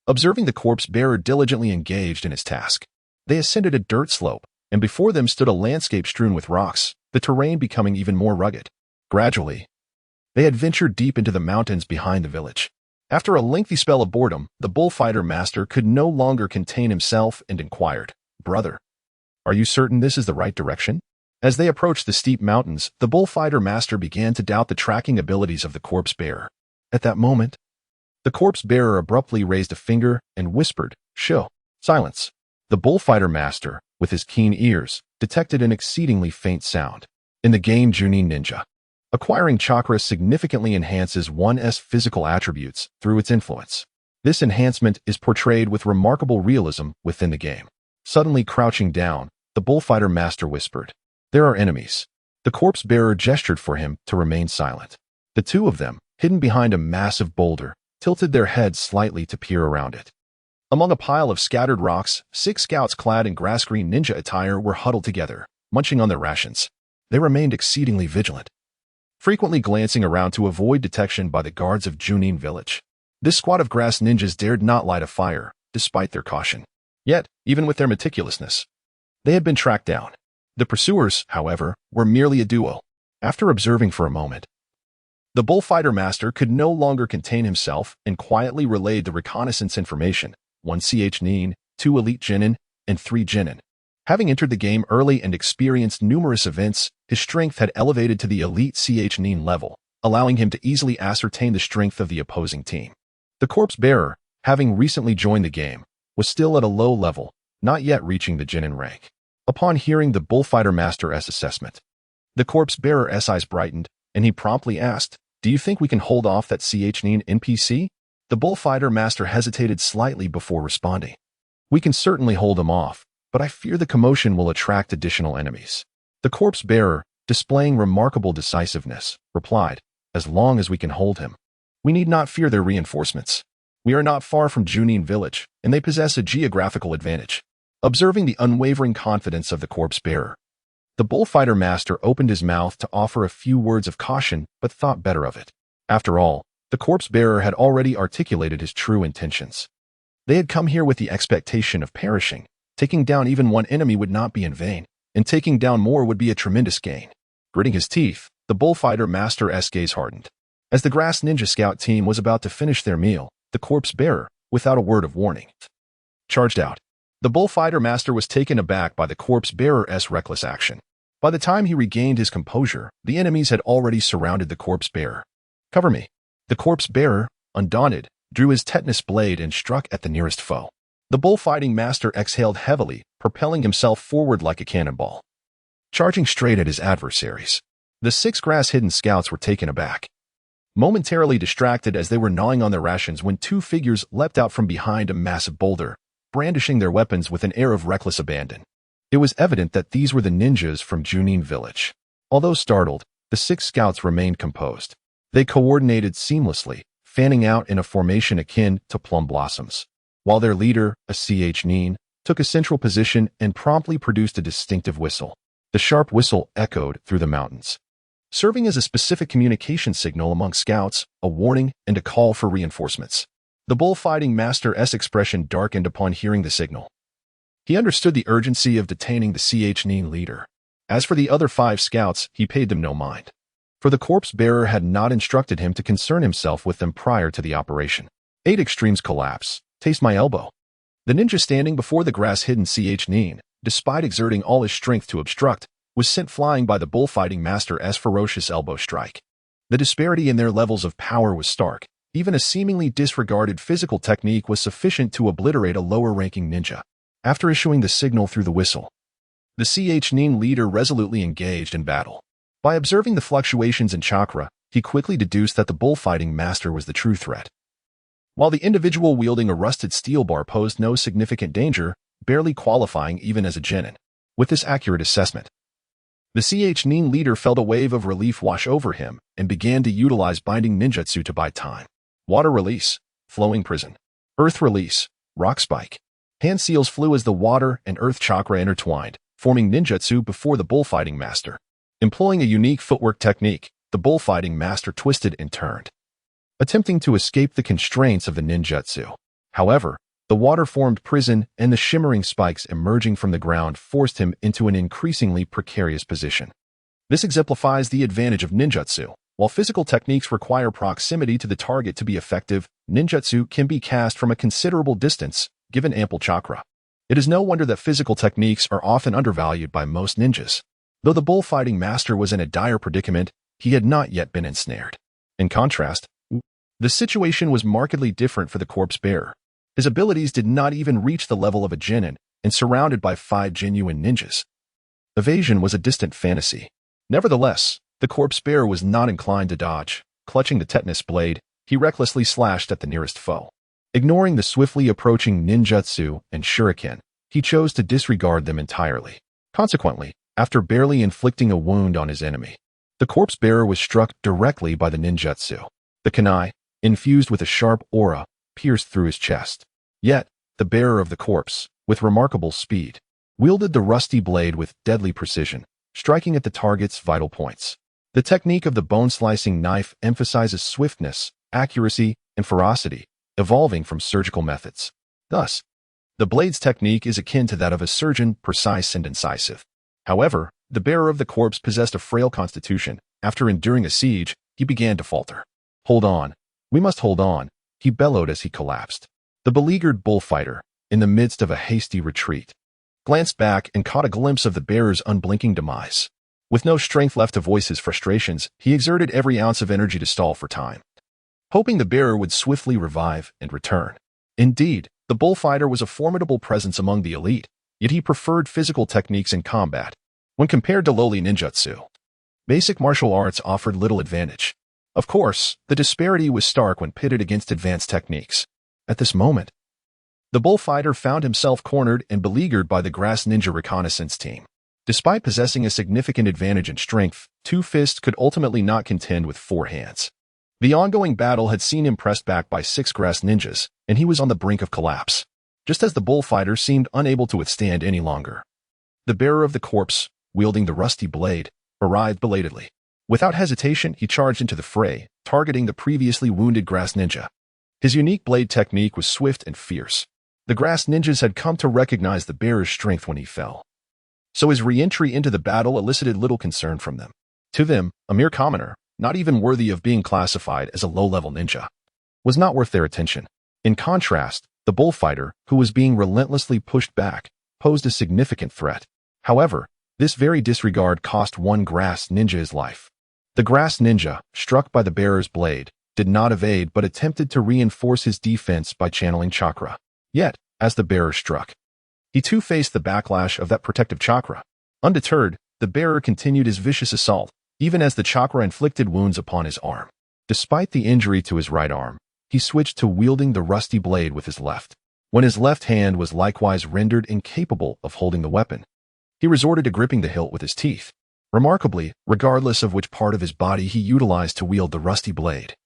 Observing the corpse bearer diligently engaged in his task, they ascended a dirt slope, and before them stood a landscape strewn with rocks, the terrain becoming even more rugged. Gradually, they had ventured deep into the mountains behind the village. After a lengthy spell of boredom, the bullfighter master could no longer contain himself and inquired, "Brother, are you certain this is the right direction?" As they approached the steep mountains, the bullfighter master began to doubt the tracking abilities of the corpse bearer. At that moment, the corpse bearer abruptly raised a finger and whispered, "Show." Silence. The bullfighter master, with his keen ears, detected an exceedingly faint sound. In the game Junin Ninja, acquiring chakra significantly enhances one's physical attributes through its influence. This enhancement is portrayed with remarkable realism within the game. Suddenly crouching down, the bullfighter master whispered, "There are enemies." The corpse bearer gestured for him to remain silent. The two of them, hidden behind a massive boulder, tilted their heads slightly to peer around it. Among a pile of scattered rocks, 6 scouts clad in grass-green ninja attire were huddled together, munching on their rations. They remained exceedingly vigilant, frequently glancing around to avoid detection by the guards of Junin Village. This squad of grass ninjas dared not light a fire, despite their caution. Yet, even with their meticulousness, they had been tracked down. The pursuers, however, were merely a duo. After observing for a moment, the bullfighter master could no longer contain himself and quietly relayed the reconnaissance information: 1 Nin, 2 elite Genin, and 3 Genin. Having entered the game early and experienced numerous events, his strength had elevated to the elite Nin level, allowing him to easily ascertain the strength of the opposing team. The corpse bearer, having recently joined the game, was still at a low level, not yet reaching the Genin rank. Upon hearing the bullfighter master's assessment, the corpse bearer's eyes brightened, and he promptly asked, "Do you think we can hold off that Nin NPC?" The bullfighter master hesitated slightly before responding. "We can certainly hold him off, but I fear the commotion will attract additional enemies." The corpse bearer, displaying remarkable decisiveness, replied, "As long as we can hold him, we need not fear their reinforcements. We are not far from Junin Village, and they possess a geographical advantage." Observing the unwavering confidence of the corpse bearer, the bullfighter master opened his mouth to offer a few words of caution, but thought better of it. After all, the corpse bearer had already articulated his true intentions. They had come here with the expectation of perishing. Taking down even one enemy would not be in vain, and taking down more would be a tremendous gain. Gritting his teeth, the bullfighter master's gaze hardened. As the grass ninja scout team was about to finish their meal, the corpse bearer, without a word of warning, charged out. The bullfighter master was taken aback by the corpse bearer's reckless action. By the time he regained his composure, the enemies had already surrounded the corpse bearer. "Cover me." The corpse bearer, undaunted, drew his tetanus blade and struck at the nearest foe. The bullfighting master exhaled heavily, propelling himself forward like a cannonball, charging straight at his adversaries. The 6 grass-hidden scouts were taken aback, momentarily distracted as they were gnawing on their rations when 2 figures leapt out from behind a massive boulder, brandishing their weapons with an air of reckless abandon. It was evident that these were the ninjas from Junin Village. Although startled, the 6 scouts remained composed. They coordinated seamlessly, fanning out in a formation akin to plum blossoms, while their leader, a Nin, took a central position and promptly produced a distinctive whistle. The sharp whistle echoed through the mountains, serving as a specific communication signal among scouts, a warning, and a call for reinforcements. The bullfighting master's expression darkened upon hearing the signal. He understood the urgency of detaining the Nin leader. As for the other 5 scouts, he paid them no mind, for the corpse bearer had not instructed him to concern himself with them prior to the operation. 8 extremes collapse. Taste my elbow. The ninja standing before the grass-hidden Nin, despite exerting all his strength to obstruct, was sent flying by the bullfighting master's ferocious elbow strike. The disparity in their levels of power was stark. Even a seemingly disregarded physical technique was sufficient to obliterate a lower-ranking ninja. After issuing the signal through the whistle, the Nin leader resolutely engaged in battle. By observing the fluctuations in chakra, he quickly deduced that the bullfighting master was the true threat. While the individual wielding a rusted steel bar posed no significant danger, barely qualifying even as a genin. With this accurate assessment, the Nin leader felt a wave of relief wash over him and began to utilize binding ninjutsu to buy time. Water release, flowing prison. Earth release, rock spike. Hand seals flew as the water and earth chakra intertwined, forming ninjutsu before the bullfighting master. Employing a unique footwork technique, the bullfighting master twisted and turned, attempting to escape the constraints of the ninjutsu. However, the water-formed prison and the shimmering spikes emerging from the ground forced him into an increasingly precarious position. This exemplifies the advantage of ninjutsu. While physical techniques require proximity to the target to be effective, ninjutsu can be cast from a considerable distance, given ample chakra. It is no wonder that physical techniques are often undervalued by most ninjas. Though the bullfighting master was in a dire predicament, he had not yet been ensnared. In contrast, the situation was markedly different for the corpse bearer. His abilities did not even reach the level of a genin, and surrounded by 5 genuine ninjas, evasion was a distant fantasy. Nevertheless, the corpse bearer was not inclined to dodge. Clutching the tetanus blade, he recklessly slashed at the nearest foe. Ignoring the swiftly approaching ninjutsu and shuriken, he chose to disregard them entirely. Consequently, after barely inflicting a wound on his enemy, the corpse bearer was struck directly by the ninjutsu. The kunai, infused with a sharp aura, pierced through his chest. Yet, the bearer of the corpse, with remarkable speed, wielded the rusty blade with deadly precision, striking at the target's vital points. The technique of the bone-slicing knife emphasizes swiftness, accuracy, and ferocity, evolving from surgical methods. Thus, the blade's technique is akin to that of a surgeon, precise and incisive. However, the bearer of the corpse possessed a frail constitution. After enduring a siege, he began to falter. "Hold on. We must hold on," he bellowed as he collapsed. The beleaguered bullfighter, in the midst of a hasty retreat, glanced back and caught a glimpse of the bearer's unblinking demise. With no strength left to voice his frustrations, he exerted every ounce of energy to stall for time, hoping the bearer would swiftly revive and return. Indeed, the bullfighter was a formidable presence among the elite, yet he preferred physical techniques in combat. When compared to lowly ninjutsu, basic martial arts offered little advantage. Of course, the disparity was stark when pitted against advanced techniques. At this moment, the bullfighter found himself cornered and beleaguered by the grass ninja reconnaissance team. Despite possessing a significant advantage in strength, two fists could ultimately not contend with four hands. The ongoing battle had seen him pressed back by 6 grass ninjas, and he was on the brink of collapse, just as the bullfighter seemed unable to withstand any longer. The bearer of the corpse, wielding the rusty blade, arrived belatedly. Without hesitation, he charged into the fray, targeting the previously wounded grass ninja. His unique blade technique was swift and fierce. The grass ninjas had come to recognize the bearer's strength when he fell, so his re-entry into the battle elicited little concern from them. To them, a mere commoner, not even worthy of being classified as a low-level ninja, was not worth their attention. In contrast, the bullfighter, who was being relentlessly pushed back, posed a significant threat. However, this very disregard cost one grass ninja his life. The grass ninja, struck by the bearer's blade, did not evade but attempted to reinforce his defense by channeling Chakra. Yet, as the bearer struck, he too faced the backlash of that protective Chakra. Undeterred, the bearer continued his vicious assault, even as the Chakra inflicted wounds upon his arm. Despite the injury to his right arm, he switched to wielding the rusty blade with his left. When his left hand was likewise rendered incapable of holding the weapon, he resorted to gripping the hilt with his teeth. Remarkably, regardless of which part of his body he utilized to wield the rusty blade,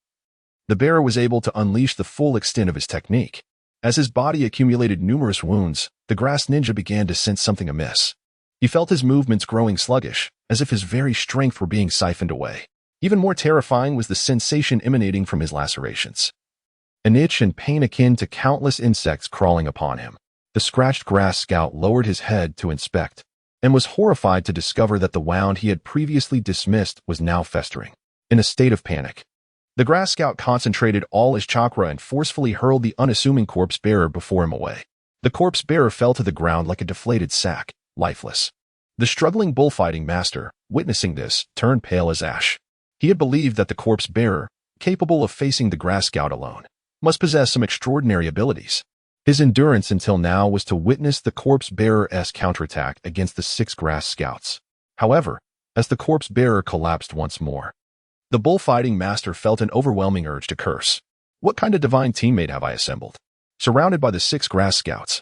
the bearer was able to unleash the full extent of his technique. As his body accumulated numerous wounds, the grass ninja began to sense something amiss. He felt his movements growing sluggish, as if his very strength were being siphoned away. Even more terrifying was the sensation emanating from his lacerations. An itch and pain akin to countless insects crawling upon him. The scratched grass scout lowered his head to inspect, and was horrified to discover that the wound he had previously dismissed was now festering. In a state of panic, the grass scout concentrated all his chakra and forcefully hurled the unassuming corpse bearer before him away. The corpse bearer fell to the ground like a deflated sack, lifeless. The struggling bullfighting master, witnessing this, turned pale as ash. He had believed that the corpse bearer, capable of facing the grass scout alone, must possess some extraordinary abilities. His endurance until now was to witness the corpse bearer's counterattack against the 6 grass scouts. However, as the corpse bearer collapsed once more, the bullfighting master felt an overwhelming urge to curse. What kind of divine teammate have I assembled? Surrounded by the 6 grass scouts,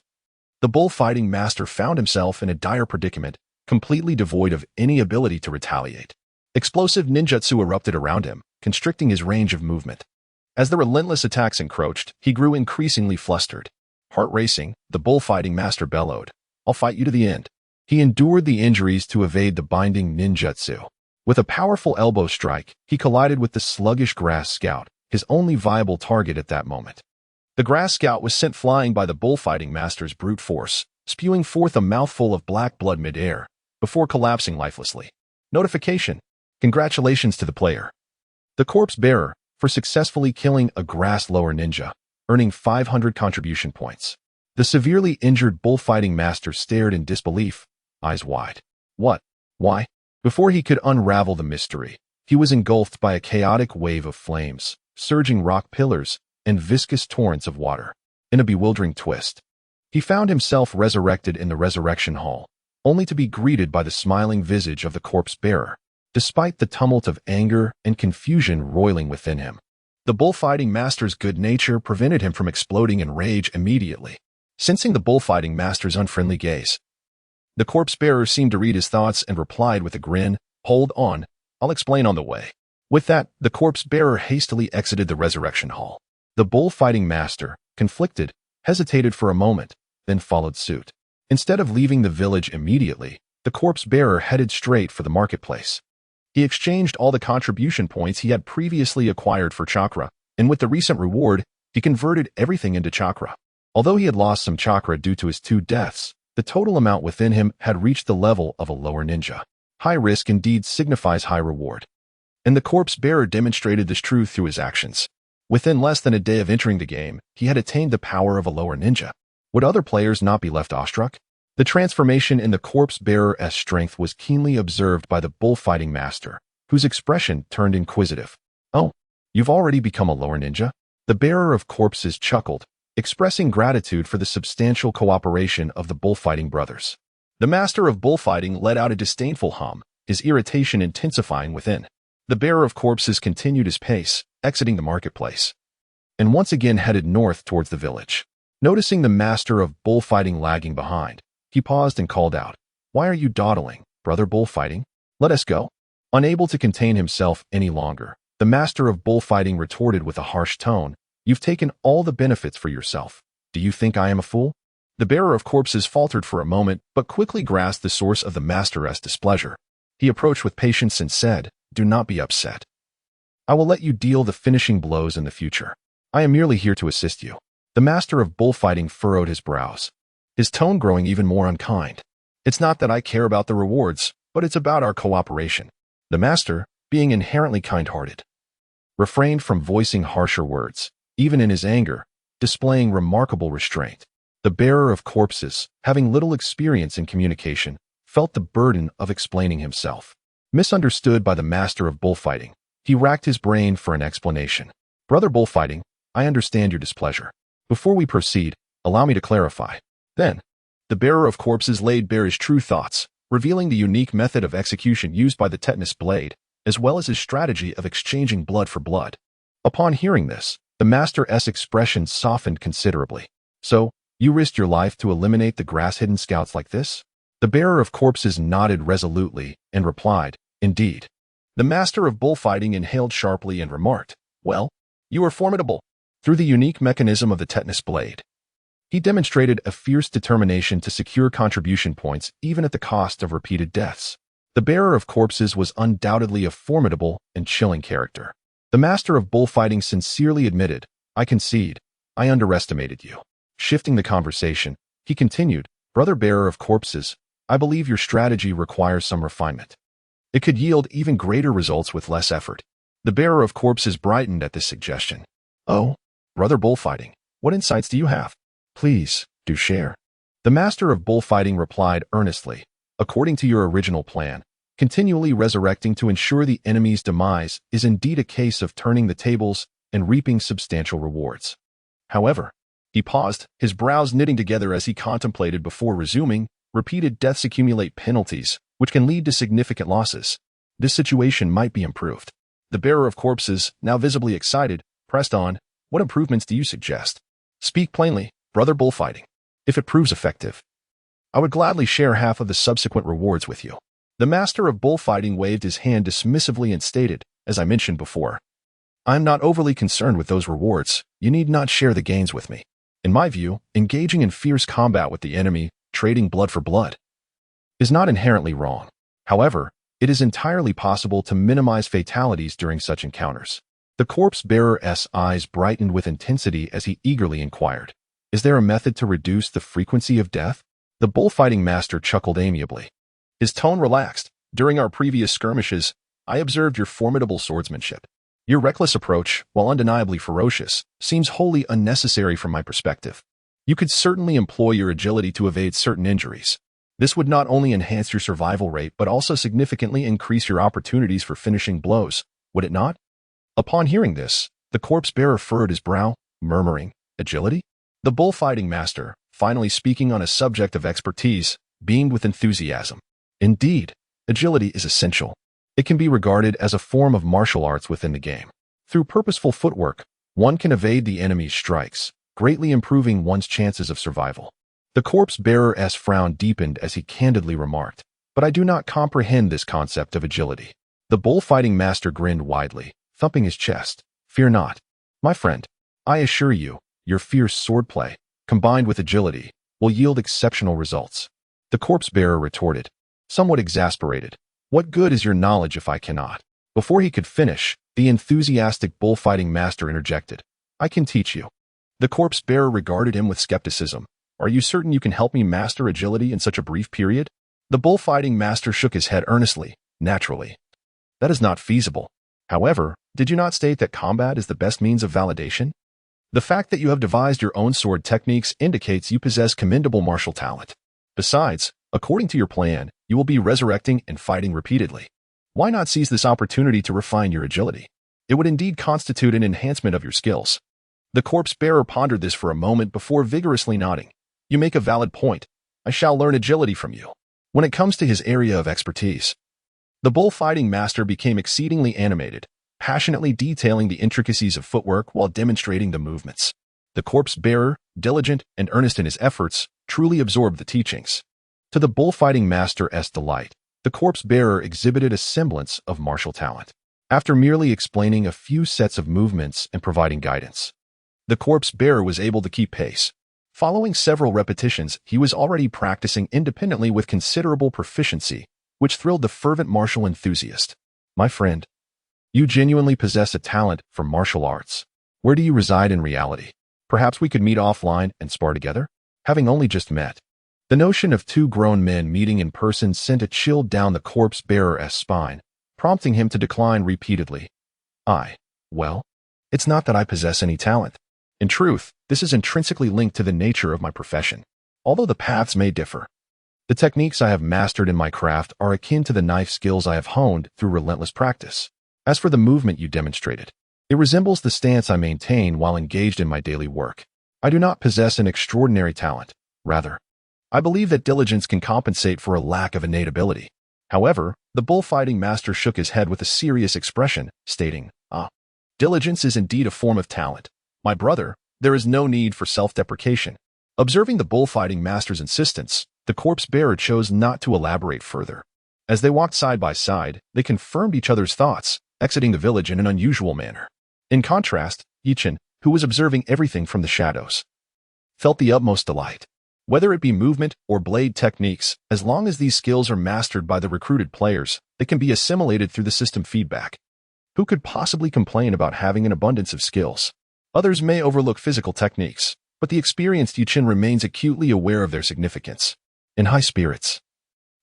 the bullfighting master found himself in a dire predicament, completely devoid of any ability to retaliate. Explosive ninjutsu erupted around him, constricting his range of movement. As the relentless attacks encroached, he grew increasingly flustered. Heart racing, the bullfighting master bellowed, "I'll fight you to the end." He endured the injuries to evade the binding ninjutsu. With a powerful elbow strike, he collided with the sluggish grass scout, his only viable target at that moment. The grass scout was sent flying by the bullfighting master's brute force, spewing forth a mouthful of black blood midair, before collapsing lifelessly. Notification: congratulations to the player, the corpse bearer, for successfully killing a grass lower ninja, earning 500 contribution points. The severely injured bullfighting master stared in disbelief, eyes wide. What? Why? Before he could unravel the mystery, he was engulfed by a chaotic wave of flames, surging rock pillars, and viscous torrents of water. In a bewildering twist, he found himself resurrected in the resurrection hall, only to be greeted by the smiling visage of the corpse bearer. Despite the tumult of anger and confusion roiling within him, the bullfighting master's good nature prevented him from exploding in rage immediately. Sensing the bullfighting master's unfriendly gaze, the corpse bearer seemed to read his thoughts and replied with a grin, "Hold on, I'll explain on the way." With that, the corpse-bearer hastily exited the resurrection hall. The bullfighting master, conflicted, hesitated for a moment, then followed suit. Instead of leaving the village immediately, the corpse-bearer headed straight for the marketplace. He exchanged all the contribution points he had previously acquired for Chakra, and with the recent reward, he converted everything into Chakra. Although he had lost some Chakra due to his 2 deaths, the total amount within him had reached the level of a lower ninja. High risk indeed signifies high reward. And the corpse-bearer demonstrated this truth through his actions. Within less than a day of entering the game, he had attained the power of a lower ninja. Would other players not be left awestruck? The transformation in the corpse-bearer's strength was keenly observed by the bullfighting master, whose expression turned inquisitive. "Oh, you've already become a lower ninja?" The bearer of corpses chuckled, expressing gratitude for the substantial cooperation of the bullfighting brothers. The master of bullfighting let out a disdainful hum, his irritation intensifying within. The bearer of corpses continued his pace, exiting the marketplace, and once again headed north towards the village. Noticing the master of bullfighting lagging behind, he paused and called out, "Why are you dawdling, brother bullfighting? Let us go." Unable to contain himself any longer, the master of bullfighting retorted with a harsh tone, "You've taken all the benefits for yourself. Do you think I am a fool?" The bearer of corpses faltered for a moment, but quickly grasped the source of the master's displeasure. He approached with patience and said, "Do not be upset. I will let you deal the finishing blows in the future. I am merely here to assist you." The master of bullfighting furrowed his brows, his tone growing even more unkind. "It's not that I care about the rewards, but it's about our cooperation." The master, being inherently kind-hearted, refrained from voicing harsher words, even in his anger, displaying remarkable restraint. The bearer of corpses, having little experience in communication, felt the burden of explaining himself. Misunderstood by the master of bullfighting, he racked his brain for an explanation. "Brother bullfighting, I understand your displeasure. Before we proceed, allow me to clarify." Then, the bearer of corpses laid bare his true thoughts, revealing the unique method of execution used by the tetanus blade, as well as his strategy of exchanging blood for blood. Upon hearing this, the master's expression softened considerably. "So, you risked your life to eliminate the grass-hidden scouts like this?" The bearer of corpses nodded resolutely and replied, "Indeed." The master of bullfighting inhaled sharply and remarked, "Well, you are formidable." Through the unique mechanism of the tetanus blade, he demonstrated a fierce determination to secure contribution points even at the cost of repeated deaths. The bearer of corpses was undoubtedly a formidable and chilling character. The master of bullfighting sincerely admitted, "I concede, I underestimated you." Shifting the conversation, he continued, "Brother bearer of corpses, I believe your strategy requires some refinement. It could yield even greater results with less effort." The bearer of corpses brightened at this suggestion. "Oh, brother bullfighting, what insights do you have? Please, do share." The master of bullfighting replied earnestly, "According to your original plan, continually resurrecting to ensure the enemy's demise is indeed a case of turning the tables and reaping substantial rewards. However," he paused, his brows knitting together as he contemplated before resuming, "repeated deaths accumulate penalties, which can lead to significant losses. This situation might be improved." The bearer of corpses, now visibly excited, pressed on, "What improvements do you suggest? Speak plainly, brother bullfighting. If it proves effective, I would gladly share half of the subsequent rewards with you." The master of bullfighting waved his hand dismissively and stated, "As I mentioned before, I am not overly concerned with those rewards. You need not share the gains with me. In my view, engaging in fierce combat with the enemy, trading blood for blood, is not inherently wrong. However, it is entirely possible to minimize fatalities during such encounters." The corpse-bearer's eyes brightened with intensity as he eagerly inquired, "Is there a method to reduce the frequency of death?" The bullfighting master chuckled amiably. His tone relaxed. "During our previous skirmishes, I observed your formidable swordsmanship. Your reckless approach, while undeniably ferocious, seems wholly unnecessary from my perspective. You could certainly employ your agility to evade certain injuries. This would not only enhance your survival rate but also significantly increase your opportunities for finishing blows, would it not?" Upon hearing this, the corpse-bearer furrowed his brow, murmuring, "Agility?" The bullfighting master, finally speaking on a subject of expertise, beamed with enthusiasm. "Indeed, agility is essential. It can be regarded as a form of martial arts within the game. Through purposeful footwork, one can evade the enemy's strikes, greatly improving one's chances of survival." The corpse-bearer's frown deepened as he candidly remarked, "But I do not comprehend this concept of agility. The bullfighting master grinned widely, thumping his chest. Fear not. My friend, I assure you, your fierce swordplay, combined with agility, will yield exceptional results. The corpse bearer retorted, somewhat exasperated. What good is your knowledge if I cannot? Before he could finish, the enthusiastic bullfighting master interjected. I can teach you. The corpse bearer regarded him with skepticism. Are you certain you can help me master agility in such a brief period? The bullfighting master shook his head earnestly. Naturally. That is not feasible. However, did you not state that combat is the best means of validation? The fact that you have devised your own sword techniques indicates you possess commendable martial talent. Besides, according to your plan, you will be resurrecting and fighting repeatedly. Why not seize this opportunity to refine your agility? It would indeed constitute an enhancement of your skills. The corpse bearer pondered this for a moment before vigorously nodding. You make a valid point. I shall learn agility from you. When it comes to his area of expertise, the bullfighting master became exceedingly animated, passionately detailing the intricacies of footwork while demonstrating the movements. The corpse bearer, diligent and earnest in his efforts, truly absorbed the teachings. To the bullfighting master's delight, the corpse bearer exhibited a semblance of martial talent. After merely explaining a few sets of movements and providing guidance, the corpse bearer was able to keep pace. Following several repetitions, he was already practicing independently with considerable proficiency, which thrilled the fervent martial enthusiast. My friend, you genuinely possess a talent for martial arts. Where do you reside in reality? Perhaps we could meet offline and spar together? Having only just met. The notion of two grown men meeting in person sent a chill down the corpse bearer's spine, prompting him to decline repeatedly. Well, it's not that I possess any talent. In truth, this is intrinsically linked to the nature of my profession, although the paths may differ. The techniques I have mastered in my craft are akin to the knife skills I have honed through relentless practice. As for the movement you demonstrated, it resembles the stance I maintain while engaged in my daily work. I do not possess an extraordinary talent. Rather, I believe that diligence can compensate for a lack of innate ability. However, the bullfighting master shook his head with a serious expression, stating, diligence is indeed a form of talent. My brother, there is no need for self-deprecation. Observing the bullfighting master's insistence, the corpse bearer chose not to elaborate further. As they walked side by side, they confirmed each other's thoughts, exiting the village in an unusual manner. In contrast, Junin, who was observing everything from the shadows, felt the utmost delight. Whether it be movement or blade techniques, as long as these skills are mastered by the recruited players, they can be assimilated through the system feedback. Who could possibly complain about having an abundance of skills? Others may overlook physical techniques, but the experienced Junin remains acutely aware of their significance. In high spirits,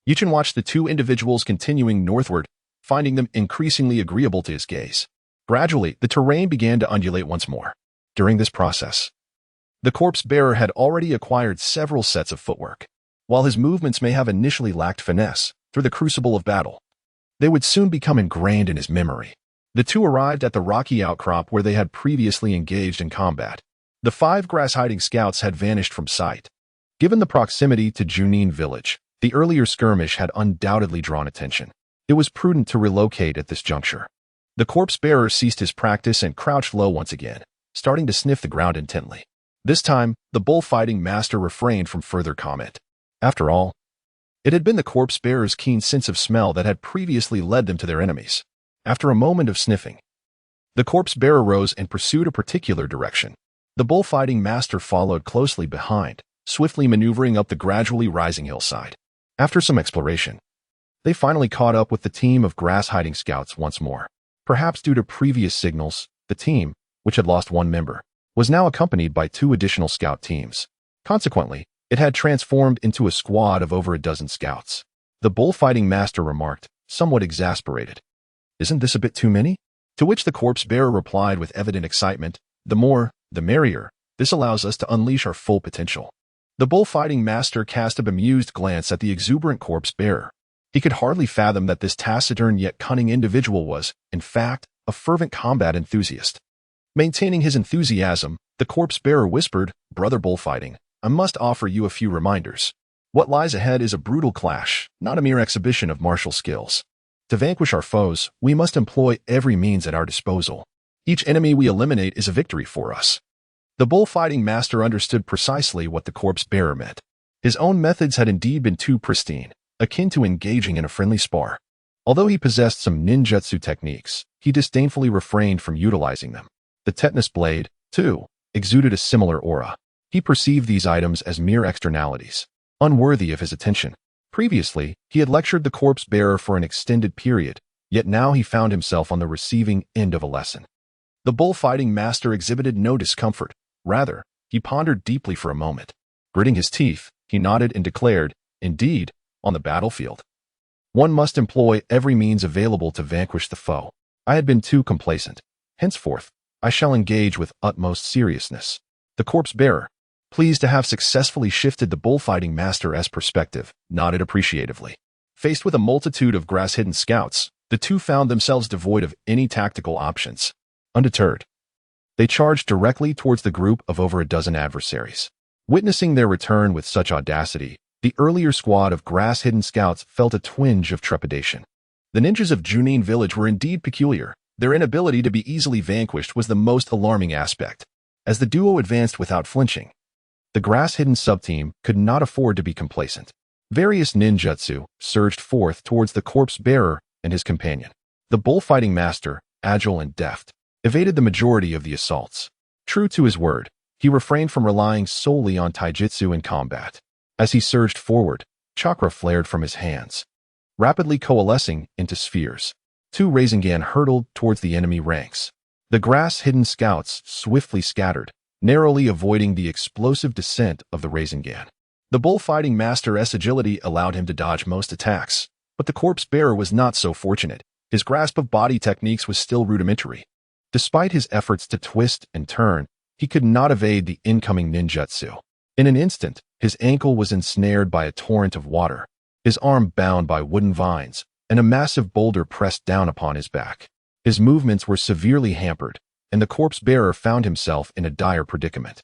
Junin watched the two individuals continuing northward, finding them increasingly agreeable to his gaze. Gradually, the terrain began to undulate once more. During this process, the corpse bearer had already acquired several sets of footwork. While his movements may have initially lacked finesse, through the crucible of battle, they would soon become ingrained in his memory. The two arrived at the rocky outcrop where they had previously engaged in combat. The 5 grass-hiding scouts had vanished from sight. Given the proximity to Junin Village, the earlier skirmish had undoubtedly drawn attention. It was prudent to relocate at this juncture. The corpse bearer ceased his practice and crouched low once again, starting to sniff the ground intently. This time, the bullfighting master refrained from further comment. After all, it had been the corpse bearer's keen sense of smell that had previously led them to their enemies. After a moment of sniffing, the corpse bearer rose and pursued a particular direction. The bullfighting master followed closely behind, swiftly maneuvering up the gradually rising hillside. After some exploration, they finally caught up with the team of grass-hiding scouts once more. Perhaps due to previous signals, the team, which had lost one member, was now accompanied by 2 additional scout teams. Consequently, it had transformed into a squad of over a dozen scouts. The bullfighting master remarked, somewhat exasperated, "Isn't this a bit too many?" To which the corpse bearer replied with evident excitement, "The more, the merrier. This allows us to unleash our full potential." The bullfighting master cast a bemused glance at the exuberant corpse bearer. He could hardly fathom that this taciturn yet cunning individual was, in fact, a fervent combat enthusiast. Maintaining his enthusiasm, the corpse bearer whispered, "Brother bullfighting, I must offer you a few reminders. What lies ahead is a brutal clash, not a mere exhibition of martial skills. To vanquish our foes, we must employ every means at our disposal. Each enemy we eliminate is a victory for us." The bullfighting master understood precisely what the corpse bearer meant. His own methods had indeed been too pristine, akin to engaging in a friendly spar. Although he possessed some ninjutsu techniques, he disdainfully refrained from utilizing them. The tetanus blade, too, exuded a similar aura. He perceived these items as mere externalities, unworthy of his attention. Previously, he had lectured the corpse bearer for an extended period, yet now he found himself on the receiving end of a lesson. The bullfighting master exhibited no discomfort. Rather, he pondered deeply for a moment. Gritting his teeth, he nodded and declared, "Indeed, on the battlefield, one must employ every means available to vanquish the foe. I had been too complacent. Henceforth, I shall engage with utmost seriousness." The corpse bearer, pleased to have successfully shifted the bullfighting master's perspective, nodded appreciatively. Faced with a multitude of grass-hidden scouts, the two found themselves devoid of any tactical options. Undeterred, they charged directly towards the group of over a dozen adversaries. Witnessing their return with such audacity, the earlier squad of grass-hidden scouts felt a twinge of trepidation. The ninjas of Junin Village were indeed peculiar. Their inability to be easily vanquished was the most alarming aspect. As the duo advanced without flinching, the grass-hidden subteam could not afford to be complacent. Various ninjutsu surged forth towards the corpse bearer and his companion. The bullfighting master, agile and deft, evaded the majority of the assaults. True to his word, he refrained from relying solely on taijutsu in combat. As he surged forward, chakra flared from his hands, rapidly coalescing into spheres. Two Rasengan hurtled towards the enemy ranks. The grass-hidden scouts swiftly scattered, narrowly avoiding the explosive descent of the Rasengan. The bullfighting master's agility allowed him to dodge most attacks, but the corpse bearer was not so fortunate. His grasp of body techniques was still rudimentary. Despite his efforts to twist and turn, he could not evade the incoming ninjutsu. In an instant, his ankle was ensnared by a torrent of water, his arm bound by wooden vines, and a massive boulder pressed down upon his back. His movements were severely hampered, and the corpse bearer found himself in a dire predicament.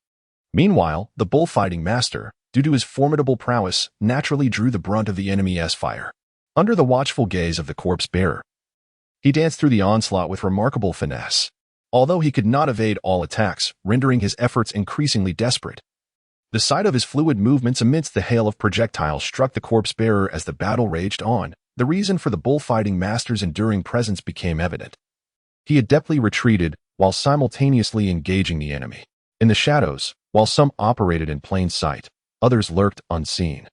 Meanwhile, the bullfighting master, due to his formidable prowess, naturally drew the brunt of the enemy's fire. Under the watchful gaze of the corpse bearer, he danced through the onslaught with remarkable finesse. Although he could not evade all attacks, rendering his efforts increasingly desperate. The sight of his fluid movements amidst the hail of projectiles struck the corpse bearer as the battle raged on. The reason for the bullfighting master's enduring presence became evident. He adeptly retreated while simultaneously engaging the enemy. In the shadows, while some operated in plain sight, others lurked unseen.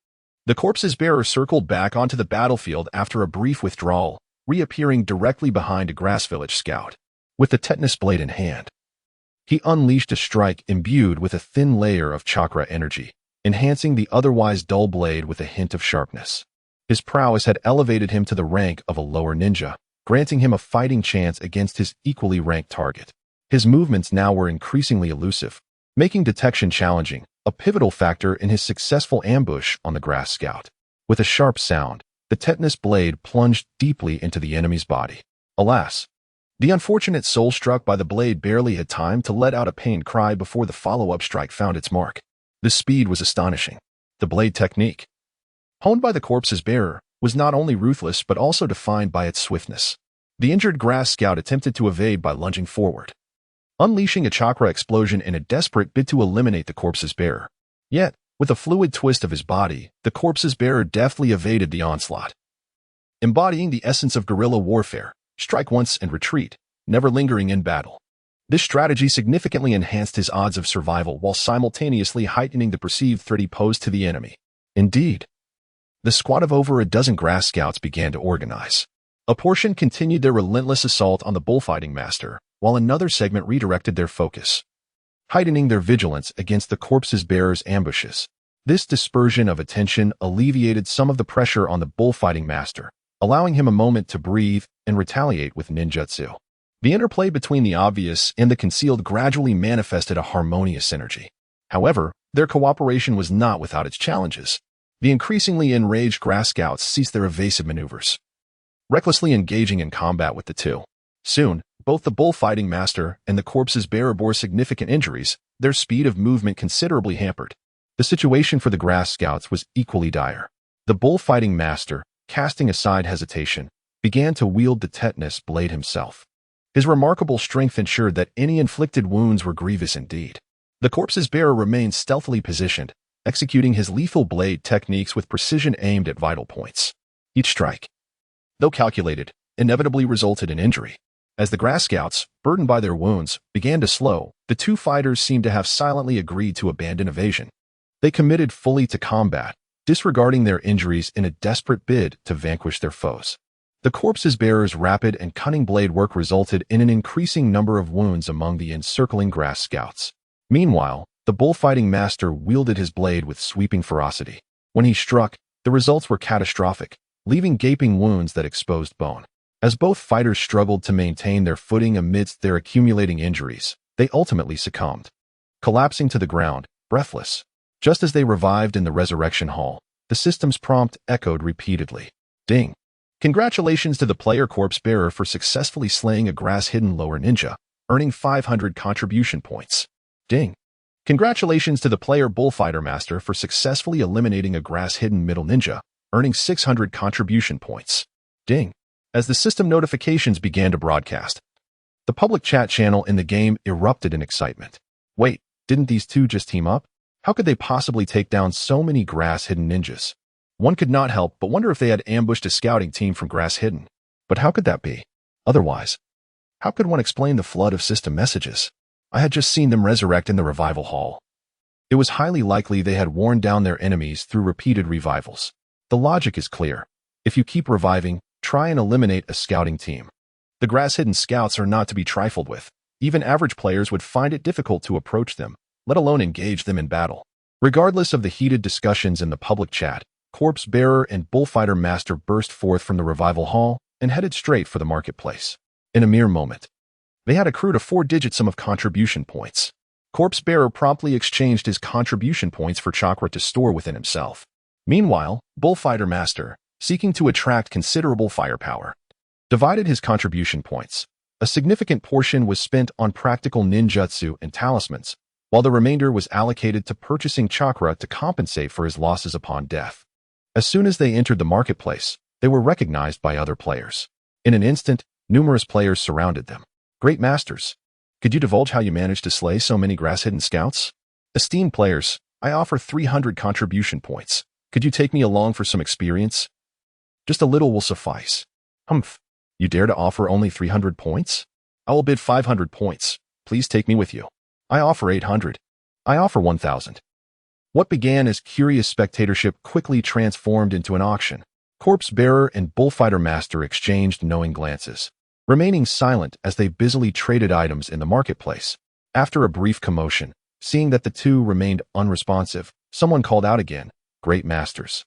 The corpse's bearer circled back onto the battlefield after a brief withdrawal, reappearing directly behind a grass village scout. With the tetanus blade in hand, he unleashed a strike imbued with a thin layer of chakra energy, enhancing the otherwise dull blade with a hint of sharpness. His prowess had elevated him to the rank of a lower ninja, granting him a fighting chance against his equally ranked target. His movements now were increasingly elusive, making detection challenging, a pivotal factor in his successful ambush on the grass scout. With a sharp sound, the tetanus blade plunged deeply into the enemy's body. Alas, the unfortunate soul struck by the blade barely had time to let out a pained cry before the follow-up strike found its mark. The speed was astonishing. The blade technique, honed by the corpse's bearer, was not only ruthless but also defined by its swiftness. The injured grass scout attempted to evade by lunging forward, unleashing a chakra explosion in a desperate bid to eliminate the corpse's bearer. Yet, with a fluid twist of his body, the corpse's bearer deftly evaded the onslaught. Embodying the essence of guerrilla warfare, strike once and retreat, never lingering in battle. This strategy significantly enhanced his odds of survival while simultaneously heightening the perceived threat he posed to the enemy. Indeed, the squad of over a dozen grass scouts began to organize. A portion continued their relentless assault on the bullfighting master, while another segment redirected their focus, heightening their vigilance against the corpse's bearer's ambushes. This dispersion of attention alleviated some of the pressure on the bullfighting master, allowing him a moment to breathe and retaliate with ninjutsu. The interplay between the obvious and the concealed gradually manifested a harmonious synergy. However, their cooperation was not without its challenges. The increasingly enraged grass scouts ceased their evasive maneuvers, recklessly engaging in combat with the two. Soon, both the bullfighting master and the corpse's bearer bore significant injuries, their speed of movement considerably hampered. The situation for the grass scouts was equally dire. The bullfighting master, casting aside hesitation, began to wield the tetanus blade himself. His remarkable strength ensured that any inflicted wounds were grievous indeed. The corpse's bearer remained stealthily positioned, executing his lethal blade techniques with precision aimed at vital points. Each strike, though calculated, inevitably resulted in injury. As the grass scouts, burdened by their wounds, began to slow, the two fighters seemed to have silently agreed to abandon evasion. They committed fully to combat, disregarding their injuries in a desperate bid to vanquish their foes. The corpse's bearer's rapid and cunning blade work resulted in an increasing number of wounds among the encircling grass scouts. Meanwhile, the bullfighting master wielded his blade with sweeping ferocity. When he struck, the results were catastrophic, leaving gaping wounds that exposed bone. As both fighters struggled to maintain their footing amidst their accumulating injuries, they ultimately succumbed, collapsing to the ground, breathless. Just as they revived in the resurrection hall, the system's prompt echoed repeatedly. Ding! Congratulations to the player corpse bearer for successfully slaying a grass-hidden lower ninja, earning 500 contribution points. Ding! Congratulations to the player bullfighter master for successfully eliminating a grass-hidden middle ninja, earning 600 contribution points. Ding! As the system notifications began to broadcast, the public chat channel in the game erupted in excitement. Wait, didn't these two just team up? How could they possibly take down so many grass-hidden ninjas? One could not help but wonder if they had ambushed a scouting team from Grass Hidden. But how could that be? Otherwise, how could one explain the flood of system messages? I had just seen them resurrect in the revival hall. It was highly likely they had worn down their enemies through repeated revivals. The logic is clear. If you keep reviving, try and eliminate a scouting team. The grass-hidden scouts are not to be trifled with. Even average players would find it difficult to approach them, let alone engage them in battle. Regardless of the heated discussions in the public chat, corpse bearer and bullfighter master burst forth from the revival hall and headed straight for the marketplace. In a mere moment, they had accrued a 4-digit sum of contribution points. Corpse bearer promptly exchanged his contribution points for chakra to store within himself. Meanwhile, bullfighter master, seeking to attract considerable firepower, divided his contribution points. A significant portion was spent on practical ninjutsu and talismans, while the remainder was allocated to purchasing chakra to compensate for his losses upon death. As soon as they entered the marketplace, they were recognized by other players. In an instant, numerous players surrounded them. Great masters, could you divulge how you managed to slay so many grass-hidden scouts? Esteemed players, I offer 300 contribution points. Could you take me along for some experience? Just a little will suffice. Humph, you dare to offer only 300 points? I will bid 500 points. Please take me with you. I offer 800. I offer 1,000. What began as curious spectatorship quickly transformed into an auction. Corpse bearer and bullfighter master exchanged knowing glances, remaining silent as they busily traded items in the marketplace. After a brief commotion, seeing that the two remained unresponsive, someone called out again, "Great masters,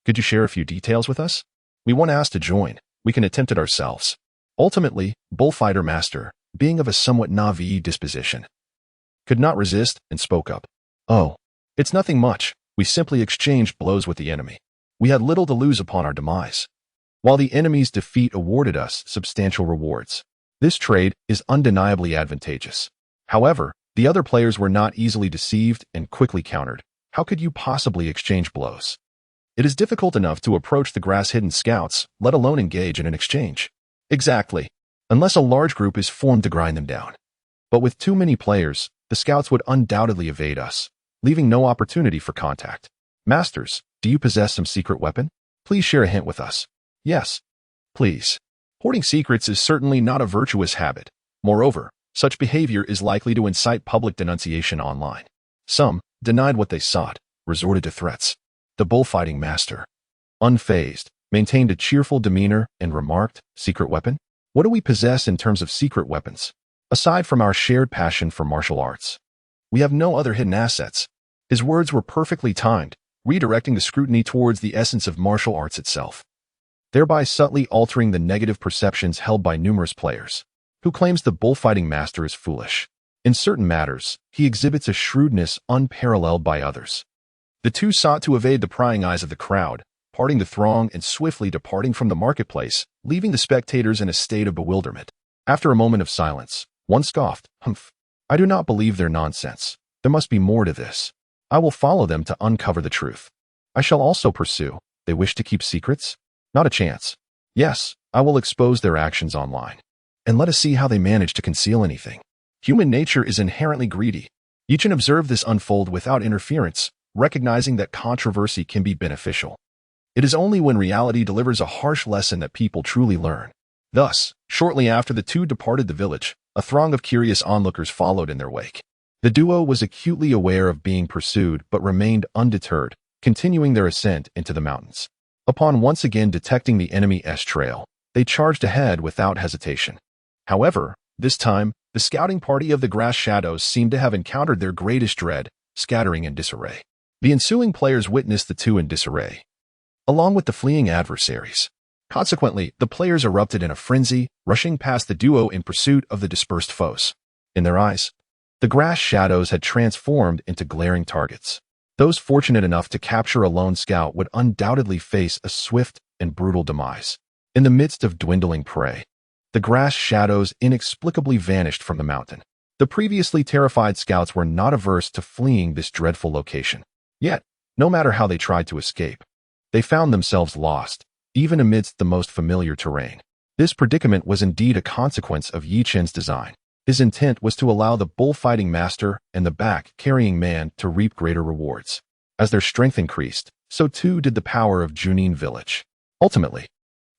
could you share a few details with us? We weren't asked to join. We can attempt it ourselves." Ultimately, bullfighter master, being of a somewhat naive disposition, could not resist and spoke up. "Oh, it's nothing much. We simply exchanged blows with the enemy. We had little to lose upon our demise, while the enemy's defeat awarded us substantial rewards. This trade is undeniably advantageous." However, the other players were not easily deceived and quickly countered. How could you possibly exchange blows? It is difficult enough to approach the grass-hidden scouts, let alone engage in an exchange. Exactly, unless a large group is formed to grind them down. But with too many players, the scouts would undoubtedly evade us, leaving no opportunity for contact. Masters, do you possess some secret weapon? Please share a hint with us. Yes, please. Hoarding secrets is certainly not a virtuous habit. Moreover, such behavior is likely to incite public denunciation online. Some, denied what they sought, resorted to threats. The bullfighting master, unfazed, maintained a cheerful demeanor and remarked, "Secret weapon? What do we possess in terms of secret weapons? Aside from our shared passion for martial arts, we have no other hidden assets." His words were perfectly timed, redirecting the scrutiny towards the essence of martial arts itself, thereby subtly altering the negative perceptions held by numerous players. Who claims the bullfighting master is foolish? In certain matters, he exhibits a shrewdness unparalleled by others. The two sought to evade the prying eyes of the crowd, parting the throng and swiftly departing from the marketplace, leaving the spectators in a state of bewilderment. After a moment of silence, one scoffed, "Humph, I do not believe their nonsense. There must be more to this. I will follow them to uncover the truth. I shall also pursue. They wish to keep secrets? Not a chance. Yes, I will expose their actions online. And let us see how they manage to conceal anything." Human nature is inherently greedy. You can observe this unfold without interference, recognizing that controversy can be beneficial. It is only when reality delivers a harsh lesson that people truly learn. Thus, shortly after the two departed the village, a throng of curious onlookers followed in their wake. The duo was acutely aware of being pursued but remained undeterred, continuing their ascent into the mountains. Upon once again detecting the enemy's trail, they charged ahead without hesitation. However, this time, the scouting party of the grass shadows seemed to have encountered their greatest dread, scattering in disarray. The ensuing players witnessed the two in disarray, along with the fleeing adversaries. Consequently, the players erupted in a frenzy, rushing past the duo in pursuit of the dispersed foes. In their eyes, the grass shadows had transformed into glaring targets. Those fortunate enough to capture a lone scout would undoubtedly face a swift and brutal demise. In the midst of dwindling prey, the grass shadows inexplicably vanished from the mountain. The previously terrified scouts were not averse to fleeing this dreadful location. Yet, no matter how they tried to escape, they found themselves lost, even amidst the most familiar terrain. This predicament was indeed a consequence of Yi Chen's design. His intent was to allow the bullfighting master and the back-carrying man to reap greater rewards. As their strength increased, so too did the power of Junin Village. Ultimately,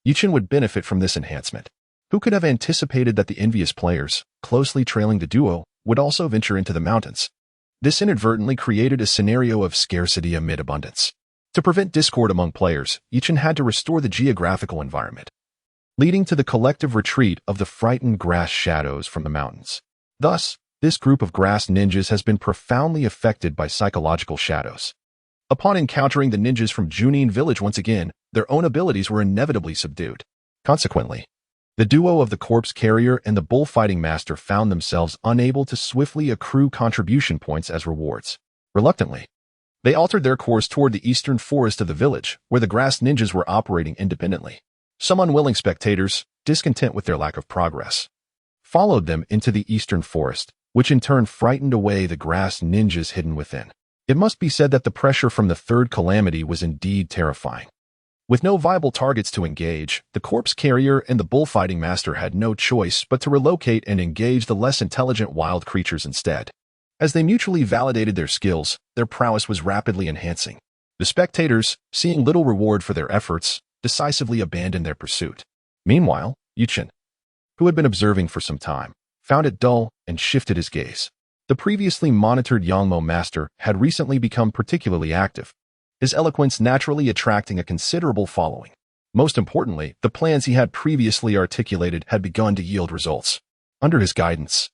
Yi Chen would benefit from this enhancement. Who could have anticipated that the envious players, closely trailing the duo, would also venture into the mountains? This inadvertently created a scenario of scarcity amid abundance. To prevent discord among players, Yi Chen had to restore the geographical environment, leading to the collective retreat of the frightened grass shadows from the mountains. Thus, this group of grass ninjas has been profoundly affected by psychological shadows. Upon encountering the ninjas from Junin Village once again, their own abilities were inevitably subdued. Consequently, the duo of the corpse carrier and the bullfighting master found themselves unable to swiftly accrue contribution points as rewards. Reluctantly, they altered their course toward the eastern forest of the village, where the grass ninjas were operating independently. Some unwilling spectators, discontent with their lack of progress, followed them into the eastern forest, which in turn frightened away the grass ninjas hidden within. It must be said that the pressure from the third calamity was indeed terrifying. With no viable targets to engage, the corpse carrier and the bullfighting master had no choice but to relocate and engage the less intelligent wild creatures instead. As they mutually validated their skills, their prowess was rapidly enhancing. The spectators, seeing little reward for their efforts, decisively abandoned their pursuit. Meanwhile, Yi Chen, who had been observing for some time, found it dull and shifted his gaze. The previously monitored Yangmo master had recently become particularly active, his eloquence naturally attracting a considerable following. Most importantly, the plans he had previously articulated had begun to yield results. Under his guidance,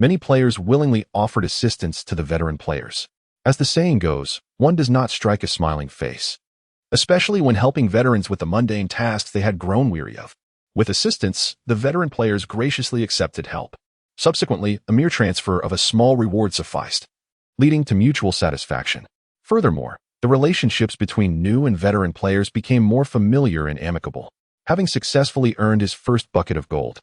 many players willingly offered assistance to the veteran players. As the saying goes, one does not strike a smiling face, especially when helping veterans with the mundane tasks they had grown weary of. With assistance, the veteran players graciously accepted help. Subsequently, a mere transfer of a small reward sufficed, leading to mutual satisfaction. Furthermore, the relationships between new and veteran players became more familiar and amicable, having successfully earned his first bucket of gold.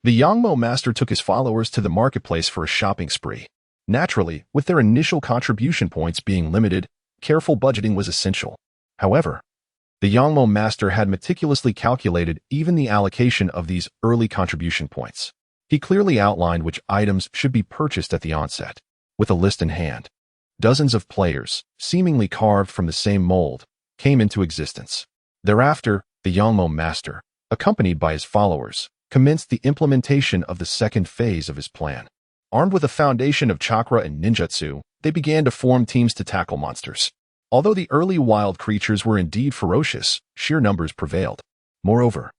The Yangmo master took his followers to the marketplace for a shopping spree. Naturally, with their initial contribution points being limited, careful budgeting was essential. However, the Yangmo master had meticulously calculated even the allocation of these early contribution points. He clearly outlined which items should be purchased at the onset. With a list in hand, dozens of players, seemingly carved from the same mold, came into existence. Thereafter, the Yangmo master, accompanied by his followers, commenced the implementation of the second phase of his plan. Armed with a foundation of chakra and ninjutsu, they began to form teams to tackle monsters. Although the early wild creatures were indeed ferocious, sheer numbers prevailed. Moreover,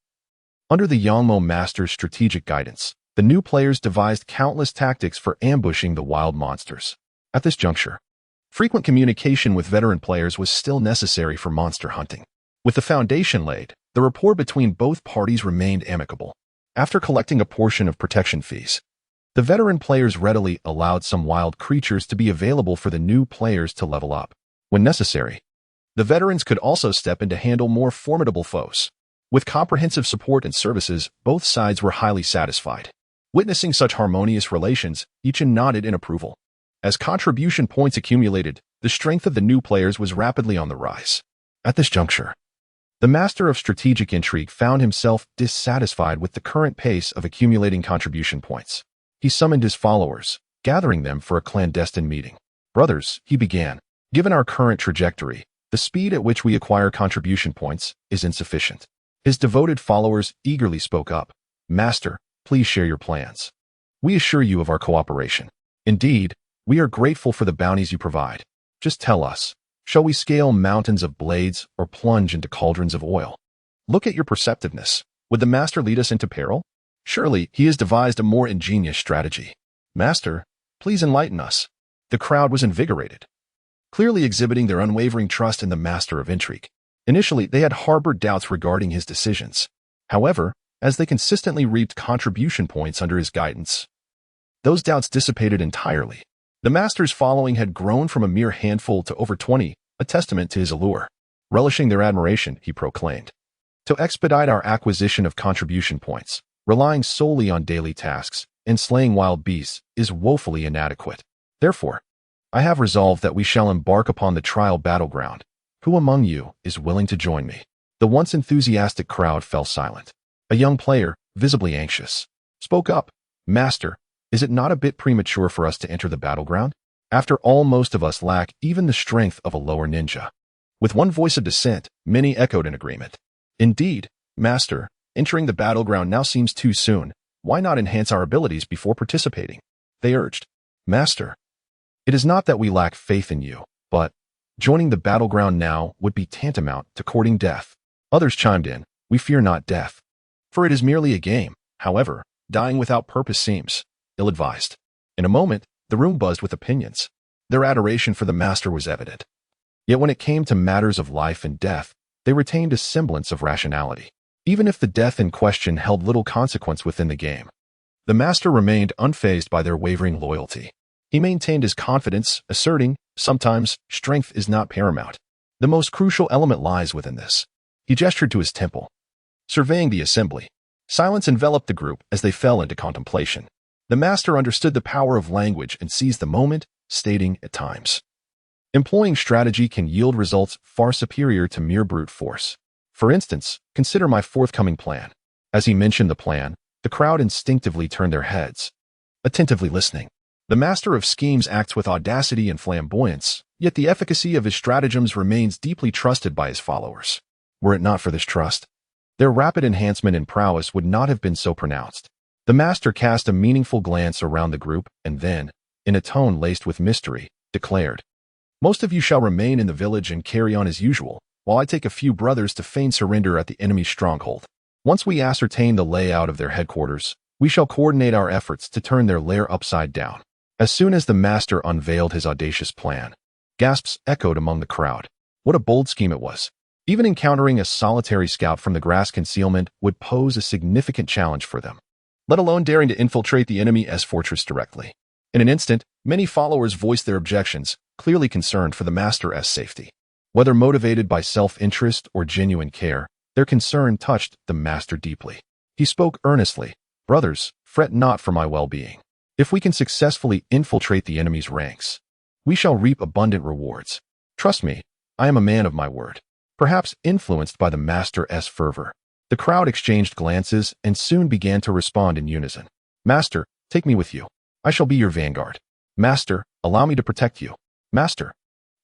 under the Yangmo master's strategic guidance, the new players devised countless tactics for ambushing the wild monsters. At this juncture, frequent communication with veteran players was still necessary for monster hunting. With the foundation laid, the rapport between both parties remained amicable. After collecting a portion of protection fees, the veteran players readily allowed some wild creatures to be available for the new players to level up. When necessary, the veterans could also step in to handle more formidable foes. With comprehensive support and services, both sides were highly satisfied. Witnessing such harmonious relations, Yi Chen nodded in approval. As contribution points accumulated, the strength of the new players was rapidly on the rise. At this juncture, the master of strategic intrigue found himself dissatisfied with the current pace of accumulating contribution points. He summoned his followers, gathering them for a clandestine meeting. Brothers, he began, given our current trajectory, The speed at which we acquire contribution points is insufficient. His devoted followers eagerly spoke up. Master, please share your plans. We assure you of our cooperation. Indeed, we are grateful for the bounties you provide. Just tell us, shall we scale mountains of blades or plunge into cauldrons of oil? Look at your perceptiveness. Would the master lead us into peril? Surely he has devised a more ingenious strategy. Master, please enlighten us. The crowd was invigorated, clearly exhibiting their unwavering trust in the master of intrigue. Initially, they had harbored doubts regarding his decisions. However, as they consistently reaped contribution points under his guidance, those doubts dissipated entirely. The master's following had grown from a mere handful to over 20, a testament to his allure. Relishing their admiration, he proclaimed, to expedite our acquisition of contribution points, relying solely on daily tasks and slaying wild beasts is woefully inadequate. Therefore, I have resolved that we shall embark upon the trial battleground. Who among you is willing to join me? The once enthusiastic crowd fell silent. A young player, visibly anxious, spoke up. Master, is it not a bit premature for us to enter the battleground? After all, most of us lack even the strength of a lower ninja. With one voice of dissent, many echoed in agreement. Indeed, Master, entering the battleground now seems too soon. Why not enhance our abilities before participating? They urged. Master, it is not that we lack faith in you, but joining the battleground now would be tantamount to courting death. Others chimed in. We fear not death, for it is merely a game. However, dying without purpose seems ill-advised. In a moment, the room buzzed with opinions. Their adoration for the master was evident. Yet when it came to matters of life and death, they retained a semblance of rationality. Even if the death in question held little consequence within the game, the master remained unfazed by their wavering loyalty. He maintained his confidence, asserting, sometimes, strength is not paramount. The most crucial element lies within this. He gestured to his temple, surveying the assembly. Silence enveloped the group as they fell into contemplation. The master understood the power of language and seized the moment, stating at times, employing strategy can yield results far superior to mere brute force. For instance, consider my forthcoming plan. As he mentioned the plan, the crowd instinctively turned their heads, attentively listening. The master of schemes acts with audacity and flamboyance, yet the efficacy of his stratagems remains deeply trusted by his followers. Were it not for this trust, their rapid enhancement in prowess would not have been so pronounced. The master cast a meaningful glance around the group and then, in a tone laced with mystery, declared, most of you shall remain in the village and carry on as usual, while I take a few brothers to feign surrender at the enemy's stronghold. Once we ascertain the layout of their headquarters, we shall coordinate our efforts to turn their lair upside down. As soon as the master unveiled his audacious plan, gasps echoed among the crowd. What a bold scheme it was. Even encountering a solitary scout from the grass concealment would pose a significant challenge for them, let alone daring to infiltrate the enemy's fortress directly. In an instant, many followers voiced their objections, clearly concerned for the master's safety. Whether motivated by self-interest or genuine care, their concern touched the master deeply. He spoke earnestly. Brothers, fret not for my well-being. If we can successfully infiltrate the enemy's ranks, we shall reap abundant rewards. Trust me, I am a man of my word. Perhaps influenced by the master's fervor, the crowd exchanged glances and soon began to respond in unison. Master, take me with you. I shall be your vanguard. Master, allow me to protect you. Master,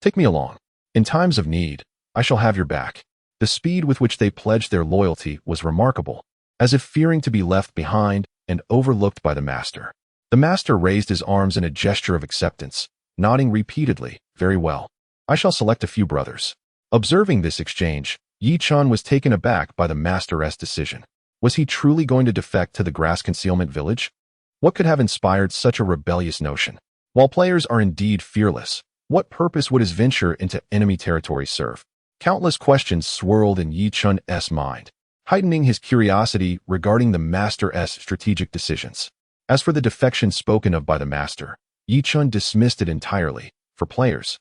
take me along. In times of need, I shall have your back. The speed with which they pledged their loyalty was remarkable, as if fearing to be left behind and overlooked by the master. The master raised his arms in a gesture of acceptance, nodding repeatedly. Very well. I shall select a few brothers. Observing this exchange, Yi-chan was taken aback by the master's decision. Was he truly going to defect to the grass concealment village? What could have inspired such a rebellious notion? While players are indeed fearless, what purpose would his venture into enemy territory serve? Countless questions swirled in Yi-chan's mind, heightening his curiosity regarding the master's strategic decisions. As for the defection spoken of by the master, Yi-chan dismissed it entirely. For players,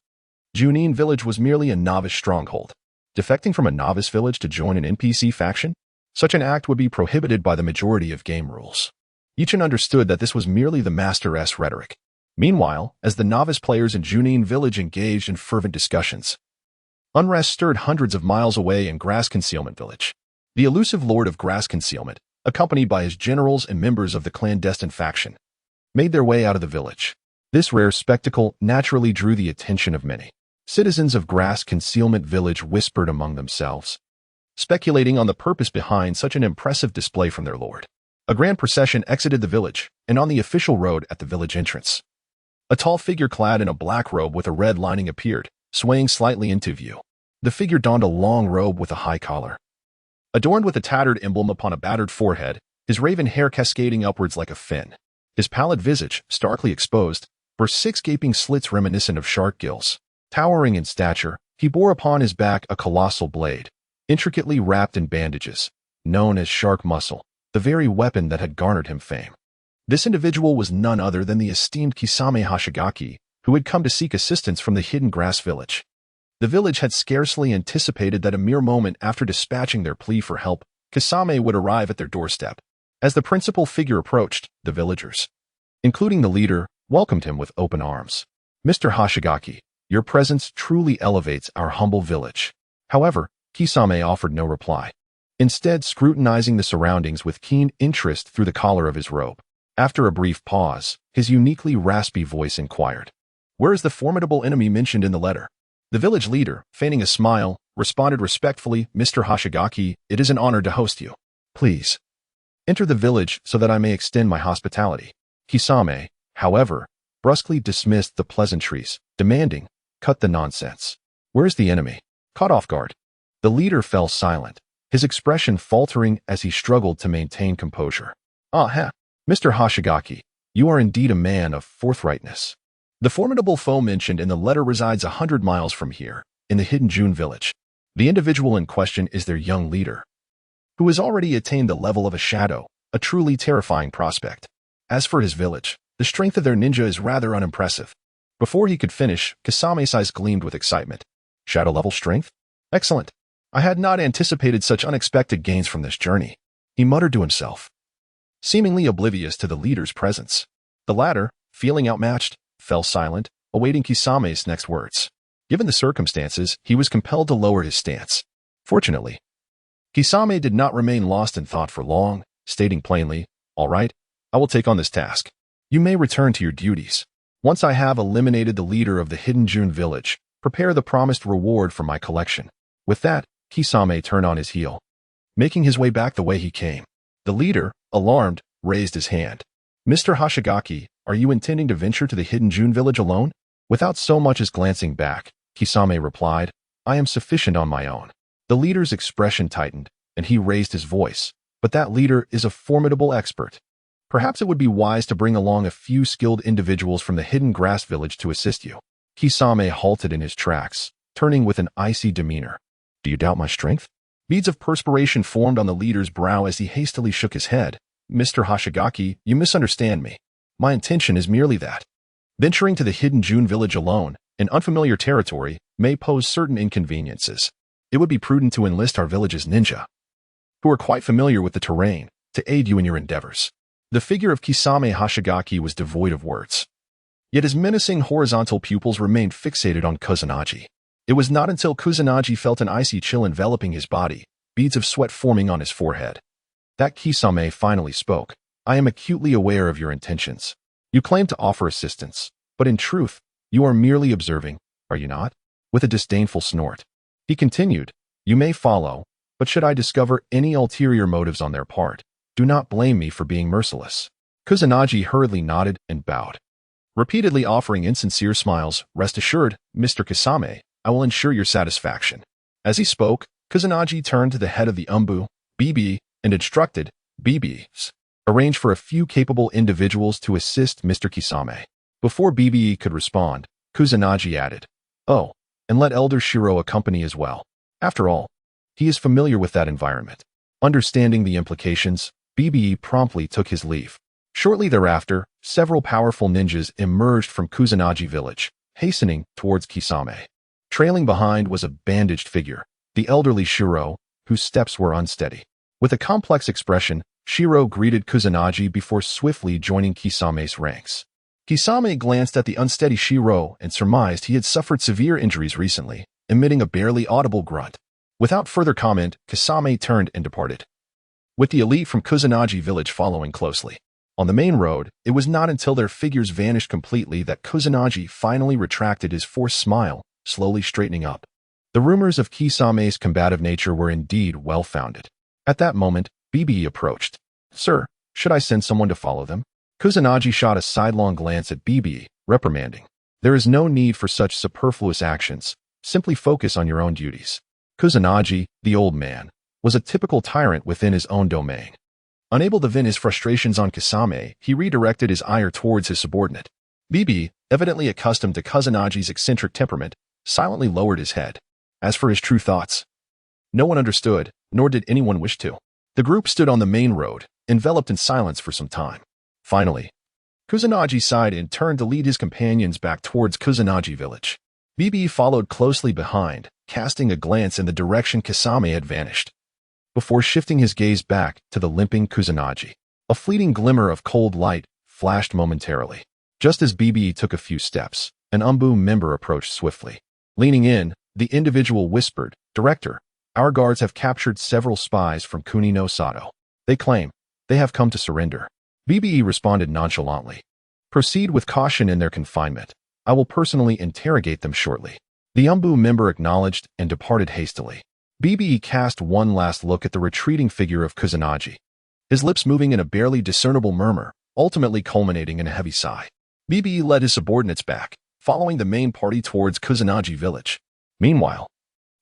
Junin Village was merely a novice stronghold. Defecting from a novice village to join an NPC faction? Such an act would be prohibited by the majority of game rules. Yi-chan understood that this was merely the master's rhetoric. Meanwhile, as the novice players in Junin Village engaged in fervent discussions, unrest stirred hundreds of miles away in Grass Concealment Village. The elusive Lord of Grass Concealment, accompanied by his generals and members of the clandestine faction, made their way out of the village. This rare spectacle naturally drew the attention of many. Citizens of Grass Concealment Village whispered among themselves, speculating on the purpose behind such an impressive display from their lord. A grand procession exited the village, and on the official road at the village entrance, a tall figure clad in a black robe with a red lining appeared, swaying slightly into view. The figure donned a long robe with a high collar, adorned with a tattered emblem upon a battered forehead, his raven hair cascading upwards like a fin. His pallid visage, starkly exposed, bore 6 gaping slits reminiscent of shark gills. Towering in stature, he bore upon his back a colossal blade, intricately wrapped in bandages, known as shark muscle, the very weapon that had garnered him fame. This individual was none other than the esteemed Kisame Hashigaki, who had come to seek assistance from the hidden grass village. The village had scarcely anticipated that a mere moment after dispatching their plea for help, Kisame would arrive at their doorstep. As the principal figure approached, the villagers, including the leader, welcomed him with open arms. Mr. Hashigaki, your presence truly elevates our humble village. However, Kisame offered no reply, instead scrutinizing the surroundings with keen interest through the collar of his robe. After a brief pause, his uniquely raspy voice inquired, "Where is the formidable enemy mentioned in the letter?" The village leader, feigning a smile, responded respectfully, "Mr. Hashigaki, it is an honor to host you. Please enter the village so that I may extend my hospitality." Kisame, however, brusquely dismissed the pleasantries, demanding, "Cut the nonsense. Where is the enemy?" Caught off guard, the leader fell silent, his expression faltering as he struggled to maintain composure. "Ah, Mr. Hashigaki, you are indeed a man of forthrightness. The formidable foe mentioned in the letter resides 100 miles from here, in the hidden Junin Village. The individual in question is their young leader, who has already attained the level of a shadow, a truly terrifying prospect. As for his village, the strength of their ninja is rather unimpressive." Before he could finish, Kisame's eyes gleamed with excitement. "Shadow-level strength? Excellent. I had not anticipated such unexpected gains from this journey," he muttered to himself, seemingly oblivious to the leader's presence. The latter, feeling outmatched, fell silent, awaiting Kisame's next words. Given the circumstances, he was compelled to lower his stance. Fortunately, Kisame did not remain lost in thought for long, stating plainly, "All right, I will take on this task. You may return to your duties. Once I have eliminated the leader of the hidden Junin Village, prepare the promised reward from my collection." With that, Kisame turned on his heel, making his way back the way he came. The leader, alarmed, raised his hand. "Mr. Hashigaki, are you intending to venture to the hidden Junin Village alone?" Without so much as glancing back, Kisame replied, "I am sufficient on my own." The leader's expression tightened, and he raised his voice. "But that leader is a formidable expert. Perhaps it would be wise to bring along a few skilled individuals from the hidden grass village to assist you." Kisame halted in his tracks, turning with an icy demeanor. "Do you doubt my strength?" Beads of perspiration formed on the leader's brow as he hastily shook his head. "Mr. Hashigaki, you misunderstand me. My intention is merely that venturing to the hidden Junin Village alone, in unfamiliar territory, may pose certain inconveniences. It would be prudent to enlist our village's ninja, who are quite familiar with the terrain, to aid you in your endeavors." The figure of Kisame Hashigaki was devoid of words, yet his menacing horizontal pupils remained fixated on Kusanagi. It was not until Kusanagi felt an icy chill enveloping his body, beads of sweat forming on his forehead, that Kisame finally spoke. "I am acutely aware of your intentions. You claim to offer assistance, but in truth, you are merely observing, are you not?" With a disdainful snort, he continued, "You may follow, but should I discover any ulterior motives on their part, do not blame me for being merciless." Kusanagi hurriedly nodded and bowed, repeatedly offering insincere smiles. "Rest assured, Mr. Kisame, I will ensure your satisfaction." As he spoke, Kusanagi turned to the head of the Umbu, BB, and instructed, "BBs, arrange for a few capable individuals to assist Mr. Kisame." Before BBE could respond, Kusanagi added, "Oh, and let Elder Shiro accompany as well. After all, he is familiar with that environment." Understanding the implications, BBE promptly took his leave. Shortly thereafter, several powerful ninjas emerged from Kusanagi village, hastening towards Kisame. Trailing behind was a bandaged figure, the elderly Shiro, whose steps were unsteady. With a complex expression, Shiro greeted Kusanagi before swiftly joining Kisame's ranks. Kisame glanced at the unsteady Shiro and surmised he had suffered severe injuries recently, emitting a barely audible grunt. Without further comment, Kisame turned and departed, with the elite from Kusanagi village following closely. On the main road, it was not until their figures vanished completely that Kusanagi finally retracted his forced smile slowly straightening up. The rumors of Kisame's combative nature were indeed well-founded. At that moment, Bibi approached. "Sir, should I send someone to follow them?" Kusanagi shot a sidelong glance at Bibi, reprimanding. "There is no need for such superfluous actions. Simply focus on your own duties." Kusanagi, the old man, was a typical tyrant within his own domain. Unable to vent his frustrations on Kisame, he redirected his ire towards his subordinate. Bibi, evidently accustomed to Kusanagi's eccentric temperament, silently lowered his head. As for his true thoughts, no one understood, nor did anyone wish to. The group stood on the main road, enveloped in silence for some time. Finally, Kusanagi sighed and turned to lead his companions back towards Kusanagi Village. Bibi followed closely behind, casting a glance in the direction Kisame had vanished, before shifting his gaze back to the limping Kusanagi. A fleeting glimmer of cold light flashed momentarily. Just as Bibi took a few steps, an Umbu member approached swiftly. Leaning in, the individual whispered, "Director, our guards have captured several spies from Kuni no Sato. They claim they have come to surrender." Bibi responded nonchalantly. "Proceed with caution in their confinement. I will personally interrogate them shortly." The Umbu member acknowledged and departed hastily. Bibi cast one last look at the retreating figure of Kusanagi, his lips moving in a barely discernible murmur, ultimately culminating in a heavy sigh. Bibi led his subordinates back, following the main party towards Kusanagi Village. Meanwhile,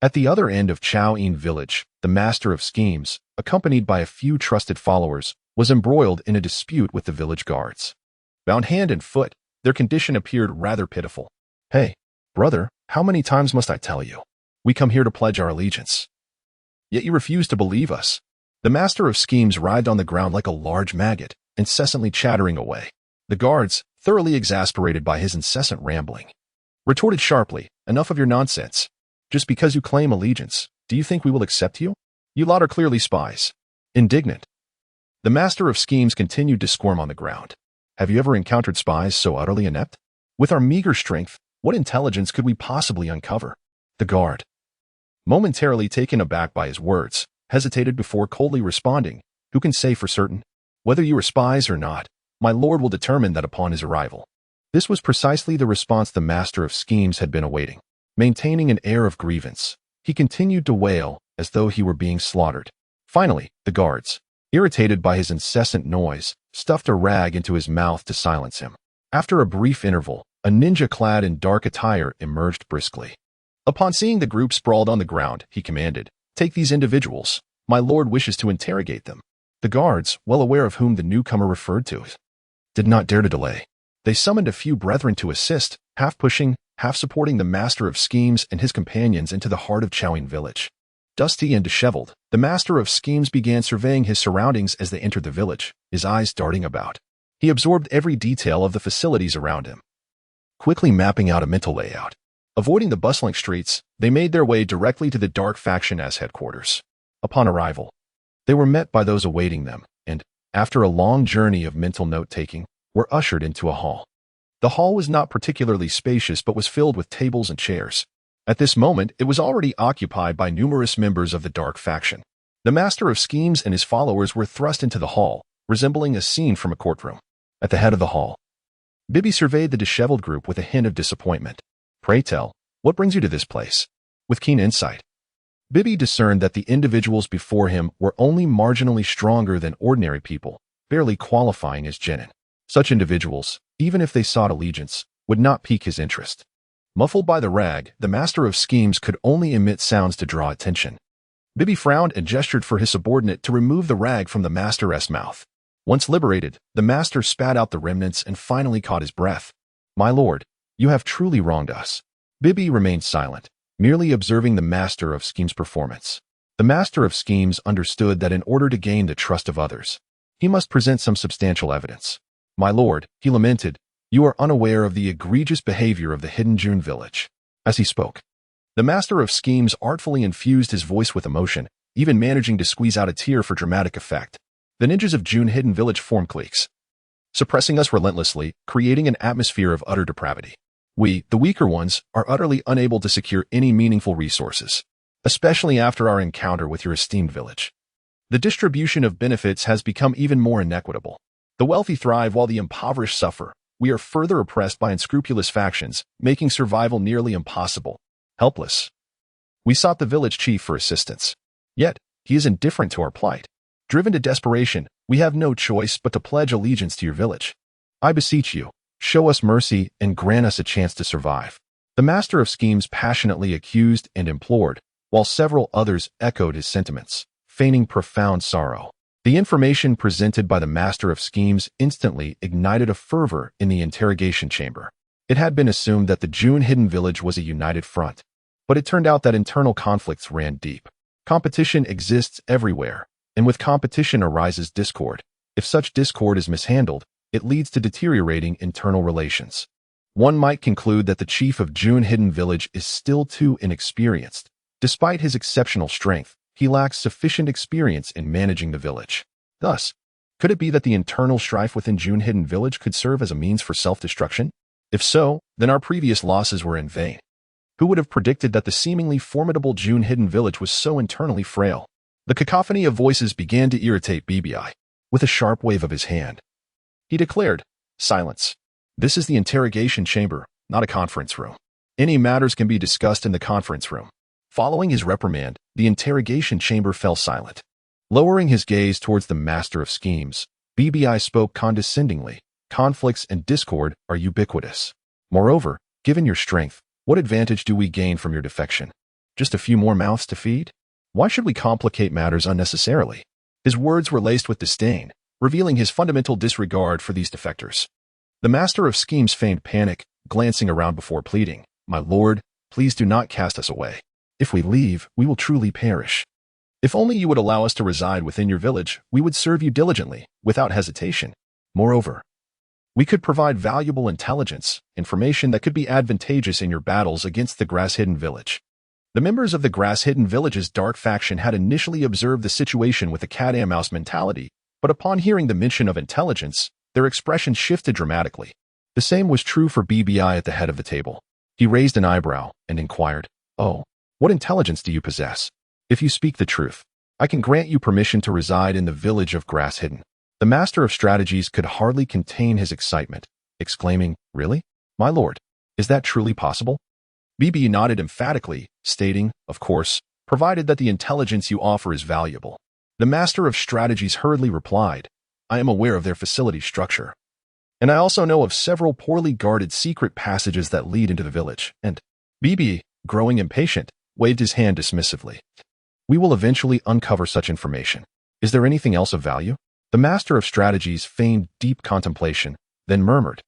at the other end of Junin Village, the master of schemes, accompanied by a few trusted followers, was embroiled in a dispute with the village guards. Bound hand and foot, their condition appeared rather pitiful. "Hey, brother, how many times must I tell you? We come here to pledge our allegiance. Yet you refuse to believe us." The master of schemes writhed on the ground like a large maggot, incessantly chattering away. The guards, thoroughly exasperated by his incessant rambling, retorted sharply, "Enough of your nonsense. Just because you claim allegiance, do you think we will accept you? You lot are clearly spies." Indignant, the master of schemes continued to squirm on the ground. "Have you ever encountered spies so utterly inept? With our meager strength, what intelligence could we possibly uncover?" The guard, momentarily taken aback by his words, hesitated before coldly responding, "Who can say for certain? Whether you are spies or not, my lord will determine that upon his arrival." This was precisely the response the master of schemes had been awaiting. Maintaining an air of grievance, he continued to wail as though he were being slaughtered. Finally, the guards, irritated by his incessant noise, stuffed a rag into his mouth to silence him. After a brief interval, a ninja clad in dark attire emerged briskly. Upon seeing the group sprawled on the ground, he commanded, "Take these individuals. My lord wishes to interrogate them." The guards, well aware of whom the newcomer referred to, did not dare to delay. They summoned a few brethren to assist, half pushing, half supporting the master of schemes and his companions into the heart of Junin Village. Dusty and disheveled, the master of schemes began surveying his surroundings as they entered the village, his eyes darting about. He absorbed every detail of the facilities around him, quickly mapping out a mental layout. Avoiding the bustling streets, they made their way directly to the Dark Faction's headquarters. Upon arrival, they were met by those awaiting them, and, after a long journey of mental note-taking, were ushered into a hall. The hall was not particularly spacious but was filled with tables and chairs. At this moment, it was already occupied by numerous members of the Dark Faction. The master of schemes and his followers were thrust into the hall, resembling a scene from a courtroom. At the head of the hall, Bibi surveyed the disheveled group with a hint of disappointment. "Pray tell, what brings you to this place?" With keen insight, Bibi discerned that the individuals before him were only marginally stronger than ordinary people, barely qualifying as Genin. Such individuals, even if they sought allegiance, would not pique his interest. Muffled by the rag, the master of schemes could only emit sounds to draw attention. Bibi frowned and gestured for his subordinate to remove the rag from the master's mouth. Once liberated, the master spat out the remnants and finally caught his breath. "My lord, you have truly wronged us." Bibi remained silent, merely observing the master of schemes' performance. The master of schemes understood that in order to gain the trust of others, he must present some substantial evidence. "My lord," he lamented, "you are unaware of the egregious behavior of the hidden Junin Village." As he spoke, the master of schemes artfully infused his voice with emotion, even managing to squeeze out a tear for dramatic effect. "The ninjas of Junin Hidden Village form cliques, suppressing us relentlessly, creating an atmosphere of utter depravity. We, the weaker ones, are utterly unable to secure any meaningful resources, especially after our encounter with your esteemed village. The distribution of benefits has become even more inequitable. The wealthy thrive while the impoverished suffer. We are further oppressed by unscrupulous factions, making survival nearly impossible. helpless. We sought the village chief for assistance. Yet, he is indifferent to our plight. Driven to desperation, we have no choice but to pledge allegiance to your village. I beseech you, show us mercy and grant us a chance to survive. The master of schemes passionately accused and implored, while several others echoed his sentiments, feigning profound sorrow. The information presented by the master of schemes instantly ignited a fervor in the interrogation chamber. It had been assumed that the Junin Village was a united front, but it turned out that internal conflicts ran deep. Competition exists everywhere, and with competition arises discord. If such discord is mishandled, it leads to deteriorating internal relations. One might conclude that the chief of Junin Village is still too inexperienced. Despite his exceptional strength, he lacks sufficient experience in managing the village. Thus, could it be that the internal strife within Junin Village could serve as a means for self-destruction? If so, then our previous losses were in vain. Who would have predicted that the seemingly formidable Junin Village was so internally frail? The cacophony of voices began to irritate BBI. With a sharp wave of his hand, he declared, "Silence. This is the interrogation chamber, not a conference room. Any matters can be discussed in the conference room." Following his reprimand, the interrogation chamber fell silent. Lowering his gaze towards the master of schemes, BBI spoke condescendingly. "Conflicts and discord are ubiquitous. Moreover, given your strength, what advantage do we gain from your defection? Just a few more mouths to feed? Why should we complicate matters unnecessarily?" His words were laced with disdain, revealing his fundamental disregard for these defectors. The master of schemes feigned panic, glancing around before pleading, "My lord, please do not cast us away. If we leave, we will truly perish. If only you would allow us to reside within your village, we would serve you diligently, without hesitation. Moreover, we could provide valuable intelligence, information that could be advantageous in your battles against the Grass-Hidden Village." The members of the Grass-Hidden Village's dark faction had initially observed the situation with a cat-and-mouse mentality, but upon hearing the mention of intelligence, their expression shifted dramatically. The same was true for BBI at the head of the table. He raised an eyebrow and inquired, "Oh, what intelligence do you possess? If you speak the truth, I can grant you permission to reside in the village of Grass-Hidden." The master of strategies could hardly contain his excitement, exclaiming, "Really? My lord, is that truly possible?" BB nodded emphatically, stating, "Of course, provided that the intelligence you offer is valuable." The master of strategies hurriedly replied, "I am aware of their facility structure, and I also know of several poorly guarded secret passages that lead into the village," and BB, growing impatient, waved his hand dismissively. "We will eventually uncover such information. Is there anything else of value?" The master of strategies feigned deep contemplation, then murmured,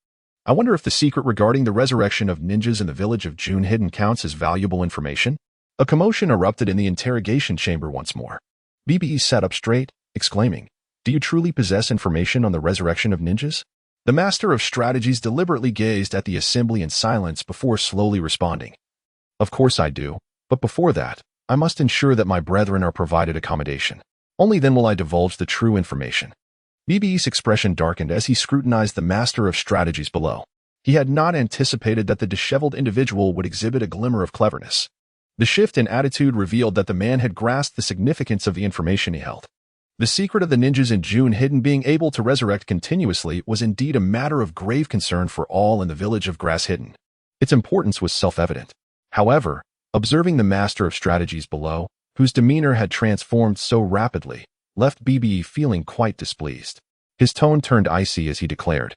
"I wonder if the secret regarding the resurrection of ninjas in the village of Junin counts as valuable information?" A commotion erupted in the interrogation chamber once more. BBE sat up straight, exclaiming, "Do you truly possess information on the resurrection of ninjas?" The master of strategies deliberately gazed at the assembly in silence before slowly responding, "Of course I do, but before that, I must ensure that my brethren are provided accommodation. Only then will I divulge the true information." BBE's expression darkened as he scrutinized the master of strategies below. He had not anticipated that the disheveled individual would exhibit a glimmer of cleverness. The shift in attitude revealed that the man had grasped the significance of the information he held. The secret of the ninjas in Junin being able to resurrect continuously was indeed a matter of grave concern for all in the village of Grass-Hidden. Its importance was self-evident. However, observing the master of strategies below, whose demeanor had transformed so rapidly, left BBE feeling quite displeased. His tone turned icy as he declared,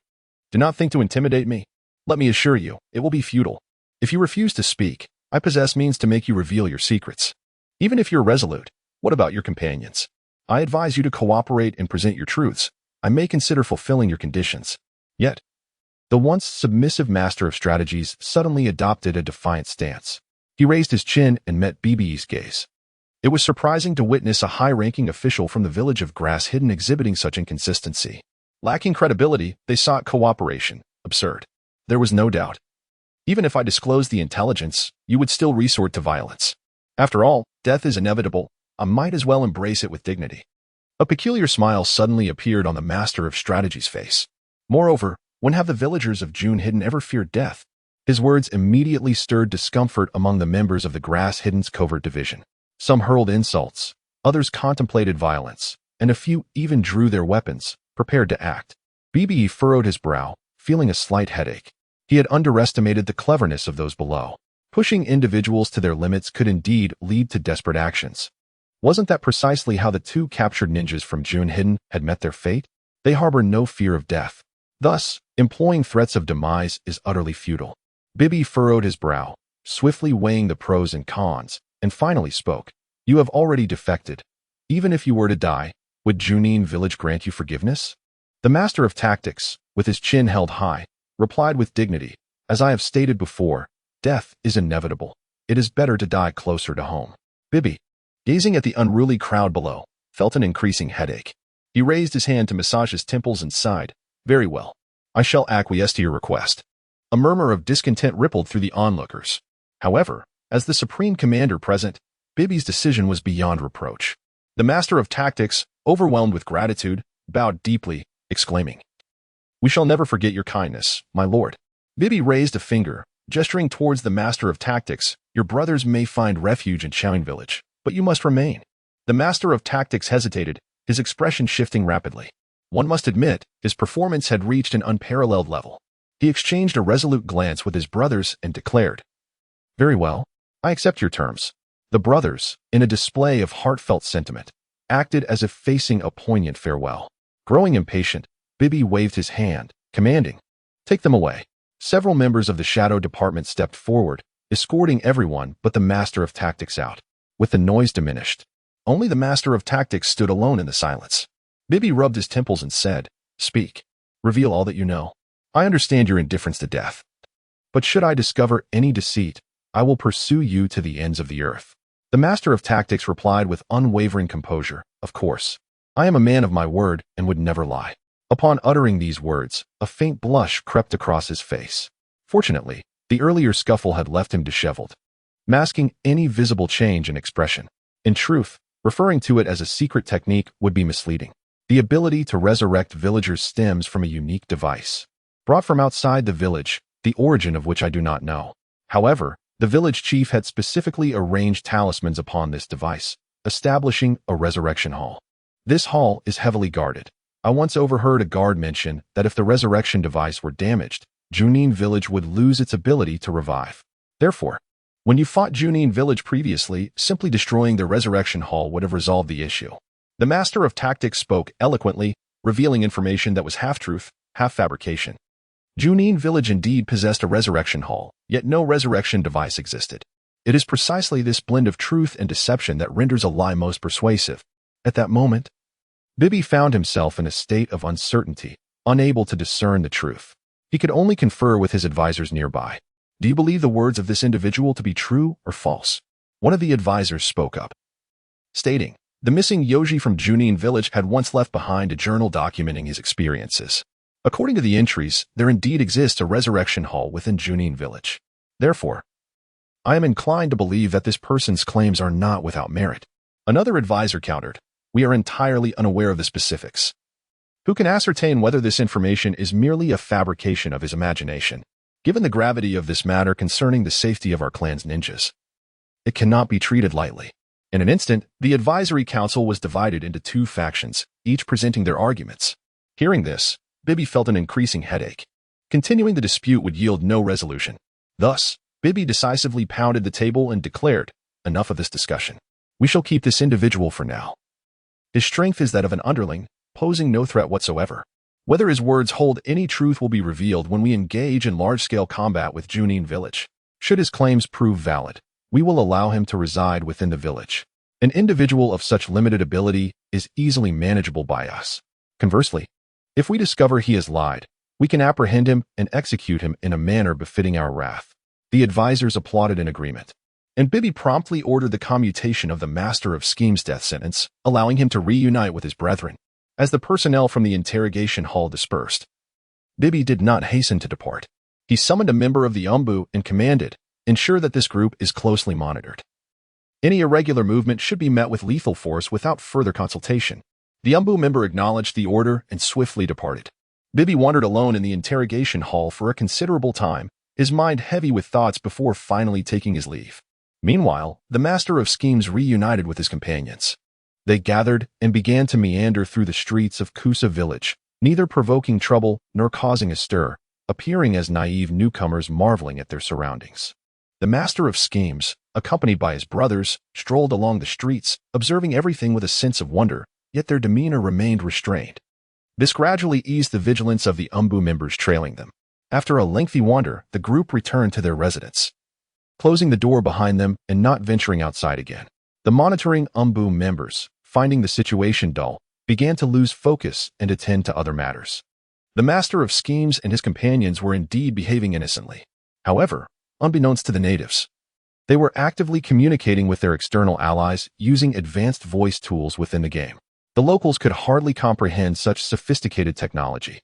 "Do not think to intimidate me. Let me assure you, it will be futile. If you refuse to speak, I possess means to make you reveal your secrets. Even if you're resolute, what about your companions? I advise you to cooperate and present your truths. I may consider fulfilling your conditions." Yet, the once submissive master of strategies suddenly adopted a defiant stance. He raised his chin and met BBE's gaze. It was surprising to witness a high-ranking official from the village of Grass-Hidden exhibiting such inconsistency. Lacking credibility, they sought cooperation. Absurd. There was no doubt. Even if I disclosed the intelligence, you would still resort to violence. After all, death is inevitable. I might as well embrace it with dignity. A peculiar smile suddenly appeared on the master of strategy's face. Moreover, when have the villagers of Junin ever feared death? His words immediately stirred discomfort among the members of the Grass-Hidden's covert division. Some hurled insults, others contemplated violence, and a few even drew their weapons, prepared to act. BBE furrowed his brow, feeling a slight headache. He had underestimated the cleverness of those below. Pushing individuals to their limits could indeed lead to desperate actions. Wasn't that precisely how the two captured ninjas from Junin had met their fate? They harbor no fear of death. Thus, employing threats of demise is utterly futile. Bibi furrowed his brow, swiftly weighing the pros and cons, and finally spoke. You have already defected. Even if you were to die, would Junin Village grant you forgiveness? The master of tactics, with his chin held high, replied with dignity, as I have stated before, death is inevitable. It is better to die closer to home. Bibi, gazing at the unruly crowd below, felt an increasing headache. He raised his hand to massage his temples and sighed. Very well. I shall acquiesce to your request. A murmur of discontent rippled through the onlookers. However, as the supreme commander present, Bibi's decision was beyond reproach. The master of tactics, overwhelmed with gratitude, bowed deeply, exclaiming, We shall never forget your kindness, my lord. Bibi raised a finger, gesturing towards the master of tactics. Your brothers may find refuge in Junin Village, but you must remain. The master of tactics hesitated, his expression shifting rapidly. One must admit, his performance had reached an unparalleled level. He exchanged a resolute glance with his brothers and declared, Very well, I accept your terms. The brothers, in a display of heartfelt sentiment, acted as if facing a poignant farewell. Growing impatient, Bibi waved his hand, commanding, Take them away. Several members of the shadow department stepped forward, escorting everyone but the master of tactics out. With the noise diminished, only the master of tactics stood alone in the silence. Bibi rubbed his temples and said, Speak. Reveal all that you know. I understand your indifference to death. But should I discover any deceit, I will pursue you to the ends of the earth. The master of tactics replied with unwavering composure, Of course. I am a man of my word and would never lie. Upon uttering these words, a faint blush crept across his face. Fortunately, the earlier scuffle had left him disheveled, masking any visible change in expression. In truth, referring to it as a secret technique would be misleading. The ability to resurrect villagers stems from a unique device, brought from outside the village, the origin of which I do not know. However, the village chief had specifically arranged talismans upon this device, establishing a resurrection hall. This hall is heavily guarded. I once overheard a guard mention that if the resurrection device were damaged, Junin Village would lose its ability to revive. Therefore, when you fought Junin Village previously, simply destroying the resurrection hall would have resolved the issue. The master of tactics spoke eloquently, revealing information that was half-truth, half-fabrication. Junin Village indeed possessed a resurrection hall, yet no resurrection device existed. It is precisely this blend of truth and deception that renders a lie most persuasive. At that moment, Bibi found himself in a state of uncertainty, unable to discern the truth. He could only confer with his advisors nearby. Do you believe the words of this individual to be true or false? One of the advisors spoke up, stating, The missing Yoji from Junin Village had once left behind a journal documenting his experiences. According to the entries, there indeed exists a resurrection hall within Junin Village. Therefore, I am inclined to believe that this person's claims are not without merit. Another advisor countered, We are entirely unaware of the specifics. Who can ascertain whether this information is merely a fabrication of his imagination? Given the gravity of this matter concerning the safety of our clan's ninjas, it cannot be treated lightly. In an instant, the advisory council was divided into two factions, each presenting their arguments. Hearing this, Bibi felt an increasing headache. Continuing the dispute would yield no resolution. Thus, Bibi decisively pounded the table and declared, Enough of this discussion. We shall keep this individual for now. His strength is that of an underling, posing no threat whatsoever. Whether his words hold any truth will be revealed when we engage in large-scale combat with Junin Village. Should his claims prove valid, we will allow him to reside within the village. An individual of such limited ability is easily manageable by us. Conversely, if we discover he has lied, we can apprehend him and execute him in a manner befitting our wrath. The advisors applauded in agreement, and Bibi promptly ordered the commutation of the Master of Scheme's death sentence, allowing him to reunite with his brethren. As the personnel from the interrogation hall dispersed, Bibi did not hasten to depart. He summoned a member of the Umbu and commanded, Ensure that this group is closely monitored. Any irregular movement should be met with lethal force without further consultation. The Umbu member acknowledged the order and swiftly departed. Bibi wandered alone in the interrogation hall for a considerable time, his mind heavy with thoughts before finally taking his leave. Meanwhile, the Master of Schemes reunited with his companions. They gathered and began to meander through the streets of Kusa Village, neither provoking trouble nor causing a stir, appearing as naive newcomers marveling at their surroundings. The master of schemes, accompanied by his brothers, strolled along the streets, observing everything with a sense of wonder, yet their demeanor remained restrained. This gradually eased the vigilance of the Umbu members trailing them. After a lengthy wander, the group returned to their residence, closing the door behind them and not venturing outside again. The monitoring Umbu members, finding the situation dull, began to lose focus and attend to other matters. The master of schemes and his companions were indeed behaving innocently. However, unbeknownst to the natives, they were actively communicating with their external allies using advanced voice tools within the game. The locals could hardly comprehend such sophisticated technology.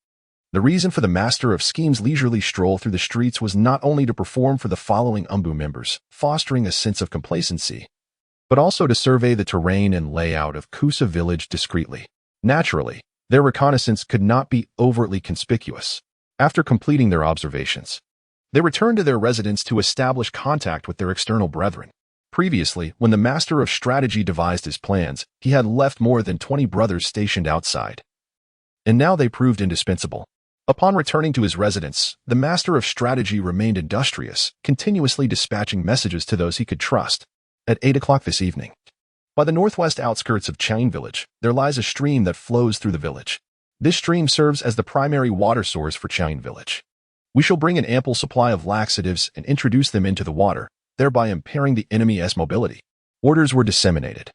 The reason for the master of schemes' leisurely stroll through the streets was not only to perform for the following Umbu members, fostering a sense of complacency, but also to survey the terrain and layout of Kusa village discreetly. Naturally, their reconnaissance could not be overtly conspicuous. After completing their observations, they returned to their residence to establish contact with their external brethren. Previously, when the master of strategy devised his plans, he had left more than 20 brothers stationed outside, and now they proved indispensable. Upon returning to his residence, the master of strategy remained industrious, continuously dispatching messages to those he could trust. At 8 o'clock this evening, by the northwest outskirts of Junin Village, there lies a stream that flows through the village. This stream serves as the primary water source for Junin Village. We shall bring an ample supply of laxatives and introduce them into the water, thereby impairing the enemy's mobility. Orders were disseminated,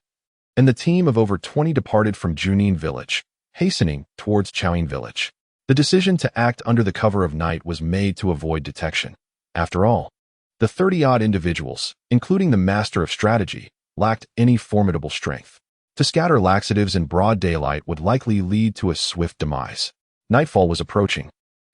and the team of over 20 departed from Junin Village, hastening towards Junin Village. The decision to act under the cover of night was made to avoid detection. After all, the 30-odd individuals, including the master of strategy, lacked any formidable strength. To scatter laxatives in broad daylight would likely lead to a swift demise. Nightfall was approaching,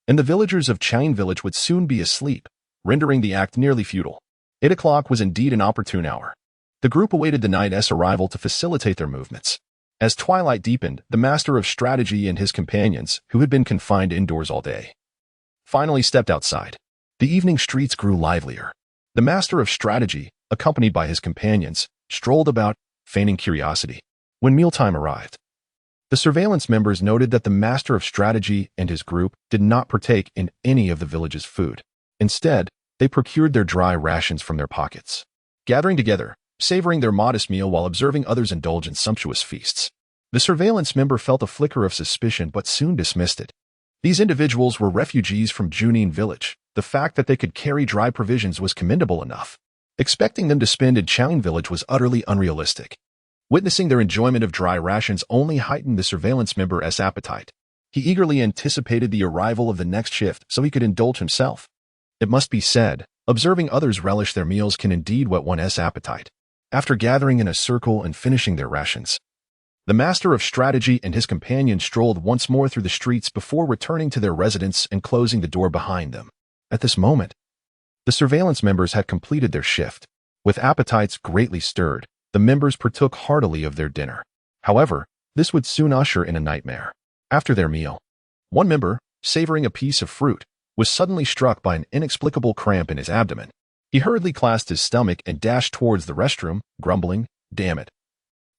and the villagers of Junin Village would soon be asleep, rendering the act nearly futile. 8 o'clock was indeed an opportune hour. The group awaited the night's arrival to facilitate their movements. As twilight deepened, the master of strategy and his companions, who had been confined indoors all day, finally stepped outside. The evening streets grew livelier. The master of strategy, accompanied by his companions, strolled about, feigning curiosity. When mealtime arrived, the surveillance members noted that the master of strategy and his group did not partake in any of the village's food. Instead, they procured their dry rations from their pockets, gathering together, savoring their modest meal while observing others indulge in sumptuous feasts. The surveillance member felt a flicker of suspicion but soon dismissed it. These individuals were refugees from Junin Village. The fact that they could carry dry provisions was commendable enough. Expecting them to spend in Junin Village was utterly unrealistic. Witnessing their enjoyment of dry rations only heightened the surveillance member's appetite. He eagerly anticipated the arrival of the next shift so he could indulge himself. It must be said, observing others relish their meals can indeed whet one's appetite. After gathering in a circle and finishing their rations, the master of strategy and his companion strolled once more through the streets before returning to their residence and closing the door behind them. At this moment, the surveillance members had completed their shift. With appetites greatly stirred, the members partook heartily of their dinner. However, this would soon usher in a nightmare. After their meal, one member, savoring a piece of fruit, was suddenly struck by an inexplicable cramp in his abdomen. He hurriedly clasped his stomach and dashed towards the restroom, grumbling, "Damn it.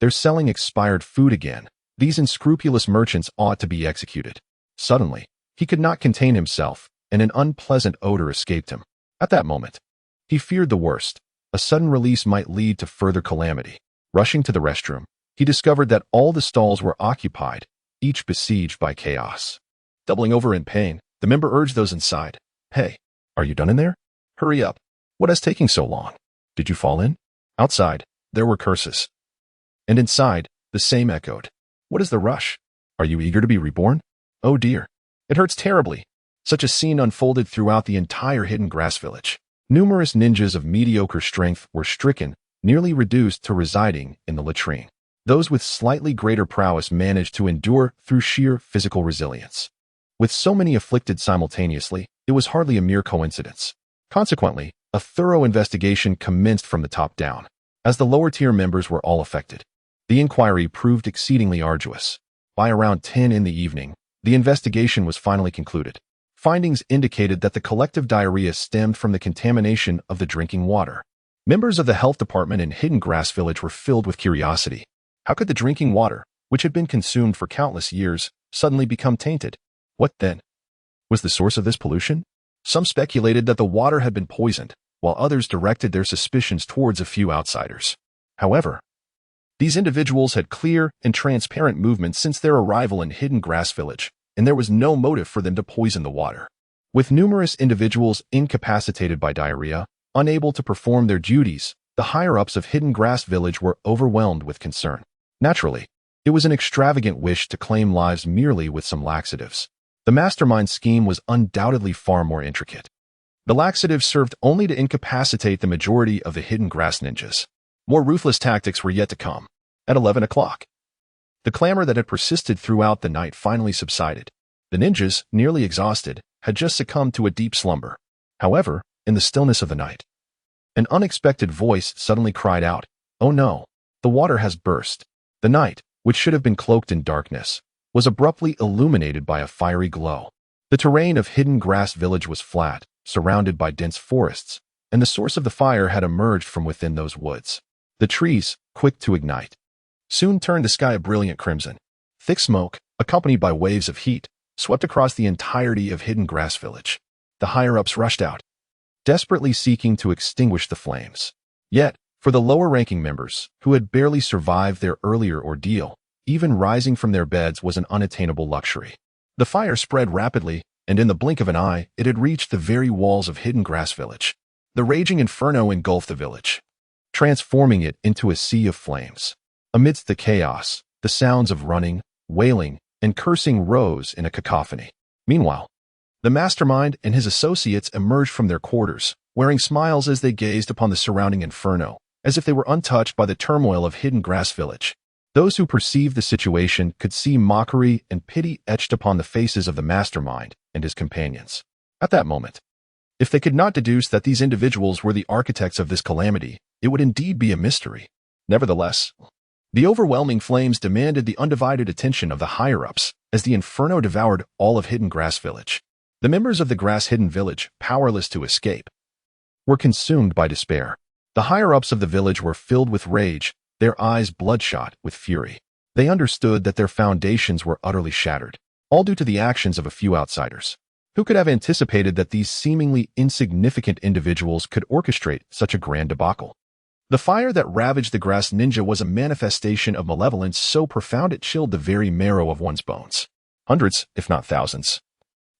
They're selling expired food again. These unscrupulous merchants ought to be executed." Suddenly, he could not contain himself, and an unpleasant odor escaped him. At that moment, he feared the worst. A sudden release might lead to further calamity. Rushing to the restroom, he discovered that all the stalls were occupied, each besieged by chaos. Doubling over in pain, the member urged those inside, "Hey, are you done in there? Hurry up. What is taking so long? Did you fall in?" Outside, there were curses. And inside, the same echoed. "What is the rush? Are you eager to be reborn? Oh dear. It hurts terribly." Such a scene unfolded throughout the entire Hidden Grass Village. Numerous ninjas of mediocre strength were stricken, nearly reduced to residing in the latrine. Those with slightly greater prowess managed to endure through sheer physical resilience. With so many afflicted simultaneously, it was hardly a mere coincidence. Consequently, a thorough investigation commenced from the top down. As the lower-tier members were all affected, the inquiry proved exceedingly arduous. By around 10 in the evening, the investigation was finally concluded. Findings indicated that the collective diarrhea stemmed from the contamination of the drinking water. Members of the health department in Hidden Grass Village were filled with curiosity. How could the drinking water, which had been consumed for countless years, suddenly become tainted? What then was the source of this pollution? Some speculated that the water had been poisoned. while others directed their suspicions towards a few outsiders. However, these individuals had clear and transparent movement since their arrival in Hidden Grass Village, and there was no motive for them to poison the water. With numerous individuals incapacitated by diarrhea, unable to perform their duties, the higher-ups of Hidden Grass Village were overwhelmed with concern. Naturally, it was an extravagant wish to claim lives merely with some laxatives. The mastermind scheme was undoubtedly far more intricate. The laxatives served only to incapacitate the majority of the Hidden Grass ninjas. More ruthless tactics were yet to come. At 11 o'clock, the clamor that had persisted throughout the night finally subsided. The ninjas, nearly exhausted, had just succumbed to a deep slumber. However, in the stillness of the night, an unexpected voice suddenly cried out, "Oh no, the water has burst." The night, which should have been cloaked in darkness, was abruptly illuminated by a fiery glow. The terrain of Hidden Grass Village was flat, surrounded by dense forests, and the source of the fire had emerged from within those woods. The trees, quick to ignite, soon turned the sky a brilliant crimson. Thick smoke, accompanied by waves of heat, swept across the entirety of Hidden Grass Village. The higher-ups rushed out, desperately seeking to extinguish the flames. Yet, for the lower-ranking members, who had barely survived their earlier ordeal, even rising from their beds was an unattainable luxury. The fire spread rapidly, and in the blink of an eye, it had reached the very walls of Hidden Grass Village. The raging inferno engulfed the village, transforming it into a sea of flames. Amidst the chaos, the sounds of running, wailing, and cursing rose in a cacophony. Meanwhile, the mastermind and his associates emerged from their quarters, wearing smiles as they gazed upon the surrounding inferno, as if they were untouched by the turmoil of Hidden Grass Village. Those who perceived the situation could see mockery and pity etched upon the faces of the mastermind and his companions. At that moment, if they could not deduce that these individuals were the architects of this calamity, it would indeed be a mystery. Nevertheless, the overwhelming flames demanded the undivided attention of the higher-ups as the inferno devoured all of Hidden Grass Village. The members of the Grass-Hidden Village, powerless to escape, were consumed by despair. The higher-ups of the village were filled with rage, their eyes bloodshot with fury. They understood that their foundations were utterly shattered, all due to the actions of a few outsiders. Who could have anticipated that these seemingly insignificant individuals could orchestrate such a grand debacle? The fire that ravaged the Grass Ninja was a manifestation of malevolence so profound it chilled the very marrow of one's bones. Hundreds, if not thousands,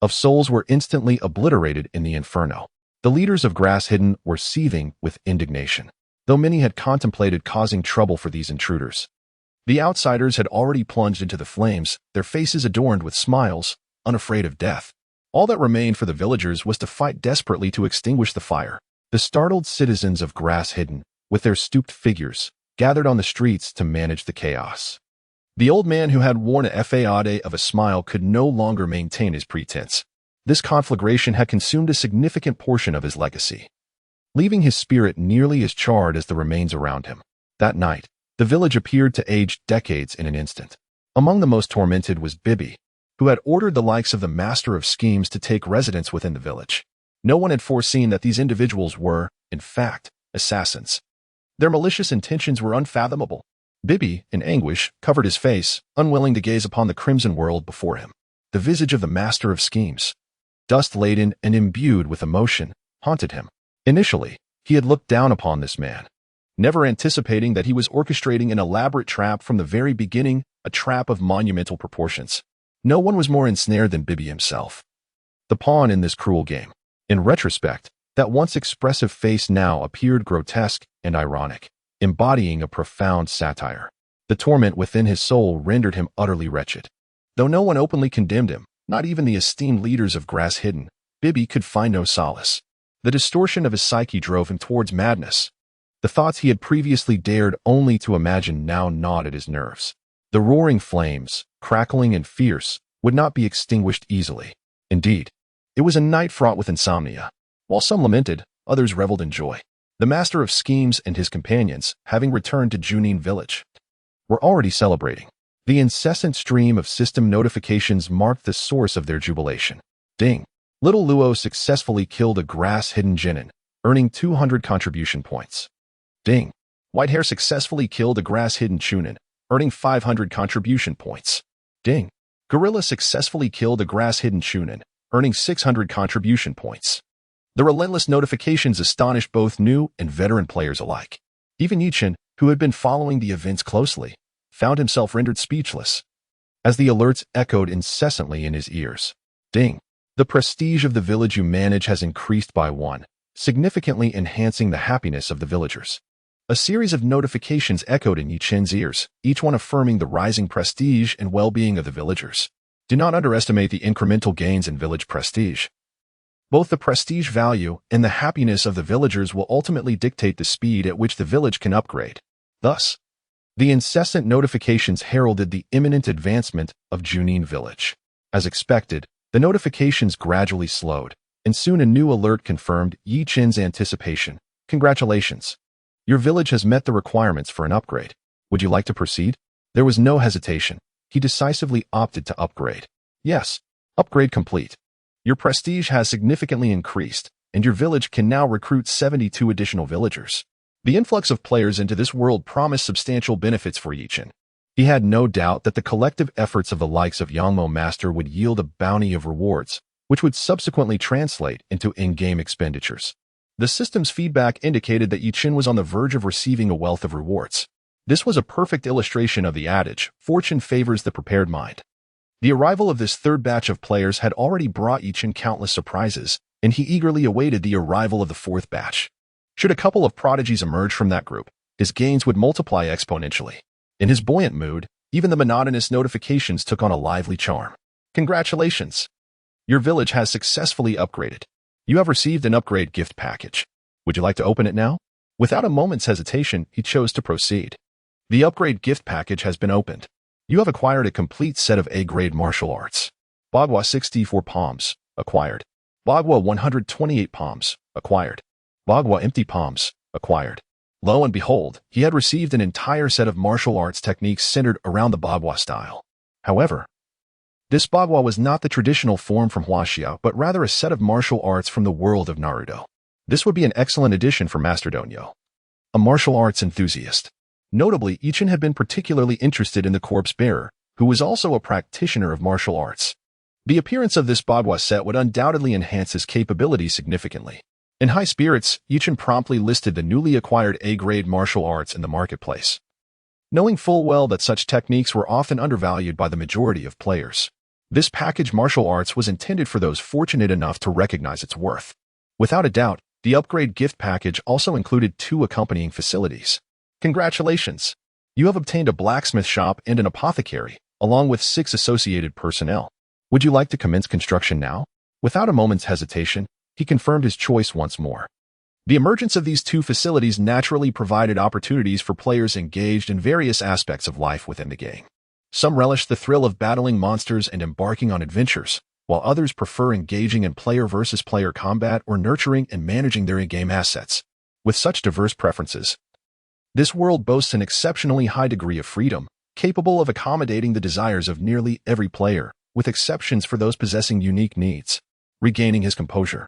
of souls were instantly obliterated in the inferno. The leaders of Grass Hidden were seething with indignation, though many had contemplated causing trouble for these intruders. The outsiders had already plunged into the flames, their faces adorned with smiles, unafraid of death. All that remained for the villagers was to fight desperately to extinguish the fire. The startled citizens of Grass Hidden, with their stooped figures, gathered on the streets to manage the chaos. The old man who had worn a facade of a smile could no longer maintain his pretense. This conflagration had consumed a significant portion of his legacy, leaving his spirit nearly as charred as the remains around him. That night, the village appeared to age decades in an instant. Among the most tormented was Bibi, who had ordered the likes of the Master of Schemes to take residence within the village. No one had foreseen that these individuals were, in fact, assassins. Their malicious intentions were unfathomable. Bibi, in anguish, covered his face, unwilling to gaze upon the crimson world before him. The visage of the Master of Schemes, dust-laden and imbued with emotion, haunted him. Initially, he had looked down upon this man, never anticipating that he was orchestrating an elaborate trap from the very beginning, a trap of monumental proportions. No one was more ensnared than Bibi himself, the pawn in this cruel game. In retrospect, that once expressive face now appeared grotesque and ironic, embodying a profound satire. The torment within his soul rendered him utterly wretched. Though no one openly condemned him, not even the esteemed leaders of Grass Hidden, Bibi could find no solace. The distortion of his psyche drove him towards madness. The thoughts he had previously dared only to imagine now gnawed at his nerves. The roaring flames, crackling and fierce, would not be extinguished easily. Indeed, it was a night fraught with insomnia. While some lamented, others reveled in joy. The Master of Schemes and his companions, having returned to Junin Village, were already celebrating. The incessant stream of system notifications marked the source of their jubilation. Ding! Little Luo successfully killed a Grass-Hidden Genin, earning 200 contribution points. Ding! Whitehair successfully killed a Grass-Hidden Chunin, earning 500 contribution points. Ding! Gorilla successfully killed a Grass-Hidden Chunin, earning 600 contribution points. The relentless notifications astonished both new and veteran players alike. Even Yichin, who had been following the events closely, found himself rendered speechless as the alerts echoed incessantly in his ears. Ding! The prestige of the village you manage has increased by 1, significantly enhancing the happiness of the villagers. A series of notifications echoed in Yichin's ears, each one affirming the rising prestige and well-being of the villagers. Do not underestimate the incremental gains in village prestige. Both the prestige value and the happiness of the villagers will ultimately dictate the speed at which the village can upgrade. Thus, the incessant notifications heralded the imminent advancement of Junin Village. As expected, the notifications gradually slowed, and soon a new alert confirmed Yichin's anticipation. Congratulations! Your village has met the requirements for an upgrade. Would you like to proceed? There was no hesitation. He decisively opted to upgrade. Yes, upgrade complete. Your prestige has significantly increased, and your village can now recruit 72 additional villagers. The influx of players into this world promised substantial benefits for Yichin. He had no doubt that the collective efforts of the likes of Yangmo Master would yield a bounty of rewards, which would subsequently translate into in-game expenditures. The system's feedback indicated that Yichin was on the verge of receiving a wealth of rewards. This was a perfect illustration of the adage, fortune favors the prepared mind. The arrival of this third batch of players had already brought Yichin countless surprises, and he eagerly awaited the arrival of the fourth batch. Should a couple of prodigies emerge from that group, his gains would multiply exponentially. In his buoyant mood, even the monotonous notifications took on a lively charm. Congratulations! Your village has successfully upgraded. You have received an upgrade gift package. Would you like to open it now? Without a moment's hesitation, he chose to proceed. The upgrade gift package has been opened. You have acquired a complete set of A-grade martial arts. Bagua 64 palms, acquired. Bagua 128 palms, acquired. Bagua empty palms, acquired. Lo and behold, he had received an entire set of martial arts techniques centered around the Bagua style. However, this Bagua was not the traditional form from Huaxia, but rather a set of martial arts from the world of Naruto. This would be an excellent addition for Master Donyo, a martial arts enthusiast. Notably, Yichin had been particularly interested in the corpse bearer, who was also a practitioner of martial arts. The appearance of this Bagua set would undoubtedly enhance his capabilities significantly. In high spirits, Yichin promptly listed the newly acquired A-grade martial arts in the marketplace, knowing full well that such techniques were often undervalued by the majority of players. This package martial arts was intended for those fortunate enough to recognize its worth. Without a doubt, the upgrade gift package also included 2 accompanying facilities. Congratulations! You have obtained a blacksmith shop and an apothecary, along with 6 associated personnel. Would you like to commence construction now? Without a moment's hesitation, he confirmed his choice once more. The emergence of these 2 facilities naturally provided opportunities for players engaged in various aspects of life within the game. Some relish the thrill of battling monsters and embarking on adventures, while others prefer engaging in player-versus-player combat or nurturing and managing their in-game assets. With such diverse preferences, this world boasts an exceptionally high degree of freedom, capable of accommodating the desires of nearly every player, with exceptions for those possessing unique needs. Regaining his composure,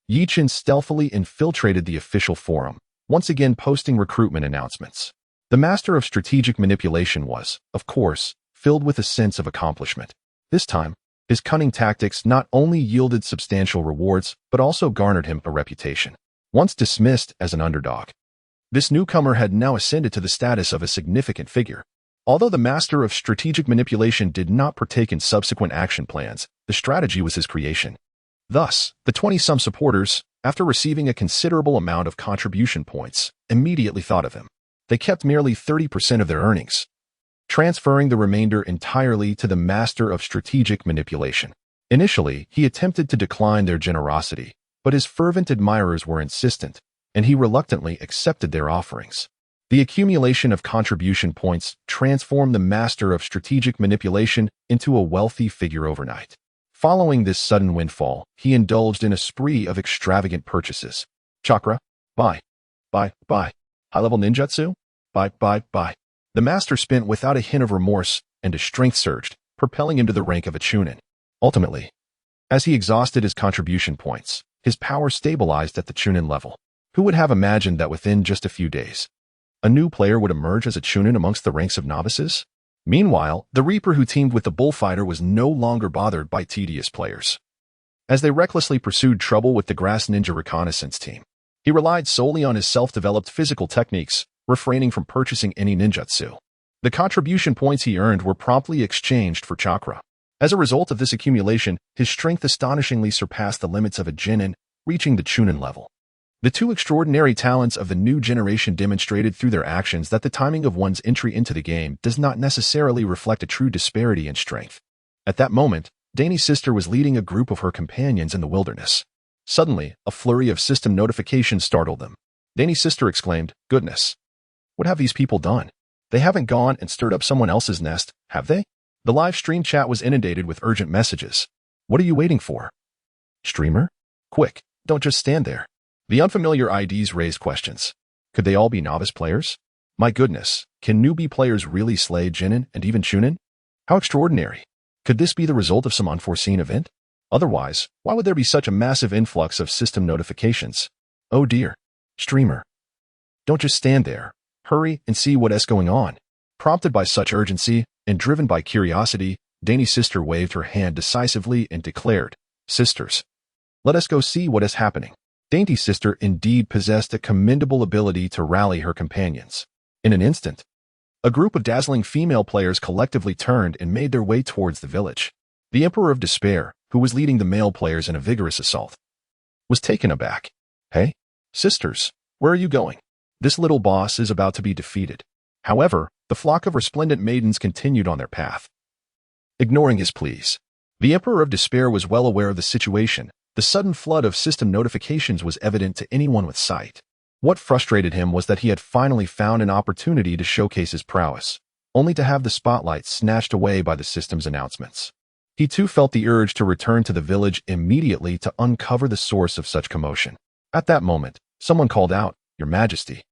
Yichin stealthily infiltrated the official forum, once again posting recruitment announcements. The master of strategic manipulation was, of course, filled with a sense of accomplishment. This time, his cunning tactics not only yielded substantial rewards, but also garnered him a reputation. Once dismissed as an underdog, this newcomer had now ascended to the status of a significant figure. Although the master of strategic manipulation did not partake in subsequent action plans, the strategy was his creation. Thus, the 20-some supporters, after receiving a considerable amount of contribution points, immediately thought of him. They kept merely 30% of their earnings, transferring the remainder entirely to the master of strategic manipulation. Initially, he attempted to decline their generosity, but his fervent admirers were insistent, and he reluctantly accepted their offerings. The accumulation of contribution points transformed the master of strategic manipulation into a wealthy figure overnight. Following this sudden windfall, he indulged in a spree of extravagant purchases. Chakra, buy. High-level ninjutsu, buy. The master spent without a hint of remorse, and his strength surged, propelling him to the rank of a Chunin. Ultimately, as he exhausted his contribution points, his power stabilized at the Chunin level. Who would have imagined that within just a few days, a new player would emerge as a Chunin amongst the ranks of novices? Meanwhile, the Reaper who teamed with the Bullfighter was no longer bothered by tedious players. as they recklessly pursued trouble with the grass ninja reconnaissance team. He relied solely on his self-developed physical techniques, refraining from purchasing any ninjutsu. The contribution points he earned were promptly exchanged for chakra. As a result of this accumulation, his strength astonishingly surpassed the limits of a Genin, reaching the Junin level. The two extraordinary talents of the new generation demonstrated through their actions that the timing of one's entry into the game does not necessarily reflect a true disparity in strength. At that moment, Danny's sister was leading a group of her companions in the wilderness. Suddenly, a flurry of system notifications startled them. Danny's sister exclaimed, "Goodness! What have these people done? They haven't gone and stirred up someone else's nest, have they?" The live stream chat was inundated with urgent messages. "What are you waiting for? Streamer? Quick, don't just stand there." The unfamiliar IDs raised questions. Could they all be novice players? My goodness, can newbie players really slay Genin and even Chunin? How extraordinary! Could this be the result of some unforeseen event? Otherwise, why would there be such a massive influx of system notifications? Oh dear. Streamer. Don't just stand there. Hurry and see what's going on. Prompted by such urgency and driven by curiosity, Danny's sister waved her hand decisively and declared, "Sisters, let us go see what is happening." Dainty's sister indeed possessed a commendable ability to rally her companions. In an instant, a group of dazzling female players collectively turned and made their way towards the village. The Emperor of Despair, who was leading the male players in a vigorous assault, was taken aback. "Hey, sisters, where are you going? This little boss is about to be defeated." However, the flock of resplendent maidens continued on their path, ignoring his pleas. The Emperor of Despair was well aware of the situation. The sudden flood of system notifications was evident to anyone with sight. What frustrated him was that he had finally found an opportunity to showcase his prowess, only to have the spotlight snatched away by the system's announcements. He too felt the urge to return to the village immediately to uncover the source of such commotion. At that moment, someone called out, "Your Majesty,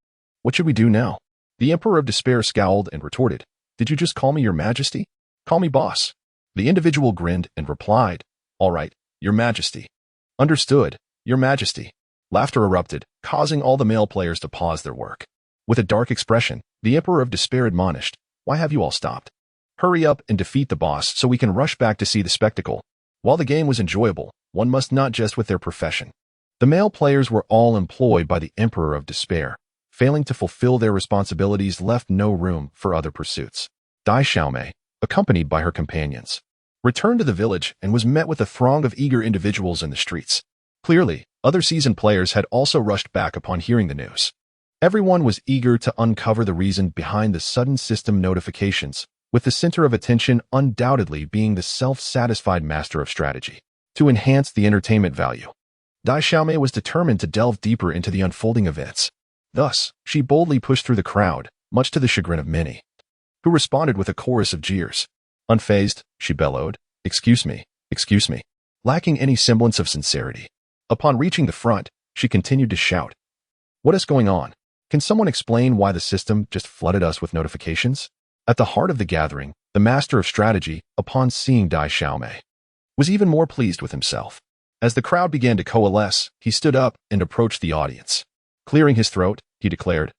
what should we do now?" The Emperor of Despair scowled and retorted, "Did you just call me Your Majesty? Call me boss." The individual grinned and replied, "All right, Your Majesty." "Understood, Your Majesty." Laughter erupted, causing all the male players to pause their work. With a dark expression, the Emperor of Despair admonished, "Why have you all stopped? Hurry up and defeat the boss so we can rush back to see the spectacle." While the game was enjoyable, one must not jest with their profession. The male players were all employed by the Emperor of Despair. Failing to fulfill their responsibilities left no room for other pursuits. Dai Xiaomei, accompanied by her companions, returned to the village and was met with a throng of eager individuals in the streets. Clearly, other seasoned players had also rushed back upon hearing the news. Everyone was eager to uncover the reason behind the sudden system notifications, with the center of attention undoubtedly being the self-satisfied master of strategy. To enhance the entertainment value, Dai Xiaomei was determined to delve deeper into the unfolding events. Thus, she boldly pushed through the crowd, much to the chagrin of many, who responded with a chorus of jeers. Unfazed, she bellowed, excuse me, lacking any semblance of sincerity. Upon reaching the front, she continued to shout, "What is going on? Can someone explain why the system just flooded us with notifications?" At the heart of the gathering, the master of strategy, upon seeing Dai Xiaomei, was even more pleased with himself. As the crowd began to coalesce, he stood up and approached the audience. Clearing his throat, he declared,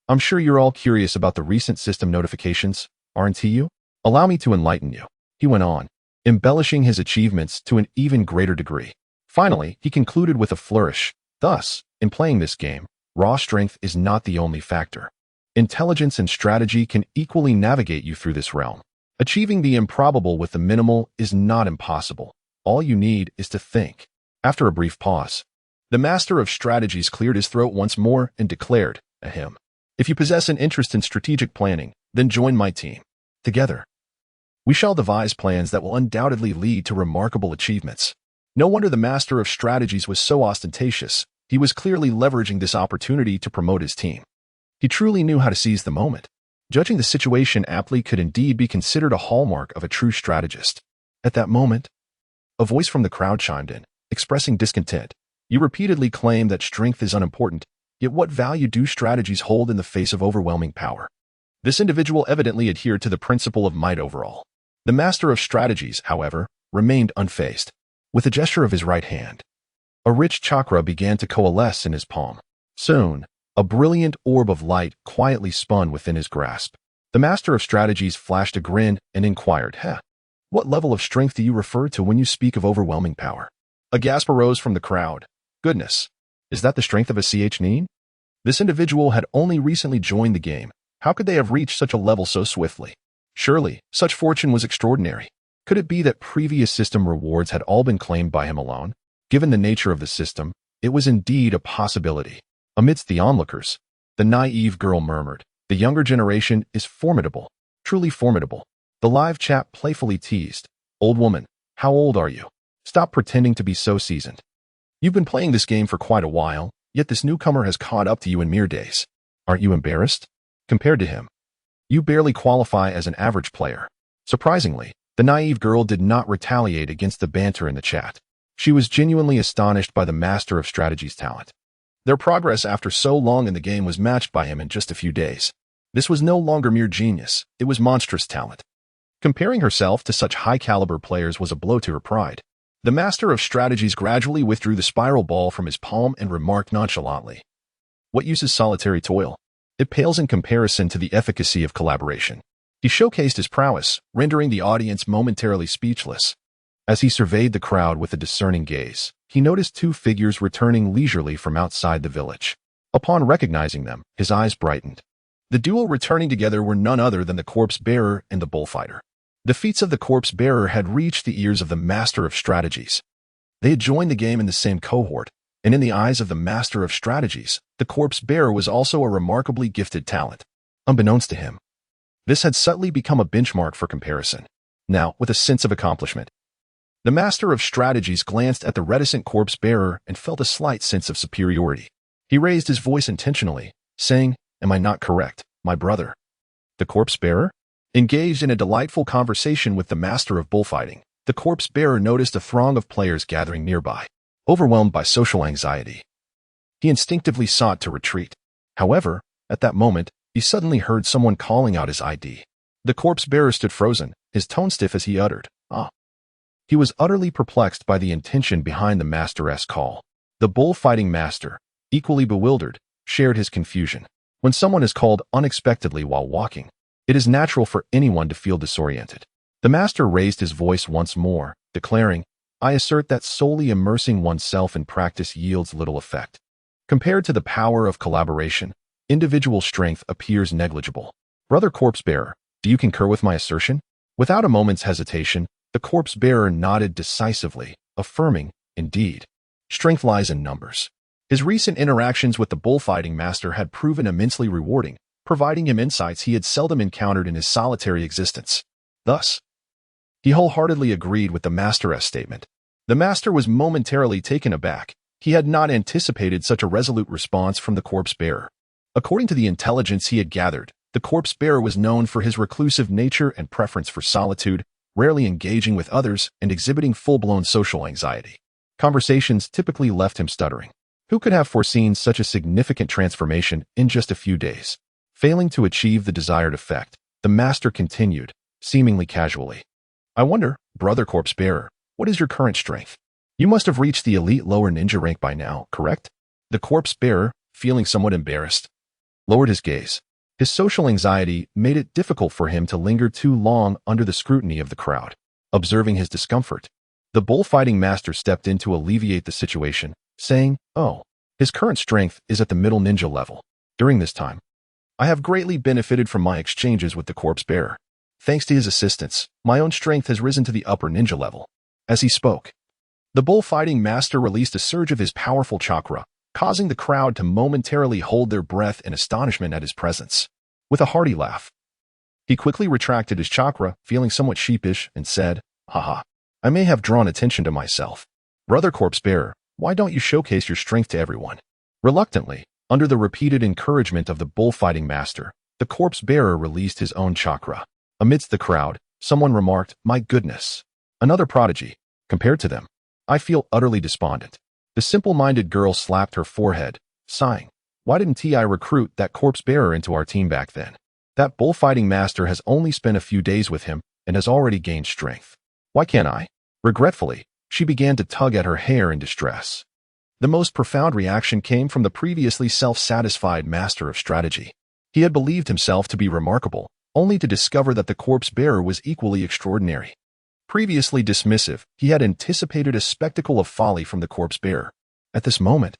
"I'm sure you're all curious about the recent system notifications, aren't you? Allow me to enlighten you," he went on, embellishing his achievements to an even greater degree. Finally, he concluded with a flourish. Thus, in playing this game, raw strength is not the only factor. Intelligence and strategy can equally navigate you through this realm. Achieving the improbable with the minimal is not impossible. All you need is to think. After a brief pause, the master of strategies cleared his throat once more and declared, "Ahem. If you possess an interest in strategic planning, then join my team. Together, we shall devise plans that will undoubtedly lead to remarkable achievements." No wonder the master of strategies was so ostentatious. He was clearly leveraging this opportunity to promote his team. He truly knew how to seize the moment. Judging the situation aptly could indeed be considered a hallmark of a true strategist. At that moment, a voice from the crowd chimed in, expressing discontent. "You repeatedly claim that strength is unimportant, yet what value do strategies hold in the face of overwhelming power?" This individual evidently adhered to the principle of might overall. The master of strategies, however, remained unfazed. With a gesture of his right hand, a rich chakra began to coalesce in his palm. Soon, a brilliant orb of light quietly spun within his grasp. The master of strategies flashed a grin and inquired, "What level of strength do you refer to when you speak of overwhelming power?" A gasp arose from the crowd. Goodness, is that the strength of a Nin? This individual had only recently joined the game. How could they have reached such a level so swiftly? Surely, such fortune was extraordinary. Could it be that previous system rewards had all been claimed by him alone? Given the nature of the system, it was indeed a possibility. Amidst the onlookers, the naive girl murmured, "The younger generation is formidable, truly formidable." The live chat playfully teased, "Old woman, how old are you? Stop pretending to be so seasoned. You've been playing this game for quite a while, yet this newcomer has caught up to you in mere days. Aren't you embarrassed? Compared to him, you barely qualify as an average player." Surprisingly, the naive girl did not retaliate against the banter in the chat. She was genuinely astonished by the master of strategy's talent. Their progress after so long in the game was matched by him in just a few days. This was no longer mere genius, it was monstrous talent. Comparing herself to such high-caliber players was a blow to her pride. The master of strategies gradually withdrew the spiral ball from his palm and remarked nonchalantly, "What use is solitary toil? It pales in comparison to the efficacy of collaboration." He showcased his prowess, rendering the audience momentarily speechless. As he surveyed the crowd with a discerning gaze, he noticed two figures returning leisurely from outside the village. Upon recognizing them, his eyes brightened. The duo returning together were none other than the corpse-bearer and the bullfighter. The feats of the corpse-bearer had reached the ears of the master of strategies. They had joined the game in the same cohort, and in the eyes of the master of strategies, the corpse-bearer was also a remarkably gifted talent. Unbeknownst to him, this had subtly become a benchmark for comparison. Now, with a sense of accomplishment, the master of strategies glanced at the reticent corpse-bearer and felt a slight sense of superiority. He raised his voice intentionally, saying, "Am I not correct, my brother?" The corpse-bearer? Engaged in a delightful conversation with the master of bullfighting, the corpse-bearer noticed a throng of players gathering nearby. Overwhelmed by social anxiety, he instinctively sought to retreat. However, at that moment, he suddenly heard someone calling out his ID. The corpse-bearer stood frozen, his tone stiff as he uttered, "Ah." He was utterly perplexed by the intention behind the master's call. The bullfighting master, equally bewildered, shared his confusion. When someone is called unexpectedly while walking, it is natural for anyone to feel disoriented. The master raised his voice once more, declaring, "I assert that solely immersing oneself in practice yields little effect. Compared to the power of collaboration, individual strength appears negligible. Brother corpse-bearer, do you concur with my assertion?" Without a moment's hesitation, the corpse-bearer nodded decisively, affirming, "Indeed, strength lies in numbers." His recent interactions with the bullfighting master had proven immensely rewarding, providing him insights he had seldom encountered in his solitary existence. Thus, he wholeheartedly agreed with the master's statement. The master was momentarily taken aback. He had not anticipated such a resolute response from the corpse-bearer. According to the intelligence he had gathered, the corpse-bearer was known for his reclusive nature and preference for solitude, rarely engaging with others and exhibiting full-blown social anxiety. Conversations typically left him stuttering. Who could have foreseen such a significant transformation in just a few days? Failing to achieve the desired effect, the master continued, seemingly casually, "I wonder, brother corpse-bearer, what is your current strength? You must have reached the elite lower ninja rank by now, correct?" The corpse-bearer, feeling somewhat embarrassed, lowered his gaze. His social anxiety made it difficult for him to linger too long under the scrutiny of the crowd. Observing his discomfort, the bullfighting master stepped in to alleviate the situation, saying, "Oh, his current strength is at the middle ninja level. During this time, I have greatly benefited from my exchanges with the corpse-bearer. Thanks to his assistance, my own strength has risen to the upper ninja level." As he spoke, the bullfighting master released a surge of his powerful chakra, causing the crowd to momentarily hold their breath in astonishment at his presence. With a hearty laugh, he quickly retracted his chakra, feeling somewhat sheepish, and said, "Haha, I may have drawn attention to myself. Brother corpse-bearer, why don't you showcase your strength to everyone?" Reluctantly, under the repeated encouragement of the bullfighting master, the corpse-bearer released his own chakra. Amidst the crowd, someone remarked, "My goodness, another prodigy. Compared to them, I feel utterly despondent." The simple-minded girl slapped her forehead, sighing, "Why didn't I recruit that corpse-bearer into our team back then? That bullfighting master has only spent a few days with him and has already gained strength. Why can't I?" Regretfully, she began to tug at her hair in distress. The most profound reaction came from the previously self-satisfied master of strategy. He had believed himself to be remarkable, only to discover that the corpse-bearer was equally extraordinary. Previously dismissive, he had anticipated a spectacle of folly from the corpse-bearer. At this moment,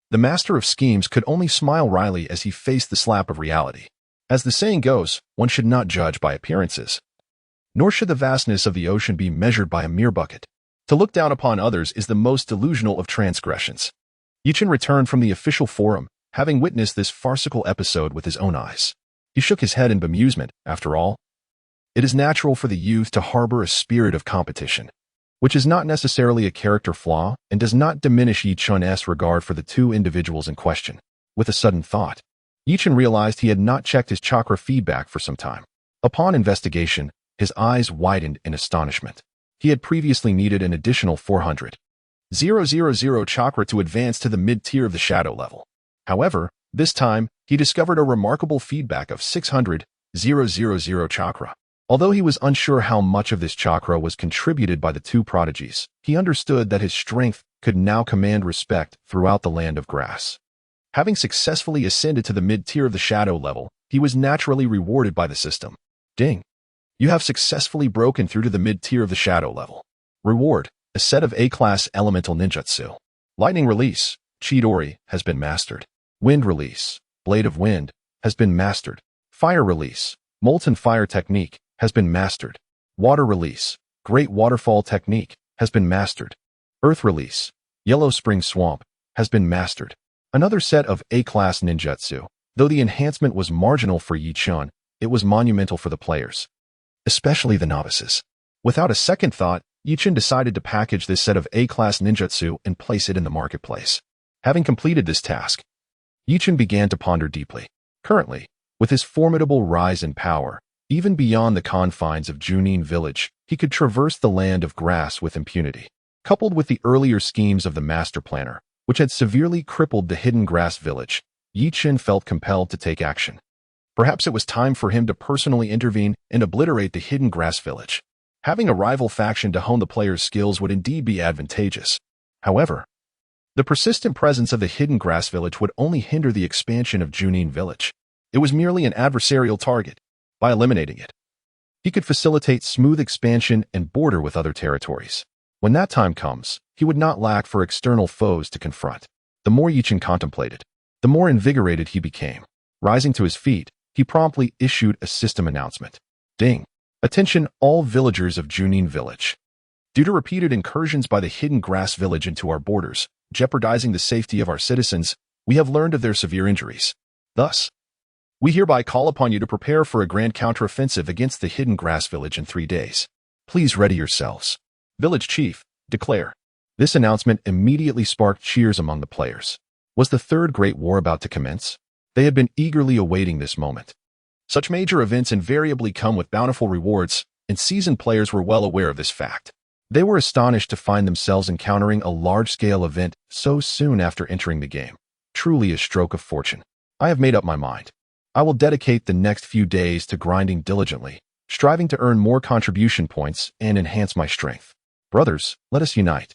the master of schemes could only smile wryly as he faced the slap of reality. As the saying goes, one should not judge by appearances, nor should the vastness of the ocean be measured by a mere bucket. To look down upon others is the most delusional of transgressions. Junin returned from the official forum, having witnessed this farcical episode with his own eyes. He shook his head in bemusement. After all, it is natural for the youth to harbor a spirit of competition, which is not necessarily a character flaw and does not diminish Junin's regard for the two individuals in question. With a sudden thought, Junin realized he had not checked his chakra feedback for some time. Upon investigation, his eyes widened in astonishment. He had previously needed an additional 400,000 chakra to advance to the mid-tier of the shadow level. However, this time, he discovered a remarkable feedback of 600,000 chakra. Although he was unsure how much of this chakra was contributed by the two prodigies, he understood that his strength could now command respect throughout the land of grass. Having successfully ascended to the mid-tier of the shadow level, he was naturally rewarded by the system. Ding! You have successfully broken through to the mid-tier of the shadow level. Reward: a set of A-class elemental ninjutsu. Lightning release, Chidori, has been mastered. Wind release, Blade of Wind, has been mastered. Fire release, Molten Fire Technique, has been mastered. Water release, Great Waterfall Technique, has been mastered. Earth release, Yellow Spring Swamp, has been mastered. Another set of A-class ninjutsu. Though the enhancement was marginal for Junin, it was monumental for the players, especially the novices. Without a second thought, Junin decided to package this set of A-class ninjutsu and place it in the marketplace. Having completed this task, Junin began to ponder deeply. Currently, with his formidable rise in power, even beyond the confines of Junin Village, he could traverse the land of grass with impunity. Coupled with the earlier schemes of the master planner, which had severely crippled the hidden grass village, Junin felt compelled to take action. Perhaps it was time for him to personally intervene and obliterate the hidden grass village. Having a rival faction to hone the player's skills would indeed be advantageous. However, the persistent presence of the hidden grass village would only hinder the expansion of Junin Village. It was merely an adversarial target. By eliminating it, he could facilitate smooth expansion and border with other territories. When that time comes, he would not lack for external foes to confront. The more Junin contemplated, the more invigorated he became. Rising to his feet, he promptly issued a system announcement. Ding! Attention all villagers of Junin Village. Due to repeated incursions by the hidden grass village into our borders, jeopardizing the safety of our citizens, we have learned of their severe injuries. Thus, we hereby call upon you to prepare for a grand counteroffensive against the hidden grass village in 3 days. Please ready yourselves. Village Chief, declare. This announcement immediately sparked cheers among the players. Was the Third Great War about to commence? They had been eagerly awaiting this moment. Such major events invariably come with bountiful rewards, and seasoned players were well aware of this fact. They were astonished to find themselves encountering a large-scale event so soon after entering the game. Truly a stroke of fortune. I have made up my mind. I will dedicate the next few days to grinding diligently, striving to earn more contribution points and enhance my strength. Brothers, let us unite.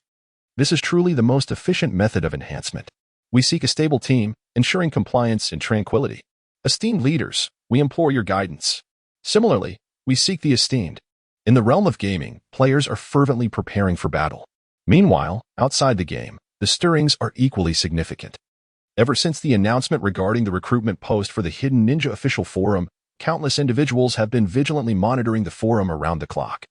This is truly the most efficient method of enhancement. We seek a stable team, ensuring compliance and tranquility. Esteemed leaders, we implore your guidance. Similarly, we seek the esteemed. In the realm of gaming, players are fervently preparing for battle. Meanwhile, outside the game, the stirrings are equally significant. Ever since the announcement regarding the recruitment post for the Hidden Ninja official forum, countless individuals have been vigilantly monitoring the forum around the clock.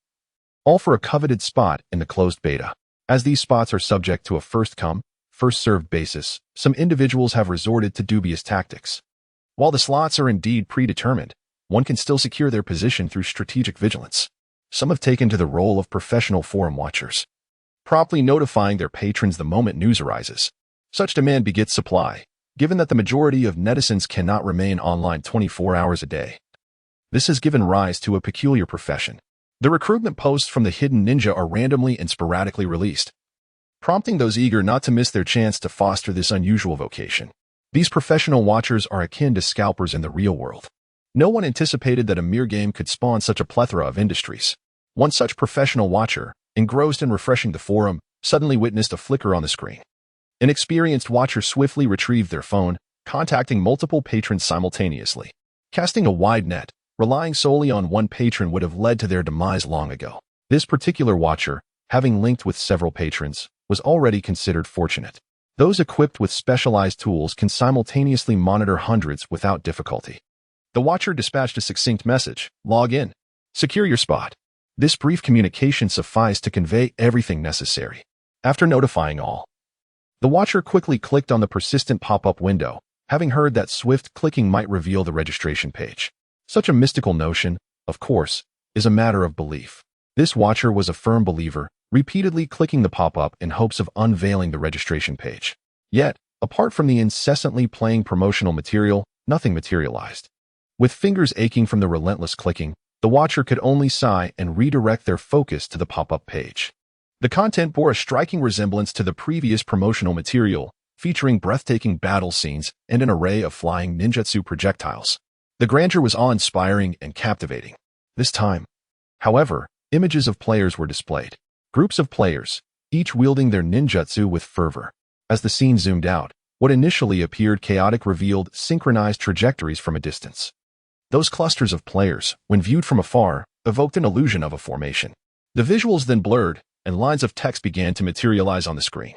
All for a coveted spot in the closed beta. As these spots are subject to a first-come, first-served basis, some individuals have resorted to dubious tactics. While the slots are indeed predetermined, one can still secure their position through strategic vigilance. Some have taken to the role of professional forum watchers, promptly notifying their patrons the moment news arises. Such demand begets supply, given that the majority of netizens cannot remain online 24 hours a day. This has given rise to a peculiar profession. The recruitment posts from the Hidden Ninja are randomly and sporadically released, prompting those eager not to miss their chance to foster this unusual vocation. These professional watchers are akin to scalpers in the real world. No one anticipated that a mere game could spawn such a plethora of industries. One such professional watcher, engrossed in refreshing the forum, suddenly witnessed a flicker on the screen. An experienced watcher swiftly retrieved their phone, contacting multiple patrons simultaneously. Casting a wide net, relying solely on one patron would have led to their demise long ago. This particular watcher, having linked with several patrons, was already considered fortunate. Those equipped with specialized tools can simultaneously monitor hundreds without difficulty. The watcher dispatched a succinct message: log in. Secure your spot. This brief communication sufficed to convey everything necessary. After notifying all, the watcher quickly clicked on the persistent pop-up window, having heard that swift clicking might reveal the registration page. Such a mystical notion, of course, is a matter of belief. This watcher was a firm believer, repeatedly clicking the pop-up in hopes of unveiling the registration page. Yet, apart from the incessantly playing promotional material, nothing materialized. With fingers aching from the relentless clicking, the watcher could only sigh and redirect their focus to the pop-up page. The content bore a striking resemblance to the previous promotional material, featuring breathtaking battle scenes and an array of flying ninjutsu projectiles. The grandeur was awe-inspiring and captivating. This time, however, images of players were displayed. Groups of players, each wielding their ninjutsu with fervor. As the scene zoomed out, what initially appeared chaotic revealed synchronized trajectories from a distance. Those clusters of players, when viewed from afar, evoked an illusion of a formation. The visuals then blurred, and lines of text began to materialize on the screen.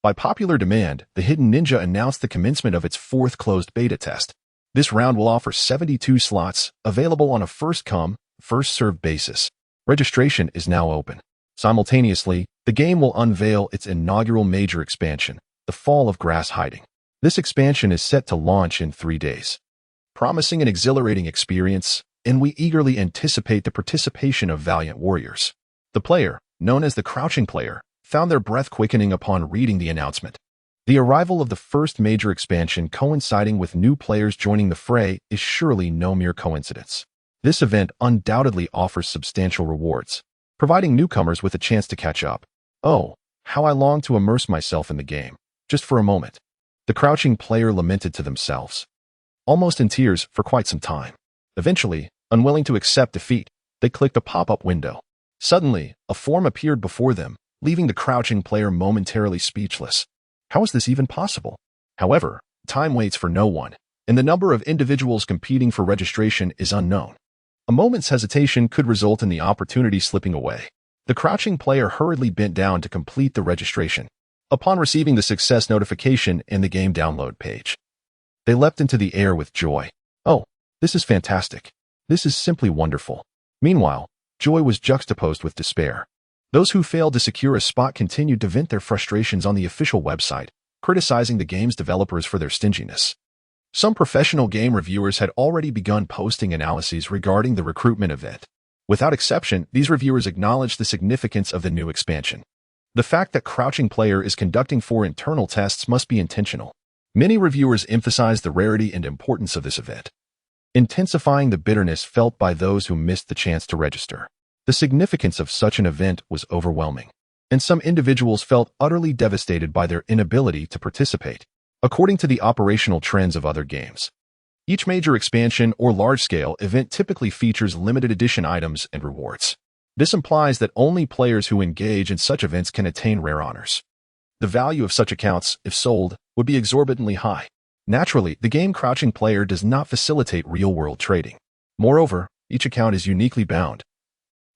By popular demand, the Hidden Ninja announced the commencement of its fourth closed beta test. This round will offer 72 slots, available on a first-come, first-served basis. Registration is now open. Simultaneously, the game will unveil its inaugural major expansion, the Fall of Grass Hiding. This expansion is set to launch in 3 days. Promising an exhilarating experience, and we eagerly anticipate the participation of valiant warriors. The player, known as the Crouching Player, found their breath quickening upon reading the announcement. The arrival of the first major expansion coinciding with new players joining the fray is surely no mere coincidence. This event undoubtedly offers substantial rewards, providing newcomers with a chance to catch up. Oh, how I long to immerse myself in the game, just for a moment. The Crouching Player lamented to themselves, almost in tears for quite some time. Eventually, unwilling to accept defeat, they clicked a pop-up window. Suddenly, a form appeared before them, leaving the Crouching Player momentarily speechless. How is this even possible? However, time waits for no one, and the number of individuals competing for registration is unknown. A moment's hesitation could result in the opportunity slipping away. The Crouching Player hurriedly bent down to complete the registration. Upon receiving the success notification and the game download page, they leapt into the air with joy. Oh, this is fantastic. This is simply wonderful. Meanwhile, joy was juxtaposed with despair. Those who failed to secure a spot continued to vent their frustrations on the official website, criticizing the game's developers for their stinginess. Some professional game reviewers had already begun posting analyses regarding the recruitment event. Without exception, these reviewers acknowledged the significance of the new expansion. The fact that Crouching Player is conducting 4 internal tests must be intentional. Many reviewers emphasized the rarity and importance of this event, intensifying the bitterness felt by those who missed the chance to register. The significance of such an event was overwhelming, and some individuals felt utterly devastated by their inability to participate. According to the operational trends of other games, each major expansion or large-scale event typically features limited edition items and rewards. This implies that only players who engage in such events can attain rare honors. The value of such accounts, if sold, would be exorbitantly high. Naturally, the game Crouching Player does not facilitate real-world trading. Moreover, each account is uniquely bound,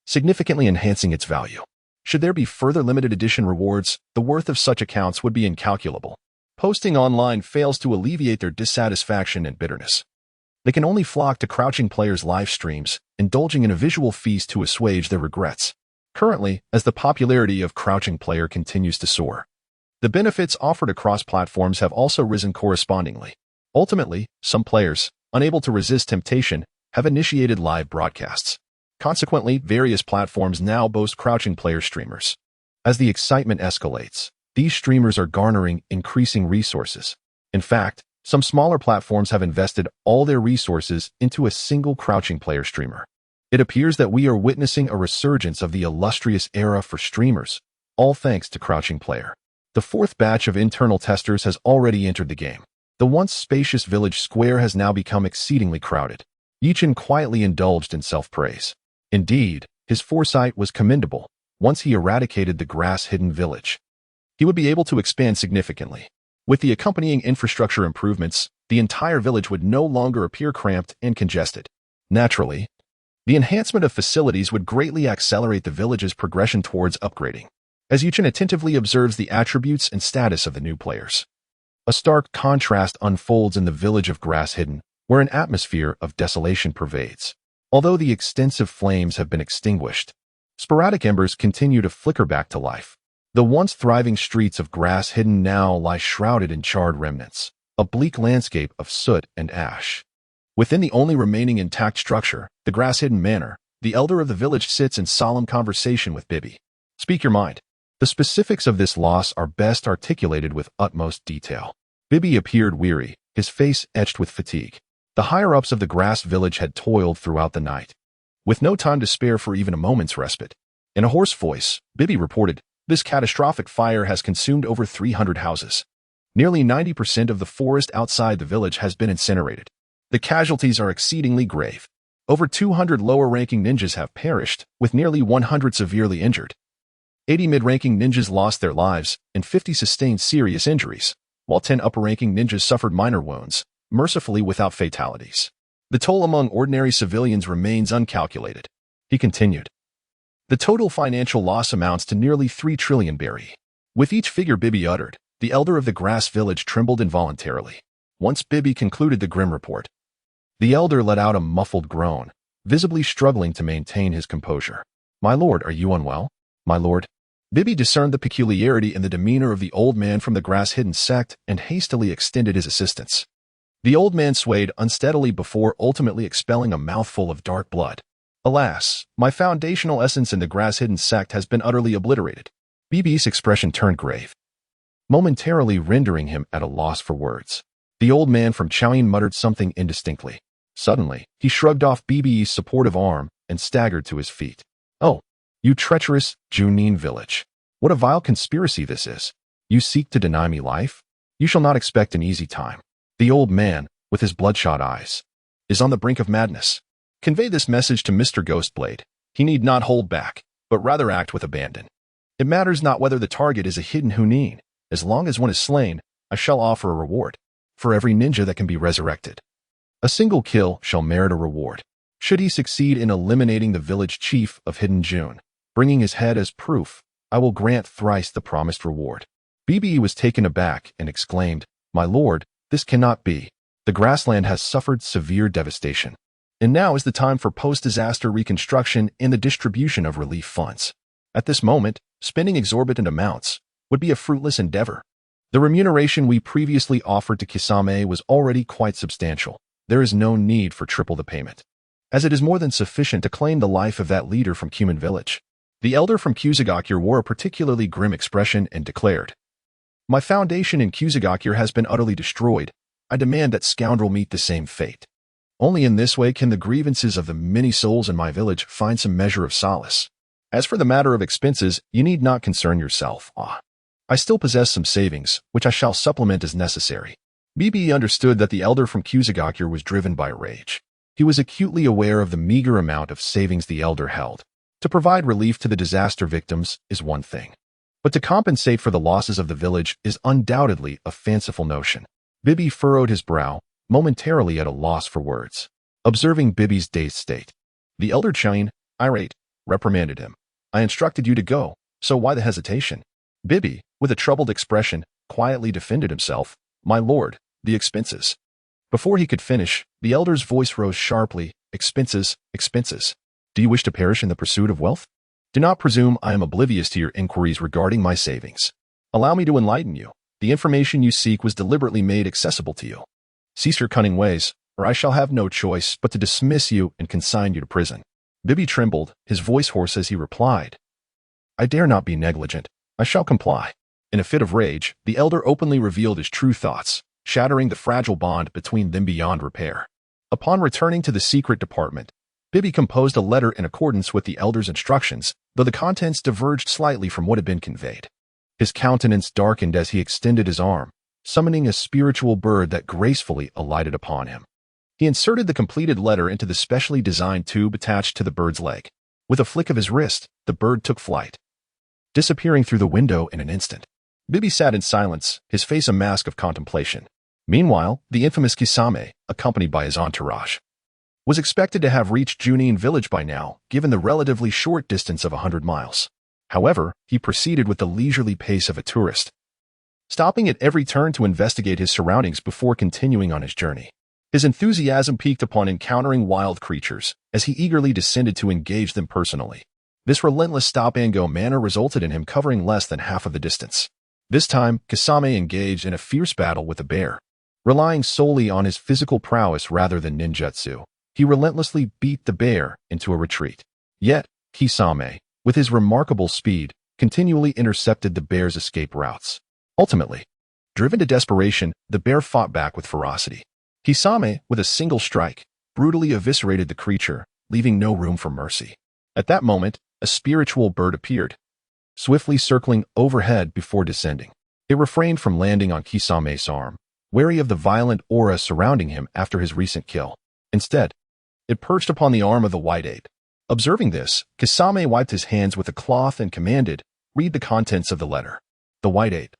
significantly enhancing its value. Should there be further limited edition rewards, the worth of such accounts would be incalculable. Posting online fails to alleviate their dissatisfaction and bitterness. They can only flock to Crouching Player's live streams, indulging in a visual feast to assuage their regrets. Currently, as the popularity of Crouching Player continues to soar, the benefits offered across platforms have also risen correspondingly. Ultimately, some players, unable to resist temptation, have initiated live broadcasts. Consequently, various platforms now boast Crouching Player streamers. As the excitement escalates, these streamers are garnering increasing resources. In fact, some smaller platforms have invested all their resources into a single Crouching Player streamer. It appears that we are witnessing a resurgence of the illustrious era for streamers, all thanks to Crouching Player. The 4th batch of internal testers has already entered the game. The once spacious village square has now become exceedingly crowded. Yichin quietly indulged in self-praise. Indeed, his foresight was commendable. Once he eradicated the grass-hidden village, he would be able to expand significantly. With the accompanying infrastructure improvements, the entire village would no longer appear cramped and congested. Naturally, The enhancement of facilities would greatly accelerate the village's progression towards upgrading, as Yuchen attentively observes the attributes and status of the new players. A stark contrast unfolds in the village of Grass Hidden, where an atmosphere of desolation pervades. Although the extensive flames have been extinguished, sporadic embers continue to flicker back to life. The once thriving streets of Grass Hidden now lie shrouded in charred remnants, a bleak landscape of soot and ash. Within the only remaining intact structure, the Grass Hidden Manor, the elder of the village sits in solemn conversation with Bibi. Speak your mind. The specifics of this loss are best articulated with utmost detail. Bibi appeared weary, his face etched with fatigue. The higher-ups of the grass village had toiled throughout the night, with no time to spare for even a moment's respite. In a hoarse voice, Bibi reported, "This catastrophic fire has consumed over 300 houses. Nearly 90% of the forest outside the village has been incinerated. The casualties are exceedingly grave. Over 200 lower-ranking ninjas have perished, with nearly 100 severely injured. 80 mid-ranking ninjas lost their lives, and 50 sustained serious injuries, while 10 upper-ranking ninjas suffered minor wounds, mercifully without fatalities. The toll among ordinary civilians remains uncalculated." He continued. "The total financial loss amounts to nearly 3 trillion berry." With each figure Bibi uttered, the elder of the grass village trembled involuntarily. Once Bibi concluded the grim report, the elder let out a muffled groan, visibly struggling to maintain his composure. "My lord, are you unwell? My lord?" Bibi discerned the peculiarity in the demeanor of the old man from the grass-hidden sect and hastily extended his assistance. The old man swayed unsteadily before ultimately expelling a mouthful of dark blood. "Alas, my foundational essence in the grass-hidden sect has been utterly obliterated." Bibi's expression turned grave, momentarily rendering him at a loss for words. The old man from Chaoyin muttered something indistinctly. Suddenly, he shrugged off Bibi's supportive arm and staggered to his feet. "Oh, you treacherous Junin Village. What a vile conspiracy this is. You seek to deny me life? You shall not expect an easy time." The old man, with his bloodshot eyes, is on the brink of madness. Convey this message to Mr. Ghostblade. He need not hold back, but rather act with abandon. It matters not whether the target is a hidden Junin. As long as one is slain, I shall offer a reward for every ninja that can be resurrected. A single kill shall merit a reward. Should he succeed in eliminating the village chief of Hidden June, bringing his head as proof, I will grant thrice the promised reward." Bibi was taken aback and exclaimed, "My lord, this cannot be. The grassland has suffered severe devastation, and now is the time for post-disaster reconstruction and the distribution of relief funds. At this moment, spending exorbitant amounts would be a fruitless endeavor. The remuneration we previously offered to Kisame was already quite substantial. There is no need for triple the payment, as it is more than sufficient to claim the life of that leader from Kumin Village." The elder from Kusagakure wore a particularly grim expression and declared, "My foundation in Kusagakure has been utterly destroyed. I demand that scoundrel meet the same fate. Only in this way can the grievances of the many souls in my village find some measure of solace. As for the matter of expenses, you need not concern yourself. I still possess some savings, which I shall supplement as necessary." Bibi understood that the elder from Kusagakure was driven by rage. He was acutely aware of the meager amount of savings the elder held. To provide relief to the disaster victims is one thing, but to compensate for the losses of the village is undoubtedly a fanciful notion. Bibi furrowed his brow, momentarily at a loss for words. Observing Bibi's dazed state, the elder Chaoyin, irate, reprimanded him. "I instructed you to go, so why the hesitation?" Bibi, with a troubled expression, quietly defended himself. "My lord, the expenses." Before he could finish, the elder's voice rose sharply. "Expenses, expenses. Do you wish to perish in the pursuit of wealth? Do not presume I am oblivious to your inquiries regarding my savings. Allow me to enlighten you. The information you seek was deliberately made accessible to you. Cease your cunning ways, or I shall have no choice but to dismiss you and consign you to prison." Bibi trembled, his voice hoarse as he replied, "I dare not be negligent. I shall comply." In a fit of rage, the elder openly revealed his true thoughts, shattering the fragile bond between them beyond repair. Upon returning to the secret department, Bibi composed a letter in accordance with the elder's instructions, though the contents diverged slightly from what had been conveyed. His countenance darkened as he extended his arm, summoning a spiritual bird that gracefully alighted upon him. He inserted the completed letter into the specially designed tube attached to the bird's leg. With a flick of his wrist, the bird took flight, disappearing through the window in an instant. Bibi sat in silence, his face a mask of contemplation. Meanwhile, the infamous Kisame, accompanied by his entourage, was expected to have reached Junin Village by now, given the relatively short distance of 100 miles. However, he proceeded with the leisurely pace of a tourist, stopping at every turn to investigate his surroundings before continuing on his journey. His enthusiasm peaked upon encountering wild creatures, as he eagerly descended to engage them personally. This relentless stop-and-go manner resulted in him covering less than half of the distance. This time, Kisame engaged in a fierce battle with a bear. Relying solely on his physical prowess rather than ninjutsu, he relentlessly beat the bear into a retreat. Yet, Kisame, with his remarkable speed, continually intercepted the bear's escape routes. Ultimately, driven to desperation, the bear fought back with ferocity. Kisame, with a single strike, brutally eviscerated the creature, leaving no room for mercy. At that moment, a spiritual bird appeared, swiftly circling overhead before descending. It refrained from landing on Kisame's arm, wary of the violent aura surrounding him after his recent kill. Instead, it perched upon the arm of the white ape. Observing this, Kisame wiped his hands with a cloth and commanded, "Read the contents of the letter." The white ape,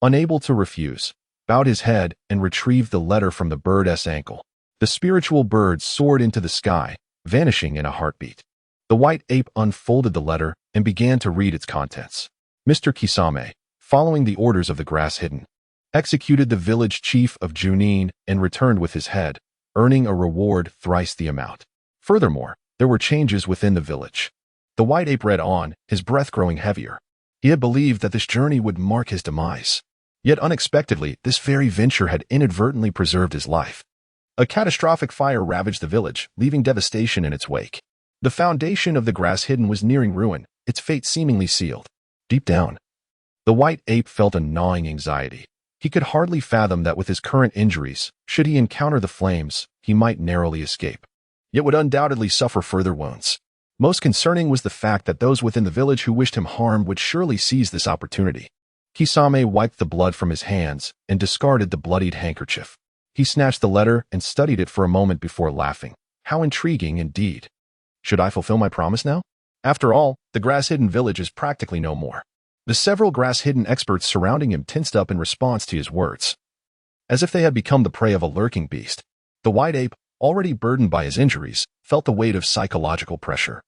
unable to refuse, bowed his head and retrieved the letter from the bird's ankle. The spiritual bird soared into the sky, vanishing in a heartbeat. The white ape unfolded the letter and began to read its contents. Mr. Kisame, following the orders of the grass hidden, executed the village chief of Junin and returned with his head, earning a reward thrice the amount. Furthermore, there were changes within the village. The white ape read on, his breath growing heavier. He had believed that this journey would mark his demise. Yet unexpectedly, this very venture had inadvertently preserved his life. A catastrophic fire ravaged the village, leaving devastation in its wake. The foundation of the grass hidden was nearing ruin, its fate seemingly sealed. Deep down, the white ape felt a gnawing anxiety. He could hardly fathom that with his current injuries, should he encounter the flames, he might narrowly escape, yet would undoubtedly suffer further wounds. Most concerning was the fact that those within the village who wished him harm would surely seize this opportunity. Kisame wiped the blood from his hands and discarded the bloodied handkerchief. He snatched the letter and studied it for a moment before laughing. How intriguing indeed. Should I fulfill my promise now? After all, the grass-hidden village is practically no more. The several grass-hidden experts surrounding him tensed up in response to his words, as if they had become the prey of a lurking beast. The white ape, already burdened by his injuries, felt the weight of psychological pressure,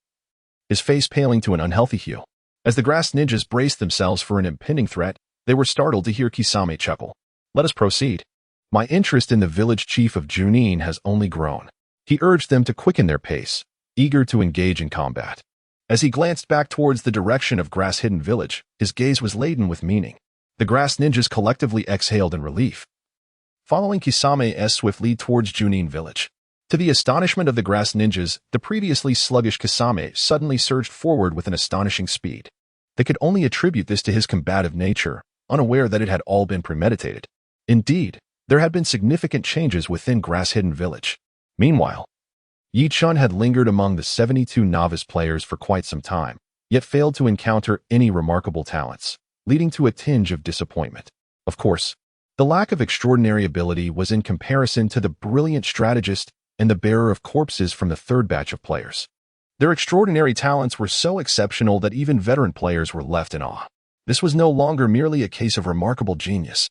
his face paling to an unhealthy hue. As the grass ninjas braced themselves for an impending threat, they were startled to hear Kisame chuckle. "Let us proceed. My interest in the village chief of Junin has only grown." He urged them to quicken their pace, eager to engage in combat. As he glanced back towards the direction of grass-hidden village, his gaze was laden with meaning. The grass ninjas collectively exhaled in relief, following Kisame's swift lead towards Junin Village. To the astonishment of the grass ninjas, the previously sluggish Kisame suddenly surged forward with an astonishing speed. They could only attribute this to his combative nature, unaware that it had all been premeditated. Indeed, there had been significant changes within grass-hidden village. Meanwhile, Yi Chun had lingered among the 72 novice players for quite some time, yet failed to encounter any remarkable talents, leading to a tinge of disappointment. Of course, the lack of extraordinary ability was in comparison to the brilliant strategist and the bearer of corpses from the third batch of players. Their extraordinary talents were so exceptional that even veteran players were left in awe. This was no longer merely a case of remarkable genius.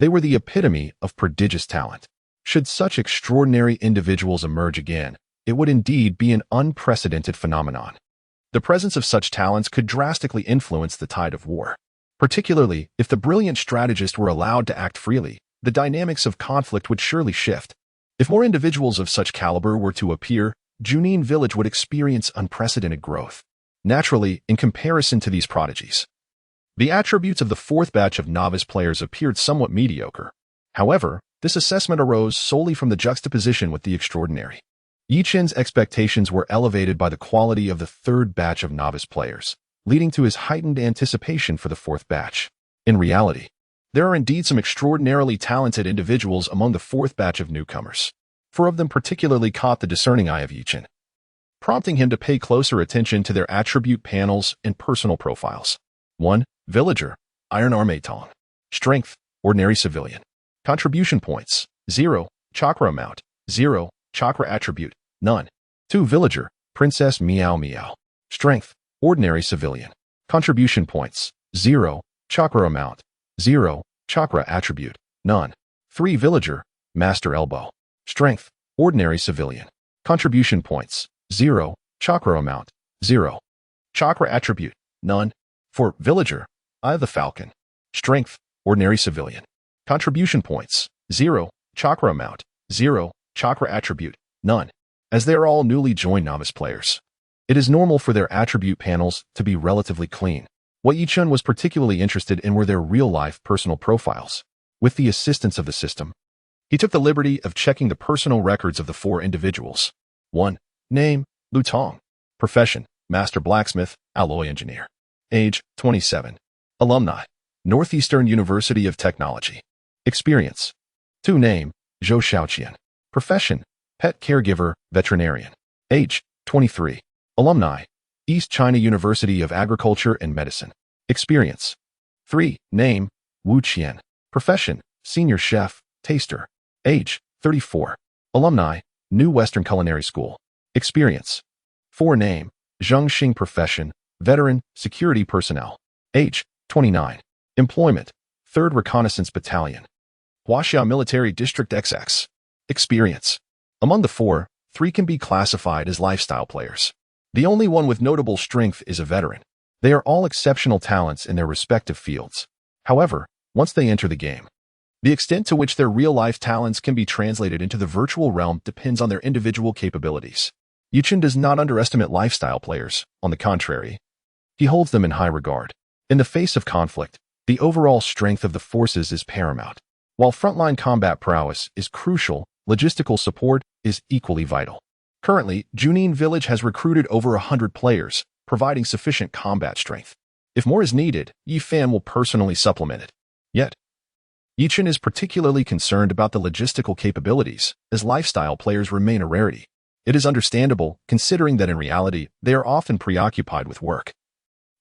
They were the epitome of prodigious talent. Should such extraordinary individuals emerge again, it would indeed be an unprecedented phenomenon. The presence of such talents could drastically influence the tide of war. Particularly, if the brilliant strategist were allowed to act freely, the dynamics of conflict would surely shift. If more individuals of such caliber were to appear, Junin Village would experience unprecedented growth. Naturally, in comparison to these prodigies, the attributes of the fourth batch of novice players appeared somewhat mediocre. However, this assessment arose solely from the juxtaposition with the extraordinary. Yi Chen's expectations were elevated by the quality of the third batch of novice players, leading to his heightened anticipation for the fourth batch. In reality, there are indeed some extraordinarily talented individuals among the fourth batch of newcomers. 4 of them particularly caught the discerning eye of Yi Chen, prompting him to pay closer attention to their attribute panels and personal profiles. 1. Villager, Iron Arm Tong. Strength, Ordinary Civilian. Contribution points, 0. Chakra amount, 0. Chakra attribute, none. 2. Villager, Princess Meow Meow. Strength, Ordinary Civilian. Contribution points, 0. Chakra amount, 0. Chakra attribute, none. 3. Villager, Master Elbow. Strength, Ordinary Civilian. Contribution points, 0. Chakra amount, 0. Chakra attribute, none. For Villager, Eye of the Falcon. Strength, ordinary civilian. Contribution points, 0. Chakra amount, 0. Chakra attribute, none. As they are all newly joined novice players, it is normal for their attribute panels to be relatively clean. What Yichun was particularly interested in were their real-life personal profiles. With the assistance of the system, he took the liberty of checking the personal records of the 4 individuals. 1. Name, Lu Tong. Profession, Master Blacksmith, Alloy Engineer. Age, 27. Alumni, Northeastern University of Technology. Experience. 2. Name, Zhou Xiaoqian. Profession, Pet Caregiver, Veterinarian. Age, 23. Alumni, East China University of Agriculture and Medicine. Experience. 3. Name, Wu Qian. Profession, Senior Chef, Taster. Age, 34. Alumni, New Western Culinary School. Experience. 4. Name, Zheng Xing. Profession, Veteran, Security Personnel. Age, 29. Employment, 3rd Reconnaissance Battalion. Huaxia Military District XX. Experience. Among the 4, 3 can be classified as lifestyle players. The only one with notable strength is a veteran. They are all exceptional talents in their respective fields. However, once they enter the game, the extent to which their real-life talents can be translated into the virtual realm depends on their individual capabilities. Yichun does not underestimate lifestyle players. On the contrary, he holds them in high regard. In the face of conflict, the overall strength of the forces is paramount. While frontline combat prowess is crucial, logistical support is equally vital. Currently, Junin Village has recruited over 100 players, providing sufficient combat strength. If more is needed, Yi Fan will personally supplement it. Yet, Yichun is particularly concerned about the logistical capabilities, as lifestyle players remain a rarity. It is understandable, considering that in reality, they are often preoccupied with work.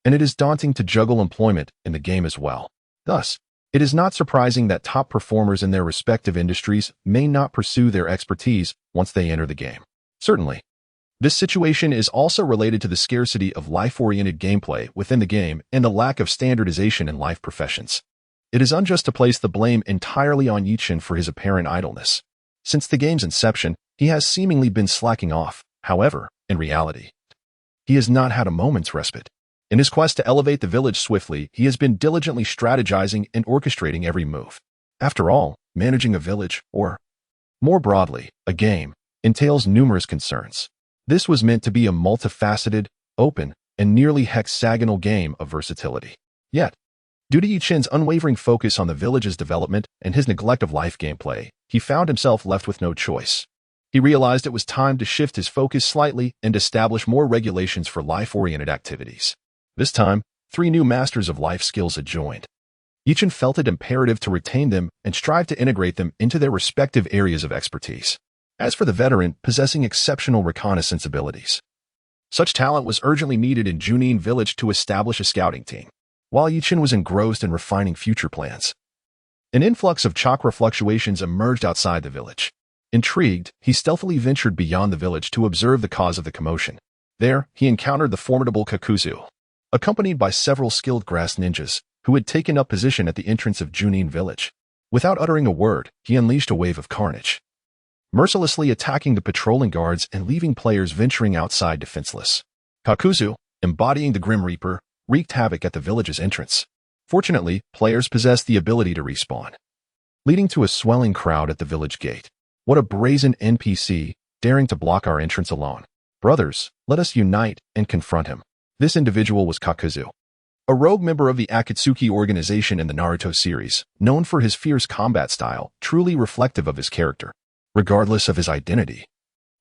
And it is daunting to juggle employment in the game as well. Thus, it is not surprising that top performers in their respective industries may not pursue their expertise once they enter the game. Certainly, this situation is also related to the scarcity of life-oriented gameplay within the game and the lack of standardization in life professions. It is unjust to place the blame entirely on Yichun for his apparent idleness. Since the game's inception, he has seemingly been slacking off. However, in reality, he has not had a moment's respite. In his quest to elevate the village swiftly, he has been diligently strategizing and orchestrating every move. After all, managing a village, or, more broadly, a game, entails numerous concerns. This was meant to be a multifaceted, open, and nearly hexagonal game of versatility. Yet, due to Yichun's unwavering focus on the village's development and his neglect of life gameplay, he found himself left with no choice. He realized it was time to shift his focus slightly and establish more regulations for life-oriented activities. This time, 3 new masters of life skills had joined. Yichun felt it imperative to retain them and strive to integrate them into their respective areas of expertise. As for the veteran, possessing exceptional reconnaissance abilities, such talent was urgently needed in Junin Village to establish a scouting team. While Yichun was engrossed in refining future plans, an influx of chakra fluctuations emerged outside the village. Intrigued, he stealthily ventured beyond the village to observe the cause of the commotion. There, he encountered the formidable Kakuzu, accompanied by several skilled grass ninjas, who had taken up position at the entrance of Junin Village. Without uttering a word, he unleashed a wave of carnage, mercilessly attacking the patrolling guards and leaving players venturing outside defenseless. Kakuzu, embodying the Grim Reaper, wreaked havoc at the village's entrance. Fortunately, players possessed the ability to respawn, leading to a swelling crowd at the village gate. What a brazen NPC, daring to block our entrance alone. Brothers, let us unite and confront him. This individual was Kakuzu, a rogue member of the Akatsuki organization in the Naruto series, known for his fierce combat style, truly reflective of his character. Regardless of his identity,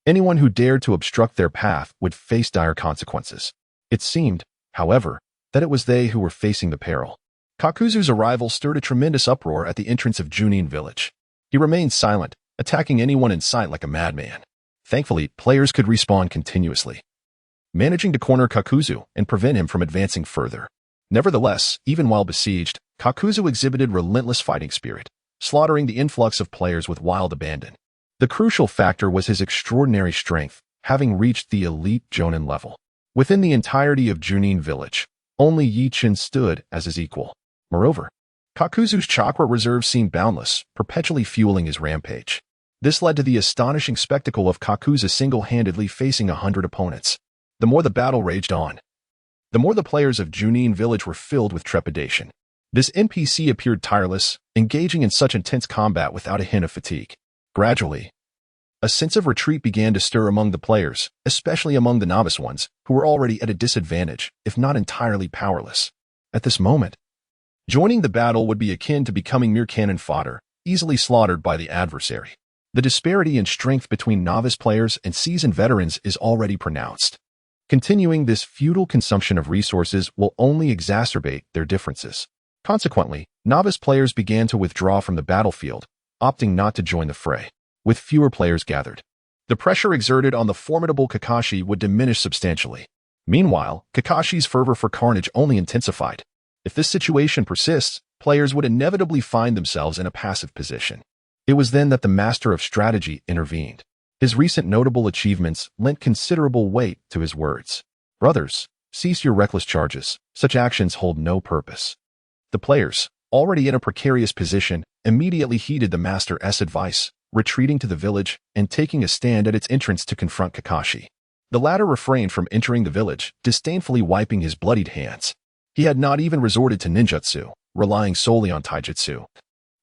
anyone who dared to obstruct their path would face dire consequences. It seemed, however, that it was they who were facing the peril. Kakuzu's arrival stirred a tremendous uproar at the entrance of Junin Village. He remained silent, attacking anyone in sight like a madman. Thankfully, players could respawn continuously, managing to corner Kakuzu and prevent him from advancing further. Nevertheless, even while besieged, Kakuzu exhibited relentless fighting spirit, slaughtering the influx of players with wild abandon. The crucial factor was his extraordinary strength, having reached the elite Jonin level. Within the entirety of Junin Village, only Yichun stood as his equal. Moreover, Kakuzu's chakra reserves seemed boundless, perpetually fueling his rampage. This led to the astonishing spectacle of Kakuzu single-handedly facing 100 opponents. The more the battle raged on, the more the players of Junin Village were filled with trepidation. This NPC appeared tireless, engaging in such intense combat without a hint of fatigue. Gradually, a sense of retreat began to stir among the players, especially among the novice ones, who were already at a disadvantage, if not entirely powerless. At this moment, joining the battle would be akin to becoming mere cannon fodder, easily slaughtered by the adversary. The disparity in strength between novice players and seasoned veterans is already pronounced. Continuing this futile consumption of resources will only exacerbate their differences. Consequently, novice players began to withdraw from the battlefield, opting not to join the fray. With fewer players gathered, the pressure exerted on the formidable Kakashi would diminish substantially. Meanwhile, Kakashi's fervor for carnage only intensified. If this situation persists, players would inevitably find themselves in a passive position. It was then that the master of strategy intervened. His recent notable achievements lent considerable weight to his words. Brothers, cease your reckless charges. Such actions hold no purpose. The players, already in a precarious position, immediately heeded the master's advice, retreating to the village and taking a stand at its entrance to confront Kakashi. The latter refrained from entering the village, disdainfully wiping his bloodied hands. He had not even resorted to ninjutsu, relying solely on taijutsu.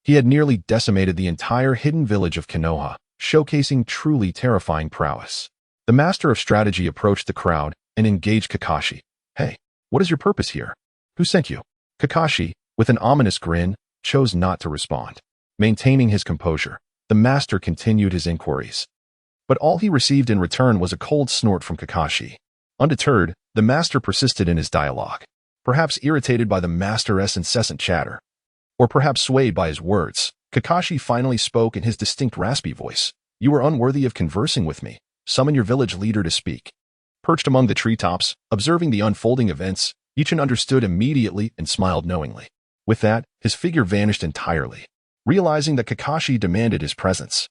He had nearly decimated the entire hidden village of Konoha, showcasing truly terrifying prowess. The master of strategy approached the crowd and engaged Kakashi. Hey, what is your purpose here? Who sent you? Kakashi, with an ominous grin, chose not to respond. Maintaining his composure, the master continued his inquiries. But all he received in return was a cold snort from Kakashi. Undeterred, the master persisted in his dialogue. Perhaps irritated by the master's incessant chatter, or perhaps swayed by his words, Kakashi finally spoke in his distinct raspy voice. You are unworthy of conversing with me. Summon your village leader to speak. Perched among the treetops, observing the unfolding events, Ichin understood immediately and smiled knowingly. With that, his figure vanished entirely. Realizing that Kakashi demanded his presence,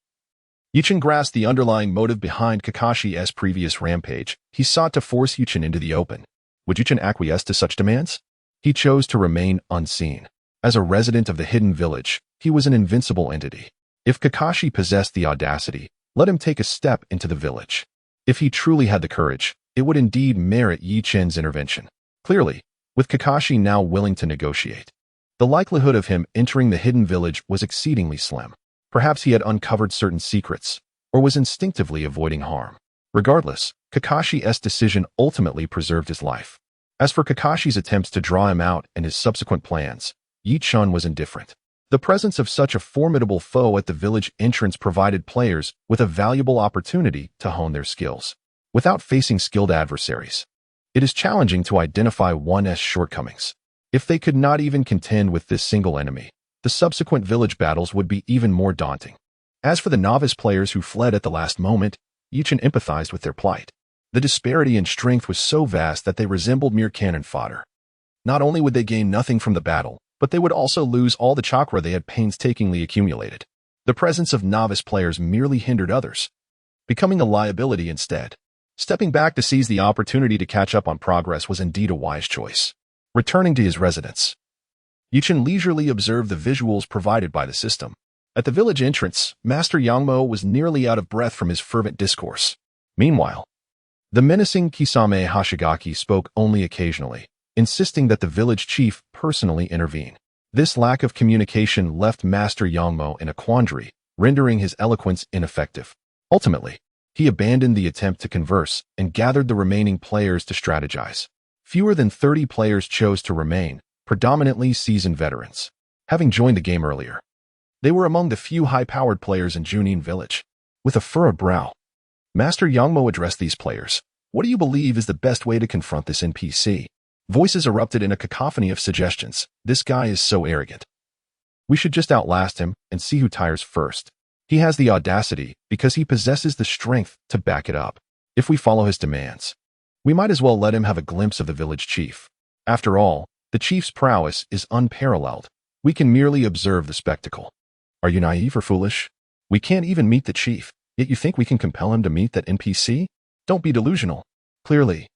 Ichin grasped the underlying motive behind Kakashi's previous rampage. He sought to force Ichin into the open. Would Ichin acquiesce to such demands? He chose to remain unseen. As a resident of the hidden village, he was an invincible entity. If Kakashi possessed the audacity, let him take a step into the village. If he truly had the courage, it would indeed merit Ichin's intervention. Clearly, with Kakashi now willing to negotiate, the likelihood of him entering the hidden village was exceedingly slim. Perhaps he had uncovered certain secrets, or was instinctively avoiding harm. Regardless, Kakashi's decision ultimately preserved his life. As for Kakashi's attempts to draw him out and his subsequent plans, Ichin was indifferent. The presence of such a formidable foe at the village entrance provided players with a valuable opportunity to hone their skills. Without facing skilled adversaries, it is challenging to identify one's shortcomings. If they could not even contend with this single enemy, the subsequent village battles would be even more daunting. As for the novice players who fled at the last moment, Ichin empathized with their plight. The disparity in strength was so vast that they resembled mere cannon fodder. Not only would they gain nothing from the battle, but they would also lose all the chakra they had painstakingly accumulated. The presence of novice players merely hindered others, becoming a liability instead. Stepping back to seize the opportunity to catch up on progress was indeed a wise choice. Returning to his residence, Ichin leisurely observed the visuals provided by the system. At the village entrance, Master Yangmo was nearly out of breath from his fervent discourse. Meanwhile, the menacing Kisame Hashigaki spoke only occasionally, insisting that the village chief personally intervene. This lack of communication left Master Yangmo in a quandary, rendering his eloquence ineffective. Ultimately, he abandoned the attempt to converse and gathered the remaining players to strategize. Fewer than 30 players chose to remain, predominantly seasoned veterans. Having joined the game earlier, they were among the few high-powered players in Junin Village. With a furrowed brow, Master Yangmo addressed these players. What do you believe is the best way to confront this NPC? Voices erupted in a cacophony of suggestions. This guy is so arrogant. We should just outlast him and see who tires first. He has the audacity because he possesses the strength to back it up. If we follow his demands, we might as well let him have a glimpse of the village chief. After all, the chief's prowess is unparalleled. We can merely observe the spectacle. Are you naive or foolish? We can't even meet the chief, yet you think we can compel him to meet that NPC? Don't be delusional. Clearly,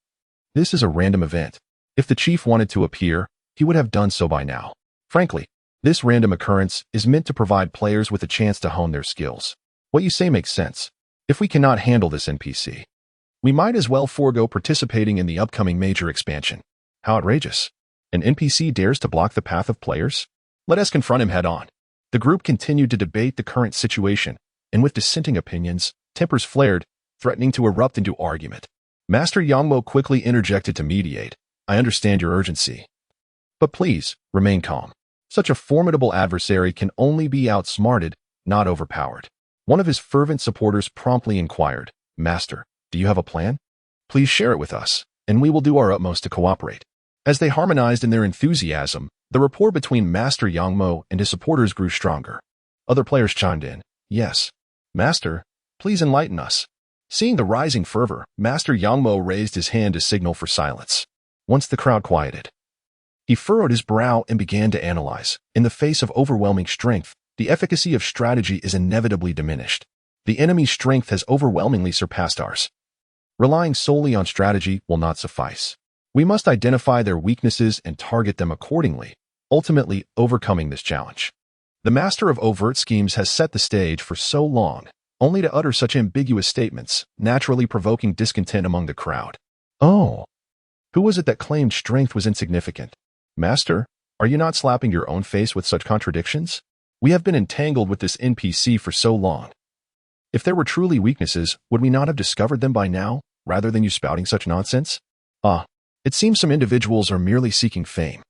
this is a random event. If the chief wanted to appear, he would have done so by now. Frankly, this random occurrence is meant to provide players with a chance to hone their skills. What you say makes sense. If we cannot handle this NPC, we might as well forego participating in the upcoming major expansion. How outrageous. An NPC dares to block the path of players? Let us confront him head-on. The group continued to debate the current situation, and with dissenting opinions, tempers flared, threatening to erupt into argument. Master Yangmo quickly interjected to mediate. I understand your urgency, but please, remain calm. Such a formidable adversary can only be outsmarted, not overpowered. One of his fervent supporters promptly inquired, Master, do you have a plan? Please share it with us, and we will do our utmost to cooperate. As they harmonized in their enthusiasm, the rapport between Master Yangmo and his supporters grew stronger. Other players chimed in, Yes, Master, please enlighten us. Seeing the rising fervor, Master Yangmo raised his hand to signal for silence. Once the crowd quieted, he furrowed his brow and began to analyze. In the face of overwhelming strength, the efficacy of strategy is inevitably diminished. The enemy's strength has overwhelmingly surpassed ours. Relying solely on strategy will not suffice. We must identify their weaknesses and target them accordingly, ultimately overcoming this challenge. The master of overt schemes has set the stage for so long, only to utter such ambiguous statements, naturally provoking discontent among the crowd. Oh, who was it that claimed strength was insignificant? Master, are you not slapping your own face with such contradictions? We have been entangled with this NPC for so long. If there were truly weaknesses, would we not have discovered them by now, rather than you spouting such nonsense? It seems some individuals are merely seeking fame,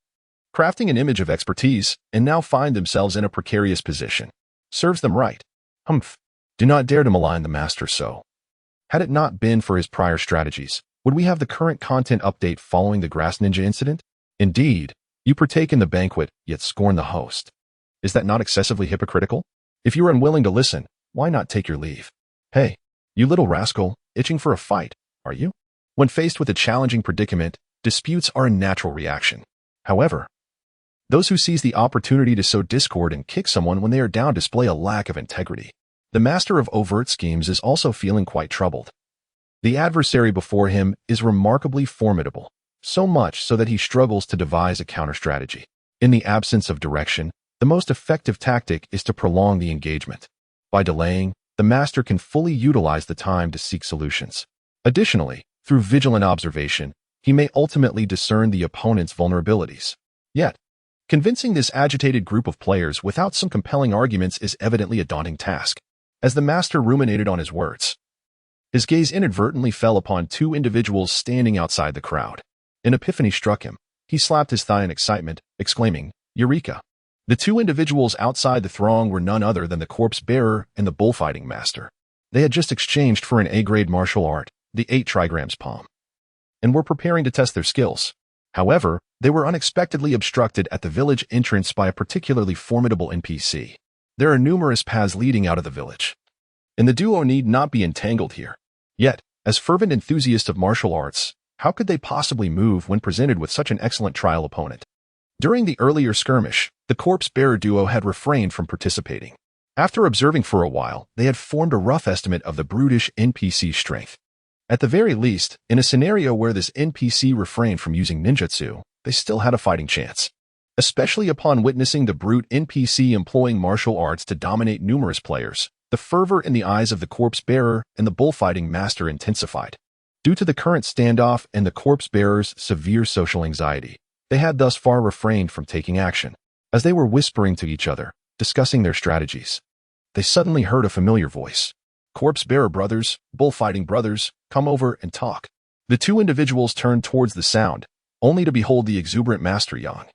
crafting an image of expertise, and now find themselves in a precarious position. Serves them right. Humph. Do not dare to malign the master so. Had it not been for his prior strategies, would we have the current content update following the Grass Ninja incident? Indeed, you partake in the banquet, yet scorn the host. Is that not excessively hypocritical? If you are unwilling to listen, why not take your leave? Hey, you little rascal, itching for a fight, are you? When faced with a challenging predicament, disputes are a natural reaction. However, those who seize the opportunity to sow discord and kick someone when they are down display a lack of integrity. The master of overt schemes is also feeling quite troubled. The adversary before him is remarkably formidable, so much so that he struggles to devise a counter-strategy. In the absence of direction, the most effective tactic is to prolong the engagement. By delaying, the master can fully utilize the time to seek solutions. Additionally, through vigilant observation, he may ultimately discern the opponent's vulnerabilities. Yet, convincing this agitated group of players without some compelling arguments is evidently a daunting task. As the master ruminated on his words, his gaze inadvertently fell upon two individuals standing outside the crowd. An epiphany struck him. He slapped his thigh in excitement, exclaiming, Eureka! The two individuals outside the throng were none other than the corpse bearer and the bullfighting master. They had just exchanged for an A-grade martial art, the 8 trigrams palm, and were preparing to test their skills. However, they were unexpectedly obstructed at the village entrance by a particularly formidable NPC. There are numerous paths leading out of the village, and the duo need not be entangled here. Yet, as fervent enthusiasts of martial arts, how could they possibly move when presented with such an excellent trial opponent? During the earlier skirmish, the corpse-bearer duo had refrained from participating. After observing for a while, they had formed a rough estimate of the brutish NPC's strength. At the very least, in a scenario where this NPC refrained from using ninjutsu, they still had a fighting chance. Especially upon witnessing the brute NPC employing martial arts to dominate numerous players, the fervor in the eyes of the corpse-bearer and the bullfighting master intensified. Due to the current standoff and the corpse-bearer's severe social anxiety, they had thus far refrained from taking action. As they were whispering to each other, discussing their strategies, they suddenly heard a familiar voice. Corpse-bearer brothers, bullfighting brothers, come over and talk. The two individuals turned towards the sound, only to behold the exuberant Master Yang,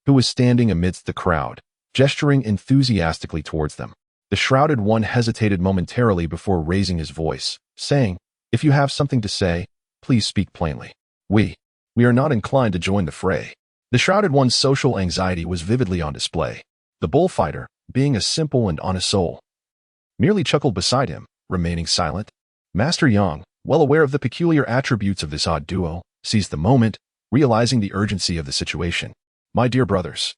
who was standing amidst the crowd, gesturing enthusiastically towards them. The shrouded one hesitated momentarily before raising his voice, saying, If you have something to say, please speak plainly. We are not inclined to join the fray. The shrouded one's social anxiety was vividly on display. The bullfighter, being a simple and honest soul, merely chuckled beside him, remaining silent. Master Yang, well aware of the peculiar attributes of this odd duo, seized the moment, realizing the urgency of the situation. My dear brothers,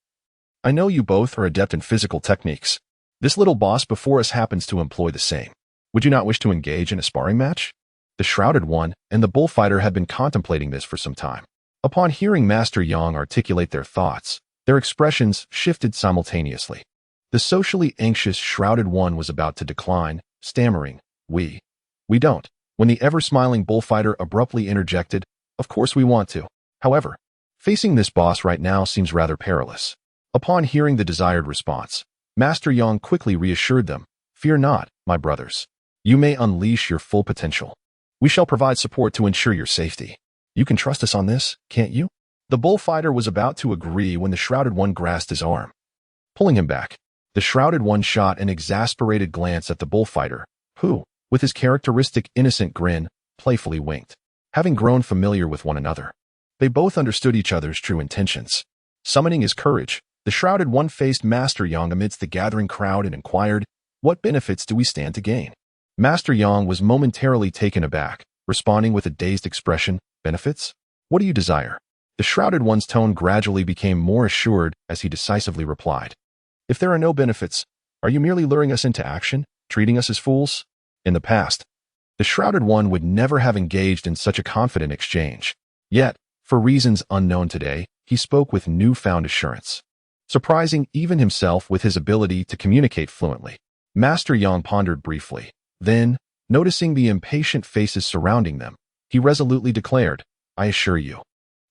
I know you both are adept in physical techniques. This little boss before us happens to employ the same. Would you not wish to engage in a sparring match? The shrouded one and the bullfighter had been contemplating this for some time. Upon hearing Master Yang articulate their thoughts, their expressions shifted simultaneously. The socially anxious shrouded one was about to decline, stammering, We don't. When the ever-smiling bullfighter abruptly interjected, of course we want to. However, facing this boss right now seems rather perilous. Upon hearing the desired response, Master Yang quickly reassured them, Fear not, my brothers. You may unleash your full potential. We shall provide support to ensure your safety. You can trust us on this, can't you? The bullfighter was about to agree when the Shrouded One grasped his arm, pulling him back. The Shrouded One shot an exasperated glance at the bullfighter, who, with his characteristic innocent grin, playfully winked. Having grown familiar with one another, they both understood each other's true intentions. Summoning his courage, the Shrouded One faced Master Yang amidst the gathering crowd and inquired, What benefits do we stand to gain? Master Yang was momentarily taken aback, responding with a dazed expression, Benefits? What do you desire? The Shrouded One's tone gradually became more assured as he decisively replied, If there are no benefits, are you merely luring us into action, treating us as fools? In the past, the Shrouded One would never have engaged in such a confident exchange. Yet, for reasons unknown today, he spoke with newfound assurance, surprising even himself with his ability to communicate fluently. Master Yang pondered briefly. Then, noticing the impatient faces surrounding them, he resolutely declared, I assure you,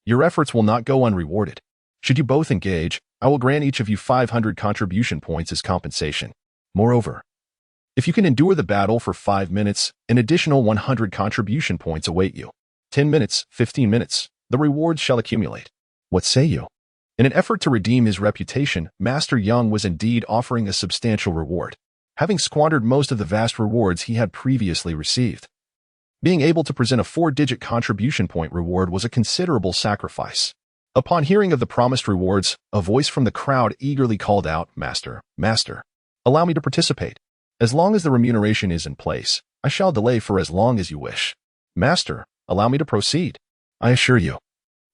your efforts will not go unrewarded. Should you both engage, I will grant each of you 500 contribution points as compensation. Moreover, if you can endure the battle for 5 minutes, an additional 100 contribution points await you. 10 minutes, 15 minutes, the rewards shall accumulate. What say you? In an effort to redeem his reputation, Master Yang was indeed offering a substantial reward, having squandered most of the vast rewards he had previously received. Being able to present a 4-digit contribution point reward was a considerable sacrifice. Upon hearing of the promised rewards, a voice from the crowd eagerly called out, Master, allow me to participate. As long as the remuneration is in place, I shall delay for as long as you wish. Master, allow me to proceed. I assure you,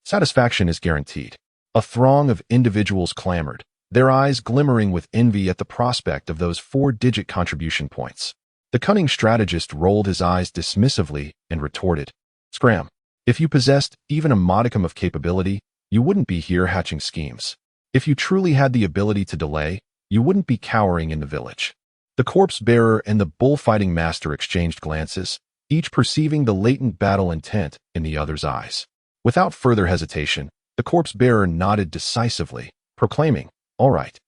satisfaction is guaranteed. A throng of individuals clamored, their eyes glimmering with envy at the prospect of those 4-digit contribution points. The cunning strategist rolled his eyes dismissively and retorted, Scram, if you possessed even a modicum of capability, you wouldn't be here hatching schemes. If you truly had the ability to delay, you wouldn't be cowering in the village. The corpse bearer and the bullfighting master exchanged glances, each perceiving the latent battle intent in the other's eyes. Without further hesitation, the corpse bearer nodded decisively, proclaiming, All right.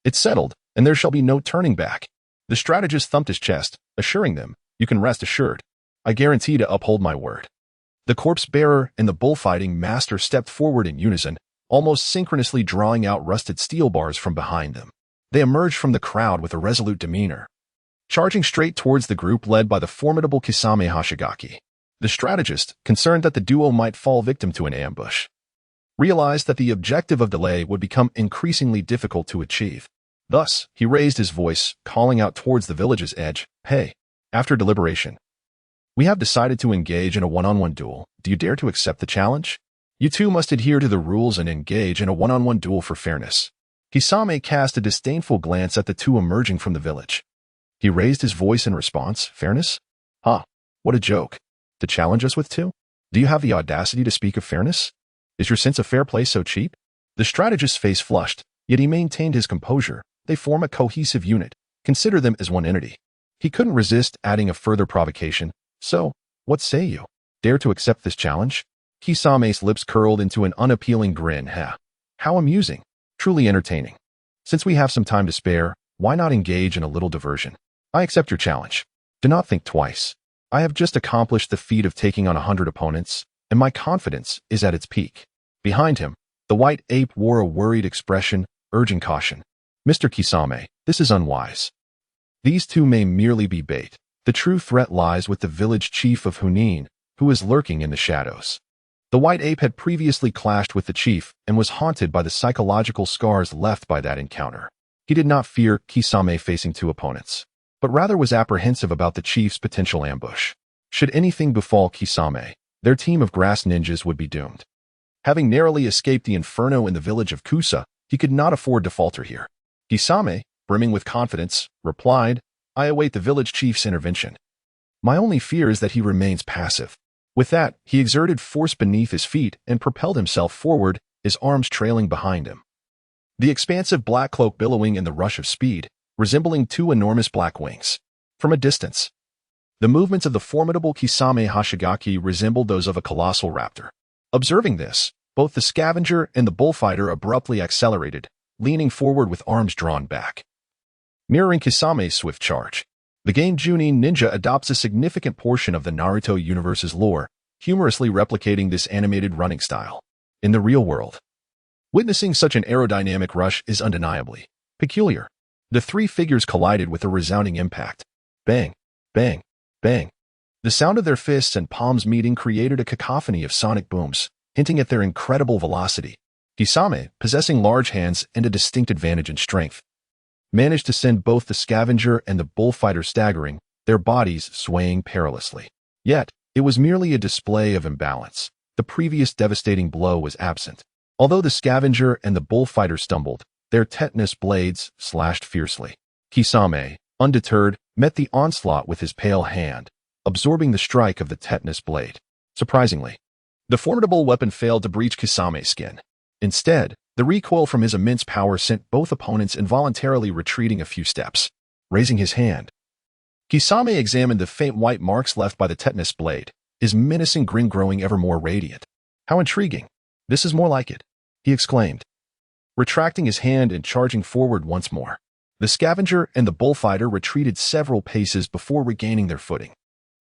It's settled, and there shall be no turning back. The strategist thumped his chest, assuring them, You can rest assured. I guarantee to uphold my word. The corpse bearer and the bullfighting master stepped forward in unison, almost synchronously drawing out rusted steel bars from behind them. They emerged from the crowd with a resolute demeanor, charging straight towards the group led by the formidable Kisame Hashigaki. The strategist, concerned that the duo might fall victim to an ambush, realized that the objective of delay would become increasingly difficult to achieve. Thus, he raised his voice, calling out towards the village's edge, Hey, after deliberation, we have decided to engage in a one-on-one duel. Do you dare to accept the challenge? You two must adhere to the rules and engage in a one-on-one duel for fairness. Kisame cast a disdainful glance at the two emerging from the village. He raised his voice in response, Fairness? What a joke. To challenge us with two? Do you have the audacity to speak of fairness? Is your sense of fair play so cheap? The strategist's face flushed, yet he maintained his composure. They form a cohesive unit. Consider them as one entity. He couldn't resist adding a further provocation. So, what say you? Dare to accept this challenge? Kisame's lips curled into an unappealing grin. How amusing. Truly entertaining. Since we have some time to spare, why not engage in a little diversion? I accept your challenge. Do not think twice. I have just accomplished the feat of taking on 100 opponents, and my confidence is at its peak. Behind him, the white ape wore a worried expression, urging caution. Mr. Kisame, this is unwise. These two may merely be bait. The true threat lies with the village chief of Junin, who is lurking in the shadows. The white ape had previously clashed with the chief and was haunted by the psychological scars left by that encounter. He did not fear Kisame facing two opponents, but rather was apprehensive about the chief's potential ambush. Should anything befall Kisame, their team of grass ninjas would be doomed. Having narrowly escaped the inferno in the village of Kusa, he could not afford to falter here. Kisame, brimming with confidence, replied, I await the village chief's intervention. My only fear is that he remains passive. With that, he exerted force beneath his feet and propelled himself forward, his arms trailing behind him. The expansive black cloak billowing in the rush of speed, resembling two enormous black wings. From a distance, the movements of the formidable Kisame Hashigaki resembled those of a colossal raptor. Observing this, both the scavenger and the bullfighter abruptly accelerated, leaning forward with arms drawn back. Mirroring Kisame's swift charge, the game Junin Ninja adopts a significant portion of the Naruto universe's lore, humorously replicating this animated running style. In the real world, witnessing such an aerodynamic rush is undeniably peculiar. The three figures collided with a resounding impact. Bang, bang, bang. The sound of their fists and palms meeting created a cacophony of sonic booms, hinting at their incredible velocity. Kisame, possessing large hands and a distinct advantage in strength, managed to send both the scavenger and the bullfighter staggering, their bodies swaying perilously. Yet, it was merely a display of imbalance. The previous devastating blow was absent. Although the scavenger and the bullfighter stumbled, their tetanus blades slashed fiercely. Kisame, undeterred, met the onslaught with his pale hand, absorbing the strike of the tetanus blade. Surprisingly, the formidable weapon failed to breach Kisame's skin. Instead, the recoil from his immense power sent both opponents involuntarily retreating a few steps. Raising his hand, Kisame examined the faint white marks left by the tetanus blade, his menacing grin growing ever more radiant. "How intriguing. This is more like it," he exclaimed, retracting his hand and charging forward once more. The scavenger and the bullfighter retreated several paces before regaining their footing.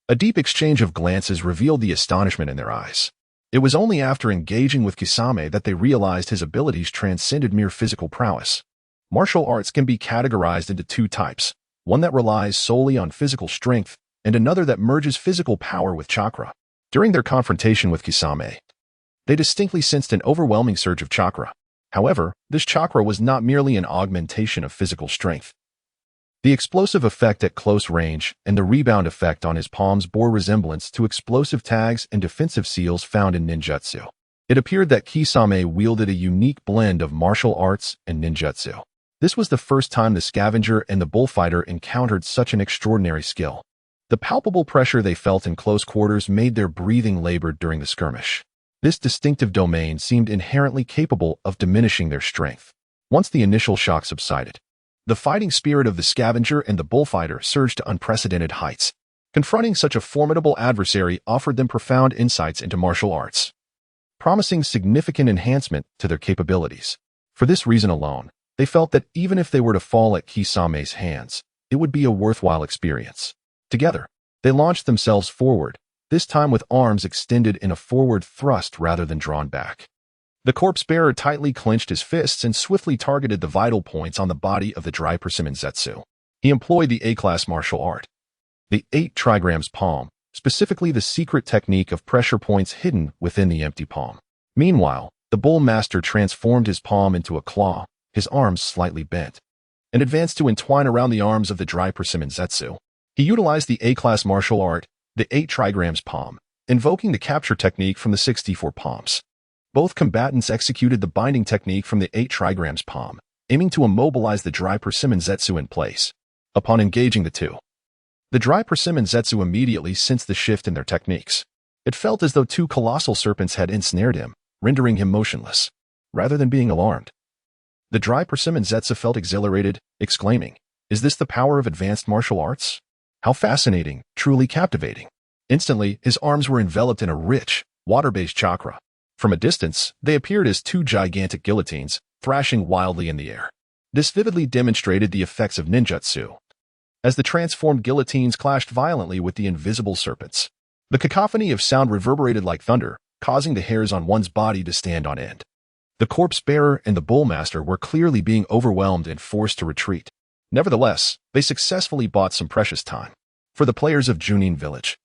A deep exchange of glances revealed the astonishment in their eyes. It was only after engaging with Kisame that they realized his abilities transcended mere physical prowess. Martial arts can be categorized into two types, one that relies solely on physical strength and another that merges physical power with chakra. During their confrontation with Kisame, they distinctly sensed an overwhelming surge of chakra. However, this chakra was not merely an augmentation of physical strength. The explosive effect at close range and the rebound effect on his palms bore resemblance to explosive tags and defensive seals found in ninjutsu. It appeared that Kisame wielded a unique blend of martial arts and ninjutsu. This was the first time the scavenger and the bullfighter encountered such an extraordinary skill. The palpable pressure they felt in close quarters made their breathing labored during the skirmish. This distinctive domain seemed inherently capable of diminishing their strength. Once the initial shock subsided, the fighting spirit of the scavenger and the bullfighter surged to unprecedented heights. Confronting such a formidable adversary offered them profound insights into martial arts, promising significant enhancement to their capabilities. For this reason alone, they felt that even if they were to fall at Kisame's hands, it would be a worthwhile experience. Together, they launched themselves forward, this time with arms extended in a forward thrust rather than drawn back. The corpse-bearer tightly clenched his fists and swiftly targeted the vital points on the body of the dry persimmon zetsu. He employed the A-class martial art, the 8 trigrams palm, specifically the secret technique of pressure points hidden within the empty palm. Meanwhile, the bull master transformed his palm into a claw, his arms slightly bent, and advanced to entwine around the arms of the dry persimmon zetsu. He utilized the A-class martial art, the 8 trigrams palm, invoking the capture technique from the 64 palms. Both combatants executed the binding technique from the 8 trigrams palm, aiming to immobilize the dry persimmon zetsu in place. Upon engaging the two, the dry persimmon zetsu immediately sensed the shift in their techniques. It felt as though 2 colossal serpents had ensnared him, rendering him motionless, rather than being alarmed. The dry persimmon zetsu felt exhilarated, exclaiming, "Is this the power of advanced martial arts? How fascinating, truly captivating." Instantly, his arms were enveloped in a rich, water-based chakra. From a distance, they appeared as 2 gigantic guillotines, thrashing wildly in the air. This vividly demonstrated the effects of ninjutsu, as the transformed guillotines clashed violently with the invisible serpents. The cacophony of sound reverberated like thunder, causing the hairs on one's body to stand on end. The corpse-bearer and the bullmaster were clearly being overwhelmed and forced to retreat. Nevertheless, they successfully bought some precious time. For the players of Junin Village,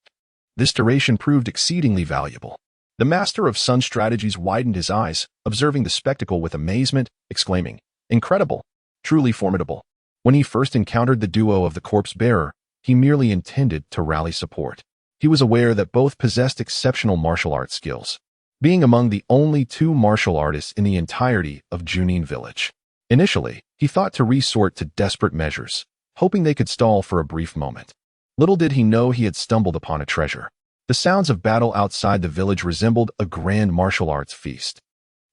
this duration proved exceedingly valuable. The master of Sun strategies widened his eyes, observing the spectacle with amazement, exclaiming, "Incredible! Truly formidable." When he first encountered the duo of the corpse-bearer, he merely intended to rally support. He was aware that both possessed exceptional martial arts skills, being among the only 2 martial artists in the entirety of Junin Village. Initially, he thought to resort to desperate measures, hoping they could stall for a brief moment. Little did he know he had stumbled upon a treasure. The sounds of battle outside the village resembled a grand martial arts feast.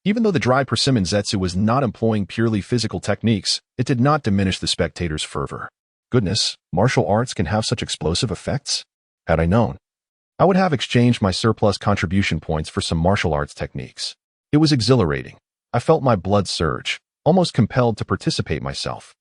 Even though the dry persimmon zetsu was not employing purely physical techniques, it did not diminish the spectators' fervor. Goodness, martial arts can have such explosive effects? Had I known, I would have exchanged my surplus contribution points for some martial arts techniques. It was exhilarating. I felt my blood surge, almost compelled to participate myself.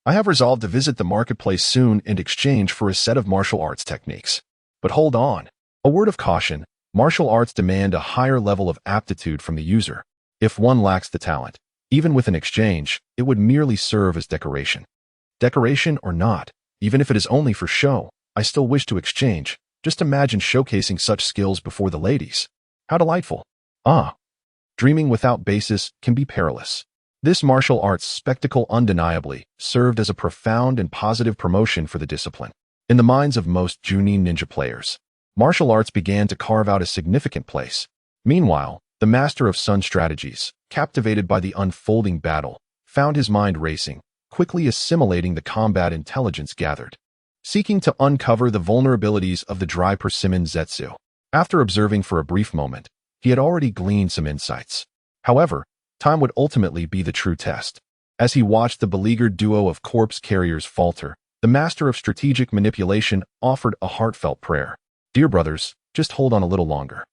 I have resolved to visit the marketplace soon and exchange for a set of martial arts techniques. But hold on. A word of caution, martial arts demand a higher level of aptitude from the user. If one lacks the talent, even with an exchange, it would merely serve as decoration. Decoration or not, even if it is only for show, I still wish to exchange. Just imagine showcasing such skills before the ladies. How delightful. Dreaming without basis can be perilous. This martial arts spectacle undeniably served as a profound and positive promotion for the discipline. In the minds of most Junin ninja players, martial arts began to carve out a significant place. Meanwhile, the master of Sun strategies, captivated by the unfolding battle, found his mind racing, quickly assimilating the combat intelligence gathered, seeking to uncover the vulnerabilities of the dry persimmon zetsu. After observing for a brief moment, he had already gleaned some insights. However, time would ultimately be the true test. As he watched the beleaguered duo of corpse carriers falter, the master of strategic manipulation offered a heartfelt prayer. Dear brothers, just hold on a little longer.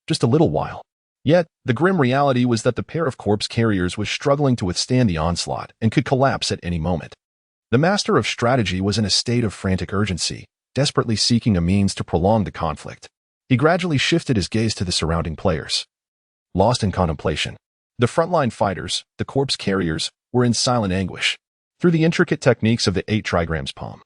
Just a little while. Yet, the grim reality was that the pair of corpse carriers was struggling to withstand the onslaught and could collapse at any moment. The master of strategy was in a state of frantic urgency, desperately seeking a means to prolong the conflict. He gradually shifted his gaze to the surrounding players. Lost in contemplation, the frontline fighters, the corpse carriers, were in silent anguish. Through the intricate techniques of the 8 trigrams palm,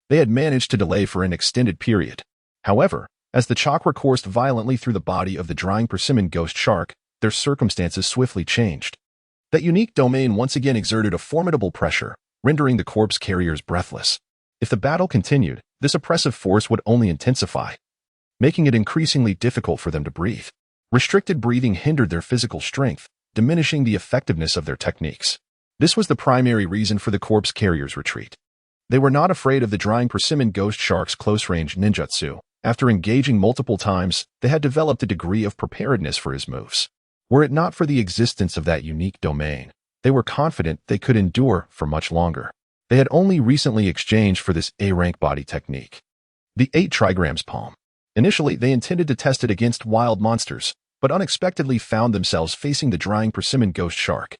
they had managed to delay for an extended period. However, as the chakra coursed violently through the body of the drying persimmon ghost shark, their circumstances swiftly changed. That unique domain once again exerted a formidable pressure, rendering the corpse carriers breathless. If the battle continued, this oppressive force would only intensify, making it increasingly difficult for them to breathe. Restricted breathing hindered their physical strength, diminishing the effectiveness of their techniques. This was the primary reason for the corpse carriers' retreat. They were not afraid of the drying persimmon ghost shark's close-range ninjutsu. After engaging multiple times, they had developed a degree of preparedness for his moves. Were it not for the existence of that unique domain, they were confident they could endure for much longer. They had only recently exchanged for this A-rank body technique, the 8 trigrams palm. Initially, they intended to test it against wild monsters, but unexpectedly found themselves facing the drying persimmon ghost shark.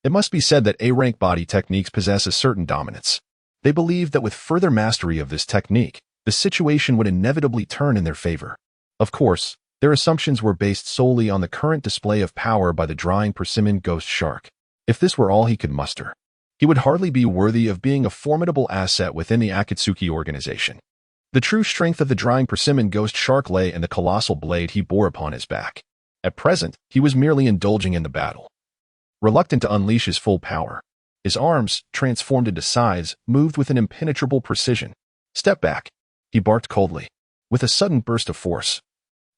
It must be said that A-rank body techniques possess a certain dominance. They believed that with further mastery of this technique, the situation would inevitably turn in their favor. Of course, their assumptions were based solely on the current display of power by the drying persimmon ghost shark. If this were all he could muster, he would hardly be worthy of being a formidable asset within the Akatsuki organization. The true strength of the drying persimmon ghost shark lay in the colossal blade he bore upon his back. At present, he was merely indulging in the battle, reluctant to unleash his full power. His arms, transformed into scythes, moved with an impenetrable precision. Step back, he barked coldly. With a sudden burst of force,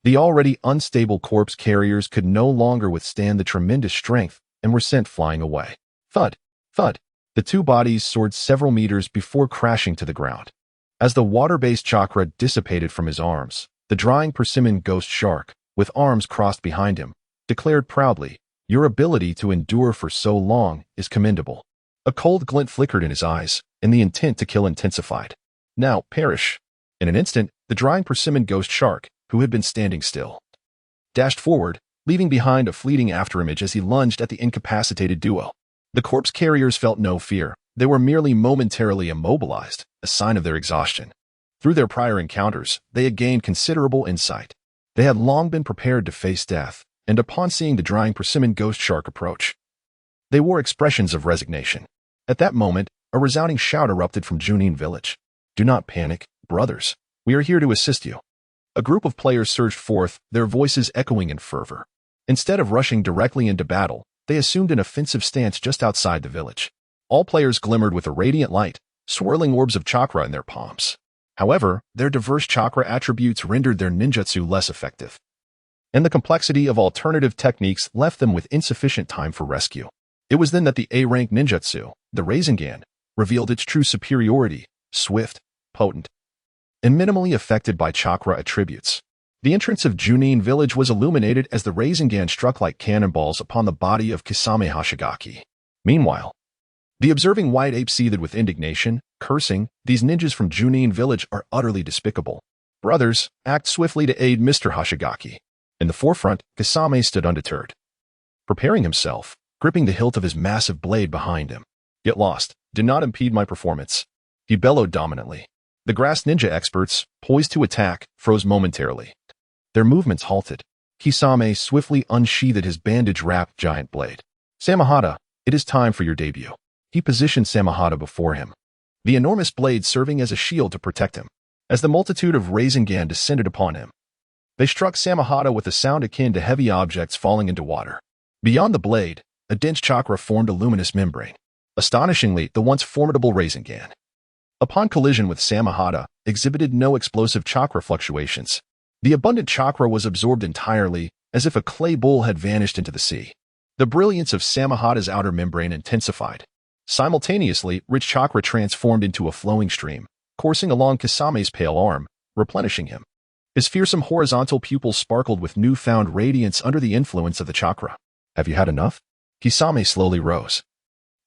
the already unstable corpse carriers could no longer withstand the tremendous strength and were sent flying away. Thud, thud. The two bodies soared several meters before crashing to the ground. As the water-based chakra dissipated from his arms, the drying persimmon ghost shark, with arms crossed behind him, declared proudly, "Your ability to endure for so long is commendable." A cold glint flickered in his eyes, and the intent to kill intensified. Now, perish. In an instant, the drying persimmon ghost shark, who had been standing still, dashed forward, leaving behind a fleeting afterimage as he lunged at the incapacitated duo. The corpse carriers felt no fear. They were merely momentarily immobilized, a sign of their exhaustion. Through their prior encounters, they had gained considerable insight. They had long been prepared to face death, and upon seeing the drying persimmon ghost shark approach, they wore expressions of resignation. At that moment, a resounding shout erupted from Junin Village. "Do not panic, brothers. We are here to assist you." A group of players surged forth, their voices echoing in fervor. Instead of rushing directly into battle, they assumed an offensive stance just outside the village. All players glimmered with a radiant light, swirling orbs of chakra in their palms. However, their diverse chakra attributes rendered their ninjutsu less effective, and the complexity of alternative techniques left them with insufficient time for rescue. It was then that the A-rank ninjutsu, the Rasengan, revealed its true superiority: swift, potent, and minimally affected by chakra attributes. The entrance of Junin Village was illuminated as the Rasengan struck like cannonballs upon the body of Kisame Hashigaki. Meanwhile, The observing white ape seethed with indignation, cursing, "These ninjas from Junin Village are utterly despicable. Brothers, act swiftly to aid Mr. Hoshigaki." In the forefront, Kasame stood undeterred, preparing himself, gripping the hilt of his massive blade behind him. "Get lost. Do not impede my performance," he bellowed dominantly. The grass ninja experts, poised to attack, froze momentarily. Their movements halted. Kisame swiftly unsheathed his bandage-wrapped giant blade. "Samahata, it is time for your debut." He positioned Samahata before him, the enormous blade serving as a shield to protect him. As the multitude of Rasengan descended upon him, they struck Samahata with a sound akin to heavy objects falling into water. Beyond the blade, a dense chakra formed a luminous membrane. Astonishingly, the once formidable Rasengan, upon collision with Samahata, exhibited no explosive chakra fluctuations. The abundant chakra was absorbed entirely, as if a clay bowl had vanished into the sea. The brilliance of Samahata's outer membrane intensified. Simultaneously, rich chakra transformed into a flowing stream, coursing along Kasame's pale arm, replenishing him. His fearsome horizontal pupils sparkled with newfound radiance under the influence of the chakra. "Have you had enough?" Kisame slowly rose,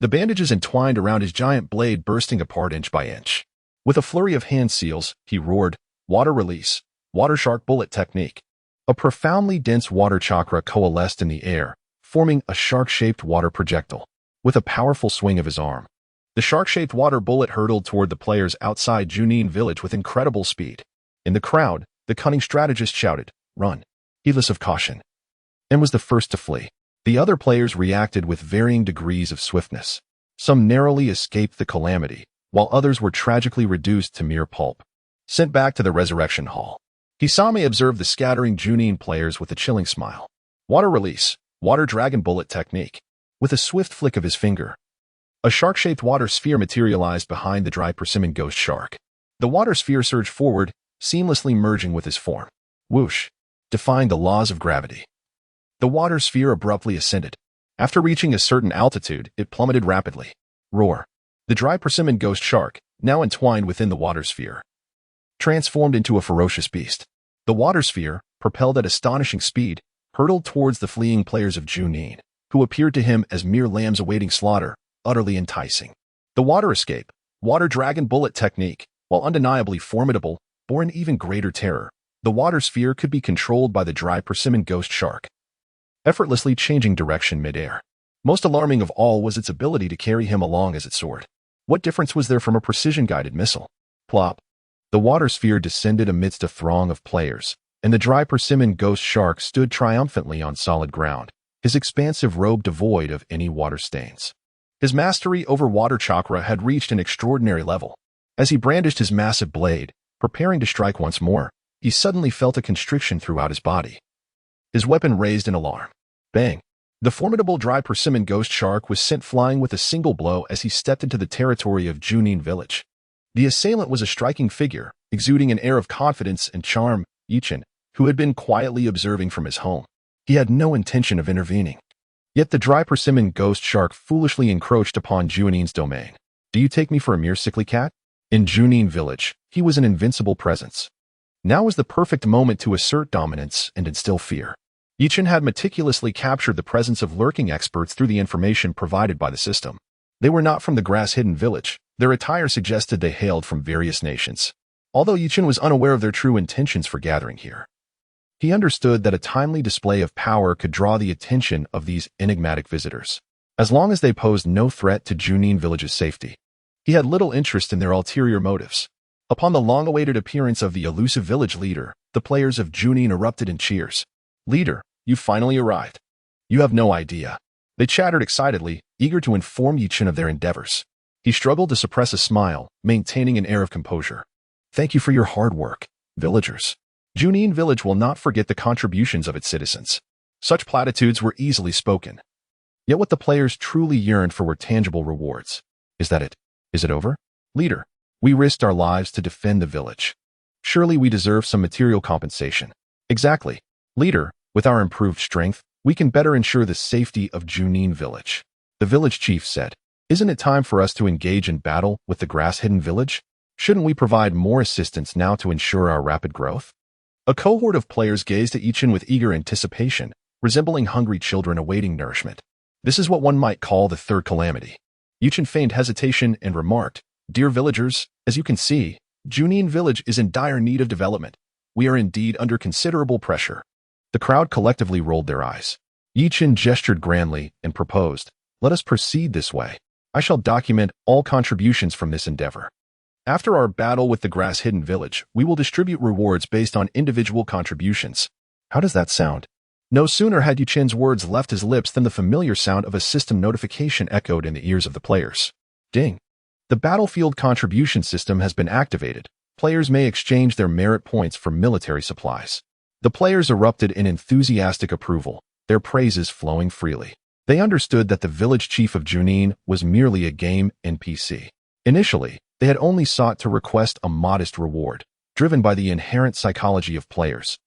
the bandages entwined around his giant blade bursting apart inch by inch. With a flurry of hand seals, he roared, "Water release, water shark bullet technique." A profoundly dense water chakra coalesced in the air, forming a shark-shaped water projectile. With a powerful swing of his arm, the shark-shaped water bullet hurtled toward the players outside Junin Village with incredible speed. In the crowd, the cunning strategist shouted, "Run," heedless of caution, and was the first to flee. The other players reacted with varying degrees of swiftness. Some narrowly escaped the calamity, while others were tragically reduced to mere pulp, sent back to the resurrection hall. Kisame observed the scattering Junin players with a chilling smile. "Water release, water dragon bullet technique." With a swift flick of his finger, a shark-shaped water sphere materialized behind the dry persimmon ghost shark. The water sphere surged forward, seamlessly merging with his form. Whoosh! Defying the laws of gravity, the water sphere abruptly ascended. After reaching a certain altitude, it plummeted rapidly. Roar! The dry persimmon ghost shark, now entwined within the water sphere, transformed into a ferocious beast. The water sphere, propelled at astonishing speed, hurtled towards the fleeing players of Junin, who appeared to him as mere lambs awaiting slaughter, utterly enticing. The water escape, water dragon bullet technique, while undeniably formidable, bore an even greater terror. The water sphere could be controlled by the dry persimmon ghost shark, effortlessly changing direction mid-air. Most alarming of all was its ability to carry him along as it soared. What difference was there from a precision-guided missile? Plop! The water sphere descended amidst a throng of players, and the dry persimmon ghost shark stood triumphantly on solid ground, his expansive robe devoid of any water stains. His mastery over water chakra had reached an extraordinary level. As he brandished his massive blade, preparing to strike once more, he suddenly felt a constriction throughout his body. His weapon raised in alarm. Bang! The formidable dry persimmon ghost shark was sent flying with a single blow as he stepped into the territory of Junin Village. The assailant was a striking figure, exuding an air of confidence and charm, Ichin, who had been quietly observing from his home. He had no intention of intervening. Yet the dry persimmon ghost shark foolishly encroached upon Junin's domain. "Do you take me for a mere sickly cat?" In Junin Village, he was an invincible presence. Now was the perfect moment to assert dominance and instill fear. Ichin had meticulously captured the presence of lurking experts through the information provided by the system. They were not from the grass-hidden village. Their attire suggested they hailed from various nations. Although Ichin was unaware of their true intentions for gathering here, he understood that a timely display of power could draw the attention of these enigmatic visitors. As long as they posed no threat to Junin Village's safety, he had little interest in their ulterior motives. Upon the long-awaited appearance of the elusive village leader, the players of Junin erupted in cheers. "Leader, you finally arrived. You have no idea." They chattered excitedly, eager to inform Ichin of their endeavors. He struggled to suppress a smile, maintaining an air of composure. "Thank you for your hard work, villagers. Junin Village will not forget the contributions of its citizens." Such platitudes were easily spoken. Yet what the players truly yearned for were tangible rewards. "Is that it? Is it over? Leader, we risked our lives to defend the village. Surely we deserve some material compensation." "Exactly. Leader, with our improved strength, we can better ensure the safety of Junin Village." The village chief said, "Isn't it time for us to engage in battle with the grass-hidden village? Shouldn't we provide more assistance now to ensure our rapid growth?" A cohort of players gazed at Ichin with eager anticipation, resembling hungry children awaiting nourishment. This is what one might call the third calamity. Yuchen feigned hesitation and remarked, "Dear villagers, as you can see, Junin Village is in dire need of development. We are indeed under considerable pressure." The crowd collectively rolled their eyes. Yuchen gestured grandly and proposed, "Let us proceed this way. I shall document all contributions from this endeavor. After our battle with the grass-hidden village, we will distribute rewards based on individual contributions." How does that sound? No sooner had Yuchen's words left his lips than the familiar sound of a system notification echoed in the ears of the players. Ding! The battlefield contribution system has been activated. Players may exchange their merit points for military supplies. The players erupted in enthusiastic approval, their praises flowing freely. They understood that the village chief of Junin was merely a game NPC. Initially, they had only sought to request a modest reward, driven by the inherent psychology of players,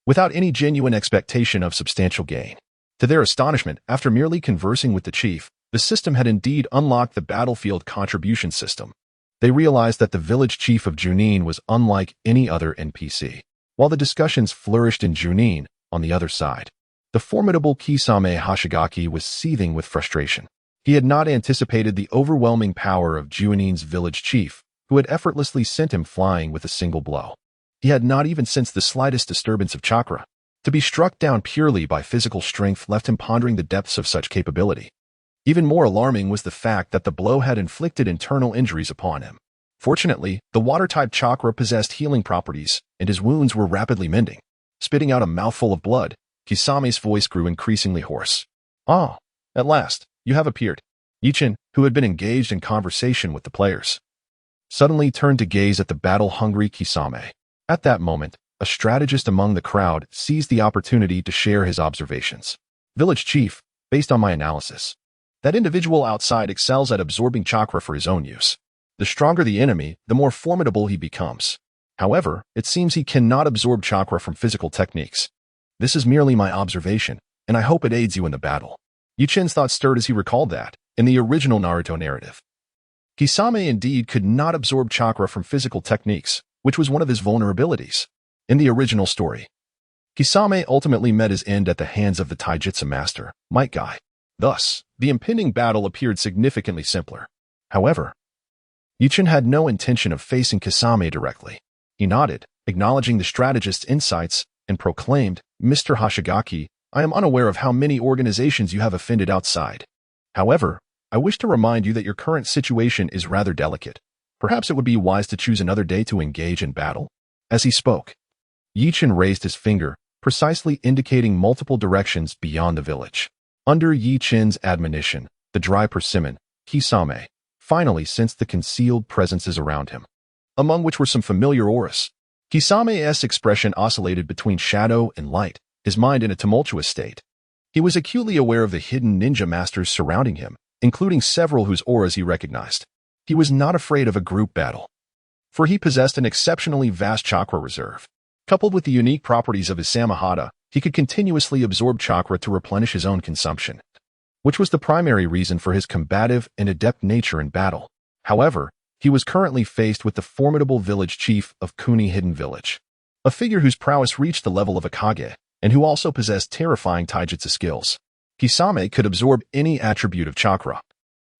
without any genuine expectation of substantial gain. To their astonishment, after merely conversing with the chief, the system had indeed unlocked the battlefield contribution system. They realized that the village chief of Junin was unlike any other NPC. While the discussions flourished in Junin, on the other side, the formidable Kisame Hashigaki was seething with frustration. He had not anticipated the overwhelming power of Junin's village chief, who had effortlessly sent him flying with a single blow. He had not even sensed the slightest disturbance of chakra. To be struck down purely by physical strength left him pondering the depths of such capability. Even more alarming was the fact that the blow had inflicted internal injuries upon him. Fortunately, the water-type chakra possessed healing properties, and his wounds were rapidly mending. Spitting out a mouthful of blood, Kisame's voice grew increasingly hoarse. "Ah, at last, you have appeared." Yuchen, who had been engaged in conversation with the players, suddenly turned to gaze at the battle-hungry Kisame. At that moment, a strategist among the crowd seized the opportunity to share his observations. "Village chief, based on my analysis, that individual outside excels at absorbing chakra for his own use. The stronger the enemy, the more formidable he becomes. However, it seems he cannot absorb chakra from physical techniques. This is merely my observation, and I hope it aids you in the battle." Yuchen's thoughts stirred as he recalled that, in the original Naruto narrative, Kisame indeed could not absorb chakra from physical techniques, which was one of his vulnerabilities. In the original story, Kisame ultimately met his end at the hands of the taijutsu master, Might Guy. Thus, the impending battle appeared significantly simpler. However, Yuchen had no intention of facing Kisame directly. He nodded, acknowledging the strategist's insights, and proclaimed, "Mr. Hashigaki, I am unaware of how many organizations you have offended outside. However, I wish to remind you that your current situation is rather delicate. Perhaps it would be wise to choose another day to engage in battle." As he spoke, Yuchen raised his finger, precisely indicating multiple directions beyond the village. Under Yuchen's admonition, the dry persimmon, Kisame, finally sensed the concealed presences around him, among which were some familiar auras. Kisame's expression oscillated between shadow and light, his mind in a tumultuous state. He was acutely aware of the hidden ninja masters surrounding him, including several whose auras he recognized. He was not afraid of a group battle, for he possessed an exceptionally vast chakra reserve. Coupled with the unique properties of his Samahata, he could continuously absorb chakra to replenish his own consumption, which was the primary reason for his combative and adept nature in battle. However, he was currently faced with the formidable village chief of Kuni Hidden Village, a figure whose prowess reached the level of a Kage, and who also possessed terrifying taijutsu skills. Kisame could absorb any attribute of chakra,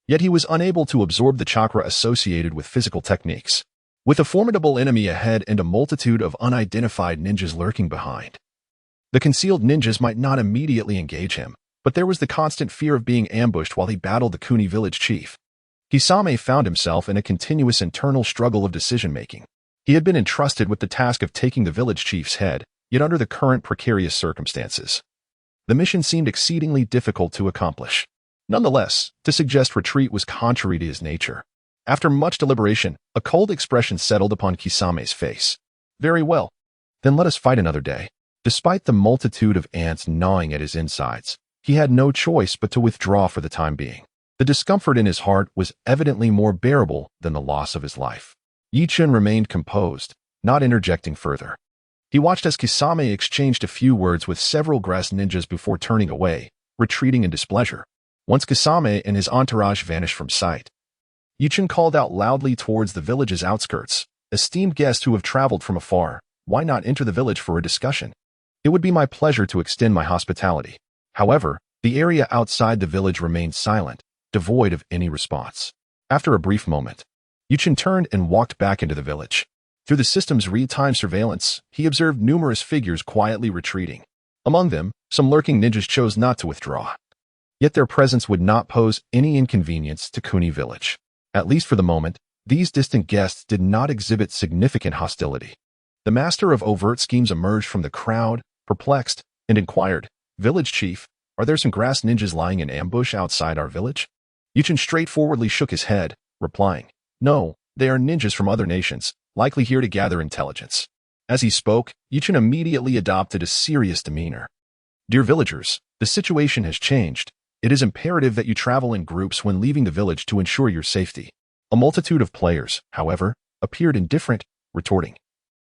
yet he was unable to absorb the chakra associated with physical techniques. With a formidable enemy ahead and a multitude of unidentified ninjas lurking behind, the concealed ninjas might not immediately engage him, but there was the constant fear of being ambushed while he battled the Kuni village chief. Kisame found himself in a continuous internal struggle of decision-making. He had been entrusted with the task of taking the village chief's head, yet under the current precarious circumstances, the mission seemed exceedingly difficult to accomplish. Nonetheless, to suggest retreat was contrary to his nature. After much deliberation, a cold expression settled upon Kisame's face. "Very well. Then let us fight another day." Despite the multitude of ants gnawing at his insides, he had no choice but to withdraw for the time being. The discomfort in his heart was evidently more bearable than the loss of his life. Yuchen remained composed, not interjecting further. He watched as Kisame exchanged a few words with several grass ninjas before turning away, retreating in displeasure. Once Kisame and his entourage vanished from sight, Yuchen called out loudly towards the village's outskirts, "Esteemed guests who have traveled from afar, why not enter the village for a discussion? It would be my pleasure to extend my hospitality." However, the area outside the village remained silent, devoid of any response. After a brief moment, Yuchen turned and walked back into the village. Through the system's real-time surveillance, he observed numerous figures quietly retreating. Among them, some lurking ninjas chose not to withdraw. Yet their presence would not pose any inconvenience to Junin Village. At least for the moment, these distant guests did not exhibit significant hostility. The master of overt schemes emerged from the crowd, perplexed, and inquired, "Village chief, are there some grass ninjas lying in ambush outside our village?" Yuchen straightforwardly shook his head, replying, "No, they are ninjas from other nations, likely here to gather intelligence." As he spoke, Yuchen immediately adopted a serious demeanor. "Dear villagers, the situation has changed. It is imperative that you travel in groups when leaving the village to ensure your safety." A multitude of players, however, appeared indifferent, retorting,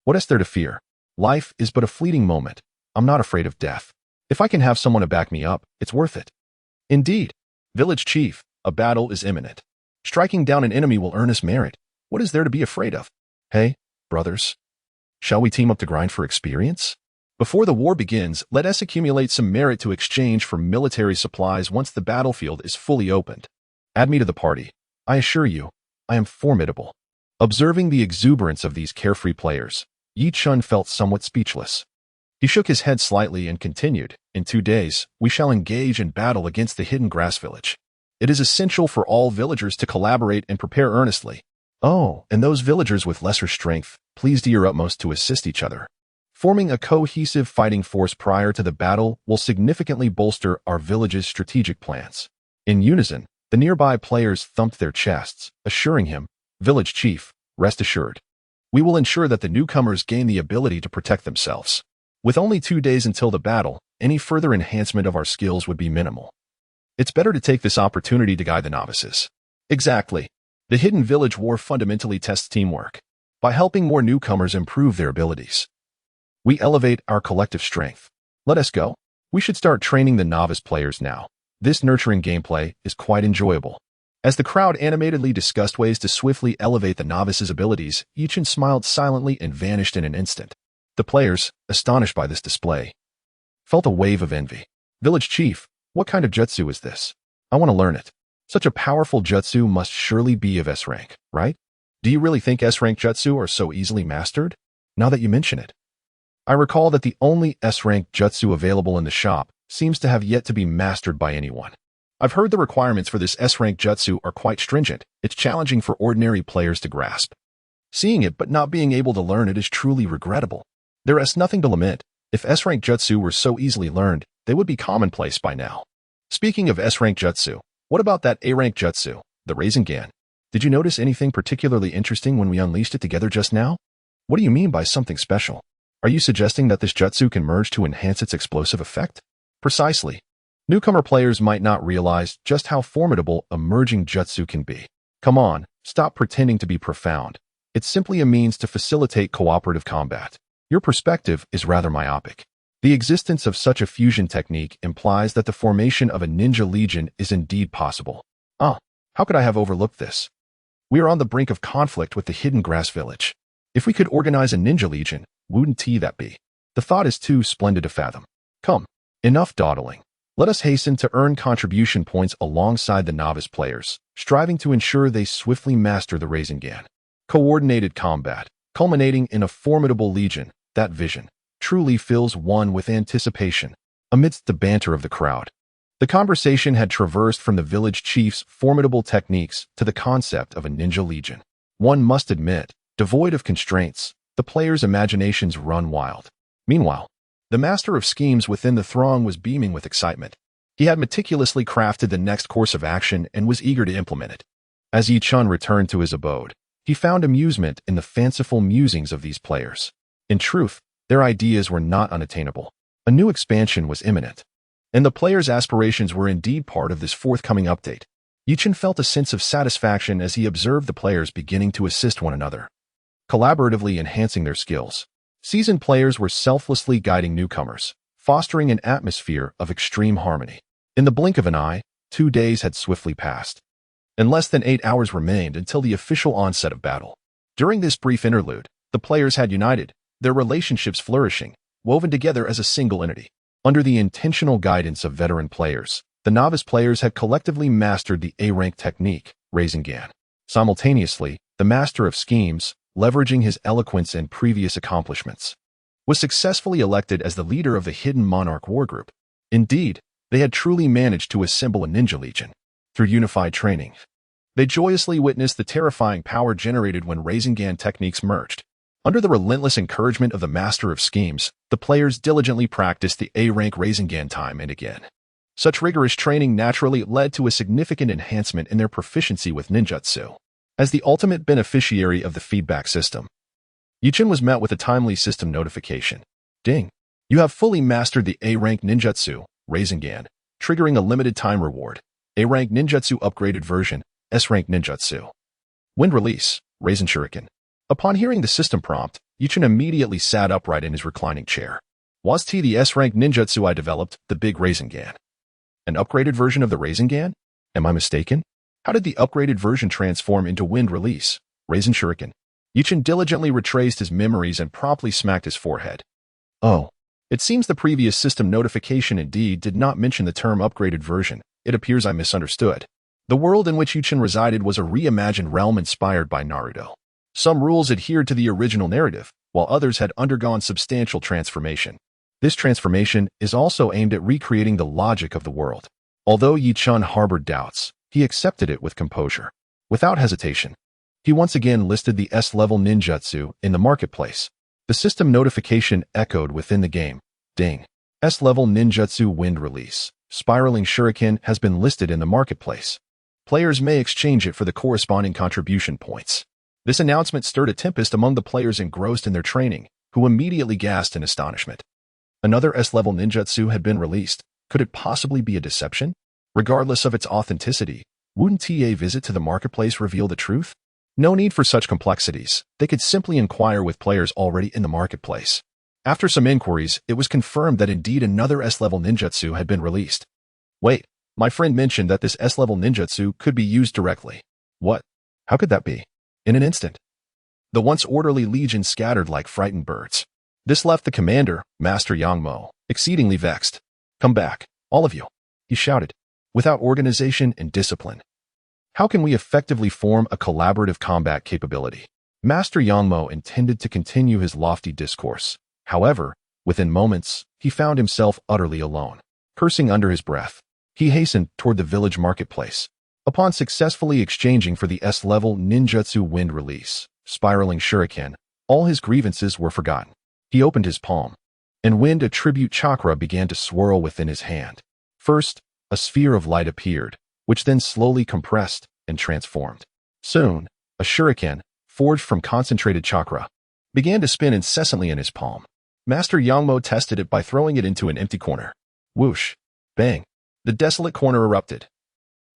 "What is there to fear? Life is but a fleeting moment. I'm not afraid of death. If I can have someone to back me up, it's worth it." "Indeed. Village chief, a battle is imminent. Striking down an enemy will earn us merit. What is there to be afraid of? Hey, brothers, shall we team up to grind for experience? Before the war begins, let us accumulate some merit to exchange for military supplies once the battlefield is fully opened. Add me to the party. I assure you, I am formidable." Observing the exuberance of these carefree players, Yi Chun felt somewhat speechless. He shook his head slightly and continued, "In 2 days, we shall engage in battle against the hidden grass village. It is essential for all villagers to collaborate and prepare earnestly. Oh, and those villagers with lesser strength, please do your utmost to assist each other. Forming a cohesive fighting force prior to the battle will significantly bolster our village's strategic plans." In unison, the nearby players thumped their chests, assuring him, "Village chief, rest assured. We will ensure that the newcomers gain the ability to protect themselves. With only 2 days until the battle, any further enhancement of our skills would be minimal. It's better to take this opportunity to guide the novices." Exactly. The hidden village war fundamentally tests teamwork. By helping more newcomers improve their abilities, we elevate our collective strength. Let us go. We should start training the novice players now. This nurturing gameplay is quite enjoyable. As the crowd animatedly discussed ways to swiftly elevate the novice's abilities, Yuchen smiled silently and vanished in an instant. The players, astonished by this display, felt a wave of envy. "Village chief, what kind of jutsu is this? I want to learn it. Such a powerful jutsu must surely be of S rank, right? Do you really think S rank jutsu are so easily mastered? Now that you mention it. I recall that the only S-rank jutsu available in the shop seems to have yet to be mastered by anyone. I've heard the requirements for this S-rank jutsu are quite stringent. It's challenging for ordinary players to grasp. Seeing it but not being able to learn it is truly regrettable. There is nothing to lament. If S-rank jutsu were so easily learned, they would be commonplace by now." Speaking of S-rank jutsu, what about that A-rank jutsu, the Reincarnated? Did you notice anything particularly interesting when we unleashed it together just now? What do you mean by something special? Are you suggesting that this jutsu can merge to enhance its explosive effect? Precisely. Newcomer players might not realize just how formidable a merging jutsu can be. Come on, stop pretending to be profound. It's simply a means to facilitate cooperative combat. Your perspective is rather myopic. The existence of such a fusion technique implies that the formation of a ninja legion is indeed possible. How could I have overlooked this? We are on the brink of conflict with the hidden grass village. If we could organize a ninja legion, wouldn't that be? The thought is too splendid to fathom. Come, enough dawdling. Let us hasten to earn contribution points alongside the novice players, striving to ensure they swiftly master the Reincarnated. Coordinated combat, culminating in a formidable legion, that vision truly fills one with anticipation. Amidst the banter of the crowd, the conversation had traversed from the village chief's formidable techniques to the concept of a ninja legion. One must admit, devoid of constraints, the players' imaginations run wild. Meanwhile, the master of schemes within the throng was beaming with excitement. He had meticulously crafted the next course of action and was eager to implement it. As Yi Chun returned to his abode, he found amusement in the fanciful musings of these players. In truth, their ideas were not unattainable. A new expansion was imminent, and the players' aspirations were indeed part of this forthcoming update. Yi Chun felt a sense of satisfaction as he observed the players beginning to assist one another, collaboratively enhancing their skills. Seasoned players were selflessly guiding newcomers, fostering an atmosphere of extreme harmony. In the blink of an eye, 2 days had swiftly passed, and less than 8 hours remained until the official onset of battle. During this brief interlude, the players had united, their relationships flourishing, woven together as a single entity. Under the intentional guidance of veteran players, The novice players had collectively mastered the A-rank technique, Reincarnated. Simultaneously, the master of schemes, leveraging his eloquence and previous accomplishments, was successfully elected as the leader of the Hidden Monarch War Group. Indeed, they had truly managed to assemble a ninja legion. Through unified training, they joyously witnessed the terrifying power generated when Reincarnated techniques merged. Under the relentless encouragement of the master of schemes, the players diligently practiced the A-rank Reincarnated time and again. Such rigorous training naturally led to a significant enhancement in their proficiency with ninjutsu. As the ultimate beneficiary of the feedback system, Junin was met with a timely system notification. Ding! You have fully mastered the A-rank ninjutsu, Reincarnated, triggering a limited time reward. A-rank ninjutsu upgraded version, S-rank ninjutsu. Wind release, Reincarnated. Upon hearing the system prompt, Junin immediately sat upright in his reclining chair. Was T the S-rank ninjutsu I developed, the big Reincarnated? An upgraded version of the Reincarnated? Am I mistaken? How did the upgraded version transform into wind release, Reincarnated? Junin diligently retraced his memories and promptly smacked his forehead. Oh, it seems the previous system notification indeed did not mention the term upgraded version. It appears I misunderstood. The world in which Junin resided was a reimagined realm inspired by Naruto. Some rules adhered to the original narrative, while others had undergone substantial transformation. This transformation is also aimed at recreating the logic of the world. Although Junin harbored doubts, he accepted it with composure. Without hesitation, he once again listed the S-level ninjutsu in the marketplace. The system notification echoed within the game. Ding! S-level ninjutsu wind release. Spiraling shuriken has been listed in the marketplace. Players may exchange it for the corresponding contribution points. This announcement stirred a tempest among the players engrossed in their training, who immediately gasped in astonishment. Another S-level ninjutsu had been released. Could it possibly be a deception? Regardless of its authenticity, wouldn't a visit to the marketplace reveal the truth? No need for such complexities. They could simply inquire with players already in the marketplace. After some inquiries, it was confirmed that indeed another S-level ninjutsu had been released. Wait, my friend mentioned that this S-level ninjutsu could be used directly. What? How could that be? In an instant, the once orderly legion scattered like frightened birds. This left the commander, Master Yangmo, exceedingly vexed. Come back, all of you, he shouted. Without organization and discipline, how can we effectively form a collaborative combat capability? Master Yangmo intended to continue his lofty discourse. However, within moments, he found himself utterly alone. Cursing under his breath, he hastened toward the village marketplace. Upon successfully exchanging for the S-level ninjutsu wind release, spiraling shuriken, all his grievances were forgotten. He opened his palm, and wind attribute chakra began to swirl within his hand. First, a sphere of light appeared, which then slowly compressed and transformed. Soon, a shuriken, forged from concentrated chakra, began to spin incessantly in his palm. Master Yangmo tested it by throwing it into an empty corner. Whoosh! Bang! The desolate corner erupted,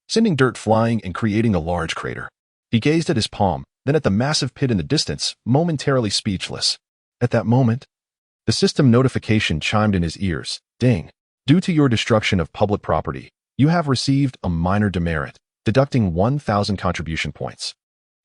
sending dirt flying and creating a large crater. He gazed at his palm, then at the massive pit in the distance, momentarily speechless. At that moment, the system notification chimed in his ears. Ding! Due to your destruction of public property, you have received a minor demerit, deducting 1,000 contribution points.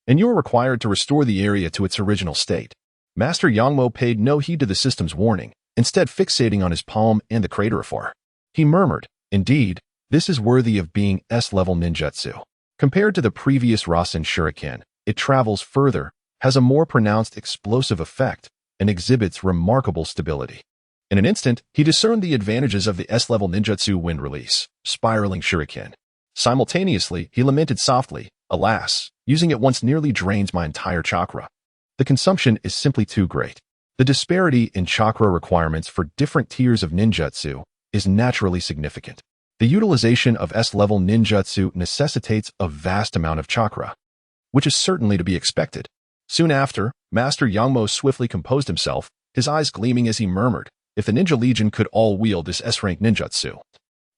And you are required to restore the area to its original state. Master Yangmo paid no heed to the system's warning, instead fixating on his palm and the crater afar. He murmured, indeed, this is worthy of being S-level ninjutsu. Compared to the previous Rasen Shuriken, it travels further, has a more pronounced explosive effect, and exhibits remarkable stability. In an instant, he discerned the advantages of the S-level ninjutsu wind release, spiraling shuriken. Simultaneously, he lamented softly, alas, using it once nearly drains my entire chakra. The consumption is simply too great. The disparity in chakra requirements for different tiers of ninjutsu is naturally significant. The utilization of S-level ninjutsu necessitates a vast amount of chakra, which is certainly to be expected. Soon after, Master Yangmo swiftly composed himself, his eyes gleaming as he murmured, if the Ninja Legion could all wield this S-rank ninjutsu,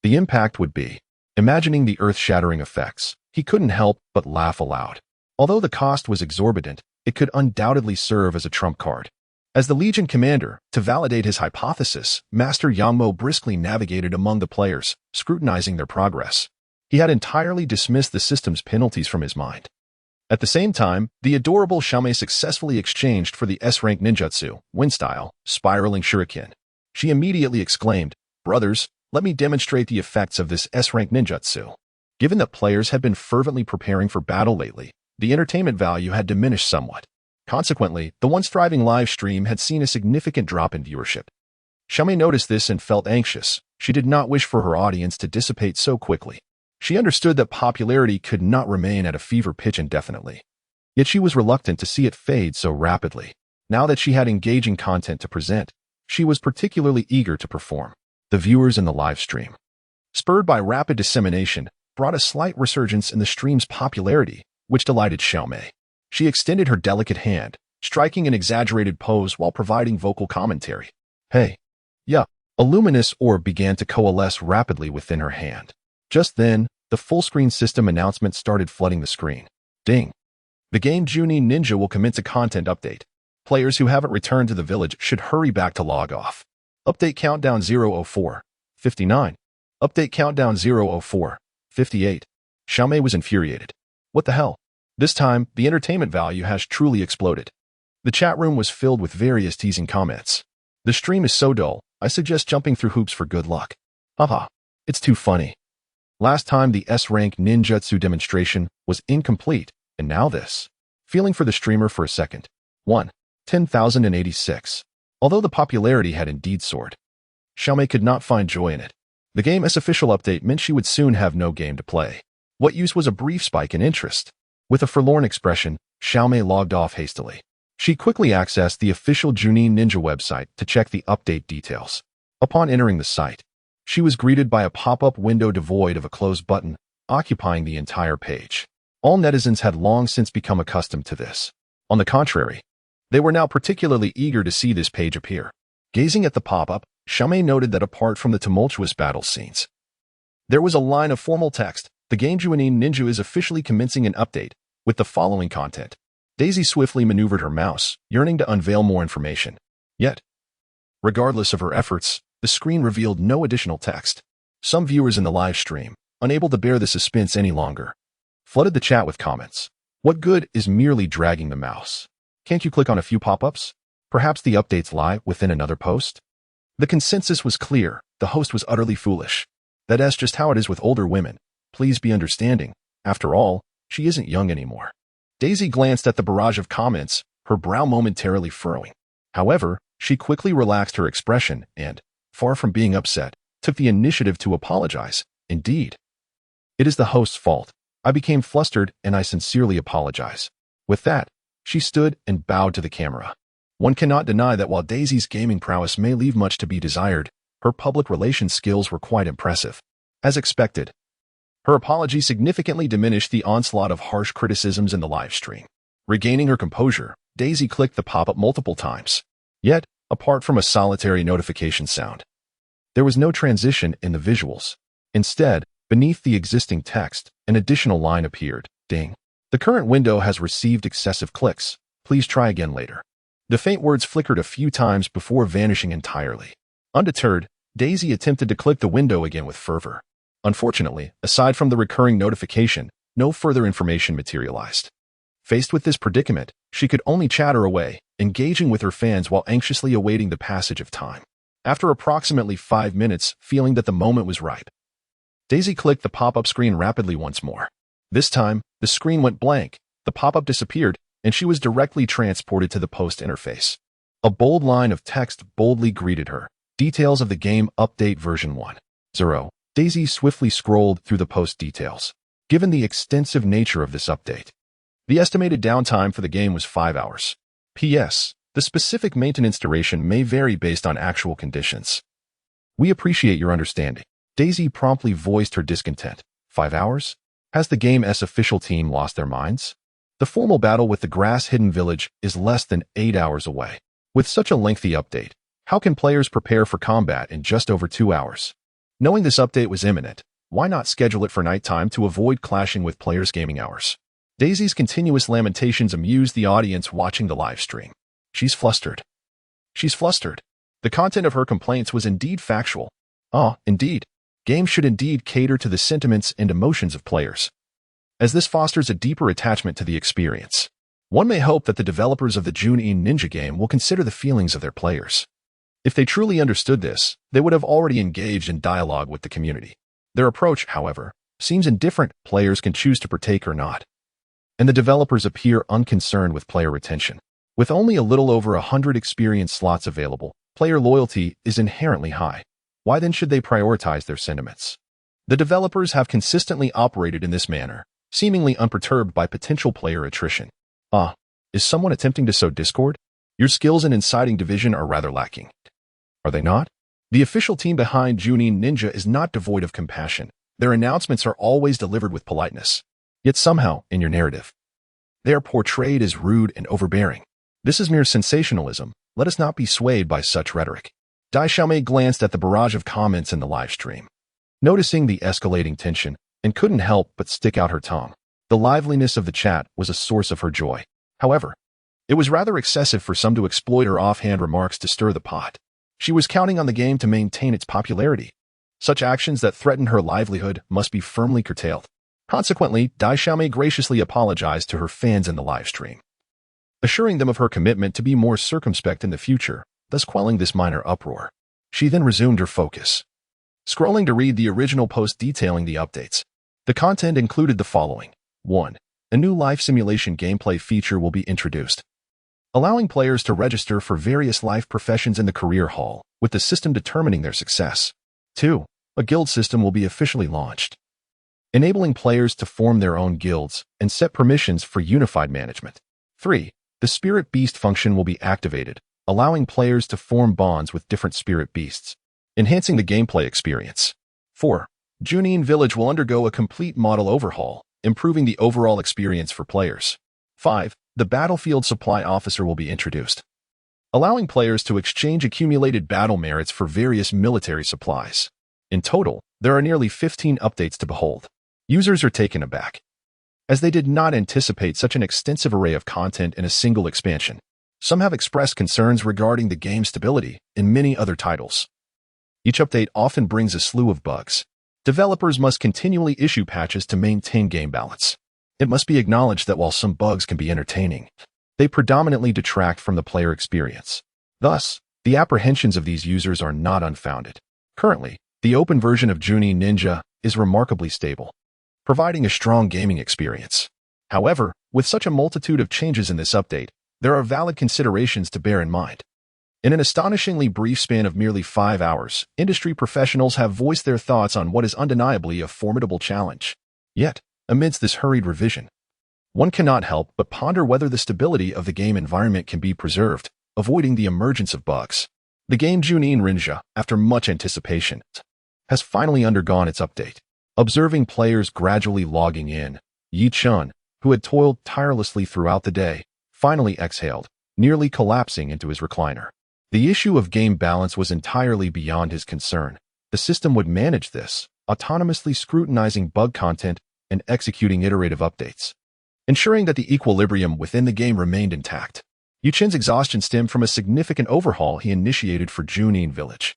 the impact would be. Imagining the earth-shattering effects, he couldn't help but laugh aloud. Although the cost was exorbitant, it could undoubtedly serve as a trump card. As the Legion commander, to validate his hypothesis, Master Yangmo briskly navigated among the players, scrutinizing their progress. He had entirely dismissed the system's penalties from his mind. At the same time, the adorable Shame successfully exchanged for the S-rank ninjutsu, wind style, spiraling shuriken. She immediately exclaimed, brothers, Let me demonstrate the effects of this S-rank ninjutsu. Given that players had been fervently preparing for battle lately, the entertainment value had diminished somewhat. Consequently, the once thriving live stream had seen a significant drop in viewership. Xiaomei noticed this and felt anxious. She did not wish for her audience to dissipate so quickly. She understood that popularity could not remain at a fever pitch indefinitely. Yet she was reluctant to see it fade so rapidly. Now that she had engaging content to present, she was particularly eager to perform. The viewers in the live stream, spurred by rapid dissemination, brought a slight resurgence in the stream's popularity, which delighted Xiaomei. She extended her delicate hand, striking an exaggerated pose while providing vocal commentary. Hey. Yeah. A luminous orb began to coalesce rapidly within her hand. Just then, the full-screen system announcement started flooding the screen. Ding. The game Junin Ninja will commence a content update. Players who haven't returned to the village should hurry back to log off. Update countdown 004, 59. Update countdown 004, 58. Xiaomei was infuriated. What the hell? This time, the entertainment value has truly exploded. The chat room was filled with various teasing comments. The stream is so dull, I suggest jumping through hoops for good luck. Haha, it's too funny. Last time the S-rank ninjutsu demonstration was incomplete, and now this. Feeling for the streamer for a second. 1. 10,086. Although the popularity had indeed soared, Xiaomei could not find joy in it. The game's official update meant she would soon have no game to play. What use was a brief spike in interest? With a forlorn expression, Xiaomei logged off hastily. She quickly accessed the official Junin Ninja website to check the update details. Upon entering the site, she was greeted by a pop-up window devoid of a close button, occupying the entire page. All netizens had long since become accustomed to this. On the contrary, they were now particularly eager to see this page appear. Gazing at the pop-up, Xiaomei noted that apart from the tumultuous battle scenes, there was a line of formal text. The game Junin Ninja is officially commencing an update with the following content. Daisy swiftly maneuvered her mouse, yearning to unveil more information. Yet, regardless of her efforts, the screen revealed no additional text. Some viewers in the live stream, unable to bear the suspense any longer, flooded the chat with comments. What good is merely dragging the mouse? Can't you click on a few pop-ups? Perhaps the updates lie within another post? The consensus was clear. The host was utterly foolish. That's just how it is with older women. Please be understanding. After all, she isn't young anymore. Daisy glanced at the barrage of comments, her brow momentarily furrowing. However, she quickly relaxed her expression and, far from being upset, took the initiative to apologize. Indeed, it is the host's fault. I became flustered and I sincerely apologize. With that, she stood and bowed to the camera. One cannot deny that while Daisy's gaming prowess may leave much to be desired, her public relations skills were quite impressive. As expected, her apology significantly diminished the onslaught of harsh criticisms in the live stream. Regaining her composure, Daisy clicked the pop-up multiple times. Yet, apart from a solitary notification sound, there was no transition in the visuals. Instead, beneath the existing text, an additional line appeared. Ding. The current window has received excessive clicks. Please try again later. The faint words flickered a few times before vanishing entirely. Undeterred, Daisy attempted to click the window again with fervor. Unfortunately, aside from the recurring notification, no further information materialized. Faced with this predicament, she could only chatter away, engaging with her fans while anxiously awaiting the passage of time. After approximately 5 minutes, feeling that the moment was ripe, Daisy clicked the pop-up screen rapidly once more. This time, the screen went blank, the pop-up disappeared, and she was directly transported to the post interface. A bold line of text boldly greeted her. Details of the game update version 1.0. Daisy swiftly scrolled through the post details. Given the extensive nature of this update, the estimated downtime for the game was 5 hours. P.S. The specific maintenance duration may vary based on actual conditions. We appreciate your understanding. Daisy promptly voiced her discontent. 5 hours? Has the game's official team lost their minds? The formal battle with the grass-hidden village is less than 8 hours away. With such a lengthy update, how can players prepare for combat in just over 2 hours? Knowing this update was imminent, why not schedule it for nighttime to avoid clashing with players' gaming hours? Daisy's continuous lamentations amused the audience watching the live stream. She's flustered. She's flustered. The content of her complaints was indeed factual. Indeed. Games should indeed cater to the sentiments and emotions of players, as this fosters a deeper attachment to the experience. One may hope that the developers of the Junin Ninja game will consider the feelings of their players. If they truly understood this, they would have already engaged in dialogue with the community. Their approach, however, seems indifferent. Players can choose to partake or not. And the developers appear unconcerned with player retention. With only a little over 100 experience slots available, player loyalty is inherently high. Why then should they prioritize their sentiments? The developers have consistently operated in this manner, seemingly unperturbed by potential player attrition. Is someone attempting to sow discord? Your skills in inciting division are rather lacking. Are they not? The official team behind Junin Ninja is not devoid of compassion. Their announcements are always delivered with politeness. Yet somehow, in your narrative, they are portrayed as rude and overbearing. This is mere sensationalism. Let us not be swayed by such rhetoric. Dai Xiaomei glanced at the barrage of comments in the live stream, noticing the escalating tension, and couldn't help but stick out her tongue. The liveliness of the chat was a source of her joy. However, it was rather excessive for some to exploit her offhand remarks to stir the pot. She was counting on the game to maintain its popularity. Such actions that threatened her livelihood must be firmly curtailed. Consequently, Dai Xiaomei graciously apologized to her fans in the live stream, assuring them of her commitment to be more circumspect in the future, thus quelling this minor uproar. She then resumed her focus, scrolling to read the original post detailing the updates. The content included the following. 1. A new life simulation gameplay feature will be introduced, allowing players to register for various life professions in the career hall, with the system determining their success. 2. A guild system will be officially launched, enabling players to form their own guilds and set permissions for unified management. 3. The spirit beast function will be activated, allowing players to form bonds with different spirit beasts, enhancing the gameplay experience. 4. Junin Village will undergo a complete model overhaul, improving the overall experience for players. 5. The Battlefield Supply Officer will be introduced, allowing players to exchange accumulated battle merits for various military supplies. In total, there are nearly 15 updates to behold. Users are taken aback, as they did not anticipate such an extensive array of content in a single expansion. Some have expressed concerns regarding the game's stability in many other titles. Each update often brings a slew of bugs. Developers must continually issue patches to maintain game balance. It must be acknowledged that while some bugs can be entertaining, they predominantly detract from the player experience. Thus, the apprehensions of these users are not unfounded. Currently, the open version of Junin Ninja is remarkably stable, providing a strong gaming experience. However, with such a multitude of changes in this update, there are valid considerations to bear in mind. In an astonishingly brief span of merely 5 hours, industry professionals have voiced their thoughts on what is undeniably a formidable challenge. Yet, amidst this hurried revision, one cannot help but ponder whether the stability of the game environment can be preserved, avoiding the emergence of bugs. The game Junin Ninja, after much anticipation, has finally undergone its update. Observing players gradually logging in, Yi Chun, who had toiled tirelessly throughout the day, finally exhaled, nearly collapsing into his recliner. The issue of game balance was entirely beyond his concern. The system would manage this, autonomously scrutinizing bug content and executing iterative updates, ensuring that the equilibrium within the game remained intact. Yu Chen's exhaustion stemmed from a significant overhaul he initiated for Junin Village.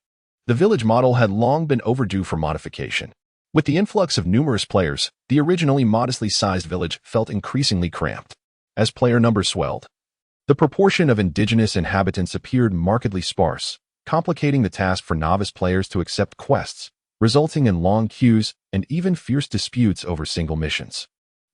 The village model had long been overdue for modification. With the influx of numerous players, the originally modestly sized village felt increasingly cramped. As player numbers swelled, the proportion of indigenous inhabitants appeared markedly sparse, complicating the task for novice players to accept quests, resulting in long queues and even fierce disputes over single missions.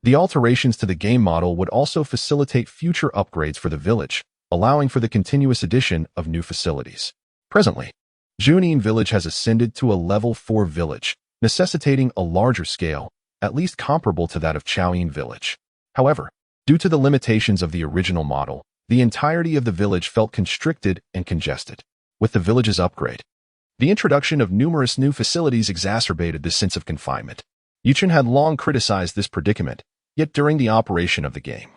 The alterations to the game model would also facilitate future upgrades for the village, allowing for the continuous addition of new facilities. Presently, Junin Village has ascended to a level 4 village, necessitating a larger scale, at least comparable to that of Chaoyin Village. However, due to the limitations of the original model, the entirety of the village felt constricted and congested. With the village's upgrade, the introduction of numerous new facilities exacerbated this sense of confinement. Yuchen had long criticized this predicament, yet during the operation of the game,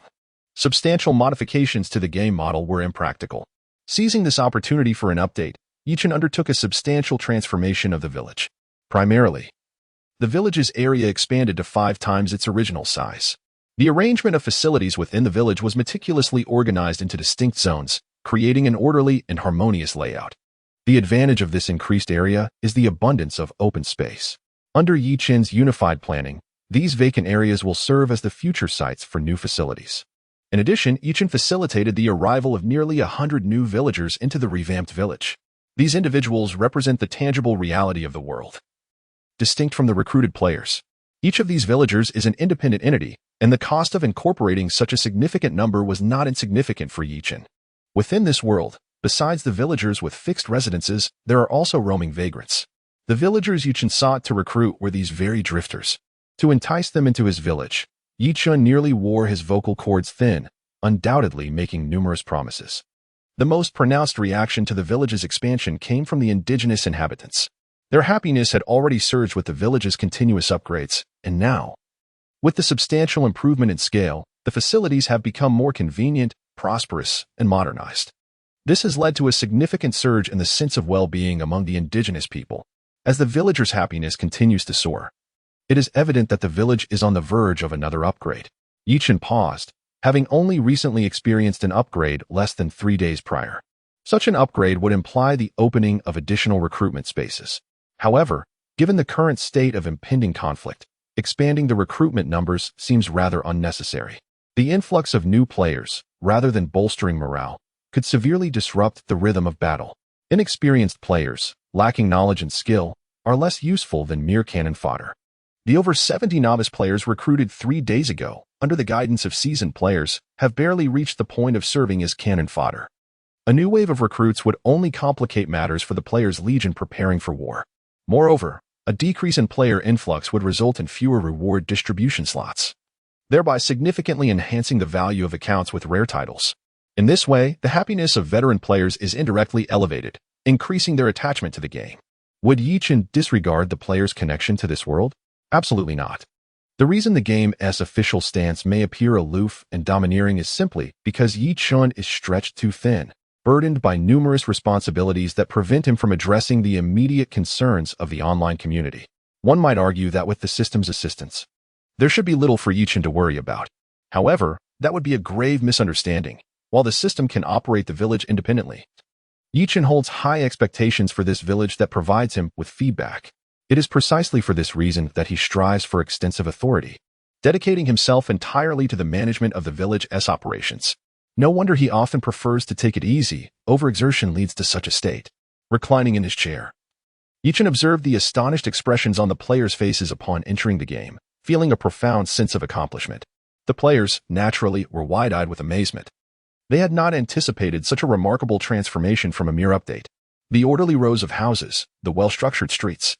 substantial modifications to the game model were impractical. Seizing this opportunity for an update, Yuchen undertook a substantial transformation of the village. Primarily, the village's area expanded to 5 times its original size. The arrangement of facilities within the village was meticulously organized into distinct zones, creating an orderly and harmonious layout. The advantage of this increased area is the abundance of open space. Under Yi Chen's unified planning, these vacant areas will serve as the future sites for new facilities. In addition, Yi Chen facilitated the arrival of nearly 100 new villagers into the revamped village. These individuals represent the tangible reality of the world, distinct from the recruited players. Each of these villagers is an independent entity, and the cost of incorporating such a significant number was not insignificant for Yichin. Within this world, besides the villagers with fixed residences, there are also roaming vagrants. The villagers Yichin sought to recruit were these very drifters. To entice them into his village, Yichin nearly wore his vocal cords thin, undoubtedly making numerous promises. The most pronounced reaction to the village's expansion came from the indigenous inhabitants. Their happiness had already surged with the village's continuous upgrades, and now, with the substantial improvement in scale, the facilities have become more convenient, prosperous, and modernized. This has led to a significant surge in the sense of well-being among the indigenous people. As the villagers' happiness continues to soar, it is evident that the village is on the verge of another upgrade. Yichin paused, having only recently experienced an upgrade less than 3 days prior. Such an upgrade would imply the opening of additional recruitment spaces. However, given the current state of impending conflict, expanding the recruitment numbers seems rather unnecessary. The influx of new players, rather than bolstering morale, could severely disrupt the rhythm of battle. Inexperienced players, lacking knowledge and skill, are less useful than mere cannon fodder. The over 70 novice players recruited 3 days ago, under the guidance of seasoned players, have barely reached the point of serving as cannon fodder. A new wave of recruits would only complicate matters for the players' legion preparing for war. Moreover, a decrease in player influx would result in fewer reward distribution slots, thereby significantly enhancing the value of accounts with rare titles. In this way, the happiness of veteran players is indirectly elevated, increasing their attachment to the game. Would disregard the player's connection to this world? Absolutely not. The reason the game's official stance may appear aloof and domineering is simply because Yichin is stretched too thin, burdened by numerous responsibilities that prevent him from addressing the immediate concerns of the online community. One might argue that with the system's assistance, there should be little for Yichin to worry about. However, that would be a grave misunderstanding. While the system can operate the village independently, Yichin holds high expectations for this village that provides him with feedback. It is precisely for this reason that he strives for extensive authority, dedicating himself entirely to the management of the village's operations. No wonder he often prefers to take it easy. Overexertion leads to such a state. Reclining in his chair, Yichin observed the astonished expressions on the players' faces upon entering the game, feeling a profound sense of accomplishment. The players, naturally, were wide-eyed with amazement. They had not anticipated such a remarkable transformation from a mere update. The orderly rows of houses, the well-structured streets,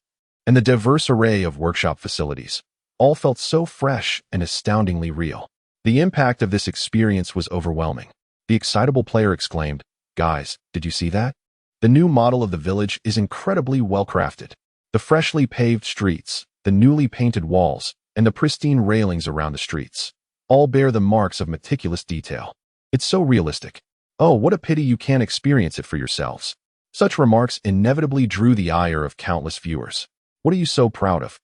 and the diverse array of workshop facilities all felt so fresh and astoundingly real. The impact of this experience was overwhelming. The excitable player exclaimed, "Guys, did you see that? The new model of the village is incredibly well-crafted. The freshly paved streets, the newly painted walls, and the pristine railings around the streets all bear the marks of meticulous detail. It's so realistic. Oh, what a pity you can't experience it for yourselves." Such remarks inevitably drew the ire of countless viewers. What are you so proud of?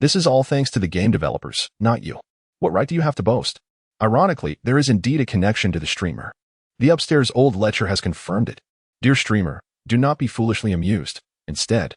This is all thanks to the game developers, not you. What right do you have to boast? Ironically, there is indeed a connection to the streamer. The upstairs old lecture has confirmed it. Dear streamer, do not be foolishly amused. Instead,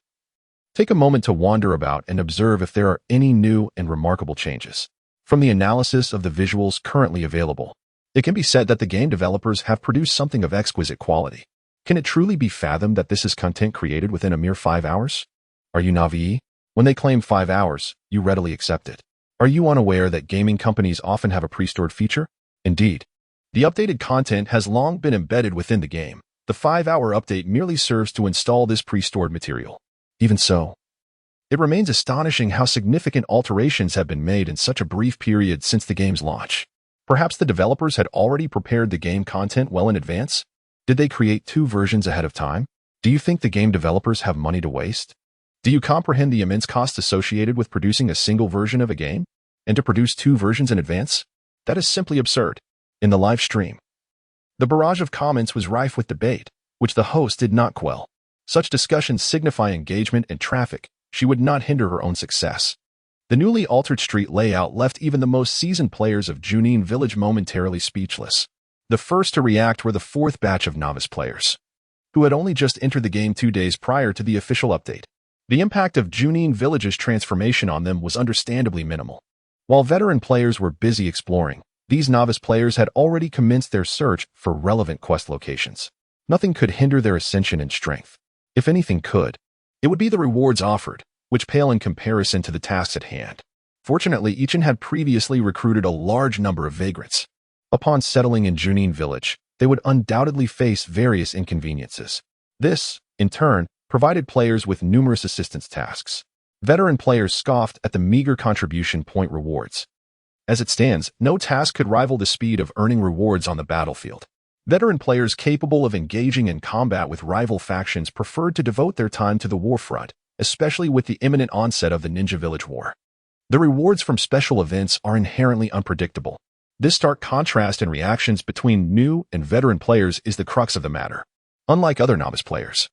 take a moment to wander about and observe if there are any new and remarkable changes. From the analysis of the visuals currently available, it can be said that the game developers have produced something of exquisite quality. Can it truly be fathomed that this is content created within a mere 5 hours? Are you naive? When they claim 5 hours, you readily accept it. Are you unaware that gaming companies often have a pre-stored feature? Indeed, the updated content has long been embedded within the game. The 5-hour update merely serves to install this pre-stored material. Even so, it remains astonishing how significant alterations have been made in such a brief period since the game's launch. Perhaps the developers had already prepared the game content well in advance? Did they create 2 versions ahead of time? Do you think the game developers have money to waste? Do you comprehend the immense costs associated with producing a single version of a game? And to produce 2 versions in advance? That is simply absurd. In the live stream, the barrage of comments was rife with debate, which the host did not quell. Such discussions signify engagement and traffic. She would not hinder her own success. The newly altered street layout left even the most seasoned players of Junin Village momentarily speechless. The first to react were the 4th batch of novice players, who had only just entered the game 2 days prior to the official update. The impact of Junin Village's transformation on them was understandably minimal. While veteran players were busy exploring, these novice players had already commenced their search for relevant quest locations. Nothing could hinder their ascension in strength. If anything could, it would be the rewards offered, which pale in comparison to the tasks at hand. Fortunately, Ichin had previously recruited a large number of vagrants. Upon settling in Junin Village, they would undoubtedly face various inconveniences. This, in turn, provided players with numerous assistance tasks. Veteran players scoffed at the meager contribution point rewards. As it stands, no task could rival the speed of earning rewards on the battlefield. Veteran players capable of engaging in combat with rival factions preferred to devote their time to the war front, especially with the imminent onset of the Ninja Village War. The rewards from special events are inherently unpredictable. This stark contrast in reactions between new and veteran players is the crux of the matter. Unlike other novice players,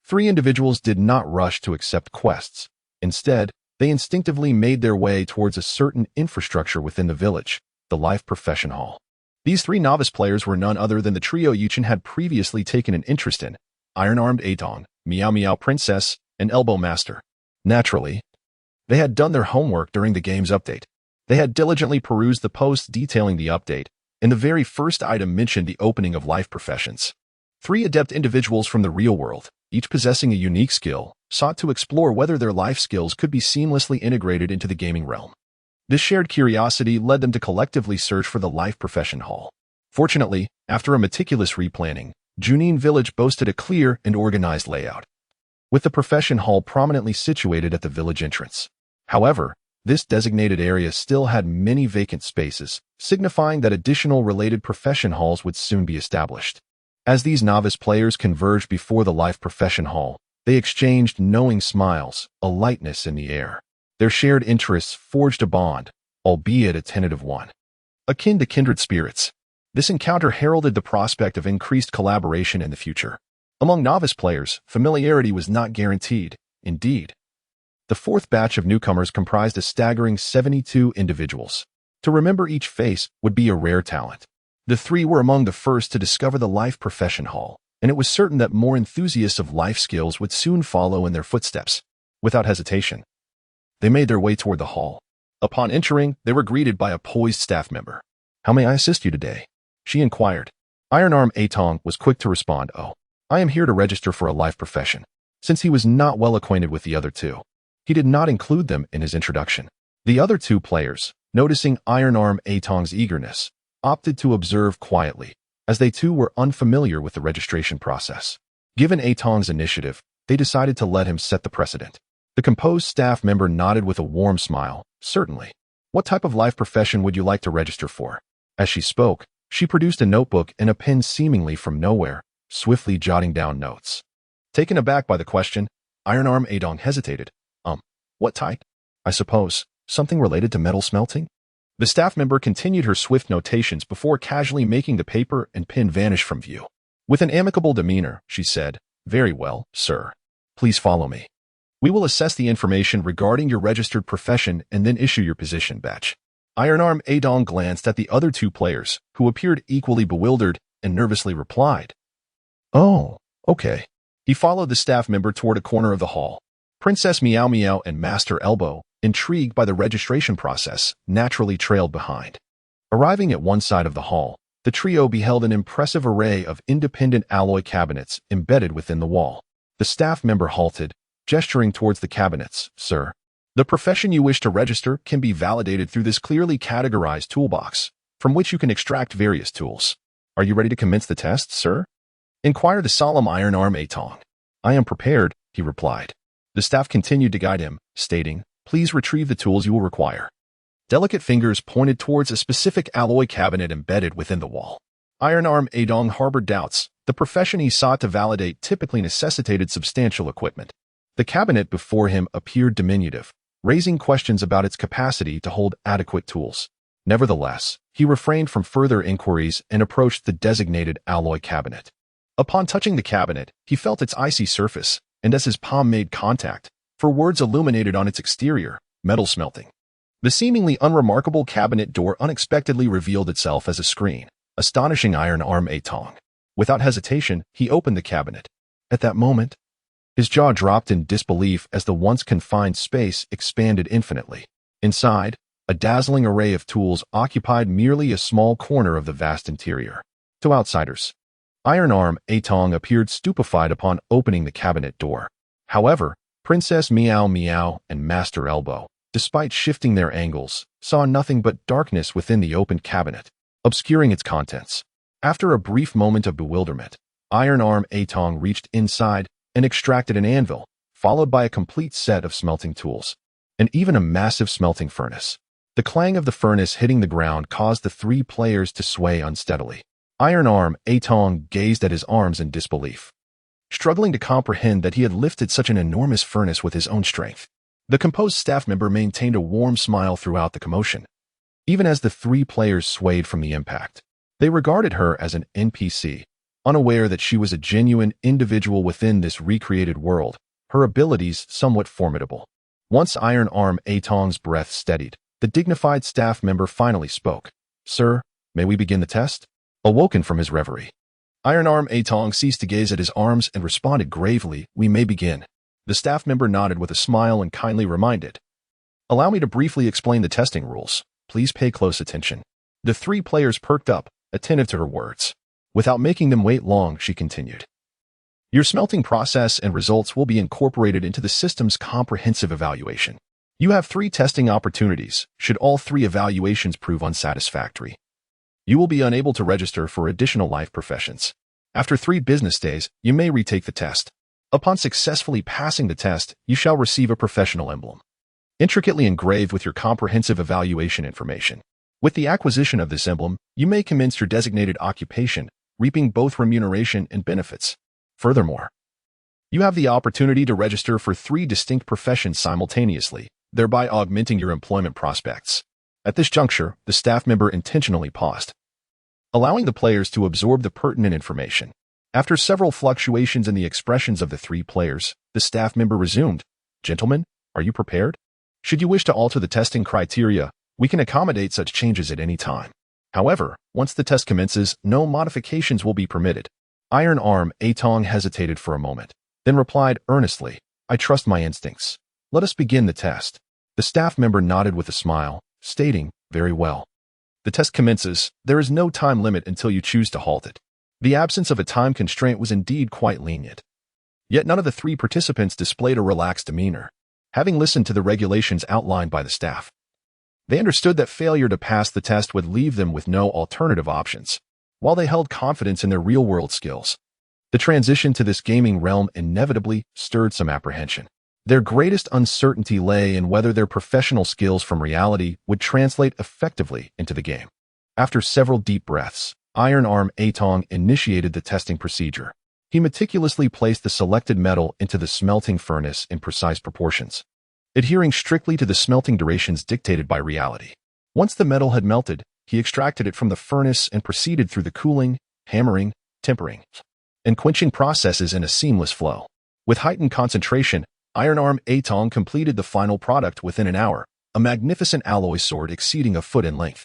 3 individuals did not rush to accept quests. Instead, they instinctively made their way towards a certain infrastructure within the village, the Life Profession Hall. These 3 novice players were none other than the trio Ichin had previously taken an interest in: Iron-Armed Atong, Meow Meow Princess, and Elbow Master. Naturally, they had done their homework during the game's update. They had diligently perused the posts detailing the update, and the very first item mentioned the opening of life professions. 3 adept individuals from the real world, each possessing a unique skill, sought to explore whether their life skills could be seamlessly integrated into the gaming realm. This shared curiosity led them to collectively search for the Life Profession Hall. Fortunately, after a meticulous replanning, Junin Village boasted a clear and organized layout, with the Profession Hall prominently situated at the village entrance. However, this designated area still had many vacant spaces, signifying that additional related profession halls would soon be established. As these novice players converged before the Life Profession Hall, they exchanged knowing smiles, a lightness in the air. Their shared interests forged a bond, albeit a tentative one, akin to kindred spirits. This encounter heralded the prospect of increased collaboration in the future. Among novice players, familiarity was not guaranteed. Indeed, the 4th batch of newcomers comprised a staggering 72 individuals. To remember each face would be a rare talent. The 3 were among the first to discover the Life Profession Hall, and it was certain that more enthusiasts of life skills would soon follow in their footsteps. Without hesitation, they made their way toward the hall. Upon entering, they were greeted by a poised staff member. "How may I assist you today?" she inquired. Iron-Arm Atong was quick to respond, "Oh, I am here to register for a life profession." Since he was not well acquainted with the other 2, he did not include them in his introduction. The other 2 players, noticing Iron-Arm Atong's eagerness, opted to observe quietly, as they too were unfamiliar with the registration process. Given Atong's initiative, they decided to let him set the precedent. The composed staff member nodded with a warm smile. "Certainly. What type of life profession would you like to register for?" As she spoke, she produced a notebook and a pen seemingly from nowhere, swiftly jotting down notes. Taken aback by the question, Iron-Arm Atong hesitated. What type? I suppose something related to metal smelting?" The staff member continued her swift notations before casually making the paper and pen vanish from view. With an amicable demeanor, she said, "Very well, sir. Please follow me. We will assess the information regarding your registered profession and then issue your position badge." Iron-Arm Atong glanced at the other 2 players, who appeared equally bewildered, and nervously replied, "Oh, okay." He followed the staff member toward a corner of the hall. Princess Meow Meow and Master Elbow, intrigued by the registration process, naturally trailed behind. Arriving at one side of the hall, the trio beheld an impressive array of independent alloy cabinets embedded within the wall. The staff member halted, gesturing towards the cabinets. "Sir, the profession you wish to register can be validated through this clearly categorized toolbox, from which you can extract various tools. Are you ready to commence the test, sir?" inquired the solemn Iron-Arm Atong. "I am prepared," he replied. The staff continued to guide him, stating, "Please retrieve the tools you will require." Delicate fingers pointed towards a specific alloy cabinet embedded within the wall. Iron-Arm Atong harbored doubts. The profession he sought to validate typically necessitated substantial equipment. The cabinet before him appeared diminutive, raising questions about its capacity to hold adequate tools. Nevertheless, he refrained from further inquiries and approached the designated alloy cabinet. Upon touching the cabinet, he felt its icy surface, and as his palm made contact, words illuminated on its exterior, metal smelting. The seemingly unremarkable cabinet door unexpectedly revealed itself as a screen, astonishing Iron-Arm Atong. Without hesitation, he opened the cabinet. At that moment, his jaw dropped in disbelief as the once confined space expanded infinitely. Inside, a dazzling array of tools occupied merely a small corner of the vast interior. To outsiders, Iron Arm Atong appeared stupefied upon opening the cabinet door. However, Princess Meow Meow and Master Elbow, despite shifting their angles, saw nothing but darkness within the opened cabinet, obscuring its contents. After a brief moment of bewilderment, Iron Arm Atong reached inside and extracted an anvil, followed by a complete set of smelting tools, and even a massive smelting furnace. The clang of the furnace hitting the ground caused the three players to sway unsteadily. Iron Arm Atong gazed at his arms in disbelief, struggling to comprehend that he had lifted such an enormous furnace with his own strength. The composed staff member maintained a warm smile throughout the commotion. Even as the three players swayed from the impact, they regarded her as an NPC, unaware that she was a genuine individual within this recreated world, her abilities somewhat formidable. Once Iron Arm Atong's breath steadied, the dignified staff member finally spoke. "Sir, may we begin the test?" Awoken from his reverie, Iron Arm Atong ceased to gaze at his arms and responded gravely, "We may begin." The staff member nodded with a smile and kindly reminded, "Allow me to briefly explain the testing rules. Please pay close attention." The three players perked up, attentive to her words. Without making them wait long, she continued. "Your smelting process and results will be incorporated into the system's comprehensive evaluation. You have 3 testing opportunities, should all 3 evaluations prove unsatisfactory. You will be unable to register for additional life professions. After 3 business days, you may retake the test. Upon successfully passing the test, you shall receive a professional emblem, intricately engraved with your comprehensive evaluation information. With the acquisition of this emblem, you may commence your designated occupation, reaping both remuneration and benefits. Furthermore, you have the opportunity to register for 3 distinct professions simultaneously, thereby augmenting your employment prospects." At this juncture, the staff member intentionally paused, allowing the players to absorb the pertinent information. After several fluctuations in the expressions of the 3 players, the staff member resumed, "Gentlemen, are you prepared? Should you wish to alter the testing criteria, we can accommodate such changes at any time. However, once the test commences, no modifications will be permitted." Iron Arm Atong hesitated for a moment, then replied earnestly, "I trust my instincts. Let us begin the test." The staff member nodded with a smile, stating, "Very well. The test commences. There is no time limit until you choose to halt it." The absence of a time constraint was indeed quite lenient. Yet none of the 3 participants displayed a relaxed demeanor. Having listened to the regulations outlined by the staff, they understood that failure to pass the test would leave them with no alternative options, while they held confidence in their real-world skills. The transition to this gaming realm inevitably stirred some apprehension. Their greatest uncertainty lay in whether their professional skills from reality would translate effectively into the game. After several deep breaths, Iron Arm Atong initiated the testing procedure. He meticulously placed the selected metal into the smelting furnace in precise proportions, adhering strictly to the smelting durations dictated by reality. Once the metal had melted, he extracted it from the furnace and proceeded through the cooling, hammering, tempering, and quenching processes in a seamless flow. With heightened concentration, Iron Arm Atong completed the final product within an hour, a magnificent alloy sword exceeding a foot in length.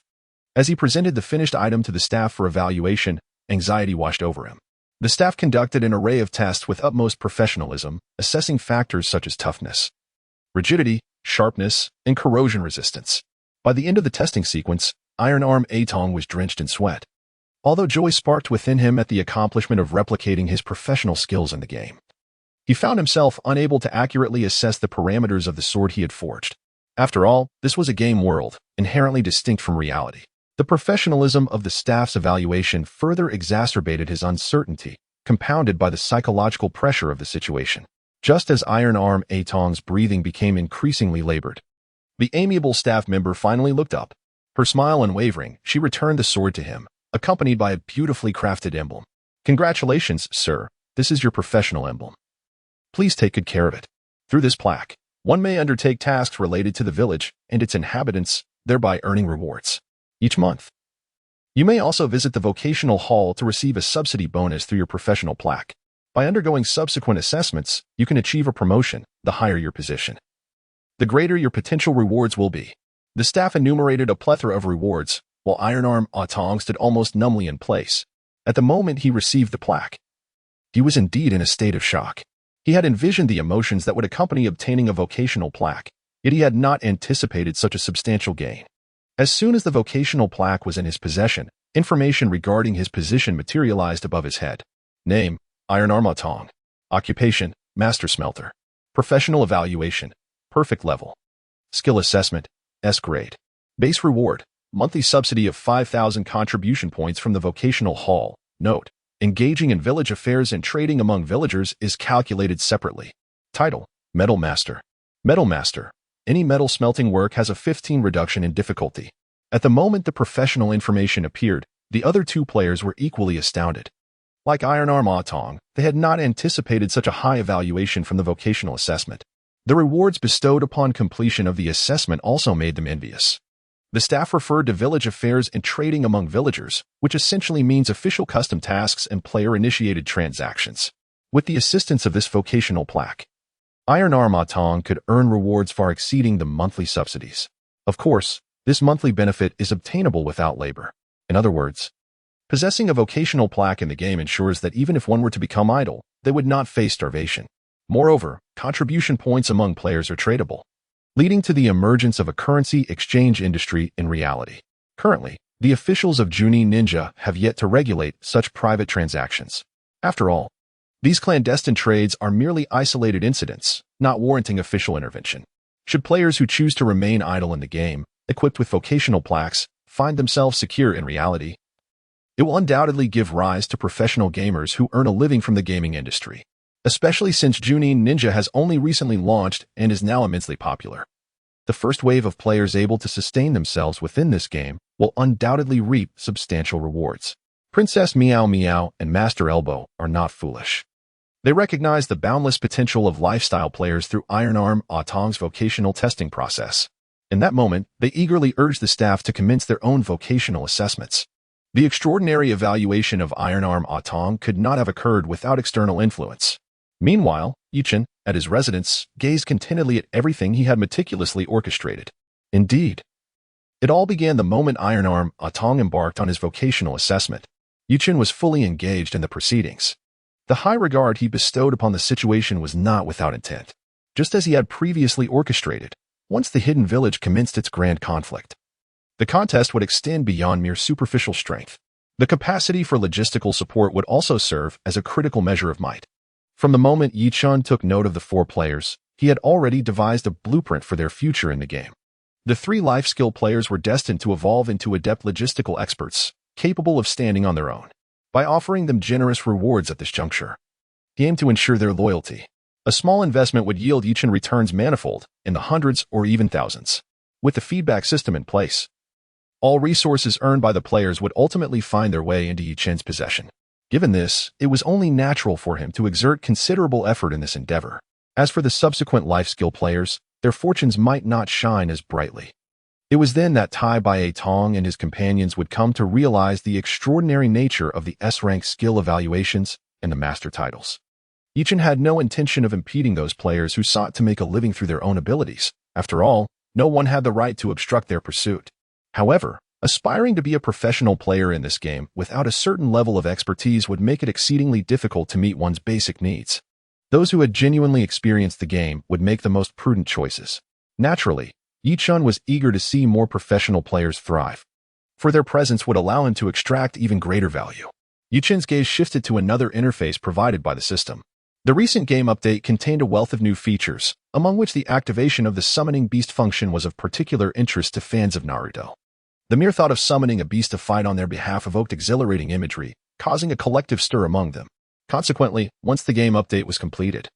As he presented the finished item to the staff for evaluation, anxiety washed over him. The staff conducted an array of tests with utmost professionalism, assessing factors such as toughness, rigidity, sharpness, and corrosion resistance. By the end of the testing sequence, Iron Arm Atong was drenched in sweat, although joy sparked within him at the accomplishment of replicating his professional skills in the game. He found himself unable to accurately assess the parameters of the sword he had forged. After all, this was a game world, inherently distinct from reality. The professionalism of the staff's evaluation further exacerbated his uncertainty, compounded by the psychological pressure of the situation. Just as Iron Arm Atong's breathing became increasingly labored, the amiable staff member finally looked up. Her smile unwavering, she returned the sword to him, accompanied by a beautifully crafted emblem. "Congratulations, sir. This is your professional emblem. Please take good care of it. Through this plaque, one may undertake tasks related to the village and its inhabitants, thereby earning rewards each month. You may also visit the vocational hall to receive a subsidy bonus through your professional plaque. By undergoing subsequent assessments, you can achieve a promotion, the higher your position, the greater your potential rewards will be." The staff enumerated a plethora of rewards, while Iron Arm Atong stood almost numbly in place. At the moment he received the plaque, he was indeed in a state of shock. He had envisioned the emotions that would accompany obtaining a vocational plaque, yet he had not anticipated such a substantial gain. As soon as the vocational plaque was in his possession, Information regarding his position materialized above his head. Name, Iron Armatong. Occupation, Master Smelter. Professional evaluation, perfect level. Skill assessment, S grade. Base reward, monthly subsidy of 5,000 contribution points from the vocational hall. Note, engaging in village affairs and trading among villagers is calculated separately. Title, Metal Master. Metal Master. Any metal smelting work has a 15 reduction in difficulty. At the moment the professional information appeared, the other two players were equally astounded. Like Iron Armatong, they had not anticipated such a high evaluation from the vocational assessment. The rewards bestowed upon completion of the assessment also made them envious. The staff referred to village affairs and trading among villagers, which essentially means official custom tasks and player-initiated transactions. With the assistance of this vocational plaque, Iron Armatong could earn rewards far exceeding the monthly subsidies. Of course, this monthly benefit is obtainable without labor. In other words, possessing a vocational plaque in the game ensures that even if one were to become idle, they would not face starvation. Moreover, contribution points among players are tradable, leading to the emergence of a currency exchange industry in reality. Currently, the officials of Junin Ninja have yet to regulate such private transactions. After all, these clandestine trades are merely isolated incidents, not warranting official intervention. Should players who choose to remain idle in the game, equipped with vocational plaques, find themselves secure in reality, it will undoubtedly give rise to professional gamers who earn a living from the gaming industry, especially since Junin Ninja has only recently launched and is now immensely popular. The first wave of players able to sustain themselves within this game will undoubtedly reap substantial rewards. Princess Meow Meow and Master Elbow are not foolish. They recognize the boundless potential of lifestyle players through Iron Armatong's vocational testing process. In that moment, they eagerly urge the staff to commence their own vocational assessments. The extraordinary evaluation of Iron Armatong could not have occurred without external influence. Meanwhile, Yuchen, at his residence, gazed contentedly at everything he had meticulously orchestrated. Indeed, it all began the moment Iron Armatong embarked on his vocational assessment. Yuchen was fully engaged in the proceedings. The high regard he bestowed upon the situation was not without intent. Just as he had previously orchestrated, once the hidden village commenced its grand conflict, the contest would extend beyond mere superficial strength. The capacity for logistical support would also serve as a critical measure of might. From the moment Yichun took note of the four players, he had already devised a blueprint for their future in the game. The three life skill players were destined to evolve into adept logistical experts, capable of standing on their own. By offering them generous rewards at this juncture, he aimed to ensure their loyalty. A small investment would yield Yichun returns manifold, in the hundreds or even thousands. With the feedback system in place, all resources earned by the players would ultimately find their way into Yichun's possession. Given this, it was only natural for him to exert considerable effort in this endeavor. As for the subsequent life skill players, their fortunes might not shine as brightly. It was then that Tai Bai Tong and his companions would come to realize the extraordinary nature of the S-rank skill evaluations and the master titles. Yichun had no intention of impeding those players who sought to make a living through their own abilities. After all, no one had the right to obstruct their pursuit. However, aspiring to be a professional player in this game without a certain level of expertise would make it exceedingly difficult to meet one's basic needs. Those who had genuinely experienced the game would make the most prudent choices. Naturally, Yichun was eager to see more professional players thrive, for their presence would allow him to extract even greater value. Yichun's gaze shifted to another interface provided by the system. The recent game update contained a wealth of new features, among which the activation of the summoning beast function was of particular interest to fans of Naruto. The mere thought of summoning a beast to fight on their behalf evoked exhilarating imagery, causing a collective stir among them. Consequently, once the game update was completed,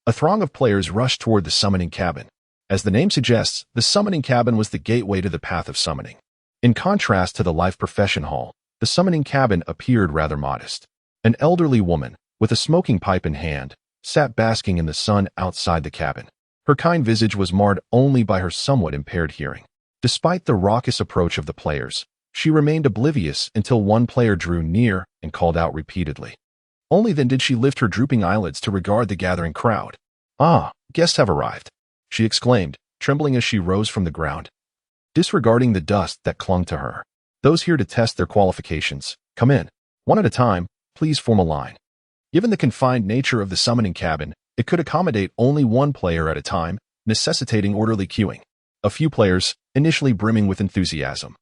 a throng of players rushed toward the summoning cabin. As the name suggests, the summoning cabin was the gateway to the path of summoning. In contrast to the life profession hall, the summoning cabin appeared rather modest. An elderly woman, with a smoking pipe in hand, sat basking in the sun outside the cabin. Her kind visage was marred only by her somewhat impaired hearing. Despite the raucous approach of the players, she remained oblivious until one player drew near and called out repeatedly. Only then did she lift her drooping eyelids to regard the gathering crowd. "Ah, guests have arrived," she exclaimed, trembling as she rose from the ground, disregarding the dust that clung to her. "Those here to test their qualifications, come in. One at a time, please form a line." Given the confined nature of the summoning cabin, it could accommodate only one player at a time, necessitating orderly queuing. A few players, initially brimming with enthusiasm,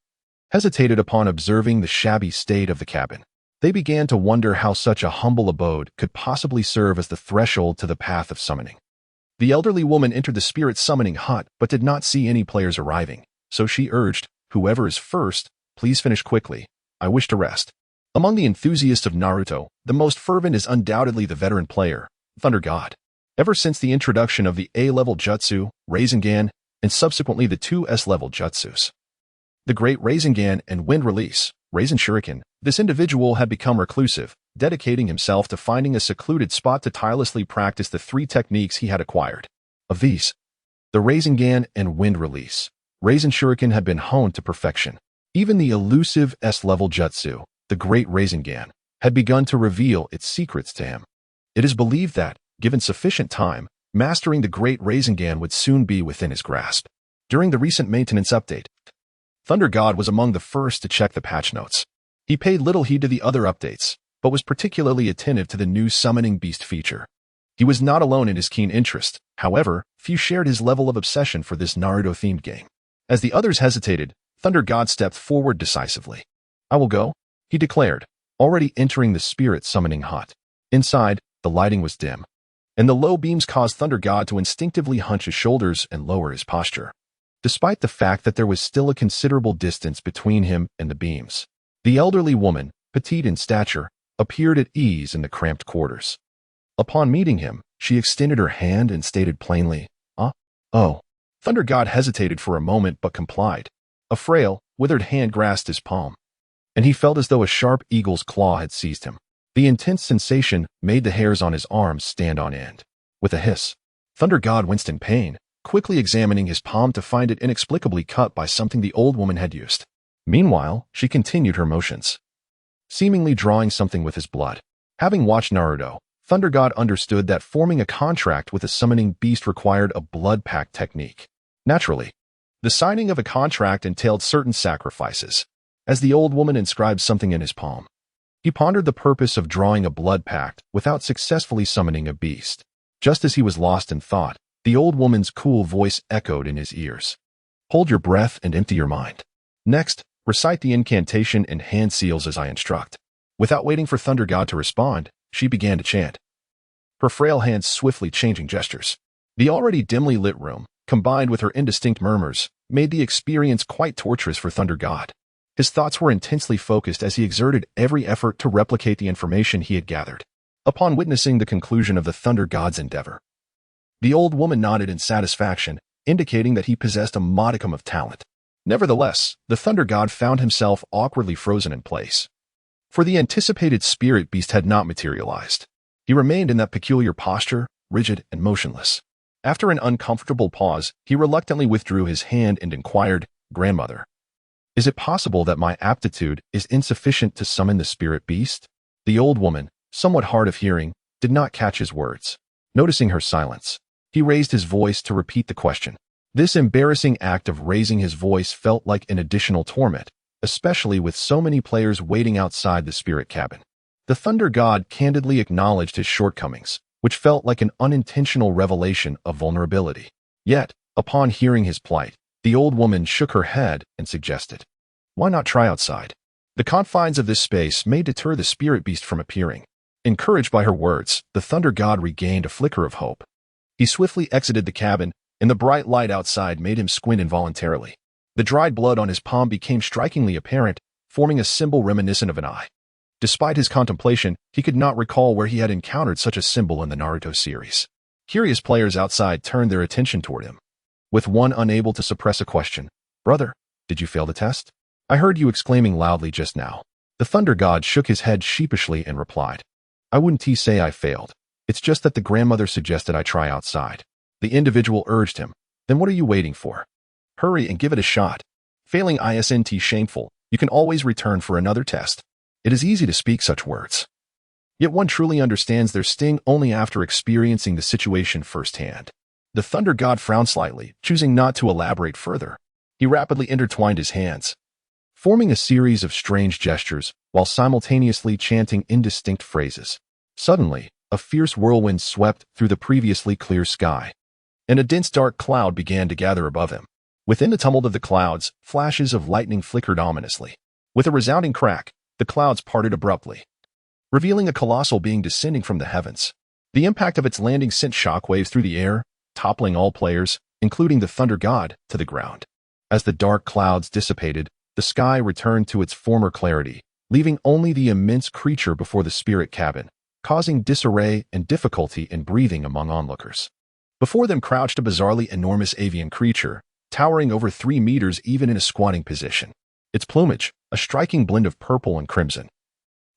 hesitated upon observing the shabby state of the cabin. They began to wonder how such a humble abode could possibly serve as the threshold to the path of summoning. The elderly woman entered the spirit summoning hut but did not see any players arriving, so she urged, "Whoever is first, please finish quickly. I wish to rest." Among the enthusiasts of Naruto, the most fervent is undoubtedly the veteran player, Thunder God. Ever since the introduction of the A-level jutsu, Rasengan, and subsequently the two S-level jutsus, the Great Rasengan and Wind Release, Rasen Shuriken, this individual had become reclusive, dedicating himself to finding a secluded spot to tirelessly practice the three techniques he had acquired. Of these, the Rasengan and Wind Release, Rasen Shuriken had been honed to perfection. Even the elusive S-level jutsu, the Great Rasengan, had begun to reveal its secrets to him. It is believed that, given sufficient time, mastering the Great Rasengan would soon be within his grasp. During the recent maintenance update, Thunder God was among the first to check the patch notes. He paid little heed to the other updates, but was particularly attentive to the new Summoning Beast feature. He was not alone in his keen interest. However, few shared his level of obsession for this Naruto-themed game. As the others hesitated, Thunder God stepped forward decisively. "I will go," he declared, already entering the spirit summoning hut. Inside, the lighting was dim, and the low beams caused Thunder God to instinctively hunch his shoulders and lower his posture. Despite the fact that there was still a considerable distance between him and the beams, the elderly woman, petite in stature, appeared at ease in the cramped quarters. Upon meeting him, she extended her hand and stated plainly, "Oh." Thunder God hesitated for a moment but complied. A frail, withered hand grasped his palm, and he felt as though a sharp eagle's claw had seized him. The intense sensation made the hairs on his arms stand on end. With a hiss, Thunder God winced in pain, quickly examining his palm to find it inexplicably cut by something the old woman had used. Meanwhile, she continued her motions, seemingly drawing something with his blood. Having watched Naruto, Thunder God understood that forming a contract with a summoning beast required a blood pact technique. Naturally, the signing of a contract entailed certain sacrifices, as the old woman inscribed something in his palm. He pondered the purpose of drawing a blood pact without successfully summoning a beast. Just as he was lost in thought, the old woman's cool voice echoed in his ears. "Hold your breath and empty your mind. Next, recite the incantation and hand seals as I instruct." Without waiting for Thunder God to respond, she began to chant, her frail hands swiftly changing gestures. The already dimly lit room, combined with her indistinct murmurs, made the experience quite torturous for Thunder God. His thoughts were intensely focused as he exerted every effort to replicate the information he had gathered. Upon witnessing the conclusion of the Thunder God's endeavor, the old woman nodded in satisfaction, indicating that he possessed a modicum of talent. Nevertheless, the Thunder God found himself awkwardly frozen in place, for the anticipated spirit beast had not materialized. He remained in that peculiar posture, rigid and motionless. After an uncomfortable pause, he reluctantly withdrew his hand and inquired, "Grandmother, is it possible that my aptitude is insufficient to summon the spirit beast?" The old woman, somewhat hard of hearing, did not catch his words. Noticing her silence, he raised his voice to repeat the question. This embarrassing act of raising his voice felt like an additional torment, especially with so many players waiting outside the spirit cabin. The Thunder God candidly acknowledged his shortcomings, which felt like an unintentional revelation of vulnerability. Yet, upon hearing his plight, the old woman shook her head and suggested, "Why not try outside? The confines of this space may deter the spirit beast from appearing." Encouraged by her words, the Thunder God regained a flicker of hope. He swiftly exited the cabin, and the bright light outside made him squint involuntarily. The dried blood on his palm became strikingly apparent, forming a symbol reminiscent of an eye. Despite his contemplation, he could not recall where he had encountered such a symbol in the Naruto series. Curious players outside turned their attention toward him, with one unable to suppress a question. "Brother, did you fail the test? I heard you exclaiming loudly just now." The Thunder God shook his head sheepishly and replied, "I wouldn't say I failed. It's just that the grandmother suggested I try outside." The individual urged him, "Then what are you waiting for? Hurry and give it a shot. Failing isn't shameful. You can always return for another test." It is easy to speak such words, yet one truly understands their sting only after experiencing the situation firsthand. The Thunder God frowned slightly, choosing not to elaborate further. He rapidly intertwined his hands, forming a series of strange gestures while simultaneously chanting indistinct phrases. Suddenly, a fierce whirlwind swept through the previously clear sky, and a dense dark cloud began to gather above him. Within the tumult of the clouds, flashes of lightning flickered ominously. With a resounding crack, the clouds parted abruptly, revealing a colossal being descending from the heavens. The impact of its landing sent shockwaves through the air, toppling all players, including the Thunder God, to the ground. As the dark clouds dissipated, the sky returned to its former clarity, leaving only the immense creature before the spirit cabin, causing disarray and difficulty in breathing among onlookers. Before them crouched a bizarrely enormous avian creature, towering over 3 meters even in a squatting position. Its plumage, a striking blend of purple and crimson,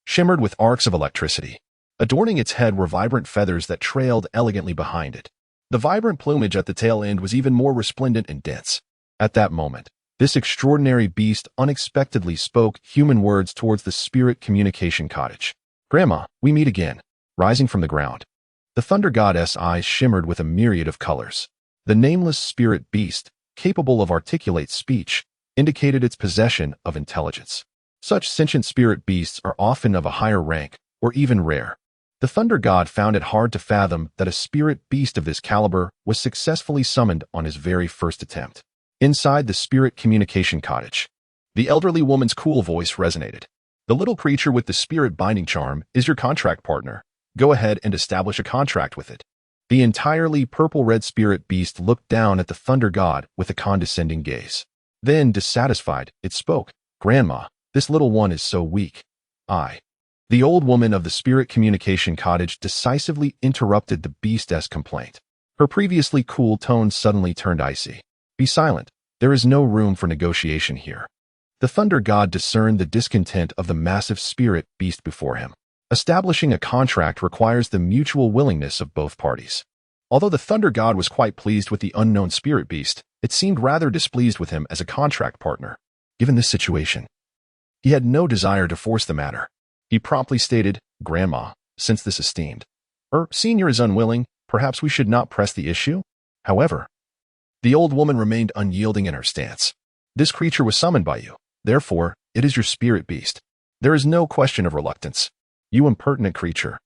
shimmered with arcs of electricity. Adorning its head were vibrant feathers that trailed elegantly behind it. The vibrant plumage at the tail end was even more resplendent and dense. At that moment, this extraordinary beast unexpectedly spoke human words towards the spirit communication cottage. "Grandma, we meet again." Rising from the ground, the Thunder Goddess' eyes shimmered with a myriad of colors. The nameless spirit beast, capable of articulate speech, indicated its possession of intelligence. Such sentient spirit beasts are often of a higher rank, or even rare. The Thunder God found it hard to fathom that a spirit beast of this caliber was successfully summoned on his very first attempt. Inside the spirit communication cottage, the elderly woman's cool voice resonated. "The little creature with the spirit binding charm is your contract partner. Go ahead and establish a contract with it." The entirely purple-red spirit beast looked down at the Thunder God with a condescending gaze. Then, dissatisfied, it spoke. "Grandma, this little one is so weak." The old woman of the spirit communication cottage decisively interrupted the beast's complaint. Her previously cool tone suddenly turned icy. "Be silent. There is no room for negotiation here." The Thunder God discerned the discontent of the massive spirit beast before him. Establishing a contract requires the mutual willingness of both parties. Although the Thunder God was quite pleased with the unknown spirit beast, it seemed rather displeased with him as a contract partner. Given this situation, he had no desire to force the matter. He promptly stated, "Grandma, since this esteemed senior is unwilling, perhaps we should not press the issue?" However, the old woman remained unyielding in her stance. "This creature was summoned by you. Therefore, it is your spirit beast. There is no question of reluctance. You impertinent creature.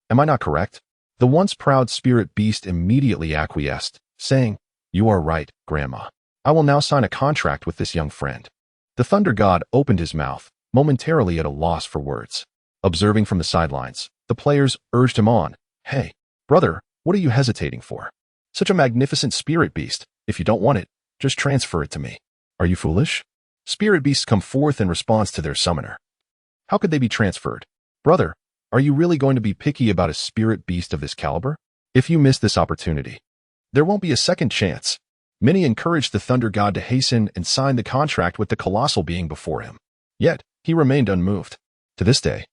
Am I not correct?" The once proud spirit beast immediately acquiesced, saying, "You are right, Grandma. I will now sign a contract with this young friend." The Thunder God opened his mouth, momentarily at a loss for words. Observing from the sidelines, the players urged him on. "Hey, brother, what are you hesitating for? Such a magnificent spirit beast. If you don't want it, just transfer it to me. Are you foolish?" Spirit beasts come forth in response to their summoner. How could they be transferred? "Brother, are you really going to be picky about a spirit beast of this caliber? If you miss this opportunity, there won't be a second chance." Many encouraged the Thunder God to hasten and sign the contract with the colossal being before him. Yet, he remained unmoved. To this day,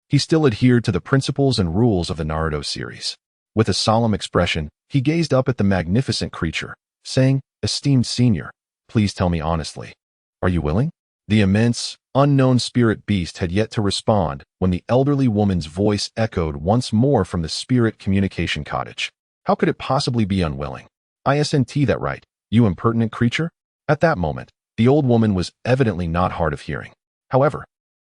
he still adhered to the principles and rules of the Naruto series. With a solemn expression, he gazed up at the magnificent creature, saying, "Esteemed senior, please tell me honestly. Are you willing?" The immense, unknown spirit beast had yet to respond when the elderly woman's voice echoed once more from the spirit communication cottage. How could it possibly be unwilling? "Isn't that right, you impertinent creature?" At that moment, the old woman was evidently not hard of hearing. However,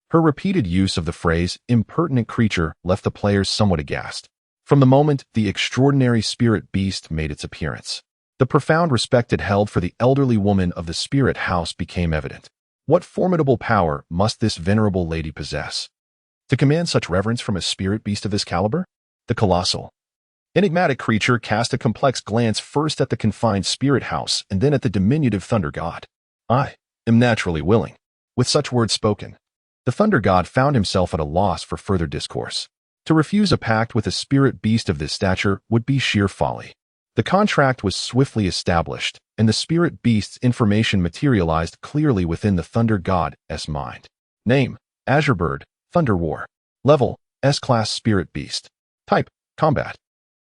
her repeated use of the phrase impertinent creature left the players somewhat aghast. From the moment the extraordinary spirit beast made its appearance, the profound respect it held for the elderly woman of the spirit house became evident. What formidable power must this venerable lady possess to command such reverence from a spirit beast of this caliber? The colossal, enigmatic creature cast a complex glance first at the confined spirit house and then at the diminutive Thunder God. "I am naturally willing." With such words spoken, the Thunder God found himself at a loss for further discourse. To refuse a pact with a spirit beast of this stature would be sheer folly. The contract was swiftly established, and the spirit beast's information materialized clearly within the Thunder God's mind. Name: Azure Bird, Thunder War. Level: S-Class Spirit Beast. Type: Combat.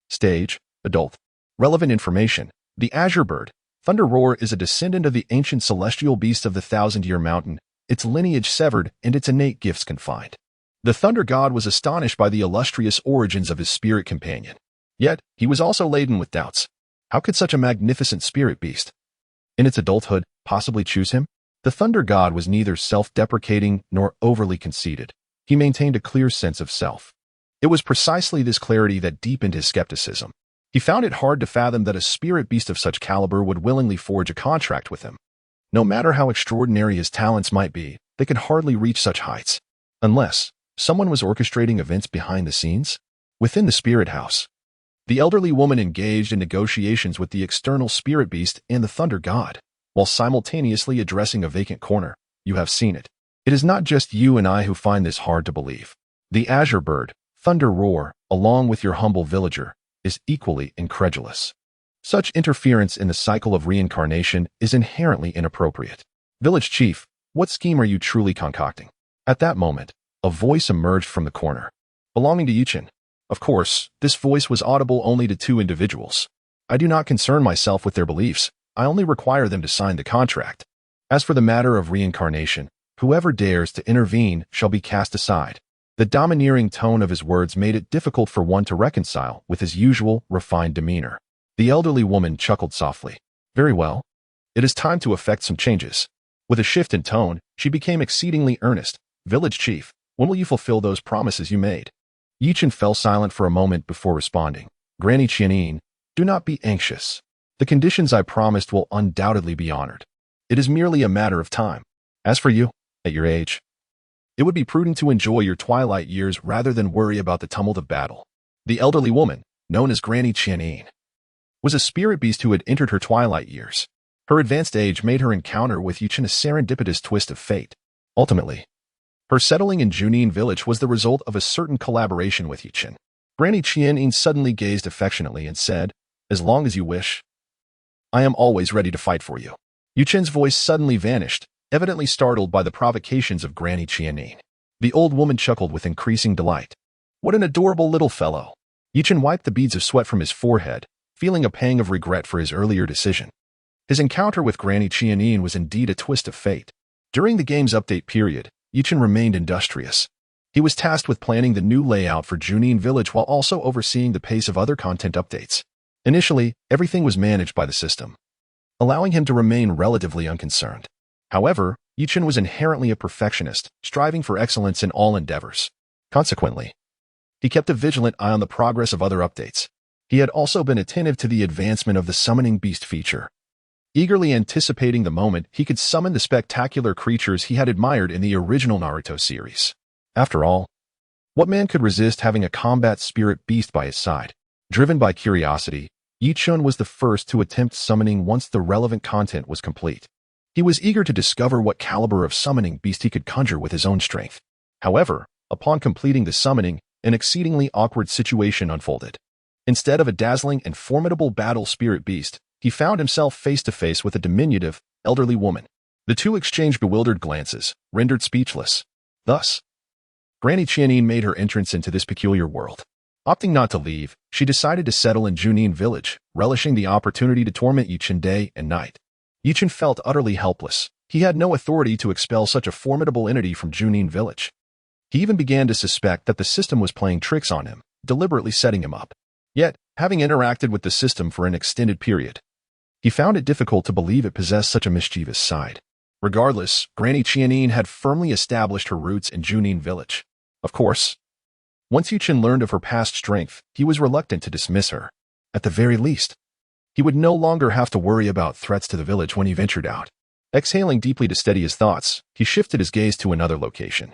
Stage: Adult. Relevant information: the Azure Bird, Thunder Roar, is a descendant of the ancient celestial beast of the Thousand-Year Mountain, its lineage severed and its innate gifts confined. The Thunder God was astonished by the illustrious origins of his spirit companion. Yet, he was also laden with doubts. How could such a magnificent spirit beast, in its adulthood, possibly choose him? The Thunder God was neither self-deprecating nor overly conceited. He maintained a clear sense of self. It was precisely this clarity that deepened his skepticism. He found it hard to fathom that a spirit beast of such caliber would willingly forge a contract with him. No matter how extraordinary his talents might be, they could hardly reach such heights. Unless someone was orchestrating events behind the scenes. Within the spirit house, the elderly woman engaged in negotiations with the external spirit beast and the thunder god, while simultaneously addressing a vacant corner. You have seen it. It is not just you and I who find this hard to believe. The azure bird, thunder roar, along with your humble villager, is equally incredulous. Such interference in the cycle of reincarnation is inherently inappropriate. Village chief, what scheme are you truly concocting? At that moment, a voice emerged from the corner, belonging to Yuchin. Of course, this voice was audible only to two individuals. I do not concern myself with their beliefs. I only require them to sign the contract. As for the matter of reincarnation, whoever dares to intervene shall be cast aside. The domineering tone of his words made it difficult for one to reconcile with his usual refined demeanor. The elderly woman chuckled softly. Very well. It is time to effect some changes. With a shift in tone, she became exceedingly earnest. Village chief, when will you fulfill those promises you made? Yuchin fell silent for a moment before responding. Granny Genin, do not be anxious. The conditions I promised will undoubtedly be honored. It is merely a matter of time. As for you, at your age, it would be prudent to enjoy your twilight years rather than worry about the tumult of battle. The elderly woman, known as Granny Genin, was a spirit beast who had entered her twilight years. Her advanced age made her encounter with Yuchin a serendipitous twist of fate. Ultimately, her settling in Junin Village was the result of a certain collaboration with Yuchin. Granny Genin suddenly gazed affectionately and said, as long as you wish, I am always ready to fight for you. Yuchin's voice suddenly vanished, evidently startled by the provocations of Granny Genin. The old woman chuckled with increasing delight. What an adorable little fellow. Yuchin wiped the beads of sweat from his forehead, feeling a pang of regret for his earlier decision. His encounter with Granny Genin was indeed a twist of fate. During the game's update period, Yuchin remained industrious. He was tasked with planning the new layout for Junin Village while also overseeing the pace of other content updates. Initially, everything was managed by the system, allowing him to remain relatively unconcerned. However, Yuchin was inherently a perfectionist, striving for excellence in all endeavors. Consequently, he kept a vigilant eye on the progress of other updates. He had also been attentive to the advancement of the summoning beast feature, eagerly anticipating the moment he could summon the spectacular creatures he had admired in the original Naruto series. After all, what man could resist having a combat spirit beast by his side? Driven by curiosity, Yuchin was the first to attempt summoning once the relevant content was complete. He was eager to discover what caliber of summoning beast he could conjure with his own strength. However, upon completing the summoning, an exceedingly awkward situation unfolded. Instead of a dazzling and formidable battle spirit beast, he found himself face-to-face with a diminutive, elderly woman. The two exchanged bewildered glances, rendered speechless. Thus, Granny Genin made her entrance into this peculiar world. Opting not to leave, she decided to settle in Junin Village, relishing the opportunity to torment Yuchin day and night. Yuchin felt utterly helpless. He had no authority to expel such a formidable entity from Junin Village. He even began to suspect that the system was playing tricks on him, deliberately setting him up. Yet, having interacted with the system for an extended period, he found it difficult to believe it possessed such a mischievous side. Regardless, Granny Genin had firmly established her roots in Junin Village. Of course, once Yuchin learned of her past strength, he was reluctant to dismiss her. At the very least, he would no longer have to worry about threats to the village when he ventured out. Exhaling deeply to steady his thoughts, he shifted his gaze to another location.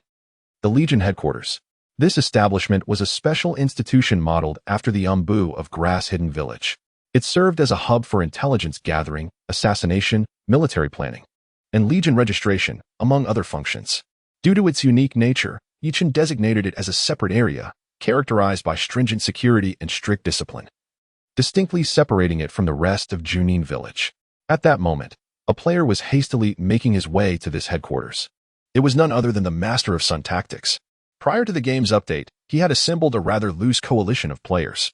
The Legion headquarters. This establishment was a special institution modeled after the Umbu of Grass Hidden Village. It served as a hub for intelligence gathering, assassination, military planning, and Legion registration, among other functions. Due to its unique nature, Yuchin designated it as a separate area, characterized by stringent security and strict discipline, distinctly separating it from the rest of Junin Village. At that moment, a player was hastily making his way to this headquarters. It was none other than the master of Sun Tactics. Prior to the game's update, he had assembled a rather loose coalition of players,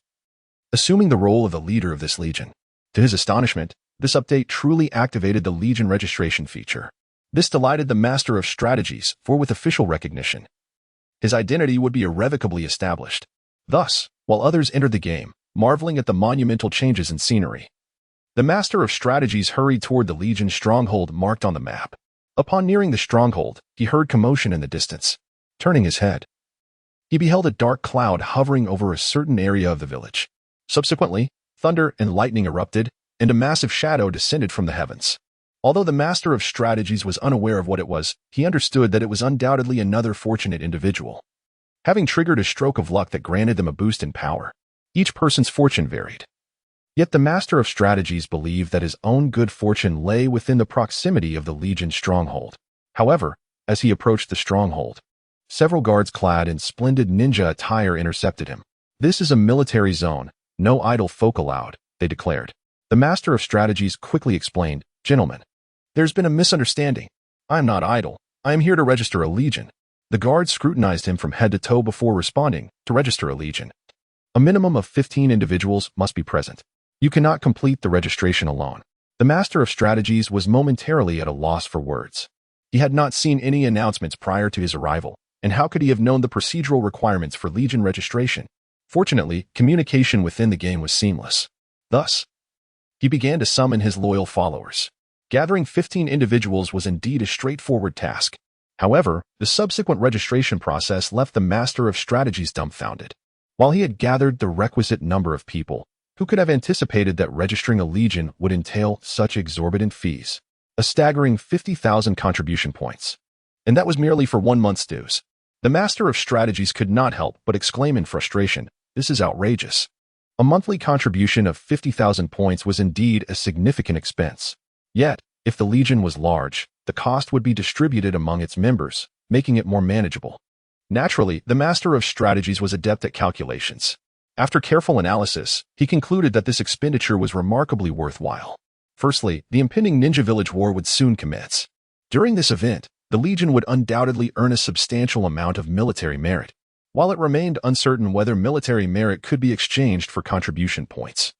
assuming the role of the leader of this legion. To his astonishment, this update truly activated the Legion registration feature. This delighted the master of strategies, for with official recognition, his identity would be irrevocably established. Thus, while others entered the game, marveling at the monumental changes in scenery, the master of strategies hurried toward the Legion stronghold marked on the map. Upon nearing the stronghold, he heard commotion in the distance. Turning his head, he beheld a dark cloud hovering over a certain area of the village. Subsequently, Thunder and lightning erupted, and a massive shadow descended from the heavens. Although the master of strategies was unaware of what it was, he understood that it was undoubtedly another fortunate individual, having triggered a stroke of luck that granted them a boost in power. Each person's fortune varied. Yet the master of strategies believed that his own good fortune lay within the proximity of the Legion's stronghold. However, as he approached the stronghold, several guards clad in splendid ninja attire intercepted him. "This is a military zone. No idle folk allowed," they declared. The master of strategies quickly explained, "Gentlemen, there's been a misunderstanding. I am not idle. I am here to register a legion." The guards scrutinized him from head to toe before responding. "To register a legion, a minimum of 15 individuals must be present. You cannot complete the registration alone." The master of strategies was momentarily at a loss for words. He had not seen any announcements prior to his arrival, and how could he have known the procedural requirements for legion registration? Fortunately, communication within the game was seamless. Thus, he began to summon his loyal followers. Gathering 15 individuals was indeed a straightforward task. However, the subsequent registration process left the master of strategies dumbfounded. While he had gathered the requisite number of people, who could have anticipated that registering a legion would entail such exorbitant fees? A staggering 50,000 contribution points. And that was merely for 1 month's dues. The master of strategies could not help but exclaim in frustration, "This is outrageous." A monthly contribution of 50,000 points was indeed a significant expense. Yet, if the legion was large, the cost would be distributed among its members, making it more manageable. Naturally, the master of strategies was adept at calculations. After careful analysis, he concluded that this expenditure was remarkably worthwhile. Firstly, the impending Ninja Village War would soon commence. During this event, the Legion would undoubtedly earn a substantial amount of military merit, while it remained uncertain whether military merit could be exchanged for contribution points.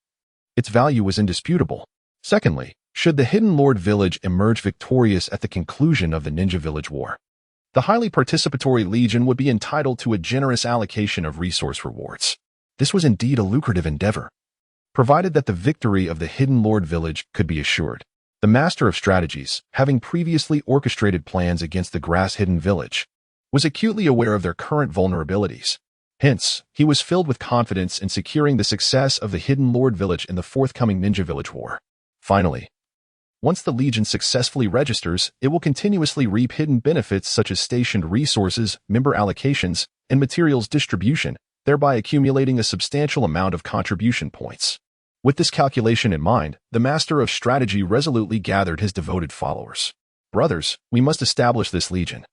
Its value was indisputable. Secondly, should the Hidden Lord Village emerge victorious at the conclusion of the Ninja Village War, the highly participatory Legion would be entitled to a generous allocation of resource rewards. This was indeed a lucrative endeavor, provided that the victory of the Hidden Lord Village could be assured. The Master of Strategies, having previously orchestrated plans against the Grass-Hidden Village, was acutely aware of their current vulnerabilities. Hence, he was filled with confidence in securing the success of the Hidden Lord Village in the forthcoming Ninja Village War. Finally, once the Legion successfully registers, it will continuously reap hidden benefits such as stationed resources, member allocations, and materials distribution, thereby accumulating a substantial amount of contribution points. With this calculation in mind, the Master of Strategy resolutely gathered his devoted followers. "Brothers, we must establish this Legion.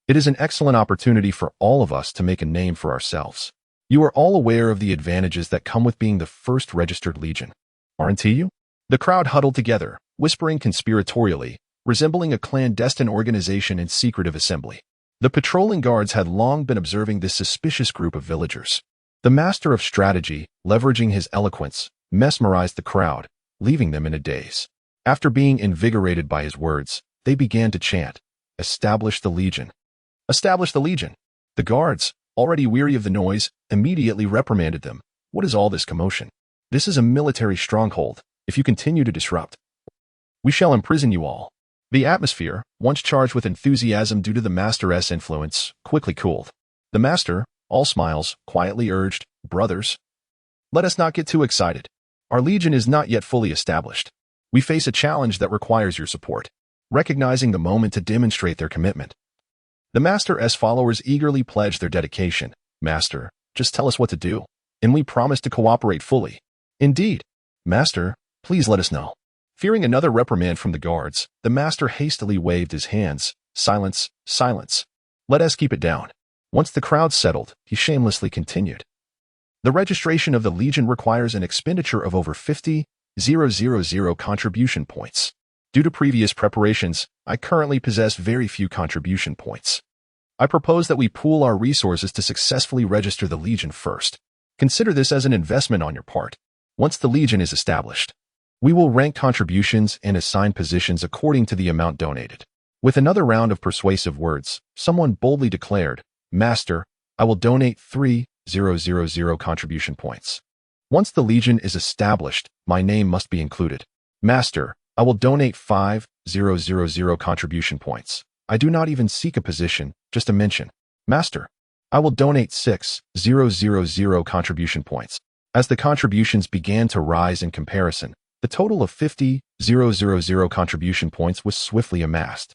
It is an excellent opportunity for all of us to make a name for ourselves. You are all aware of the advantages that come with being the first registered Legion, aren't you?" The crowd huddled together, whispering conspiratorially, resembling a clandestine organization in secretive assembly. The patrolling guards had long been observing this suspicious group of villagers. The Master of Strategy, leveraging his eloquence, mesmerized the crowd, leaving them in a daze. After being invigorated by his words, they began to chant, "Establish the Legion! Establish the Legion!" The guards, already weary of the noise, immediately reprimanded them. "What is all this commotion? This is a military stronghold. If you continue to disrupt, we shall imprison you all." The atmosphere, once charged with enthusiasm due to the Master's influence, quickly cooled. The Master, all smiles, quietly urged, "Brothers, let us not get too excited. Our Legion is not yet fully established. We face a challenge that requires your support." Recognizing the moment to demonstrate their commitment, the Master's followers eagerly pledged their dedication. "Master, just tell us what to do, and we promise to cooperate fully." "Indeed. Master, please let us know." Fearing another reprimand from the guards, the Master hastily waved his hands. "Silence, silence. Let us keep it down." Once the crowd settled, he shamelessly continued. "The registration of the Legion requires an expenditure of over 50,000 contribution points. Due to previous preparations, I currently possess very few contribution points. I propose that we pool our resources to successfully register the Legion first. Consider this as an investment on your part. Once the Legion is established, we will rank contributions and assign positions according to the amount donated." With another round of persuasive words, someone boldly declared, "Master, I will donate 3,000 contribution points. Once the Legion is established, my name must be included." "Master, I will donate 5,000 contribution points. I do not even seek a position, just a mention." "Master, I will donate 6,000 contribution points." As the contributions began to rise in comparison, the total of 50,000 contribution points was swiftly amassed.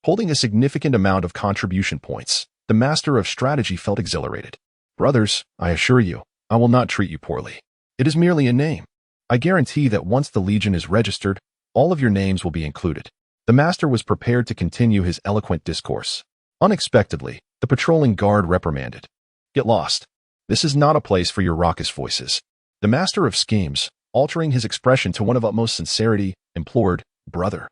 Holding a significant amount of contribution points, the Master of Strategy felt exhilarated. Brothers, I assure you, I will not treat you poorly. It is merely a name. I guarantee that once the Legion is registered, all of your names will be included. The Master was prepared to continue his eloquent discourse. Unexpectedly, the patrolling guard reprimanded. Get lost. This is not a place for your raucous voices. The Master of Schemes, altering his expression to one of utmost sincerity, implored, Brother,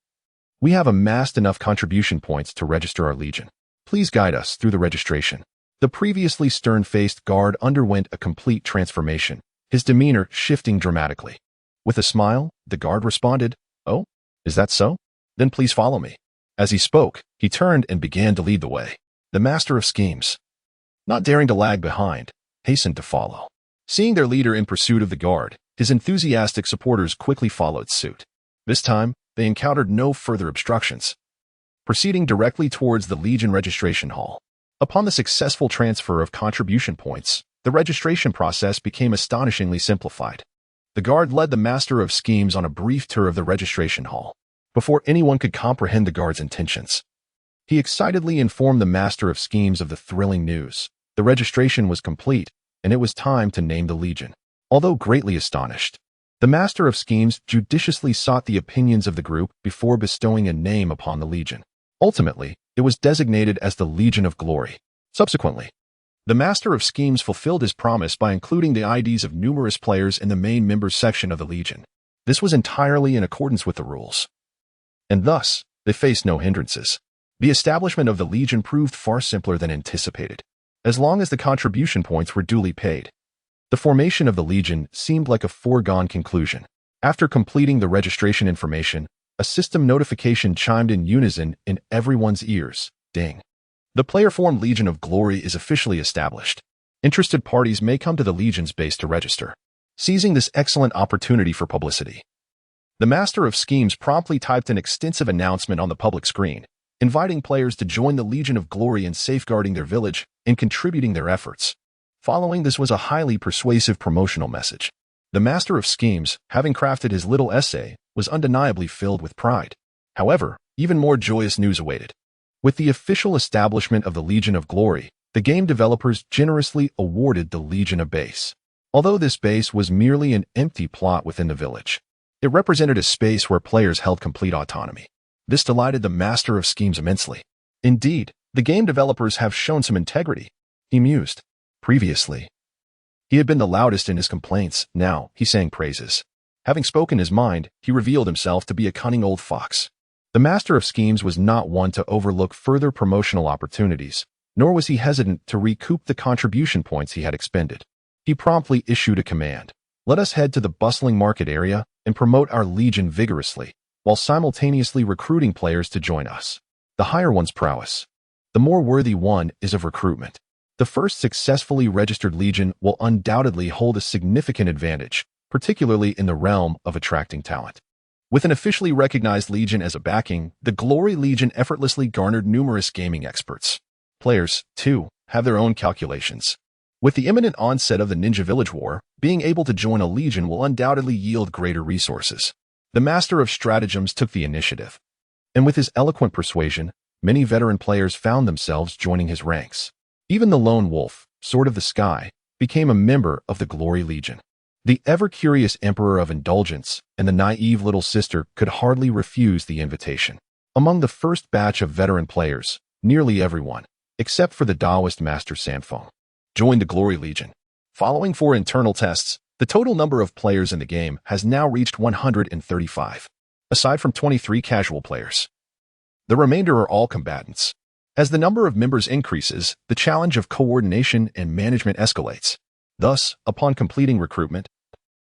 we have amassed enough contribution points to register our Legion. Please guide us through the registration. The previously stern-faced guard underwent a complete transformation, his demeanor shifting dramatically. With a smile, the guard responded, Oh, is that so? Then please follow me. As he spoke, he turned and began to lead the way. The Master of Schemes, not daring to lag behind, hastened to follow. Seeing their leader in pursuit of the guard, his enthusiastic supporters quickly followed suit. This time, they encountered no further obstructions. Proceeding directly towards the Legion registration hall. Upon the successful transfer of contribution points, the registration process became astonishingly simplified. The guard led the Master of Schemes on a brief tour of the registration hall. Before anyone could comprehend the guard's intentions, he excitedly informed the Master of Schemes of the thrilling news. The registration was complete, and it was time to name the Legion. Although greatly astonished, the Master of Schemes judiciously sought the opinions of the group before bestowing a name upon the Legion. Ultimately, it was designated as the Legion of Glory. Subsequently, the Master of Schemes fulfilled his promise by including the IDs of numerous players in the main members section of the Legion. This was entirely in accordance with the rules, and thus, they faced no hindrances. The establishment of the Legion proved far simpler than anticipated, as long as the contribution points were duly paid. The formation of the Legion seemed like a foregone conclusion. After completing the registration information, a system notification chimed in unison in everyone's ears. Ding. The player-formed Legion of Glory is officially established. Interested parties may come to the Legion's base to register. Seizing this excellent opportunity for publicity, the Master of Schemes promptly typed an extensive announcement on the public screen, inviting players to join the Legion of Glory in safeguarding their village and contributing their efforts. Following this was a highly persuasive promotional message. The Master of Schemes, having crafted his little essay, was undeniably filled with pride. However, even more joyous news awaited. With the official establishment of the Legion of Glory, the game developers generously awarded the Legion a base. Although this base was merely an empty plot within the village, it represented a space where players held complete autonomy. This delighted the Master of Schemes immensely. Indeed, the game developers have shown some integrity, he mused. Previously, he had been the loudest in his complaints. Now, he sang praises. Having spoken his mind, he revealed himself to be a cunning old fox. The Master of Schemes was not one to overlook further promotional opportunities, nor was he hesitant to recoup the contribution points he had expended. He promptly issued a command. Let us head to the bustling market area and promote our Legion vigorously, while simultaneously recruiting players to join us. The higher one's prowess, the more worthy one is of recruitment. The first successfully registered Legion will undoubtedly hold a significant advantage, particularly in the realm of attracting talent. With an officially recognized Legion as a backing, the Glory Legion effortlessly garnered numerous gaming experts. Players, too, have their own calculations. With the imminent onset of the Ninja Village War, being able to join a Legion will undoubtedly yield greater resources. The Master of Stratagems took the initiative, and with his eloquent persuasion, many veteran players found themselves joining his ranks. Even the lone wolf, Sword of the Sky, became a member of the Glory Legion. The ever-curious Emperor of Indulgence and the naive little sister could hardly refuse the invitation. Among the first batch of veteran players, nearly everyone, except for the Taoist Master Sanfeng, joined the Glory Legion. Following 4 internal tests, the total number of players in the game has now reached 135, aside from 23 casual players. The remainder are all combatants. As the number of members increases, the challenge of coordination and management escalates. Thus, upon completing recruitment,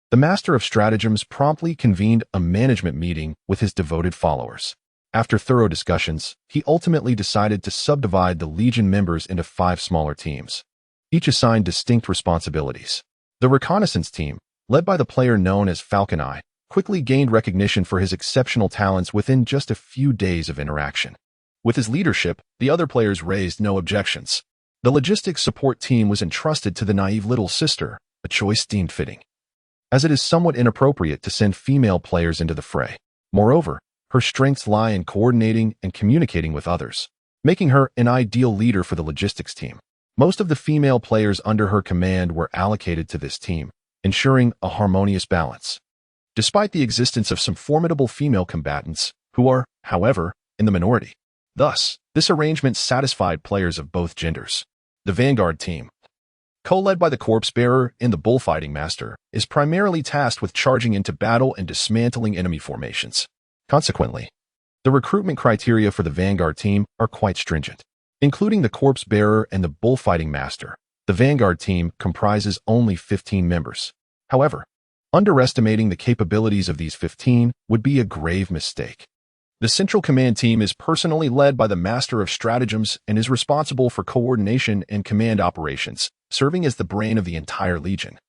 the Master of Stratagems promptly convened a management meeting with his devoted followers. After thorough discussions, he ultimately decided to subdivide the Legion members into 5 smaller teams, each assigned distinct responsibilities. The reconnaissance team, led by the player known as Falcon Eye, quickly gained recognition for his exceptional talents within just a few days of interaction. With his leadership, the other players raised no objections. The logistics support team was entrusted to the naive little sister, a choice deemed fitting. as it is somewhat inappropriate to send female players into the fray. Moreover, her strengths lie in coordinating and communicating with others, making her an ideal leader for the logistics team. Most of the female players under her command were allocated to this team, ensuring a harmonious balance. Despite the existence of some formidable female combatants, who are, however, in the minority. Thus, this arrangement satisfied players of both genders. The Vanguard team, co-led by the Corpse Bearer and the Bullfighting Master, is primarily tasked with charging into battle and dismantling enemy formations. Consequently, the recruitment criteria for the Vanguard team are quite stringent. Including the Corpse Bearer and the Bullfighting Master, the Vanguard team comprises only 15 members. However, underestimating the capabilities of these 15 would be a grave mistake. The Central Command team is personally led by the Master of Stratagems and is responsible for coordination and command operations, serving as the brain of the entire Legion,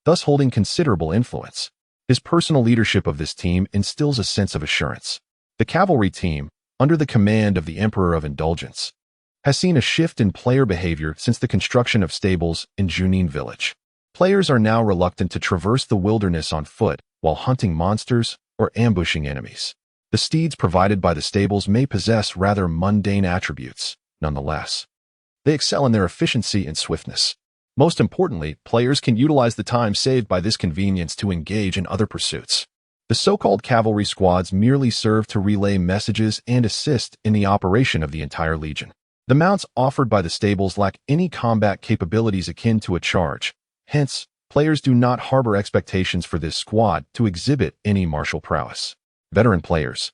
thus holding considerable influence. His personal leadership of this team instills a sense of assurance. The Cavalry team, under the command of the Emperor of Indulgence, has seen a shift in player behavior since the construction of stables in Junin Village. Players are now reluctant to traverse the wilderness on foot while hunting monsters or ambushing enemies. The steeds provided by the stables may possess rather mundane attributes, nonetheless. They excel in their efficiency and swiftness. Most importantly, players can utilize the time saved by this convenience to engage in other pursuits. The so-called cavalry squads merely serve to relay messages and assist in the operation of the entire Legion. The mounts offered by the stables lack any combat capabilities akin to a charge. Hence, players do not harbor expectations for this squad to exhibit any martial prowess. Veteran players,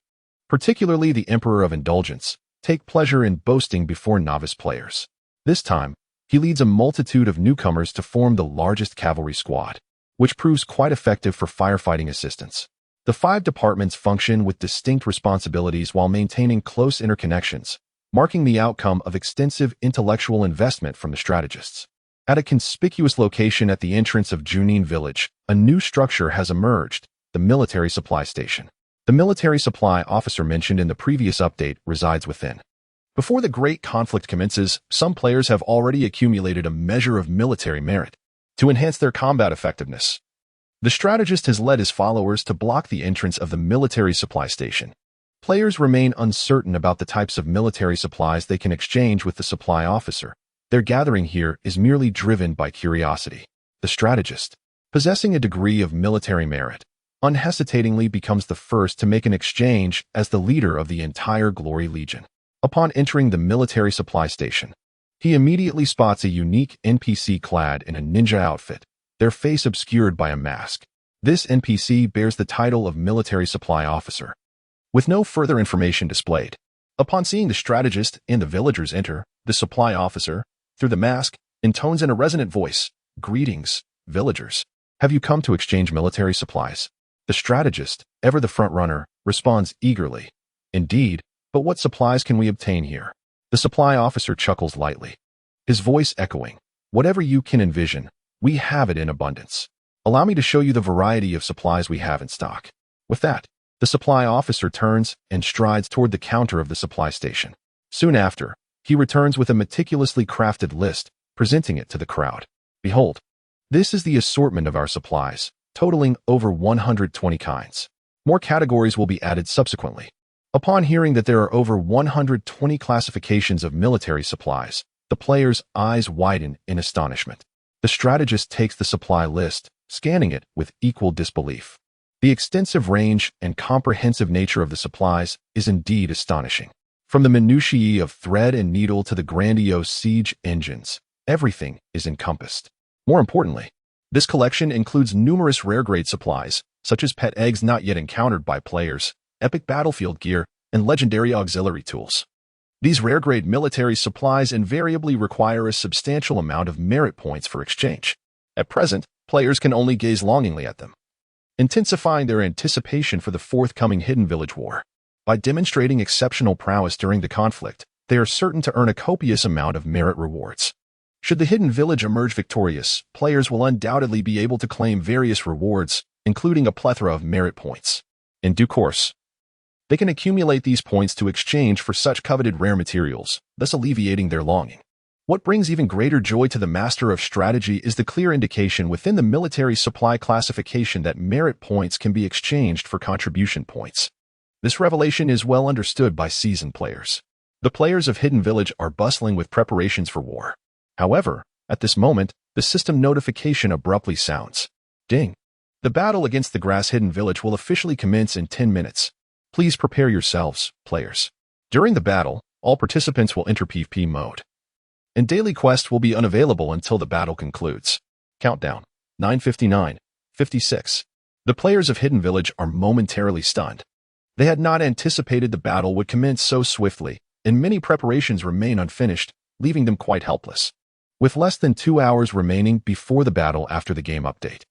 particularly the Emperor of Indulgence, take pleasure in boasting before novice players. This time, he leads a multitude of newcomers to form the largest cavalry squad, which proves quite effective for firefighting assistance. The 5 departments function with distinct responsibilities while maintaining close interconnections, marking the outcome of extensive intellectual investment from the strategists. At a conspicuous location at the entrance of Junin Village, a new structure has emerged, the military supply station. The military supply officer mentioned in the previous update resides within. Before the great conflict commences, some players have already accumulated a measure of military merit to enhance their combat effectiveness. The strategist has led his followers to block the entrance of the military supply station. Players remain uncertain about the types of military supplies they can exchange with the supply officer. Their gathering here is merely driven by curiosity. The strategist, possessing a degree of military merit, unhesitatingly becomes the first to make an exchange as the leader of the entire Glory Legion. Upon entering the military supply station, he immediately spots a unique NPC clad in a ninja outfit, their face obscured by a mask. This NPC bears the title of Military Supply Officer, with no further information displayed. Upon seeing the strategist and the villagers enter, the supply officer, through the mask, intones in a resonant voice, "Greetings, villagers. Have you come to exchange military supplies?" The strategist, ever the front-runner, responds eagerly, "Indeed, but what supplies can we obtain here?" The supply officer chuckles lightly, his voice echoing, "Whatever you can envision, we have it in abundance. Allow me to show you the variety of supplies we have in stock." With that, the supply officer turns and strides toward the counter of the supply station. Soon after, he returns with a meticulously crafted list, presenting it to the crowd. "Behold, this is the assortment of our supplies, totaling over 120 kinds. More categories will be added subsequently." Upon hearing that there are over 120 classifications of military supplies, the player's eyes widen in astonishment. The strategist takes the supply list, scanning it with equal disbelief. The extensive range and comprehensive nature of the supplies is indeed astonishing. From the minutiae of thread and needle to the grandiose siege engines, everything is encompassed. More importantly, this collection includes numerous rare-grade supplies, such as pet eggs not yet encountered by players, epic battlefield gear, and legendary auxiliary tools. These rare-grade military supplies invariably require a substantial amount of merit points for exchange. At present, players can only gaze longingly at them, intensifying their anticipation for the forthcoming Hidden Village War. By demonstrating exceptional prowess during the conflict, they are certain to earn a copious amount of merit rewards. Should the Hidden Village emerge victorious, players will undoubtedly be able to claim various rewards, including a plethora of merit points. In due course, they can accumulate these points to exchange for such coveted rare materials, thus alleviating their longing. What brings even greater joy to the master of strategy is the clear indication within the military supply classification that merit points can be exchanged for contribution points. This revelation is well understood by seasoned players. The players of Hidden Village are bustling with preparations for war. However, at this moment, the system notification abruptly sounds. Ding! The battle against the Grass Hidden Village will officially commence in 10 minutes. Please prepare yourselves, players. During the battle, all participants will enter PvP mode, and daily quests will be unavailable until the battle concludes. Countdown. 9:59. 56. The players of Hidden Village are momentarily stunned. They had not anticipated the battle would commence so swiftly, and many preparations remain unfinished, leaving them quite helpless. With less than 2 hours remaining before the battle after the game update,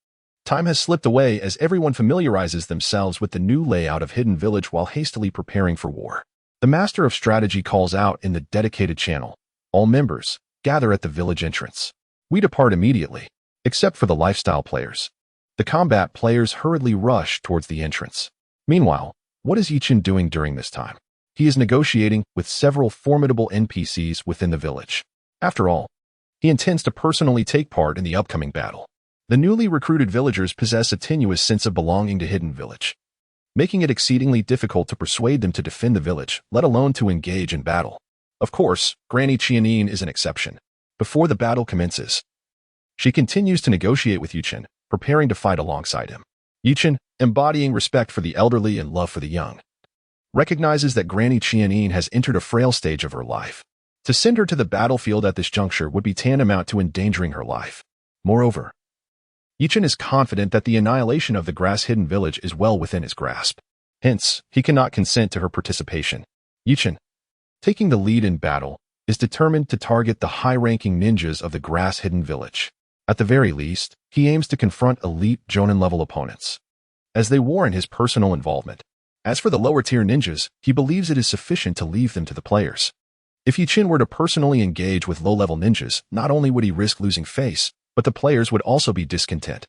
time has slipped away as everyone familiarizes themselves with the new layout of Hidden Village while hastily preparing for war. The Master of Strategy calls out in the dedicated channel, "All members, gather at the village entrance." We depart immediately, except for the lifestyle players. The combat players hurriedly rush towards the entrance. Meanwhile, what is Yichin doing during this time? He is negotiating with several formidable NPCs within the village. After all, he intends to personally take part in the upcoming battle. The newly recruited villagers possess a tenuous sense of belonging to Hidden Village, making it exceedingly difficult to persuade them to defend the village, let alone to engage in battle. Of course, Granny Genin is an exception. Before the battle commences, she continues to negotiate with Yichin, preparing to fight alongside him. Yichin, embodying respect for the elderly and love for the young, recognizes that Granny Genin has entered a frail stage of her life. To send her to the battlefield at this juncture would be tantamount to endangering her life. Moreover, Yichin is confident that the annihilation of the Grass Hidden Village is well within his grasp. Hence, he cannot consent to her participation. Yichin, taking the lead in battle, is determined to target the high-ranking ninjas of the Grass Hidden Village. At the very least, he aims to confront elite Jonin-level opponents, as they warrant his personal involvement. As for the lower-tier ninjas, he believes it is sufficient to leave them to the players. If Yichin were to personally engage with low-level ninjas, not only would he risk losing face, but the players would also be discontent,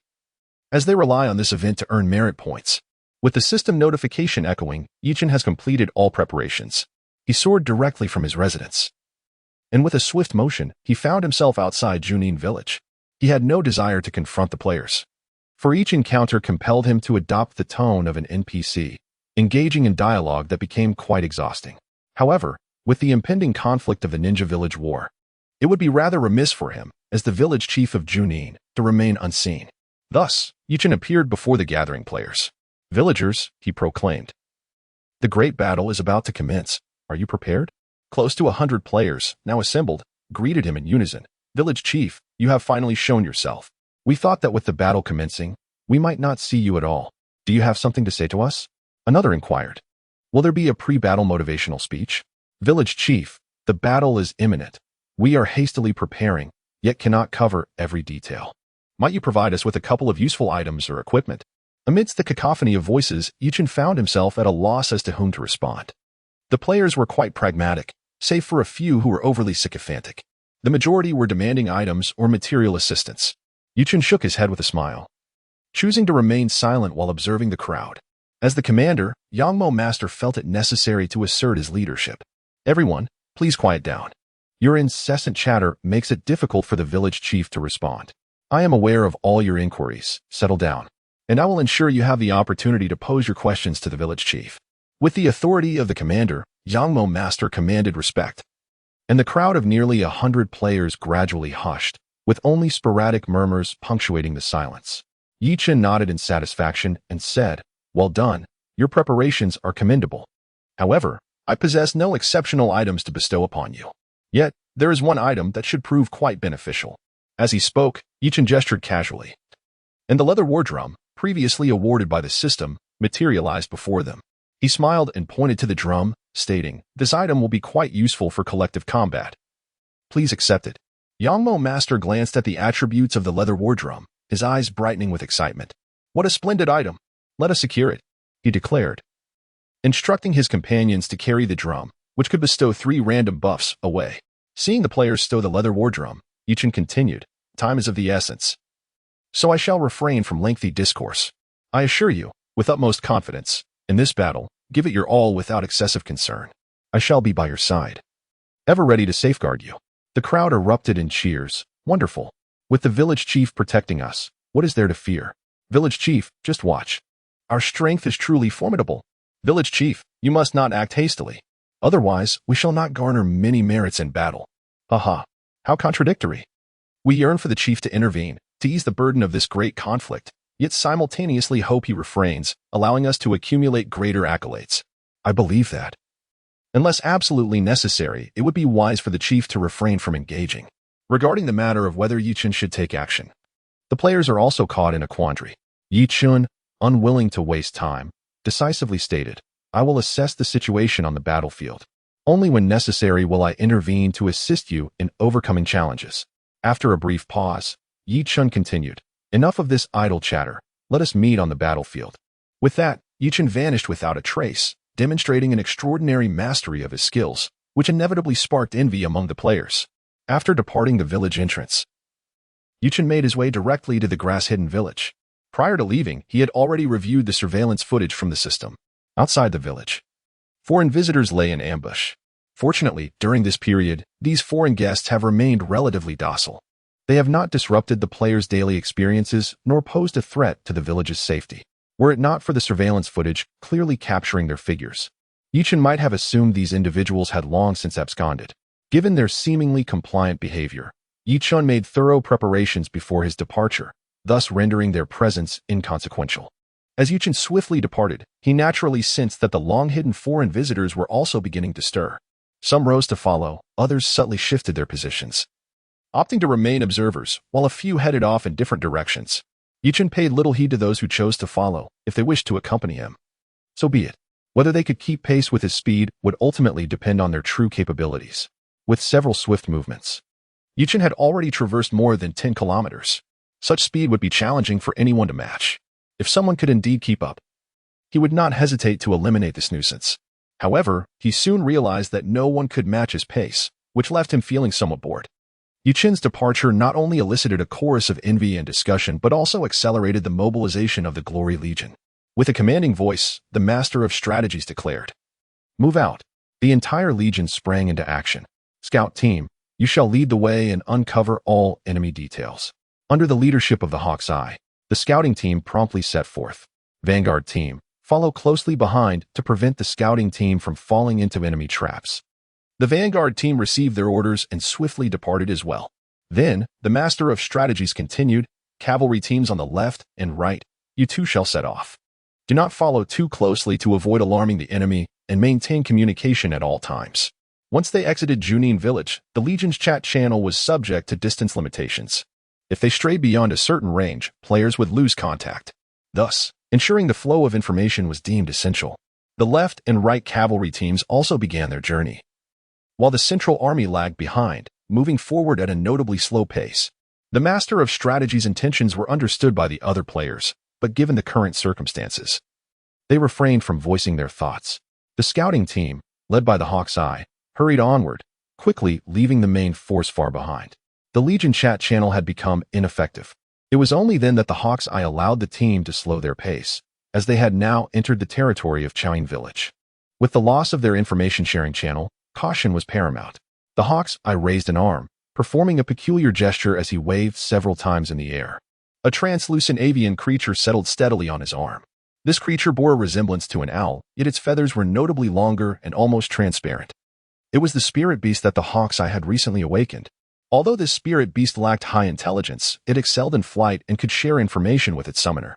as they rely on this event to earn merit points. With the system notification echoing, Yichin has completed all preparations. He soared directly from his residence, and with a swift motion, he found himself outside Junin Village. He had no desire to confront the players, for each encounter compelled him to adopt the tone of an NPC, engaging in dialogue that became quite exhausting. However, with the impending conflict of the Ninja Village War, it would be rather remiss for him, as the village chief of Junin, to remain unseen. Thus, Yichin appeared before the gathering players. "Villagers," he proclaimed, "the great battle is about to commence. Are you prepared?" Close to 100 players, now assembled, greeted him in unison. "Village chief, you have finally shown yourself. We thought that with the battle commencing, we might not see you at all. Do you have something to say to us?" Another inquired. "Will there be a pre-battle motivational speech?" "Village chief, the battle is imminent. We are hastily preparing, yet cannot cover every detail. Might you provide us with a couple of useful items or equipment?" Amidst the cacophony of voices, Yichin found himself at a loss as to whom to respond. The players were quite pragmatic, save for a few who were overly sycophantic. The majority were demanding items or material assistance. Yichin shook his head with a smile, choosing to remain silent while observing the crowd. As the commander, Yangmo Master felt it necessary to assert his leadership. "Everyone, please quiet down. Your incessant chatter makes it difficult for the village chief to respond. I am aware of all your inquiries. Settle down, and I will ensure you have the opportunity to pose your questions to the village chief." With the authority of the commander, Yangmo Master commanded respect, and the crowd of nearly 100 players gradually hushed, with only sporadic murmurs punctuating the silence. Yichin nodded in satisfaction and said, "Well done. Your preparations are commendable. However, I possess no exceptional items to bestow upon you. Yet, there is one item that should prove quite beneficial." As he spoke, Yichin gestured casually, and the leather war drum, previously awarded by the system, materialized before them. He smiled and pointed to the drum, stating, "This item will be quite useful for collective combat. Please accept it." Yangmo Master glanced at the attributes of the leather war drum, his eyes brightening with excitement. "What a splendid item! Let us secure it," he declared, instructing his companions to carry the drum, which could bestow 3 random buffs, away. Seeing the players stow the leather war drum, Yichin continued, "Time is of the essence, so I shall refrain from lengthy discourse. I assure you, with utmost confidence, in this battle, give it your all without excessive concern. I shall be by your side, ever ready to safeguard you." The crowd erupted in cheers. Wonderful. With the village chief protecting us, what is there to fear? Village chief, just watch. Our strength is truly formidable. Village chief, you must not act hastily. Otherwise, we shall not garner many merits in battle. Haha. How contradictory. We yearn for the chief to intervene, to ease the burden of this great conflict, yet simultaneously hope he refrains, allowing us to accumulate greater accolades. I believe that. Unless absolutely necessary, it would be wise for the chief to refrain from engaging. Regarding the matter of whether Yichun should take action, the players are also caught in a quandary. Yichun, unwilling to waste time, decisively stated, I will assess the situation on the battlefield. Only when necessary will I intervene to assist you in overcoming challenges. After a brief pause, Yichun continued, enough of this idle chatter, let us meet on the battlefield. With that, Yichun vanished without a trace, demonstrating an extraordinary mastery of his skills, which inevitably sparked envy among the players. After departing the village entrance, Yichun made his way directly to the grass-hidden village. Prior to leaving, he had already reviewed the surveillance footage from the system. Outside the village, foreign visitors lay in ambush. Fortunately, during this period, these foreign guests have remained relatively docile. They have not disrupted the players' daily experiences nor posed a threat to the village's safety. Were it not for the surveillance footage clearly capturing their figures, Yichun might have assumed these individuals had long since absconded. Given their seemingly compliant behavior, Yichun made thorough preparations before his departure, thus rendering their presence inconsequential. As Yichun swiftly departed, he naturally sensed that the long-hidden foreign visitors were also beginning to stir. Some rose to follow, others subtly shifted their positions, opting to remain observers, while a few headed off in different directions. Yichun paid little heed to those who chose to follow, if they wished to accompany him. So be it. Whether they could keep pace with his speed would ultimately depend on their true capabilities. With several swift movements, Yichun had already traversed more than 10 kilometers. Such speed would be challenging for anyone to match. If someone could indeed keep up, he would not hesitate to eliminate this nuisance. However, he soon realized that no one could match his pace, which left him feeling somewhat bored. Yichun's departure not only elicited a chorus of envy and discussion but also accelerated the mobilization of the Glory Legion. With a commanding voice, the Master of Strategies declared, "Move out." The entire legion sprang into action. Scout team, you shall lead the way and uncover all enemy details. Under the leadership of the Hawk's Eye, the scouting team promptly set forth. Vanguard team, follow closely behind to prevent the scouting team from falling into enemy traps. The Vanguard team received their orders and swiftly departed as well. Then, the Master of Strategies continued, cavalry teams on the left and right, you too shall set off. Do not follow too closely to avoid alarming the enemy and maintain communication at all times. Once they exited Junin Village, the Legion's chat channel was subject to distance limitations. If they strayed beyond a certain range, players would lose contact. Thus, ensuring the flow of information was deemed essential. The left and right cavalry teams also began their journey, while the Central Army lagged behind, moving forward at a notably slow pace. The Master of Strategy's intentions were understood by the other players, but given the current circumstances, they refrained from voicing their thoughts. The scouting team, led by the Hawk's Eye, hurried onward, quickly leaving the main force far behind. The Legion chat channel had become ineffective. It was only then that the Hawk's Eye allowed the team to slow their pace, as they had now entered the territory of Junin Village. With the loss of their information-sharing channel, caution was paramount. The Hawk's Eye raised an arm, performing a peculiar gesture as he waved several times in the air. A translucent avian creature settled steadily on his arm. This creature bore a resemblance to an owl, yet its feathers were notably longer and almost transparent. It was the spirit beast that the Hawk's Eye had recently awakened. Although this spirit beast lacked high intelligence, it excelled in flight and could share information with its summoner,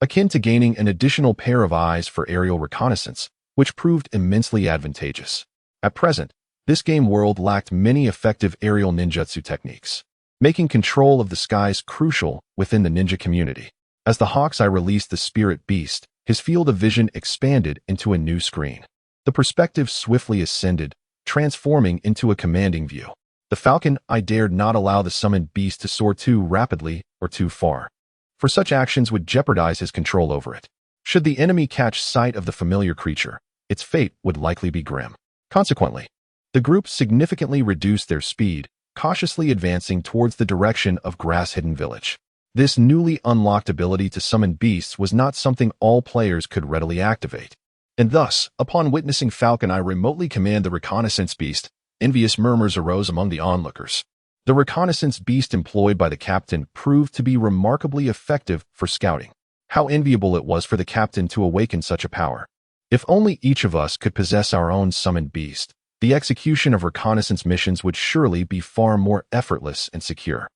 akin to gaining an additional pair of eyes for aerial reconnaissance, which proved immensely advantageous. At present, this game world lacked many effective aerial ninjutsu techniques, making control of the skies crucial within the ninja community. As the Hawk's Eye released the spirit beast, his field of vision expanded into a new screen. The perspective swiftly ascended, transforming into a commanding view. The Falcon Eye dared not allow the summoned beast to soar too rapidly or too far, for such actions would jeopardize his control over it. Should the enemy catch sight of the familiar creature, its fate would likely be grim. Consequently, the group significantly reduced their speed, cautiously advancing towards the direction of Grass-Hidden Village. This newly unlocked ability to summon beasts was not something all players could readily activate. And thus, upon witnessing Falcon Eye remotely command the reconnaissance beast, Envious murmurs arose among the onlookers. The reconnaissance beast employed by the captain proved to be remarkably effective for scouting. How enviable it was for the captain to awaken such a power. If only each of us could possess our own summoned beast, the execution of reconnaissance missions would surely be far more effortless and secure.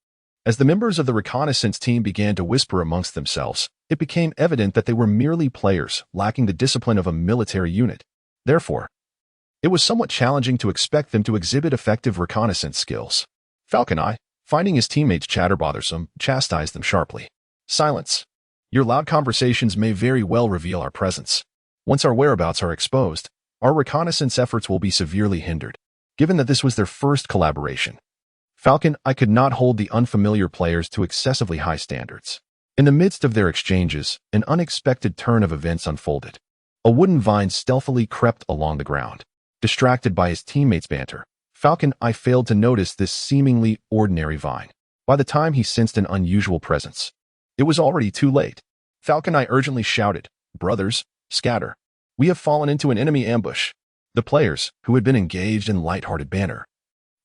As the members of the reconnaissance team began to whisper amongst themselves, it became evident that they were merely players, lacking the discipline of a military unit. Therefore, it was somewhat challenging to expect them to exhibit effective reconnaissance skills. Falcon Eye, finding his teammates chatter bothersome, chastised them sharply. Silence. Your loud conversations may very well reveal our presence. Once our whereabouts are exposed, our reconnaissance efforts will be severely hindered. Given that this was their first collaboration, Falcon Eye could not hold the unfamiliar players to excessively high standards. In the midst of their exchanges, an unexpected turn of events unfolded. A wooden vine stealthily crept along the ground. Distracted by his teammates' banter, Falcon Eye failed to notice this seemingly ordinary vine. By the time he sensed an unusual presence, it was already too late. Falcon Eye urgently shouted, "Brothers, scatter. We have fallen into an enemy ambush." The players, who had been engaged in light-hearted banter,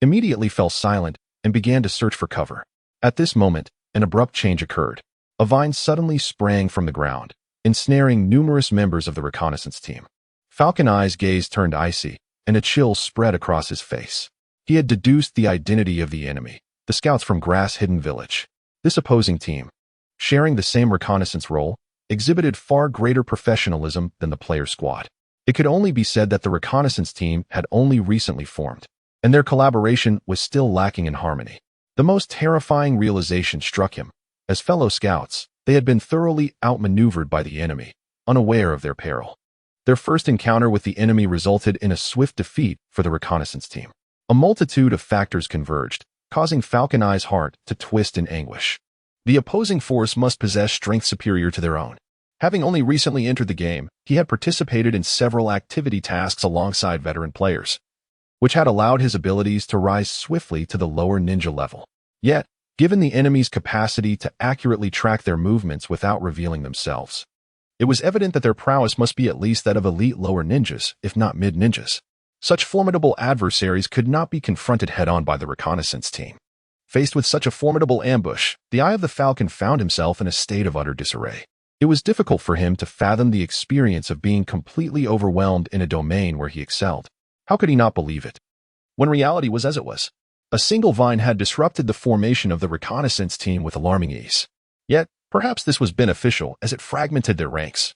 immediately fell silent and began to search for cover. At this moment, an abrupt change occurred. A vine suddenly sprang from the ground, ensnaring numerous members of the reconnaissance team. Falcon Eye's gaze turned icy, and a chill spread across his face. He had deduced the identity of the enemy, the scouts from Junin Village. This opposing team, sharing the same reconnaissance role, exhibited far greater professionalism than the player squad. It could only be said that the reconnaissance team had only recently formed, and their collaboration was still lacking in harmony. The most terrifying realization struck him. As fellow scouts, they had been thoroughly outmaneuvered by the enemy, unaware of their peril. Their first encounter with the enemy resulted in a swift defeat for the reconnaissance team. A multitude of factors converged, causing Falcon Eye's heart to twist in anguish. The opposing force must possess strength superior to their own. Having only recently entered the game, he had participated in several activity tasks alongside veteran players, which had allowed his abilities to rise swiftly to the lower ninja level. Yet, given the enemy's capacity to accurately track their movements without revealing themselves, it was evident that their prowess must be at least that of elite lower ninjas, if not mid-ninjas. Such formidable adversaries could not be confronted head-on by the reconnaissance team. Faced with such a formidable ambush, the Eye of the Falcon found himself in a state of utter disarray. It was difficult for him to fathom the experience of being completely overwhelmed in a domain where he excelled. How could he not believe it, when reality was as it was? A single vine had disrupted the formation of the reconnaissance team with alarming ease. Yet, perhaps this was beneficial as it fragmented their ranks,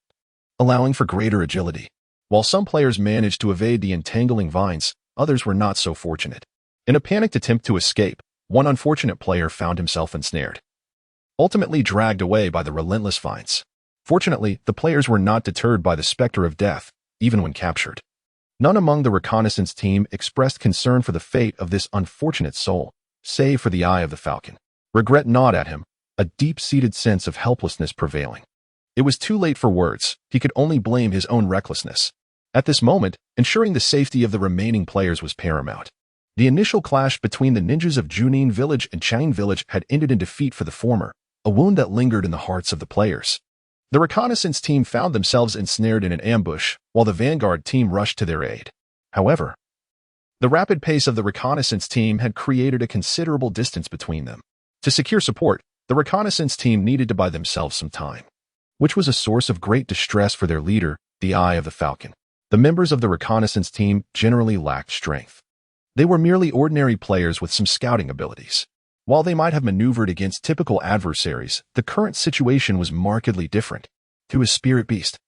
allowing for greater agility. While some players managed to evade the entangling vines, others were not so fortunate. In a panicked attempt to escape, one unfortunate player found himself ensnared, ultimately dragged away by the relentless vines. Fortunately, the players were not deterred by the specter of death, even when captured. None among the reconnaissance team expressed concern for the fate of this unfortunate soul, save for the Eye of the Falcon. Regret gnawed at him, a deep-seated sense of helplessness prevailing. It was too late for words. He could only blame his own recklessness. At this moment, ensuring the safety of the remaining players was paramount. The initial clash between the ninjas of Junin Village and Junin Village had ended in defeat for the former, a wound that lingered in the hearts of the players. The reconnaissance team found themselves ensnared in an ambush, while the vanguard team rushed to their aid. However, the rapid pace of the reconnaissance team had created a considerable distance between them. To secure support, the reconnaissance team needed to buy themselves some time, which was a source of great distress for their leader, the Eye of the Falcon. The members of the reconnaissance team generally lacked strength. They were merely ordinary players with some scouting abilities. While they might have maneuvered against typical adversaries, the current situation was markedly different. To his spirit beast,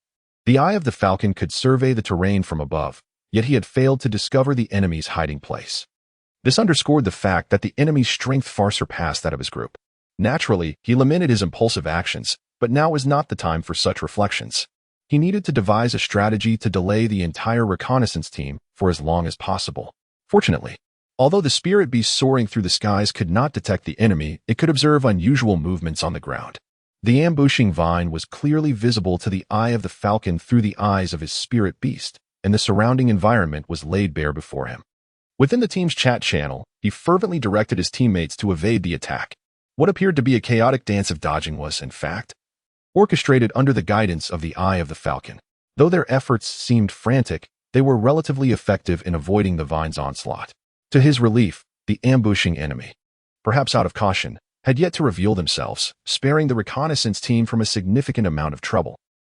the Eye of the Falcon could survey the terrain from above, yet he had failed to discover the enemy's hiding place. This underscored the fact that the enemy's strength far surpassed that of his group. Naturally, he lamented his impulsive actions, but now was not the time for such reflections. He needed to devise a strategy to delay the entire reconnaissance team for as long as possible. Fortunately, although the spirit beast soaring through the skies could not detect the enemy, it could observe unusual movements on the ground. The ambushing vine was clearly visible to the Eye of the Falcon through the eyes of his spirit beast, and the surrounding environment was laid bare before him. Within the team's chat channel, he fervently directed his teammates to evade the attack. What appeared to be a chaotic dance of dodging was, in fact, orchestrated under the guidance of the Eye of the Falcon. Though their efforts seemed frantic, they were relatively effective in avoiding the vine's onslaught. To his relief, the ambushing enemy, perhaps out of caution, had yet to reveal themselves, sparing the reconnaissance team from a significant amount of trouble.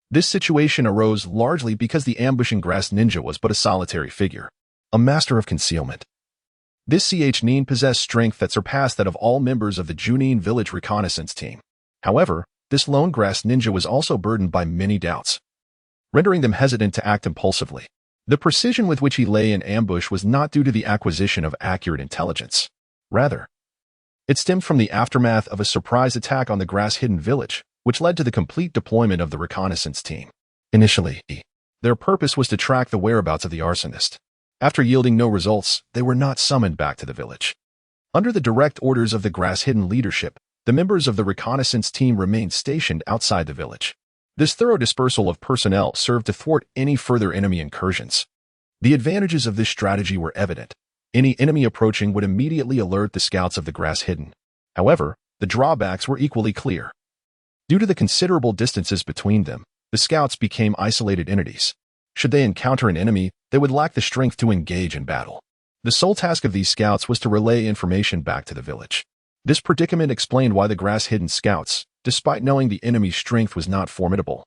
This situation arose largely because the ambushing grass ninja was but a solitary figure, a master of concealment. This Nin possessed strength that surpassed that of all members of the Junin Village reconnaissance team. However, this lone grass ninja was also burdened by many doubts, rendering them hesitant to act impulsively. The precision with which he lay in ambush was not due to the acquisition of accurate intelligence. Rather, it stemmed from the aftermath of a surprise attack on the grass-hidden village, which led to the complete deployment of the reconnaissance team. Initially, their purpose was to track the whereabouts of the arsonist. After yielding no results, they were not summoned back to the village. Under the direct orders of the grass-hidden leadership, the members of the reconnaissance team remained stationed outside the village. This thorough dispersal of personnel served to thwart any further enemy incursions. The advantages of this strategy were evident. Any enemy approaching would immediately alert the scouts of the grass-hidden. However, the drawbacks were equally clear. Due to the considerable distances between them, the scouts became isolated entities. Should they encounter an enemy, they would lack the strength to engage in battle. The sole task of these scouts was to relay information back to the village. This predicament explained why the grass-hidden scouts, despite knowing the enemy's strength was not formidable,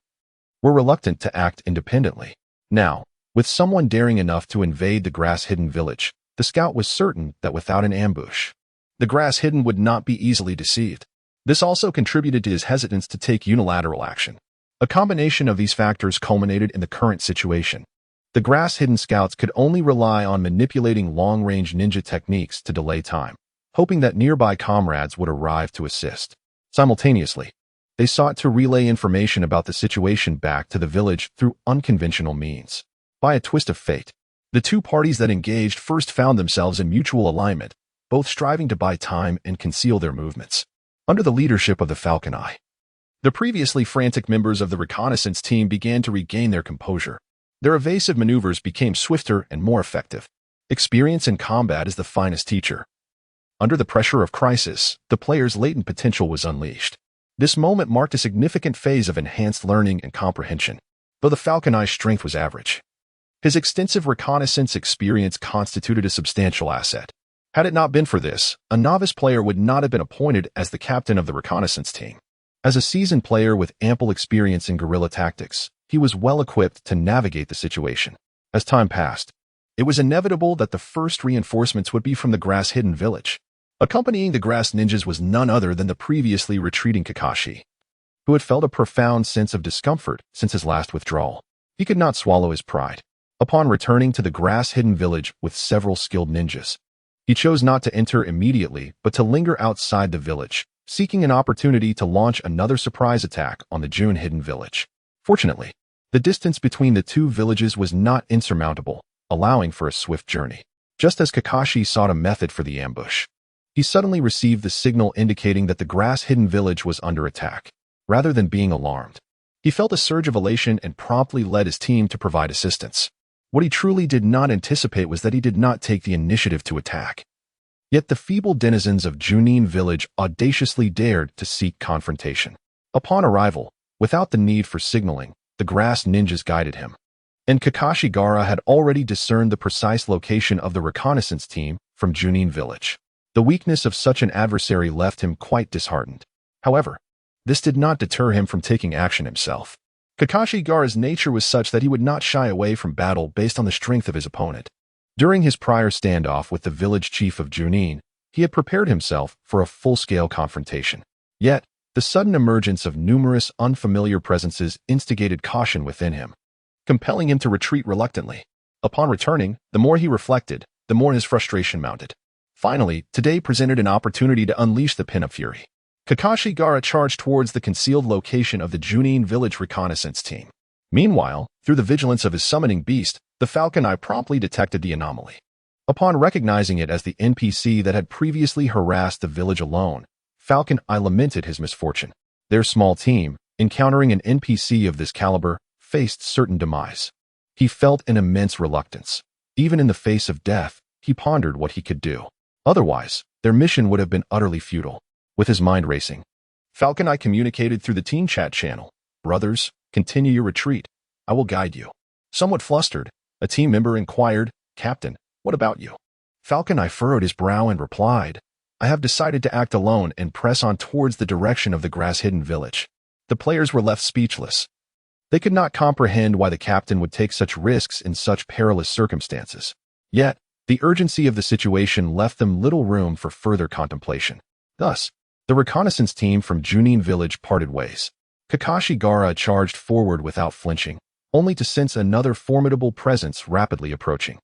were reluctant to act independently. Now, with someone daring enough to invade the grass-hidden village, the scout was certain that without an ambush, the grass-hidden would not be easily deceived. This also contributed to his hesitance to take unilateral action. A combination of these factors culminated in the current situation. The grass-hidden scouts could only rely on manipulating long-range ninja techniques to delay time, hoping that nearby comrades would arrive to assist. Simultaneously, they sought to relay information about the situation back to the village through unconventional means. By a twist of fate, the two parties that engaged first found themselves in mutual alignment, both striving to buy time and conceal their movements. Under the leadership of the Falcon Eye, the previously frantic members of the reconnaissance team began to regain their composure. Their evasive maneuvers became swifter and more effective. Experience in combat is the finest teacher. Under the pressure of crisis, the player's latent potential was unleashed. This moment marked a significant phase of enhanced learning and comprehension, though the Falcon Eye's strength was average. His extensive reconnaissance experience constituted a substantial asset. Had it not been for this, a novice player would not have been appointed as the captain of the reconnaissance team. As a seasoned player with ample experience in guerrilla tactics, he was well equipped to navigate the situation. As time passed, it was inevitable that the first reinforcements would be from the grass-hidden village. Accompanying the grass ninjas was none other than the previously retreating Kakashi, who had felt a profound sense of discomfort since his last withdrawal. He could not swallow his pride. Upon returning to the grass-hidden village with several skilled ninjas, he chose not to enter immediately but to linger outside the village, seeking an opportunity to launch another surprise attack on the June-hidden village. Fortunately, the distance between the two villages was not insurmountable, allowing for a swift journey. Just as Kakashi sought a method for the ambush, he suddenly received the signal indicating that the grass-hidden village was under attack. Rather than being alarmed, he felt a surge of elation and promptly led his team to provide assistance. What he truly did not anticipate was that he did not take the initiative to attack. Yet the feeble denizens of Junin Village audaciously dared to seek confrontation. Upon arrival, without the need for signaling, the grass ninjas guided him. And Kakashi Gaara had already discerned the precise location of the reconnaissance team from Junin Village. The weakness of such an adversary left him quite disheartened. However, this did not deter him from taking action himself. Kakashi Gaara's nature was such that he would not shy away from battle based on the strength of his opponent. During his prior standoff with the village chief of Junin, he had prepared himself for a full-scale confrontation. Yet, the sudden emergence of numerous unfamiliar presences instigated caution within him, compelling him to retreat reluctantly. Upon returning, the more he reflected, the more his frustration mounted. Finally, today presented an opportunity to unleash the pent-up fury. Kakashi Gaara charged towards the concealed location of the Junin Village reconnaissance team. Meanwhile, through the vigilance of his summoning beast, the Falcon Eye promptly detected the anomaly. Upon recognizing it as the NPC that had previously harassed the village alone, Falcon Eye lamented his misfortune. Their small team, encountering an NPC of this caliber, faced certain demise. He felt an immense reluctance. Even in the face of death, he pondered what he could do. Otherwise, their mission would have been utterly futile. With his mind racing, Falcon Eye communicated through the team chat channel. "Brothers, continue your retreat. I will guide you." Somewhat flustered, a team member inquired, "Captain, what about you?" Falcon Eye furrowed his brow and replied, I have decided to act alone and press on towards the direction of the grass-hidden village. The players were left speechless. They could not comprehend why the captain would take such risks in such perilous circumstances. Yet, the urgency of the situation left them little room for further contemplation. Thus, the reconnaissance team from Junin Village parted ways. Kakashi Gaara charged forward without flinching, only to sense another formidable presence rapidly approaching.